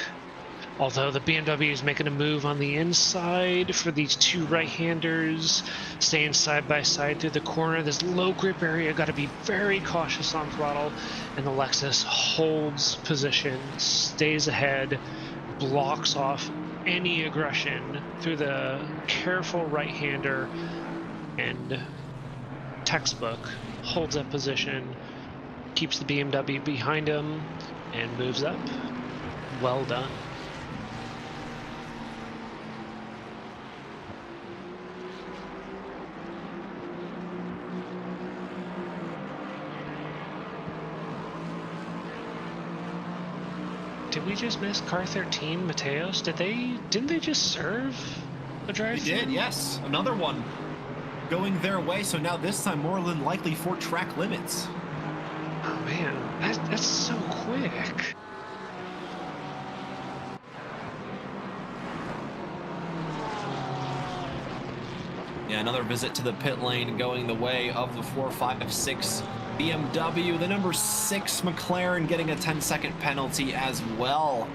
Although the BMW is making a move on the inside for these 2 right-handers, staying side by side through the corner. This low grip area, got to be very cautious on throttle, and the Lexus holds position, stays ahead, blocks off any aggression through the careful right-hander, and textbook holds that position, keeps the BMW behind him, and moves up. Well done. Did we just miss car 13, Mateos? Didn't they just serve a drive? They did, yes. Another one going their way, so now this time more than likely for track limits. Oh man, that's so quick. Yeah, another visit to the pit lane going the way of the 456 BMW. The number 6 McLaren getting a 10-second penalty as well.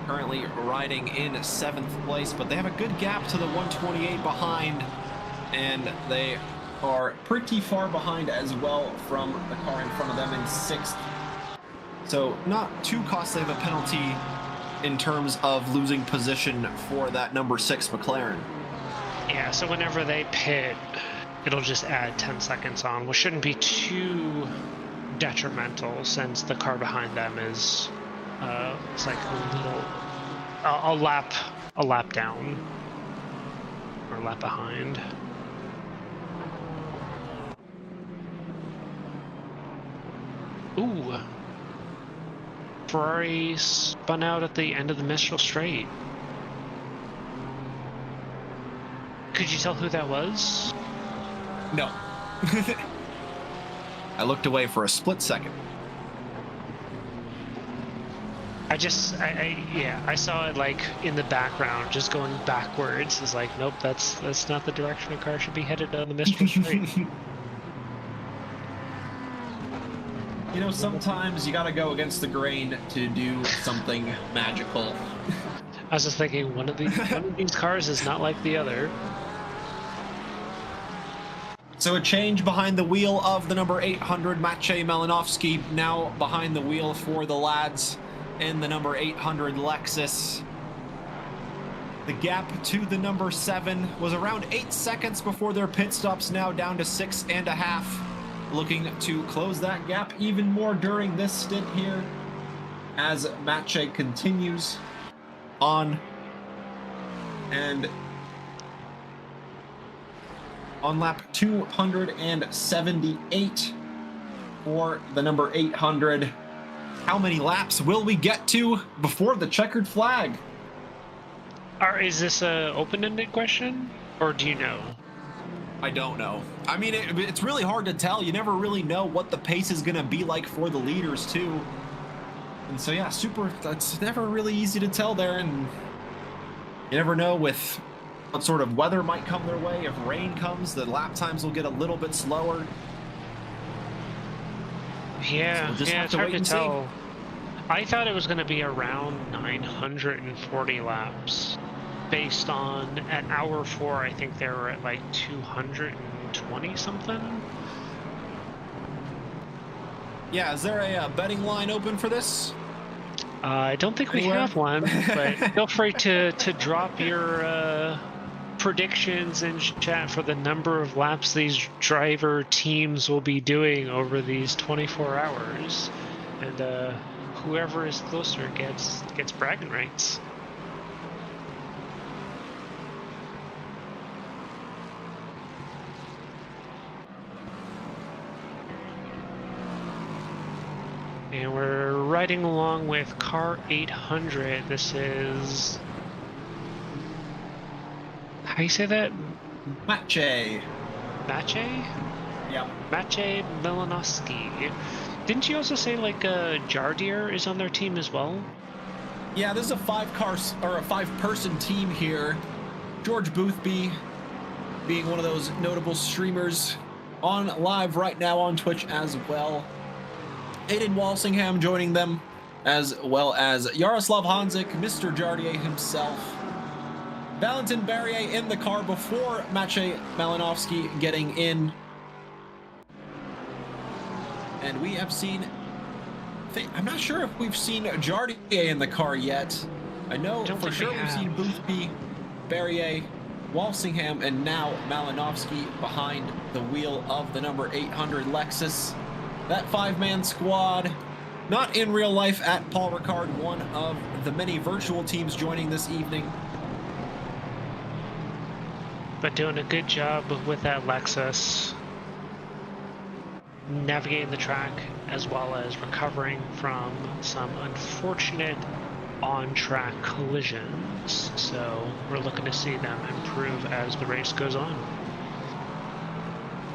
Currently riding in 7th place, but they have a good gap to the 128 behind, and they are pretty far behind as well from the car in front of them in 6th. So not too costly of a penalty in terms of losing position for that number 6 McLaren. Yeah, so whenever they pit, it'll just add 10 seconds on, which shouldn't be too detrimental since the car behind them is it's like a little a lap down or a lap behind. Ooh, Ferrari spun out at the end of the Mistral Straight. Could you tell who that was? No. I looked away for a split second. I saw it like in the background, just going backwards. It's like, nope, that's not the direction a car should be headed down the Mistral Straight. You know, sometimes you gotta go against the grain to do something magical. I was just thinking, one of these cars is not like the other. So a change behind the wheel of the number 800 Maciej Malinovski, now behind the wheel for the lads in the number 800 Lexus. The gap to the number 7 was around 8 seconds before their pit stops, now down to 6.5. Looking to close that gap even more during this stint here as Maciej continues on. And on lap 278 for the number 800. How many laps will we get to before the checkered flag? Is this a open-ended question, or do you know? I don't know. I mean, it's really hard to tell. You never really know what the pace is going to be like for the leaders, too. And so, yeah, that's never really easy to tell there. And you never know with what sort of weather might come their way. If rain comes, the lap times will get a little bit slower. Yeah, So we'll just have it's to hard wait to and see. tell. I thought it was going to be around 940 laps. Based on, at hour 4, I think they were at like 220 something. Yeah, is there a betting line open for this? I don't think we Anywhere? have one, but feel free to drop your predictions in chat for the number of laps these driver teams will be doing over these 24 hours. And whoever is closer gets bragging rights. And we're riding along with car 800. This is... How you say that? Maciej. Maciej? Yep. Maciej Malinovski. Didn't you also say like Jardier is on their team as well? Yeah, this is a five-person team here. George Boothby being one of those notable streamers on live right now on Twitch as well. Aiden Walsingham joining them, as well as Yaroslav Hanzik, Mr. Jardier himself. Valentin Barrier in the car before Maciej Malinovski getting in. And we have seen, I'm not sure if we've seen Jardier in the car yet. I know for sure we've seen Boothby, Barrier, Walsingham, and now Malinovski behind the wheel of the number 800 Lexus. That 5-man squad, not in real life at Paul Ricard, one of the many virtual teams joining this evening. But doing a good job with that Lexus. Navigating the track as well as recovering from some unfortunate on-track collisions. So we're looking to see them improve as the race goes on.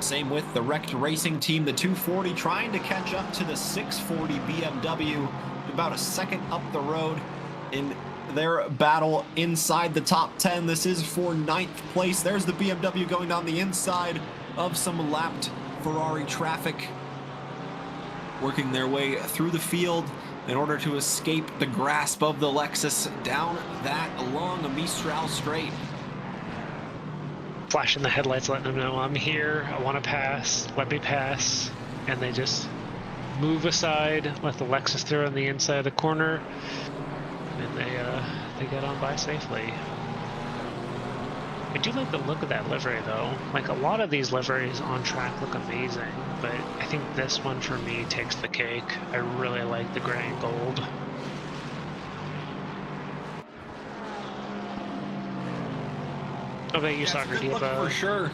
Same with the wrecked racing team, the 240 trying to catch up to the 640 BMW, about a second up the road in their battle inside the top 10. This is for 9th place. There's the BMW going down the inside of some lapped Ferrari traffic, working their way through the field in order to escape the grasp of the Lexus down that long Mistral straight. Flashing the headlights, letting them know I'm here, I want to pass, let me pass. And they just move aside, let the Lexus through on the inside of the corner, and they get on by safely. I do like the look of that livery though. Like a lot of these liveries on track look amazing, but I think this one for me takes the cake. I really like the gray and gold. How about you, Saagar? Do you have a, for sure.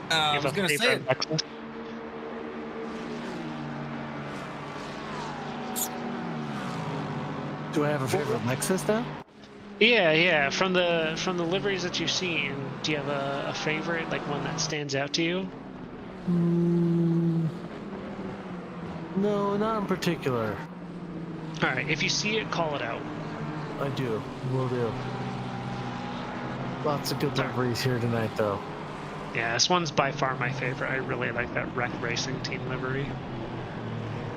I was going to say it. Lexus? Do I have a favorite Lexus now? Yeah. From the liveries that you've seen, do you have a favorite, like one that stands out to you? No, not in particular. All right, if you see it, call it out. I do. Will do. Lots of good liveries here tonight, though. Yeah, this one's by far my favorite. I really like that Wreck Racing Team livery.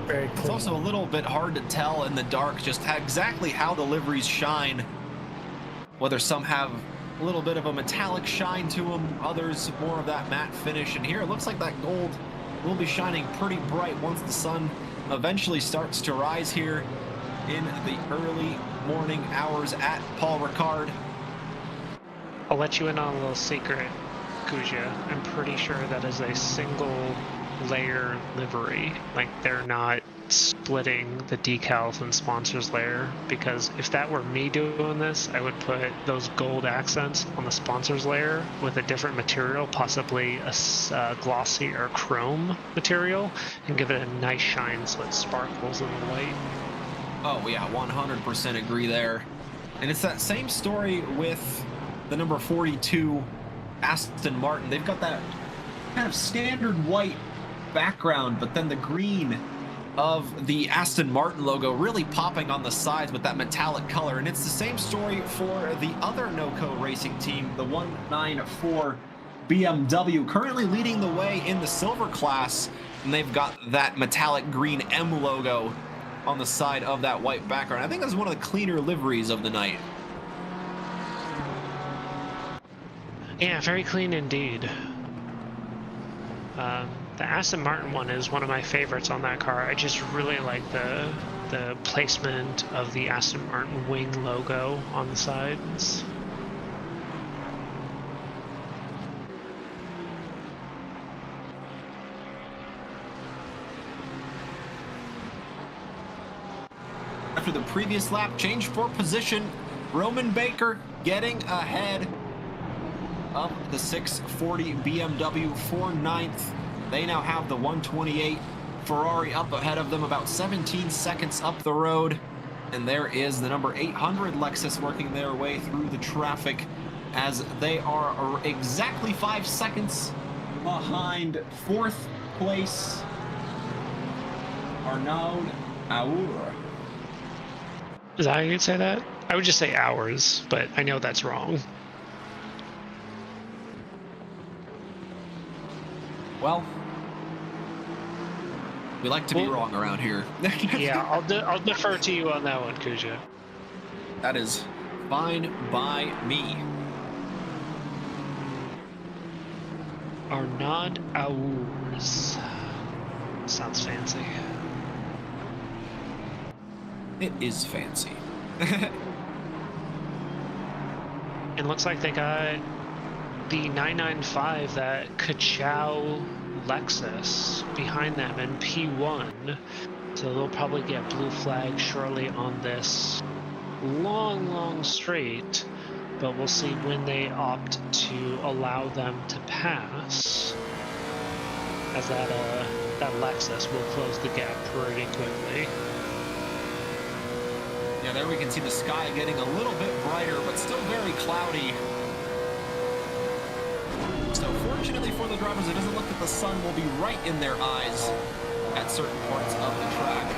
Very clean. It's also a little bit hard to tell in the dark just exactly how the liveries shine. Whether some have a little bit of a metallic shine to them, others more of that matte finish. And here it looks like that gold will be shining pretty bright once the sun eventually starts to rise here in the early morning hours at Paul Ricard. I'll let you in on a little secret, Kuzya. I'm pretty sure that is a single layer livery. Like, they're not splitting the decals and sponsors layer, because if that were me doing this, I would put those gold accents on the sponsors layer with a different material, possibly a glossy or chrome material, and give it a nice shine so it sparkles in the light. Oh yeah, 100% agree there. And it's that same story with the number 42 Aston Martin. They've got that kind of standard white background, but then the green of the Aston Martin logo really popping on the sides with that metallic color. And it's the same story for the other NOCO racing team, the 194 BMW, currently leading the way in the silver class. And they've got that metallic green M logo on the side of that white background. I think that's one of the cleaner liveries of the night. Yeah, very clean indeed. The Aston Martin one is one of my favorites on that car. I just really like the placement of the Aston Martin wing logo on the sides. After the previous lap change for position, Roman Baker getting ahead of the 640 BMW for 9th. They now have the 128 Ferrari up ahead of them, about 17 seconds up the road. And there is the number 800 Lexus working their way through the traffic as they are exactly 5 seconds behind 4th place Arnaud Aour. Is that how you'd say that? I would just say hours, but I know that's wrong. Well, we like to be wrong around here. Yeah, I'll defer to you on that one, Kuzya. That is fine by me. Arnaud Aours. Sounds fancy. It is fancy. It looks like they got the 995, that Kachow Lexus, behind them in P1. So they'll probably get blue flag shortly on this long straight, but we'll see when they opt to allow them to pass, as that Lexus will close the gap pretty quickly. Yeah, there we can see the sky getting a little bit brighter, but still very cloudy. So fortunately for the drivers, it doesn't look like the sun will be right in their eyes at certain parts of the track,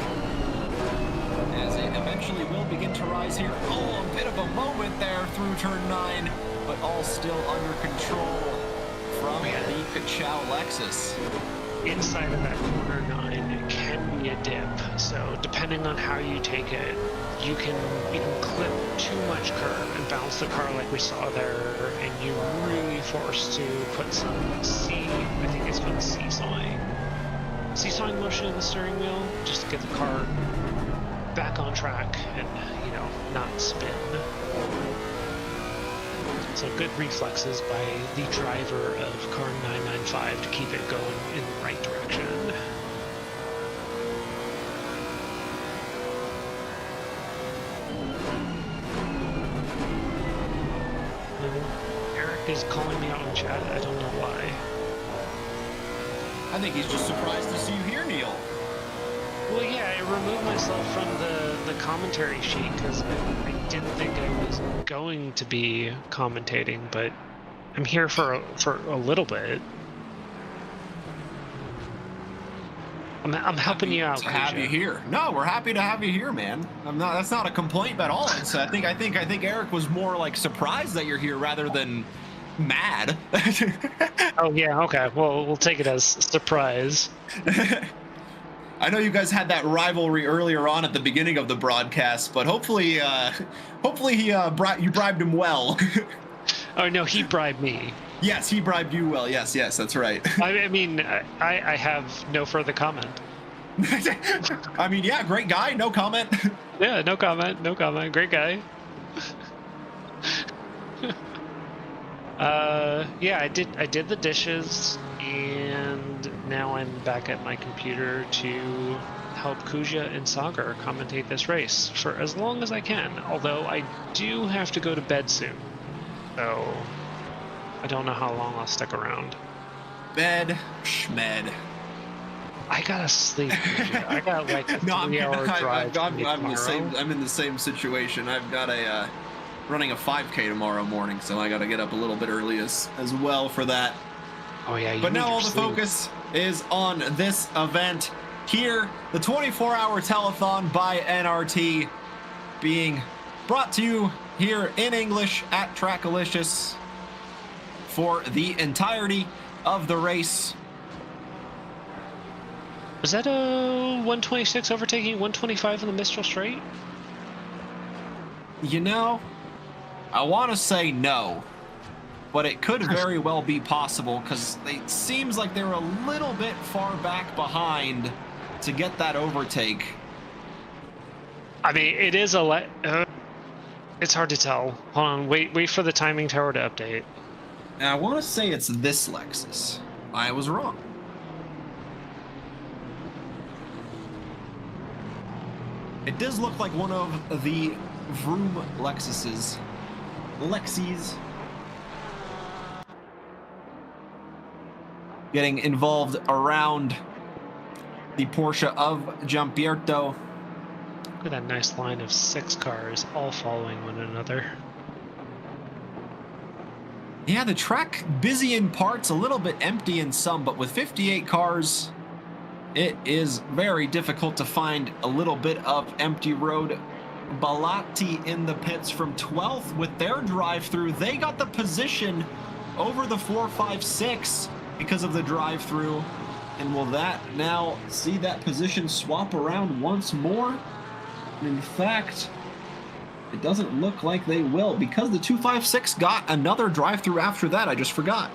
as it eventually will begin to rise here. Oh, a bit of a moment there through turn 9, but all still under control from the Kachow Lexus. Inside of that corner 9, it can be a dip, so depending on how you take it, you can clip too much curve and bounce the car like we saw there, and you're really forced to put some I think it's called seesawing motion in the steering wheel, just to get the car back on track and, not spin. So good reflexes by the driver of car 995 to keep it going in the right direction. Eric is calling me out in chat. I don't know why. I think he's just surprised to see you here, Neil. Well, yeah, I removed myself from the commentary sheet because I didn't think I was going to be commentating, but I'm here for a little bit. I'm helping you out. To have you here. No, we're happy to have you here, man. That's not a complaint at all. So I think Eric was more like surprised that you're here rather than mad. Oh yeah, okay. Well, we'll take it as surprise. I know you guys had that rivalry earlier on at the beginning of the broadcast, but hopefully you bribed him well. Oh no, he bribed me. Yes, he bribed you well. Yes, that's right. I mean, I have no further comment. I mean, yeah, great guy. No comment. Yeah, no comment. No comment. Great guy. Yeah, I did the dishes, and now I'm back at my computer to help Kuzya and Saagar commentate this race for as long as I can. Although I do have to go to bed soon, so I don't know how long I'll stick around. Bed, schmed. I gotta sleep. I got like a 3-hour drive. I'm in the same situation. I've got a running a 5K tomorrow morning, so I got to get up a little bit early as well for that. Oh yeah. But now all the focus is on this event here, the 24-hour telethon by NRT, being brought to you here in English at TRACKILICIOUS for the entirety of the race. Was that a 126 overtaking 125 in the Mistral Straight? You know, I want to say no, but it could very well be possible because it seems like they're a little bit far back behind to get that overtake. I mean, it is it's hard to tell. Hold on, wait for the timing tower to update. Now, I want to say it's this Lexus. I was wrong. It does look like one of the Vroom Lexuses. Lexis. Getting involved around the Porsche of Giampietro. Look at that nice line of 6 cars all following one another. Yeah, the track busy in parts, a little bit empty in some, but with 58 cars, it is very difficult to find a little bit of empty road. Balati in the pits from 12th with their drive-through. They got the position over the 4, 5, 6 because of the drive-through. And will that now see that position swap around once more? In fact, it doesn't look like they will because the 256 got another drive-through after that. I just forgot.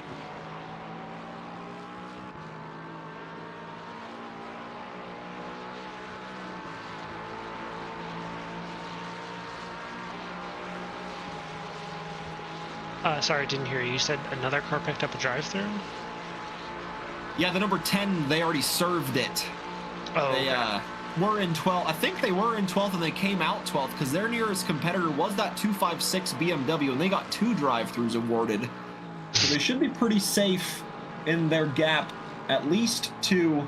Sorry, I didn't hear you. You said another car picked up a drive-through? Yeah, the number 10, they already served it. Oh, They were in 12th. I think they were in 12th and they came out 12th because their nearest competitor was that 256 BMW and they got 2 drive-throughs awarded. So they should be pretty safe in their gap, at least to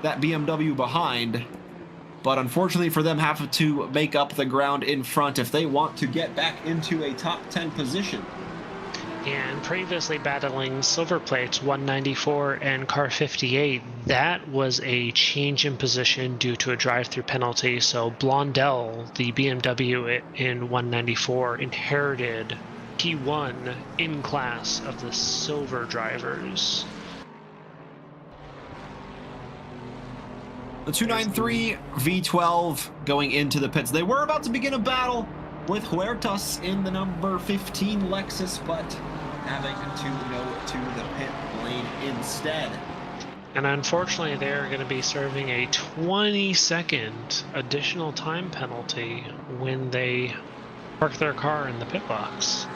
that BMW behind. But unfortunately for them, have to make up the ground in front if they want to get back into a top 10 position. And previously battling silver plates 194 and car 58, that was a change in position due to a drive-through penalty. So Blondell, the BMW in 194, inherited P1 in class of the silver drivers. The 293 V12 going into the pits. They were about to begin a battle with Huertas in the number 15 Lexus, but having to go to the pit lane instead. And unfortunately, they're going to be serving a 20-second additional time penalty when they park their car in the pit box.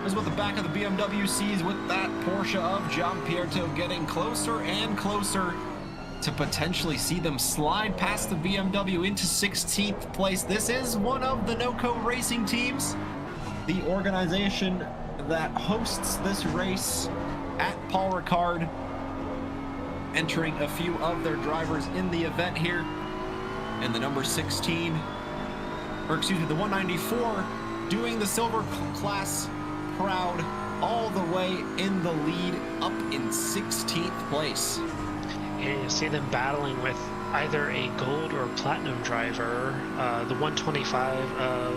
Here's what the back of the BMW sees with that Porsche of Giampietro getting closer and closer to potentially see them slide past the BMW into 16th place. This is one of the NOCO racing teams, the organization that hosts this race at Paul Ricard, entering a few of their drivers in the event here. And the number 16, or excuse me, the 194, doing the silver class proud, all the way in the lead, up in 16th place. And you see them battling with either a gold or platinum driver. The 125 of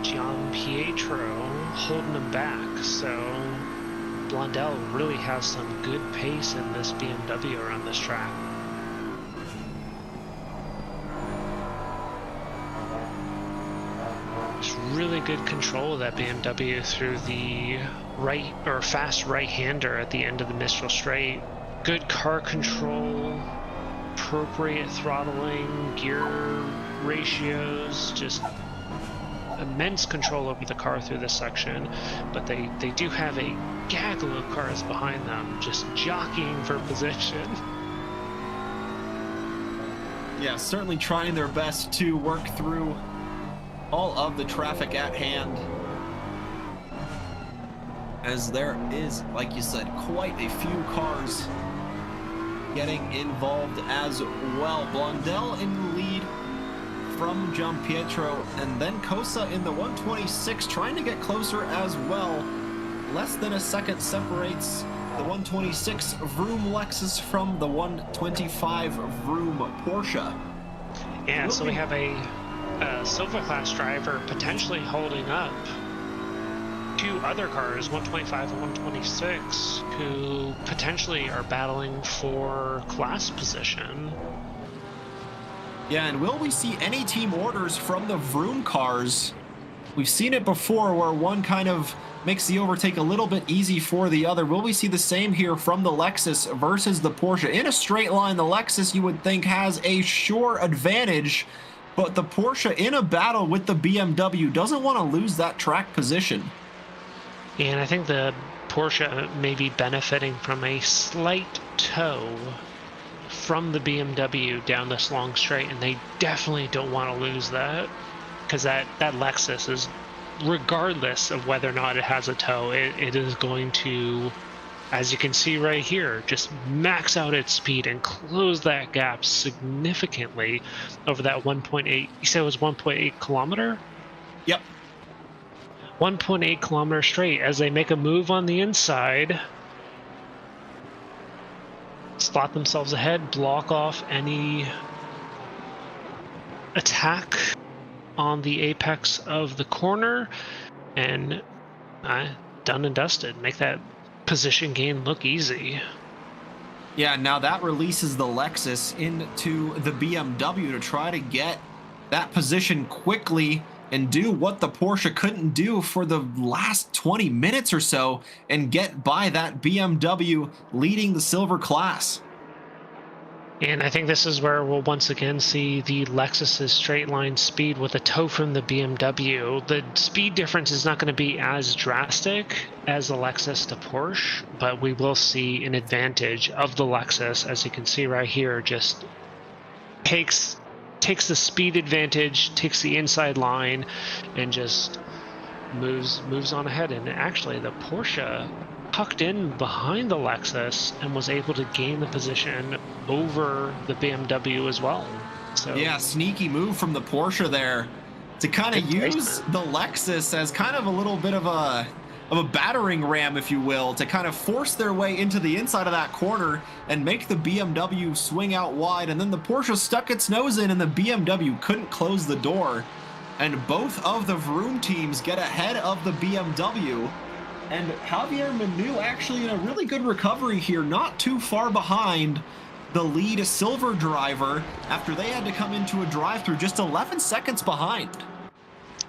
Giampietro holding them back. So Blondell really has some good pace in this BMW around this track. really good control of that BMW through the right or fast right-hander at the end of the Mistral Straight. Good car control, appropriate throttling, gear ratios, just immense control over the car through this section. But they do have a gaggle of cars behind them just jockeying for position. Yeah, certainly trying their best to work through all of the traffic at hand, as there is, like you said, quite a few cars getting involved as well. Blondell in the lead from Gianpietro, and then Kosa in the 126 trying to get closer as well. Less than a second separates the 126 Vroom Lexus from the 125 Vroom Porsche. Yeah, so we have a silver class driver potentially holding up two other cars, 125 and 126, who potentially are battling for class position. Yeah, and will we see any team orders from the Vroom cars? We've seen it before where one kind of makes the overtake a little bit easy for the other. Will we see the same here from the Lexus versus the Porsche? In a straight line, the Lexus, you would think, has a sure advantage, but the Porsche in a battle with the BMW doesn't want to lose that track position. And I think the Porsche may be benefiting from a slight tow from the BMW down this long straight, and they definitely don't want to lose that, because that Lexus is, regardless of whether or not it has a tow, it is going to, as you can see right here, just max out its speed and close that gap significantly over that 1.8, you said it was 1.8 kilometer? Yep. 1.8 kilometer straight as they make a move on the inside, slot themselves ahead, block off any attack on the apex of the corner, and done and dusted. Make that position gain look easy. Yeah, now that releases the Lexus into the BMW to try to get that position quickly and do what the Porsche couldn't do for the last 20 minutes or so, and get by that BMW leading the silver class. And I think this is where we'll once again see the Lexus's straight line speed with a tow from the BMW. The speed difference is not going to be as drastic as the Lexus to Porsche, but we will see an advantage of the Lexus, as you can see right here, just takes the speed advantage, takes the inside line, and just moves on ahead. And actually the Porsche tucked in behind the Lexus and was able to gain the position over the BMW as well. So yeah, sneaky move from the Porsche there to kind of use the Lexus as kind of a little bit of a battering ram, if you will, to kind of force their way into the inside of that corner and make the BMW swing out wide. And then the Porsche stuck its nose in and the BMW couldn't close the door. And both of the Vroom teams get ahead of the BMW. And Javier Manu actually in a really good recovery here, not too far behind the lead silver driver after they had to come into a drive-through, just 11 seconds behind.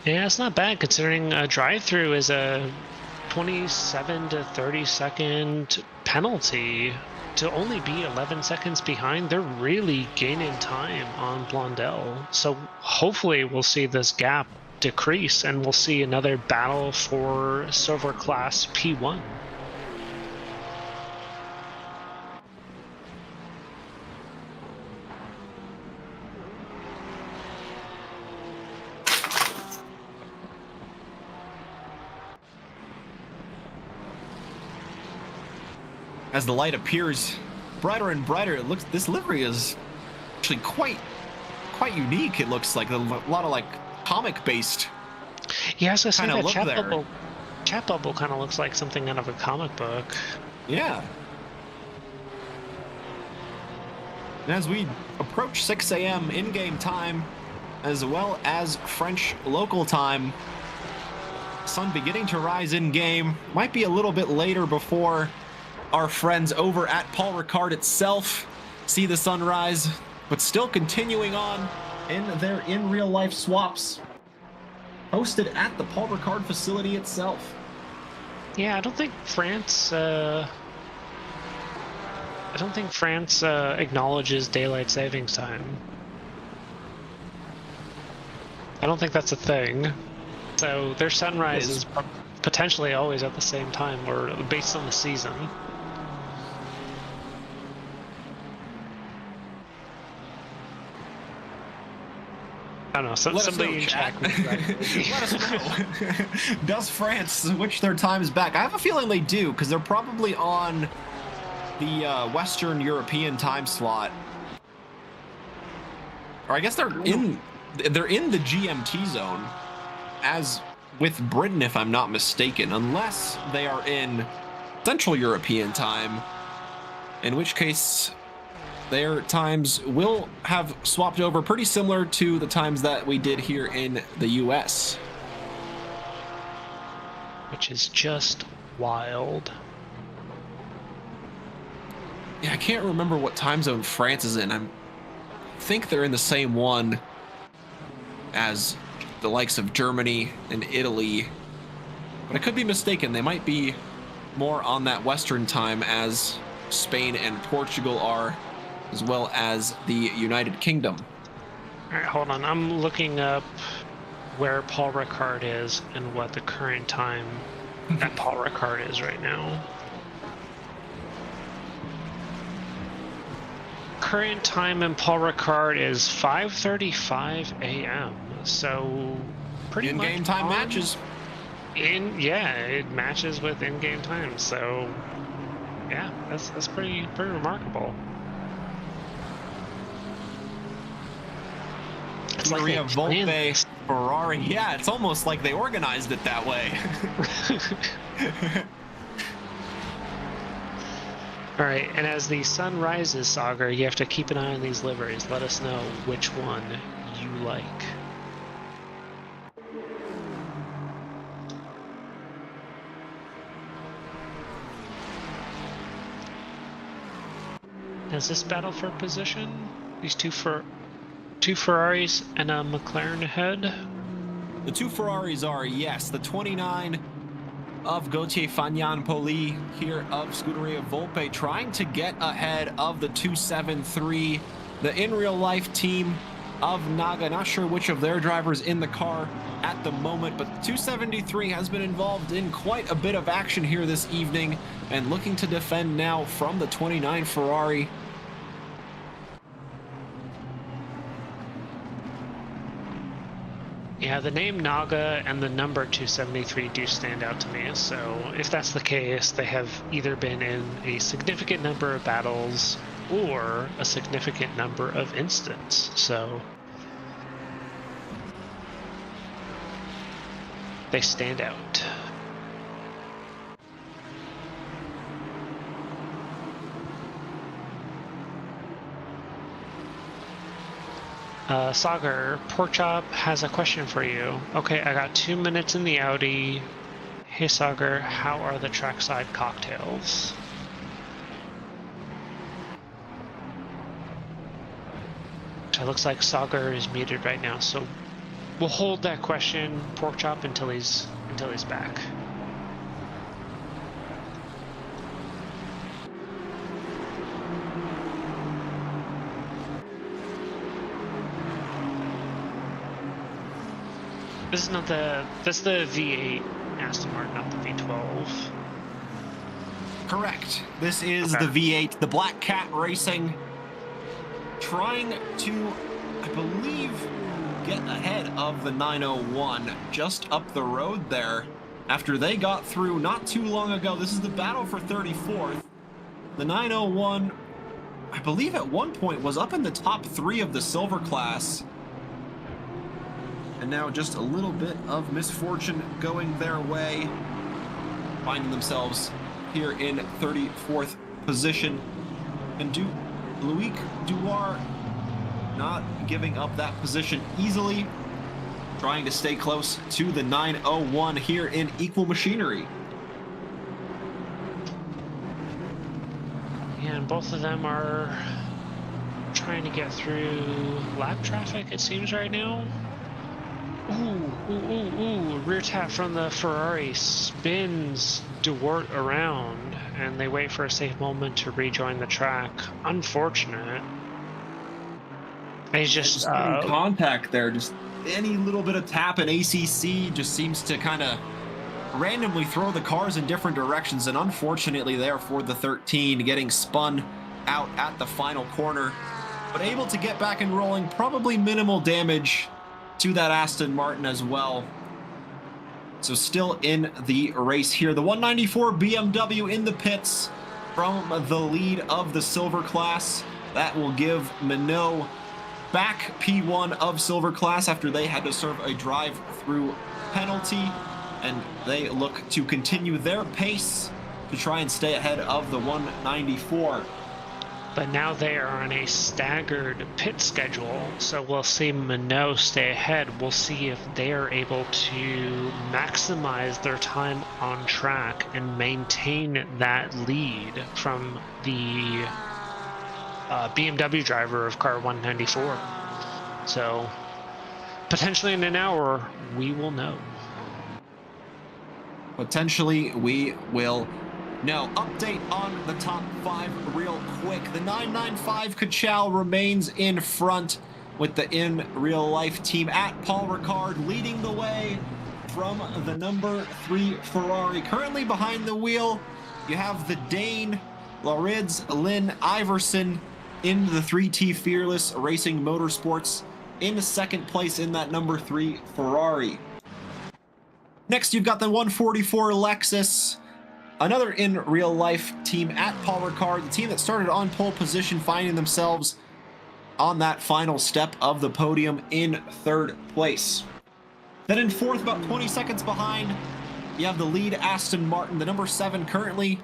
Yeah, it's not bad considering a drive-through is a 27 to 30 second penalty. To only be 11 seconds behind, they're really gaining time on Blondell. So hopefully we'll see this gap decrease and we'll see another battle for silver class P1. As the light appears brighter and brighter, it looks, this livery is actually quite unique. It looks like a lot of like comic based. Yeah, so kind of look there. Chat bubble kind of looks like something out of a comic book. Yeah. And as we approach 6 a.m. in-game time, as well as French local time, sun beginning to rise in-game. Might be a little bit later before our friends over at Paul Ricard itself see the sunrise, but still continuing on in their in-real-life swaps. hosted at the Paul Ricard facility itself. Yeah, I don't think France acknowledges daylight savings time. I don't think that's a thing. So their sunrise is potentially always at the same time, or based on the season. I don't know. Somebody in chat. Let us know. Does France switch their times back? I have a feeling they do, because they're probably on the Western European time slot. Or I guess they're in the GMT zone, as with Britain, if I'm not mistaken, unless they are in Central European time, in which case their times will have swapped over pretty similar to the times that we did here in the US. Which is just wild. Yeah, I can't remember what time zone France is in. I think they're in the same one as the likes of Germany and Italy, but I could be mistaken. They might be more on that Western time as Spain and Portugal are, as well as the United Kingdom. All right, hold on. I'm looking up where Paul Ricard is and what the current time at Paul Ricard is right now. Current time in Paul Ricard is 5:35 a.m. So pretty much in-game time matches. Yeah, it matches with in-game time. So yeah, that's pretty remarkable. It's like Maria Volpe, Ferrari. Yeah, it's almost like they organized it that way. All right, and as the sun rises, Saagar, you have to keep an eye on these liveries. Let us know which one you like. Is this battle for position? These two Ferraris and a McLaren ahead? The two Ferraris are, yes, the 29 of Gauthier Fagnan-Poli here of Scuderia Volpe, trying to get ahead of the 273, the in real life team of Naga. Not sure which of their drivers in the car at the moment, but the 273 has been involved in quite a bit of action here this evening and looking to defend now from the 29 Ferrari. Yeah, the name Naga and the number 273 do stand out to me, so if that's the case, they have either been in a significant number of battles or a significant number of incidents, so they stand out. Saagar, Porkchop has a question for you. Okay, I got 2 minutes in the Audi. Hey Saagar, how are the trackside cocktails? It looks like Saagar is muted right now, so we'll hold that question, Porkchop, until he's back. This is not that's the V8 Aston Martin, not the V12. Correct. This is the V8, the Black Cat Racing, trying to, I believe, get ahead of the 901 just up the road there after they got through not too long ago. This is the battle for 34th. The 901, I believe at one point was up in the top 3 of the silver class. And now just a little bit of misfortune going their way, finding themselves here in 34th position. And Loic Duar not giving up that position easily, trying to stay close to the 901 here in equal machinery. Yeah, and both of them are trying to get through lap traffic, it seems, right now. Rear tap from the Ferrari spins Dewart around, and they wait for a safe moment to rejoin the track. Unfortunate. He's just getting contact there. Just any little bit of tap in ACC just seems to kind of randomly throw the cars in different directions, and unfortunately there for the 13, getting spun out at the final corner, but able to get back and rolling. Probably minimal damage to that Aston Martin as well. So still in the race here. The 194 BMW in the pits from the lead of the silver class. That will give Minot back P1 of silver class after they had to serve a drive-through penalty, and they look to continue their pace to try and stay ahead of the 194. But now they are on a staggered pit schedule, so we'll see Minot stay ahead. We'll see if they are able to maximize their time on track and maintain that lead from the BMW driver of car 194. So potentially in an hour, we will know. Potentially we will know. Update on the top 5 real quick. The 995 Kachal remains in front with the in real life team at Paul Ricard leading the way from the number 3 Ferrari. Currently behind the wheel, you have the Dane, Laurids, Lynn Iverson in the 3T Fearless Racing Motorsports in second place in that number 3 Ferrari. Next, you've got the 144 Lexus, another in real life team at Paul Ricard, the team that started on pole position, finding themselves on that final step of the podium in third place. Then in fourth, about 20 seconds behind, you have the lead Aston Martin, the number 7 currently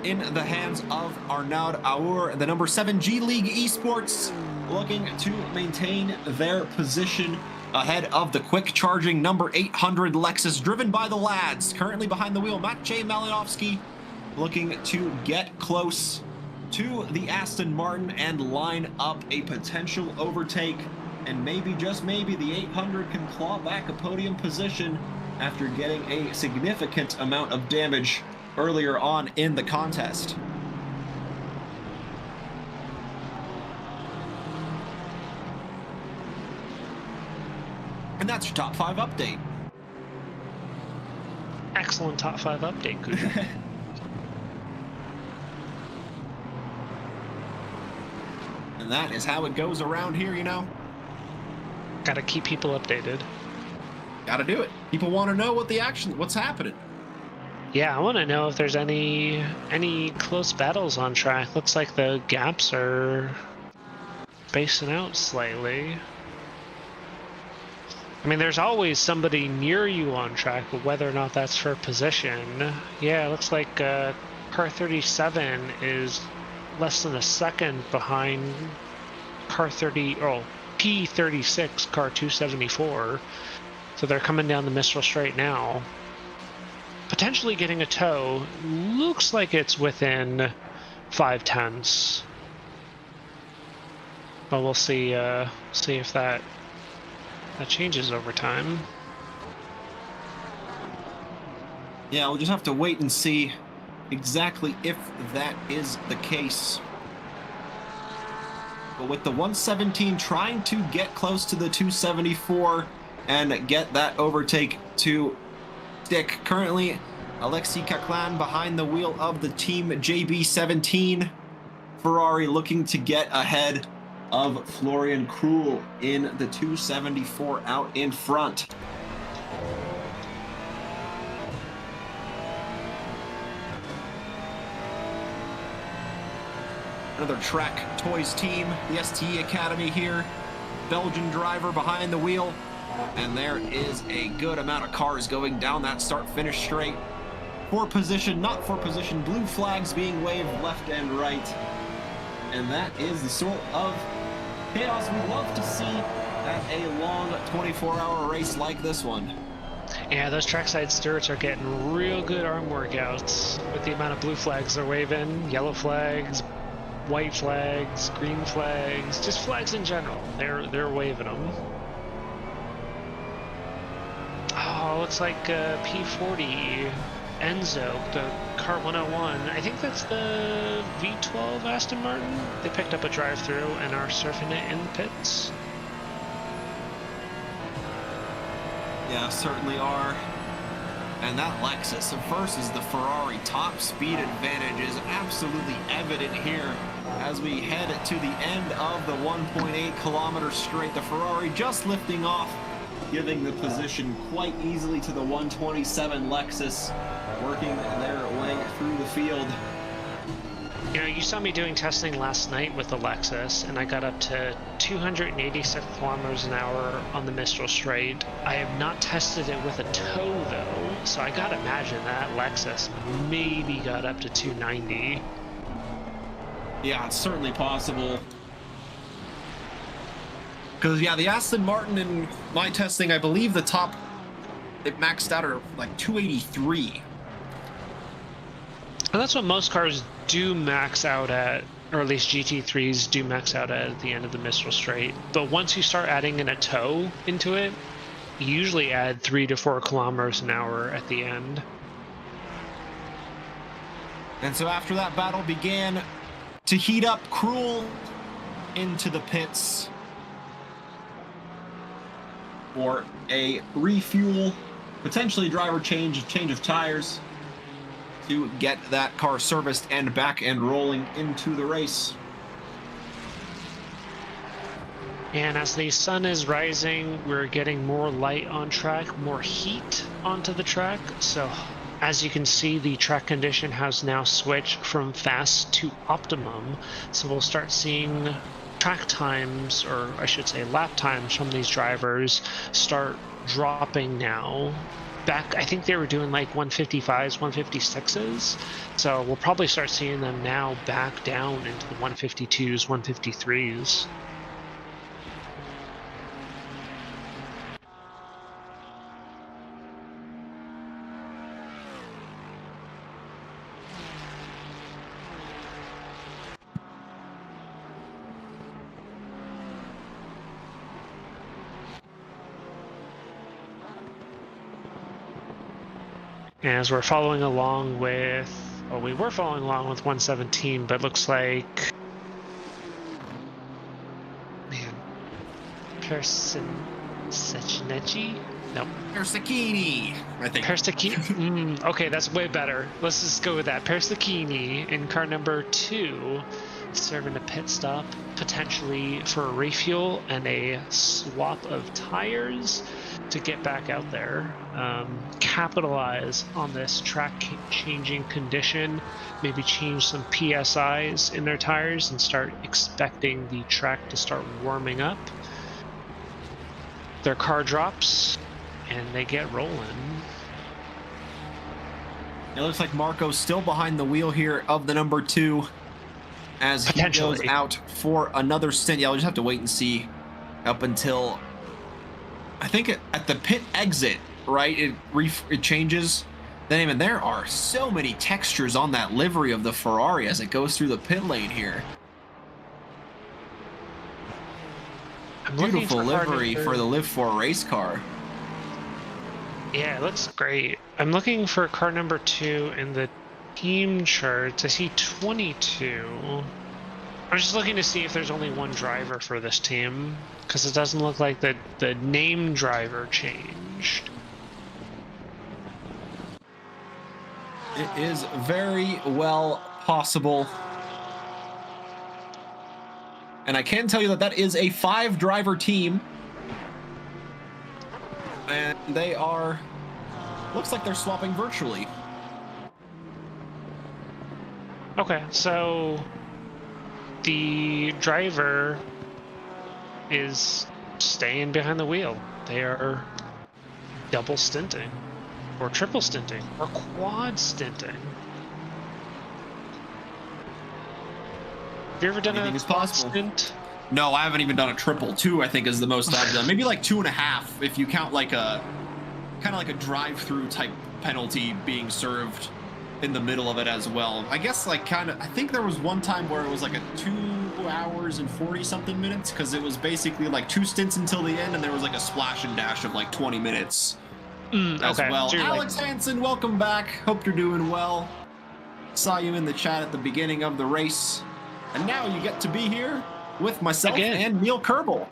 in the hands of Arnaud Aour, the number 7 G League Esports, looking to maintain their position ahead of the quick charging number 800 Lexus, driven by the lads. Currently behind the wheel, Maciej Malinowski, looking to get close to the Aston Martin and line up a potential overtake. And maybe, just maybe, the 800 can claw back a podium position after getting a significant amount of damage earlier on in the contest. And that's your top 5 update. Excellent top 5 update, Kuzya. And that is how it goes around here, you know. Gotta keep people updated. Gotta do it. People want to know what's happening. Yeah, I want to know if there's any close battles on track. Looks like the gaps are spacing out slightly. I mean, there's always somebody near you on track, but whether or not that's for position. Yeah, it looks like car 37 is less than a second behind car P36, car 274. So they're coming down the Mistral Straight now. Potentially getting a tow. Looks like it's within 0.5. But we'll see if that changes over time. Yeah, we'll just have to wait and see exactly if that is the case. But with the 117 trying to get close to the 274 and get that overtake to stick. Currently, Alexei Kaklan behind the wheel of the Team JB17 Ferrari, looking to get ahead of Florian Krul in the 274 out in front. Another Track Toys team, the STE Academy here. Belgian driver behind the wheel. And there is a good amount of cars going down that start-finish straight. For position, not for position, blue flags being waved left and right. And that is the sort of chaos we love to see at a long 24-hour race like this one. Yeah, those trackside stirrups are getting real good arm workouts with the amount of blue flags they're waving, yellow flags, white flags, green flags, just flags in general. They're waving them. Oh, looks like P40 Enzo, the car 101. I think that's the V12 Aston Martin. They picked up a drive-through and are surfing it in the pits. Yeah, certainly are. And that Lexus versus the Ferrari top speed advantage is absolutely evident here as we head to the end of the 1.8 kilometer straight. The Ferrari just lifting off, giving the position quite easily to the 127 Lexus, working their way through the field. You know, you saw me doing testing last night with the Lexus, and I got up to 286 kilometers an hour on the Mistral Straight. I have not tested it with a tow, though, so I gotta imagine that Lexus maybe got up to 290. Yeah, it's certainly possible. Because, yeah, the Aston Martin in my testing, I believe the top, it maxed out at like 283. And that's what most cars do max out at, or at least GT3s do max out at the end of the Mistral Straight. But once you start adding in a tow into it, you usually add 3 to 4 kilometers an hour at the end. And so after that battle began to heat up, Cruel into the pits for a refuel, potentially driver change of tires, to get that car serviced and back and rolling into the race. And as the sun is rising, we're getting more light on track, more heat onto the track. So as you can see, the track condition has now switched from fast to optimum. So we'll start seeing track times, or I should say lap times, from these drivers start dropping now. Back, I think they were doing like 155s, 156s. So we'll probably start seeing them now back down into the 152s, 153s. As we're following along with, well, we were following along with 117, but looks like, man, Persicini? Nope. Persicini, I think. Persicini? Okay, that's way better. Let's just go with that. Persicini in car number 2, serving a pit stop, potentially for a refuel and a swap of tires to get back out there. Capitalize on this track changing condition, maybe change some PSIs in their tires and start expecting the track to start warming up. Their car drops and they get rolling. It looks like Marco's still behind the wheel here of the number 2 as he goes out for another stint. Yeah, we'll just have to wait and see up until, I think at the pit exit, right? It changes. Then even there are so many textures on that livery of the Ferrari as it goes through the pit lane here. Beautiful livery for the Live 4 race car. Yeah, it looks great. I'm looking for car number 2 in the team charts. I see 22. I'm just looking to see if there's only one driver for this team, because it doesn't look like the name driver changed. It is very well possible. And I can tell you that that is a 5-driver team. And they are, looks like they're swapping virtually. Okay, so the driver is staying behind the wheel. They are double stinting, or triple stinting, or quad stinting. Have you ever done a quad stint? No, I haven't even done a triple. 2, I think, is the most I've done. Maybe like 2.5 if you count like a kind of like a drive-through type penalty being served in the middle of it as well. I guess like kind of, I think there was one time where it was like a 2 hours and 40 something minutes, because it was basically like 2 stints until the end, and there was like a splash and dash of like 20 minutes as okay. well. So you're Alex Hansen, welcome back. Hope you're doing well. Saw you in the chat at the beginning of the race. And now you get to be here with myself Again. and Neil Kerbal.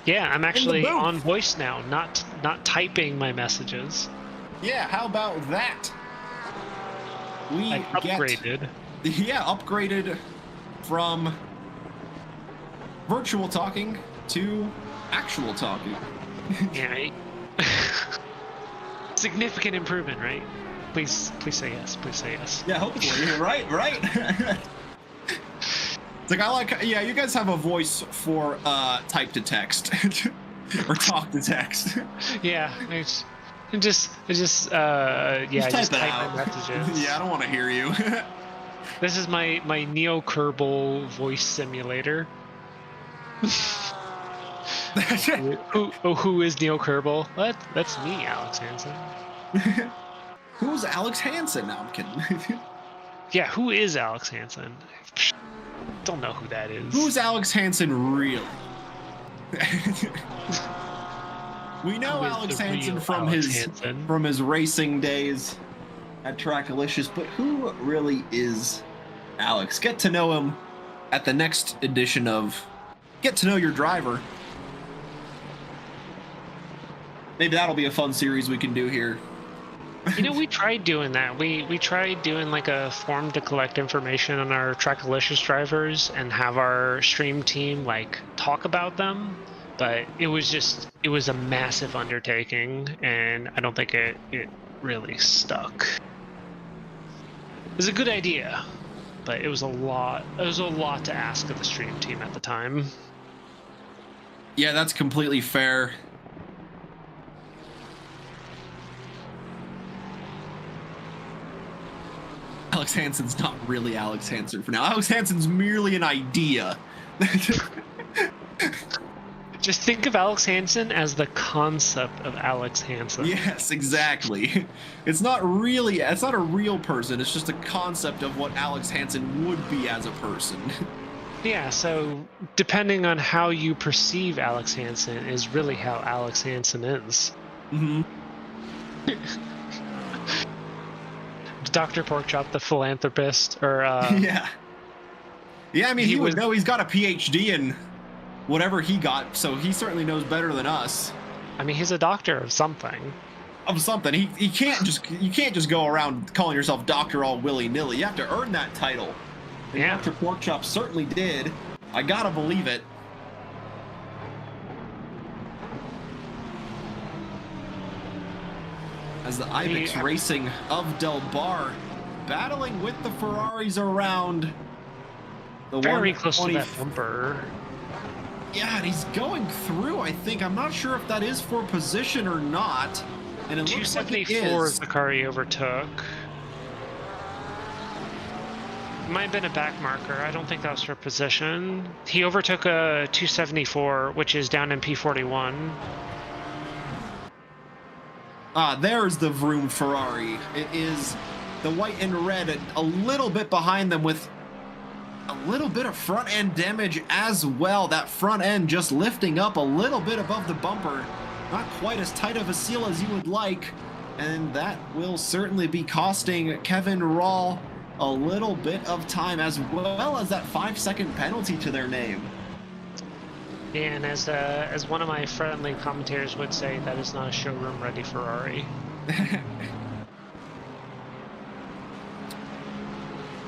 Yeah, I'm actually booth. on voice now, not typing my messages. Yeah, how about that? We I get upgraded. upgraded from virtual talking to actual talking. Yeah. Significant improvement, right? Please say yes. Please say yes. Yeah, hopefully. right. It's like you guys have a voice for type to text or talk to text. Yeah, I just Just type it out. my messages. Yeah, I don't want to hear you. This is my Neo Kerbal voice simulator. Who is Neo Kerbal? That's me, Alex Hansen. Who's Alex Hansen? No, I'm kidding. Yeah, who is Alex Hansen? Don't know who that is. Who's Alex Hansen really? We know Who is Alex the Hansen real from Alex his Hansen? from his racing days at TRACKILICIOUS, but who really is Alex? Get to know him at the next edition of Get to Know Your Driver. Maybe that'll be a fun series we can do here. You know, we tried doing that. We tried doing like a form to collect information on our TRACKILICIOUS drivers and have our stream team like talk about them, but it was a massive undertaking, and I don't think it really stuck. It was a good idea, but it was a lot to ask of the stream team at the time. Yeah, that's completely fair. Alex Hansen's not really Alex Hansen for now. Alex Hansen's merely an idea. Just think of Alex Hansen as the concept of Alex Hansen. Yes, exactly. It's not a real person. It's just a concept of what Alex Hansen would be as a person. Yeah, so depending on how you perceive Alex Hansen is really how Alex Hansen is. Mm-hmm. Dr. Porkchop, the philanthropist, or Yeah. Yeah, I mean, he would was- know. He's got a PhD in whatever he got, so he certainly knows better than us. I mean, he's a doctor of something. Of something. You can't just go around calling yourself doctor all willy-nilly. You have to earn that title. And Yeah. Dr. Porkchop certainly did. I gotta believe it. As the Ibex Racing of Del Bar battling with the Ferraris around the Very close to 120. that bumper. Yeah, and he's going through, I think. I'm not sure if that is for position or not. And it looks like it 274 is. is the car he overtook. Might have been a back marker. I don't think that was for position. He overtook a 274, which is down in P41. Ah, there's the Vroom Ferrari. It is the white and red a little bit behind them with a little bit of front end damage as well. That front end just lifting up a little bit above the bumper. Not quite as tight of a seal as you would like. And that will certainly be costing Kevin Rahl a little bit of time, as well as that 5-second penalty to their name. Yeah, and as one of my friendly commentators would say, that is not a showroom-ready Ferrari.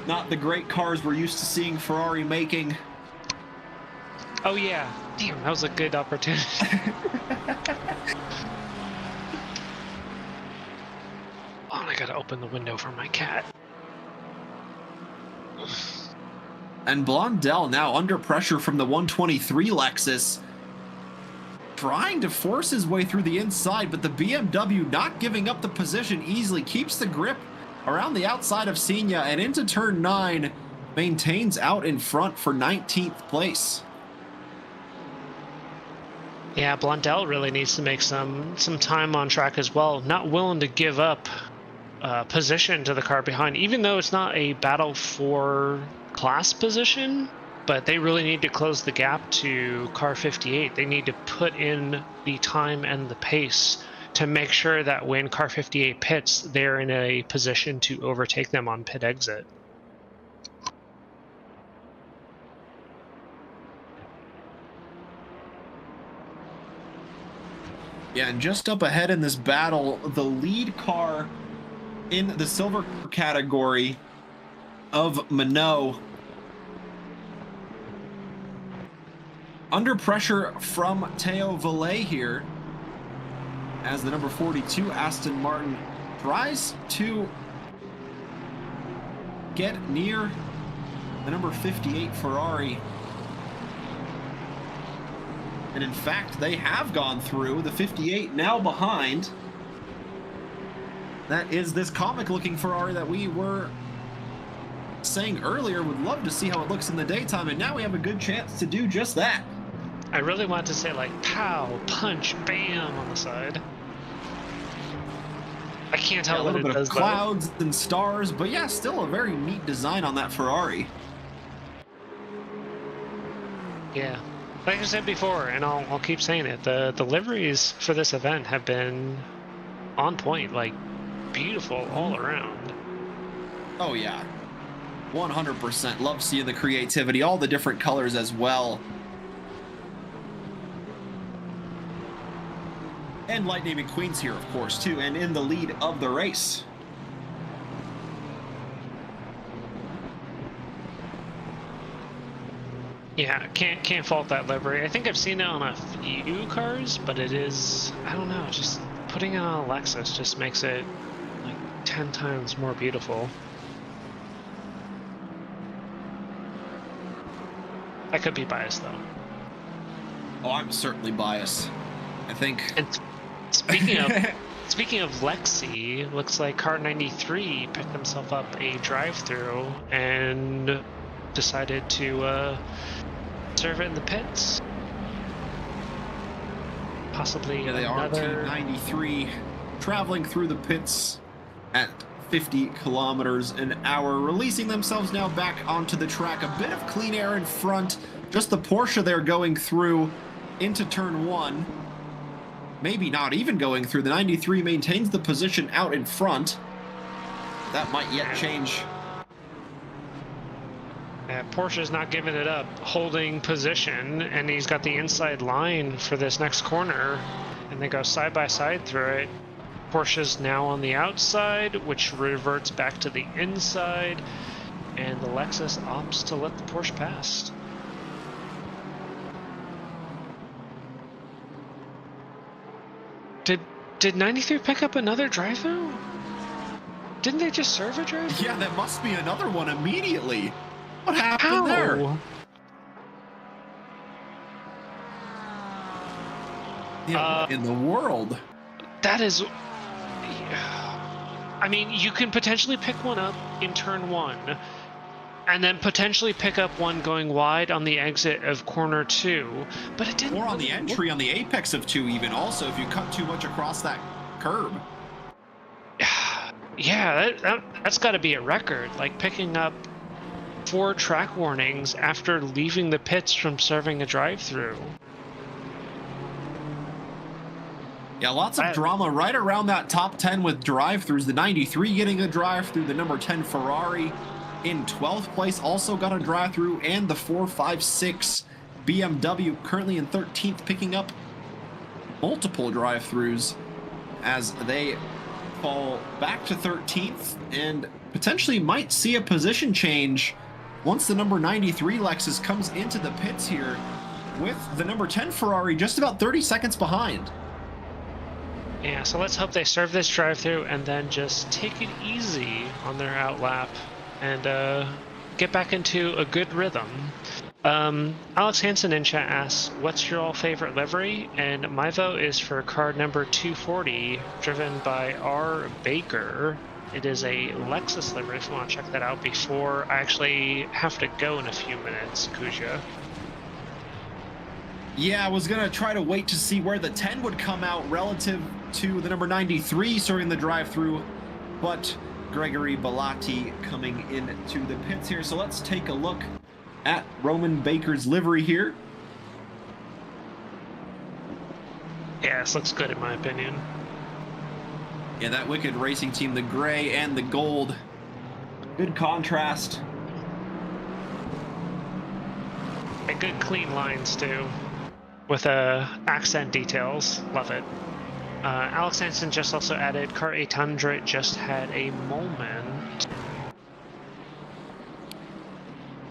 Not the great cars we're used to seeing Ferrari making. Oh yeah, damn, that was a good opportunity. Oh, and I gotta open the window for my cat. And Blondell now under pressure from the 123 Lexus, trying to force his way through the inside, but the BMW not giving up the position easily, keeps the grip around the outside of Senia and into turn 9, maintains out in front for 19th place. Yeah, Blondell really needs to make some time on track as well. Not willing to give up position to the car behind, even though it's not a battle for class position, but they really need to close the gap to car 58. They need to put in the time and the pace to make sure that when car 58 pits, they're in a position to overtake them on pit exit. Yeah, and just up ahead in this battle, the lead car in the silver category of Minot. Under pressure from Teo Valet here, as the number 42 Aston Martin tries to get near the number 58 Ferrari. And in fact, they have gone through. The 58 now behind. That is this comic-looking Ferrari that we were saying earlier would love to see how it looks in the daytime, and now we have a good chance to do just that. I really want to say like pow, punch, bam on the side. I can't tell a what little it bit does. of clouds and stars, but yeah, still a very neat design on that Ferrari. Yeah. Like I said before, and I'll keep saying it, the liveries for this event have been on point, like beautiful all around. Oh yeah, 100%. Love seeing the creativity, all the different colors as well. And Lightning McQueen's here, of course, too, and in the lead of the race. Yeah, can't fault that livery. I think I've seen it on a few cars, but it is, I don't know, just putting it on a Lexus just makes it like 10 times more beautiful. I could be biased though. Oh, I'm certainly biased. I think. And speaking of speaking of Lexi, looks like car 93 picked himself up a drive-through and decided to serve it in the pits. Possibly Yeah, they are another... Team 93 traveling through the pits at 50 kilometers an hour, releasing themselves now back onto the track. A bit of clean air in front. Just the Porsche they're going through into turn one. Maybe not even going through. The 93 maintains the position out in front. That might yet change. Porsche's not giving it up, holding position, and he's got the inside line for this next corner, and they go side by side through it. Porsche's now on the outside, which reverts back to the inside, and the Lexus opts to let the Porsche pass. Did 93 pick up another drive-through? Didn't they just serve a drive-through? Yeah, that must be another one immediately. What happened there? Yeah, what in the world? That is... I mean, you can potentially pick one up in turn one, and then potentially pick up one going wide on the exit of corner two, but it didn't... Or on the entry, on the apex of two even, also, if you cut too much across that curb. Yeah, that's got to be a record, like picking up 4 track warnings after leaving the pits from serving a drive-through. Yeah, lots of drama right around that top 10 with drive-throughs. The 93 getting a drive-through, the number 10 Ferrari in 12th place also got a drive-through, and the 456 BMW currently in 13th picking up multiple drive-throughs as they fall back to 13th and potentially might see a position change once the number 93 Lexus comes into the pits here with the number 10 Ferrari just about 30 seconds behind. Yeah, so let's hope they serve this drive-through and then just take it easy on their outlap and get back into a good rhythm. Alex Hansen in chat asks, what's your all favorite livery? And my vote is for card number 240, driven by R. Baker. It is a Lexus livery if you want to check that out before I actually have to go in a few minutes, Kuzya. Yeah, I was going to try to wait to see where the 10 would come out relative to the number 93 starting the drive-through, but Gregory Bellotti coming into the pits here. So let's take a look at Roman Baker's livery here. Yeah, this looks good in my opinion. Yeah, that Wicked Racing team, the gray and the gold. Good contrast. And good clean lines too, with accent details. Love it. Alex Hansen just also added car 800 just had a moment.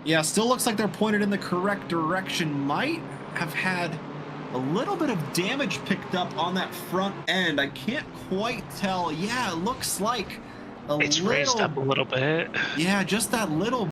Yeah, still looks like they're pointed in the correct direction. Might have had a little bit of damage picked up on that front end. I can't quite tell. Yeah, it looks like It's raised up a little bit. Yeah, just that little